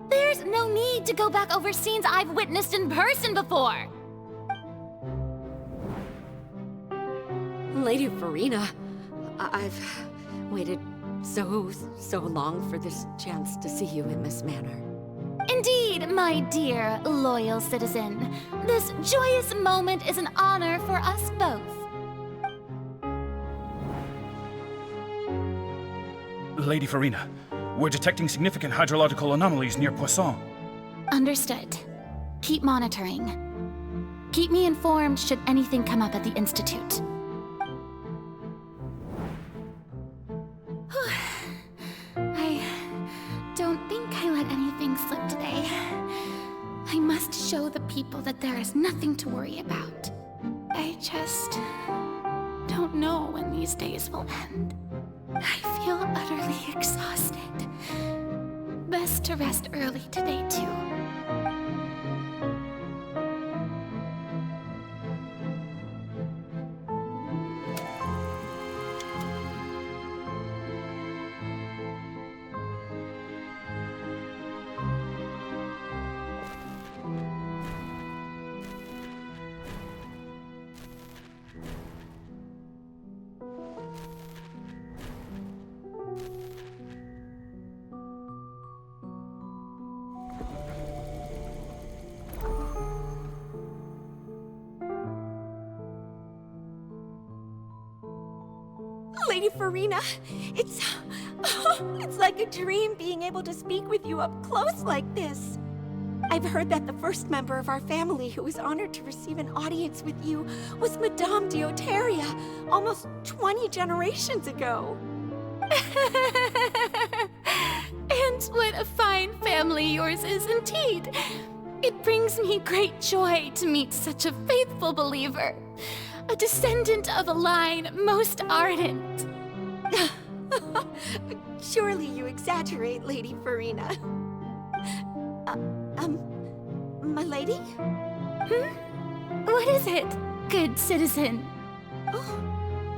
There's no need to go back over scenes I've witnessed in person before. Lady Farina, I've waited so long for this chance to see you in this manner. Indeed, my dear, loyal citizen. This joyous moment is an honor for us both. Lady Farina, we're detecting significant hydrological anomalies near Poisson. Understood. Keep monitoring. Keep me informed should anything come up at the Institute. I don't think I let anything slip today. I must show the people that there is nothing to worry about. I just don't know when these days will end. I feel utterly exhausted. Best to rest early today, too. Lady Farina, it's like a dream being able to speak with you up close like this. I've heard that the first member of our family who was honored to receive an audience with you was Madame Dioteria, almost 20 generations ago. And what a fine family yours is indeed. It brings me great joy to meet such a faithful believer. A descendant of a line most ardent. Surely you exaggerate, Lady Farina. My lady? What is it, good citizen?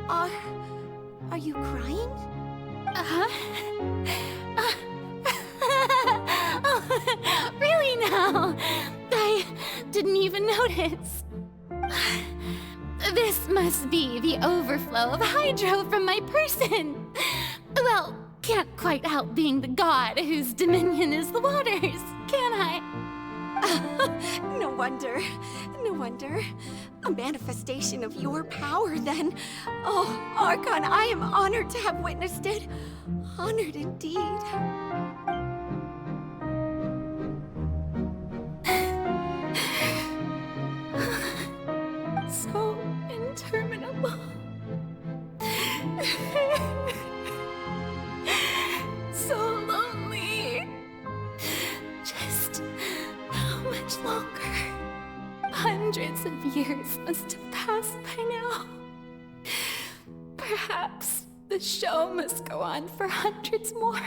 Are Are you crying? Oh, really now? I didn't even notice. This must be the overflow of hydro from my person. Well, can't quite help being the god whose dominion is the waters, can I? No wonder. No wonder. A manifestation of your power, then. Oh, Archon, I am honored to have witnessed it. Honored indeed. So interminable. So lonely. Just how much longer? Hundreds of years must have passed by now. Perhaps the show must go on for hundreds more.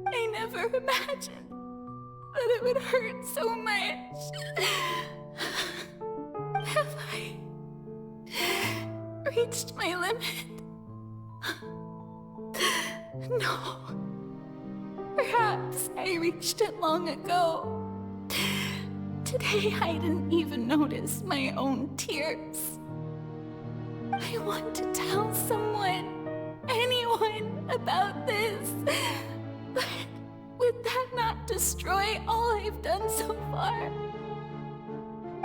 I never imagined that it would hurt so much. Have I reached my limit? No. Perhaps I reached it long ago. Today I didn't even notice my own tears. I want to tell someone, anyone, about this. But would that not destroy all I've done so far?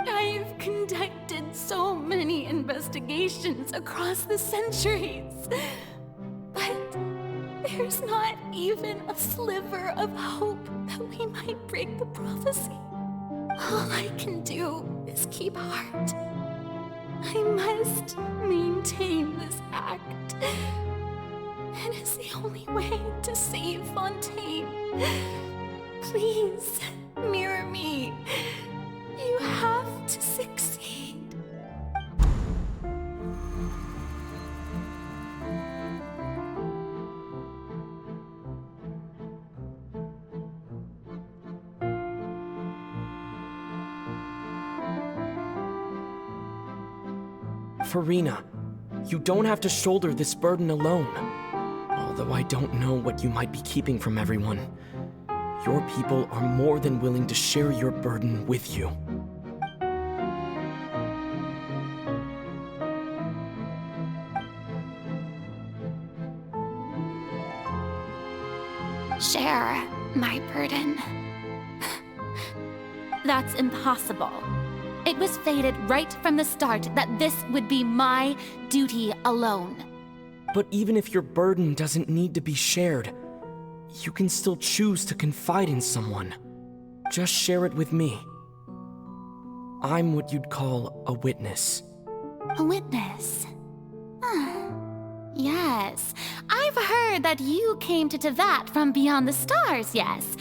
I've conducted so many investigations across the centuries, but there's not even a sliver of hope that we might break the prophecy. All I can do is keep heart. I must maintain this act. It is the only way to save Fontaine. Please, mirror me. You have to succeed. Farina, you don't have to shoulder this burden alone. Although I don't know what you might be keeping from everyone, your people are more than willing to share your burden with you. Share my burden. That's impossible. It was fated right from the start that this would be my duty alone. But even if your burden doesn't need to be shared, you can still choose to confide in someone. Just share it with me. I'm what you'd call a witness. A witness? Yes, I've heard that you came to Tevat from beyond the stars, yes.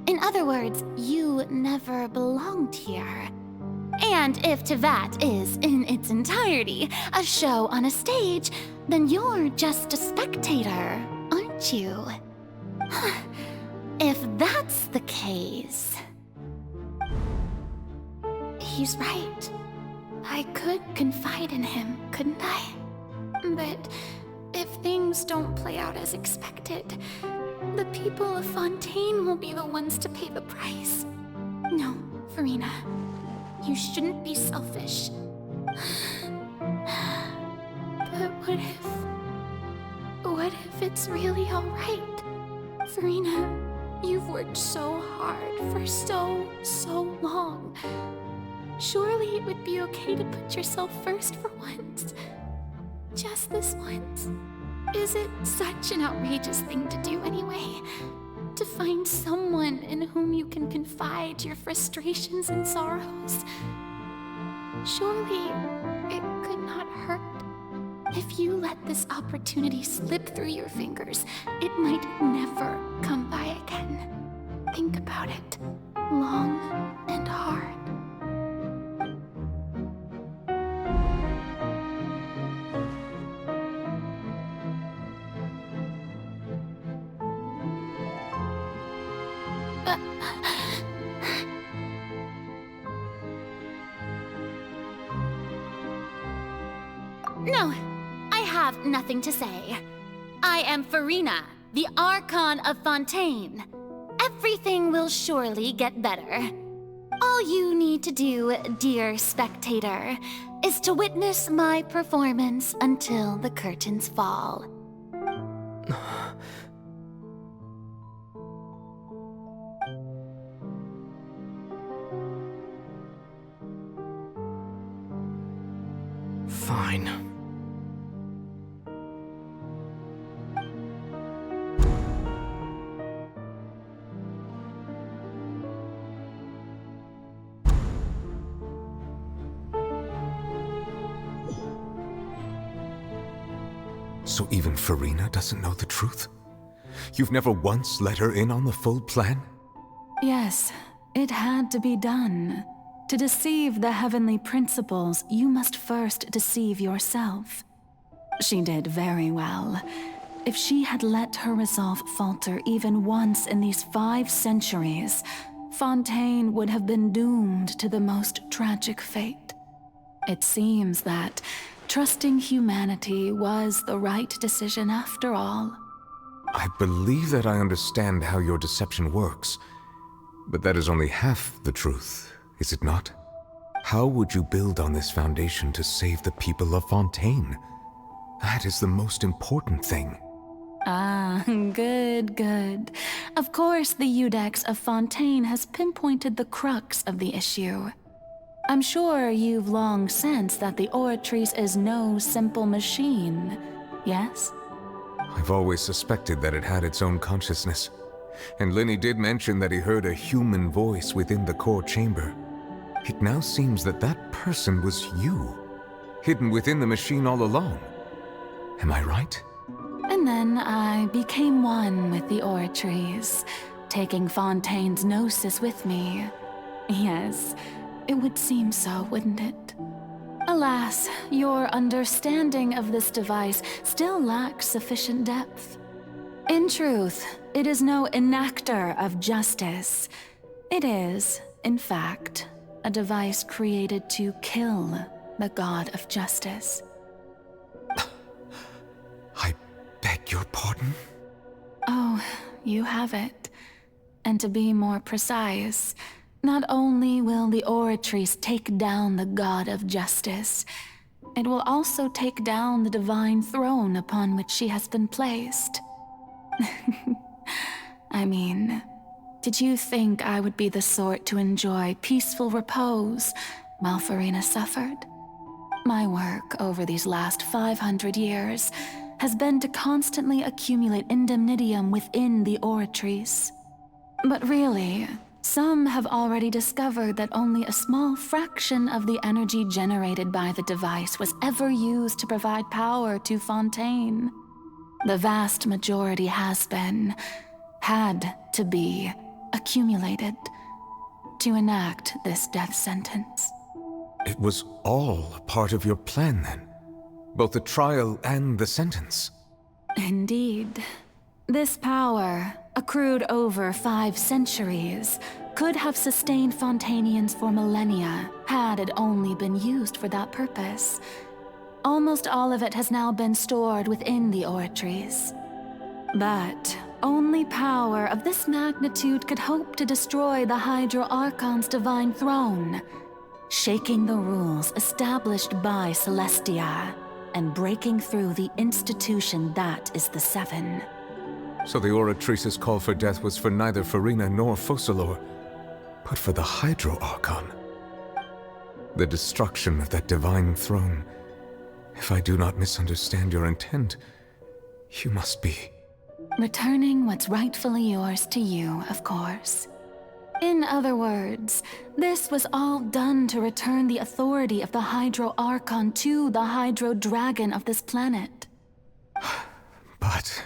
In other words, you never belonged here. And if Tevat is, in its entirety, a show on a stage, then you're just a spectator, aren't you? If that's the case... He's right. I could confide in him, couldn't I? But if things don't play out as expected, the people of Fontaine will be the ones to pay the price. No, Farina. You shouldn't be selfish. But what if it's really all right? Farina, you've worked so hard for so long. Surely it would be okay to put yourself first for once. Just this once. Is it such an outrageous thing to do anyway? To find someone in whom you can confide your frustrations and sorrows? Surely it could not hurt. If you let this opportunity slip through your fingers, it might never come by again. Think about it long and hard. No, I have nothing to say. I am Farina, the Archon of Fontaine. Everything will surely get better. All you need to do, dear spectator, is to witness my performance until the curtains fall. Fine. So even Farina doesn't know the truth? You've never once let her in on the full plan? Yes, it had to be done. To deceive the heavenly principles, you must first deceive yourself. She did very well. If she had let her resolve falter even once in these 5 centuries, Fontaine would have been doomed to the most tragic fate. It seems that trusting humanity was the right decision after all. I believe that I understand how your deception works, but that is only half the truth, is it not? How would you build on this foundation to save the people of Fontaine? That is the most important thing. Ah, good. Of course, the Iudex of Fontaine has pinpointed the crux of the issue. I'm sure you've long sensed that the Oratrice is no simple machine, yes? I've always suspected that it had its own consciousness, and Lenny did mention that he heard a human voice within the core chamber. It now seems that that person was you, hidden within the machine all along. Am I right? And then I became one with the Oratrice, taking Fontaine's gnosis with me. Yes, it would seem so, wouldn't it? Alas, your understanding of this device still lacks sufficient depth. In truth, it is no enactor of justice. It is, in fact, a device created to kill the god of justice. I beg your pardon? Oh, you have it. And to be more precise, not only will the Oratrice take down the god of justice, it will also take down the divine throne upon which she has been placed. I mean, did you think I would be the sort to enjoy peaceful repose while Farina suffered? My work over these last 500 years has been to constantly accumulate indemnitium within the Oratrice. But really, some have already discovered that only a small fraction of the energy generated by the device was ever used to provide power to Fontaine. The vast majority had to be, accumulated to enact this death sentence. It was all a part of your plan then? Both the trial and the sentence? Indeed. This power, accrued over 5 centuries, could have sustained Fontainians for millennia had it only been used for that purpose. Almost all of it has now been stored within the Oratrice. But only power of this magnitude could hope to destroy the Hydro Archon's divine throne, shaking the rules established by Celestia and breaking through the institution that is the Seven. So the Oratrice's call for death was for neither Farina nor Focalor, but for the Hydro Archon. The destruction of that divine throne. If I do not misunderstand your intent, you must be... Returning what's rightfully yours to you, of course. In other words, this was all done to return the authority of the Hydro Archon to the Hydro Dragon of this planet. But...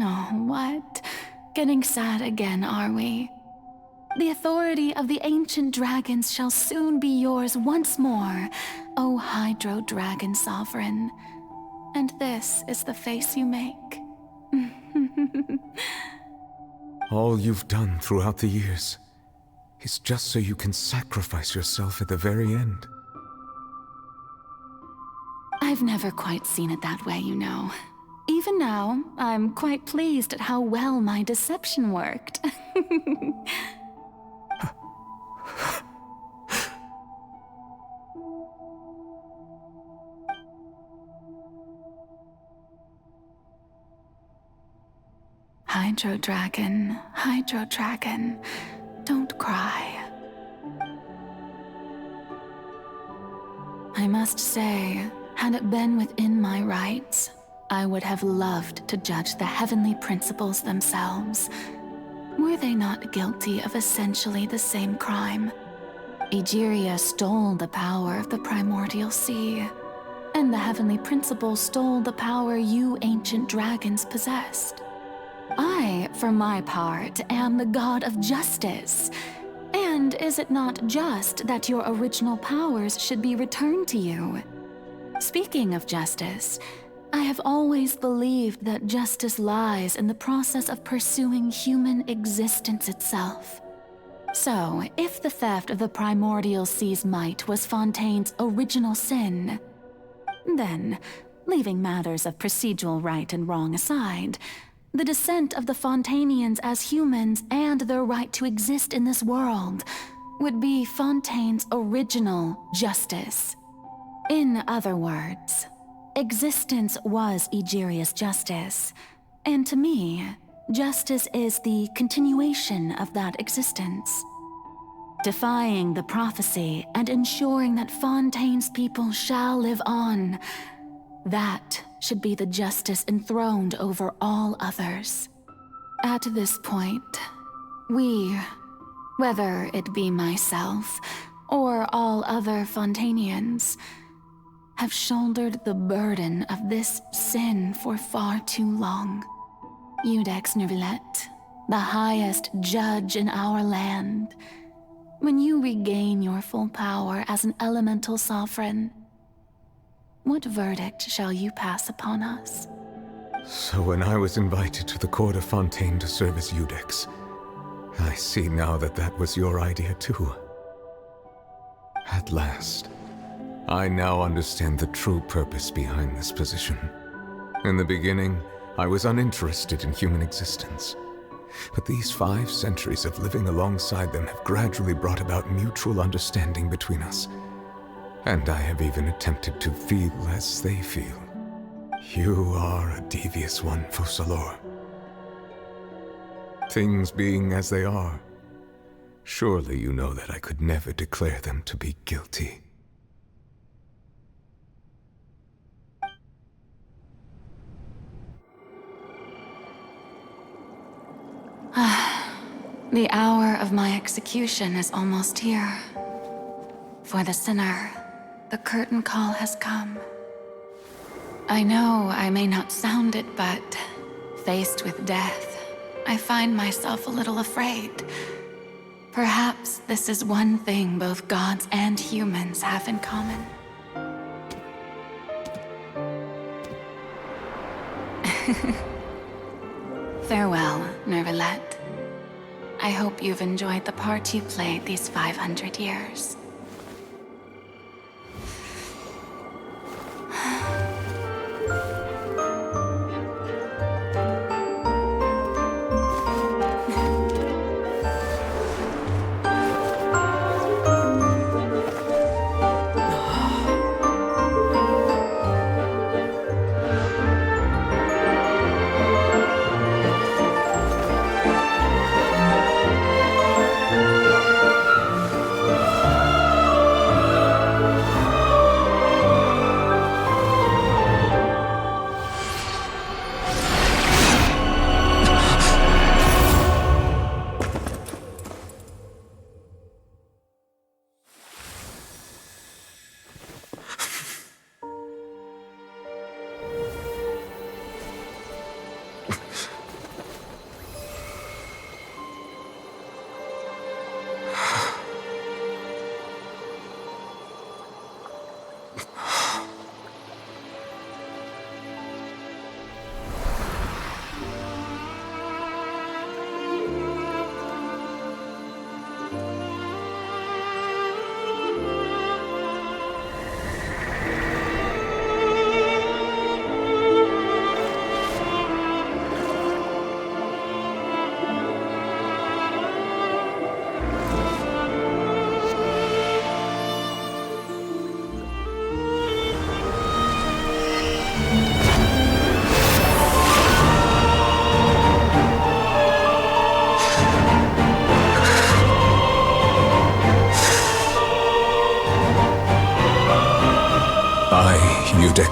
Oh, what? Getting sad again, are we? The authority of the ancient dragons shall soon be yours once more, O Hydro Dragon Sovereign. And this is the face you make. All you've done throughout the years. is just so you can sacrifice yourself at the very end. I've never quite seen it that way, you know. Even now, I'm quite pleased at how well my deception worked. Hydro Dragon, don't cry. I must say, had it been within my rights, I would have loved to judge the heavenly principles themselves. Were they not guilty of essentially the same crime? Egeria stole the power of the primordial sea, and the heavenly principles stole the power you ancient dragons possessed. I, for my part, am the god of justice. And is it not just that your original powers should be returned to you? Speaking of justice, I have always believed that justice lies in the process of pursuing human existence itself. So, if the theft of the primordial sea's might was Fontaine's original sin, then, leaving matters of procedural right and wrong aside, the descent of the Fontainians as humans and their right to exist in this world would be Fontaine's original justice. In other words, existence was Egeria's justice, and to me, justice is the continuation of that existence. Defying the prophecy and ensuring that Fontaine's people shall live on, that should be the justice enthroned over all others. At this point, we, whether it be myself or all other Fontainians, have shouldered the burden of this sin for far too long. Iudex Nervillet, the highest judge in our land, when you regain your full power as an elemental sovereign, what verdict shall you pass upon us? So when I was invited to the court of Fontaine to serve as Iudex, I see now that that was your idea too. At last, I now understand the true purpose behind this position. In the beginning, I was uninterested in human existence. But these 5 centuries of living alongside them have gradually brought about mutual understanding between us. And I have even attempted to feel as they feel. You are a devious one, Focalors. Things being as they are, surely you know that I could never declare them to be guilty. The hour of my execution is almost here. For the sinner, the curtain call has come. I know I may not sound it, but faced with death, I find myself a little afraid. Perhaps this is one thing both gods and humans have in common. Farewell, Nervillet. I hope you've enjoyed the part you played these 500 years.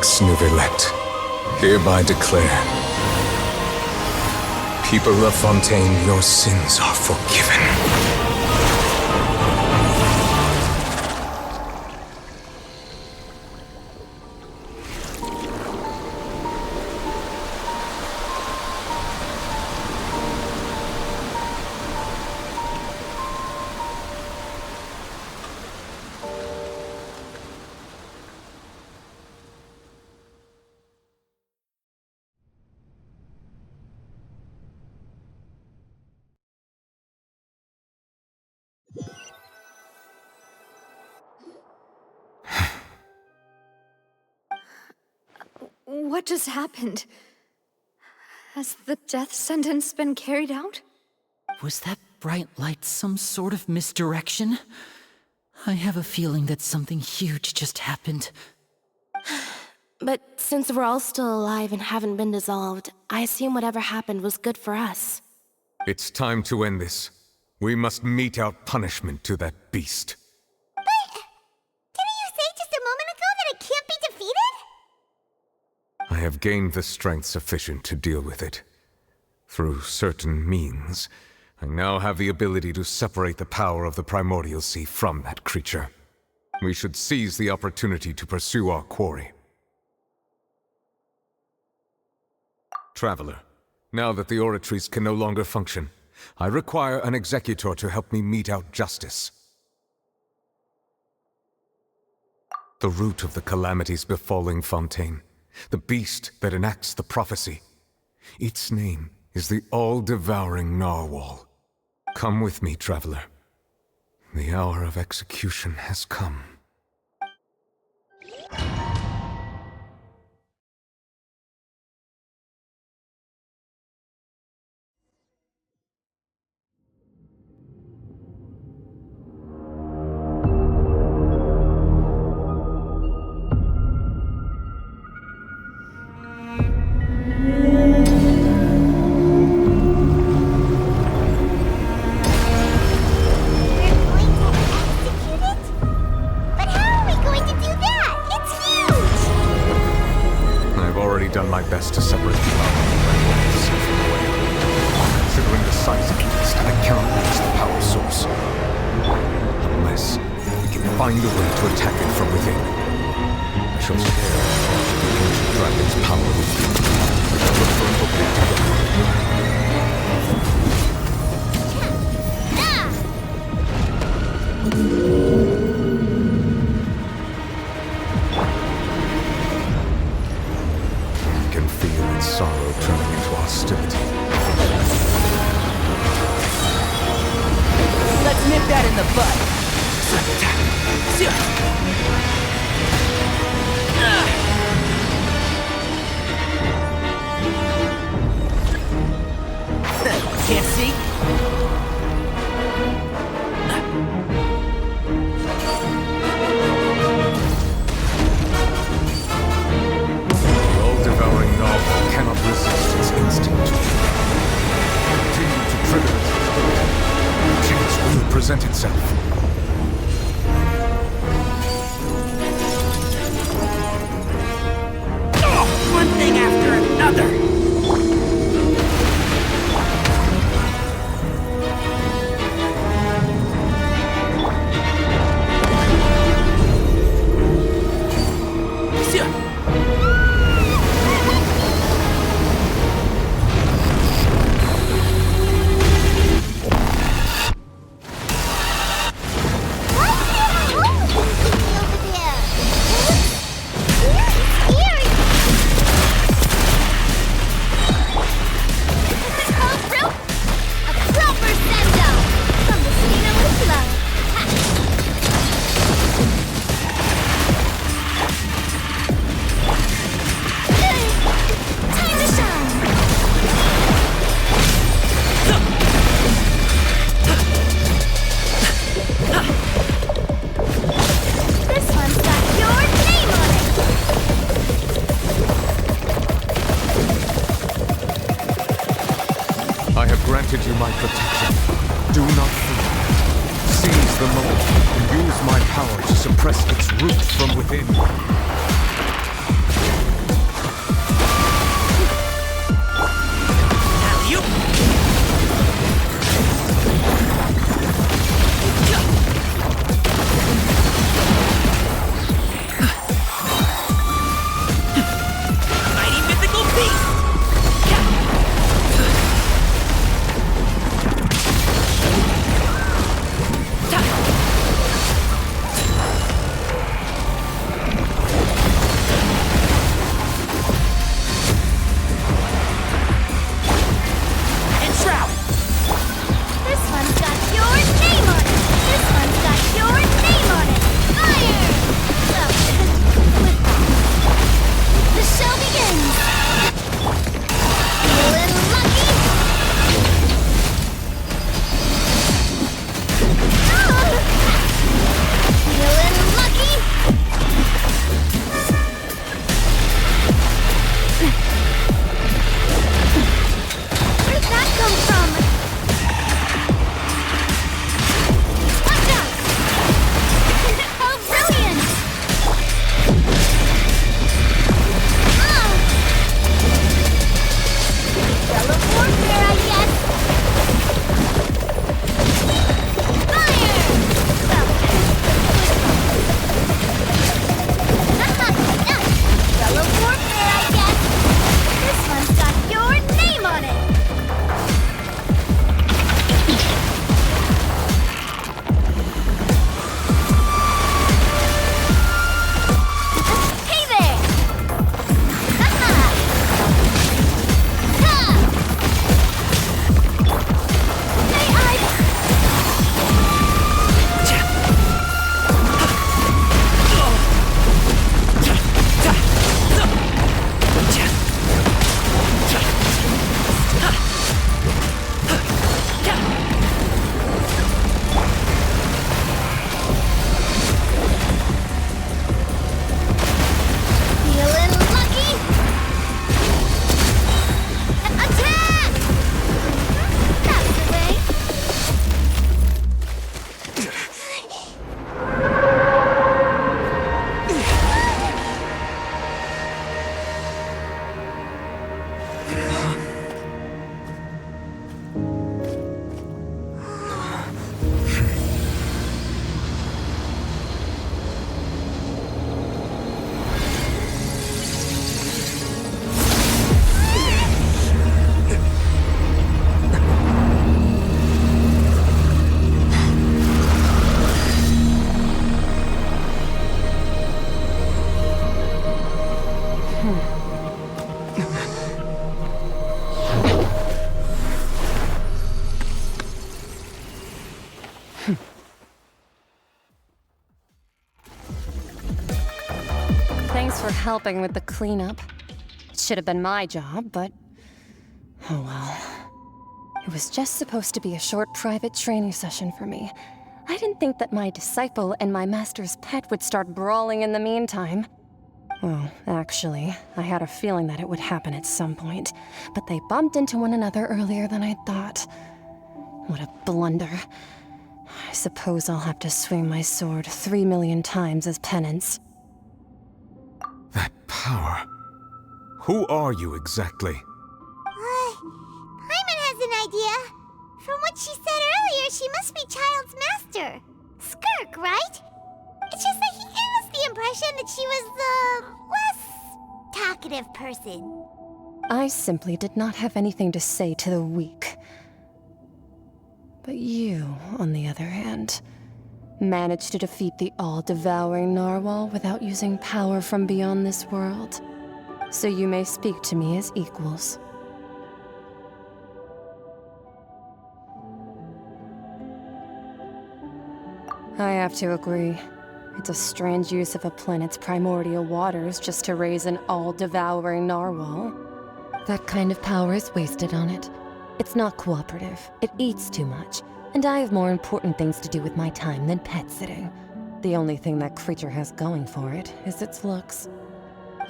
Ex Nouvellette, hereby declare, people of Fontaine, your sins are forgiven. What just happened? Has the death sentence been carried out? Was that bright light some sort of misdirection? I have a feeling that something huge just happened. But since we're all still alive and haven't been dissolved, I assume whatever happened was good for us. It's time to end this. We must mete out punishment to that beast. Didn't you say just a moment ago that it can't be defeated? I have gained the strength sufficient to deal with it. Through certain means, I now have the ability to separate the power of the Primordial Sea from that creature. We should seize the opportunity to pursue our quarry. Traveler, now that the oratories can no longer function, I require an executor to help me mete out justice. The root of the calamities befalling Fontaine, the beast that enacts the prophecy. Its name is the all-devouring narwhal. Come with me, traveler. The hour of execution has come. Done my best to separate the power of the Primordial Sea from the whale. Considering the size of the beast, I cannot reach the power source. Unless we can find a way to attack it from within. I shall share the ancient dragon's power with you. We shall look for an opening together. Sorrow turning into hostility. Let's nip that in the bud. Can't see? All-devouring narwhal cannot resist its instinct. Continue to trigger its hostility. Chance will present itself. One thing after another! Granted you my protection. Do not fear. Seize the moment and use my power to suppress its root from within. helping with the cleanup. It should have been my job, but... oh well. It was just supposed to be a short private training session for me. I didn't think that my disciple and my master's pet would start brawling in the meantime. Well, actually, I had a feeling that it would happen at some point, but they bumped into one another earlier than I thought. What a blunder. I suppose I'll have to swing my sword 3 million times as penance. That power. Who are you exactly? Paimon has an idea. From what she said earlier, she must be Child's master. Skirk, right? It's just that he gave us the impression that she was the less talkative person. I simply did not have anything to say to the weak. But you, on the other hand, managed to defeat the all-devouring narwhal without using power from beyond this world. So you may speak to me as equals. I have to agree. It's a strange use of a planet's primordial waters just to raise an all-devouring narwhal. That kind of power is wasted on it. It's not cooperative. It eats too much. And I have more important things to do with my time than pet sitting. The only thing that creature has going for it is its looks.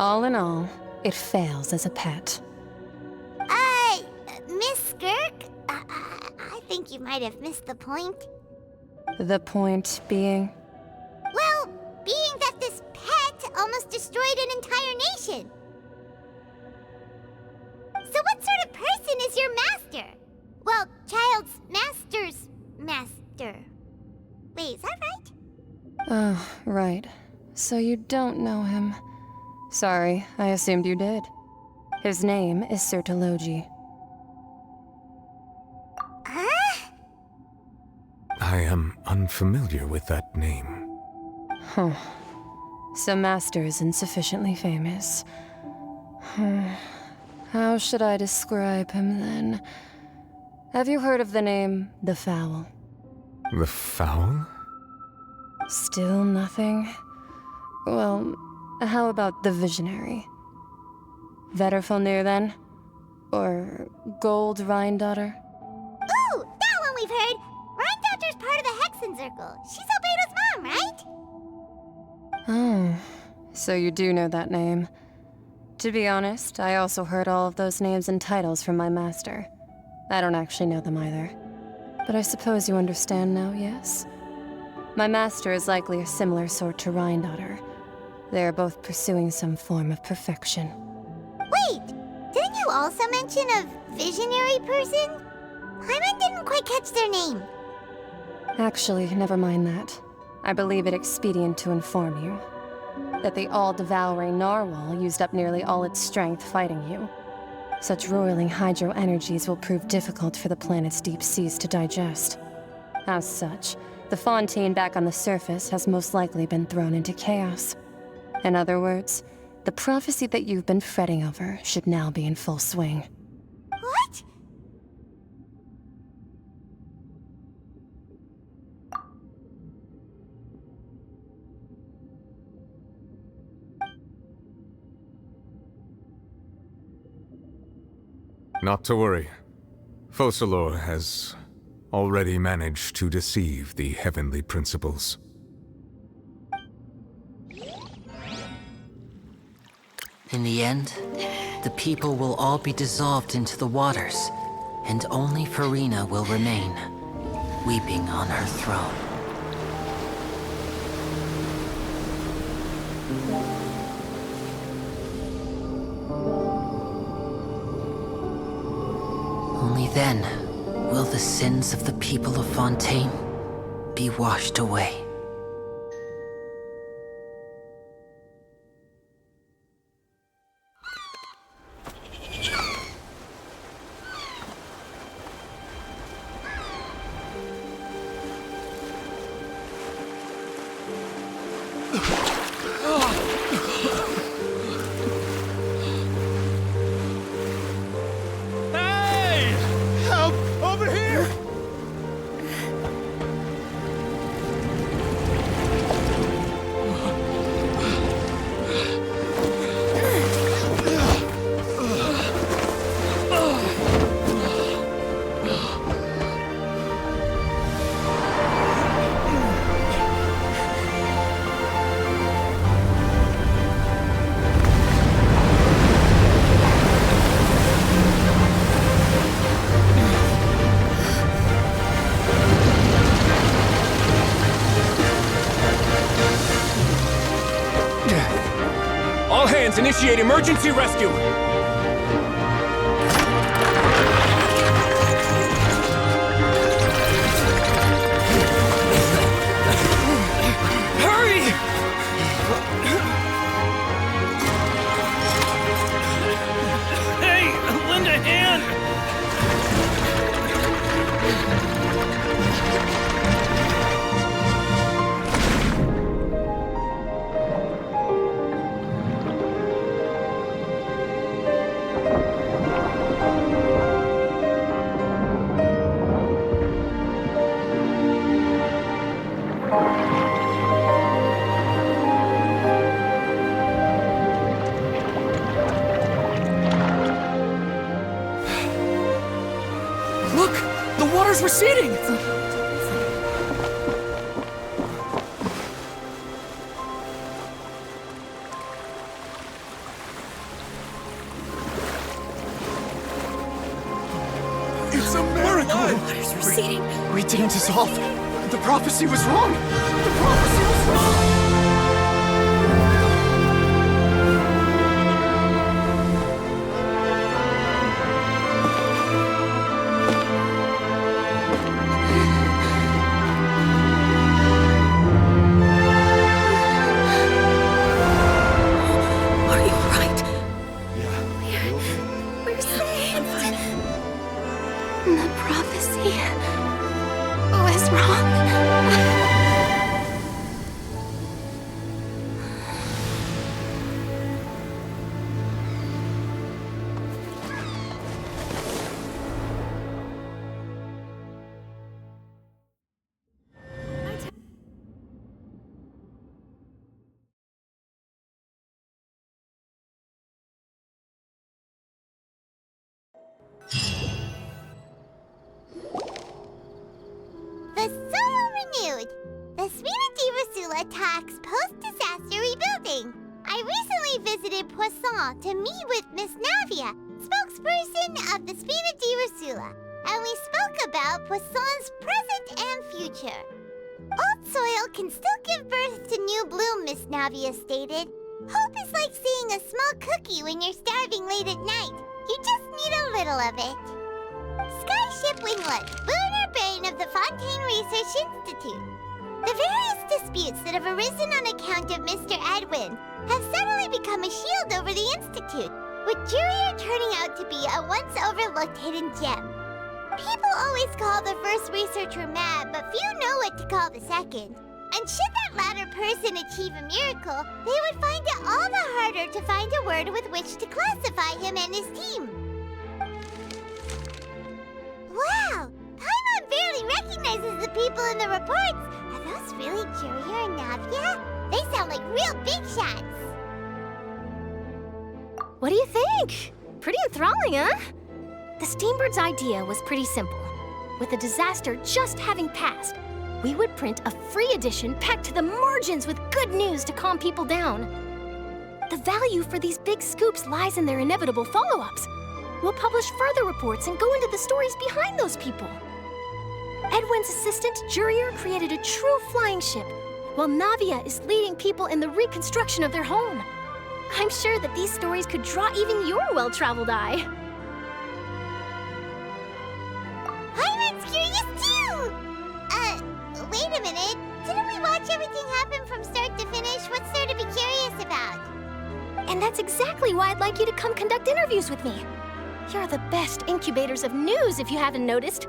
All in all, it fails as a pet. Miss Skirk? I think you might have missed the point. The point being? Well, being that this pet almost destroyed an entire nation. So what sort of person is your master? Well, Child's master's master. Wait, is that right? Oh, right. So you don't know him. Sorry, I assumed you did. His name is Sertologi. Huh? I am unfamiliar with that name. Huh. So Master isn't sufficiently famous. How should I describe him then? Have you heard of the name The Fowl? The Fowl? Still nothing? Well, how about the Visionary? Vetterfulnir then? Or Gold Rhindaughter? Ooh, that one we've heard! Rhindaughter's part of the Hexen Circle. She's Albedo's mom, right? Oh, so you do know that name. To be honest, I also heard all of those names and titles from my master. I don't actually know them either. But I suppose you understand now, yes? My master is likely a similar sort to Rhindaughter. They are both pursuing some form of perfection. Wait, didn't you also mention a visionary person? Paimon didn't quite catch their name. Actually, never mind that. I believe it expedient to inform you that the all-devouring narwhal used up nearly all its strength fighting you. Such roiling hydro energies will prove difficult for the planet's deep seas to digest. As such, the Fontaine back on the surface has most likely been thrown into chaos. In other words, the prophecy that you've been fretting over should now be in full swing. What? Not to worry. Focalor has already managed to deceive the heavenly principles. In the end, the people will all be dissolved into the waters, and only Farina will remain, weeping on her throne. Only then will the sins of the people of Fontaine be washed away. Hey! Help! Over here! Initiate emergency rescue! Hurry! Hey, lend a hand! Look! The water's receding! It's a miracle! Water's receding. We didn't dissolve. The prophecy was wrong! The prophecy was wrong! Are you alright? We're safe. The prophecy was wrong. The soil renewed. The Spina di Rosula attacks post-disaster rebuilding. I recently visited Poisson to meet with Miss Navia, spokesperson of the Spina di Rosula, and we spoke about Poisson's present and future. Old soil can still give birth to new bloom, Miss Navia stated. Hope is like seeing a small cookie when you're starving late at night. You just need a little of it. Skyship Winglet, lunar brain of the Fontaine Research Institute. The various disputes that have arisen on account of Mr. Edwin have suddenly become a shield over the Institute, with Jurier turning out to be a once overlooked hidden gem. People always call the first researcher mad, but few know what to call the second. And should that latter person achieve a miracle, they would find it all the harder to find a word with which to classify him and his team. Wow! Paimon barely recognizes the people in the reports. Are those really Jurier and Navia? They sound like real big shots. What do you think? Pretty enthralling, huh? The Steambird's idea was pretty simple. With the disaster just having passed, we would print a free edition packed to the margins with good news to calm people down. The value for these big scoops lies in their inevitable follow-ups. We'll publish further reports and go into the stories behind those people. Edwin's assistant, Jurier, created a true flying ship, while Navia is leading people in the reconstruction of their home. I'm sure that these stories could draw even your well-traveled eye. Paimon's curious too! Wait a minute. Didn't we watch everything happen from start to finish? What's there to be curious about? And that's exactly why I'd like you to come conduct interviews with me. You're the best incubators of news, if you haven't noticed.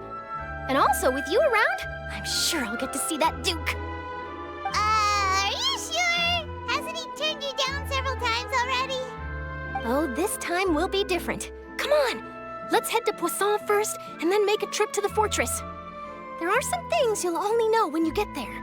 And also, with you around, I'm sure I'll get to see that Duke. Are you sure? Hasn't he turned you down several times already? Oh, this time will be different. Come on, let's head to Poisson first, and then make a trip to the fortress. There are some things you'll only know when you get there.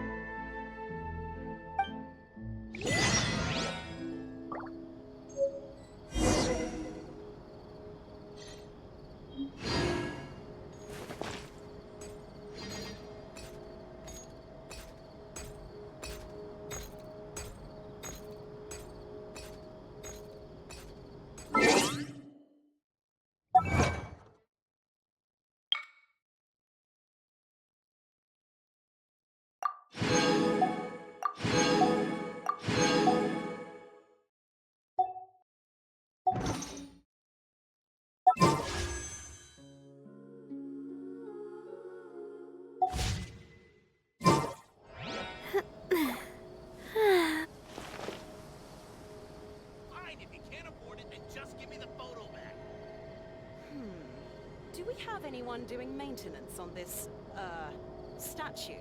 Do we have anyone doing maintenance on this, statue?